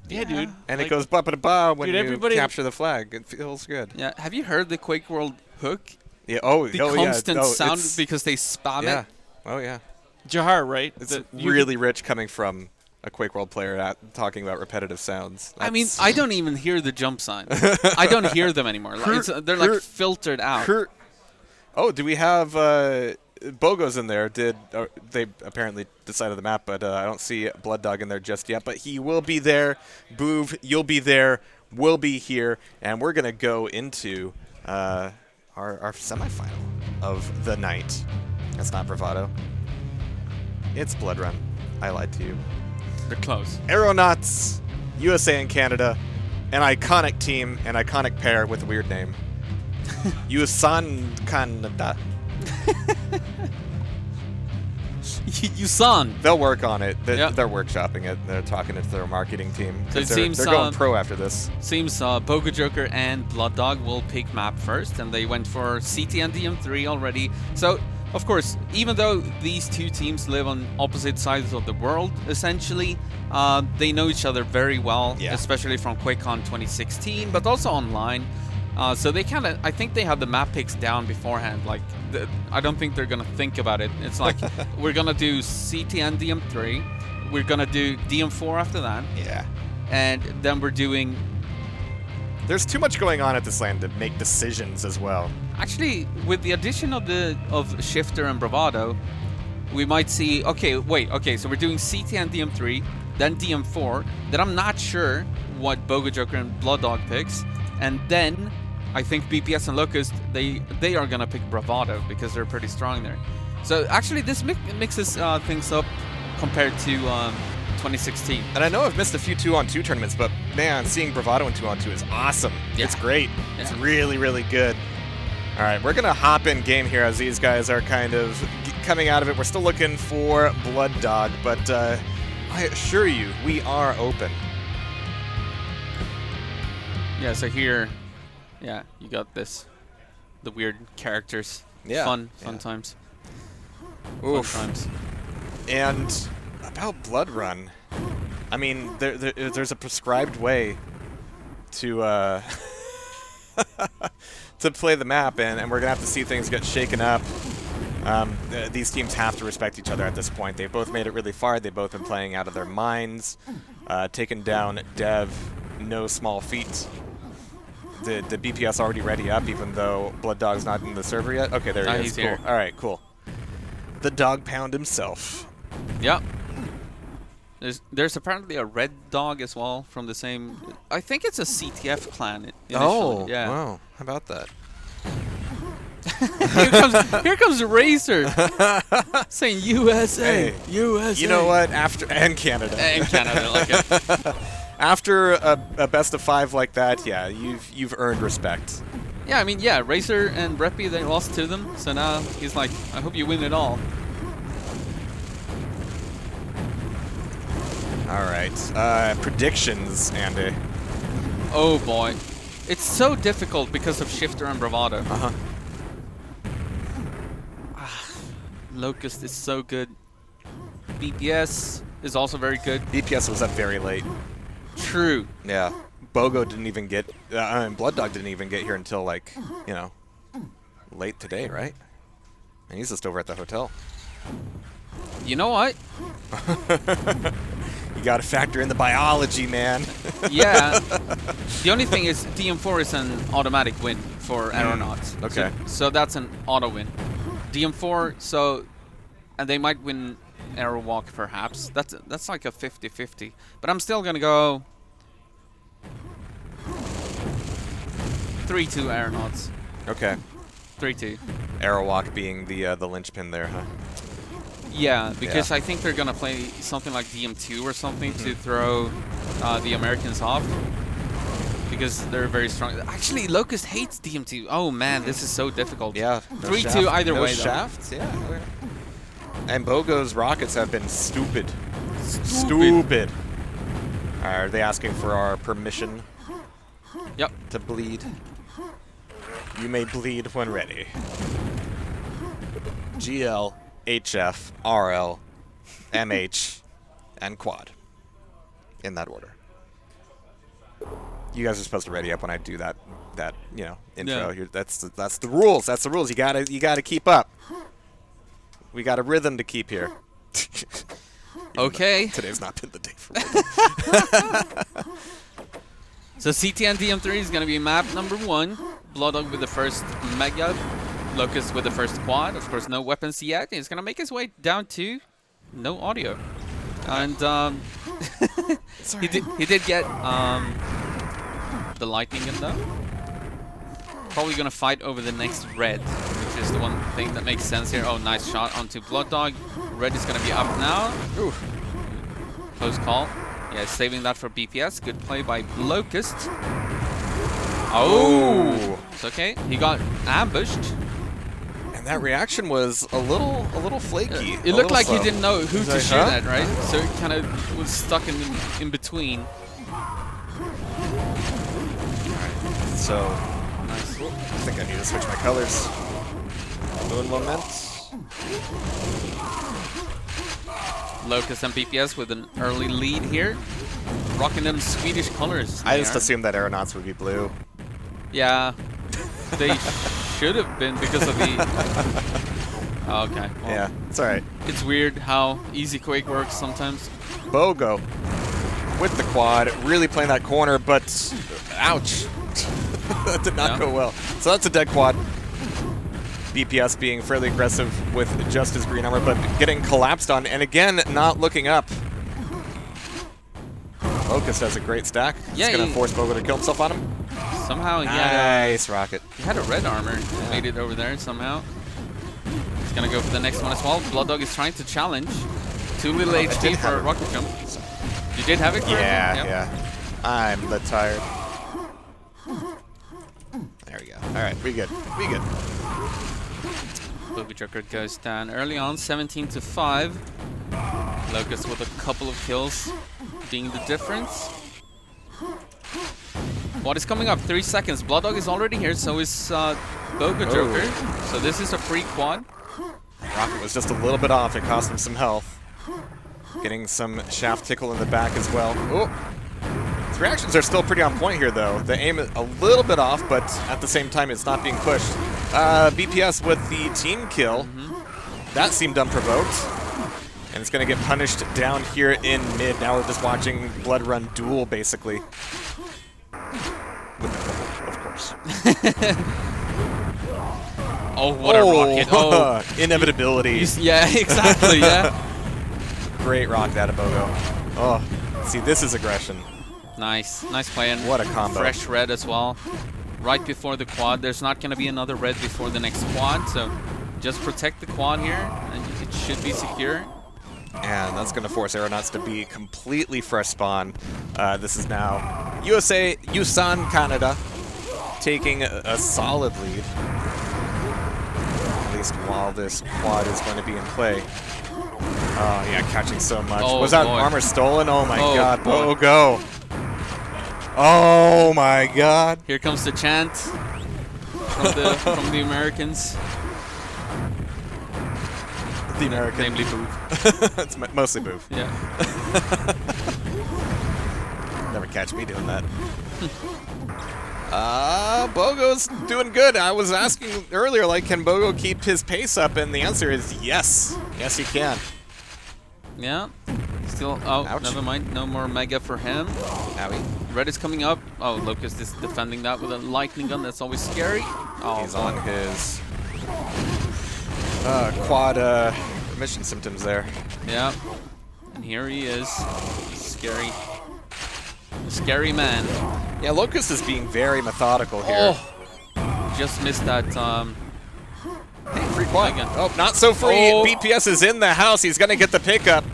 Yeah, dude. And it goes ba-ba-da-ba when dude, you capture the flag. It feels good. Yeah. Have you heard the QuakeWorld hook? Yeah. The constant sound because they spam it. Oh, yeah. Jahar, right? It's really rich coming from a QuakeWorld player talking about repetitive sounds. I mean, I don't even hear the jump signs. I don't hear them anymore. They're like filtered out. Oh, do we have Bogo's in there? They apparently decided the map, but I don't see Blood Dog in there just yet. But he will be there. Boov, you'll be there. We'll be here, and we're gonna go into our semifinal of the night. That's not bravado. It's Blood Run. I lied to you. They're close. AeronautS, USA and Canada, an iconic team, an iconic pair with a weird name. USA&CA. Yusan. They'll work on it. They're workshopping it. They're talking to their marketing team. So it they're going pro after this. Seems Bogo Joker and Blood Dog will pick map first, and they went for CT and DM3 already. So, of course, even though these two teams live on opposite sides of the world, essentially, they know each other very well, especially from QuakeCon 2016, but also online. So they I think they have the map picks down beforehand. Like, I don't think they're gonna think about it. It's like, we're gonna do CT and DM3. We're gonna do DM4 after that. Yeah. And then we're doing... There's too much going on at this LAN to make decisions as well. Actually, with the addition of Shifter and Bravado, we might see... Okay, so we're doing CT and DM3, then DM4. Then I'm not sure what Bogo Joker and Blood Dog picks. And then... I think BPS and Locust, they are going to pick Bravado because they're pretty strong there. So actually this mixes things up compared to 2016. And I know I've missed a few 2-on-2 tournaments, but man, seeing Bravado in 2-on-2 is awesome. Yeah. It's great. Yeah. It's really, really good. All right, we're going to hop in game here as these guys are kind of coming out of it. We're still looking for Blood Dog, but I assure you, we are open. Yeah, so here... Yeah, you got this. The weird characters. Yeah. Fun times. Oof. Fun times. And about Blood Run, I mean, there's a prescribed way to to play the map, and we're gonna have to see things get shaken up. These teams have to respect each other at this point. They've both made it really far. They've both been playing out of their minds. Taken down Dev, no small feat. The BPS already ready up, even though Blood Dog's not in the server yet. Okay, there he is. He's cool. here. All right, cool. The Dog Pound himself. Yep. There's apparently a Red Dog as well from the same... I think it's a CTF clan initially. Oh, yeah. Wow. How about that? here comes Racer saying USA, hey, USA. You know what? And Canada. And Canada, like it. After a best of 5 like that, yeah, you've earned respect. Yeah, I mean, yeah, Racer and Peppe, they lost to them, so now he's like, I hope you win it all. All right, predictions, Andy. Oh boy, it's so difficult because of Shifter and Bravado. Locust is so good. BPS, is also very good. BPS was up very late. True. Yeah. Bogo didn't even get, Blood Dog didn't even get here until, like, you know, late today, right? And he's just over at the hotel. You know what? You got to factor in the biology, man. Yeah. The only thing is DM4 is an automatic win for AeronautS. Okay. So that's an auto win. DM4, so, and they might win Aerowalk perhaps. That's like a 50-50. But I'm still gonna go 3-2 AeronautS. Okay. 3-2. Aerowalk being the linchpin there, huh? Yeah, because I think they're gonna play something like DM2 or something to throw the Americans off. Because they're very strong. Actually, Locust hates DM2. Oh man, this is so difficult. Yeah. 3-2 either way. Shafts, yeah. And Bogo's rockets have been stupid. Stupid. Are they asking for our permission? Yep. To bleed? You may bleed when ready. GL, HF, RL, MH, and quad. In that order. You guys are supposed to ready up when I do that you know, intro. Yeah. That's the rules. That's the rules. You gotta keep up. We got a rhythm to keep here. Okay. Today's not been the day for me. So CTN DM3 is going to be map number 1. Blood Dog with the first Mega. Locust with the first quad. Of course, no weapons yet. He's going to make his way down to no audio. And he did get the lightning in though. Probably going to fight over the next red, which is the one thing that makes sense here. Oh, nice shot onto Blood Dog. Red is going to be up now. Ooh. Close call. Yeah, saving that for BPS. Good play by Locust. Oh, it's okay. He got ambushed. And that reaction was a little flaky. It looked like slow. he didn't know who He's to like, shoot huh? at, right? So it kind of was stuck in between. So, nice. I think I need to switch my colors. Doing moments. Locust and BPS with an early lead here. Rocking them Swedish colors. I just assumed that AeronautS would be blue. Yeah. They should have been because of the... Oh, okay. Well, yeah, it's alright. It's weird how easy Quake works sometimes. Bogo with the quad, really playing that corner, but ouch. That did not go well. So that's a dead quad. BPS being fairly aggressive with just his green armor, but getting collapsed on, and again, not looking up. Locust has a great stack. Yeah, He's going to force Bogo to kill himself on him. Somehow he nice rocket. He had a red armor. Made it over there somehow. He's going to go for the next one as well. Blood Dog is trying to challenge. Too little HP for a rocket jump. You did have it correctly? Yeah. I'm the tired. There we go. All right, we good. We good. Booby Joker goes down early on, 17-5. Locust with a couple of kills being the difference. What is coming up? 3 seconds. Blood Dog is already here, so is Boga Joker. So this is a free quad. Rocket was just a little bit off. It cost him some health. Getting some shaft tickle in the back as well. Oh. His reactions are still pretty on point here, though. The aim is a little bit off, but at the same time, it's not being pushed. BPS with the team kill. That seemed unprovoked. And it's going to get punished down here in mid. Now we're just watching Blood Run duel, basically. With the goal, of course. Oh, what a rocket. Oh. Inevitability. Yeah, exactly, yeah. Great rocket out of Bogo. Oh, see, this is aggression. Nice. Nice playing. What a combo. Fresh red as well. Right before the quad. There's not going to be another red before the next quad, so just protect the quad here, and it should be secure. And that's going to force AeronautS to be completely fresh spawn. This is now USA, USAN, Canada, taking a solid lead. At least while this quad is going to be in play. Oh, yeah, catching so much. Oh, was that boy. armor stolen? Oh, my God. Boy. Bogo. Oh, my God. Here comes the chant from the Americans. The American. Namely Boov. It's mostly Boov. Yeah. Never catch me doing that. Bogo's doing good. I was asking earlier, like, can Bogo keep his pace up? And the answer is yes. Yes, he can. Yeah. Still, oh, Ouch. never mind. No more Mega for him. Owie. Red is coming up. Oh, Locust is defending that with a lightning gun. That's always scary. Oh, He's on his quad emission symptoms there. Yeah. And here he is. Scary. Scary man. Yeah, Locust is being very methodical here. Oh. Just missed that. Hey, free quad. Oh, not so free. Oh. BPS is in the house. He's going to get the pickup.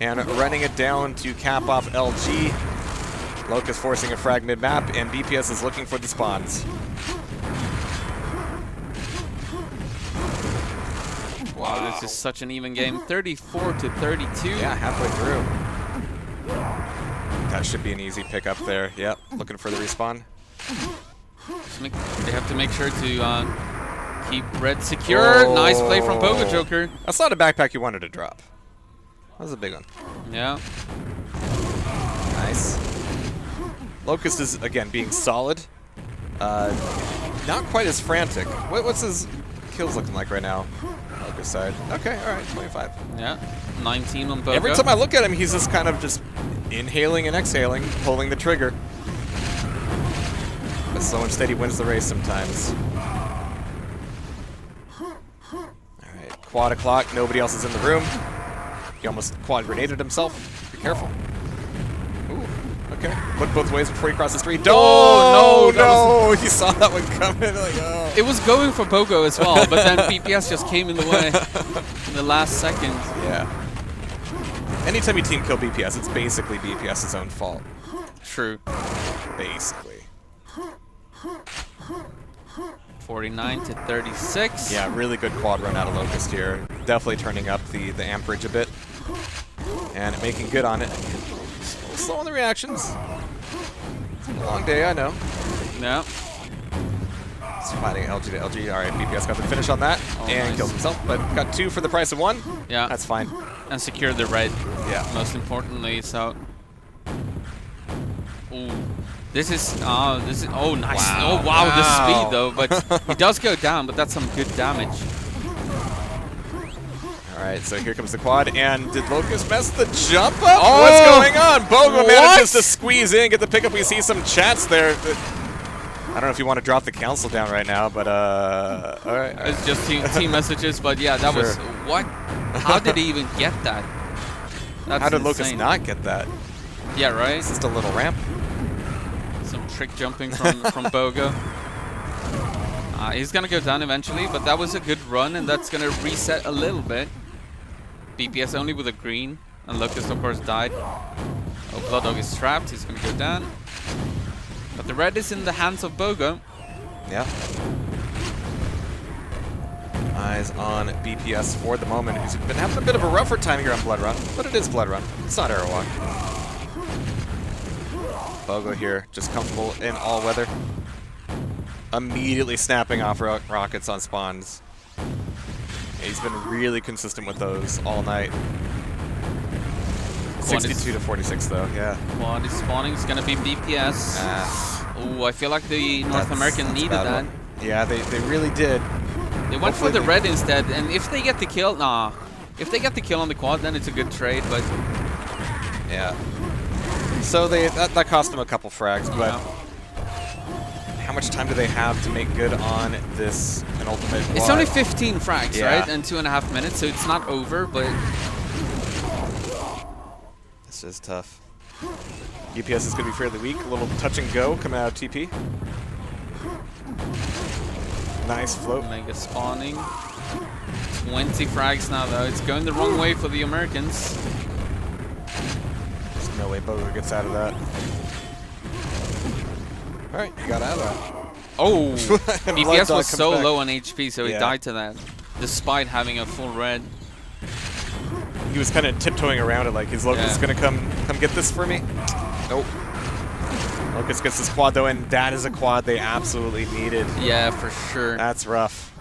And running it down to cap off LG. Locust forcing a frag mid-map, and BPS is looking for the spawns. Wow, this is such an even game. 34 to 32. Yeah, halfway through. That should be an easy pickup there. Yep, looking for the respawn. They have to make sure to keep Red secure. Oh. Nice play from Pogo Joker. That's not a backpack you wanted to drop. That was a big one. Yeah. Nice. Locust is, again, being solid. Not quite as frantic. What's his kills looking like right now? Locust side. Okay, all right, 25. Yeah, 19 on Pogo. Every time I look at him, he's just kind of just inhaling and exhaling, pulling the trigger. But so instead, he wins the race sometimes. All right, quad o'clock. Nobody else is in the room. He almost quad grenaded himself. Be careful. Ooh, okay. Look both ways before he crosses three. Oh, no! He saw that one coming. Like, oh. It was going for Pogo as well, but then BPS just came in the way in the last second. Yeah. Anytime you team kill BPS, it's basically BPS's own fault. True. Basically. 49 to 36. Yeah, really good quad run out of Locust here. Definitely turning up the amperage a bit. And making good on it. Slow on the reactions. It's been a long day, I know. Yeah. It's fighting LG to LG. All right, BPS got the finish on that. Oh, and nice. kills himself, but got 2 for the price of 1. Yeah. That's fine. And secure the red. Yeah. Most importantly, so. Ooh. This is oh nice. Wow. Oh wow, the speed though, but he does go down, but that's some good damage. All right, so here comes the quad, and did Locust mess the jump up? Oh, what's going on? Bogo manages to squeeze in, get the pickup. We see some chats there. I don't know if you want to drop the council down right now, but all right. It's just team messages, but yeah, that was what? How did he even get that? That's How did Locust insane. not get that? Yeah, right. It's just a little ramp. Some trick jumping from Bogo. He's gonna go down eventually, but that was a good run, and that's gonna reset a little bit. BPS only with a green, and Locust of course died. Oh, Blood Dog is trapped. He's gonna go down. But the red is in the hands of Bogo. Yeah. Eyes on BPS for the moment. He's been having a bit of a rougher time here on Blood Run, but it is Blood Run. It's not Aerowalk. Bogo here, just comfortable in all weather. Immediately snapping off rockets on spawns. Yeah, he's been really consistent with those all night. 62 to 46 though, yeah. Quad is spawning. It's gonna be BPS. Oh, I feel like the North American needed that. Yeah, they really did. They went for the red instead, and if they get the kill, if they get the kill on the quad, then it's a good trade. But yeah. So that cost them a couple frags, but how much time do they have to make good on this penultimate quad? It's only 15 frags, Yeah. right? And 2.5 minutes, so it's not over, but this is tough. UPS is going to be fairly weak. A little touch and go coming out of TP. Nice float. Mega spawning. 20 frags now, though. It's going the wrong way for the Americans. There's no way Bogo gets out of that. All right, you got out of that. Oh, BPS Dog was comes so back. low on HP, so he Yeah. died to that, despite having a full red. He was kind of tiptoeing around it, like, is Locust going to come get this for me? Nope. Locust gets this quad, though, and that is a quad they absolutely needed. Yeah, for sure. That's rough.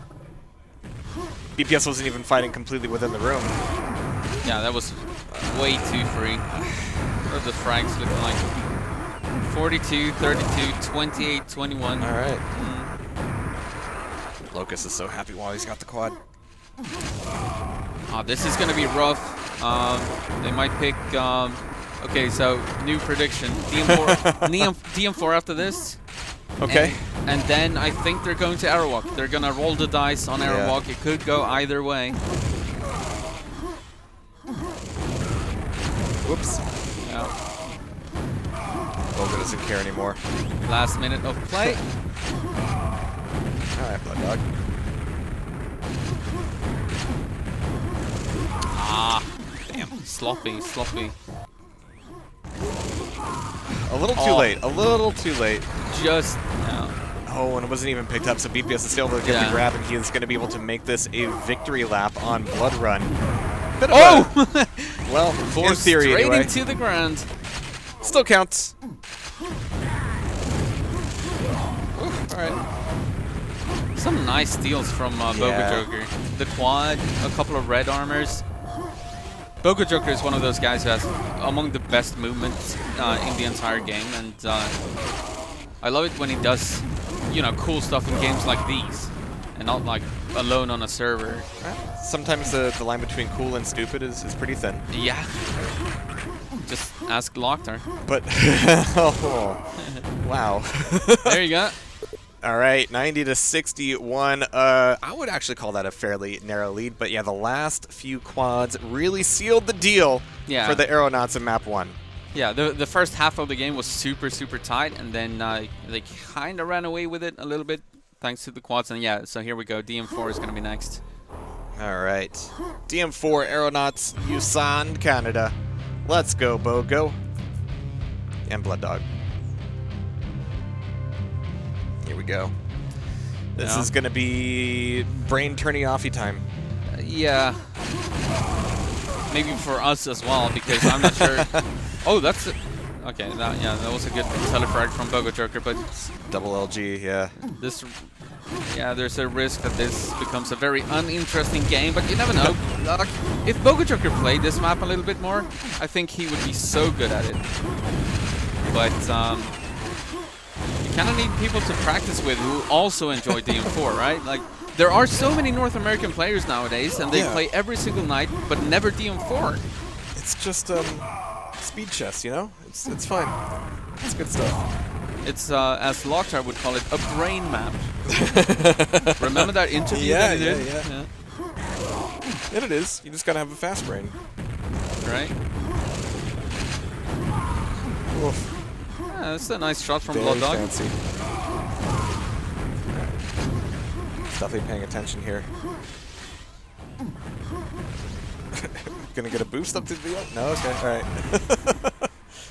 BPS wasn't even fighting completely within the room. Yeah, that was way too free. What are the frags looking like? 42, 32, 28, 21. All right. Locust is so happy while he's got the quad. Oh, this is going to be rough. They might pick... okay, so new prediction. DM4, DM4 after this. Okay. And then I think they're going to Aerowalk. They're going to roll the dice on Aerowalk. It could go either way. Whoops. Yeah. Boga doesn't care anymore. Last minute of play. Alright, Blood Dog. Ah, damn. Sloppy. A little too late. A little too late. Just... No. Oh, and it wasn't even picked up, so BPS is still able to get the grab, and he is going to be able to make this a victory lap on Blood Run. Well, in theory, straight anyway. into the ground. Still counts. Alright. Some nice steals from Boga Joker. The quad, a couple of red armors. Boga Joker is one of those guys who has among the best movements in the entire game, and I love it when he does, you know, cool stuff in games like these, and not like alone on a server. Sometimes the line between cool and stupid is pretty thin. Yeah. Just ask Locktar. But, oh, wow. There you go. All right, 90 to 61. I would actually call that a fairly narrow lead, but yeah, the last few quads really sealed the deal for the AeronautS in map 1. Yeah, the first half of the game was super tight, and then they kind of ran away with it a little bit thanks to the quads. And yeah, so here we go. DM4 is going to be next. All right, DM4 AeronautS, Busan, Canada. Let's go, Bogo. And Blood Dog. Here we go. This is going to be brain turning offy time. Yeah. Maybe for us as well, because I'm not sure. Oh, that's it. Okay, that was a good telefrag from Boga Joker, but double LG, yeah. There's a risk that this becomes a very uninteresting game, but you never know. Like, if Boga Joker played this map a little bit more, I think he would be so good at it. But you kind of need people to practice with who also enjoy DM4, right? Like, there are so many North American players nowadays, and they play every single night, but never DM4. It's just speed chess, you know? It's fine. It's good stuff. It's, as Locktar would call it, a brain map. Remember that interview that he did? Yeah. And it is. You just gotta have a fast brain. Right? Oof. Yeah, that's a nice shot from Very Blood Dog. fancy. He's definitely paying attention here. Gonna get a boost up to the... No? Okay, alright.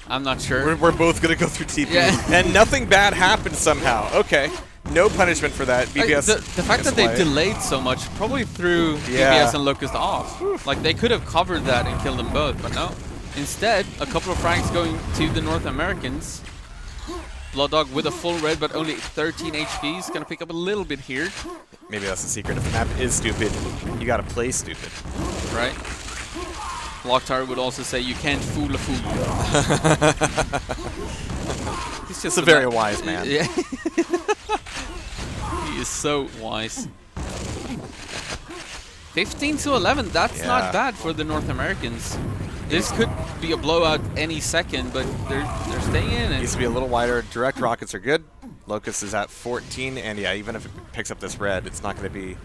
I'm not sure. We're both gonna go through TP. Yeah. And nothing bad happened somehow. Okay. No punishment for that. BBS. The fact that they delayed so much probably threw BBS and Locust off. Like, they could have covered that and killed them both, but no. Instead, a couple of frags going to the North Americans. Blood Dog with a full red, but only 13 HP. He's gonna pick up a little bit here. Maybe that's the secret. If the map is stupid, you gotta play stupid. Right? Locktar would also say you can't fool a fool. He's just a very wise man. Yeah. He is so wise. 15 to 11, that's not bad for the North Americans. This could be a blowout any second, but they're staying in. Needs to be a little wider. Direct rockets are good. Locust is at 14, and yeah, even if it picks up this red, it's not going to be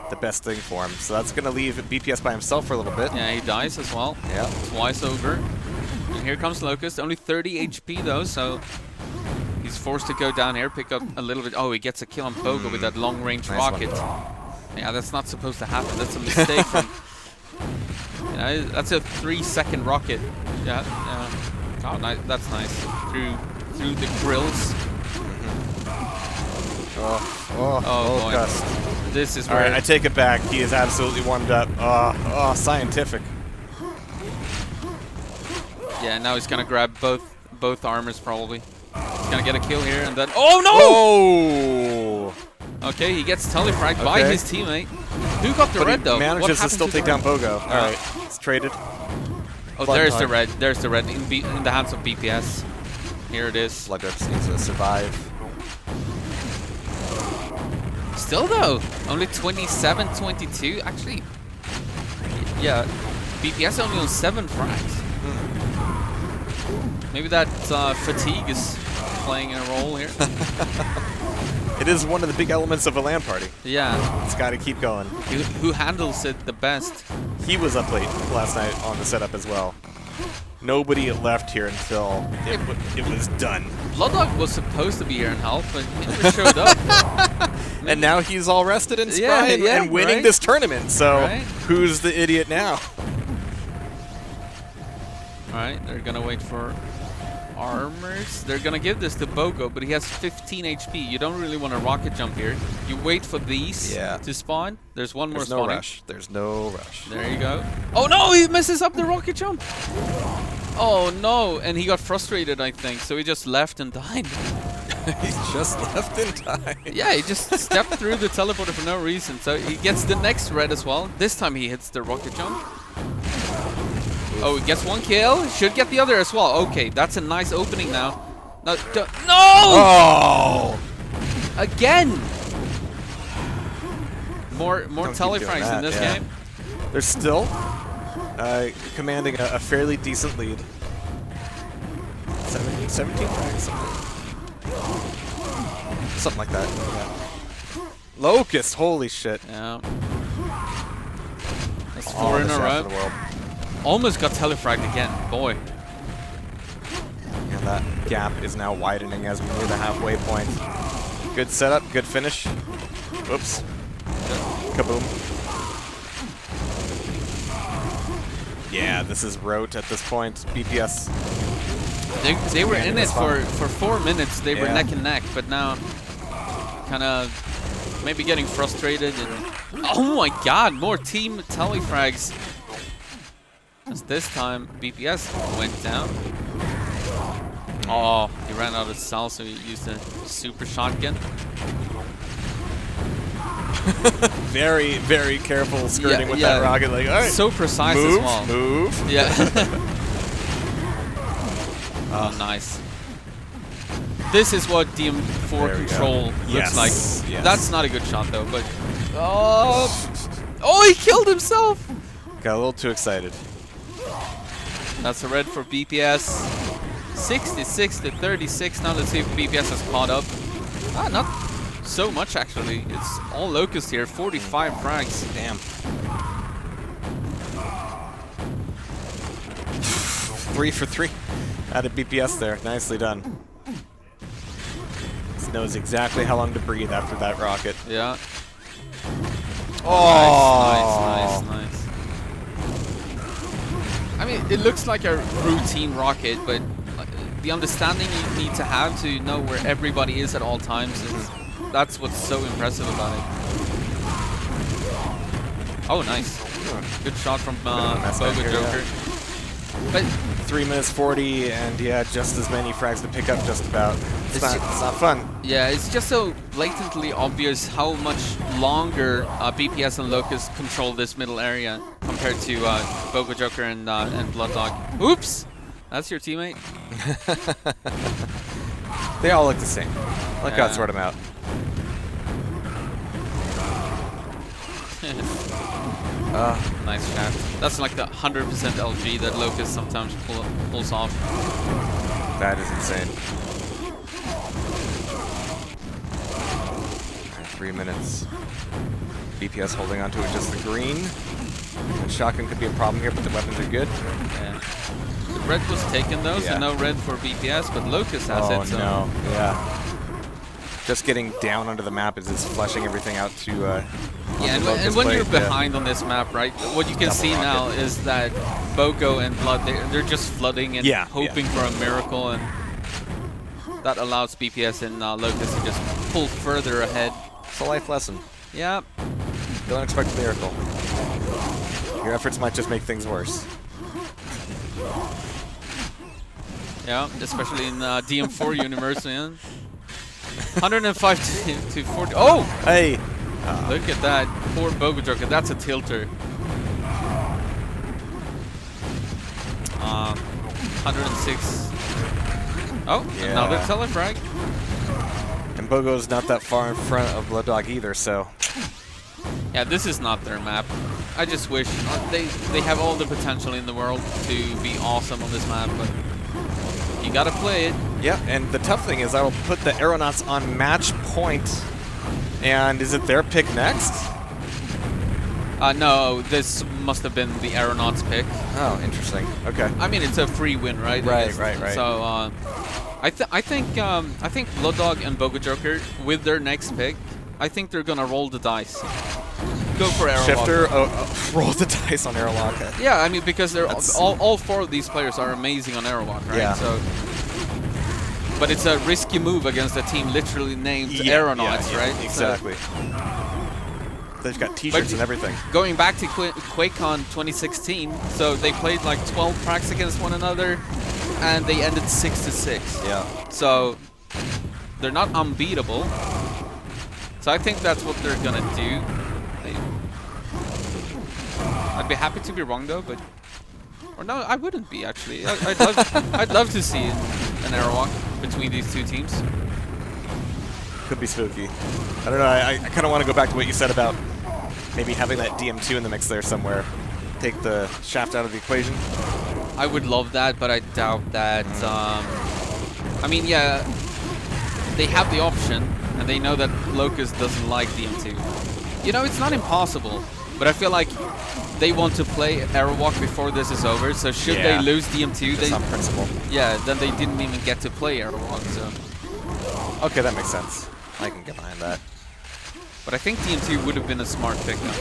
the best thing for him. So that's going to leave BPS by himself for a little bit. Yeah, he dies as well. Yeah. Twice over. And here comes Locust. Only 30 HP though, so he's forced to go down here, pick up a little bit. Oh, he gets a kill on Boga with that long-range rocket. Yeah, that's not supposed to happen. That's a mistake from... You know, that's a 3-second rocket. Yeah. Oh, nice. That's nice. Through the grills. Oh, boy. Gust. This is all where... right, I take it back. He is absolutely warmed up. Scientific. Yeah, now he's gonna grab both armors probably. He's gonna get a kill here and then... Oh no! Oh! Okay, he gets telefragged by his teammate. Who got the But red he though? What manages to happened still the take down red? Bogo. All right, it's traded. Oh, Blood there's the Dog. red. There's the red in the hands of BPS. Here it is. Blood Dog needs to survive. Still though, only 27-22. Actually, yeah, BPS only on 7 frags. Maybe that fatigue is playing a role here. It is one of the big elements of a LAN party. Yeah. It's got to keep going. Who handles it the best? He was up late last night on the setup as well. Nobody left here until it was done. Blooddog was supposed to be here and help, but he never showed up. And now he's all rested and spry and winning right? this tournament. So Right. who's the idiot now? Alright, they're gonna wait for armors. They're gonna give this to Bogo, but he has 15 HP. You don't really want to rocket jump here. You wait for these to spawn. There's one more There's no spawning. rush. There's no rush. There you go. Oh no, he messes up the rocket jump. Oh no, and he got frustrated, I think, so he just left and died. He just left in time. Yeah, he just stepped through the teleporter for no reason. So he gets the next red as well. This time he hits the rocket jump. Oh, he gets 1 kill. Should get the other as well. Okay, that's a nice opening now. No! Oh! Again! More Don't keep telefrags doing in this that, game. They're still commanding a fairly decent lead. 17 frags. Something like that. Yeah. Locust, holy shit. Yeah. That's 4 in a row. Almost got telefragged again. Boy. And that gap is now widening as we near the halfway point. Good setup, good finish. Oops. Kaboom. Yeah, this is rote at this point. BPS. They were in it for 4 minutes. They were Yeah. neck and neck, but now kind of maybe getting frustrated. And oh my god, more team telefrags. As this time BPS went down. Oh, he ran out of cells, so he used a super shotgun. Very, very careful skirting with that rocket. Like, all right. So precise move, as well. Move. Yeah. Oh, nice. This is what DM4 control looks like. Yes. That's not a good shot though, but oh, he killed himself. Got a little too excited. That's a red for BPS. 66-36. Now let's see if BPS has caught up. Not so much actually. It's all Locust here. 45 frags. Damn. 3 for 3 out of BPS there. Nicely done. He knows exactly how long to breathe after that rocket. Yeah. Oh, nice. I mean, it looks like a routine rocket, but the understanding you need to have to know where everybody is at all times that's what's so impressive about it. Oh, nice. Good shot from Bogo Joker. But 3 minutes 40, and yeah, just as many frags to pick up. Just about. It's not fun. Yeah, it's just so blatantly obvious how much longer BPS and Locust control this middle area compared to Bogo Joker and Blood Dog. Oops, that's your teammate. They all look the same. Look how to sort them out. Nice shot. That's like the 100% LG that Locust sometimes pulls off. That is insane. 3 minutes. BPS holding onto it, just the green. And shotgun could be a problem here, but the weapons are good. Yeah. The red was taken though, so no red for BPS, but Locust has it. So. No, yeah. Just getting down onto the map is just fleshing everything out to. Yeah, and when you're behind on this map, right? What you can see now is that Bogo and Blood, they're just flooding and hoping for a miracle, and that allows BPS and Locust to just pull further ahead. It's a life lesson. Yeah. Don't expect a miracle. Your efforts might just make things worse. Yeah, especially in DM4 universe, man. 105 to 40. Oh! Hey! Look at that. Poor Bogo Joker. That's a tilter. 106. Oh, Yeah. another telefrag. And Bogo's not that far in front of Blood Dog either, so. Yeah, this is not their map. I just wish they have all the potential in the world to be awesome on this map, but you gotta play it. Yeah, and the tough thing is I will put the AeronautS on match point. And is it their pick next? No, this must have been the AeronautS pick. Oh, interesting. Okay. I mean, it's a free win, right? Right. So, I think Blood Dog and Bogo Joker with their next pick, I think they're gonna roll the dice. Go for Aerolock. Shifter, roll the dice on Aerolock. Yeah, I mean, because they're all four of these players are amazing on Aerolock, right? Yeah. So, but it's a risky move against a team literally named AeronautS, right? Exactly. They've got T-shirts and everything. Going back to QuakeCon 2016, so they played like 12 tracks against one another, and they ended 6-6. Yeah. So they're not unbeatable. So I think that's what they're gonna do. I'd be happy to be wrong though, but or no, I wouldn't be actually. I'd love to see an Aerowalk between these two teams. Could be spooky. I don't know. I kind of want to go back to what you said about maybe having that DM2 in the mix there somewhere. Take the shaft out of the equation. I would love that, but I doubt that. I mean, yeah, they have the option, and they know that Locust doesn't like DM2. You know, it's not impossible, but I feel like they want to play Aerowalk before this is over. So should they lose DM2, That's on principle. Yeah, then they didn't even get to play Aerowalk. So okay, that makes sense. I can get behind that. But I think DM2 would have been a smart pick though.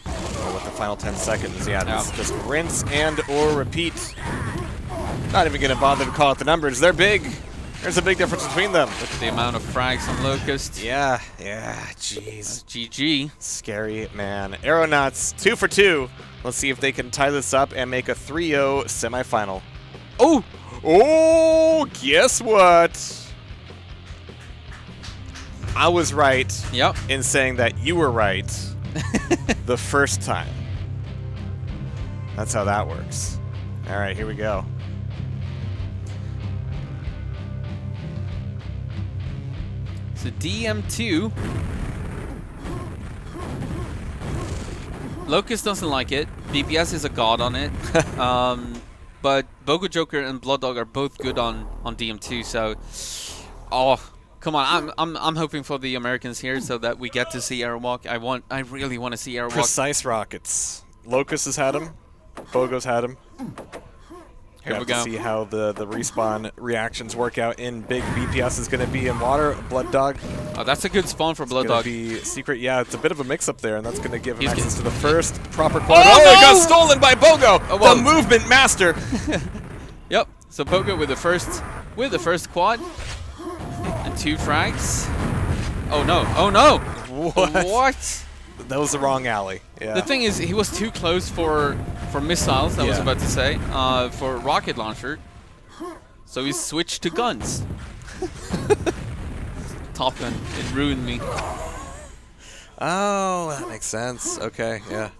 Oh, with the final 10 seconds, yeah, this is just rinse and or repeat. Not even going to bother to call out the numbers. They're big. There's a big difference between them. Look at the amount of frags on Locust. Yeah, jeez. GG. Scary, man. AeronautS, 2 for 2. Let's see if they can tie this up and make a 3-0 semifinal. Oh! Oh, guess what? I was right in saying that you were right the first time. That's how that works. All right, here we go. So DM2. Locust doesn't like it. BPS is a god on it. But Bogo Joker and Blood Dog are both good on DM2. So, oh, come on! I'm hoping for the Americans here so that we get to see Aerowalk. I really want to see Aerowalk. Precise rockets. Locust has had him. Bogo's had him. Here we go. To see how the respawn reactions work out in big. BPS is going to be in water. Blood Dog. Oh, that's a good spawn for Blood Dog. Be secret. Yeah, it's a bit of a mix-up there, and that's going to give him access to the first proper quad. Oh, it got no! stolen by Bogo, Oh, the movement master. Yep. So Bogo with the first quad and 2 frags. Oh no! Oh no! What? That was the wrong alley. Yeah. The thing is, he was too close for missiles. I was about to say for rocket launcher. So he switched to guns. Top Gun. It ruined me. Oh, that makes sense. Okay, yeah.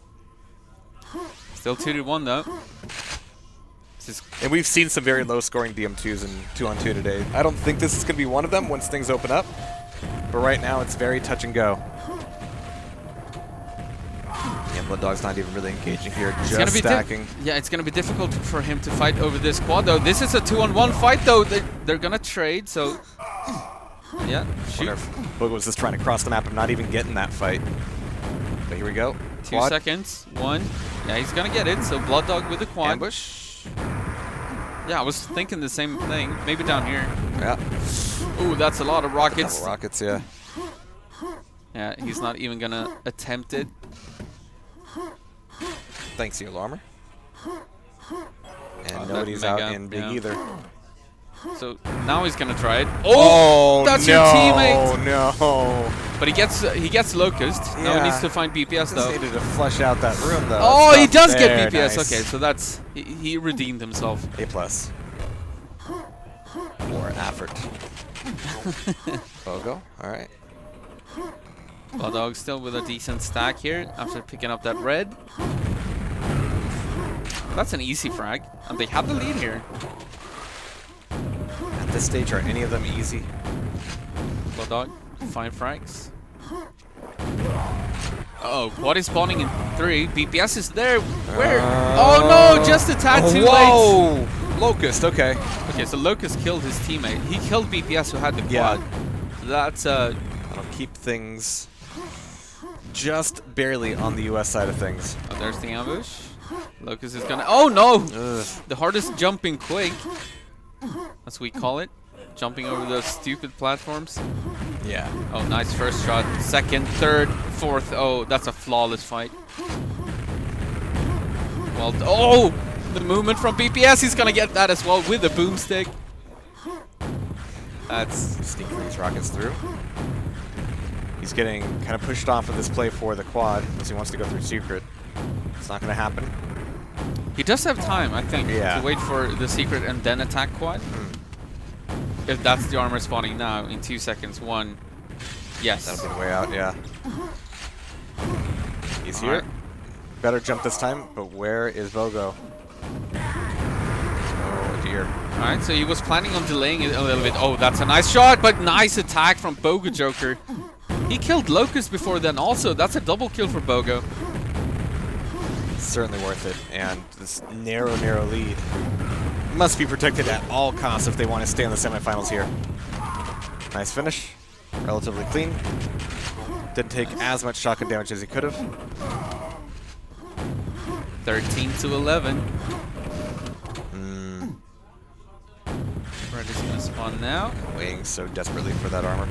Still 2-1 though. And we've seen some very low-scoring DM2s in 2-on-2 today. I don't think this is going to be one of them once things open up. But right now, it's very touch and go. Yeah, Blood Dog's not even really engaging here, just stacking. Yeah, it's going to be difficult for him to fight over this quad, though. This is a 2-on-1 fight, though. They're going to trade, so... Yeah, shoot. Bogo was just trying to cross the map and not even getting that fight. But here we go. 2 seconds. 1. Yeah, he's going to get it, so Blood Dog with the quad. Ambush. Yeah, I was thinking the same thing. Maybe down here. Yeah. Ooh, that's a lot of rockets. Double rockets, yeah. Yeah, he's not even going to attempt it. Thanks, you alarmer. And nobody's out in big either. So now he's gonna try it. Oh, that's no, your teammate. No. But he gets Locust. Now he needs to find BPS though. Just needed to flush out that room though. Oh, he does get BPS. Nice. Okay, so that's he redeemed himself. A+. More effort. Bogo, all right. Blood still with a decent stack here after picking up that red. That's an easy frag, and they have the lead here. At this stage, are any of them easy? Blood 5 frags. Oh, quad is spawning in 3. BPS is there. Where? Oh no, just a tad too late. Whoa! Locust, okay. Okay, so Locust killed his teammate. He killed BPS who had the quad. That's That'll keep things just barely on the US side of things. Oh, there's the ambush. Locust is gonna. Oh no! Ugh. The hardest jump in Quake, as we call it. Jumping over those stupid platforms. Yeah. Oh, nice first shot. Second, third, fourth. Oh, that's a flawless fight. Well, oh! The movement from BPS. He's gonna get that as well with the boomstick. That's sneaking these rockets through. He's getting kind of pushed off of this play for the quad as he wants to go through secret. It's not gonna happen. He does have time, I think, Yeah. to wait for the secret and then attack quad. If that's the armor spawning now in 2 seconds. 1. Yes. That'll be the way out, yeah. He's here. Right. Better jump this time, but where is Bogo? Oh dear. Alright, so he was planning on delaying it a little bit. Oh, that's a nice shot, but nice attack from Bogo Joker. He killed Locust before then also. That's a double kill for Bogo. Certainly worth it. And this narrow lead must be protected at all costs if they want to stay in the semifinals here. Nice finish. Relatively clean. Didn't take as much shotgun damage as he could have. 13-11. Red is gonna spawn now. Waiting so desperately for that armor.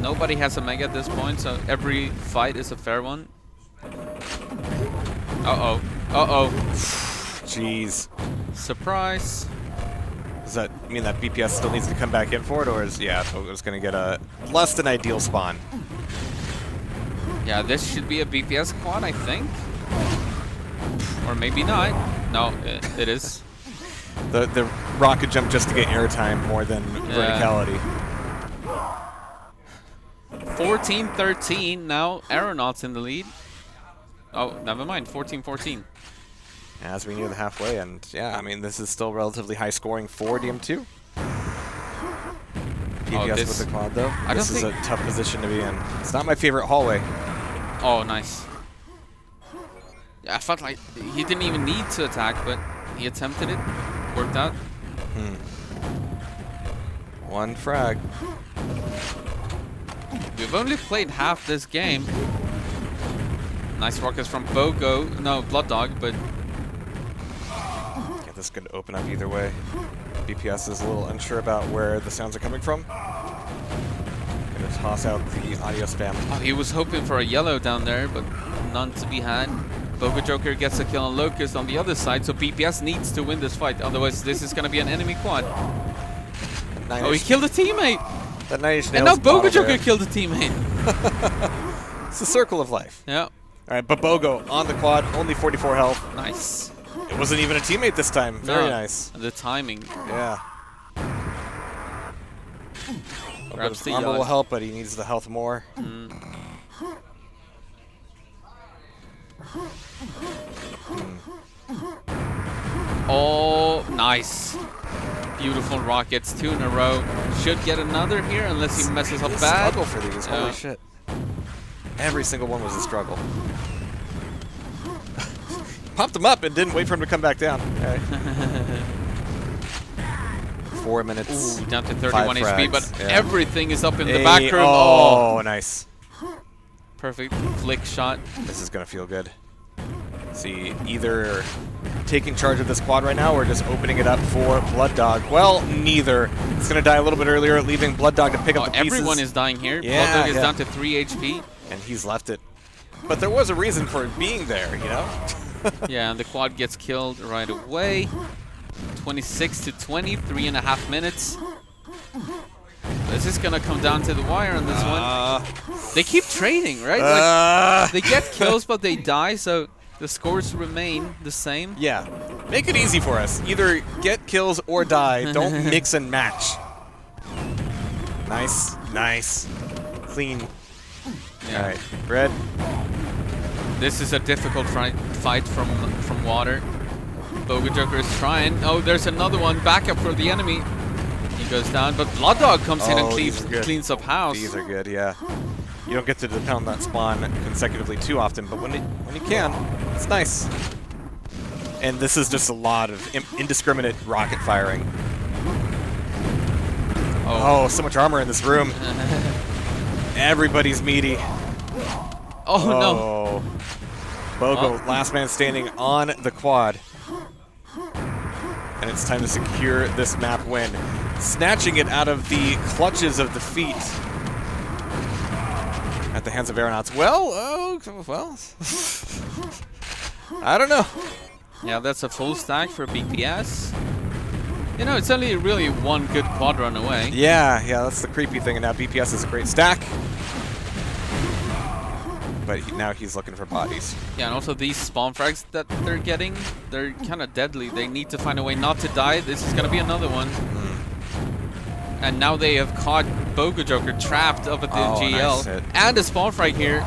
Nobody has a mega at this point, so every fight is a fair one. Uh-oh. Uh-oh. Jeez. Surprise. Does that mean that BPS still needs to come back in for it, or is, yeah, Bogo's going to get a less than ideal spawn? Yeah, this should be a BPS quad, I think. Or maybe not. No, it is. The rocket jump just to get airtime more than verticality. 14-13, now AeronautS in the lead. Oh, never mind, 14-14. As we near the halfway, and yeah, I mean, this is still relatively high scoring for DM2. BPS with the quad, though. This is a tough position to be in. It's not my favorite hallway. Oh, nice. Yeah, I felt like he didn't even need to attack, but he attempted it. Worked out. One frag. We've only played half this game. Nice rockets from Bogo. No, Blood Dog, but... Yeah, this could open up either way. BPS is a little unsure about where the sounds are coming from. Gonna toss out the audio spam. Oh, he was hoping for a yellow down there, but none to be had. Bogo Joker gets a kill on Locust on the other side, so BPS needs to win this fight. Otherwise, this is gonna be an enemy quad. Oh, he killed a teammate! That 9-inch and now Bogo Joker killed a teammate. It's the circle of life. Yeah. Alright, but Bogo on the quad, only 44 health. Nice. It wasn't even a teammate this time. Very nice. The timing. Yeah. Grabs the armor will help, but he needs the health more. Oh, nice. Beautiful rockets, 2 in a row. Should get another here unless he messes up bad. Struggle for these, holy shit. Every single one was a struggle. Popped him up and didn't wait for him to come back down. All right. 4 minutes. Ooh, down to 31 HP, but yeah. everything is up in the back room. Oh, nice. Perfect flick shot. This is going to feel good. See, either taking charge of this quad right now or just opening it up for Blood Dog. Well, neither. It's going to die a little bit earlier, leaving Blood Dog to pick up the pieces. Everyone is dying here. Yeah, Blood Dog is down to 3 HP. And he's left it. But there was a reason for it being there, you know? Yeah, and the quad gets killed right away. 26-20, 3.5 minutes. This is gonna come down to the wire on this one. They keep trading, right? Like, they get kills, but they die, so the scores remain the same. Yeah. Make it easy for us. Either get kills or die. Don't mix and match. Nice, nice. Clean. Yeah. All right, red. This is a difficult fight from water. Boga Joker is trying. Oh, there's another one. Backup for the enemy. He goes down, but Blood Dog comes in and cleans up house. These are good, yeah. You don't get to depend on that spawn consecutively too often, but when you can, it's nice. And this is just a lot of indiscriminate rocket firing. Oh, so much armor in this room. Everybody's meaty. Oh, no. Bogo, last man standing on the quad. And it's time to secure this map win. Snatching it out of the clutches of defeat at the hands of AeronautS. Well, I don't know. Yeah, that's a full stack for BPS. You know, it's only really one good quad run away. Yeah, that's the creepy thing. And now BPS is a great stack. But now he's looking for bodies. Yeah, and also these spawn frags that they're getting, they're kind of deadly. They need to find a way not to die. This is going to be another one. And now they have caught Boga Joker trapped up at the GL. Nice. And a spawn frag here.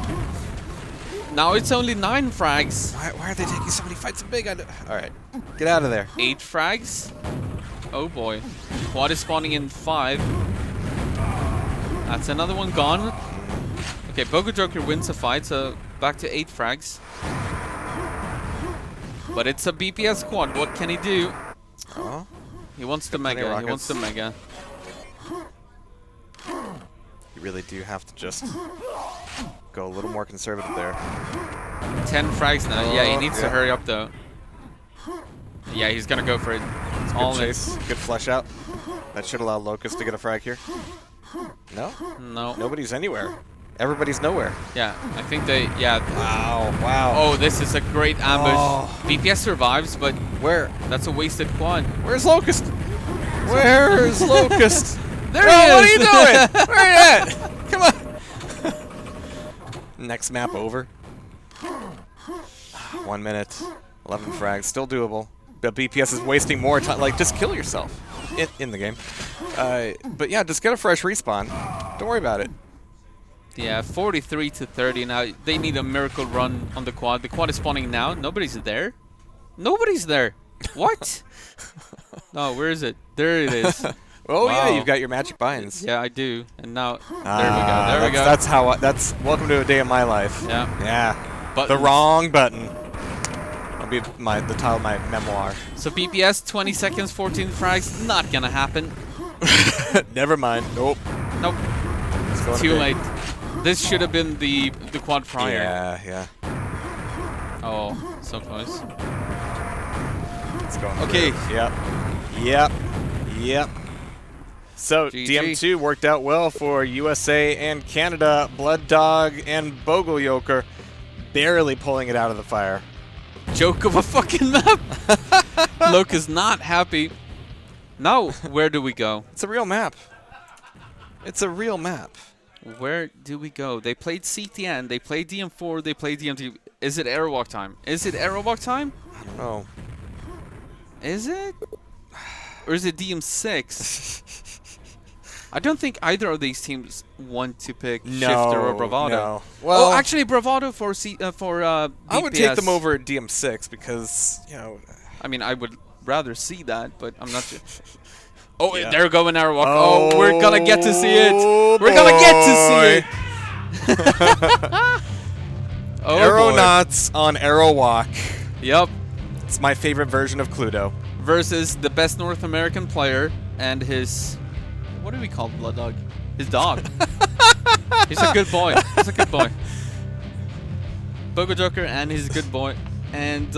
Now it's only 9 frags. Why are they taking so many fights so big? Alright, get out of there. 8 frags. Oh boy. Quad is spawning in 5. That's another one gone. Okay, Boga Joker wins a fight, so back to 8 frags. But it's a BPS quad. What can he do? Oh. He wants the mega. He wants the mega. You really do have to just go a little more conservative there. 10 frags now. Yeah, he needs to hurry up though. Yeah, he's gonna go for it. It's all good chase, good flush out. That should allow Locust to get a frag here. No? No. Nobody's anywhere. Everybody's nowhere. Yeah, I think they. Yeah. Wow. Oh, this is a great ambush. BPS survives, but where? That's a wasted quad. Where's Locust? Where's Locust? There he is. What are you doing? Where are you at? Come on. Next map over. 1 minute. 11 frags. Still doable. But BPS is wasting more time. Like, just kill yourself in the game. But yeah, just get a fresh respawn. Don't worry about it. Yeah, 43 to 30 now. They need a miracle run on the quad. The quad is spawning now. Nobody's there. Nobody's there. What? No, where is it? There it is. Oh wow. yeah, you've got your magic binds. Yeah, I do. And now there we go. There we go. That's how. That's welcome to a day in my life. Yeah. Yeah. Buttons. The wrong button. That'll be the title of my memoir. So BPS 20 seconds, 14 frags. Not gonna happen. Never mind. Nope. Nope. It's too late. This should have been the quad prior. Yeah. Oh, so close. It's going okay. Through. Yep. So GG. DM2 worked out well for USA and Canada. Blood Dog and Bogeljoker barely pulling it out of the fire. Joke of a fucking map. Loke is not happy. Now, where do we go? It's a real map. It's a real map. Where do we go? They played CTN, they played DM4, they played DM2. Is it Aerowalk time? Is it Aerowalk time? I don't know. Is it? Or is it DM6? I don't think either of these teams want to pick Shifter or Bravado. No. Well, oh, actually, Bravado for BPS. I would take them over DM6 because, you know. I mean, I would rather see that, but I'm not sure. Oh, yeah. They're going Aerowalk. Oh, we're gonna get to see it. We're gonna get to see it. Oh, AeronautS on Aerowalk. Yep. It's my favorite version of Cluedo. Versus the best North American player and his... What do we call Blood Dog? His dog. He's a good boy. He's a good boy. Boga Joker and he's a good boy. And,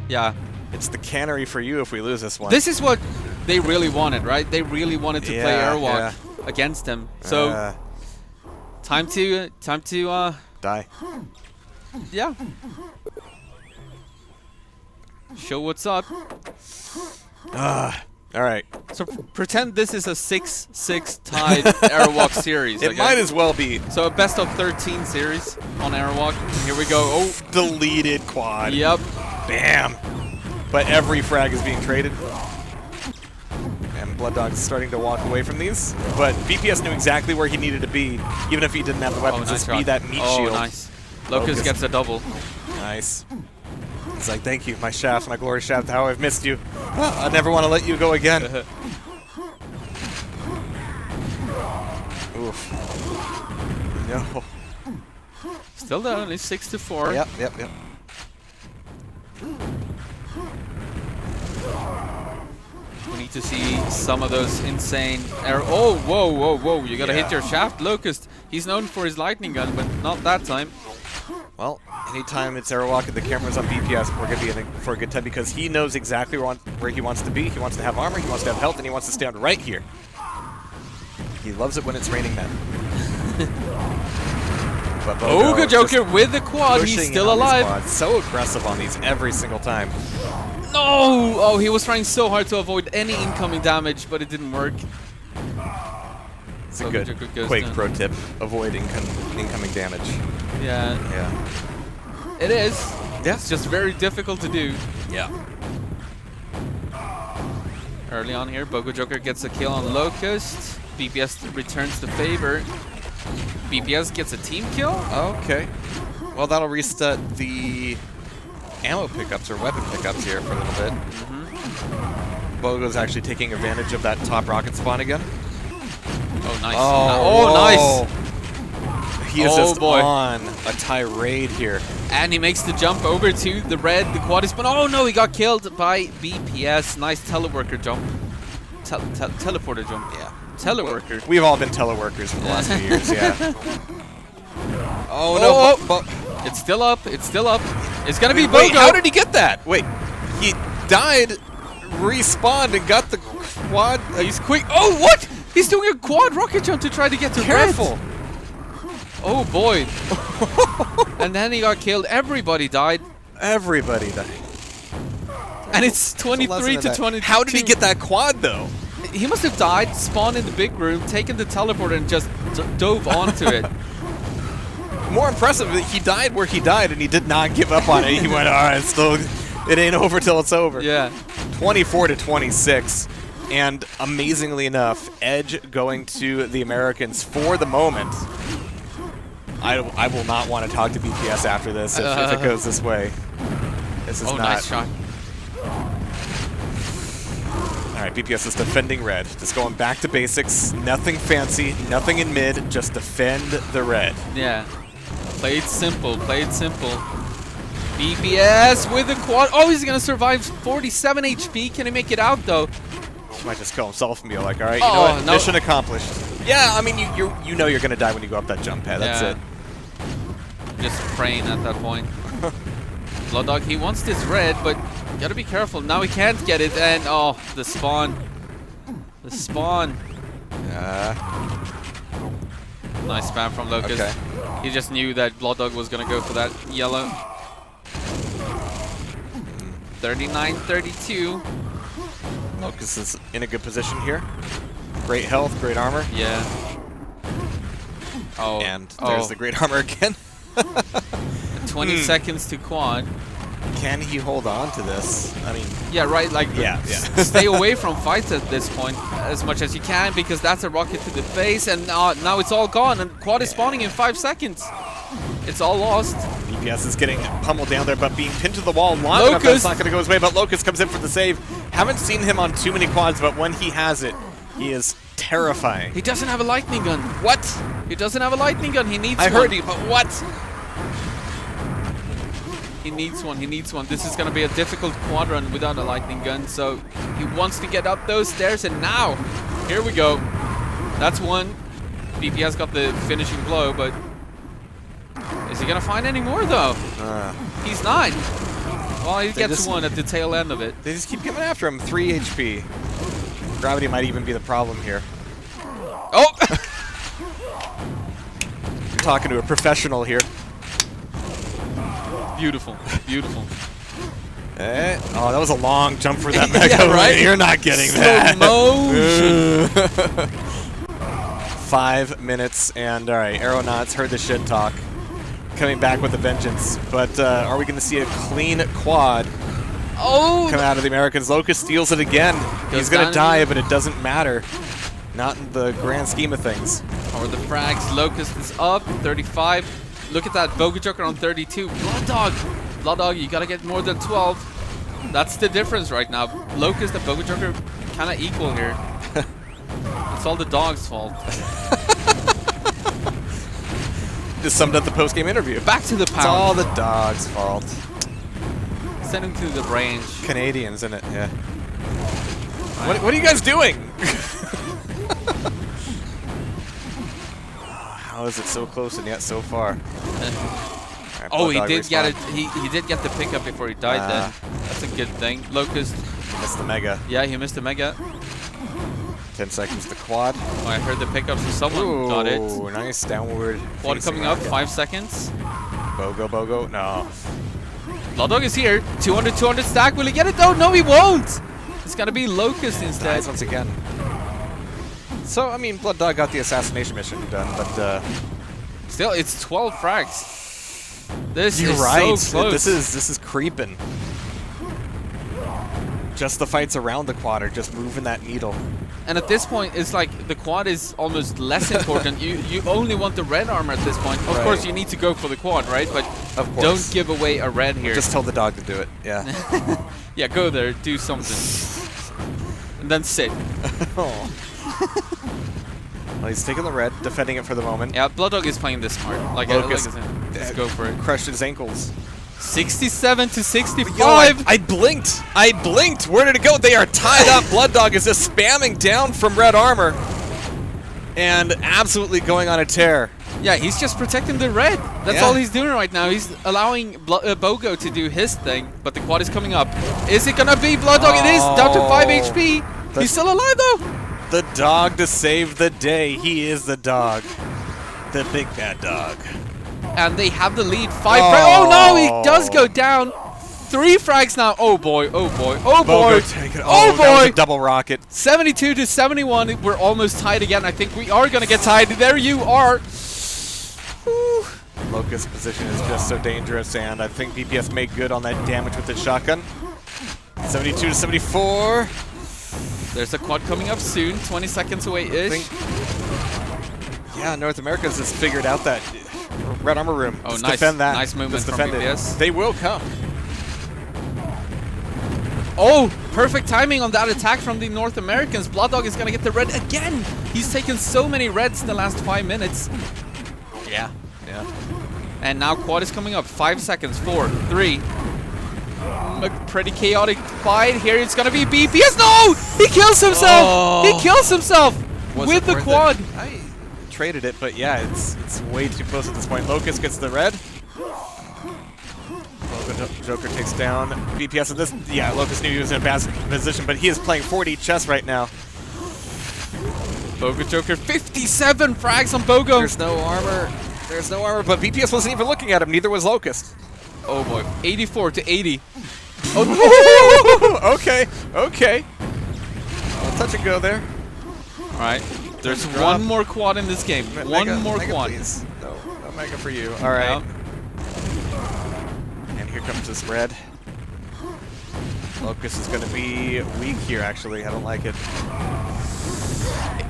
yeah. It's the cannery for you if we lose this one. This is what they really wanted, right? They really wanted to play Airwalk against him. So, time to die. Yeah. Show what's up. All right. So pretend this is a 6-6 tied Airwalk series. It might as well be. So a best of 13 series on Airwalk. Here we go. Oh, deleted quad. Yep. Bam. But every frag is being traded. And Blood Dog's starting to walk away from these. But BPS knew exactly where he needed to be, even if he didn't have the weapons. nice Just be that meat shield. Nice. Locust gets a double. Nice. He's like, thank you, my shaft, my glory shaft, how I've missed you. I never want to let you go again. Oof. No. Still there, only 6-4. Yep. We need to see some of those insane arrow. Oh, whoa. You gotta hit your shaft, Locust. He's known for his lightning gun, but not that time. Well, anytime it's Aerowalk and the camera's on BPS, we're going to be in for a good time because he knows exactly where he wants to be. He wants to have armor, he wants to have health, and he wants to stand right here. He loves it when it's raining men. Boga Joker with the quad. He's still alive. So aggressive on these every single time. No! Oh, he was trying so hard to avoid any incoming damage, but it didn't work. It's a good Quake pro tip. Avoid incoming damage. Yeah. It is. Yeah. It's just very difficult to do. Yeah. Early on here, Bogo Joker gets a kill on Locust. BPS returns the favor. BPS gets a team kill? Okay. Well, that'll reset the ammo pickups or weapon pickups here for a little bit. Bogo's actually taking advantage of that top rocket spawn again. Oh, nice. Nice. He is just on a tirade here. And he makes the jump over to the red, the quad is spawn. Oh no, he got killed by BPS. Nice teleworker jump. Teleporter jump, yeah. Teleworker. We've all been teleworkers for the last few years, yeah. It's still up. It's gonna be Bogo. Wait, how did he get that? Wait, he died, respawned, and got the quad. He's quick. Oh, what? He's doing a quad rocket jump to try to get to Careful. red. Oh boy. And then he got killed. Everybody died. Everybody died. And it's 23 to 22. How did he get that quad though? He must have died, spawned in the big room, taken the teleporter, and just dove onto it. More impressive, he died where he died, and he did not give up on it. He went, all right, it ain't over till it's over. Yeah. 24 to 26, and amazingly enough, edge going to the Americans for the moment. I will not want to talk to BPS after this if it goes this way. This is not. Nice shot. All right, BPS is defending red. Just going back to basics. Nothing fancy, nothing in mid, just defend the red. Yeah. Play it simple, BPS with the quad. Oh, he's going to survive 47 HP. Can he make it out, though? He might just kill himself and be like, all right, you know what? No. Mission accomplished. Yeah, I mean, you know you're going to die when you go up that jump pad. That's it. Just praying at that point. Blood Dog, he wants this red, but you gotta be careful. Now he can't get it, and the spawn. The spawn. Nice spam from Locust. Okay. He just knew that Blood Dog was gonna go for that yellow. 39-32. Locust is in a good position here. Great health, great armor. Yeah. And there's the great armor again. 20 seconds to quad. Can he hold on to this? I mean, yeah, right. Like, stay away from fights at this point as much as you can, because that's a rocket to the face, and now it's all gone. And quad is spawning in 5 seconds. It's all lost. BPS is getting pummeled down there, but being pinned to the wall long enough, that's not going to go his way. But Locust comes in for the save. Haven't seen him on too many quads, but when he has it, he is terrifying. He doesn't have a lightning gun. What? He doesn't have a lightning gun. He needs one. I heard you, but what? He needs one. This is going to be a difficult quad run without a lightning gun, so he wants to get up those stairs, and now, here we go. That's one. BPS got the finishing blow, but is he going to find any more, though? He's not. Well, he gets one at the tail end of it. They just keep coming after him. 3 HP. Gravity might even be the problem here. Oh! You're talking to a professional here. Beautiful. Oh, that was a long jump for that mega. Yeah, right? You're not getting that. Motion. 5 minutes, and all right, AeronautS heard the shit talk. Coming back with a vengeance, but are we going to see a clean quad? Oh! Coming out of the Americans. Locust steals it again. He's going to die, but it doesn't matter. Not in the grand scheme of things. Or the frags. Locust is up, 35. Look at that, Boga Joker on 32. Blood Dog, you gotta get more than 12. That's the difference right now. Locust and Boga Joker kind of equal here. It's all the dog's fault. Just summed up the post-game interview. Back to the pound. It's all the dog's fault. Send him to the range. Canadians, isn't it? Yeah. What are you guys doing? How is it so close and yet so far? Right, oh, he did get it. He did get the pickup before he died. Then that's a good thing. Locust. He missed the mega. Yeah, he missed the mega. 10 seconds to quad. Oh, I heard the pickup, so someone got it. Oh, nice downward. Quad coming up. 5 seconds. Bogo. No. Blood Dog is here. 200 stack. Will he get it though? No, he won't. It's gotta be Locust instead. Dies once again. So, I mean, Blood Dog got the assassination mission done, but still, it's 12 frags. This You're is right. so close. This is creeping. Just the fights around the quad are just moving that needle. And at this point, it's like the quad is almost less important. you only want the red armor at this point. Of course, you need to go for the quad, right? But of course. Don't give away a red here. Just tell the dog to do it. Yeah. Yeah, go there, do something, and then sit. Oh. Well, he's taking the red, defending it for the moment. Yeah, Blood Dog is playing this smart. Like, Locust, let's go for it. Crushed his ankles. 67 to 65. Yo, I blinked. Where did it go? They are tied up. Blood Dog is just spamming down from red armor and absolutely going on a tear. Yeah, he's just protecting the red. That's all he's doing right now. He's allowing Bogo to do his thing, but the quad is coming up. Is it gonna be Blood Dog? It is, down to 5 HP. He's still alive though. The dog to save the day. He is the dog. The big bad dog. And they have the lead. 5 frags. Oh no, he does go down. 3 frags now. Oh boy, oh boy, oh boy. Oh boy. That was a double rocket. 72 to 71. We're almost tied again. I think we are gonna get tied. There you are. Whew. Locust position is just so dangerous, and I think BPS made good on that damage with the shotgun. 72 to 74. There's a quad coming up soon. 20 seconds away-ish. Yeah, North America's just figured out that red armor room. Oh, Just nice. defend that. Nice movement Just from defend BPS. it. They will come. Oh, perfect timing on that attack from the North Americans. Blood Dog is going to get the red again. He's taken so many reds in the last 5 minutes. Yeah. And now quad is coming up. 5 seconds. 4, 3. A pretty chaotic fight. Here it's going to be BPS. No! He kills himself! Oh. He kills himself Was with it the worth quad. it? I traded it, but yeah, it's way too close at this point. Locust gets the red. Joker takes down BPS in this. Yeah, Locust knew he was in a bad position, but he is playing 4D chess right now. Bogo Joker, 57 frags on Bogo. There's no armor. But BPS wasn't even looking at him. Neither was Locust. Oh boy, 84 to 80. Oh, okay. Touch and go there. All right. There's one more quad in this game. One more quad. Please. No mega for you. All right. And here comes this red. Locust is going to be weak here, actually. I don't like it.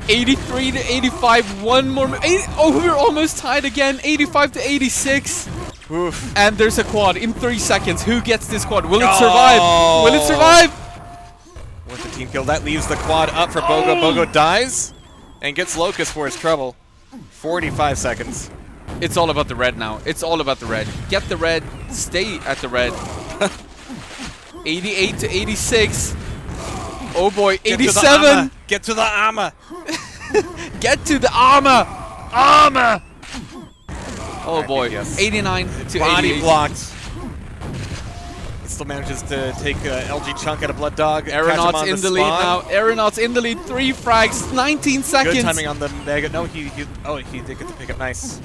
83 to 85. One more. Oh, we're almost tied again. 85 to 86. Oof. And there's a quad in 3 seconds. Who gets this quad? Will it survive? Will it survive? With the team kill, that leaves the quad up for Bogo. Bogo dies and gets Locust for his trouble. 45 seconds. It's all about the red now. It's all about the red. Get the red. Stay at the red. 88 to 86. Oh boy, 87. Get to the armor. Get to the armor. Armor. Oh boy, 89 to Body 88. blocked. He still manages to take LG chunk out of Blood Dog. AeronautS in the lead now. AeronautS in the lead. 3 frags, 19 seconds. Good timing on the mega. No, he did get the pickup. Nice.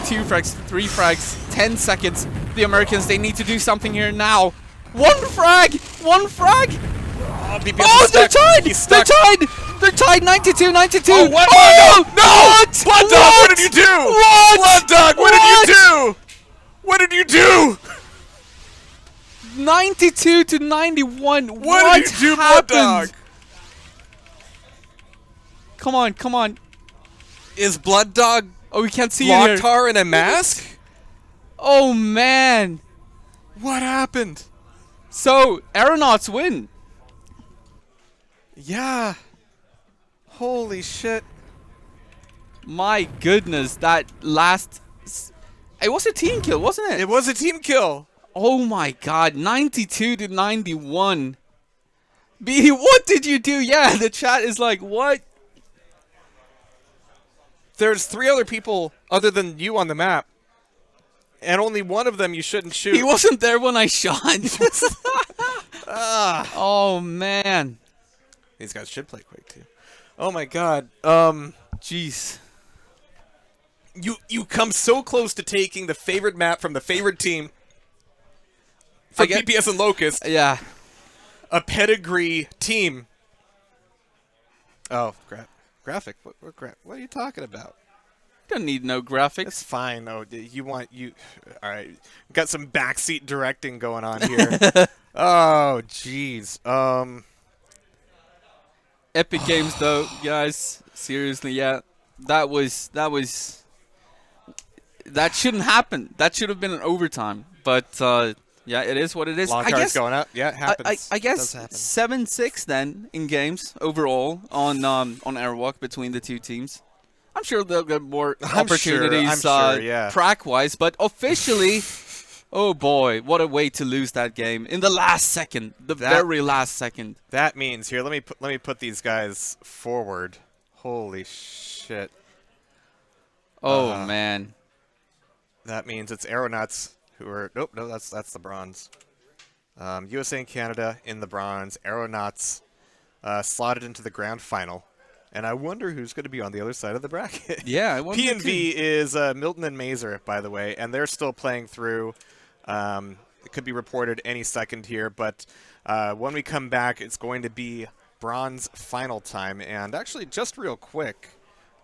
2 frags, 3 frags, 10 seconds. The Americans, they need to do something here now. 1 frag! 1 frag! Oh, they're tied! They're tied! They're tied 92, 92! Oh, what? Oh, no! What? Blood Dog, what did you do? What? Blood Dog, what did you do? What did you do? 92 to 91. What did you do, Blood Dog? Come on, come on. Is Blood Dog Oh, we can't see you here. Locktar in a mask? Oh, man. What happened? So, AeronautS win. Yeah. Holy shit. My goodness, that last... It was a team kill, wasn't it? It was a team kill. Oh my god, 92 to 91. B, what did you do? Yeah, the chat is like, what? There's 3 other people other than you on the map. And only one of them you shouldn't shoot. He wasn't there when I shot. Oh, man. These guys should play Quake too. Oh my god. Jeez. You come so close to taking the favorite map from the favorite team. From BPS and Locust. Yeah. A pedigree team. Oh, graphic. What are you talking about? Don't need no graphics. It's fine. Oh, all right. Got some backseat directing going on here. Oh, jeez. Epic games though, guys. Seriously, yeah. That shouldn't happen. That should have been an overtime. But yeah, it is what it is. Long cards going up. Yeah, it happens. I guess 7-6 then in games overall on Airwalk between the two teams. I'm sure they'll get more opportunities yeah. track-wise, but officially, oh boy, what a way to lose that game in the last second, very last second. That means here. Let me put these guys forward. Holy shit. Oh man. That means it's AeronautS who are no, that's the bronze. USA and Canada in the bronze. AeronautS slotted into the grand final. And I wonder who's going to be on the other side of the bracket. Yeah, I wonder P&V is Milton and Mazer, by the way, and they're still playing through. It could be reported any second here, but when we come back, it's going to be bronze final time. And actually, just real quick,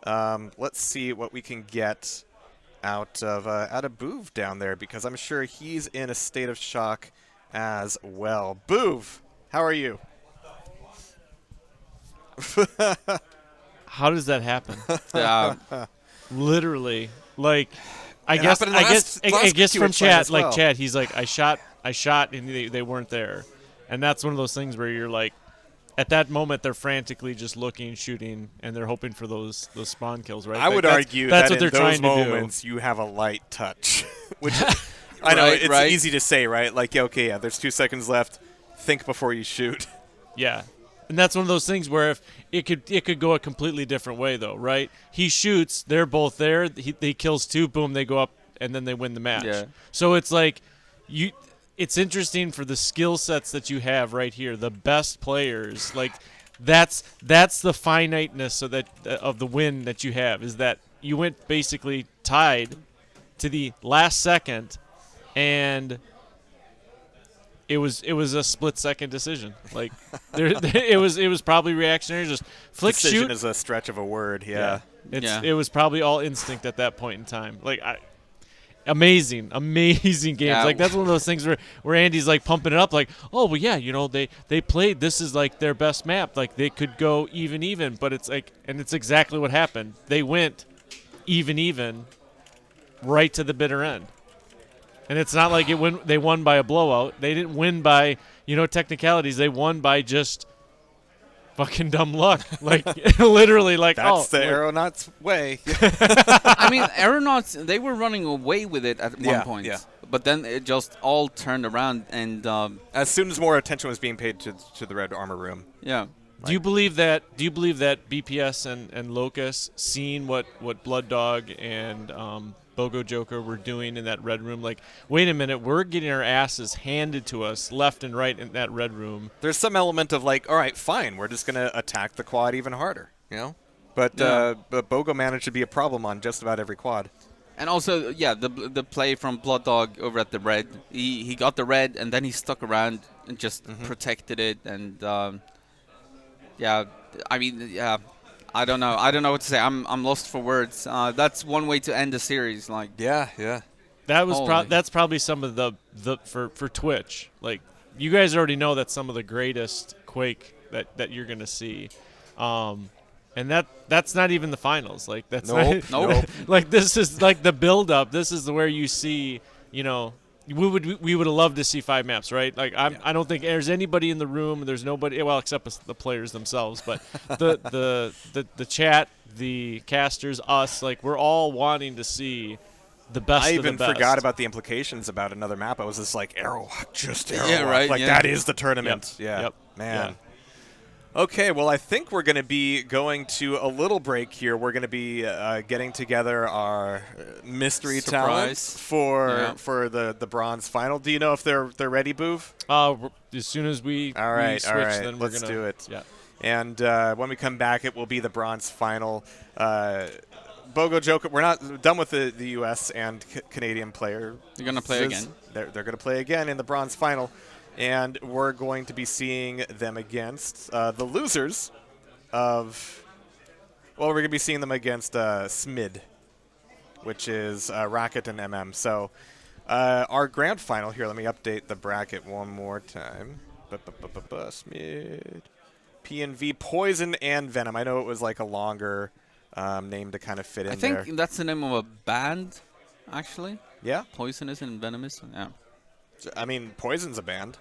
let's see what we can get out of Boov down there, because I'm sure he's in a state of shock as well. Boov, how are you? How does that happen? Literally, like, I It guess happened I guess from QHLAN chat, as like well. chat, he's like, I shot, and they weren't there, and that's one of those things where you're like, at that moment they're frantically just looking, shooting, and they're hoping for those spawn kills, right? I Like, would argue that's that what they're in those trying moments to you have a light touch, which I know it's easy to say, right? Like, yeah, okay, yeah, there's 2 seconds left. Think before you shoot. Yeah. And that's one of those things where if it could go a completely different way, though, right? He shoots, they're both there, he kills 2, boom, they go up, and then they win the match. Yeah. So it's like it's interesting for the skill sets that you have right here, the best players. Like that's the finiteness of the win that you have, is that you went basically tied to the last second, and it was a split-second decision. Like it was probably reactionary. Just flick Decision shoot is a stretch of a word. Yeah. It was probably all instinct at that point in time. Like amazing games. Yeah. Like that's one of those things where Andy's like pumping it up. Like, oh well, yeah, they played. This is like their best map. Like they could go even. But it's like, and it's exactly what happened. They went even, right to the bitter end. And it's not like they won by a blowout. They didn't win by, technicalities. They won by just fucking dumb luck. Like, literally, like, That's the AeronautS way. I mean, AeronautS, they were running away with it at one point. Yeah. But then it just all turned around, and as soon as more attention was being paid to the Red Armor Room. Yeah. Do you believe that BPS and Locust, seeing what Blood Dog and Bogo Joker were doing in that red room, like, wait a minute, we're getting our asses handed to us left and right in that red room. There's some element of like, all right, fine, we're just gonna attack the quad even harder, But Bogo managed to be a problem on just about every quad. And also, yeah, the play from Blood Dog over at the red, he got the red, and then he stuck around and just protected it, and yeah, I mean, yeah. I don't know what to say. I'm lost for words. That's one way to end the series. Like, yeah. That was Holy. that's probably some of the for Twitch. Like, you guys already know that's some of the greatest Quake that you're gonna see, and that's not even the finals. Like, that's Nope. like, this is like the build up. This is where you see, we would have loved to see 5 maps, right? Like, I don't think there's anybody in the room. There's nobody, well, except the players themselves. But the chat, the casters, us, like, we're all wanting to see the best. I of the even best. forgot about the implications about another map. I was just like, Aerowalk, just Aerowalk. Yeah, right, Like, yeah. that is the tournament. Yep, Yeah. yep, Man. yeah. Okay, well, I think we're going to be going to a little break here. We're going to be getting together our mystery talents for the bronze final. Do you know if they're ready, Boov? As soon as we switch, then we're let's gonna do it. Yeah. And when we come back, it will be the bronze final. Bogo Joker, we're not done with the U.S. and Canadian player. You're gonna play again. They're going to play again in the bronze final. And we're going to be seeing them against the losers of... Well, we're going to be seeing them against SMID, which is Rocket and MM. So our grand final here, let me update the bracket one more time. SMID, P&V, Poison, and Venom. I know it was like a longer name to kind of fit in there. I think that's the name of a band, actually. Yeah? Poisonous and Venomous, yeah. I mean, Poison's a band.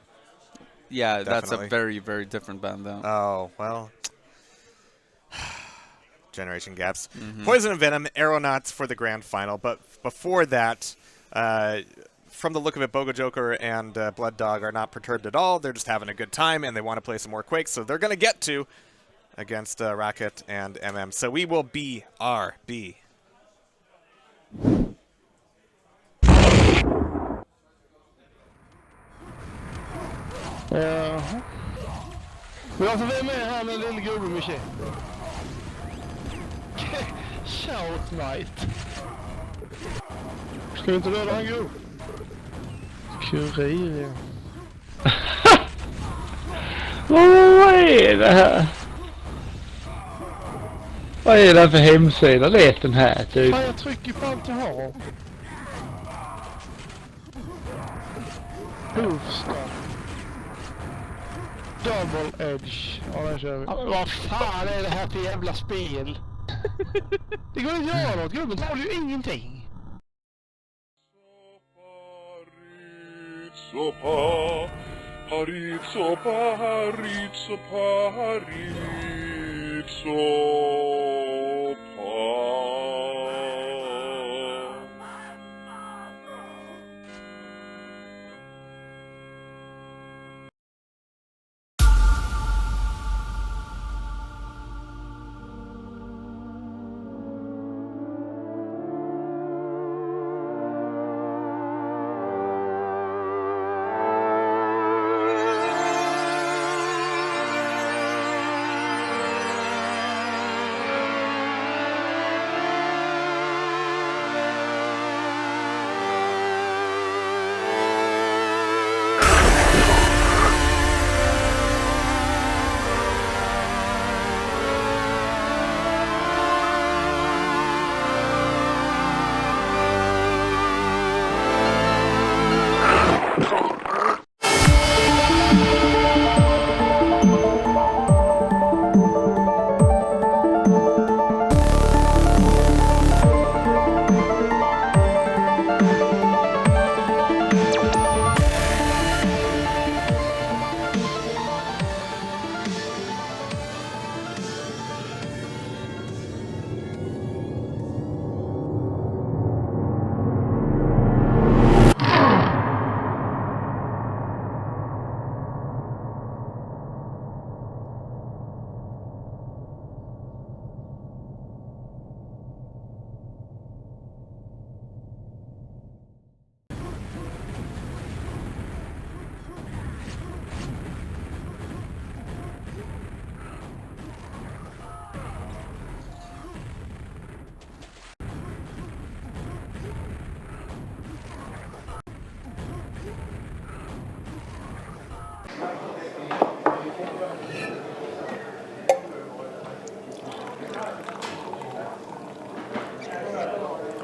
Yeah, Definitely. that's a very, very different band, though. Oh, well. Generation gaps. Mhm. Poison and Venom, AeronautS for the grand final. But before that, from the look of it, Bogo Joker and Blood Dog are not perturbed at all. They're just having a good time, and they want to play some more Quake. So they're going to get to against Rocket and MM. So we will BRB. Jaha. Men alltså, vem är han, den lille gubben med käpp? Shout Knight. Ska vi inte döda han gubb? Kurir, ja. Vad är det här? Vad är det för hemsida? Lät den här typ. Fan, jag trycker på allt jag har. Boofstop. Double Edge. Ja, där kör vi. Ja, men vad fan är det här för jävla spel? Det går inte att göra något. Gubben tar ju ingenting. Sopa, harit sopa, harit sopa, harit sopa.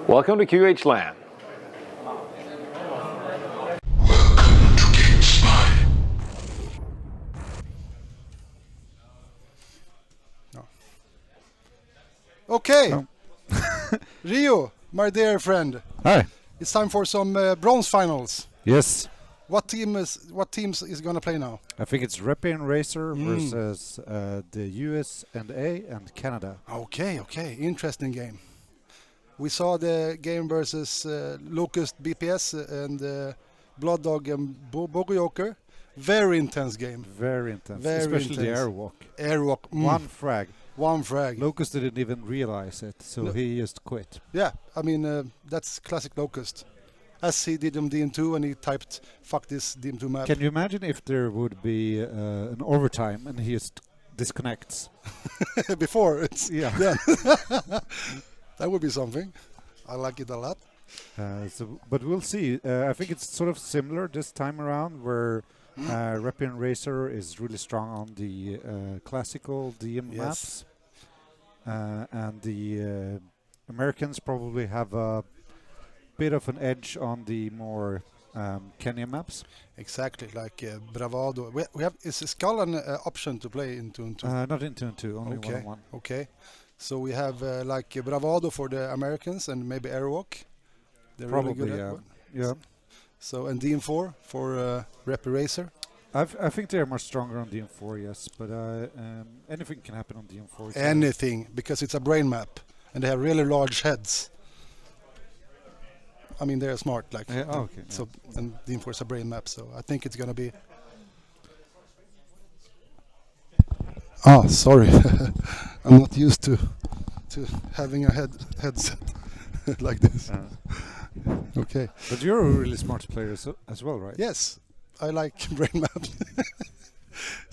Welcome to QHLAN. Okay. Rio, my dear friend. Hi. It's time for some bronze finals. Yes. What teams is gonna play now? I think it's Peppe and Racer versus the US&A and Canada. Okay, interesting game. We saw the game versus Locust BPS and Blood Dog and Bogojoker. Very intense game. Very intense, Very especially intense. the airwalk. Airwalk. One frag. One frag. Locust didn't even realize it, so No. he just quit. Yeah, I mean that's classic Locust. As he did on DM2 and he typed "fuck this DM2 map." Can you imagine if there would be an overtime and he just disconnects? Before it's yeah. That would be something. I like it a lot. But we'll see. I think it's sort of similar this time around, where Peppe and Racer is really strong on the classical DM maps, and the Americans probably have a bit of an edge on the more Kenya maps. Exactly, like Bravado. We have is Skull an option to play in 2 and 2? Not in 2 and 2, only 1 on 1. Okay, so we have like Bravado for the Americans and maybe Airwalk. They're Probably, really good yeah. at it. Yeah. So and DM4 for Peppe Racer. I think they're more stronger on DM4, yes, but anything can happen on DM4. Anything, because it's a brain map and they have really large heads. I mean, they're smart, like. Okay. So and DM4 is a brain map, so I think it's gonna be. Ah, sorry, I'm not used to having a headset like this. Okay. But you're a really smart player as well, right? Yes, I like brain maps.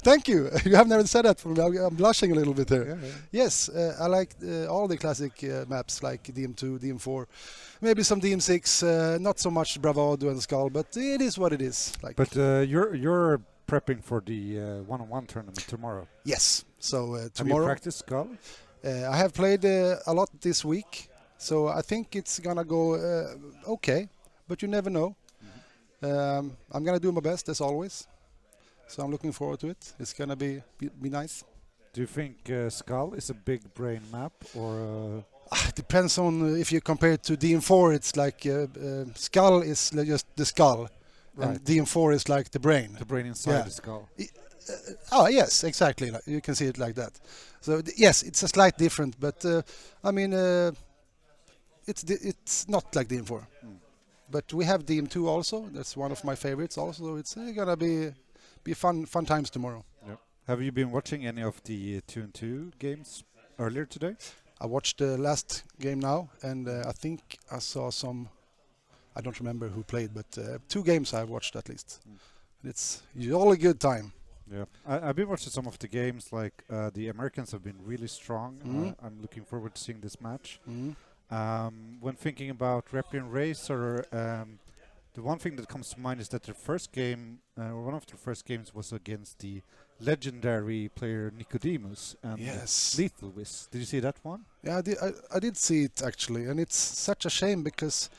Thank you. You have never said that for me. I'm blushing a little bit here. Yeah. Yes, I like all the classic maps like DM2, DM4, maybe some DM6. Not so much Bravado and Skull, but it is what it is. Like. But you're prepping for the one-on-one tournament tomorrow. Yes. So tomorrow. Have you practiced Skull? I have played a lot this week, so I think it's gonna go okay. But you never know. I'm gonna do my best as always. So I'm looking forward to it. It's gonna be nice. Do you think Skull is a big brain map, or? It depends on if you compare it to DM4. It's like Skull is just the skull, Right. and DM4 is like the brain. The brain inside the skull. Oh yes, exactly. Like, you can see it like that. So yes, it's a slight different, but I mean it's not like DM4. But we have DM2 also. That's one of my favorites also. It's gonna be fun times tomorrow. Yep. Have you been watching any of the 2 and 2 games earlier today? I watched the last game now, and I think I saw some. I don't remember who played, but 2 games I've watched at least. It's all a good time. Yeah, I've been watching some of the games. Like the Americans have been really strong. I'm looking forward to seeing this match. When thinking about Peppe and Racer, the one thing that comes to mind is that their first game, or one of their first games, was against the legendary player Nicodemus and LethalWiz. Did you see that one? Yeah, I did see it actually, and it's such a shame because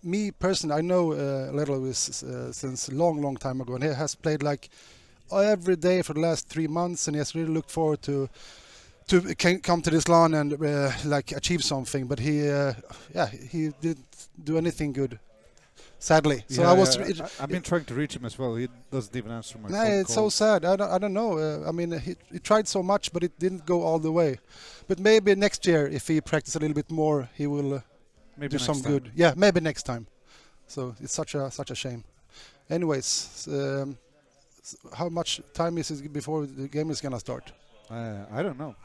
me personally, I know LethalWiz since a long time ago, and he has played like every day for the last 3 months, and he has really looked forward to come to this LAN and like achieve something, but he didn't do anything good, sadly. So I've been trying to reach him as well. He doesn't even answer my phone No, it's so calls. sad. I don't know. I mean, he tried so much, but it didn't go all the way. But maybe next year, if he practices a little bit more, he will do some next good. time. Yeah, maybe next time. So it's such a shame. Anyways, how much time is it before the game is gonna start? I don't know.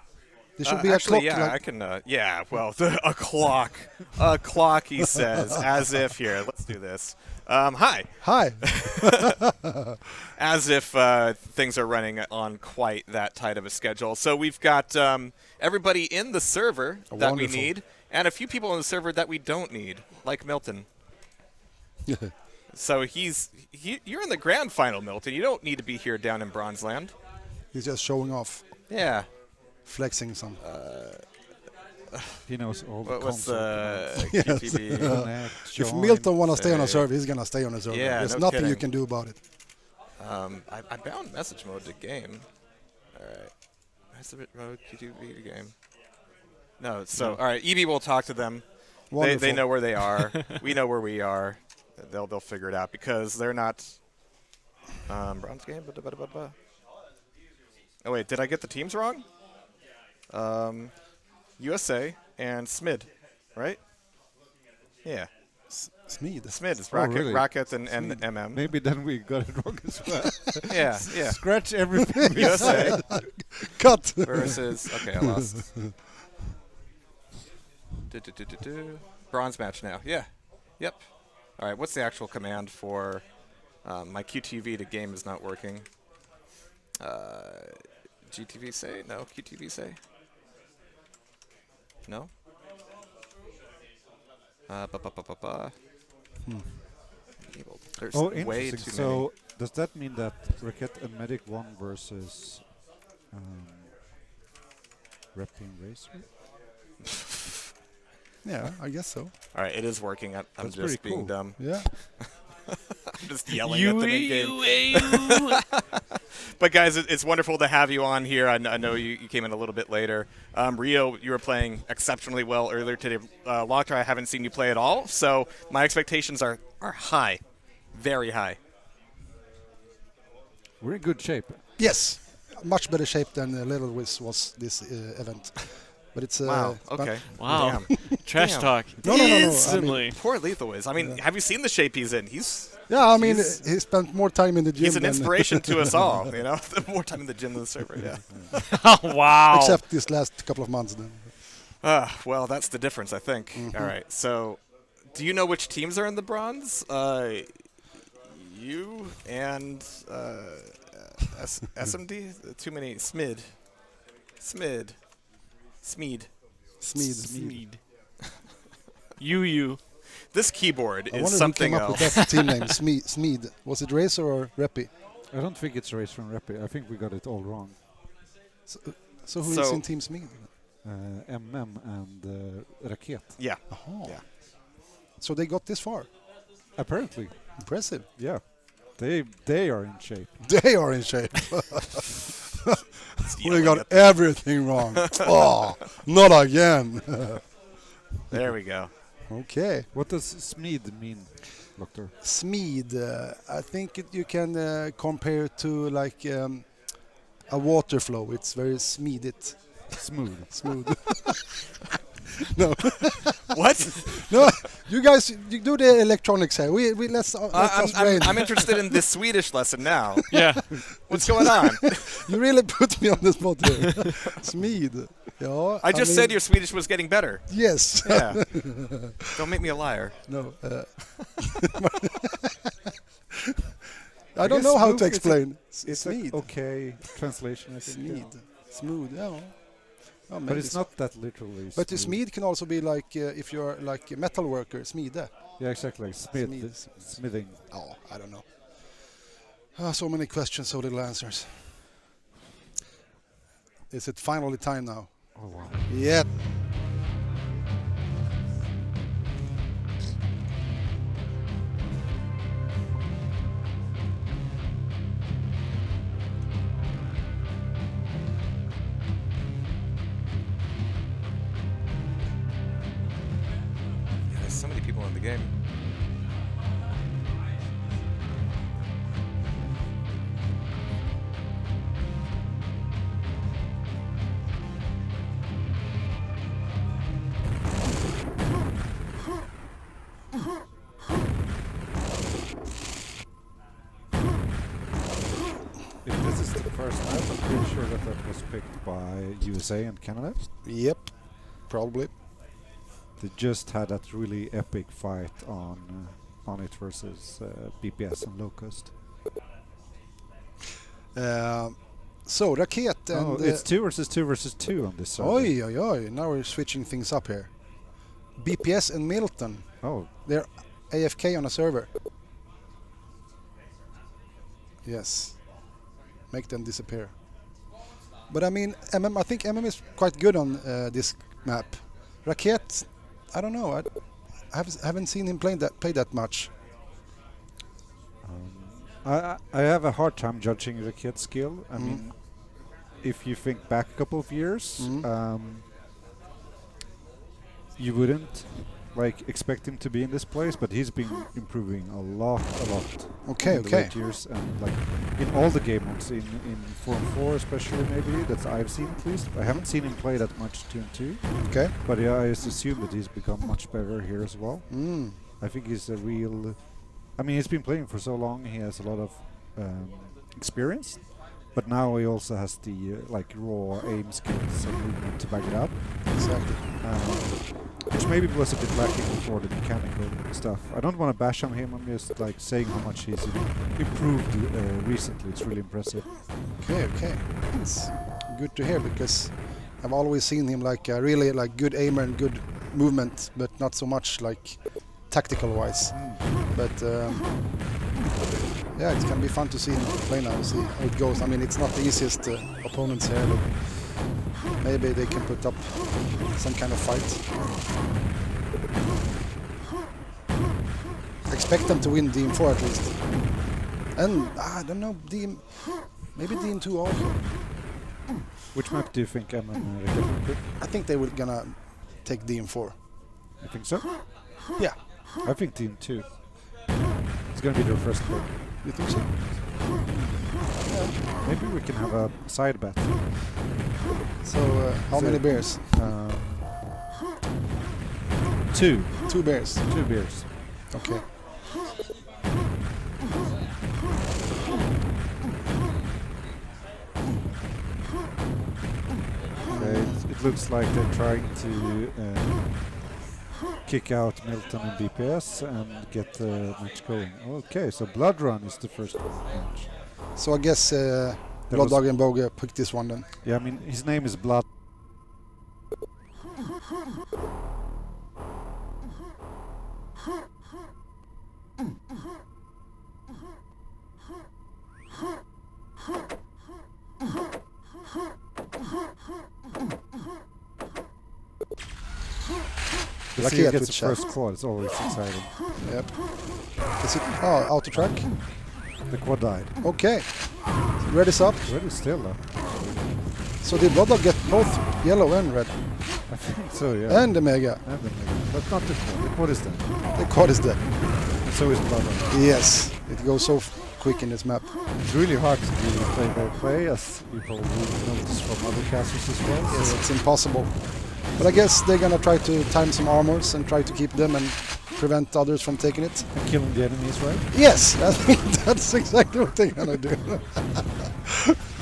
There should be Actually, a clock. yeah, like I can. Yeah, well, a clock, a clock. He says, as if here. Let's do this. Hi. Hi. As if things are running on quite that tight of a schedule. So we've got everybody in the server that we Wonderful. need, and a few people in the server that we don't need, like Milton. So you're in the grand final, Milton. You don't need to be here down in Bronzeland. He's just showing off. Yeah. Flexing some. He knows all the What's console Yes. QTB? If Milton want to stay on a server, he's gonna stay on a server. Yeah, There's no nothing you kidding. can do about it. I bound message mode to game. All right. Message mode QTB to game. No, so No. all right, EB will talk to them. They Wonderful. know where they are. We know where we are. They'll figure it out because they're not bronze game. Oh wait, did I get the teams wrong? USA and SMID, right? Yeah. SMID. SMID is Oh, Rocket, really? Rocket and SMID. MM. Maybe then we got it wrong as well. Yeah, yeah. Scratch everything we USA said. Cut. versus. Okay, I lost. Bronze match now. Yeah. Yep. All right. What's the actual command for my QTV to game is not working? GTV say? No. QTV say? No. There's Oh, way interesting. too So does that mean that Racket and Medic won versus Reppy and Racer? Yeah, I guess so. All right, it is working. I'm That's just pretty being cool. dumb. Yeah. I'm just yelling at them in game. But guys, it's wonderful to have you on here. I know you came in a little bit later. Rio, you were playing exceptionally well earlier today. Locktar, I haven't seen you play at all, so my expectations are high, very high. We're in good shape. Yes, much better shape than LethalWiz was this event. But it's Wow. Okay. Wow. Damn. Trash Damn. talk. No. Instantly. Poor LethalWiz. I mean, have you seen the shape he's in? Yeah, I mean, he spent more time in the gym. He's an than inspiration to us all. You know, more time in the gym than the server. Yeah. Wow. Except this last couple of months, then. Well, that's the difference, I think. Mhm. All right. So, do you know which teams are in the bronze? You and SMD? Too many. SMID. You. This keyboard I is wonder something who came up else. with that team name, SMID. Was it Racer or Reppy? I don't think it's Racer and Reppy. I think we got it all wrong. So who is in Team SMID? MM and Raket. Yeah. Oh. Yeah. So they got this far. Apparently. Impressive. Yeah. They are in shape. They are in shape. We got everything wrong. Oh, not again. There we go. Okay. What does SMID mean, Doctor? SMID, I think you can compare it to like a water flow. It's very smooth. Smooth. No. What? No, you guys, you do the electronics here. We let's I'm interested in this Swedish lesson now. Yeah. What's going on? You really put me on the spot here. SMID. Yeah, I just said your Swedish was getting better. Yes. Yeah. Don't make me a liar. No. I don't know how to explain. It's SMID. okay translation, I think. SMID. Smooth, yeah. Oh, But it's not that literally. But the smooth. SMID can also be like if you're like a metal worker, SMID. Yeah, exactly. Smithing. Oh, I don't know. So many questions, so little answers. Is it finally time now? Oh, wow. Yeah. There's so many people in the game. If this is the first map, I'm pretty sure that was picked by USA and Canada. Yep, probably. They just had that really epic fight on it versus BPS and Locust. So Raket and Oh, it's 2 versus 2 versus 2 on this server. Oi, oi, oi! Now we're switching things up here. BPS and Milton. Oh, they're AFK on a server. Yes, make them disappear. But I mean, I think MM is quite good on this map. Raket, I don't know. I haven't seen him play that much. I have a hard time judging Raket's skill. I mean, if you think back a couple of years, you wouldn't like expect him to be in this place, but he's been improving a lot Okay, in the late years, and like in all the game modes, in 4-on-4 especially, maybe that I've seen at least. I haven't seen him play that much 2-on-2. Okay. But yeah, I just assume that he's become much better here as well. Mm. I think he's a real. I mean, he's been playing for so long. He has a lot of experience. But now he also has the like raw aim skills and movement to back it up. Exactly. Which maybe was a bit lacking before the mechanical stuff. I don't want to bash on him. I'm just like saying how much he's improved recently. It's really impressive. Okay. It's good to hear, because I've always seen him like really like good aimer and good movement, but not so much like tactical wise. But yeah, it's gonna be fun to see him play now, see how it goes. I mean, it's not the easiest opponents here, but maybe they can put up some kind of fight. I expect them to win DM4 at least. And I don't know, maybe DM2 also. Which map do you think I'm gonna pick? I think they will gonna take DM4. You think so? Yeah. I think DM2. It's gonna be their first pick. You think so? Yeah. Maybe we can have a side bet. So, how many bears? 2. 2 bears. 2 bears. Okay. It looks like they're trying to kick out Milton and BPS and get the match going. Okay, so Blood Run is the first match. So I guess Blood Dog and Boga picked this one then. Yeah, I mean, his name is Blood. If he gets the first quad, it's always exciting. Yep. Is it auto track? The quad died. Okay. Red is up. Red is still up. So did Blood Dog get both yellow and red? I think so, yeah. And the Mega. And the Mega. But not the quad. The quad is dead. The quad is dead. And so is Blood Dog. Yes. It goes so quick in this map. It's really hard to do play-by-play, as you probably noticed from other casters as well. Yes, it's impossible. But I guess they're gonna try to time some armors and try to keep them and prevent others from taking it. And killing the enemies, right? Yes, that's exactly what they're gonna do.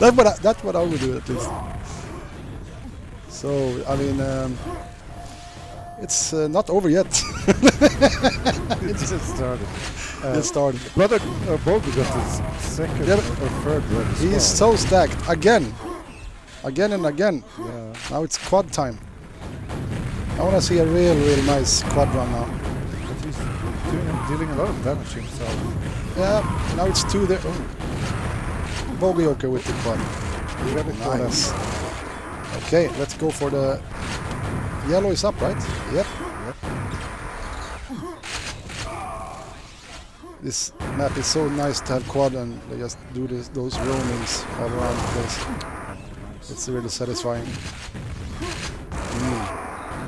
That's what I would do at least. So, I mean, it's not over yet. It's just started. It started. Brother Bogu got his second or third red as He's well. so stacked. Again and again. Yeah. Now it's quad time. I want to see a real nice quad run now. But he's dealing a lot of damage himself. Yeah, now it's 2 there. Oh. Bogey with the quad. Nice. Okay, let's go for the... Yellow is up, right? Yep. This map is so nice to have quad, and they just do those roamings all around the place. It's really satisfying.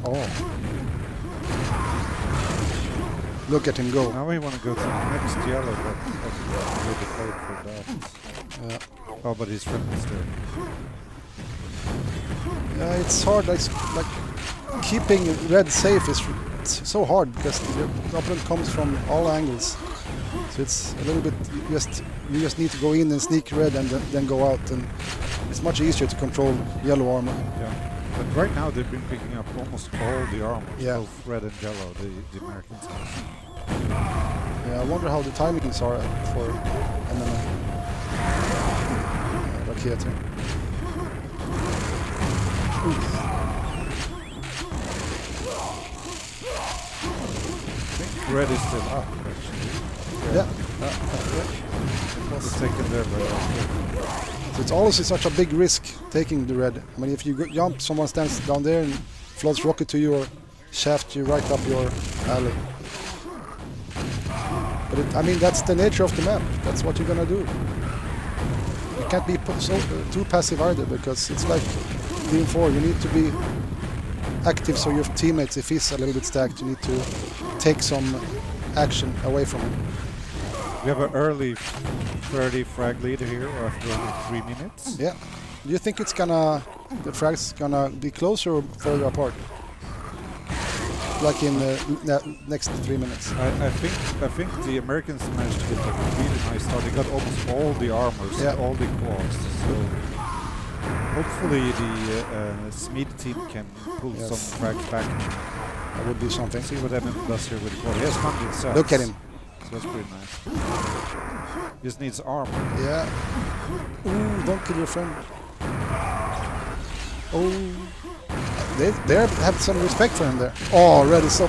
Oh. Look at him go. Now we want to go to the next yellow, but really played for that. Yeah. Oh, but his friend is there. Yeah, it's hard. Like keeping red safe is so hard, because the opponent comes from all angles. So it's a little bit. You just need to go in and sneak red and then go out, and it's much easier to control yellow armor. Yeah. But right now they've been picking up almost all the armor, yeah. both red and yellow, the Americans. Yeah, I wonder how the timings are for MMA. Raketer. I think red is still up, actually. Yeah. It was taken there by So it's always such a big risk taking the red. I mean, if you jump, someone stands down there and floats rocket to your shaft, you right up your alley. But I mean, that's the nature of the map. That's what you're gonna do. You can't be too passive either, because it's like Team 4. You need to be active, so your teammates, if he's a little bit stacked, you need to take some action away from him. We have an early 30 frag lead here after only 3 minutes. Yeah. Do you think it's gonna, the frags gonna be closer or further apart? Like in the next 3 minutes. I think the Americans managed to get like a really nice start. They got almost all the armors, Yeah. all the quads. So hopefully the SMID team can pull Yes. some frags back. That would be something. See what MM does here with the quad. He has 100 cells. Look at him. So that's pretty nice. Just needs armor. Yeah. Ooh, don't kill your friend. Oh. They have some respect for him there. Oh, already so.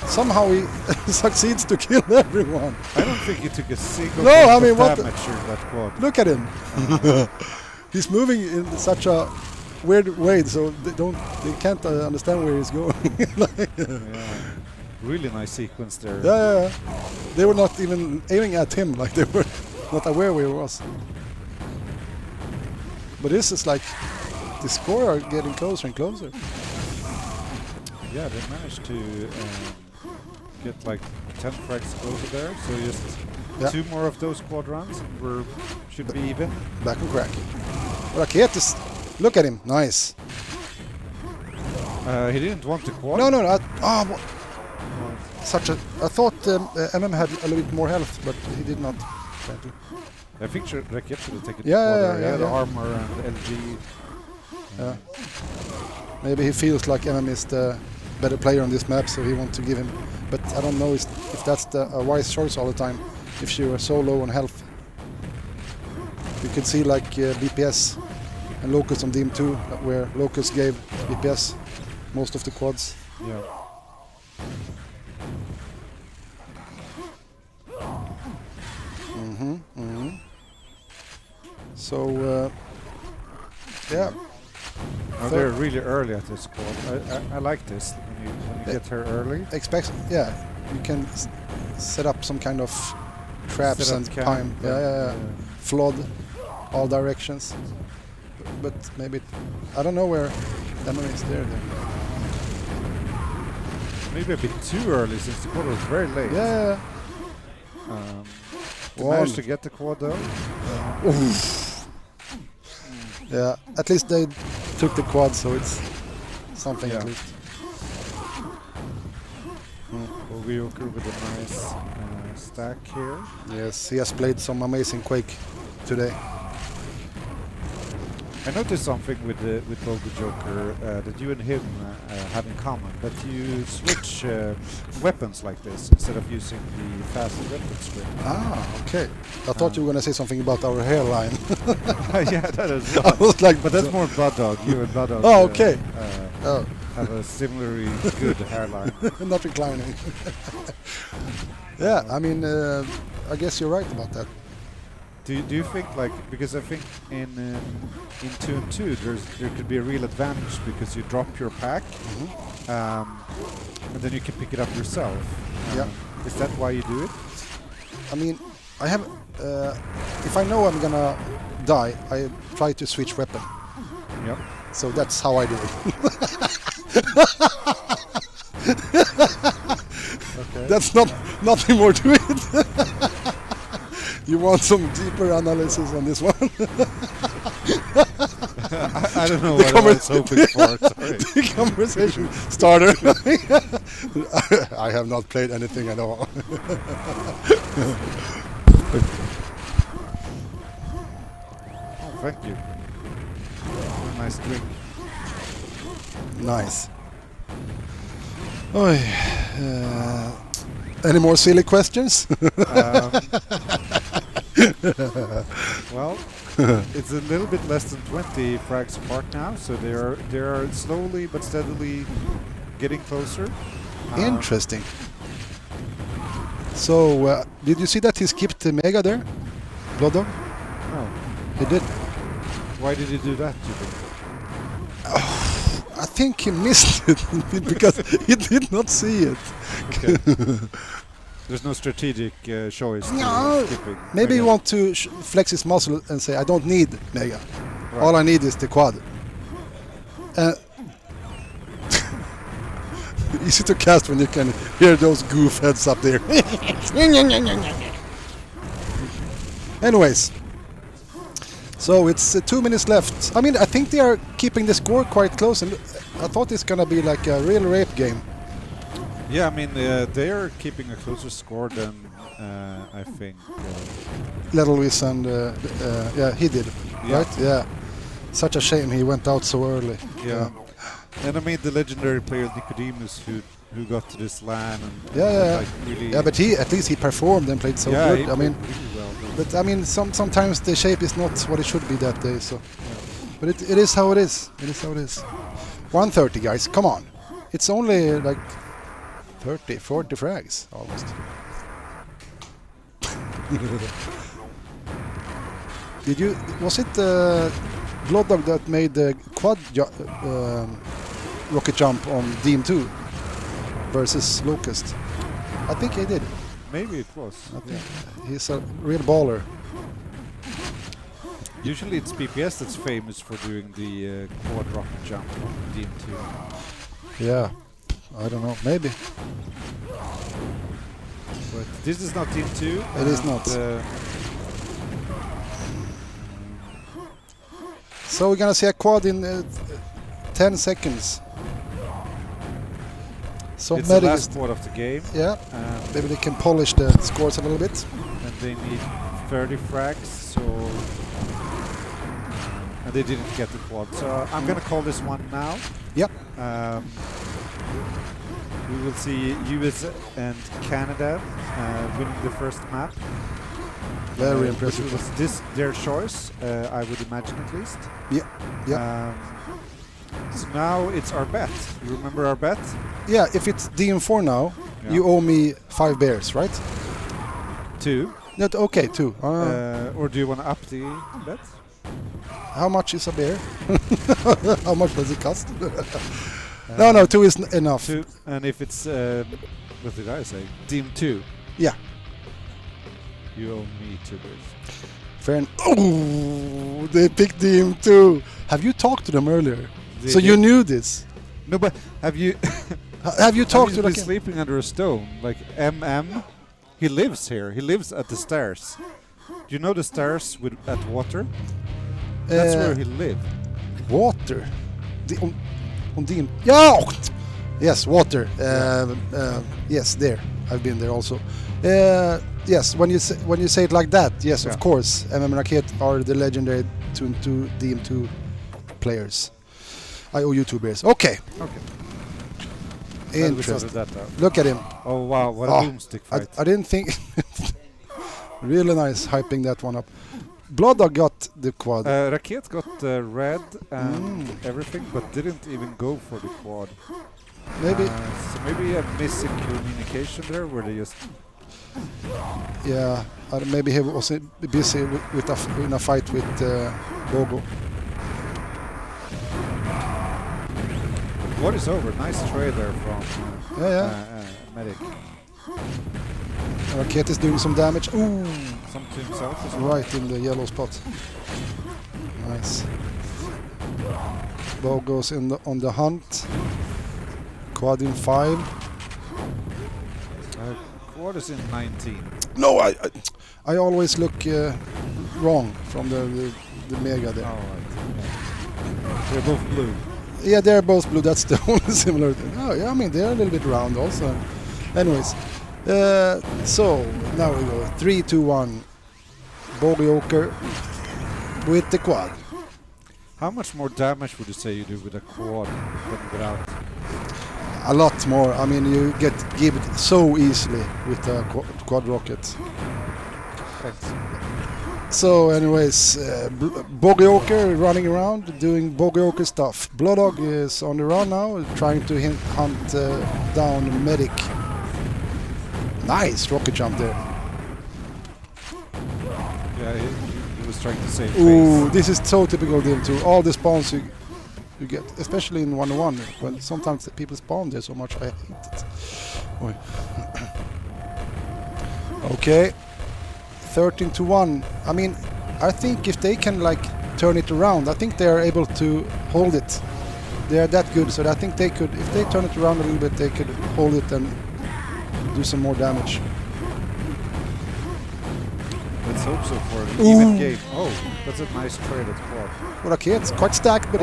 Somehow he succeeds to kill everyone. I don't think he took a single No, point I mean, of what damage in that quad. Look at him. He's moving in such a weird way, so they can't understand where he's going. Like, Really nice sequence there. yeah. They were not even aiming at him, like they were not aware where he was. But this is like, the score are getting closer and closer. Yeah, they managed to get like 10 frags closer there, so just 2 more of those quad runs and we should be even. Back on crack. Raketis, look at him, nice. He didn't want the quad. No. I thought MM had a little bit more health, but he did not. Apparently. I think Raket should have taken the Yeah, quad. yeah, He had yeah. armor and LG. Yeah. Maybe he feels like MM is the better player on this map, so he wants to give him. But I don't know if that's a wise choice all the time. If you are so low on health, you could see like BPS and Locust on Team 2, where Locust gave BPS most of the quads. Yeah. So yeah. They're really early at this quad. I like this when you get here early. You can set up some kind of traps Set up and camp, time. Yeah. Flood all directions. But maybe I don't know where enemy is there. Maybe a bit too early since the quad was very late. Yeah. They managed to get the quad though. Yeah, at least they took the quad, so it's something at least. Joker with a nice stack here. Yes, he has played some amazing Quake today. I noticed something with Bogo Joker that you and him have in common, that you switch weapons like this instead of using the fast weapon script. Ah, okay. I thought you were going to say something about our hairline. Yeah, that is I was like, but that's more Blood Dog. You and Blood Dog okay. have a similarly good hairline. Not reclining. Yeah, I mean, I guess you're right about that. Do you think, like, because I think in 2 and 2 there could be a real advantage because you drop your pack and then you can pick it up yourself. Yeah. Is that why you do it? I mean, I have if I know I'm gonna die, I try to switch weapon. Yep. So that's how I do it. Okay. That's nothing more to it. You want some deeper analysis on this one? I don't know what I was hoping for. Sorry. The conversation starter. I have not played anything at all. Oh, thank you. Nice drink. Nice. Oy. Any more silly questions? Well, it's a little bit less than 20 frags apart now, so they are slowly but steadily getting closer. Interesting. So, did you see that he skipped the Mega there? Blood Dog? No. He did. Why did he do that, do you think? I think he missed it because he did not see it. Okay. There's no strategic choice. No, skipping maybe he Mega. wants to flex his muscle and say, I don't need Mega. Right. All I need is the quad. easy to cast when you can hear those goof heads up there. Anyways, so it's 2 minutes left. I mean, I think they are keeping the score quite close, and I thought it's gonna be like a real rape game. Yeah, I mean, they are keeping a closer score than I think LethalWiz and yeah, he did, right? Yeah. Such a shame he went out so early. Yeah. And I mean the legendary player Nicodemus who got to this LAN and yeah, like really yeah, but he at least he performed and played so good. I mean, really well, but I mean sometimes the shape is not what it should be that day. So, but it is how it is. It is how it is. 130 guys, come on! It's only like 30, 40 frags almost. Was it Blood Dog that made the quad rocket jump on Deem 2 versus Locust? I think he did. Maybe it was. I think he's a real baller. Usually it's PPS that's famous for doing the quad rocket jump on Deem 2. Yeah, I don't know, maybe. But this is not Deem 2. It is not. So we're gonna see a quad in 10 seconds. So it's the last quad of the game. Yeah, maybe they can polish the scores a little bit. And they need 30 frags, so... and they didn't get the quad. So I'm gonna call this one now. Yep. We will see US and Canada winning the first map. Very impressive. Was this their choice? I would imagine at least. Yeah. Yeah. So now it's our bet. You remember our bet? Yeah. If it's DM4 now, you owe me 5 bears, right? 2. Not okay, 2. Or do you want to up the bet? How much is a bear? How much does it cost? No, 2 is enough. 2. And if it's what did I say? Team 2. Yeah. You owe me 2 bears. Fair enough. Oh, they picked Team 2. Have you talked to them earlier? So you knew this? No, but have you have you talked to them? He's sleeping under a stone. Like MM, he lives here. He lives at the stairs. Do you know the stairs with at water? That's where he lived. Water. On Dean. Yeah. Yes, water. Yes, there. I've been there also. Yes, when you say it like that, yes, of course. MM Raket are the legendary DM2 players. I owe you 2 bears. Okay. Interesting. Look at him. Oh wow, what a boomstick fight! I didn't think. Really nice, hyping that one up. Blood Dog got the quad. Raket got red and everything, but didn't even go for the quad. Maybe. So maybe a missing communication there, where they just. Yeah, maybe he was busy in a fight with Bogo. What is over? Nice trade there from Medic. Raket is doing some damage. Ooh, some to himself as well. Right in the yellow spot. Nice. Bogo's on the hunt. Quad in 5. Quad is in 19. No, I always look wrong from the mega there. Oh, right. They're both blue. Yeah, they're both blue. That's the only similar thing. Oh, yeah, I mean, they're a little bit round also. Anyways, so now we go 3, 2, 1. Bogojoker with the quad. How much more damage would you say you do with a quad than without? A lot more. I mean, you get gibbed so easily with a quad rocket. Thanks. So, anyways, Bogojoker running around doing Bogojoker stuff. Blood Dog is on the run now, trying to hunt down Medic. Nice rocket jump there. Yeah, he was trying to save Ooh, face. this is so typical of them too. All the spawns you get, especially in 1-on-1, when sometimes people spawn there so much. I hate it. Oy. Okay. 13-1. I mean, I think if they can like turn it around, I think they are able to hold it they are that good. So I think they could, if they turn it around a little bit, they could hold it and do some more damage. Let's hope so for an even game. Oh, that's a nice trade at quad. Well, okay, it's quite stacked, but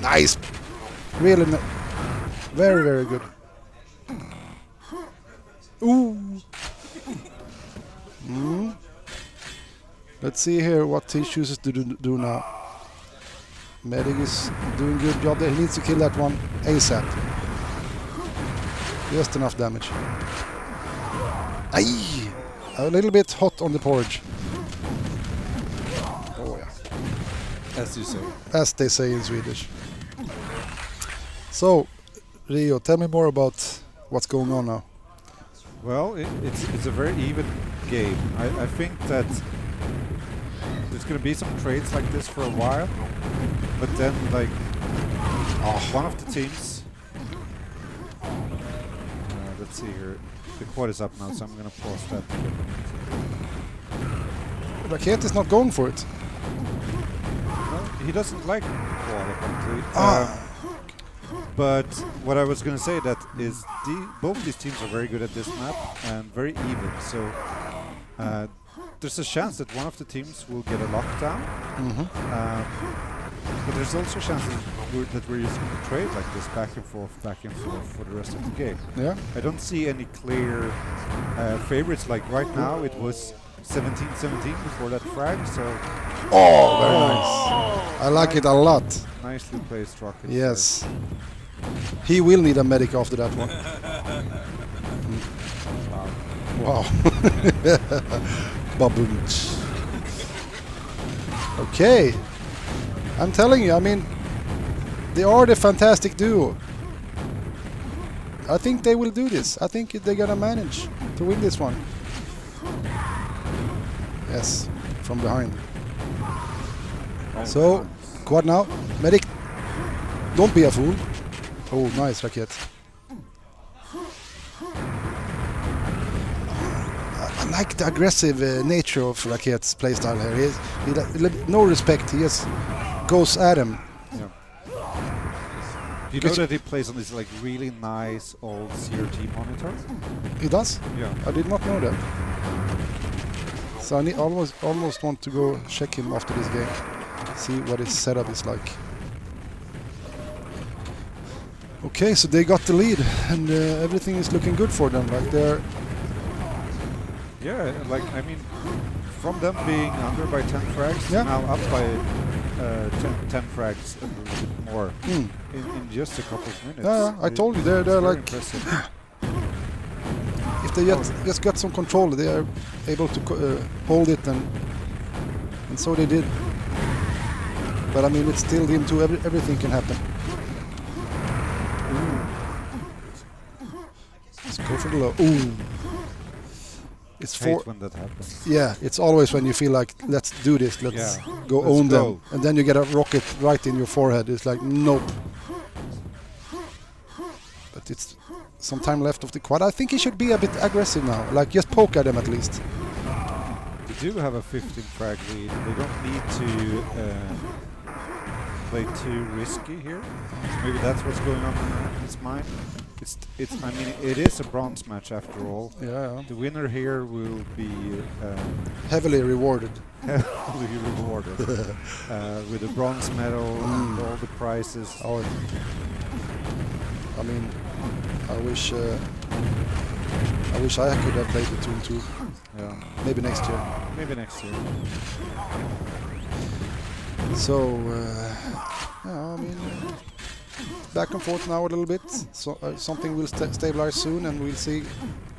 nice. Really, very, very good. Ooh. Let's see here what he chooses to do now. Medic is doing a good job there. He needs to kill that one ASAP. Just enough damage. Aye! A little bit hot on the porridge. Oh yeah. As you say. As they say in Swedish. So, Rio, tell me more about what's going on now. Well, it's a very even game. I think that there's going to be some trades like this for a while, but then like one of the teams. Let's see here. The quad is up now, so I'm going to pause that. Raket is not going for it. Well, he doesn't like quad apparently. But what I was going to say that is both these teams are very good at this map and very even. So there's a chance that one of the teams will get a lockdown. But there's also a chance that we're just going to trade like this back and forth for the rest of the game. Yeah. I don't see any clear favorites. Like right now, it was 17-17 before that frag. So. Oh, very nice. I like it a lot. Nicely placed, Rocket. Yes. He will need a medic after that one. Wow. Baboonch. Okay. I'm telling you, I mean, they are the fantastic duo. I think they will do this. I think they're gonna manage to win this one. Yes, from behind. So, quad now. Medic, don't be a fool. Oh, nice racket. I like the aggressive nature of Raket's playstyle here. He no respect, he just goes at him. Yeah. You know that he plays on this like really nice old CRT monitor? He does? Yeah. I did not know that. So I almost want to go check him after this game. See what his setup is like. Okay, so they got the lead and everything is looking good for them. Like they're... Yeah, like I mean, from them being under by 10 frags, yeah. now up by 10 frags and a little bit more in just a couple of minutes. Yeah, I told you, they're like... Impressive. If they just got some control, they are able to hold it, and so they did. But I mean, it's still game 2, everything can happen. Let's go for the low. Ooh. It's for when that happens. Yeah, it's always when you feel like, let's do this, let's go own them. And then you get a rocket right in your forehead. It's like, nope. But it's some time left of the quad. I think he should be a bit aggressive now. Like, just poke at them at least. They do have a 15 frag lead. They don't need to play too risky here. So maybe that's what's going on in his mind. I mean, it is a bronze match after all. Yeah. The winner here will be heavily rewarded. Heavily rewarded with a bronze medal and all the prizes. Oh, I mean, I wish I could have played the 2-2. Yeah. Maybe next year. Maybe next year. So, yeah, I mean, back and forth now a little bit. So something will stabilize soon, and we'll see.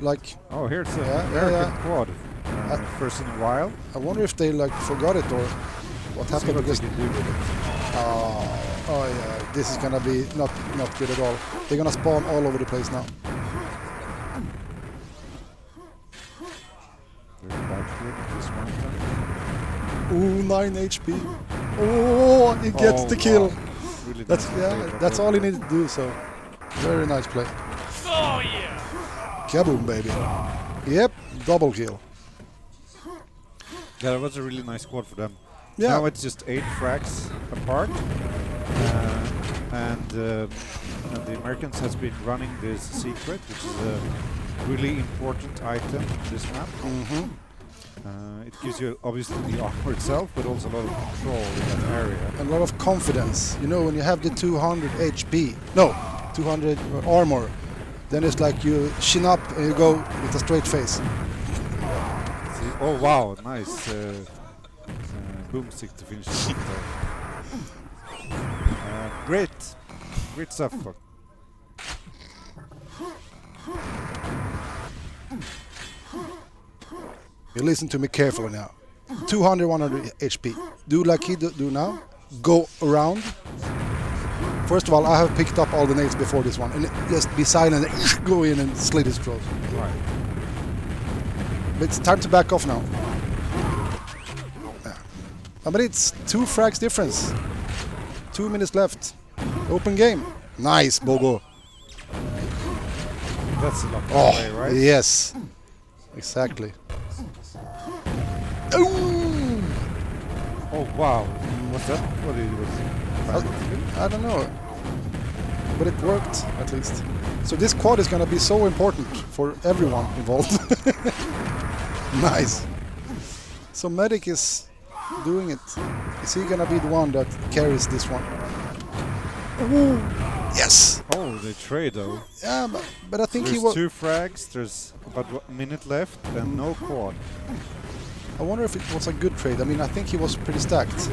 Like, oh, here's a quad. First in a while. I wonder if they like forgot it or what happened. What because they can do with it. Oh yeah, this is gonna be not good at all. They're gonna spawn all over the place now. Ooh, 9 HP. Oh, he gets the kill. Wow. Really that's nice that's all he needed to do. So, very nice play. Oh yeah. Kaboom, baby. Yep, double kill. Yeah, that was a really nice squad for them. Yeah. Now it's just 8 frags apart, and the Americans has been running this secret, which is a really important item in this map. It gives you obviously the armor itself, but also a lot of control in that area. A lot of confidence. You know, when you have the 200 HP, no, 200 armor, then it's like you chin up and you go with a straight face. See, oh wow, nice boomstick to finish the there. Great stuff. You listen to me carefully now. 200, 100 HP. Do like he do now. Go around. First of all, I have picked up all the nades before this one, and just be silent and go in and slit his throat. Right. But it's time to back off now. Yeah. But it's 2 frags difference. 2 minutes left. Open game. Nice, Bogo. That's a lot Oh, right? yes. Exactly. Ooh! Oh wow. What's that? What it was? I don't know. But it worked, at least. So this quad is going to be so important for everyone involved. Nice. So Medic is doing it. Is he going to be the one that carries this one? Ooh. Yes! Oh, they trade though. Yeah, but I think there's he was... 2 frags, there's about a minute left, and no quad. I wonder if it was a good trade. I mean, I think he was pretty stacked.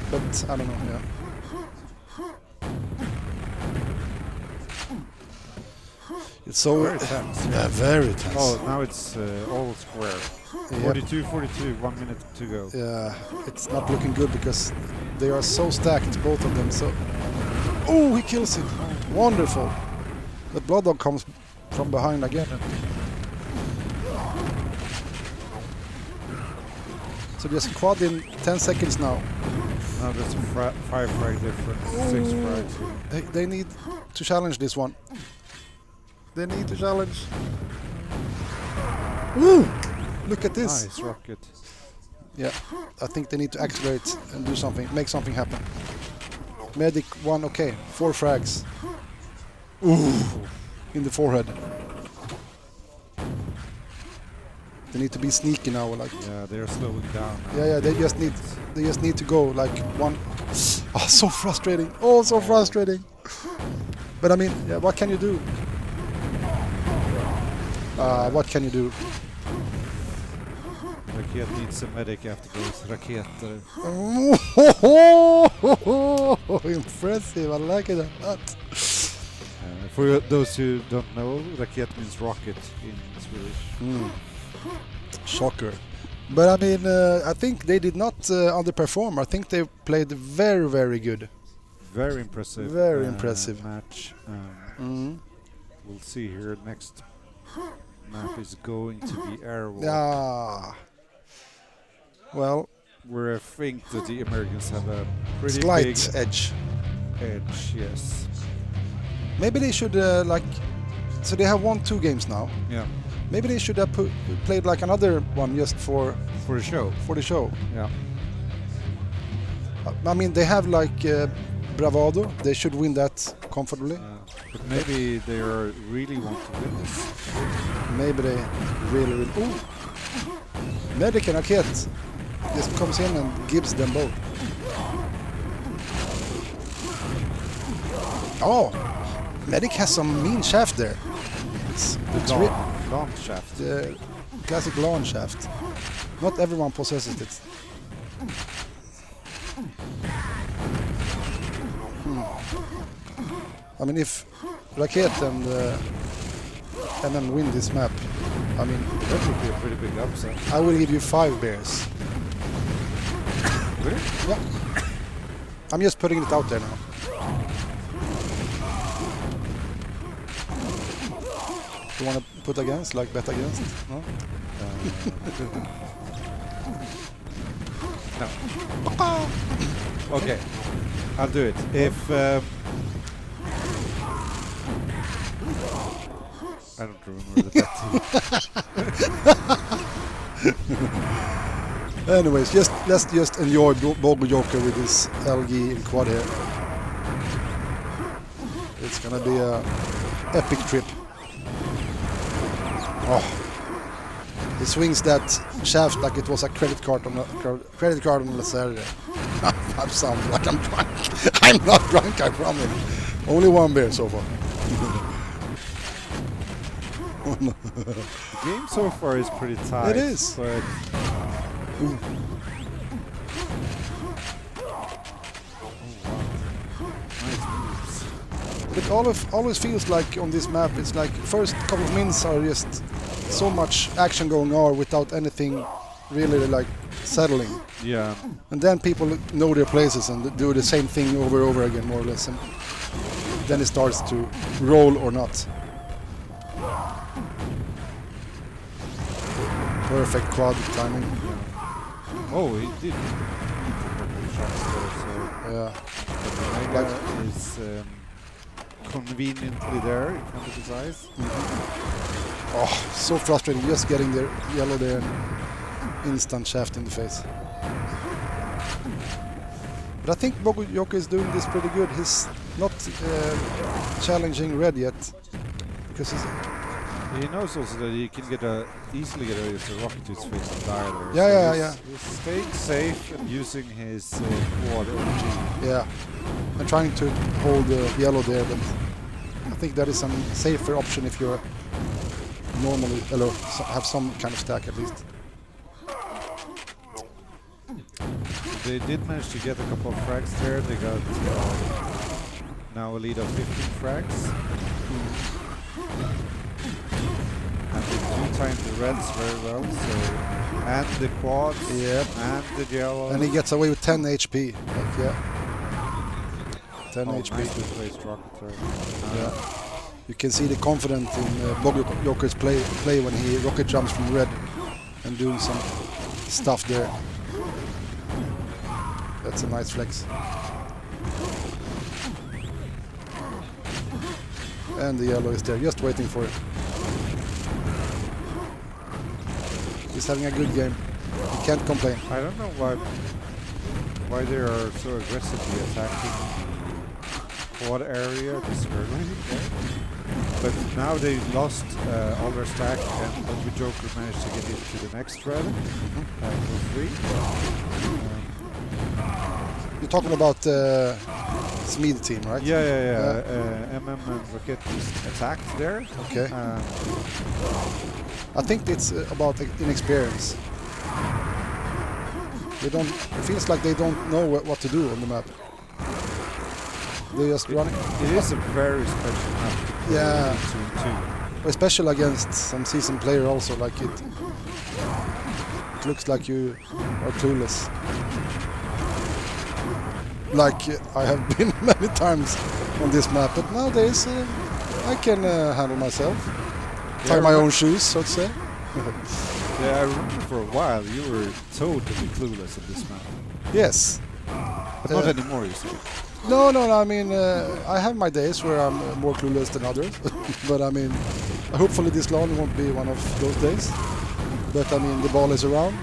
But I don't know, yeah. It's so... Very tense. Yeah, very tense. Oh, now it's all square. Yep. 42, 1 minute to go. Yeah, it's not looking good because they are so stacked, both of them. So, oh, he kills it! Wonderful. The Blood Dog comes from behind again. So just quad in 10 seconds now. Now there's 5 frag difference, 6 frags. They need to challenge this one. They need to challenge. Woo! Look at this. Nice rocket. Yeah, I think they need to accelerate and do something, make something happen. Medic 1, okay, 4 frags. Ooh, in the forehead. They need to be sneaky now, like. Yeah, they're slowing down. Yeah, they just need to go like one. Oh, so frustrating! Oh, so frustrating! But I mean, yeah, what can you do? What can you do? Raket needs a medic after those raketer. Oh, impressive! I like it a lot. For those who don't know, raket means rocket in Swedish. Shocker. But I mean, I think they did not underperform. I think they played very, very good. Very impressive. Very impressive match. We'll see here. Next map is going to be Airwalk. Ah. Well, where I think that the Americans have a pretty slight big edge. Yes. Maybe they should like. So they have won 2 games now. Yeah. Maybe they should have played like another one just for the show. For the show. Yeah. I mean, they have like bravado. They should win that comfortably. But maybe they really want to win this. Maybe they really. Ooh. Medic and Raket just comes in and gives them both. Oh, Medic has some mean shaft there. It's lawn shaft. The classic lawn shaft. Not everyone possesses it. I mean, if Raket and MM win this map, I mean, that would be a pretty big upset. I will give you 5 bears. Really? Yeah. I'm just putting it out there now. You want to put against, like bet against? No? No. Okay, I'll do it. If I don't remember the bet. Anyways, let's just enjoy Bogo Joker with this LG in quad here. It's gonna be a epic trip. Oh, he swings that shaft like it was a credit card on a Saturday. I sound like I'm drunk. I'm not drunk, I promise. Only one beer so far. The game so far is pretty tight. It is. But ooh. It always feels like on this map, it's like first couple of minutes are just so much action going on without anything really like settling. Yeah. And then people know their places and do the same thing over and over again, more or less. And then it starts to roll or not. Perfect quad timing. Yeah. Oh, he did. Shots there, so yeah. Like is conveniently there in front of his eyes. Mm-hmm. Oh, so frustrating! Just getting the yellow there and instant shaft in the face. But I think Bogo Joker is doing this pretty good. He's not challenging red yet because he knows also that he can easily get a rocket to his face and die there. Yeah. He's staying safe and using his quad energy. Yeah, and trying to hold the yellow there, but I think that is a safer option if you're normally have some kind of stack at least. They did manage to get a couple of frags there. They got now a lead of 15 frags. And they do time the reds very well, so and the quads, yep, and the yellow. And he gets away with 10 HP. Like, yeah. 10 HP. Nicely placed rocket there. Yeah. You can see the confidence in Bogo Joker's play when he rocket jumps from red and doing some stuff there. That's a nice flex. And the yellow is there, just waiting for it. He's having a good game. He can't complain. I don't know why they are so aggressively attacking the quad area this early. But now they lost all their stack, and Bogo Joker managed to get into the next red for free. You're talking about SMID team, right? Yeah. MM and Rocket attacked there. Okay. I think it's about inexperience. They don't. It feels like they don't know what to do on the map. They just running. It is a very special map. Yeah. Especially against some seasoned player also. Like it looks like you are clueless. Like I have been many times on this map, but nowadays I can handle myself. Tie my own shoes, so to say. Yeah, I remember for a while you were totally clueless on this map. Yes. But not anymore, you see. No, I mean, I have my days where I'm more clueless than others. But I mean, hopefully this LAN won't be one of those days. But I mean, the ball is around.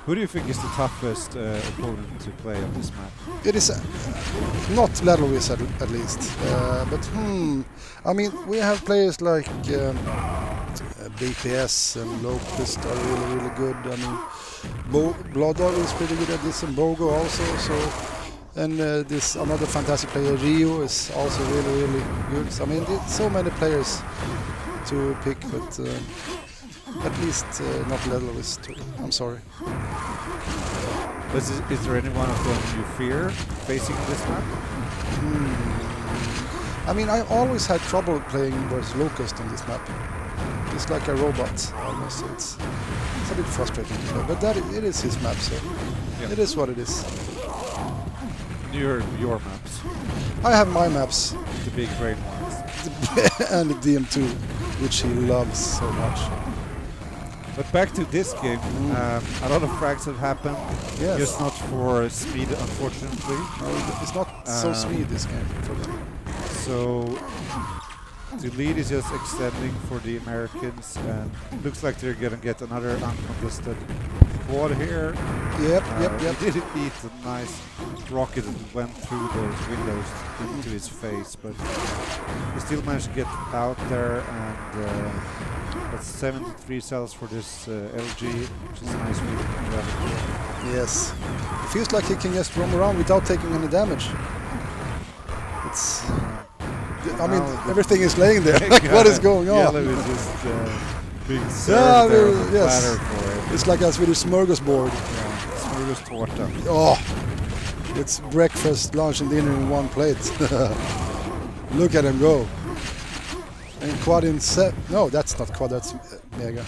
Who do you think is the toughest opponent to play on this map? It is not LethalWiz at least. But I mean, we have players like BPS and Locust are really good. I mean, Bloodog is pretty good at this, and Bogo also. So, and this another fantastic player, Rio, is also really good. So, I mean, there's so many players to pick, but at least not LethalWiz. I'm sorry. But is there any one of them you fear facing this map? I mean, I always had trouble playing versus Locust on this map. It's like a robot almost. It's a bit frustrating to play, but it is his map, so it is what it is. Your maps. I have my maps. The big brain ones. And the DM2, which he loves so much. But back to this game, a lot of frags have happened. Yes. Just not for SMID, unfortunately. No, it's not so SMID this game for them. So The lead is just extending for the Americans, and looks like they're gonna get another uncontested quad here. Yep. He did eat a nice rocket that went through those windows into his face, but he still managed to get out there, and that's 73 cells for this LG, which is a nice feeling. Yes. It feels like he can just roam around without taking any damage. It's... I mean, everything is laying there. Like, what is going on? Yellow is just being served there on the platter for it. It's like a Swedish smorgasbord. Yeah, smorgastårta. Oh, it's breakfast, lunch and dinner in one plate. Look at him go. And quad in no, that's not quad, that's mega.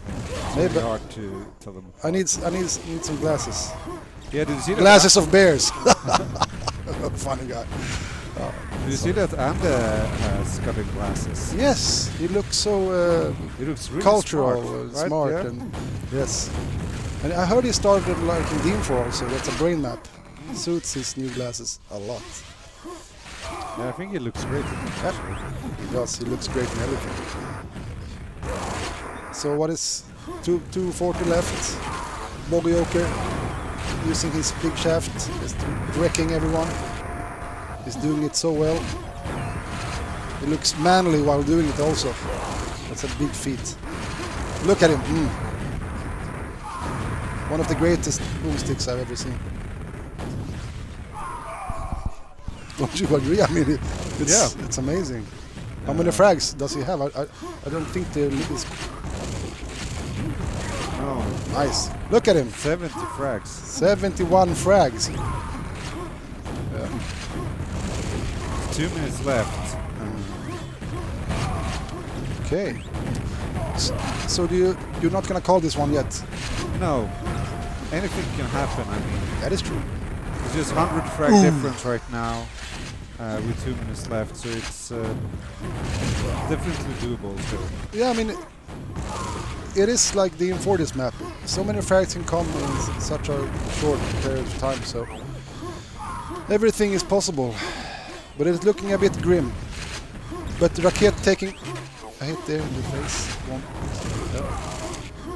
It's really hard to tell them. I need some glasses. Yeah, did you see that? Glasses of bears. Funny guy. Oh, did you see that Ande has got in glasses? Yes, he looks so he looks really cultural, smart, right? Yeah. and yes. And I heard he started like in Dean 4 also. That's a brain map. Suits his new glasses a lot. Yeah, I think he looks great. Actually, he does. He looks great in everything. So what is 240 left? Bogeyjoker using his big shaft, just wrecking everyone. He's doing it so well. He looks manly while doing it also. That's a big feat. Look at him. One of the greatest boomsticks I've ever seen. Don't you agree? I mean, it's amazing. How many frags does he have? I don't think there is. Oh, nice. Look at him. 70 frags. 71 frags. 2 minutes left. Okay. So you're not gonna call this one yet? No. Anything can happen. I mean, that is true. It's just 100 frag difference right now, with 2 minutes left. So it's definitely doable. So. Yeah, I mean, it is like the M4 this map. So many frags can come in such a short period of time. So everything is possible. But it's looking a bit grim. But Raket taking a hit there in the face.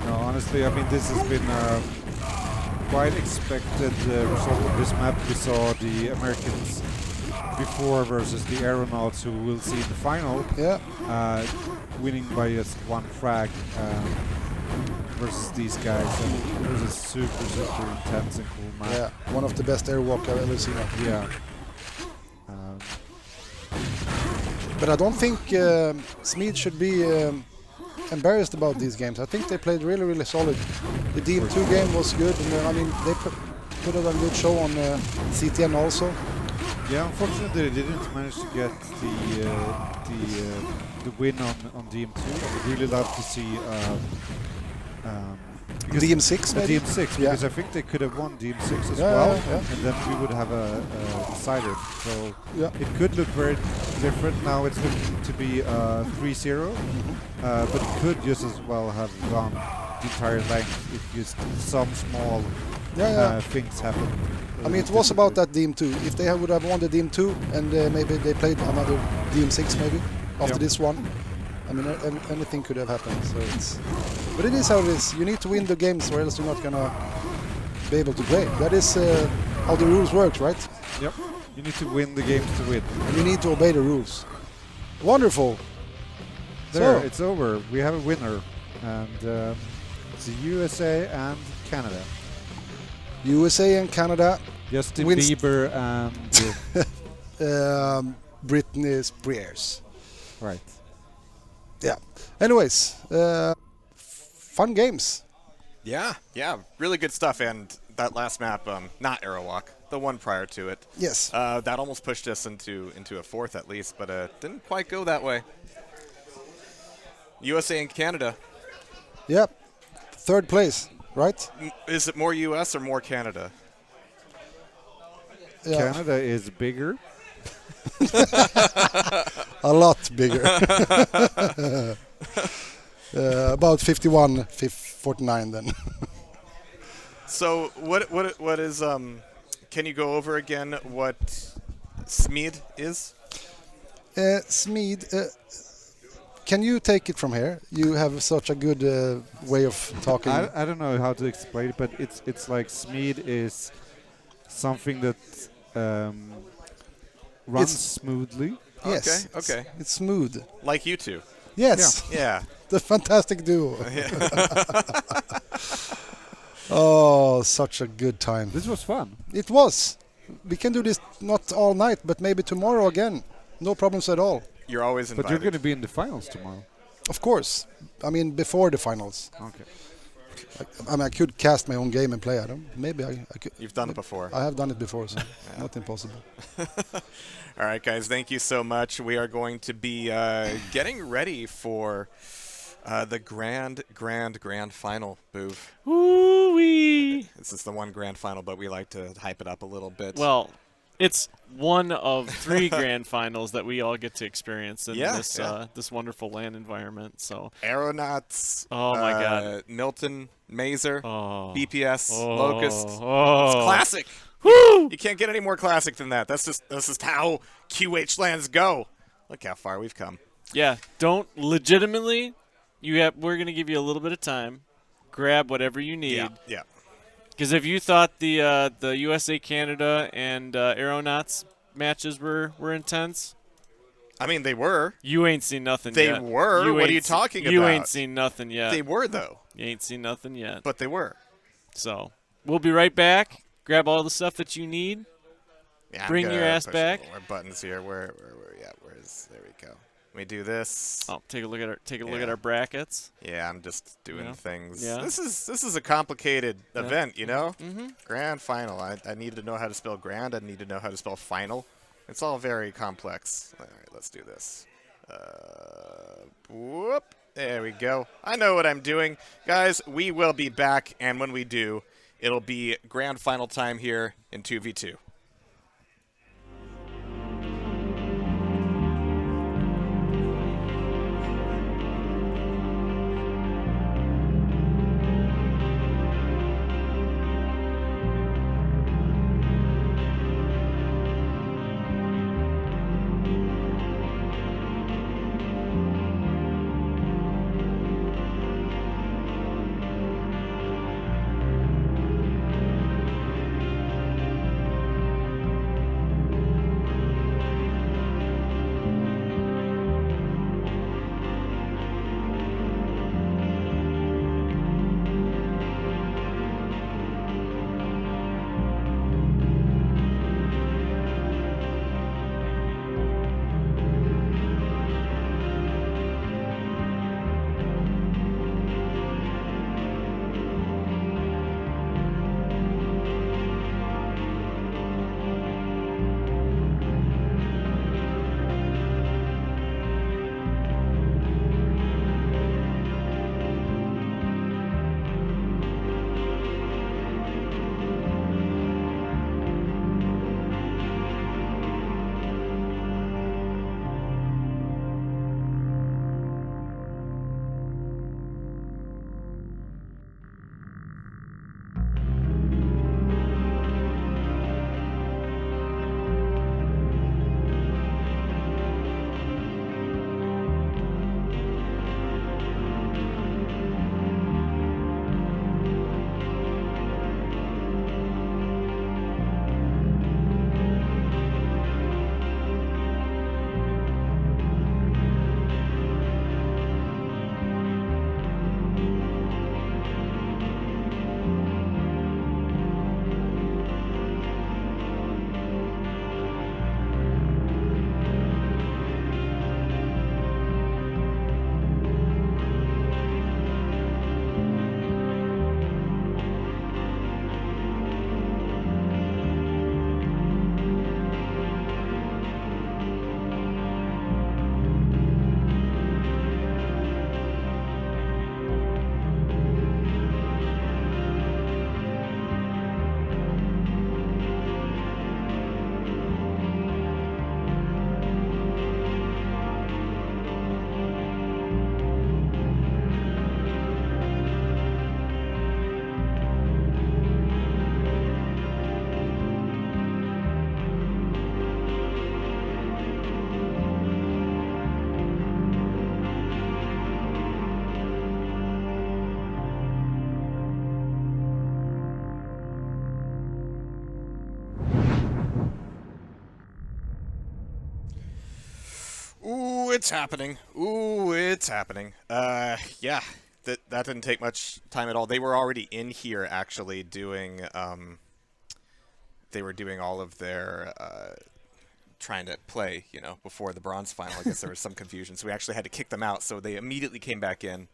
No, honestly, I mean, this has been quite expected result of this map. We saw the Americans before versus the AeronautS, who we'll see in the final. Yeah. Winning by just 1 frag versus these guys. And it was a super intense and cool map. Yeah, one of the best airwalk I've ever seen. Yeah. But I don't think SMID should be embarrassed about these games. I think they played really solid. The DM2 game was good, and I mean they put on a good show on CTN also. Yeah, unfortunately they didn't manage to get the win on DM2. I would really love to see DM6 maybe? DM6, because I think they could have won DM6 as well, and then we would have a decider. So it could look very different. Now it's looking to be 3-0, but it could just as well have gone the entire length if just some small things happen. I mean, it was about that DM2. If they would have won the DM2 and maybe they played another DM6 maybe after this one, I mean, anything could have happened. So but it is how it is. You need to win the games, or else you're not gonna be able to play. That is how the rules work, right? Yep. You need to win the games to win. And you need to obey the rules. Wonderful. There, it's over. We have a winner, and it's the USA and Canada. USA and Canada. Justin Bieber and Britney Spears. Right. Yeah. Anyways, fun games. Yeah, really good stuff. And that last map, not Aerowalk, the one prior to it. Yes. That almost pushed us into a 4th at least, but didn't quite go that way. USA and Canada. Yep. 3rd place, right? Is it more US or more Canada? Yeah. Canada is bigger. A lot bigger. About 51, 49 then. So what is can you go over again what SMID is? SMID, can you take it from here? You have such a good way of talking. I don't know how to explain it, but it's like SMID is something that runs smoothly. Yes. Okay. It's smooth. Like you two. Yes. Yeah. The fantastic duo. Oh, such a good time. This was fun. It was. We can do this not all night, but maybe tomorrow again. No problems at all. You're always invited. But you're going to be in the finals tomorrow. Of course. I mean, before the finals. Okay. I mean, I could cast my own game and play. I don't. Maybe I could. You've done it before. I have done it before, so not impossible. All right, guys. Thank you so much. We are going to be getting ready for the grand final, Boov. Woo-wee! This is the one grand final, but we like to hype it up a little bit. Well, it's one of 3 grand finals that we all get to experience in this wonderful LAN environment. So AeronautS. Oh my God. Milton, Mazer, BPS, Oh. Locust. Oh. It's classic. Woo! You can't get any more classic than that. That's just how QHLANs go. Look how far we've come. Yeah, don't legitimately. We're gonna give you a little bit of time. Grab whatever you need. Yeah. Because if you thought the USA Canada and AeronautS matches were intense, I mean they were. You ain't seen nothing They yet. were? What are you talking You about? ain't seen nothing yet. They were though. You ain't seen nothing yet. But they were. So we'll be right back. Grab all the stuff that you need. Yeah, Bring your ass back. More buttons here. Where there we go. Let me do this. Oh, take a look at our brackets. Yeah, I'm just doing things. Yeah. This is a complicated event, you know? Mm-hmm. Grand final. I need to know how to spell grand. I need to know how to spell final. It's all very complex. All right, let's do this. Whoop. There we go. I know what I'm doing. Guys, we will be back, and when we do, it'll be grand final time here in 2v2. it's happening. Ooh, it's happening. Yeah, that didn't take much time at all. They were already in here actually doing. They were doing all of their trying to play, before the bronze final. I guess there was some confusion, so we actually had to kick them out. So they immediately came back in,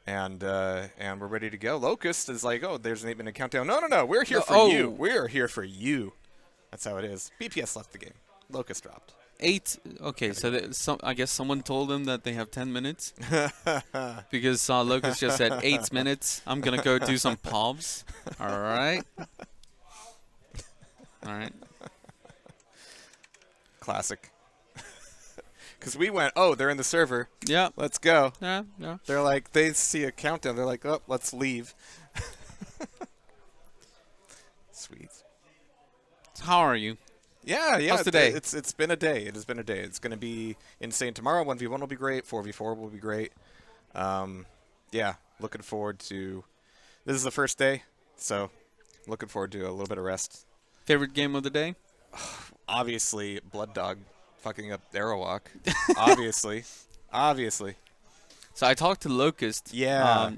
and we're ready to go. Locust is like, oh, there's even a countdown. No, we're here for you. We're here for you. That's how it is. BPS left the game. Locust dropped. 8. Okay, so I guess someone told them that they have 10 minutes. Because Locust just said 8 minutes. I'm going to go do some pubs. All right. All right. Classic. Because we went, oh, they're in the server. Yeah. Let's go. Yeah. They're like, they see a countdown. They're like, oh, let's leave. Sweet. So how are you? Yeah. How's today? It's been a day. It has been a day. It's going to be insane tomorrow. 1v1 will be great. 4v4 will be great. Yeah, looking forward to... This is the first day, so looking forward to a little bit of rest. Favorite game of the day? Obviously, Blood Dog fucking up Aerowalk. Obviously. So I talked to Locust. Yeah.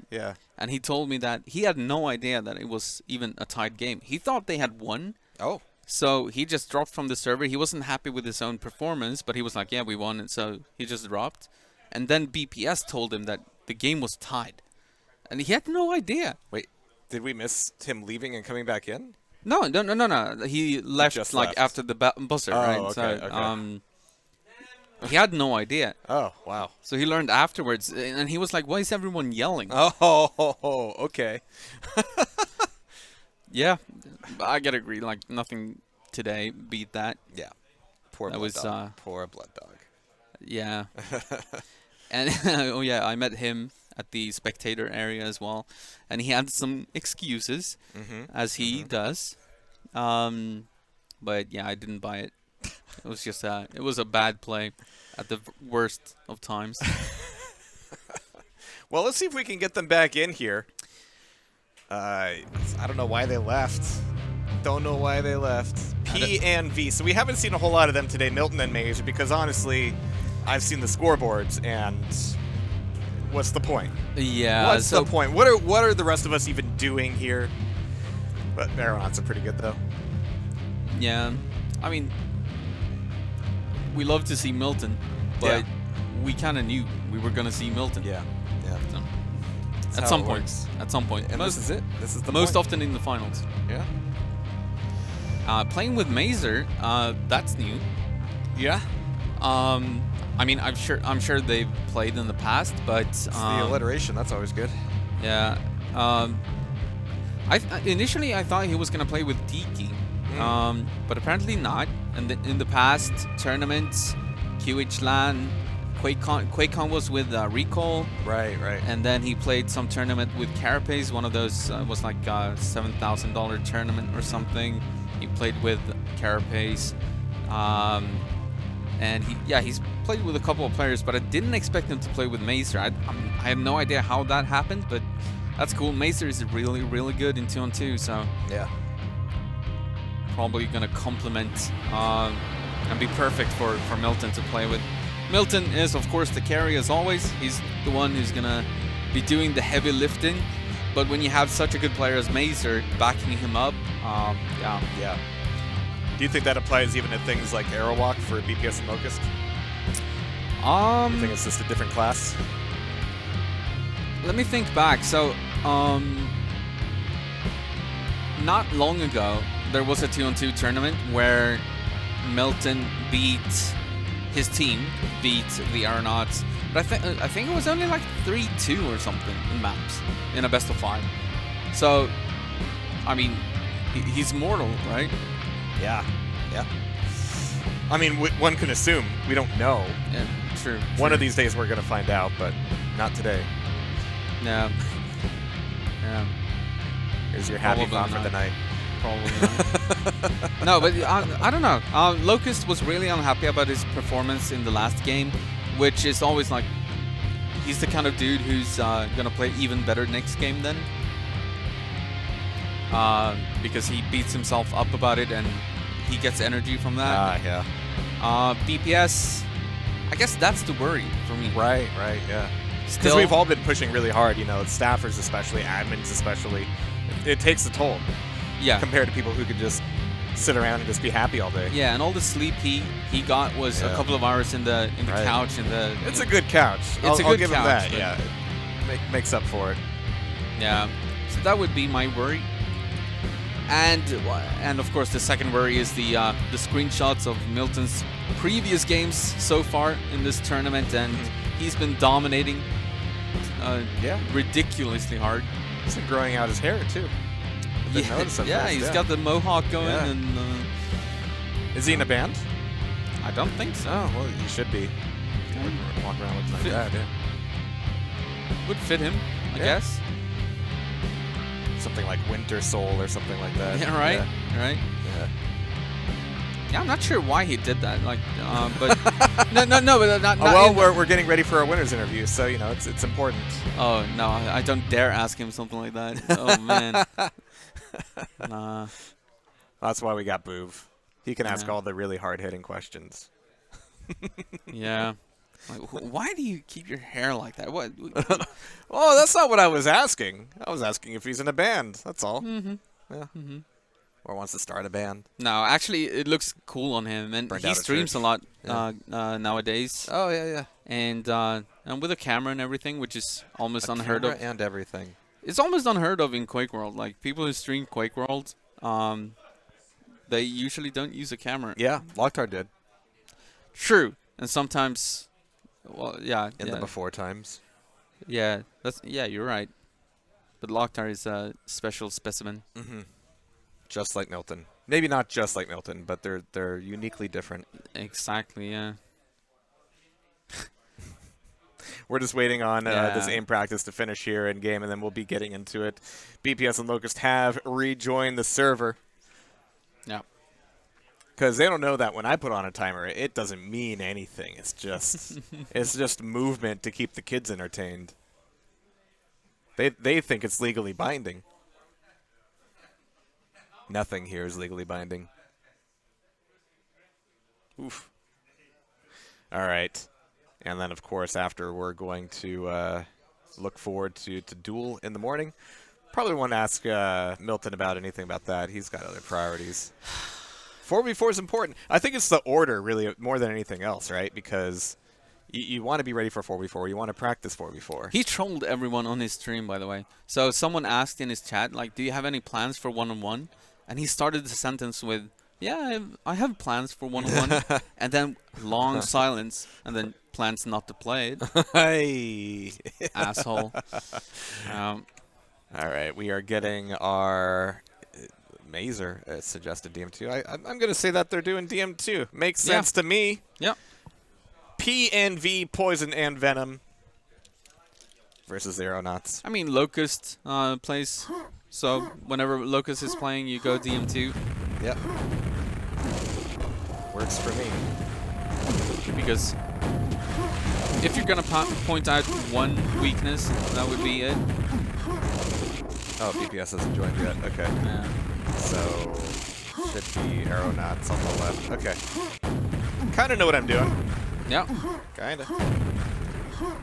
And he told me that he had no idea that it was even a tied game. He thought they had won. Oh. So he just dropped from the server. He wasn't happy with his own performance, but he was like, yeah, we won. And so he just dropped. And then BPS told him that the game was tied. And he had no idea. Wait, did we miss him leaving and coming back in? No. He left just like left. after the buzzer, right? Okay. He had no idea. Oh, wow. So he learned afterwards, and he was like, why is everyone yelling? Oh, okay. Yeah, I gotta agree. Like, nothing today beat that. Yeah. Poor that Blood was, Dog. Poor Blood Dog. Yeah. And, oh yeah, I met him at the spectator area as well. And he had some excuses, as he does. But yeah, I didn't buy it. It was just it was a bad play at the worst of times. Well, let's see if we can get them back in here. I don't know why they left. Don't know why they left. P and V. So we haven't seen a whole lot of them today, Milton and Mage, because honestly, I've seen the scoreboards, and what's the point? Yeah. What's the point? What are the rest of us even doing here? But AeronautS are pretty good, though. Yeah. I mean, we love to see Milton, but we kind of knew we were going to see Milton. Yeah. So, at some point. At some point. And this is it. This is the most point. often in the finals. Yeah. Playing with Mazer, that's new. Yeah. I mean, I'm sure they've played in the past, but it's the alliteration. That's always good. Yeah. Initially I thought he was gonna play with Tiki, but apparently not. And in the past tournaments, QHLAN, QuakeCon was with Recall. Right. And then he played some tournament with Carapace. One of those was like a $7,000 tournament or something. He played with Carapace. And he's played with a couple of players, but I didn't expect him to play with Mazer. I have no idea how that happened, but that's cool. Mazer is really, really good in 2-on-2, so yeah, probably gonna complement and be perfect for Milton to play with. Milton is, of course, the carry as always. He's the one who's gonna be doing the heavy lifting, but when you have such a good player as Mazer backing him up, yeah. Do you think that applies even to things like Aerowalk for BPS and Locust? You think it's just a different class? Let me think back. So, not long ago, there was a 2-on-2 tournament where Milton beat his team, beat the AeronautS. But I think it was only like 3-2 or something in maps in a best of 5. So, I mean, he's mortal, right? Yeah. I mean, one can assume. We don't know. Yeah, true. One of these days we're going to find out, but not today. Yeah. Here's your happy thought for the night. Probably not. No, but I don't know. Locust was really unhappy about his performance in the last game, which is always like, he's the kind of dude who's going to play even better next game then. Because he beats himself up about it and he gets energy from that. Yeah. BPS, I guess that's the worry for me. Right, yeah. Because Still, we've all been pushing really hard, you know, staffers especially, admins especially. It takes a toll. Yeah. Compared to people who could just sit around and just be happy all day. Yeah, and all the sleep he got was a couple of hours in the couch. It's a good couch. It's a I'll good give him couch. that. Yeah, makes up for it. Yeah, so that would be my worry. And of course the second worry is the screenshots of Milton's previous games so far in this tournament, and he's been dominating. Ridiculously hard. He's been growing out his hair too. He's got the mohawk going. Yeah. And is he in a band? I don't think so. Oh, well, he should be. Walk around looking like that. Yeah. Would fit him, I guess. Something like Winter Soul or something like that. Yeah, right. Right. Yeah. Yeah, I'm not sure why he did that. Like, but no, but not. Well, we're getting ready for our winners interview, so you know it's important. Oh no, I don't dare ask him something like that. Oh man. Nah. That's why we got Boov. He can ask all the really hard-hitting questions. Yeah. Like, why do you keep your hair like that? What? Oh, that's not what I was asking. I was asking if he's in a band. That's all. Mm-hmm. Yeah. Or wants to start a band. No, actually, it looks cool on him, and he streams a lot nowadays. Oh yeah. And with a camera and everything, which is almost unheard of. And everything. It's almost unheard of in QuakeWorld. Like people who stream QuakeWorld, they usually don't use a camera. Yeah, Locktar did. True, and sometimes, well, yeah. In the before times. Yeah, you're right. But Locktar is a special specimen. Mm-hmm. Just like Milton. Maybe not just like Milton, but they're uniquely different. Exactly, yeah. We're just waiting on this aim practice to finish here in game, and then we'll be getting into it. BPS and Locust have rejoined the server. Yeah. Because they don't know that when I put on a timer, it doesn't mean anything. It's just it's just movement to keep the kids entertained. They think it's legally binding. Nothing here is legally binding. Oof. All right. And then, of course, after we're going to look forward to Duel in the morning. Probably won't ask Milton about anything about that. He's got other priorities. 4v4 is important. I think it's the order, really, more than anything else, right? Because you want to be ready for 4v4. You want to practice 4v4. He trolled everyone on his stream, by the way. So someone asked in his chat, like, do you have any plans for one-on-one? And he started the sentence with, yeah, I have plans for one-on-one. And then long silence, and then plans not to play it. Hey. Asshole. All right, we are getting our Mazer suggested DM2. I'm going to say that they're doing DM2. Makes sense to me. Yep. PNV, Poison, and Venom versus the AeronautS. I mean, Locust plays, so whenever Locust is playing, you go DM2. Yep. Works for me. Because if you're going to point out one weakness, that would be it. Oh, BPS hasn't joined yet. Okay. Yeah. So, should be AeronautS on the left. Okay. Kind of know what I'm doing. Yeah. Kind of.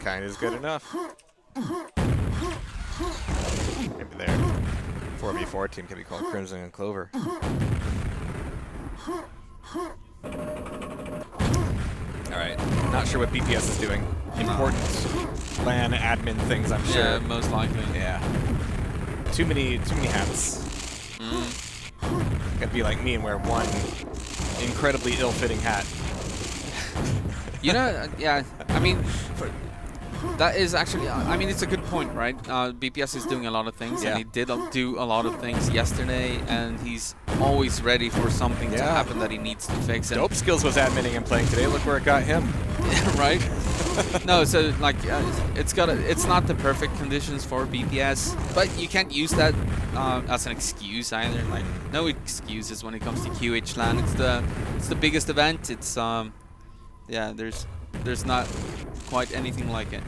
Kind of is good enough. Maybe there. 4v4 team can be called Crimson and Clover. Alright. Not sure what BPS is doing. Important LAN admin things, I'm sure. Yeah, most likely. Yeah. Too many hats. Gotta be like me and wear one incredibly ill-fitting hat. You know, yeah, I mean, that is actually, I mean, it's a good point, right? BPS is doing a lot of things, and he did do a lot of things yesterday, and he's always ready for something to happen that he needs to fix. And Dope Skills was admitting and playing today. Look where it got him. Right? No, so like it's not the perfect conditions for BPS, but you can't use that as an excuse either. Like no excuses when it comes to QHLAN. It's the biggest event. It's yeah, there's not quite anything like it.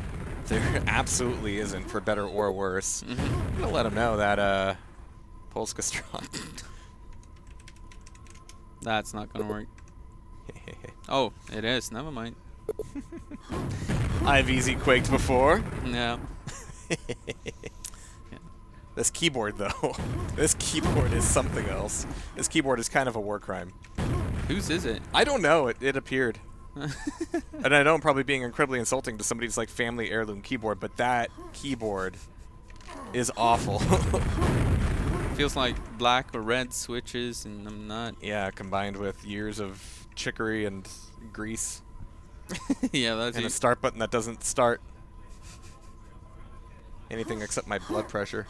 There absolutely isn't, for better or worse. I'm gonna let him know that Polska strong. That's not gonna work. Oh, it is. Never mind. I've easy quaked before. Yeah. This keyboard, though. This keyboard is something else. This keyboard is kind of a war crime. Whose is it? I don't know. It appeared. And I know I'm probably being incredibly insulting to somebody's like family heirloom keyboard, but that keyboard is awful. Feels like black or red switches, and I'm not. Yeah, combined with years of chicory and grease. Yeah, that's and a start button that doesn't start anything except my blood pressure.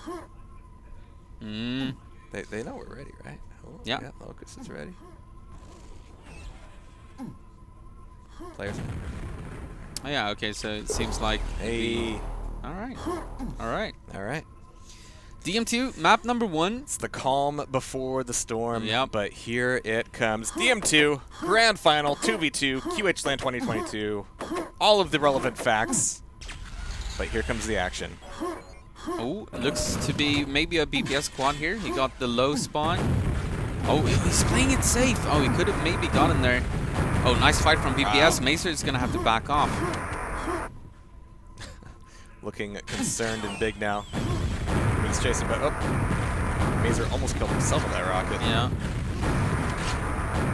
Mm. They know we're ready, right? Oh, yeah. Locust is ready. Players. Oh, yeah, okay, so it seems like... Hey. All right. All right. All right. DM2, map number 1. It's the calm before the storm. Yep. But here it comes. DM2, Grand Final, 2v2, QHLAN 2022. All of the relevant facts. But here comes the action. Oh, looks to be maybe a BPS quad here. He got the low spawn. Oh, he's playing it safe. Oh, he could have maybe gotten there. Oh, nice fight from BPS. Wow. Macer is going to have to back off. Looking concerned and big now. He's chasing, but Mazer almost killed himself with that rocket. Yeah.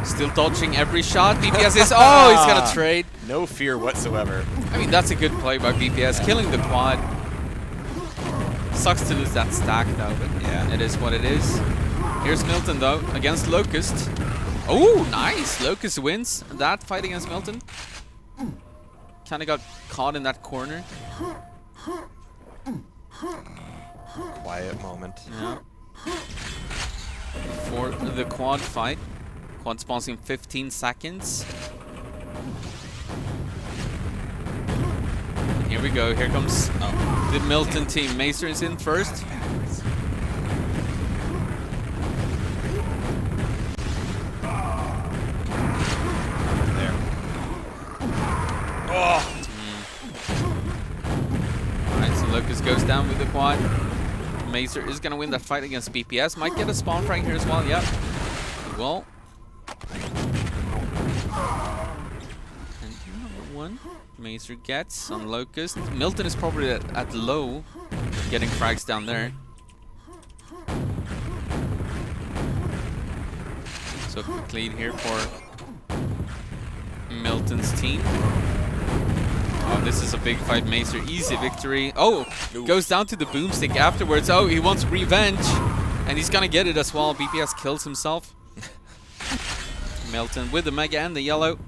Still dodging every shot. BPS is... Oh, he's going to trade. No fear whatsoever. I mean, that's a good play by BPS. Killing the quad. Sucks to lose that stack, though, but yeah, it is what it is. Here's Milton, though, against Locust. Oh, nice! Locust wins that fight against Milton. Kind of got caught in that corner. Quiet moment. Yeah. For the quad fight. Quad spawns in 15 seconds. Here we go. Here comes the Milton team. Macer is in first. Alright, so Lucas goes down with the quad. Macer is going to win that fight against BPS. Might get a spawn frag here as well. Yep. He will. And number 1. Macer gets on Locust. Milton is probably at low, getting frags down there. So quick lead here for Milton's team. Oh, this is a big fight, Macer. Easy victory. Oh, goes down to the boomstick afterwards. Oh, he wants revenge. And he's gonna get it as well. BPS kills himself. Milton with the mega and the yellow.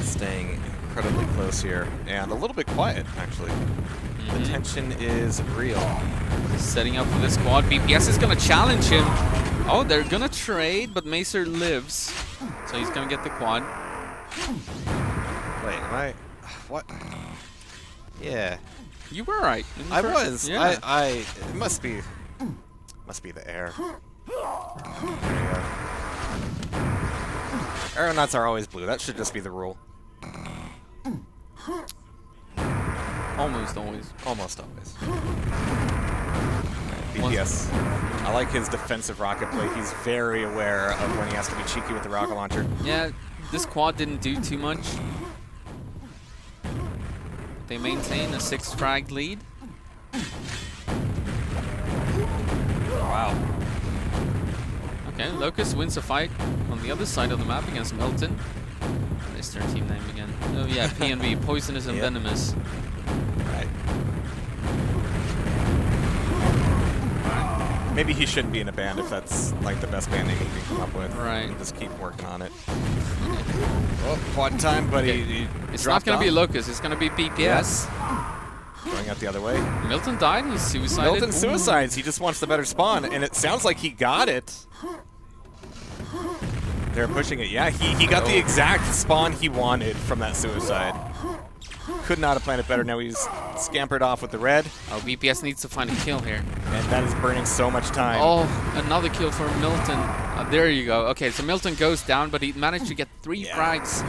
Staying incredibly close here. And a little bit quiet, actually. The tension is real. Setting up for the squad. BPS is gonna challenge him. Oh, they're gonna trade, but Macer lives. So he's gonna get the quad. Wait, am I... What? Yeah. You were right. I was. Yeah. It must be the air. There you go. AeronautS are always blue. That should just be the rule. Almost always. Almost always. BPS. I like his defensive rocket play. He's very aware of when he has to be cheeky with the rocket launcher. Yeah, this quad didn't do too much. They maintain a 6 frag lead. Wow. Okay, Locust wins a fight on the other side of the map against Milton. What is their team name again? Oh yeah, PNV, Poisonous and Venomous. Right. Maybe he shouldn't be in a band if that's like the best band name he can come up with. Right. Just keep working on it. Oh, quad time, but he It's not going to be Locust, it's going to be BPS. Yes. Going out the other way. Milton died, he's suicided. Milton suicides, he just wants the better spawn, and it sounds like he got it. They're pushing it. Yeah, he got the exact spawn he wanted from that suicide. Could not have planned it better. Now he's scampered off with the red. Oh, BPS needs to find a kill here. And that is burning so much time. Oh, another kill for Milton. There you go. Okay, so Milton goes down, but he managed to get 3 frags.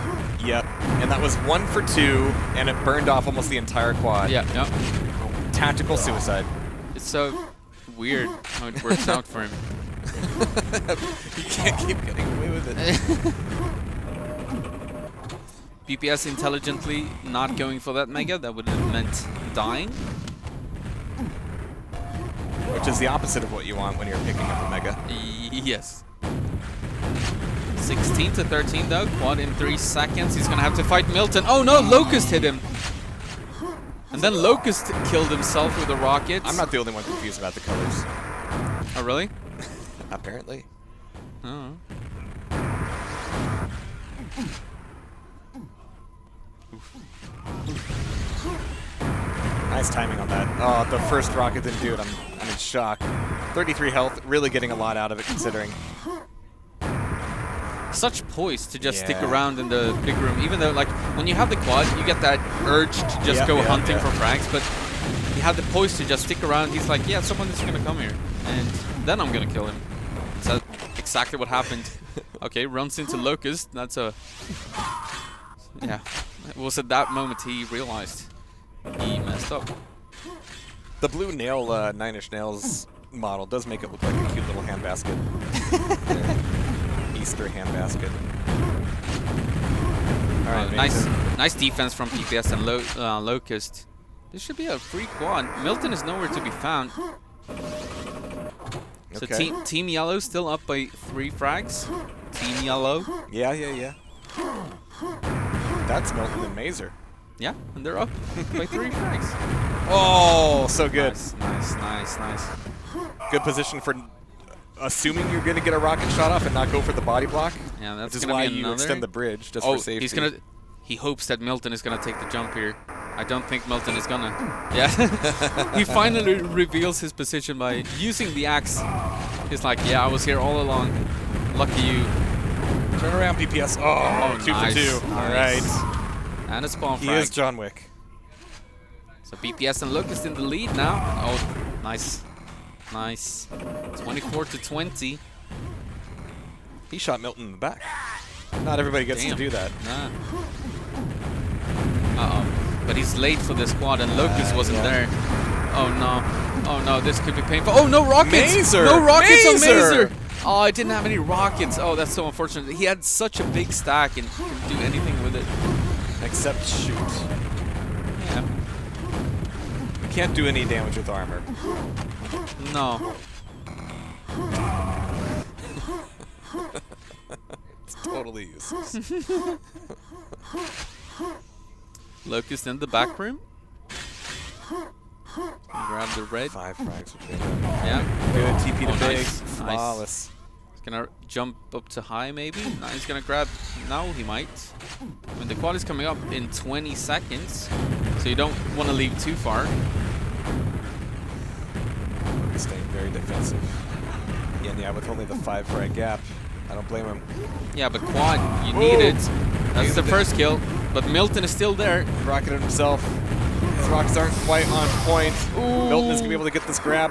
Yep, and that was 1 for 2, and it burned off almost the entire quad. Yeah, yep. Tactical suicide. It's so weird how it works out for him. You can't keep getting away with it. BPS intelligently not going for that mega, that would have meant dying. Which is the opposite of what you want when you're picking up a mega. Yes. 16 to 13 though, quad in 3 seconds. He's gonna have to fight Milton. Oh no, Locust hit him. And then Locust killed himself with a rocket. I'm not the only one confused about the colors. Oh really? Apparently. Oh. Nice timing on that. Oh, the first rocket didn't do it. I'm in shock. 33 health, really getting a lot out of it considering. Such poise to just stick around in the big room, even though like when you have the quad, you get that urge to just go hunting for frags, but you have the poise to just stick around. He's like, yeah, someone is gonna come here, and then I'm gonna kill him. So exactly what happened. Okay, runs into Locust. That's a yeah. It was at that moment he realized he messed up. The blue nail, 9-inch nails model does make it look like a cute little handbasket. Easter handbasket. All right, nice defense from PPS and Locust. This should be a free quad. Milton is nowhere to be found. So team Yellow still up by 3 frags. Team Yellow. Yeah. That's Milton and Mazer. Yeah, and they're up by 3 frags. Oh, so good. Nice. Good position for assuming you're going to get a rocket shot off and not go for the body block. Yeah, that's which is gonna why be you extend the bridge just for safety. He hopes that Milton is gonna take the jump here. I don't think Milton is gonna. Yeah, he finally reveals his position by using the axe. He's like, yeah, I was here all along. Lucky you. Turn around, PPS. Oh, 2 for 2. All right. And a spawn frag. He is John Wick. So BPS and Locust in the lead now. Oh, nice. 24 to 20. He shot Milton in the back. Not everybody gets to do that. Nah. Uh-oh. But he's late for the squad and Locust wasn't there. Oh no, this could be painful. Oh, no rockets! Mazer! No rockets on Mazer! Oh, I didn't have any rockets. Oh, that's so unfortunate. He had such a big stack and couldn't do anything with it. Except shoot. Yeah. You can't do any damage with armor. No. It's totally useless. Locust in the back room. Grab the red. 5 frags. Yeah. Good. TP to big. Nice. Flawless. He's gonna jump up to high maybe. Now he's gonna grab. Now he might. I mean, the quad is coming up in 20 seconds. So you don't want to leave too far. Staying very defensive. Yeah, with only the 5 frag gap. I don't blame him. Yeah, but quad, you need it. That's the first kill. But Milton is still there. Rocketed himself. His rockets aren't quite on point. Ooh. Milton is going to be able to get this grab.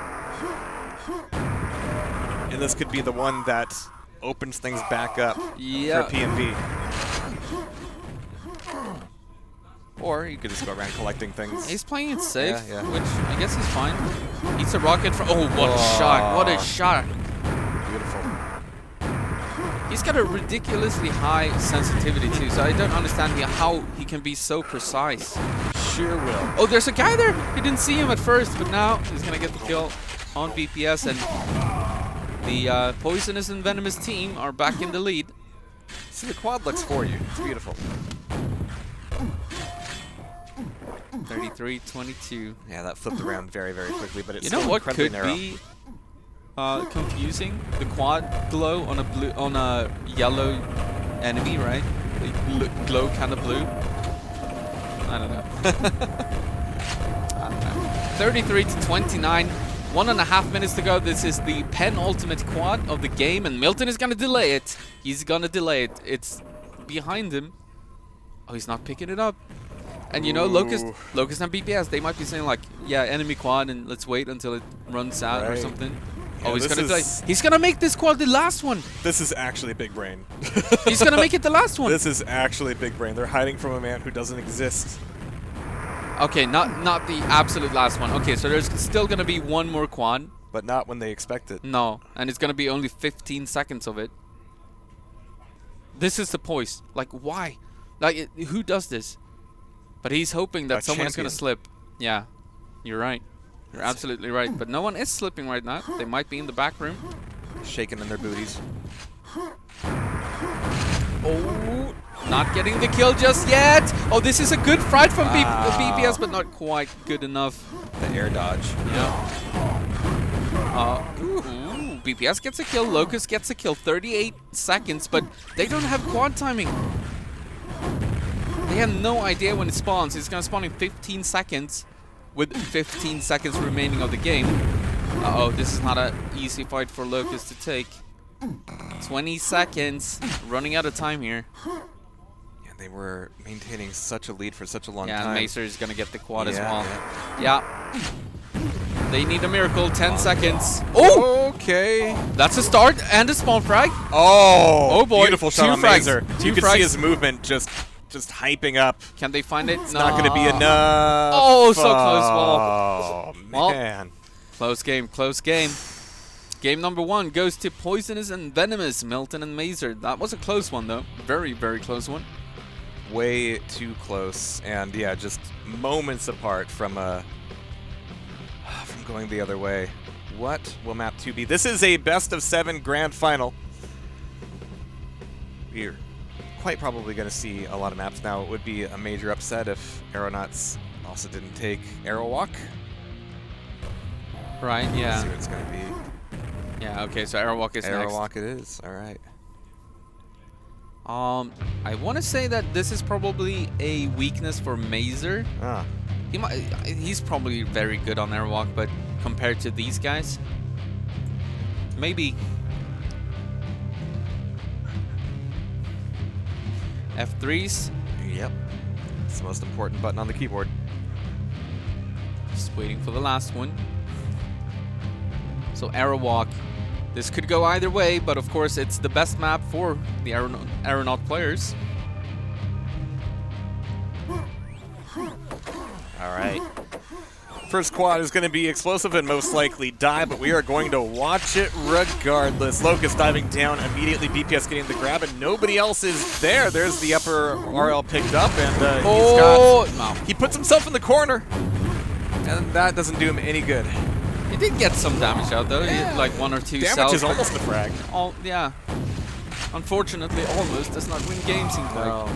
And this could be the one that opens things back up for PNV. Or you could just go around collecting things. He's playing it safe, Yeah. which I guess is fine. Eats a rocket from. Oh, what a shot! What a shot! Beautiful. He's got a ridiculously high sensitivity too, so I don't understand how he can be so precise. Sure will. Oh, there's a guy there! He didn't see him at first, but now he's gonna get the kill on BPS, and the Poisonous and Venomous team are back in the lead. See, the quad looks for you. It's beautiful. 33-22. Yeah, that flipped around very, very quickly, but it's You know still what incredibly could narrow. be confusing? The quad glow on a yellow enemy, right? They glow kind of blue. I don't know. 33-29. 1.5 minutes to go. This is the penultimate quad of the game, and Milton is gonna delay it. He's gonna delay it. It's behind him. Oh, he's not picking it up. And you know, Locust and BPS, they might be saying like, yeah, enemy quad, and let's wait until it runs out or something. Yeah, oh, he's gonna delay. He's gonna make this quad the last one. This is actually big brain. He's gonna make it the last one. This is actually big brain. They're hiding from a man who doesn't exist. Okay, not the absolute last one. Okay, so there's still gonna be one more quad. But not when they expect it. No, and it's gonna be only 15 seconds of it. This is the poise. Like, why? Like, who does this? But he's hoping that A someone's going champion. to slip. Yeah, you're right. You're absolutely right. But no one is slipping right now. They might be in the back room. Shaking in their booties. Oh, not getting the kill just yet. Oh, this is a good fight from BPS, but not quite good enough. The air dodge. Yeah. Ooh, BPS gets a kill. Locust gets a kill. 38 seconds, but they don't have quad timing. They have no idea when it spawns. It's going to spawn in 15 seconds with 15 seconds remaining of the game. Uh-oh, this is not an easy fight for Locust to take. 20 seconds. Running out of time here. Yeah, they were maintaining such a lead for such a long Yeah, time. and Macer is going to get the quad as Yeah, well. yeah. Yeah. They need a miracle. 10 seconds. Oh! Okay. That's a start and a spawn frag. Oh boy. Beautiful shot Two on frags. Mazer. Two You could frags. see his movement just hyping up. Can they find it? It's not going to be enough. Oh, so close. Oh, man. Well, close game, close game. Game number 1 goes to Poisonous and Venomous, Milton and Mazer. That was a close one, though. Very, very close one. Way too close. And, yeah, just moments apart from going the other way. What will map 2 be? This is a best of 7 grand final. We're quite probably going to see a lot of maps now. It would be a major upset if AeronautS also didn't take Aerowalk. Right, yeah. See what it's going to be. Yeah, okay, so Aerowalk is next. Aerowalk it is, all right. I want to say that this is probably a weakness for Mazer. Ah. He's probably very good on Airwalk, but compared to these guys, maybe. F3s. Yep. It's the most important button on the keyboard. Just waiting for the last one. So Aerowalk. This could go either way, but of course it's the best map for the Aeronaut players. All right. First quad is going to be explosive and most likely die, but we are going to watch it regardless. Locust diving down immediately, BPS getting the grab, and nobody else is there. There's the upper RL picked up, and he puts himself in the corner, and that doesn't do him any good. He did get some damage out though. He had like 1 or 2 Damage cells, is almost the frag. Yeah. Unfortunately, almost does not win games in Quake. No.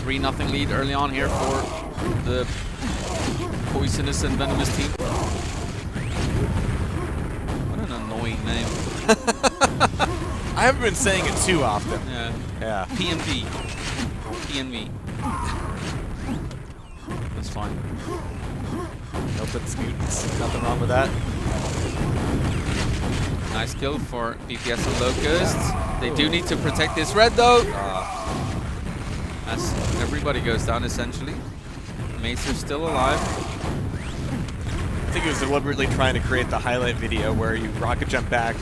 3-0 lead early on here for the Poisonous and Venomous team. What an annoying name. I haven't been saying it too often. Yeah. Yeah. PNV. PNV. That's fine. No mutants. Nothing wrong with that. Nice kill for BPS and Locust. They do need to protect this red though. As everybody goes down essentially. Macer's still alive. I think he was deliberately trying to create the highlight video where you rocket jump back,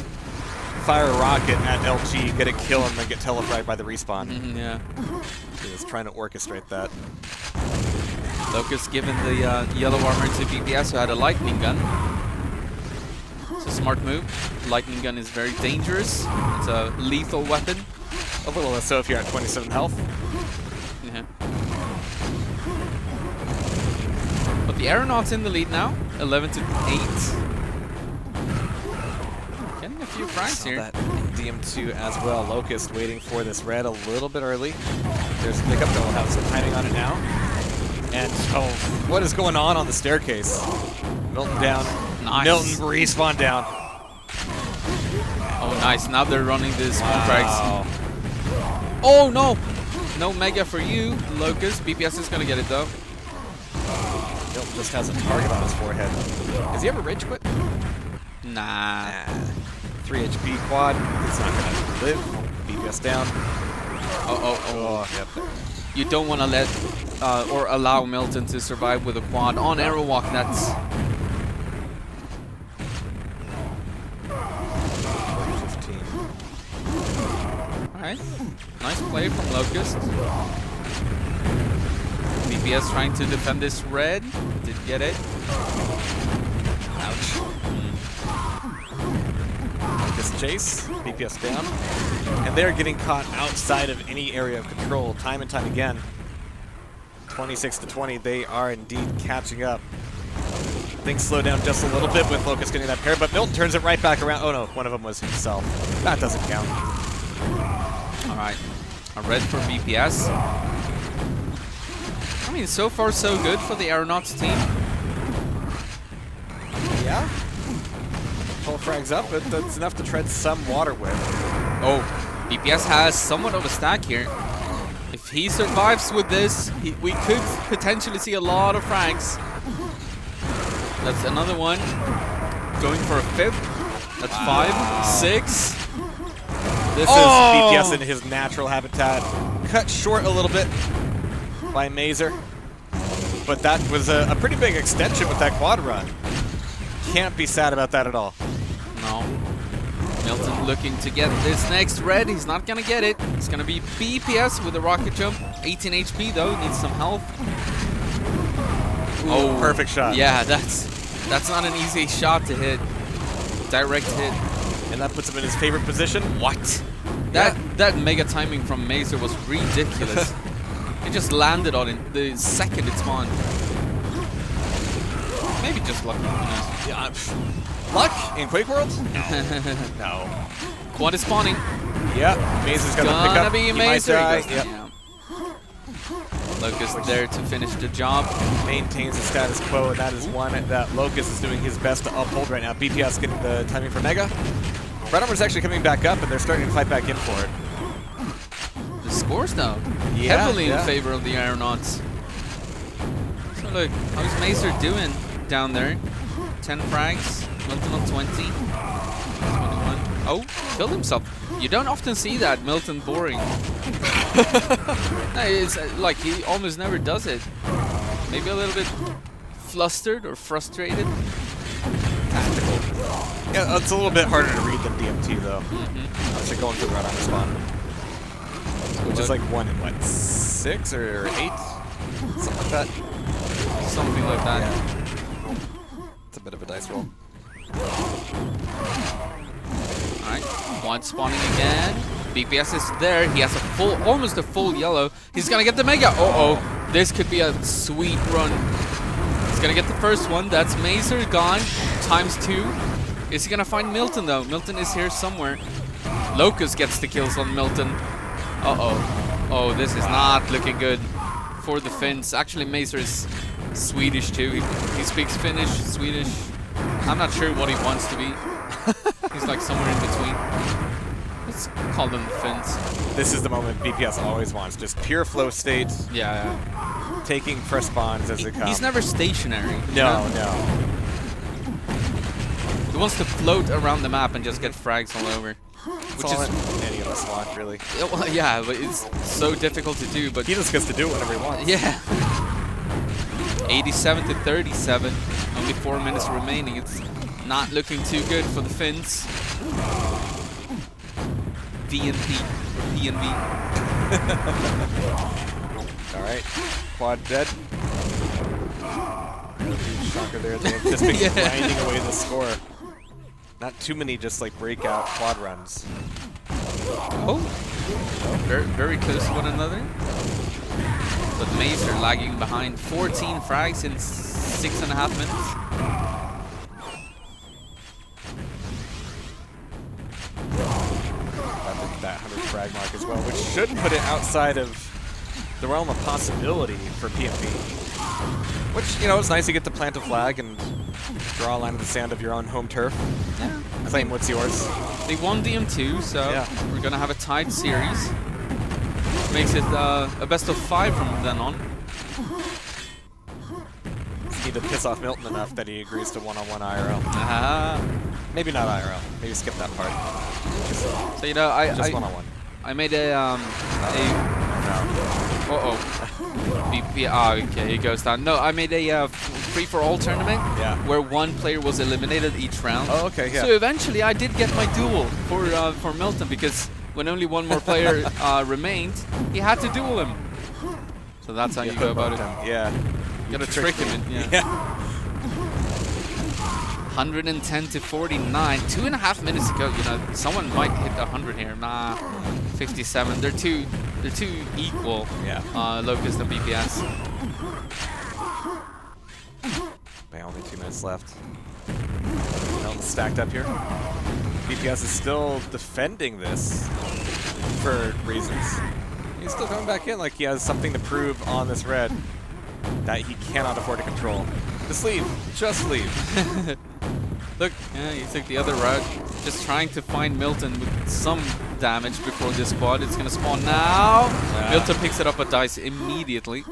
fire a rocket at LG, get a kill, and then get telefragged by the respawn. Yeah. He was trying to orchestrate that. Locust given the yellow armor to BPS, who had a lightning gun. It's a smart move. Lightning gun is very dangerous. It's a lethal weapon. A little less so if you're at 27 health. Yeah. But the Aeronauts in the lead now, 11-8. Getting a few frags here. That DM2 as well. Locust waiting for this red a little bit early. There's a pickup that will have some timing on it now. And oh, what is going on the staircase? Milton down. Nice. Milton respawn down. Oh, nice. Now they're running the spawn frags. Oh, no. No mega for you, Locust. BPS is going to get it, though. Milton just has a target on his forehead. Does he have a rage quit? Nah. 3 HP quad. It's not going to live. BPS down. Oh. Yep. You don't want to let or allow Milton to survive with a quad on Aerowalk. That's 15. Alright. Nice play from Locust. BPS trying to defend this red. Didn't get it. Ouch. this chase. BPS down. And they're getting caught outside of any area of control time and time again. 26-20, they are indeed catching up. Things slow down just a little bit with Locust getting that pair, but Milton turns it right back around. Oh no, one of them was himself. That doesn't count. All right, a red for BPS. I mean, so far so good for the AeronautS team. Yeah. Pull frags up, but that's enough to tread some water with. Oh, BPS has somewhat of a stack here. If he survives with this, we could potentially see a lot of frags. That's another one. Going for a 5th. That's 5, 6. This is BPS in his natural habitat. Cut short a little bit by Mazer. But that was a pretty big extension with that quad run. Can't be sad about that at all. No. Milton looking to get this next red. He's not going to get it. It's going to be BPS with a rocket jump. 18 HP though. Needs some health. Ooh, oh, perfect shot. Yeah, that's not an easy shot to hit. Direct hit. And that puts him in his favorite position. What? That mega timing from Mazer was ridiculous. It just landed on it the second it spawned. Maybe just luck. Yeah, luck in QuakeWorld? No. No. Quad is spawning. Yeah, Mazer's gonna pick up. Be he Mazer. might die. Yep. Locust there to finish the job. Maintains the status quo, and that is one that Locust is doing his best to uphold right now. BPS getting the timing for Mega. Red Armor's actually coming back up, and they're starting to fight back in for it. The scores now heavily in favor of the AeronautS. So look, how's Mazer doing down there? 10 frags, Milton on 20, 21. Oh, killed himself. You don't often see that, Milton boring. No, it's like he almost never does it. Maybe a little bit flustered or frustrated. Tactical. Yeah, it's a little bit harder to read than DMT though. Actually going for the Red Armor spawn. Which is like 1 in what, 6 or 8? Something like that. Something like that. Yeah. It's a bit of a dice roll. Alright, quad spawning again. BPS is there. He has a full, almost a full yellow. He's gonna get the mega. Uh-oh. This could be a sweet run. He's gonna get the first one. That's Mazer gone. ×2. Is he gonna find Milton though? Milton is here somewhere. Locust gets the kills on Milton. Uh-oh. Oh, this is not looking good for the Finns. Actually, Mazer is Swedish too. He speaks Finnish, Swedish. I'm not sure what he wants to be. He's like somewhere in between. Let's call them the Finns. This is the moment BPS always wants. Just pure flow state. Yeah. Taking fresh spawns as they come. He's never stationary. No. He wants to float around the map and just get frags all over. Which is any of us want, really. Well, yeah, but it's so difficult to do. But he just gets to do it whenever he wants. Yeah. 87-37. Only 4 minutes remaining. It's not looking too good for the Finns. VNP or PNV. Alright, quad dead. Shocker there. They've just been grinding away the score. Not too many just like breakout quad runs. Oh, very, very close to one another. But Mazer lagging behind. 14 frags in 6.5 minutes. That 100 frag mark as well, which should put it outside of the realm of possibility for PMP. Which, you know, it's nice to get to plant a flag and draw a line in the sand of your own home turf. Yeah. Claim what's yours. They won DM2, so we're going to have a tied series. Makes it a best of 5 from then on. Just need to piss off Milton enough that he agrees to one-on-one IRL. Maybe not IRL. Maybe skip that part. So, you know, just one-on-one. I made a okay, he goes down. No, I made a free-for-all tournament where one player was eliminated each round. Oh, okay, yeah. So eventually I did get my duel for Milton, because when only one more player remained, he had to duel him. So that's how you go about it. Yeah. You gotta trick him in. 110 to 49. 2.5 minutes ago, you know, someone might hit 100 here. Nah, 57. They're too equal. Yeah. Locust and BPS. Only 2 minutes left. Melton's stacked up here. BPS is still defending this for reasons. He's still coming back in like he has something to prove on this red that he cannot afford to control. Just leave. Just leave. Look, yeah, he took the other route. Just trying to find Milton with some damage before this quad. It's going to spawn now. Milton picks it up at dice immediately.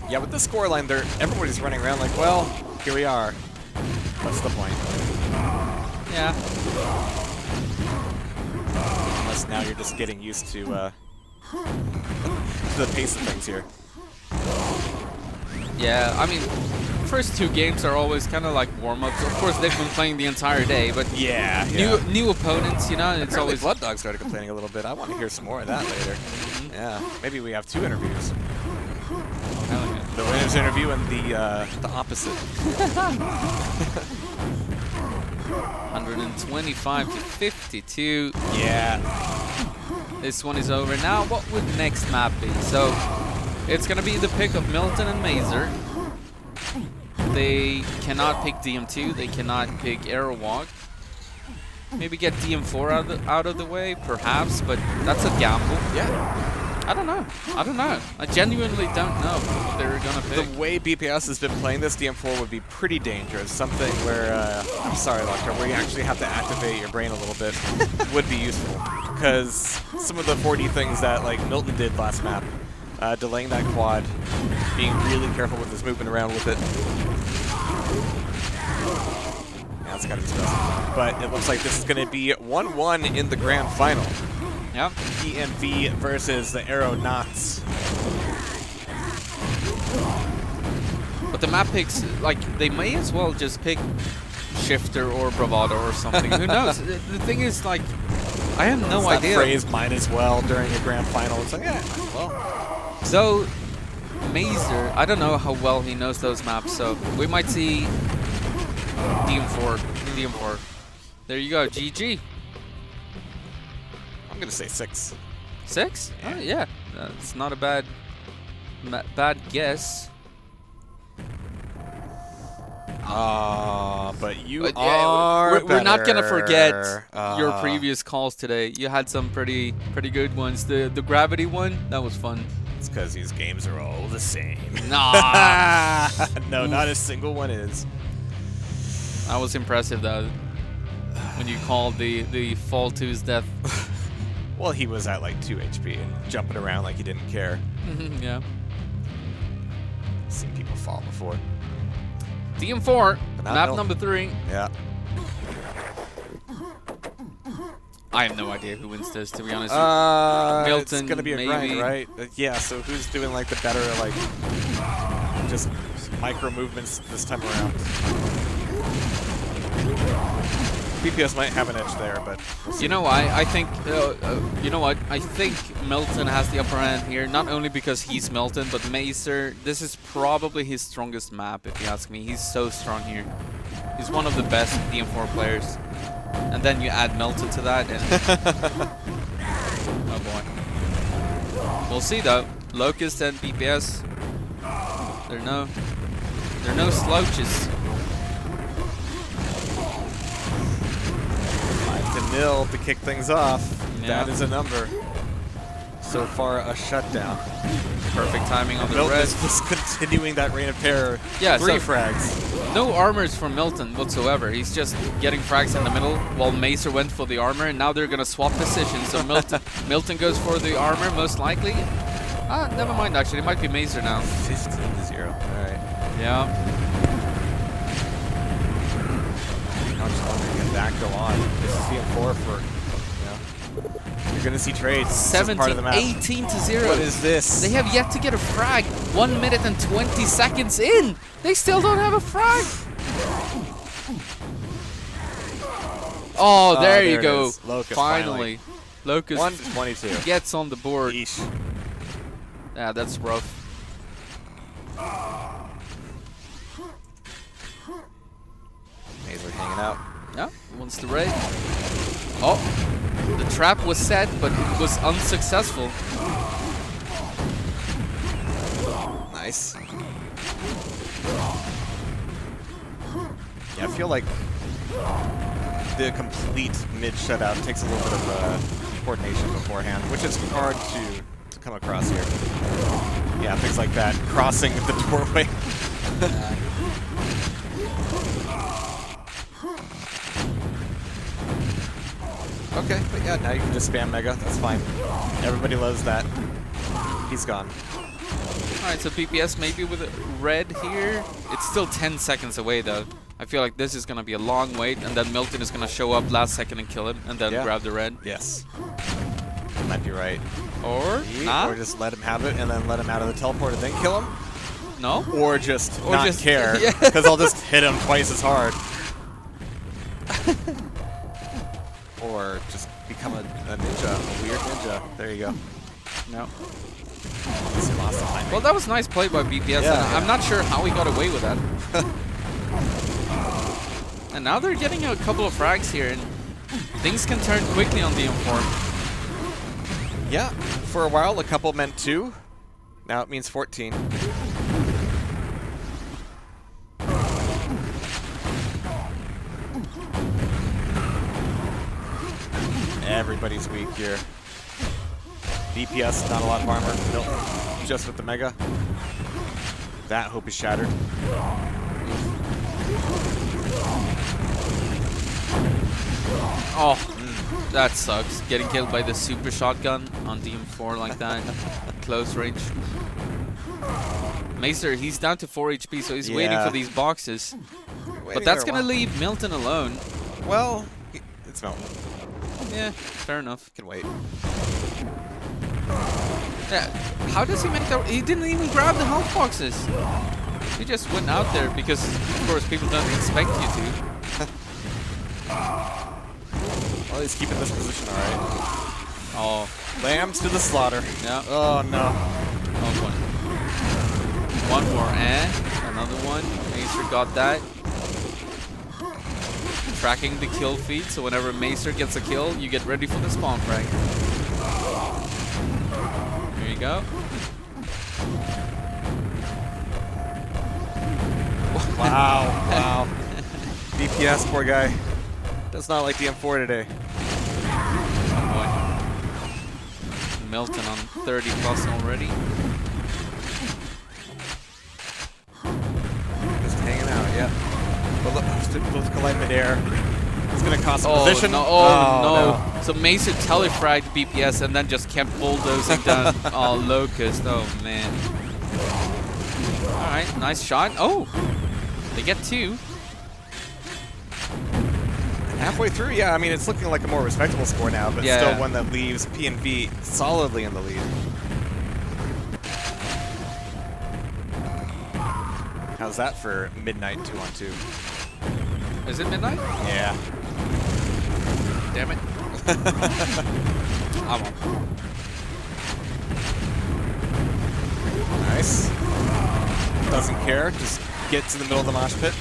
Yeah, with the scoreline, everybody's running around like, well, here we are. What's the point? Yeah. Unless now you're just getting used to the pace of things here. Yeah, I mean, first 2 games are always kind of like warm-ups. Of course, they've been playing the entire day, but yeah. New opponents, you know, it's always... Blood Dog started complaining a little bit. I want to hear some more of that later. Yeah, maybe we have 2 interviews. The winner's interview and the opposite. 125 to 52. Yeah. This one is over. Now, what would next map be? So, it's going to be the pick of Milton and Mazer. They cannot pick DM2. They cannot pick AeronautS. Maybe get DM4 out of the way, perhaps, but that's a gamble. Yeah. I don't know. I genuinely don't know what they're going to pick. The way BPS has been playing this, DM4 would be pretty dangerous. Something where, I'm sorry, Locktar, where you actually have to activate your brain a little bit would be useful. Because some of the 4D things that like Milton did last map, delaying that quad, being really careful with his movement around with it. Yeah, that's got to be stressful. But it looks like this is going to be 1-1 in the grand final. Yep. EMV versus the AeronautS. But the map picks, like, they may as well just pick Shifter or Bravado or something. Who knows? The thing is, like, I have no idea. That phrase might as well during a grand final. It's like, yeah, well. So, Mazer, I don't know how well he knows those maps, so we might see DM4. There you go, GG. I'm going to say 6. 6? Yeah. Oh, yeah. It's not a bad guess. But you are we're not going to forget your previous calls today. You had some pretty good ones. The gravity one, that was fun. It's because these games are all the same. Nah. No, not a single one is. That was impressive, though, when you called the fall to his death. Well, he was at like 2 HP and jumping around like he didn't care. Yeah. Seen people fall before. DM4, map number 3. Yeah. I have no idea who wins this, to be honest. Milton, Milton, it's gonna be a maybe. grind, right? Yeah. So who's doing like the better, like, just micro movements this time around? BPS might have an edge there, but we'll see. You know why? I think you know what? I think Milton has the upper hand here, not only because he's Milton, but Mazer. This is probably his strongest map, if you ask me. He's so strong here. He's one of the best DM4 players. And then you add Milton to that, and oh boy. We'll see though. Locust and BPS. They're no slouches. 5-0 to kick things off. Yeah. That is a number. So far, a shutdown. Perfect timing on the Milton red. is just continuing that reign of terror. Yeah, 3 so frags. No armors from Milton whatsoever. He's just getting frags in the middle while Mazer went for the armor, and now they're gonna swap positions. So Milton goes for the armor most likely. Never mind actually. It might be Mazer now. 15-0. All right. Yeah. I'm just wondering if that go on. This is CM4 for, you're going to see trades. 18-0. What is this? They have yet to get a frag. 1 minute and 20 seconds in. They still don't have a frag. Oh, there you go. Locust, finally. Locust 1-22. gets on the board. Eesh. Yeah, that's rough. Mazer hanging out. Yeah, wants the raid. Oh, the trap was set, but it was unsuccessful. Nice. Yeah, I feel like the complete mid shutout takes a little bit of coordination beforehand, which is hard to come across here. Yeah, things like that. Crossing the doorway. Okay, but yeah, now you can just spam Mega. That's fine. Everybody loves that. He's gone. Alright, so BPS maybe with a red here. It's still 10 seconds away though. I feel like this is going to be a long wait, and then Milton is going to show up last second and kill him, and then grab the red. Yes. You might be right. Or not. Or just let him have it, and then let him out of the teleport and then kill him. No. Or just not care, yeah. because I'll just hit him twice as hard. Or just become a ninja, a weird ninja. There you go. No. Well, that was nice play by BPS. Yeah. I'm not sure how he got away with that. And now they're getting a couple of frags here, and things can turn quickly on the M4. Yeah, for a while a couple meant 2. Now it means 14. Everybody's weak here. DPS, not a lot of armor. Nope. Just with the Mega. That hope is shattered. Oh, that sucks. Getting killed by the super shotgun on DM4 like that. Close range. Mazer, he's down to 4 HP, so he's waiting for these boxes. But that's going to leave Milton alone. Well, it's Milton. Yeah, fair enough. Can wait. Yeah, how does he make that? He didn't even grab the health boxes. He just went out there because, of course, people don't expect you to. Well, he's keeping this position all right. Oh. Lambs to the slaughter. Yeah. Oh, no. Oh, one more, another one. Mazer got that. Tracking the kill feed, so whenever Mazer gets a kill, you get ready for the spawn frag. There you go. Wow, wow. BPS, poor guy. Does not like the M4 today. Oh boy. Milton on 30 plus already. Just hanging out, yeah. But look, both collide midair. It's going to cost a position. No, no. So Mazer telefragged BPS and then just kept bulldozing down Locust. Oh, man. Alright, nice shot. Oh! They get 2. Halfway through, yeah, I mean, it's looking like a more respectable score now, but still one that leaves P&V solidly in the lead. How's that for midnight 2-on-2? Is it midnight? Yeah. Damn it. I won't. Nice. Doesn't care, just gets in the middle of the mosh pit.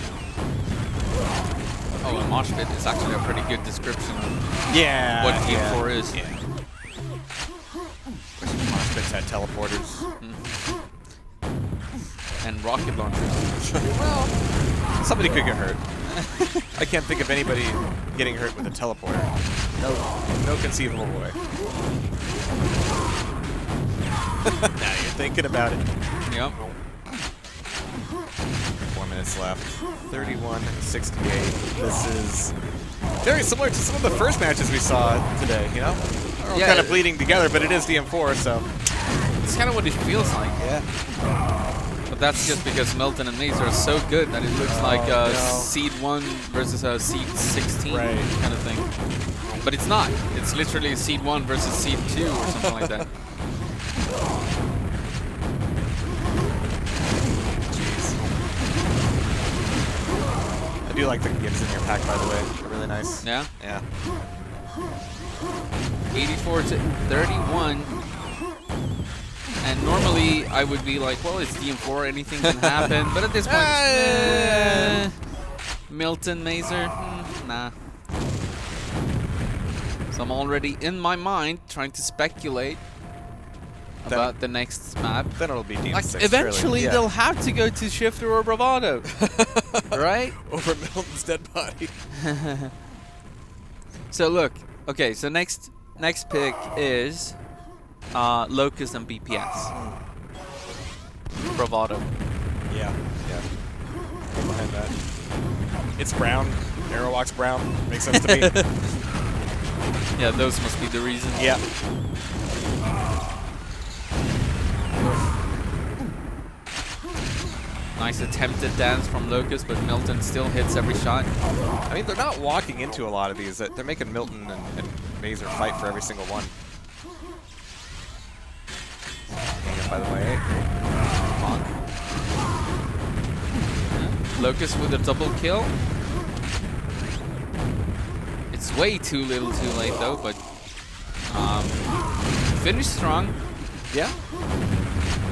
Oh, a mosh pit is actually a pretty good description of what DM4 is. Yeah. Mosh pits had teleporters. And rocket launchers. Well, somebody could get hurt. I can't think of anybody getting hurt with a teleporter. No conceivable way. Now you're thinking about it. Yep. 4 minutes left. 31-68. This is very similar to some of the first matches we saw today, you know? We're all kind of bleeding together, but it is DM4, so. It's kind of what it feels like. Yeah. But that's just because Milton and Mazer are so good that it looks like Seed 1 versus a Seed 16 kind of thing. But it's not. It's literally Seed 1 versus Seed 2 or something like that. I do like the gifts in your pack, by the way. They're really nice. Yeah? Yeah. 84-31. And normally I would be like, well, it's DM4, anything can happen. But at this point, Milton, Mazer, nah. So I'm already in my mind trying to speculate about the next map. Then it'll be DM6. Like, eventually they'll have to go to Shifter or Bravado, right? Over Milton's dead body. So look, okay. So next pick is Locust and BPS. Bravado. Yeah. Behind that. It's brown. AeronautS brown. Makes sense to me. Yeah, those must be the reason. Yeah. Nice attempted dance from Locust, but Milton still hits every shot. I mean, they're not walking into a lot of these. They're making Milton and Mazer fight for every single one. By the way, Monk. Locust with a double kill. It's way too little too late though, but finish strong. Yeah.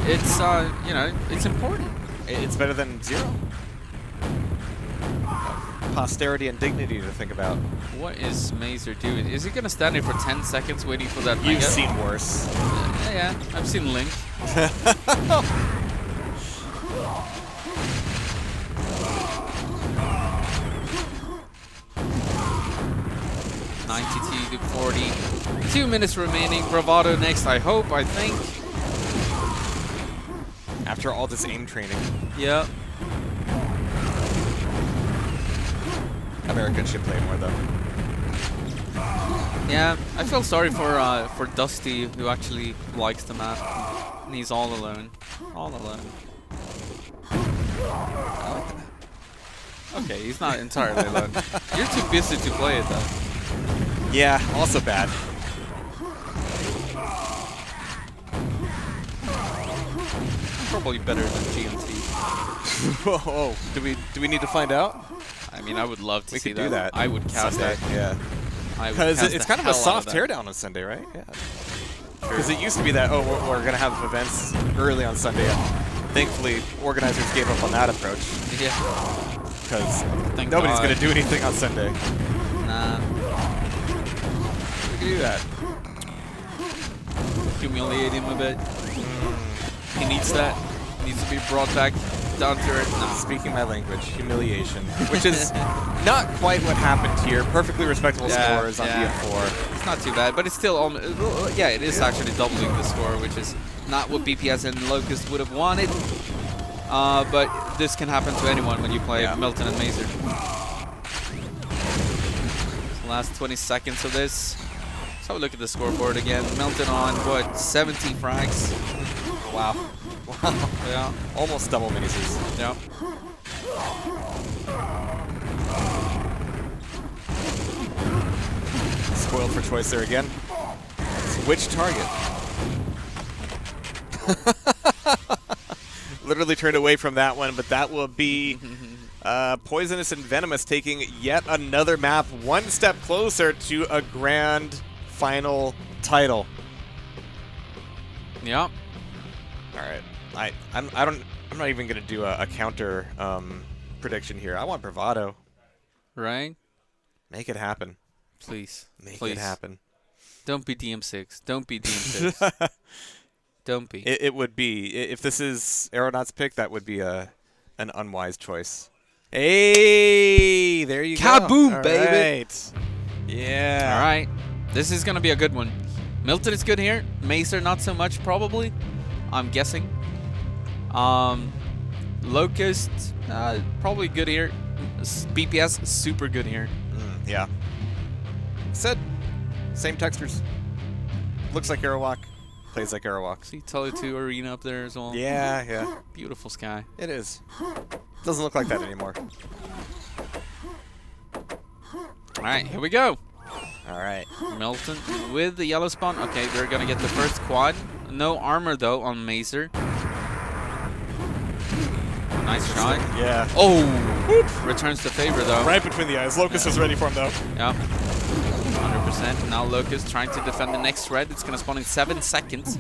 It's, you know, it's important. It's better than 0. Posterity and dignity to think about. What is Mazer doing? Is he going to stand there for 10 seconds waiting for that You've mega? seen worse. Yeah, I've seen Link. 92 to 40. 2 minutes remaining. Bravado next, I hope, I think. After all this aim training. Yeah. Americans should play more though. Yeah, I feel sorry for Dusty, who actually likes the map. And he's all alone. All alone. I like the map. Okay, he's not entirely alone. You're too busy to play it though. Yeah, also bad. Probably better than GMT. Whoa, do we need to find out? I mean, I would love to we see could do that. I would cast Sunday, that. Yeah. Because it's kind of a soft teardown on Sunday, right? Yeah. Because it used to be that, oh, we're going to have events early on Sunday. And thankfully, organizers gave up on that approach. Yeah. Because nobody's going to do anything on Sunday. Nah. We can do that. Humiliate him a bit. He needs that. He needs to be brought back down to earth. Nah. Speaking my language, humiliation. Which is not quite what happened here. Perfectly respectable scores on DM4. It's not too bad, but it's still, yeah, it is actually doubling the score, which is not what BPS and Locust would have wanted. But this can happen to anyone when you play Milton and Mazer. Last 20 seconds of this. Let's have a look at the scoreboard again. Milton on, what, 70 frags? Wow. Wow. Yeah. Almost double minises. Yeah. Spoiled for choice there again. Which target? Literally turned away from that one, but that will be Poisonous and Venomous taking yet another map one step closer to a grand final title. Yeah. All right. I'm not even gonna do a counter prediction here. I want Bravado. Right. Make it happen. Please. Make it happen. Don't be DM6. Don't be DM6. Don't be. It would be. If this is AeronautS pick, that would be an unwise choice. Hey, there you go. Kaboom, baby. Right. Yeah. All right. This is going to be a good one. Milton is good here. Mazer, not so much, probably. I'm guessing. Locust, probably good here. BPS, super good here. Yeah. Said, same textures. Looks like Aerowalk, plays like Aerowalk. See Tele2 Arena up there as well. Yeah, yeah. Beautiful sky. It is. Doesn't look like that anymore. All right, here we go. All right. Milton with the yellow spawn. Okay, they're going to get the first quad. No armor, though, on Mazer. Nice shot. Yeah. Oh! Whoop. Returns the favor, though. Right between the eyes. Locust is ready for him, though. Yeah. 100%. Now Locust trying to defend the next red. It's going to spawn in 7 seconds.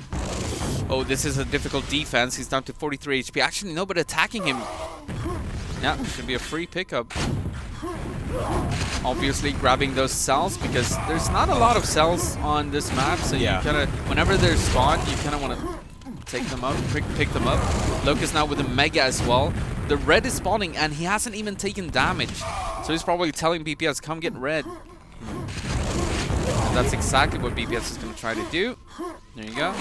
Oh, this is a difficult defense. He's down to 43 HP. Actually, nobody attacking him. Yeah, should be a free pickup. Obviously grabbing those cells because there's not a lot of cells on this map, so you kind of, whenever they're spawned, you kind of want to take them up, pick them up. Locust now with a Mega as well. The red is spawning and he hasn't even taken damage. So he's probably telling BPS, come get red. And that's exactly what BPS is going to try to do. There you go.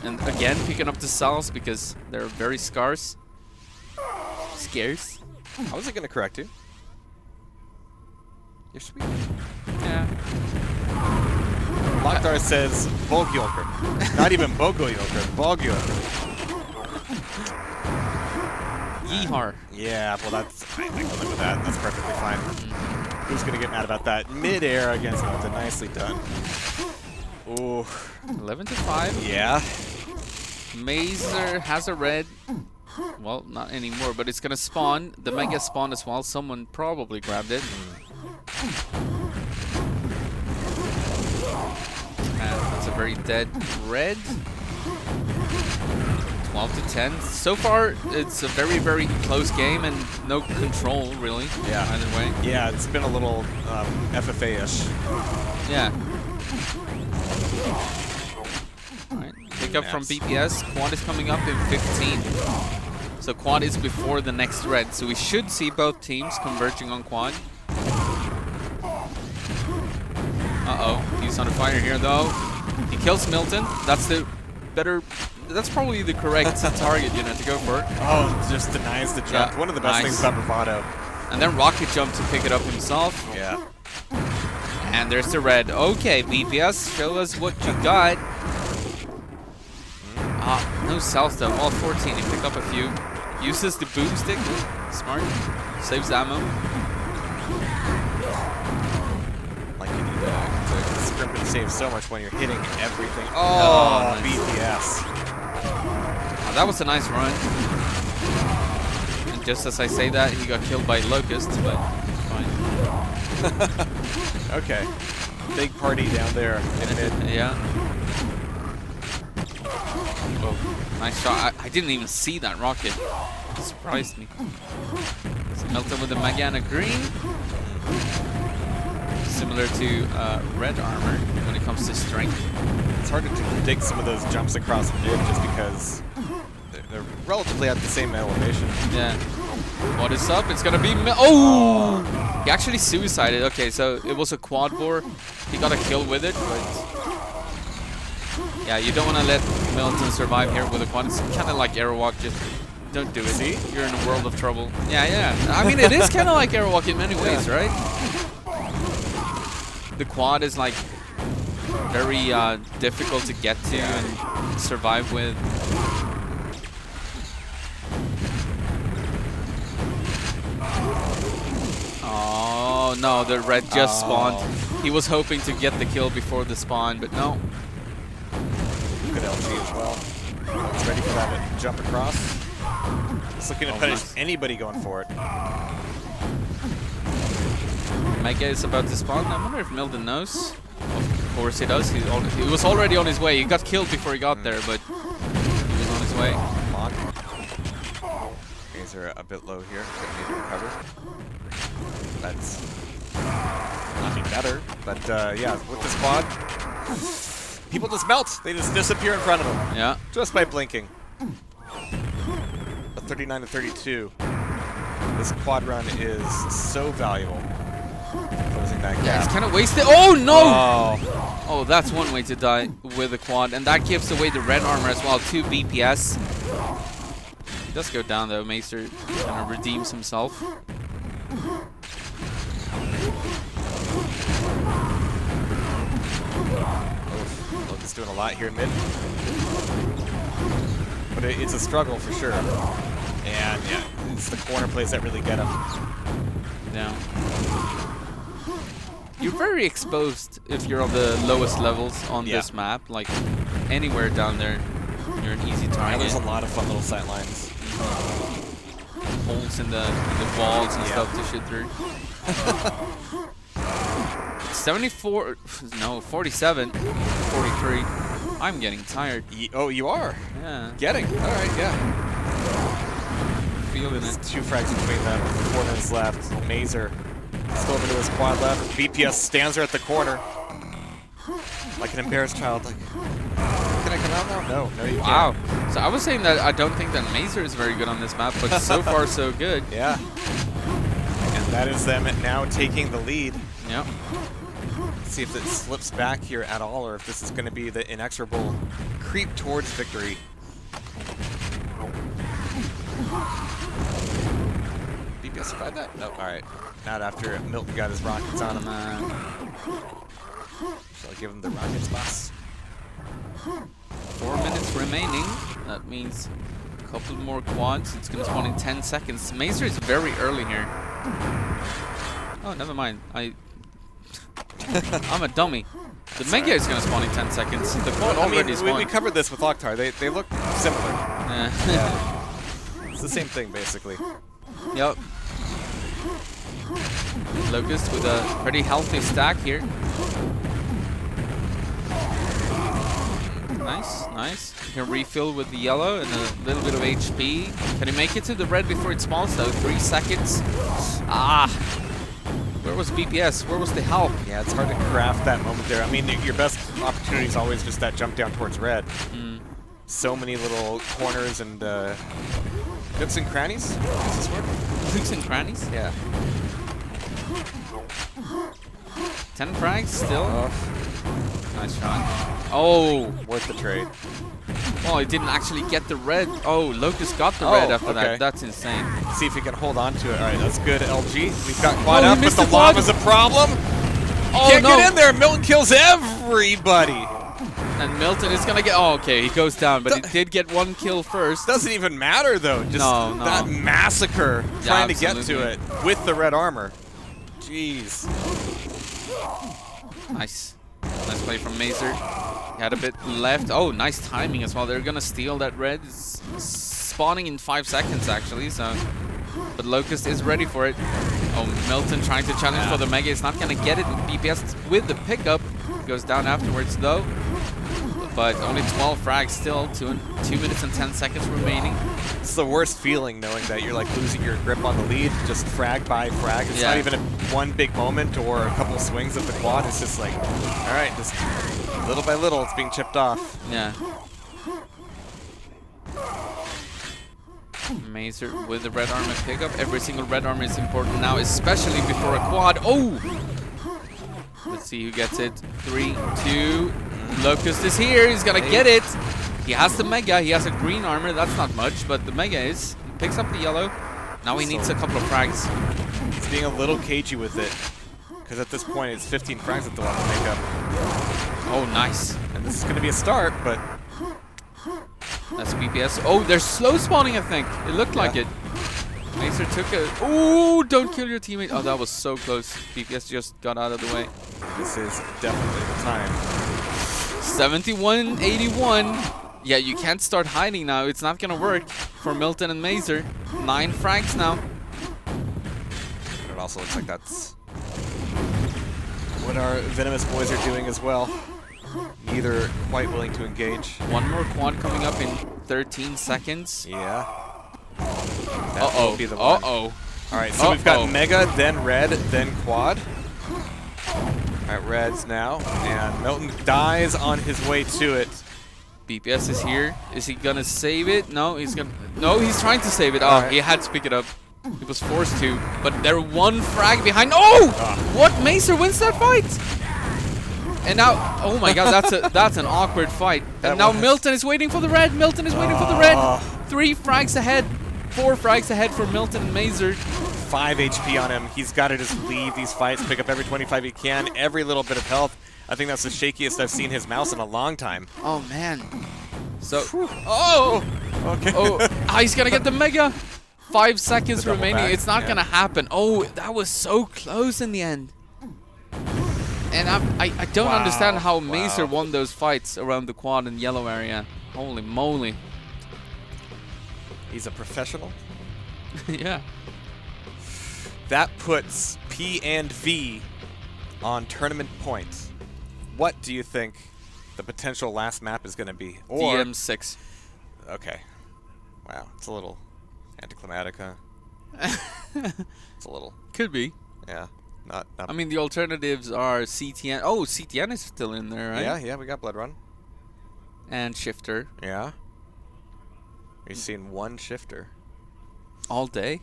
And again, picking up the cells because they're very scarce. Scarce. I wasn't going to correct you. You're sweet. Yeah. Locktar says Bogjolker. Not even Bogjolker, Bogjolker. Yeehar. Yeah, well I can live with that. That's perfectly fine. Who's going to get mad about that? Mid-air against Milton. Nicely done. Ooh. 11-5. Yeah. Mazer has a red. Well, not anymore, but it's going to spawn. The Mega spawn as well. Someone probably grabbed it. And that's a very dead red. 12-10. So far, it's a very, very close game and no control, really. Yeah. Either way. Yeah, it's been a little FFA-ish. Yeah. Alright, pick up from BPS. Quad is coming up in 15. So Quad is before the next red. So we should see both teams converging on Quad. Uh-oh, he's under fire here though. He kills Milton. That's the better... That's probably the correct target, you know, to go for. Oh, just denies the jump. Yeah, One of the best things about Bravado. And then Rocket jump to pick it up himself. Yeah. And there's the red. Okay, BPS, show us what you got. Ah, no cells though. All 14. He picked up a few. Uses the boomstick. Smart. Saves ammo. Like you need to scrimp and save so much when you're hitting everything. Oh, nice. BPS. Oh, that was a nice run. And just as I say that, he got killed by Locust, but fine. Okay. Big party down there in mid. Yeah. Oh, nice shot. I didn't even see that rocket. It surprised me. So Milton with the Mega and a green. Similar to red armor when it comes to strength. It's hard to predict some of those jumps across mid just because they're relatively at the same elevation. Yeah. What is up? It's gonna be oh! He actually suicided. Okay, so it was a quad bore. He got a kill with it, but yeah, you don't want to let Milton survive here with a quad. It's kind of like Aerowalk. Just don't do it. See? You're in a world of trouble. Yeah, yeah. I mean, it is kind of like Aerowalk in many ways, right? The quad is like very difficult to get to and survive with. Oh no, the red just spawned. He was hoping to get the kill before the spawn, but no. Good LG as well. He's ready for that jump across. He's looking to punish anybody going for it. Mega is about to spawn. I wonder if Milton knows. Of course he does. He was already on his way. He got killed before he got there, but he was on his way. These are a bit low here. Gonna need to recover. That's nothing better, but yeah, with this quad, people just melt. They just disappear in front of them. Yeah. Just by blinking. A 39-32. This quad run is so valuable. Closing that gap. It's kind of wasted. Oh no! Oh, that's one way to die with a quad, and that gives away the red armor as well. 2 BPS. He does go down though. Maester kind of redeems himself. Logan's doing a lot here in mid. But it's a struggle for sure. And yeah, it's the corner plays that really get him. Yeah. You're very exposed if you're on the lowest levels on this map. Like anywhere down there, you're an easy target. There's a lot of fun little sight lines. Holes in the walls and stuff to shoot through. 74, no, 47, 43. I'm getting tired. Oh, you are? Yeah. Getting? All right, yeah. Feeling There's it. 2 frags between them. 4 minutes left. Mazer Let's go over to his quad left. BPS stands her at the corner. Like an embarrassed child. Like, can I come out now? No, no, you Wow. can't. So I was saying that I don't think that Mazer is very good on this map, but so far so good. Yeah. And that is them now taking the lead. Yep. See if it slips back here at all, or if this is going to be the inexorable creep towards victory. BPS survived that? No, all right. Not after Milton got his rockets on him. Shall I give him the rockets, boss? 4 minutes remaining. That means a couple more quads. It's going to spawn in 10 seconds. Mazer is very early here. Oh, never mind. I'm a dummy. The Mega is going to spawn in 10 seconds. The quad already spawned. We covered this with Locktar. They look similar. Yeah. It's the same thing, basically. Yep. Locust with a pretty healthy stack here. Nice, nice. You can refill with the yellow and a little bit of HP. Can he make it to the red before it spawns though? 3 seconds. Ah! Where was BPS? Where was the help? Yeah, it's hard to craft that moment there. I mean, your best opportunity is always just that jump down towards red. So many little corners and nooks and crannies. Does this work? Nooks and crannies? Yeah. 10 frags still. Nice shot. Oh, worth the trade. Well, it didn't actually get the red. Oh, Locust got the red after that. That's insane. See if he can hold on to it. All right, that's good, LG. We've got quad Oh, up, he but missed the the quad. lava's a problem. Oh, Can't no. get in there. Milton kills everybody. And Milton is gonna get. Oh, okay, he goes down, but he did get 1 kill first. Doesn't even matter though. Just no. that massacre trying to get to absolutely. it with the red armor. Jeez. Nice. Nice play from Mazer. He had a bit left. Oh, nice timing as well. They're gonna steal that red. It's spawning in 5 seconds actually, so. But Locust is ready for it. Oh, Milton trying to challenge for the Mega. Is not gonna get it. BPS with the pickup. Goes down afterwards though. But only 12 frags still. 2 minutes and 10 seconds remaining. It's the worst feeling knowing that you're like losing your grip on the lead, just frag by frag. It's not even one big moment or a couple swings of the quad. It's just like, all right, just little by little, it's being chipped off. Yeah. Mazer with the red armor pickup. Every single red armor is important now, especially before a quad. Oh! Let's see who gets it. 3, 2. Locust is here. He's gonna get it. He has the Mega. He has a green armor. That's not much, but the Mega is. He picks up the yellow. Now he needs a couple of frags. He's being a little cagey with it, because at this point it's 15 frags that they'll have to make up. Oh, nice. And this is going to be a start, but... That's BPS. Oh, they're slow spawning, I think. It looked like it. Mazer took a... Oh, don't kill your teammate. Oh, that was so close. BPS just got out of the way. This is definitely the time. 71-81. Yeah, you can't start hiding now. It's not going to work for Milton and Mazer. 9 frags now. But it also looks like that's what our Venomous boys are doing as well. Neither quite willing to engage. 1 more quad coming up in 13 seconds. Yeah. Uh-oh. Be the one. Uh-oh. All right, so we've got Mega, then Red, then Quad. All right, Red's now, and Milton dies on his way to it. BPS is here. Is he gonna save it? No, he's gonna. No, he's trying to save it. Oh, he had to pick it up. He was forced to, but they're 1 frag behind. Oh! What? Mazer wins that fight. And now, oh my God, that's an awkward fight. And now Milton is waiting for the red. Milton is waiting for the red. 3 frags ahead. 4 frags ahead for Milton and Mazer. 5 HP on him. He's got to just leave these fights, pick up every 25 he can, every little bit of health. I think that's the shakiest I've seen his mouse in a long time. Oh man. So, oh, okay. Oh, he's gonna get the Mega. 5 seconds remaining. back, It's not gonna happen. Oh, that was so close in the end. And I don't understand how Mazer won those fights around the quad and yellow area. Holy moly. He's a professional. Yeah. That puts P and V on tournament points. What do you think the potential last map is going to be? Or DM6. Okay. Wow, it's a little anticlimactic, huh? It's a little. Could be. Yeah. Not. I mean, the alternatives are CTN. Oh, CTN is still in there, right? Yeah, we got Blood Run. And Shifter. Yeah. You're seeing one Shifter. All day?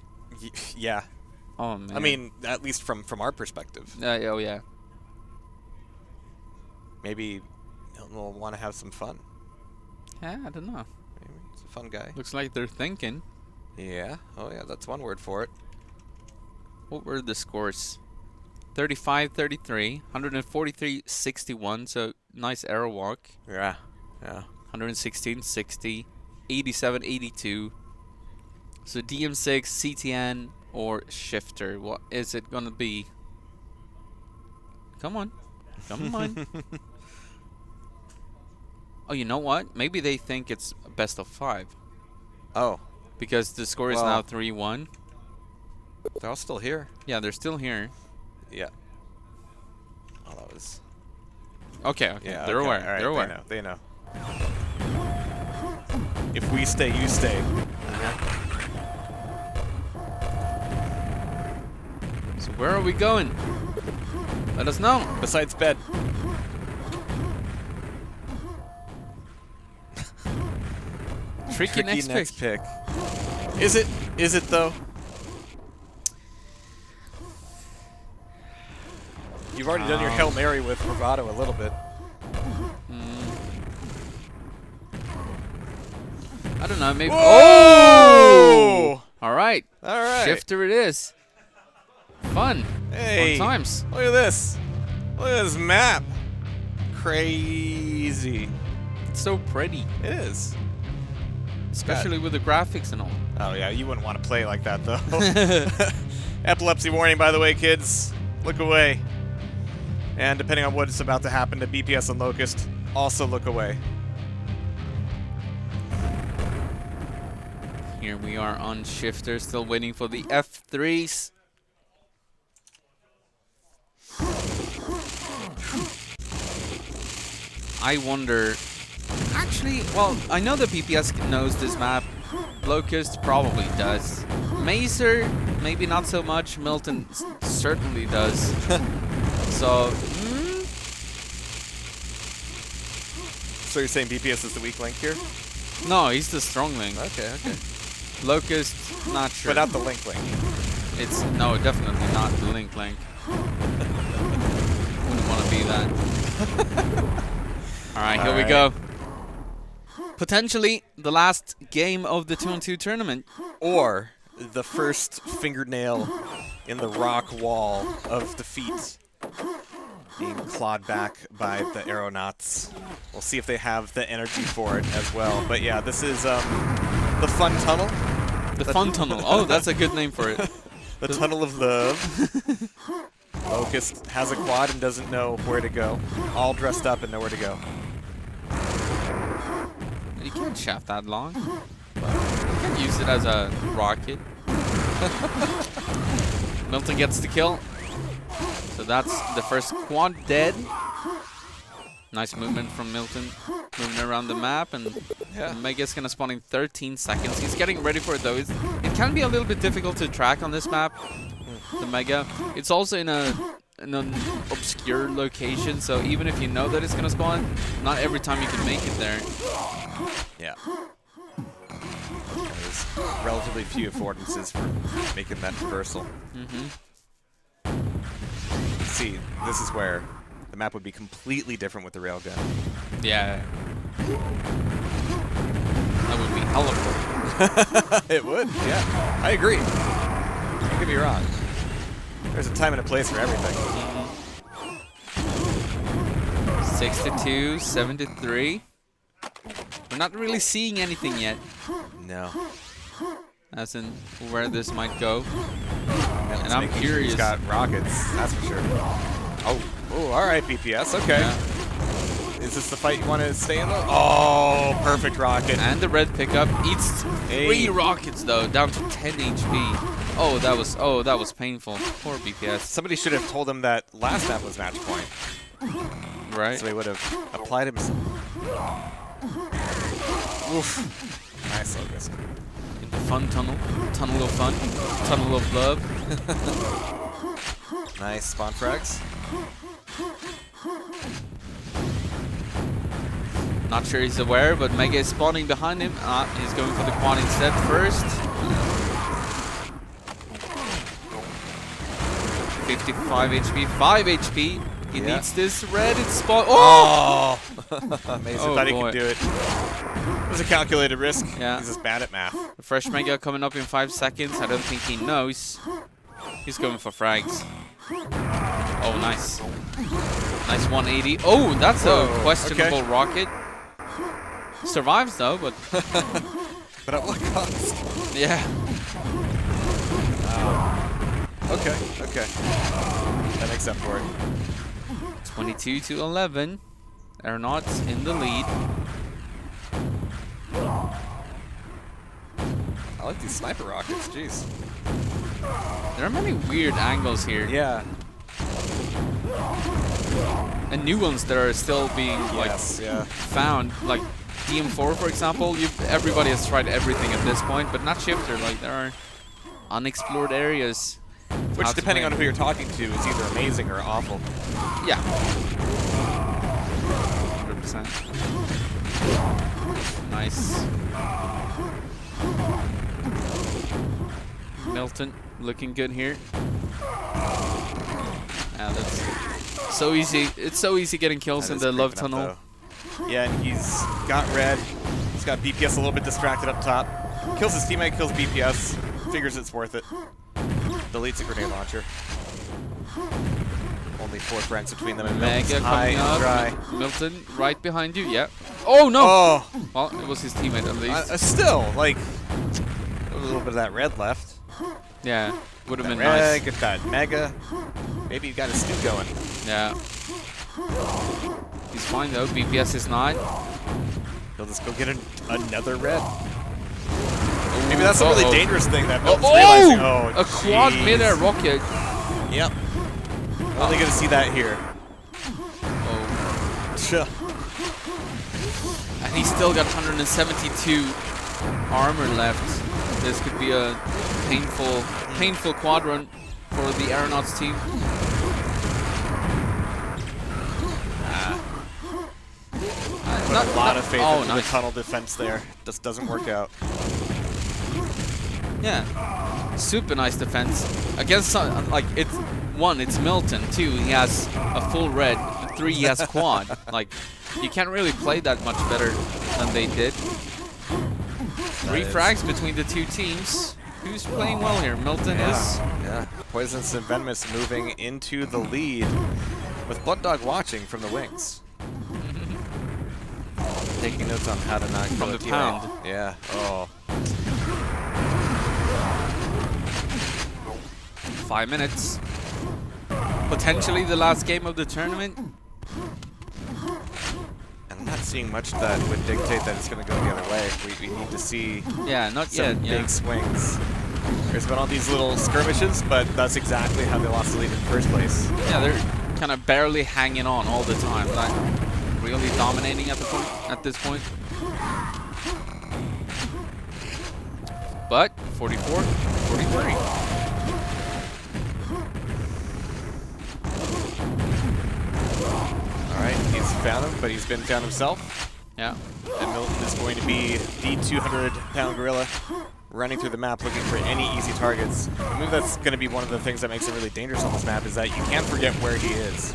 Yeah. Oh, man. I mean, at least from our perspective. Oh, yeah. Maybe he'll want to have some fun. Yeah, I don't know. Maybe he's a fun guy. Looks like they're thinking. Yeah. Oh, yeah, that's one word for it. What were the scores? 35-33, 143-61, so nice arrow walk. Yeah. 116-60, 87-82. So DM6, CTN, or Shifter. What is it gonna be? Come on. Come on. Oh, you know what? Maybe they think it's a best of 5. Oh. Because the score is now 3-1. They're all still here. Yeah, they're still here. Yeah. Oh, that was... Okay. Yeah, they're aware. All right, they're aware. They know. If we stay, you stay. So where are we going? Let us know. Besides bed. Tricky next pick. Is it? Is it though? You've already done your Hail Mary with bravado a little bit. I don't know, maybe. Whoa! Oh! All right. All right. Shifter it is. Fun. Hey. Fun times. Look at this. Look at this map. Crazy. It's so pretty. It is. Especially with the graphics and all. Oh, yeah. You wouldn't want to play like that, though. Epilepsy warning, by the way, kids. Look away. And depending on what's about to happen to BPS and Locust, also look away. Here we are on Shifter, still waiting for the F3s. I wonder... Actually, well, I know that BPS knows this map. Locust probably does. Mazer, maybe not so much. Milton certainly does. So... So you're saying BPS is the weak link here? No, he's the strong link. Okay. Locust, not sure. But not the link. It's, no, definitely not the link. Wouldn't want to be that. Alright, here we go. Potentially the last game of the 2-on-2 tournament. Or the first fingernail in the rock wall of defeat. Being clawed back by the AeronautS. We'll see if they have the energy for it as well. But yeah, this is the fun tunnel. The fun tunnel. Oh, that's a good name for it. The tunnel of love. Locust has a quad and doesn't know where to go. All dressed up and nowhere to go. You can't shaft that long. You can use it as a rocket. Milton gets the kill. So that's the first quad dead. Nice movement from Milton. Moving around the map, and Mega's gonna spawn in 13 seconds. He's getting ready for it though. It can be a little bit difficult to track on this map, the Mega. It's also in an obscure location, so even if you know that it's gonna spawn, not every time you can make it there. Yeah. There's relatively few affordances for making that traversal. See, this is where the map would be completely different with the railgun. Yeah. That would be hella cool. It would, yeah. I agree. Don't get me wrong. There's a time and a place for everything. 6-2, 7-3. We're not really seeing anything yet. No. As in where this might go. And I'm curious. He's got rockets, that's for sure. Oh, all right, BPS. Okay. Yeah. Is this the fight you want to stay in though? Oh, perfect rocket. And the red pickup eats 3 rockets though, down to 10 HP. Oh, that was painful. Poor BPS. Somebody should have told him that last map was match point. Right. So he would have applied himself. Oof. Nice Locust. In the fun tunnel. Tunnel of fun. Tunnel of love. Nice spawn frags. Not sure he's aware, but Mega is spawning behind him. He's going for the quad instead first. 55 HP, 5 HP. He needs this red. It's spawn. Oh! Amazing. Thought he could do it. It was a calculated risk. Yeah. He's just bad at math. The fresh Mega coming up in 5 seconds. I don't think he knows. He's going for frags. Oh, nice. Nice 180. Oh, that's a questionable rocket. Survives though, but but at what cost? Yeah. Okay. That makes up for it. 22 to 11. AeronautS in the lead. I like these sniper rockets. Jeez. There are many weird angles here. Yeah. And new ones that are still being found, like DM4 for example. Everybody has tried everything at this point, but not Shifter. Like there are unexplored areas. Which, depending on who you're talking to, is either amazing or awful. Yeah. 100%. Nice. Milton looking good here. That's so easy. It's so easy getting kills in the love tunnel. Yeah, and he's got red. He's got BPS a little bit distracted up top. Kills his teammate, kills BPS. Figures it's worth it. Deletes a grenade launcher. Only 4 frags between them and Mega coming up. Dry. Milton right behind you. Yeah. Oh no! Oh. Well, it was his teammate at least. Still, like, a little bit of that red left. Yeah, would have been red, nice. Get that Mega. Maybe you got a stew going. Yeah. He's fine though. BPS is not. He'll just go get another red. Maybe that's a really dangerous thing that Milton's oh! realizing. Oh, a quad mid-air rocket. Yep. Only gonna see that here. Oh. And he's still got 172 armor left. This could be a painful quad run for the AeronautS team. Put a lot of faith into the tunnel defense there. Just doesn't work out. Yeah, super nice defense against like it's Milton. 2, he has a full red. 3, he has quad. Like you can't really play that much better than they did. 3 frags between the 2 teams. Who's playing well here? Milton is. Yeah. Poisonous and Venomous moving into the lead with Blood Dog watching from the wings. Taking notes on how to not kill the a teammate. pound. Yeah. Oh. 5 minutes. Potentially the last game of the tournament. And I'm not seeing much that would dictate that it's going to go the other way. We need to see some big swings. There's been all these little skirmishes, but that's exactly how they lost the lead in the first place. Yeah, they're kind of barely hanging on all the time. Like really dominating at this point. But 44, 43. Alright, he's found him, but he's been found himself. Yeah. And Milton is going to be the 200-pound gorilla running through the map looking for any easy targets. I believe that's going to be one of the things that makes it really dangerous on this map is that you can't forget where he is.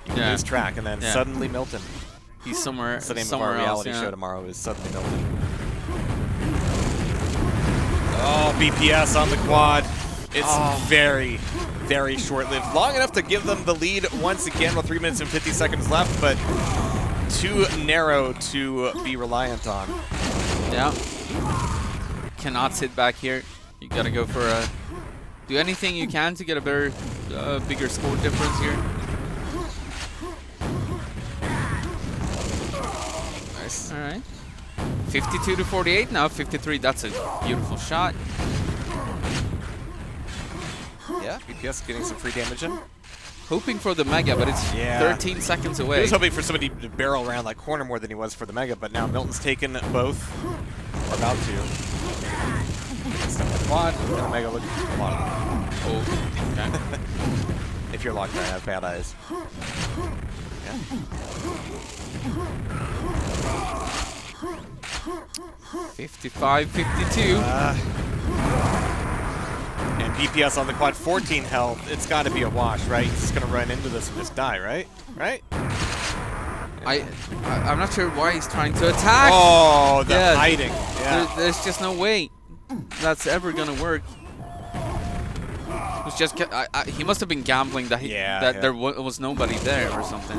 You can lose track, and then suddenly Milton. He's somewhere. That's the name of our reality show tomorrow is Suddenly Milton. Oh, BPS on the quad. It's very, very short-lived. Long enough to give them the lead once again with 3 minutes and 50 seconds left, but too narrow to be reliant on. Yeah. Cannot sit back here. You gotta go for a... Do anything you can to get a better, bigger score difference here. Nice. All right. 52 to 48 now. 53. That's a beautiful shot. Yeah, BPS getting some free damage in. Hoping for the Mega, but it's 13 seconds away. He was hoping for somebody to barrel around like corner more than he was for the Mega, but now Milton's taken both. Or about to. Step the quad, and the Mega looking for the bottom. Oh, okay. if you're Locktar and have bad eyes. Yeah. 55-52. And DPS on the quad, 14 health. It's got to be a wash, right? He's just going to run into this and just die, right? Right? I'm not sure why he's trying to attack. Oh, the hiding. Yeah. There's just no way that's ever gonna work. It's just he must have been gambling that there was nobody there or something.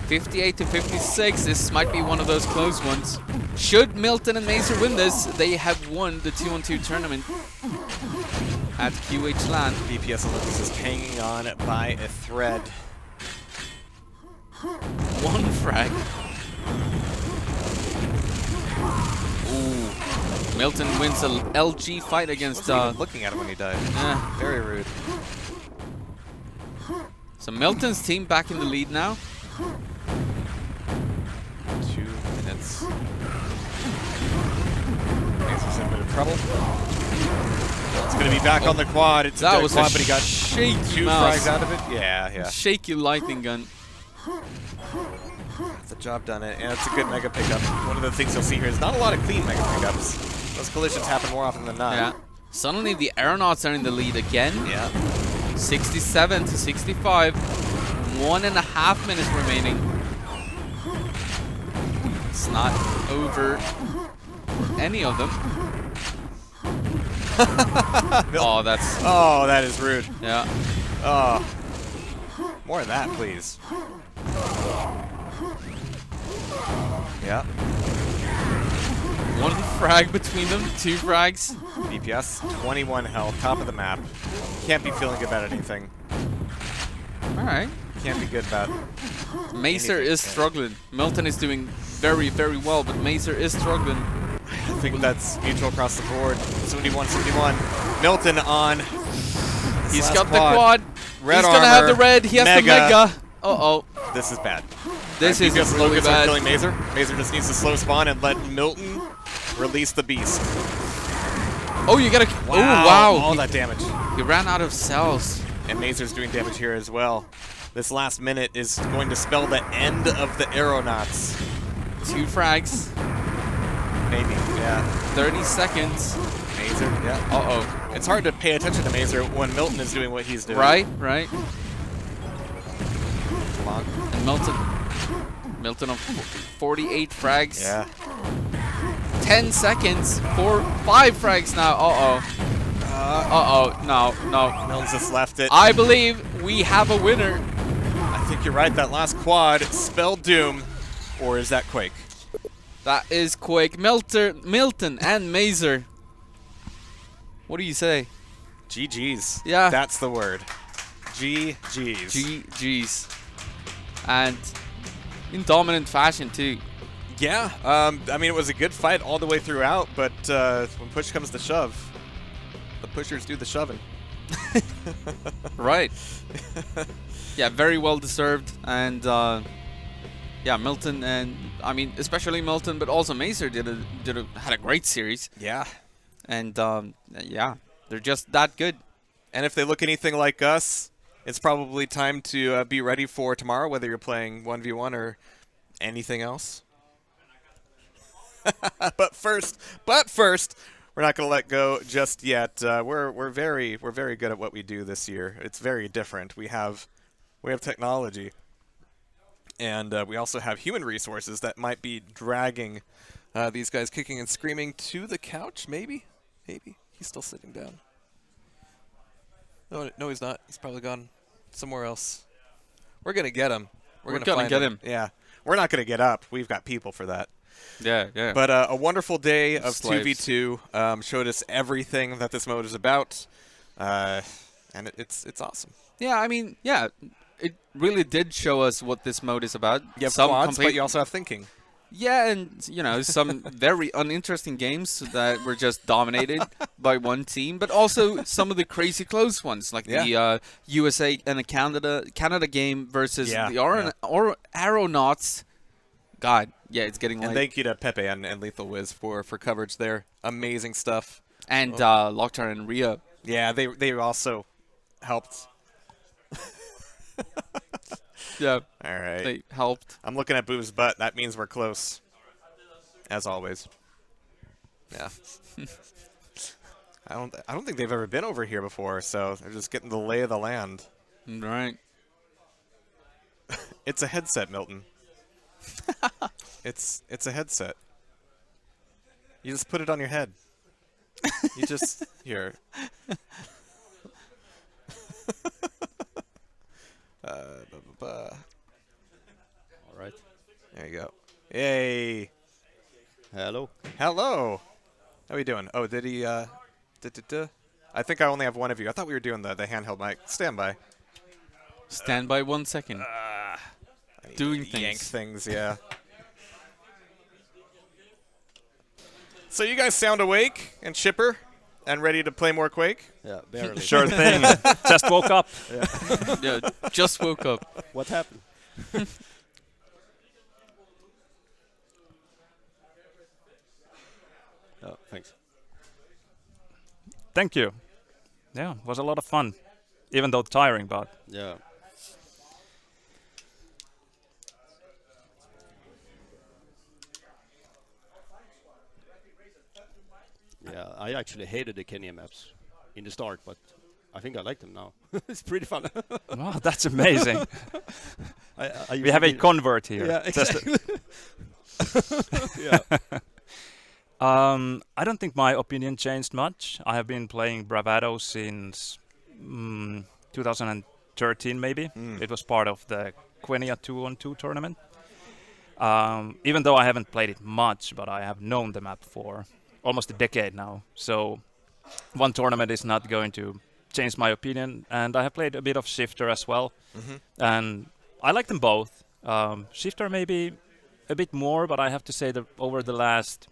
58-56. This might be one of those close ones. Should Milton and Mazer win this, they have won the 2-on-2 tournament at QHLAN. DPS Olympus is hanging on by a thread. One frag. Ooh. Milton wins a LG fight against... looking at him when he died. Very rude. So Milton's team back in the lead now. 2 minutes. Mazer's in a bit of trouble. It's going to be back on the quad. It's that was quad, but he got shaky 2 frags out of it. Yeah. Shaky lightning gun. The job done it, and it's a good mega pickup. One of the things you'll see here is not a lot of clean mega pickups. Those collisions happen more often than not. Yeah. Suddenly the AeronautS are in the lead again. Yeah. 67-65. 1.5 minutes remaining. It's not over any of them. Oh, that is rude. Yeah. Oh. More of that, please. Yeah. 1 frag between them, 2 frags. DPS, 21 health, top of the map. Can't be feeling good about anything. Alright. Can't be good about Mazer is struggling. Milton is doing very, very well, but Mazer is struggling. I think that's mutual across the board. 71-71. Milton on. He's got the quad. Red He's gonna have the red. He has the mega. Uh-oh. This is bad. This is really bad. Killing Mazer. Mazer just needs to slow spawn and let Milton release the beast. Oh, you gotta... Wow. Oh, wow. All that damage. He ran out of cells. And Mazer's doing damage here as well. This last minute is going to spell the end of the AeronautS. 2 frags. Maybe, yeah. 30 seconds. Mazer, yeah. Uh-oh. It's hard to pay attention to Mazer when Milton is doing what he's doing. Right. Come on. And Milton on 48 frags. Yeah. 10 seconds. 5 frags now. No. Milton's just left it. I believe we have a winner. I think you're right. That last quad spelled doom. Or is that Quake? That is Quake. Milton and Mazer. What do you say? GG's. Yeah. That's the word. GG's. GG's. And in dominant fashion, too. Yeah. I mean, it was a good fight all the way throughout, but when push comes to shove, the pushers do the shoving. Right. Yeah, very well deserved. And yeah, Milton and I mean, especially Milton, but also Mazer had a great series. Yeah. And yeah, they're just that good. And if they look anything like us, it's probably time to be ready for tomorrow, whether you're playing 1v1 or anything else. But first, we're not going to let go just yet. We're very good at what we do this year. It's very different. We have technology, and we also have human resources that might be dragging these guys kicking and screaming to the couch. Maybe he's still sitting down. No, he's not. He's probably gone somewhere else. We're gonna get him. We're gonna get him. Yeah, we're not gonna get up. We've got people for that. Yeah. But a wonderful day of Slaves. 2v2 showed us everything that this mode is about, and it's awesome. Yeah, I mean, yeah, it really did show us what this mode is about. You have quads, but you also have thinking. Yeah, and you know, some very uninteresting games that were just dominated by one team, but also some of the crazy close ones, like the USA and the Canada game versus the AeronautS. God, yeah, it's getting late. And thank you to Peppe and LethalWiz for coverage there. Amazing stuff. And Locktar and Rio. Yeah, they also helped Yeah. All right. They helped. I'm looking at Boob's butt. That means we're close. As always. Yeah. I don't think they've ever been over here before, so they're just getting the lay of the land. Right. It's a headset, Milton. It's a headset. You just put it on your head. You just here. All right. There you go. Yay. Hello. Hello. How are we doing? Oh, did he? I think I only have one of you. I thought we were doing the handheld mic. Stand by. Stand by 1 second. Doing things. Yank things, yeah. So you guys sound awake and chipper and ready to play more Quake? Yeah, barely. Sure thing. Just woke up. Yeah. Yeah, just woke up. What happened? Oh, thanks. Thank you. Yeah, it was a lot of fun, even though tiring, but Yeah. Yeah, I actually hated the Kenya maps in the start, but I think I like them now. It's pretty fun. Wow, that's amazing. I We have a used to convert here. Yeah, Just exactly. Yeah. I don't think my opinion changed much. I have been playing Bravado since 2013, maybe. It was part of the Quenya 2-on-2 tournament. Even though I haven't played it much, but I have known the map for almost a decade now. So one tournament is not going to change my opinion. And I have played a bit of Shifter as well. And I like them both. Shifter maybe a bit more, but I have to say that over the last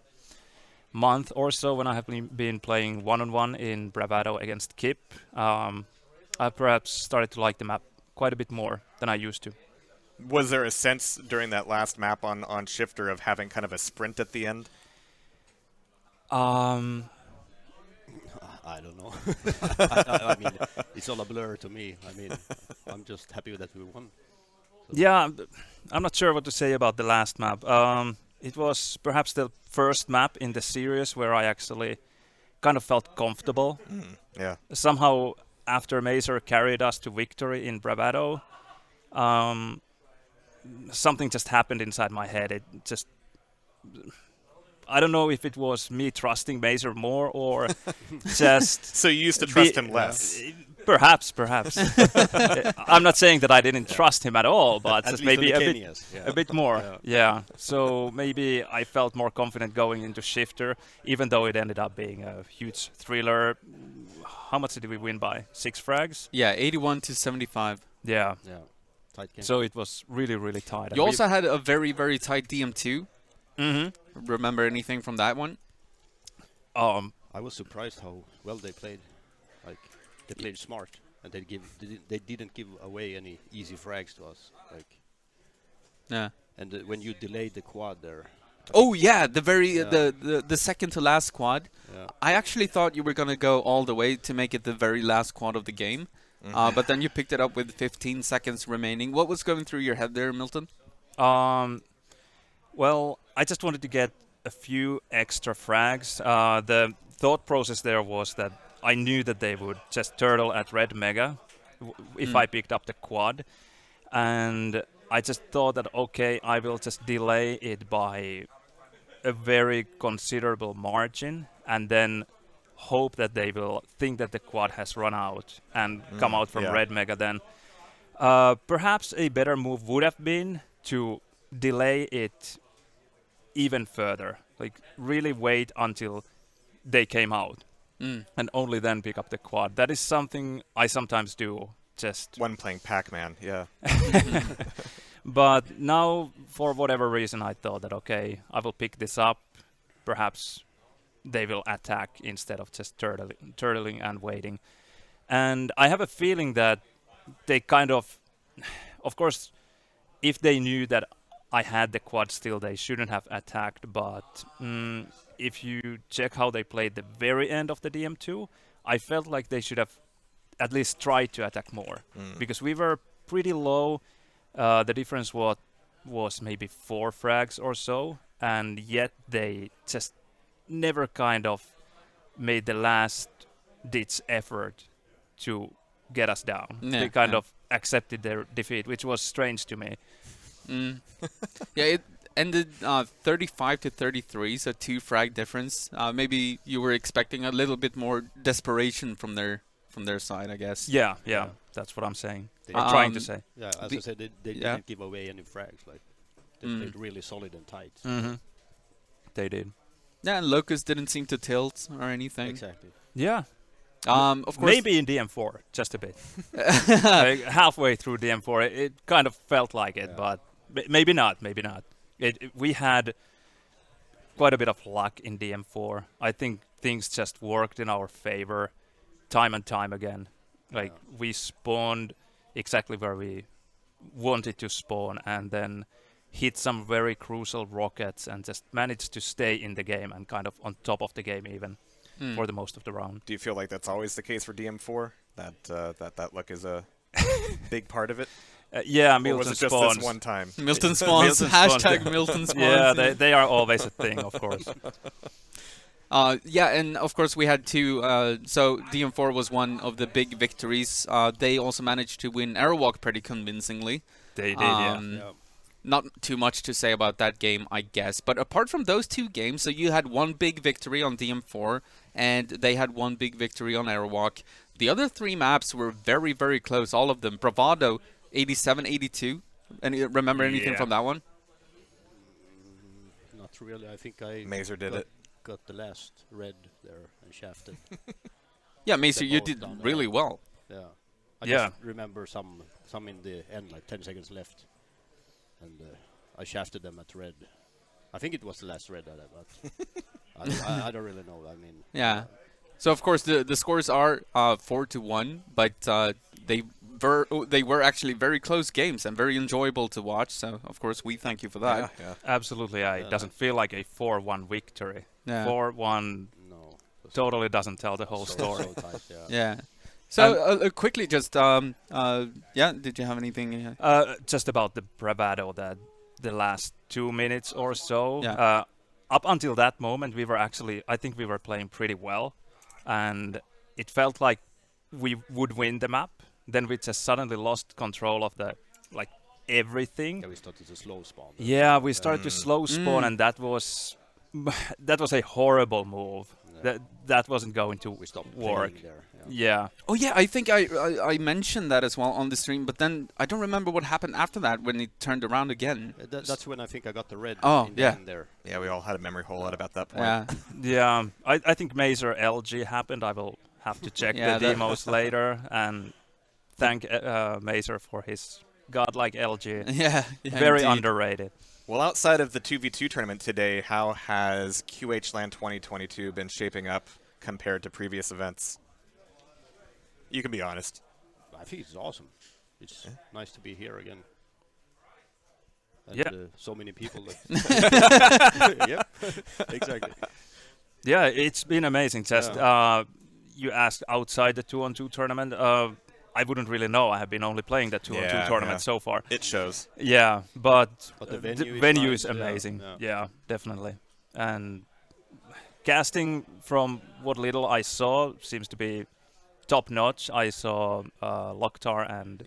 month or so, when I have been playing one-on-one in Bravado against Kip, I perhaps started to like the map quite a bit more than I used to. Was there a sense during that last map on Shifter of having kind of a sprint at the end? I don't know. I mean, it's all a blur to me. I mean, I'm just happy that we won. Yeah, I'm not sure what to say about the last map. It was perhaps the first map in the series where I actually kind of felt comfortable. Yeah. Somehow, after Mazer carried us to victory in Bravado, something just happened inside my head. It just... I don't know if it was me trusting Mazer more or just... So you used to trust him less? Perhaps. I'm not saying that I didn't trust him at all, but just maybe a bit more. Yeah. So maybe I felt more confident going into Shifter, even though it ended up being a huge thriller. How much did we win by? 6 frags? Yeah, 81 to 75. Yeah. Yeah. Tight game. So it was really, really tight. You also had a very, very tight DM2. Mm-hmm. Remember anything from that one? I was surprised how well they played. Like, they played smart, and they didn't give away any easy frags to us. Like, yeah. And when you delayed the quad there. Oh yeah, the second to last quad. Yeah. I actually thought you were gonna go all the way to make it the very last quad of the game, but then you picked it up with 15 seconds remaining. What was going through your head there, Milton? Well, I just wanted to get a few extra frags. The thought process there was that I knew that they would just turtle at Red Mega if I picked up the quad. And I just thought that, okay, I will just delay it by a very considerable margin and then hope that they will think that the quad has run out and come out from Red Mega then. Perhaps a better move would have been to delay it even further, like really wait until they came out and only then pick up the quad. That is something I sometimes do, just when playing Pac-Man. Yeah. But now, for whatever reason, I thought that, okay, I will pick this up. Perhaps they will attack instead of just turtling and waiting. And I have a feeling that they kind of course, if they knew that I had the quad still, they shouldn't have attacked. But if you check how they played the very end of the DM2, I felt like they should have at least tried to attack more. Because we were pretty low. The difference was maybe 4 frags or so, and yet they just never kind of made the last ditch effort to get us down. Yeah, they kind yeah. of accepted their defeat, which was strange to me. Yeah, it ended 35 to 33, so 2 frag difference. Maybe you were expecting a little bit more desperation from their side, I guess. Yeah, that's what I'm saying. They Trying to say. Yeah, as I said, they didn't give away any frags. Like they played really solid and tight. They did. Yeah, and Locust didn't seem to tilt or anything. Exactly. Yeah. Of course. Maybe in DM4, just a bit. Like halfway through DM4, it kind of felt like it, but maybe not. Maybe not. We had quite a bit of luck in DM4. I think things just worked in our favor time and time again. Like we spawned exactly where we wanted to spawn, and then hit some very crucial rockets and just managed to stay in the game and kind of on top of the game even for the most of the round. Do you feel like that's always the case for DM4? That luck is a big part of it? Yeah, or Milton was it just spawns. this one time? Milton spawns. Hashtag Milton spawns. Yeah, they are always a thing, of course. Yeah, and of course we had 2. So DM4 was one of the big victories. They also managed to win Aerowalk pretty convincingly. They did, yeah. Not too much to say about that game, I guess. But apart from those 2 games, so you had one big victory on DM4, and they had one big victory on Aerowalk. The other 3 maps were very, very close, all of them. Bravado, 87-82. Any remember anything from that one? Not really. I think I Mazer did it. Got the last red there and shafted. Yeah, Mazer, you did really well. Yeah. I just remember some in the end, like 10 seconds left. And I shafted them at red. I think it was the last red, but I don't really know. I mean, yeah. So of course the scores are 4-1, but they were actually very close games and very enjoyable to watch. So of course we thank you for that. Yeah. Absolutely, it doesn't feel like a 4-1 victory. Yeah. 4-1 totally doesn't tell the whole story. Yeah. So quickly, just did you have anything? Just about the bravado, that the last 2 minutes or so. Yeah. Up until that moment, I think we were playing pretty well, and it felt like we would win the map. Then we just suddenly lost control of everything. Yeah, we started to slow spawn. Yeah, we started to slow spawn, and that was a horrible move. That wasn't going to work. Yeah. Oh yeah, I think I mentioned that as well on the stream, but then I don't remember what happened after that when it turned around again. That's when I think I got the red. Oh in there. Yeah, we all had a memory hole at about that point. Yeah. Yeah. I think Mazer LG happened. I will have to check the demos later and thank Mazer for his godlike LG. Yeah. Very indeed. underrated. Well, outside of the 2v2 tournament today, how has QHLAN 2022 been shaping up compared to previous events? You can be honest. I think it's awesome. It's nice to be here again. And, yeah. So many people. Yep, exactly. Yeah, it's been amazing. Just you asked outside the 2-on-2 tournament. I wouldn't really know. I have been only playing the 2-on-2 tournament so far. It shows. Yeah, but the venue is amazing. Yeah, definitely. And casting, from what little I saw, seems to be top notch. I saw Locktar and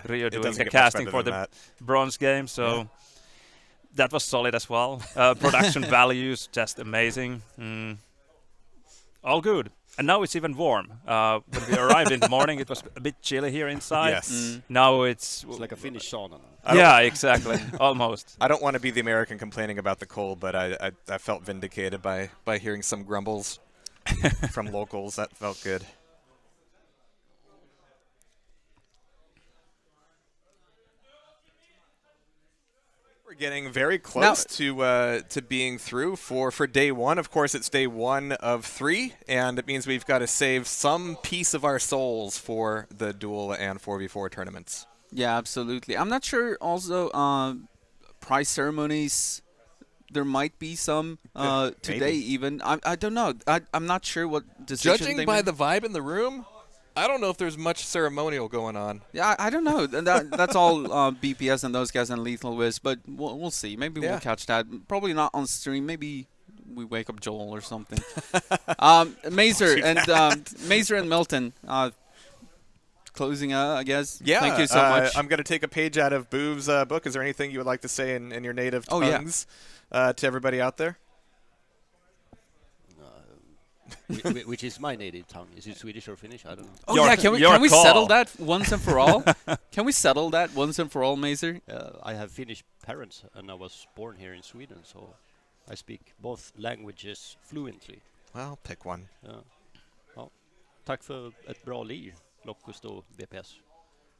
Rio doing the casting for the bronze game, so that was solid as well. Production values just amazing. All good. And now it's even warm. When we arrived in the morning, it was a bit chilly here inside. Yes. Now it's like a Finnish sauna. Yeah, exactly. Almost. I don't want to be the American complaining about the cold, but I felt vindicated by hearing some grumbles from locals. That felt good. We're getting very close to being through for day one. Of course, it's day 1 of 3, and it means we've got to save some piece of our souls for the duel and 4v4 tournaments. Yeah, absolutely. I'm not sure also prize ceremonies, there might be some today even. I don't know. I'm not sure what decision Judging they by made. the vibe in the room, I don't know if there's much ceremonial going on. Yeah, I don't know. That's all BPS and those guys and LethalWiz, but we'll see. Maybe we'll catch that. Probably not on stream. Maybe we wake up Joel or something. Mazer and Milton, closing out, I guess. Yeah. Thank you so much. I'm going to take a page out of Boov's book. Is there anything you would like to say in your native tongues to everybody out there? Which is my native tongue. Is it Swedish or Finnish? I don't know. Oh, yeah. Can we settle that once and for all? Can we settle that once and for all, Mazer? I have Finnish parents, and I was born here in Sweden, so I speak both languages fluently. Well, pick one. Ja. Tack för ett bra liv, Locust och BPS.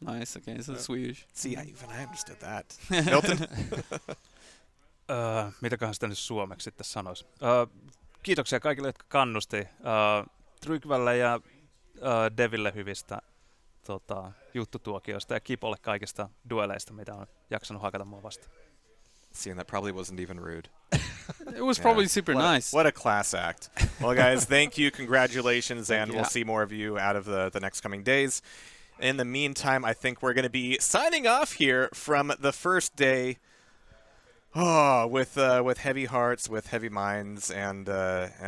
Nice, okay, so Swedish. See, even I understood that. Milton? Mitäköhän sitä nyt suomeksi sitten sanoisi? Kiitoksia kaikille, jotka kannusti. Trygvälle ja Deville hyvistä juttutuokioista ja Kipolle kaikista dueleista, mitä on jaksanut hakata mua vastaan. Seeing that probably wasn't even rude. It was probably super nice. What a class act. Well, guys, thank you, congratulations, and we'll see more of you out of the next coming days. In the meantime, I think we're going to be signing off here from the first day. With heavy hearts, with heavy minds, and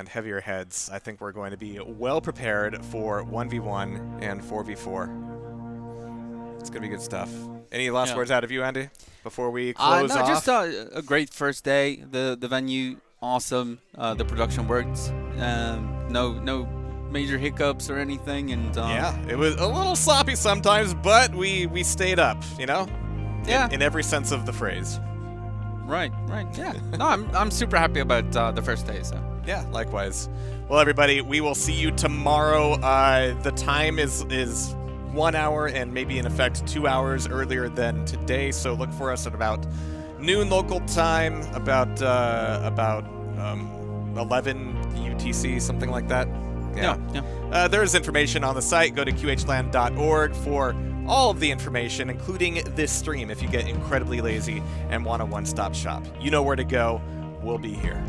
heavier heads. I think we're going to be well prepared for 1v1 and 4v4. It's going to be good stuff. Any last words out of you, Andy, before we close off? Just a great first day. The venue, awesome. The production worked. No major hiccups or anything. And it was a little sloppy sometimes, but we stayed up, you know? Yeah. In every sense of the phrase. Right, yeah. No, I'm super happy about the first day. So yeah, likewise. Well, everybody, we will see you tomorrow. The time is 1 hour and maybe in effect 2 hours earlier than today. So look for us at about noon local time, about 11 UTC, something like that. Yeah. There is information on the site. Go to QHLAN.org for all of the information, including this stream, if you get incredibly lazy and want a one-stop shop. You know where to go. We'll be here.